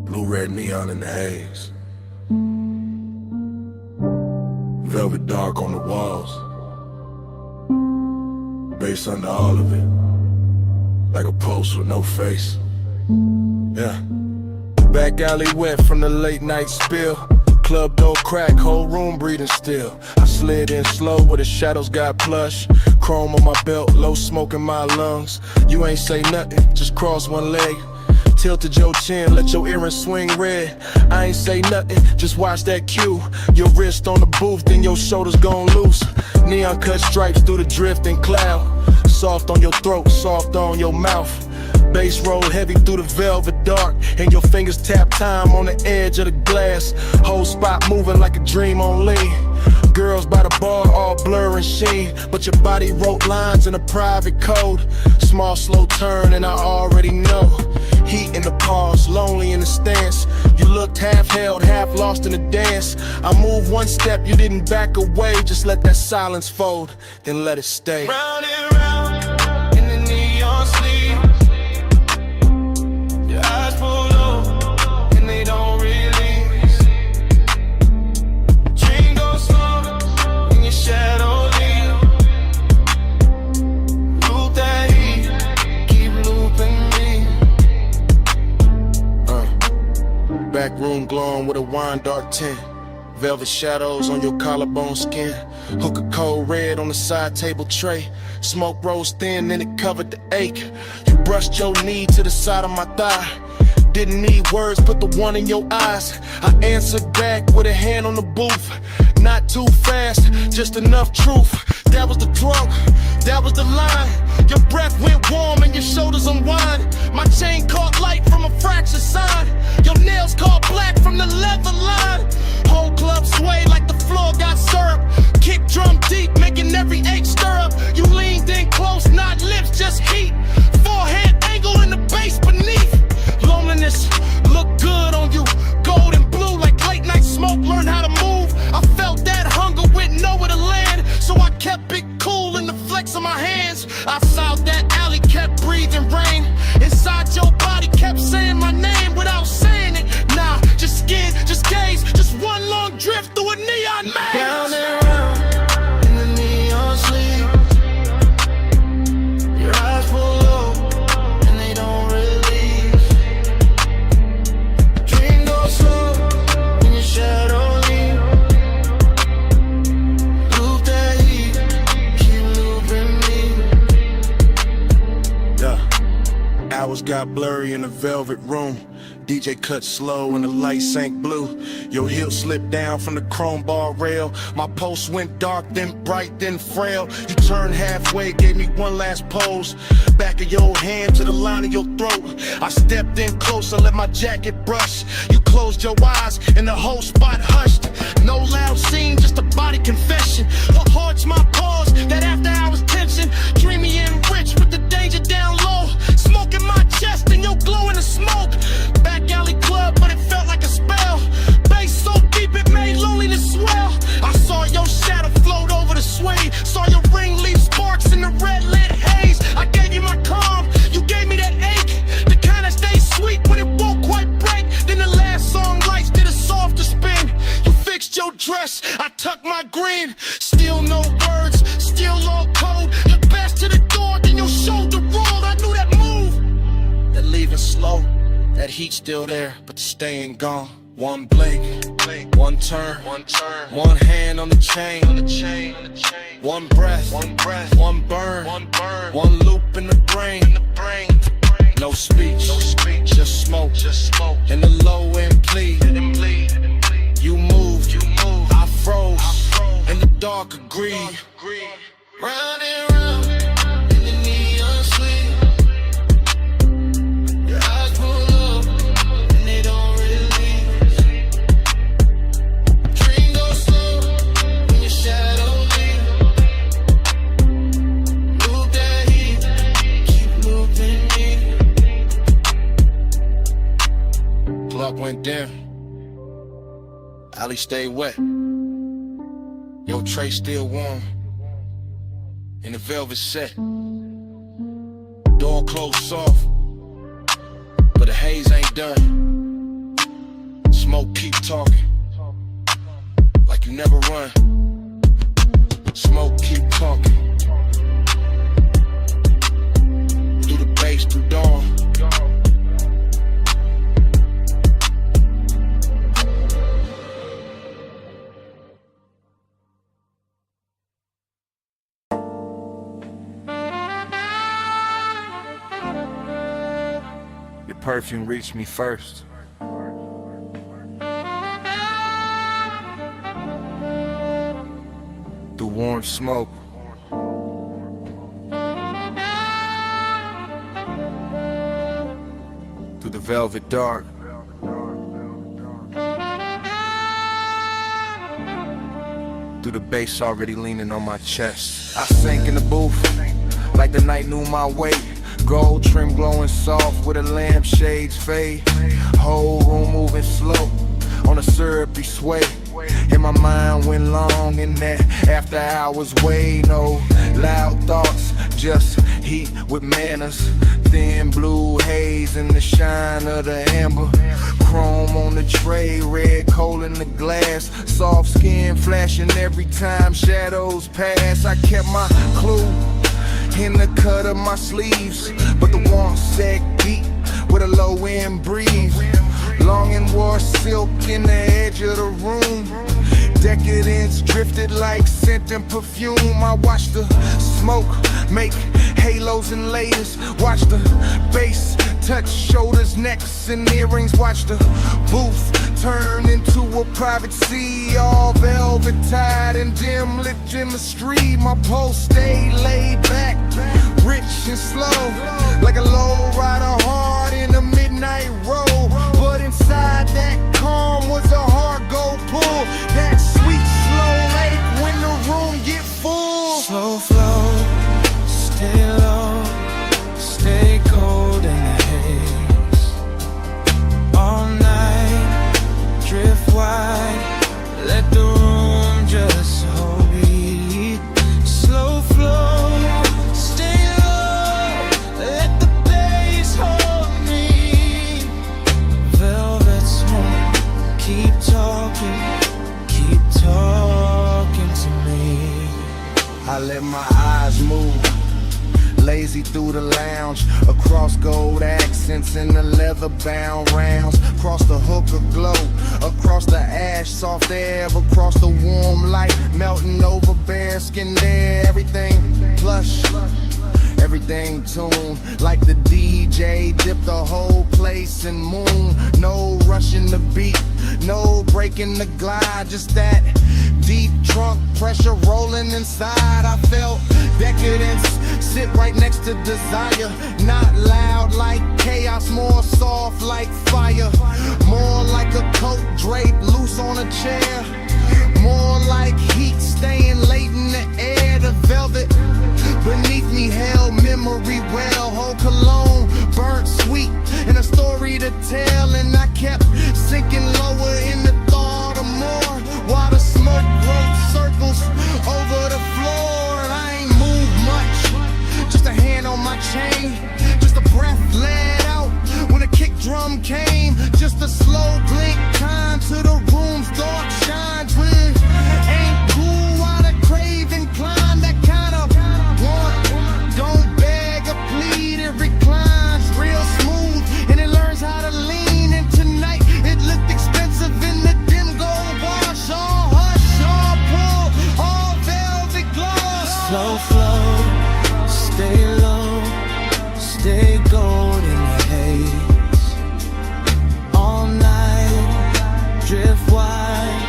Blue red neon in the haze. Velvet dark on the walls. Bass under all of it. Like a post with no face. Yeah. Back alley wet from the late night spill. Club door crack, whole room breathing still. I slid in slow where the shadows got plush. Chrome on my belt, low smoke in my lungs. You ain't say nothing, just cross one leg. Tilted your chin, let your earrings swing red. I ain't say nothing, just watch that cue. Your wrist on the booth, then your shoulders gon' loose. Neon cut stripes through the drifting cloud. Soft on your throat, soft on your mouth. Bass roll heavy through the velvet dark. And your fingers tap time on the edge of the glass. Whole spot moving like a dream on lean. Girls by the bar all blur and sheen. But your body wrote lines in a private code. Small slow turn and I already know. Heat in the pause, lonely in the stance. You looked half held, half lost in the dance. I moved one step, you didn't back away. Just let that silence fold, then let it stay. Round and round in the neon sleep. Your eyes pull low and they don't release. Dream goes slow and your shadow leave. Loop that heat, keep looping me. Back room glowing with a wine dark tint. Velvet shadows on your collarbone skin. Hookah cold red on the side table tray. Smoke rose thin and it covered the ache. You brushed your knee to the side of my thigh. Didn't need words, put the one in your eyes. I answered back with a hand on the booth. Not too fast, just enough truth. That was the drunk, that was the line. Your breath went warm and your shoulders unwind. My chain caught light from a fractured sign. Your nails caught black from the leather line. Whole club sway like the floor got syrup. Kick drum deep, making every ache stir up. You leaned in close, not lips, just heat. Forehead angle in the bass beneath. Loneliness looked good on you. Gold and blue like late night smoke. Learn how to move. I felt that hunger with nowhere to land. So I kept it cool in the flex of my hands. Outside that alley kept breathing rain. Inside your body kept saying my name without saying it. Nah, just skin, just gaze. Just one long drift through a neon maze. Round and round in the neon sleep. Your eyes pull low and they don't release. Dream goes slow and your shadow leave. Loop that heat, keep looping me. Yeah. Hours got blurry in the velvet room. DJ cut slow and the light sank blue. Your heel slipped down from the chrome bar rail. My pulse went dark, then bright, then frail. You turned halfway, gave me one last pose. Back of your hand to the line of your throat. I stepped in closer, let my jacket brush. You closed your eyes and the whole spot hushed. No loud scene, just a body confession. What haunts my pause, that after hours tension. Dreamy and rich with the danger down low. Smoke in my chest and your glow in the smoke. Back alley club, but it felt like a spell. Bass so deep it made loneliness swell. I saw your shadow float over the sway. Saw your ring leave sparks in the red lit haze. I gave you my calm, you gave me that ache. The kind that stays sweet when it won't quite break. Then the last song lights did a softer spin. You fixed your dress, I tucked my green. Still no words, still all cold. Your best to the door, then your shoulder rolled. I knew that move, that leaving slow. That heat still there, but the stain gone. One blink, one turn, one hand on the chain, one breath, one burn, one loop in the brain. No speech, just smoke, and the low end plead. You moved, I froze, and the dark agreed. Round and round in the neon sleep. Your eyes pull up and they don't release. Dream goes slow when your shadow leave. Loop that heat, keep looping me. Clock went down. Alley stayed wet. Your tray still warm. In the velvet set. Door all close soft, but the haze ain't done. Smoke keep talking, like you never run. Smoke keep talking, through the bass, through dawn. Your perfume reached me first. Through warm smoke. Through the velvet dark. Through the bass already leaning on my chest. I sank in the booth, like the night knew my weight. Gold trim glowing soft with a lampshade's fade. Whole room moving slow on a syrupy sway. And my mind went long in that after hours way. No loud thoughts, just heat with manners. Thin blue haze in the shine of the amber. Chrome on the tray, red coal in the glass. Soft skin flashing every time shadows pass. I kept my clue in the cut of my sleeves, but the warmth sagged deep with a low end breeze. Long and wore silk in the edge of the room. Decadence drifted like scent and perfume. I watched the smoke make halos and layers. Watch the bass touch shoulders, necks, and earrings. Watch the booth turn into a private sea, all velvet tied and dim lit chemistry. My pulse stayed laid back, rich and slow, like a low rider hard in a midnight roll. But inside that calm was a hard gold pull. That sweet slow lake when the room get full. Slow flow, stay low, stay cold in the haze. All night, drift wide, let the room just hold me. Slow flow, stay low, let the bass hold me. Velvet smoke, keep talking to me. I let my eyes move, lazy through the lounge, across gold accents in the leather-bound rounds, across the hookah glow, across the ash, soft air, across the warm light, melting over bare skin there. Everything plush, everything tuned, like the DJ dipped the whole place in moon. No rushing the beat, no breaking the glide, just that deep trunk pressure rolling inside. I felt decadence sit right next to desire. Not loud like chaos, more soft like fire. More like a coat draped loose on a chair. More like heat staying late in the air. The velvet beneath me held memory well. Whole cologne burnt sweet and a story to tell. And I kept sinking lower in the thought of more, while the smoke wrote circles over the floor. And I ain't moved much, just a hand on my chain, just a breath let out when a kick drum came. Just a slow blink time to the room's dark shines. When ain't cool while the craving climb. That kind of want, don't beg or plead. It reclines real smooth and it learns how to lean. And tonight it looked expensive in the dim gold wash. All hush, all pull, all velvet gloss. Slow flow, stay low, stay gold in the haze. All night, drift wide,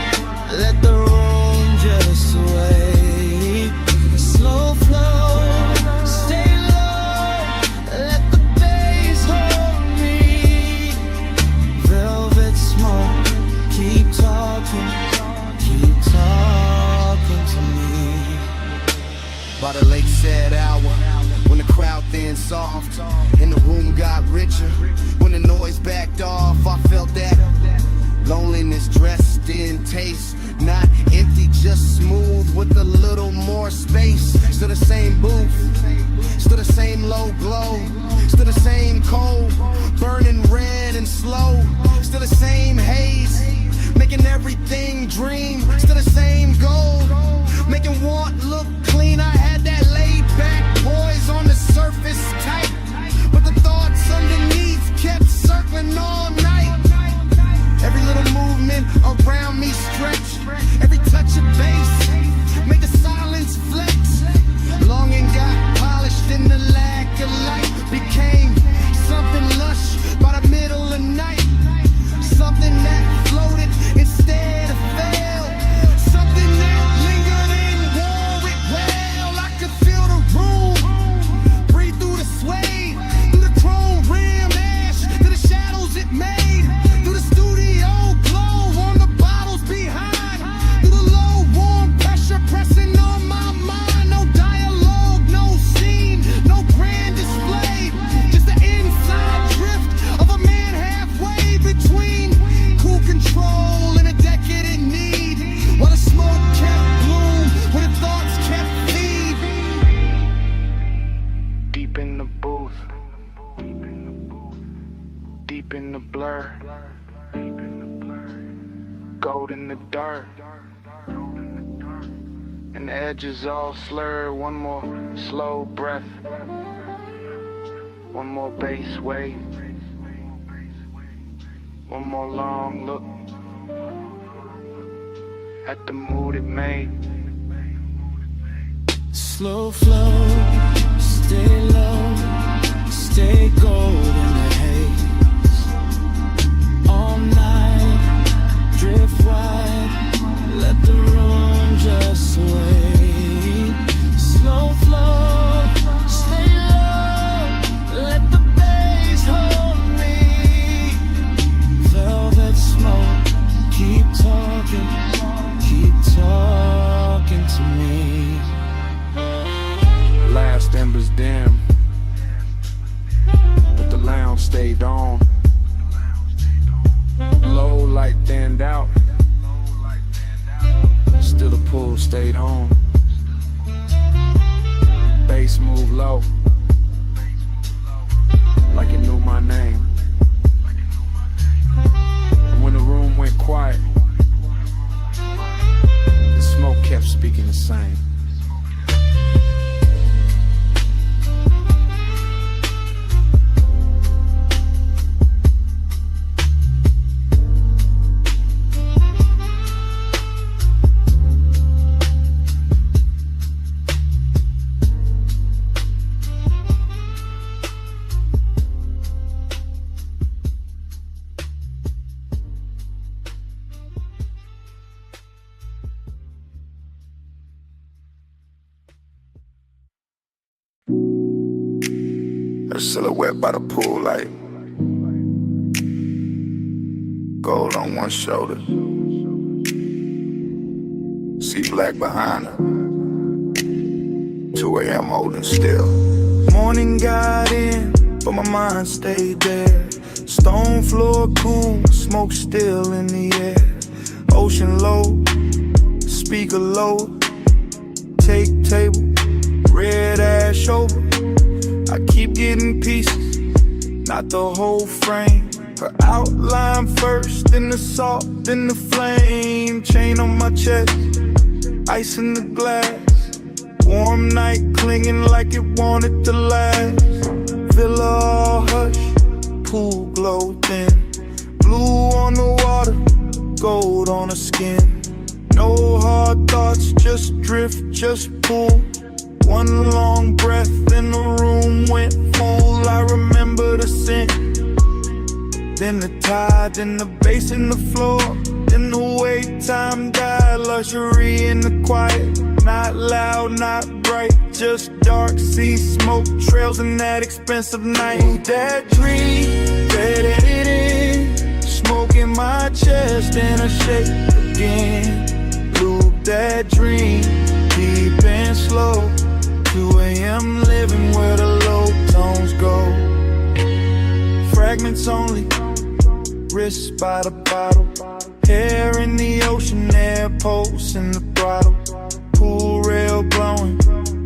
let the room just sway. Slow flow, stay low, let the bass hold me. Velvet smoke, keep talking to me. By the lake said hour, when the crowd thinned soft and the room got richer, when the noise backed off, I felt that loneliness dressed in taste. Not empty, just smooth with a little more space. Still the same booth, still the same low glow, dream, still the same goal. Making want look clean, I had that laid back poise on the surface tight, but the thoughts underneath kept circling all night. Every little movement around me stretch, every touch of bass made the silence flex. Longing got polished and the lack of light became something lush by the middle of night. Something that floated instead of fell. Something that lingered and wore it well. I could feel the room breathe through the sway, through the chrome rim ash, through the shadows it made, through the studio glow on the bottles behind, through the low warm pressure pressing on my mind. No dialogue, no scene, no grand display, just the inside drift of a man halfway between cool control and a decadent need, while the smoke kept bloom, while the thoughts kept feed. Deep in the booth, deep in the blur, gold in the dark, and the edges all slurred. One more slow breath, one more bass wave, one more long look at the mood it made. Slow flow, stay low, stay gold in the haze. All night, drift wide, let the room just sway. Slow flow, stay low, let the bass hold me. Velvet smoke, keep talking to me. Last embers dim, but the lounge stayed on. Low light thinned out, still the pool stayed on. Bass moved low, like it knew my name. And when the room went quiet, the smoke kept speaking the same. A silhouette by the pool light, gold on one shoulder, see black behind her. 2 a.m. holding still. Morning got in, but my mind stayed there. Stone floor cool, smoke still in the air. Ocean low, speaker low, take table, red ash over. I keep getting pieces, not the whole frame. Her outline first, then the salt, then the flame. Chain on my chest, ice in the glass. Warm night clinging like it wanted to last. Villa all hush, pool glow thin. Blue on the water, gold on her skin. No hard thoughts, just drift, just pull. One long breath and the room went full. I remember the scent, then the tide, then the bass in the floor, then the wait time died. Luxury in the quiet, not loud, not bright, just dark sea smoke trails in that expensive night. That dream, read it in, smoke in my chest and a shake again. Loop that dream, deep and slow. 2 a.m. living where the low tones go. Fragments only, wrists by the bottle. Hair in the ocean, air pulse in the throttle. Pool rail blowing,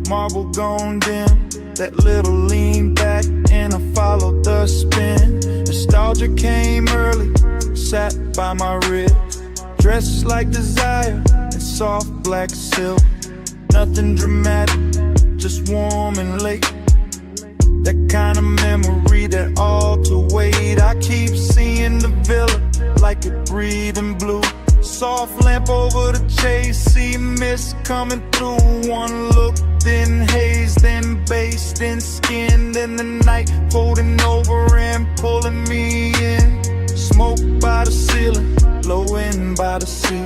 marble gone dim. That little lean back and I followed the spin. Nostalgia came early, sat by my ribs. Dresses like desire and soft black silk. Nothing dramatic, just warm and late. That kind of memory that all to wait. I keep seeing the villa like it breathing blue. Soft lamp over the chase, see mist coming through. One look, then haze, then base, then skin, then the night folding over and pulling me in. Smoke by the ceiling, blowing by the sea.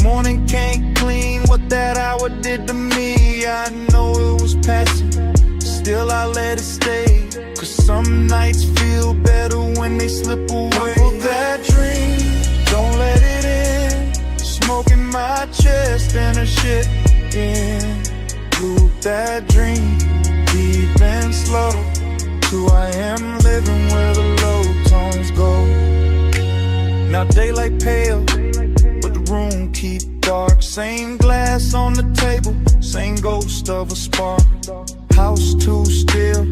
Morning can't clean what that hour did to me. I know it was passing, still I let it stay. Cause some nights feel better when they slip away. Pull that dream, don't let it in. Smoking my chest and a shit in. Loop that dream, deep and slow. Who I am living where the low tones go. Now daylight pale, but the room keep dark. Same glass on the table, same ghost of a spark. House too still,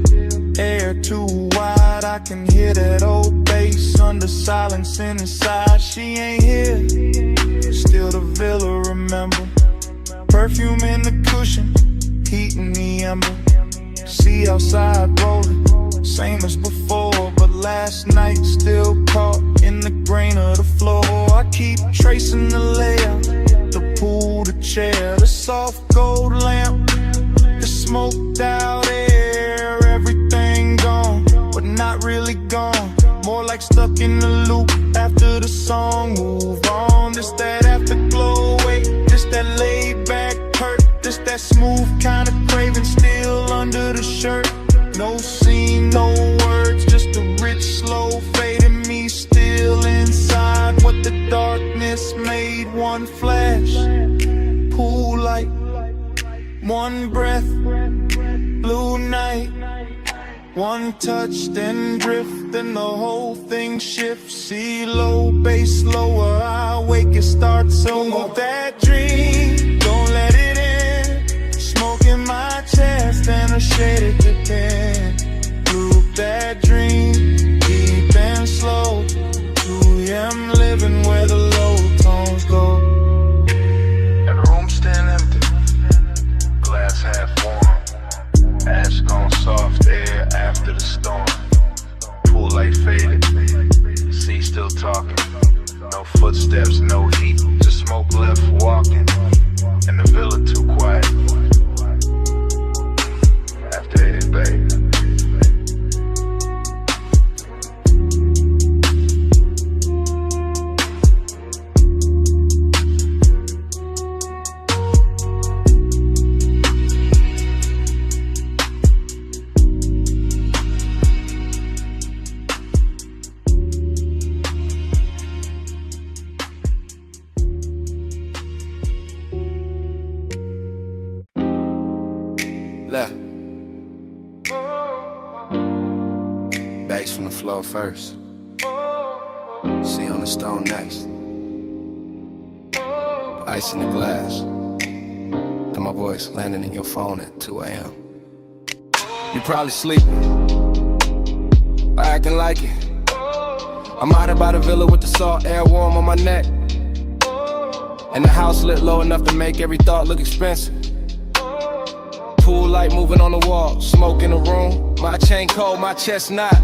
air too wide. I can hear that old bass under silence inside. She ain't here, still the villa remember. Perfume in the cushion, heat in the ember. See outside rolling, same as before. But last night still caught in the grain of the floor. I keep tracing the layout, the pool, the chair, the soft gold lamp, the smoked out air. Everything gone, but not really gone. More like stuck in the loop after the song. Move on, this that afterglow. Wait, this that laid back hurt. This that smooth kind of craving still under the shirt. No scene, no words, just a rich slow fade in me still inside. What the darkness made, one flash, pool light, one breath, blue night. One touch, then drift, then the whole thing shifts. See low, bass lower, I wake, it starts over. That dream, don't let it in. Smoking my chest and a shaded depend. Loop that dream, deep and slow. 2 a.m. living where the low tones go. And the room still empty, glass half warm. Ash gone soft air after the storm. Pool light faded, sea still talking. No footsteps, no heat, just smoke left walking. And the villa too quiet. After 80, babe. Left. Bass from the floor first. See on the stone next. Ice in the glass. And my voice landing in your phone at 2 a.m. You probably sleeping, or acting like it. I'm out by the villa with the salt air warm on my neck. And the house lit low enough to make every thought look expensive. Pool light moving on the wall, smoke in the room. My chain cold, my chest not.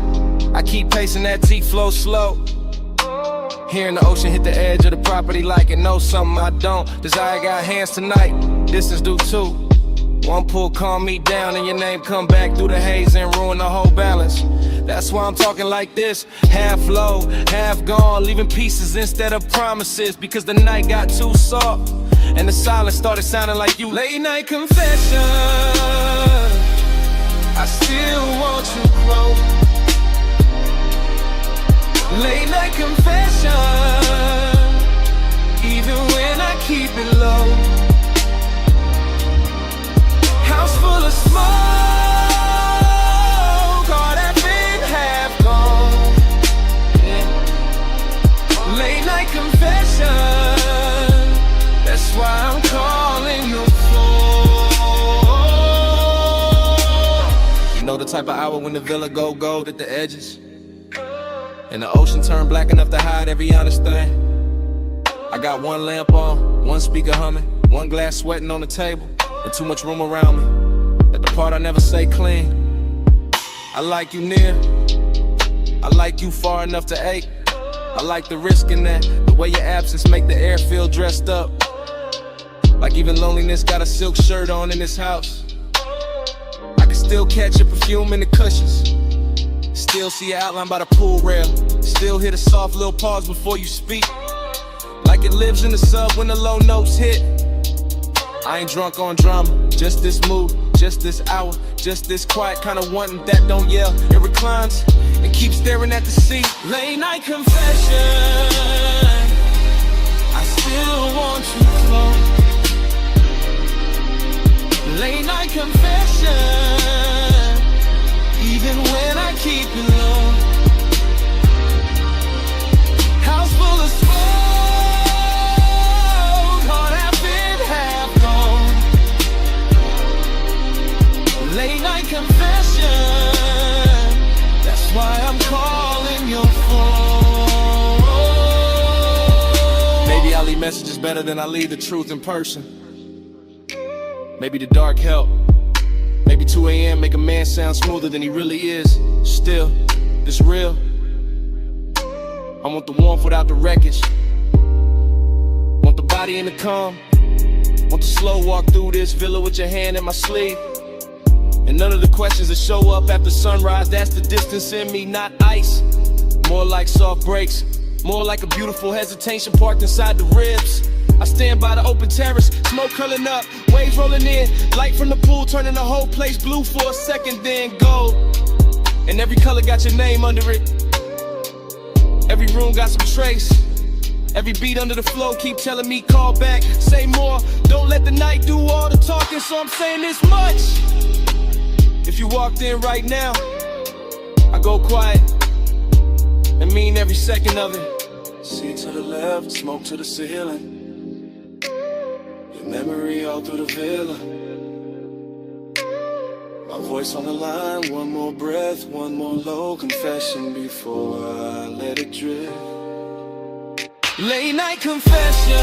I keep pacing that T-flow slow. Hearing the ocean hit the edge of the property like it knows something I don't. Desire got hands tonight, distance do too. One pull calm me down and your name come back through the haze and ruin the whole balance. That's why I'm talking like this, half low, half gone, leaving pieces instead of promises. Because the night got too soft and the silence started sounding like you. Late night confession, I still want you close. Late night confession, even when I keep it low. House full of smoke, all that been half gone. Yeah. Late night confession, that's why I'm calling your phone. You know the type of hour when the villa go gold at the edges, and the ocean turn black enough to hide every honest thing. I got one lamp on, one speaker humming, one glass sweating on the table, and too much room around me. At the part I never say clean. I like you near, I like you far enough to ache. I like the risk in that, the way your absence make the air feel dressed up. Like even loneliness got a silk shirt on in this house. I can still catch your perfume in the cushions. Still see your outline by the pool rail. Still hear the soft little pause before you speak. Like it lives in the sub when the low notes hit. I ain't drunk on drama, just this mood, just this hour, just this quiet kind of wanting that don't yell. It reclines and keeps staring at the seat. Late night confession, I still want you close. Late night confession, even when I keep it low. House full of smoke, heart half in, half gone. Late night confession, that's why I'm calling your phone. Maybe I leave messages better than I leave the truth in person. Maybe the dark help. Maybe 2 a.m. make a man sound smoother than he really is. Still, it's real. I want the warmth without the wreckage. Want the body in the calm. Want the slow walk through this villa with your hand in my sleeve. And none of the questions that show up after sunrise, that's the distance in me, not ice. More like soft breaks. More like a beautiful hesitation parked inside the ribs. I stand by the open terrace, smoke curling up, waves rolling in, light from the pool turning the whole place blue for a second, then gold. And every color got your name under it. Every room got some trace. Every beat under the flow keep telling me call back, say more. Don't let the night do all the talking, so I'm saying this much. If you walked in right now, I go quiet and mean every second of it. See to the left, smoke to the ceiling. Memory all through the villa. My voice on the line, one more breath, one more low confession before I let it drift. Late night confession,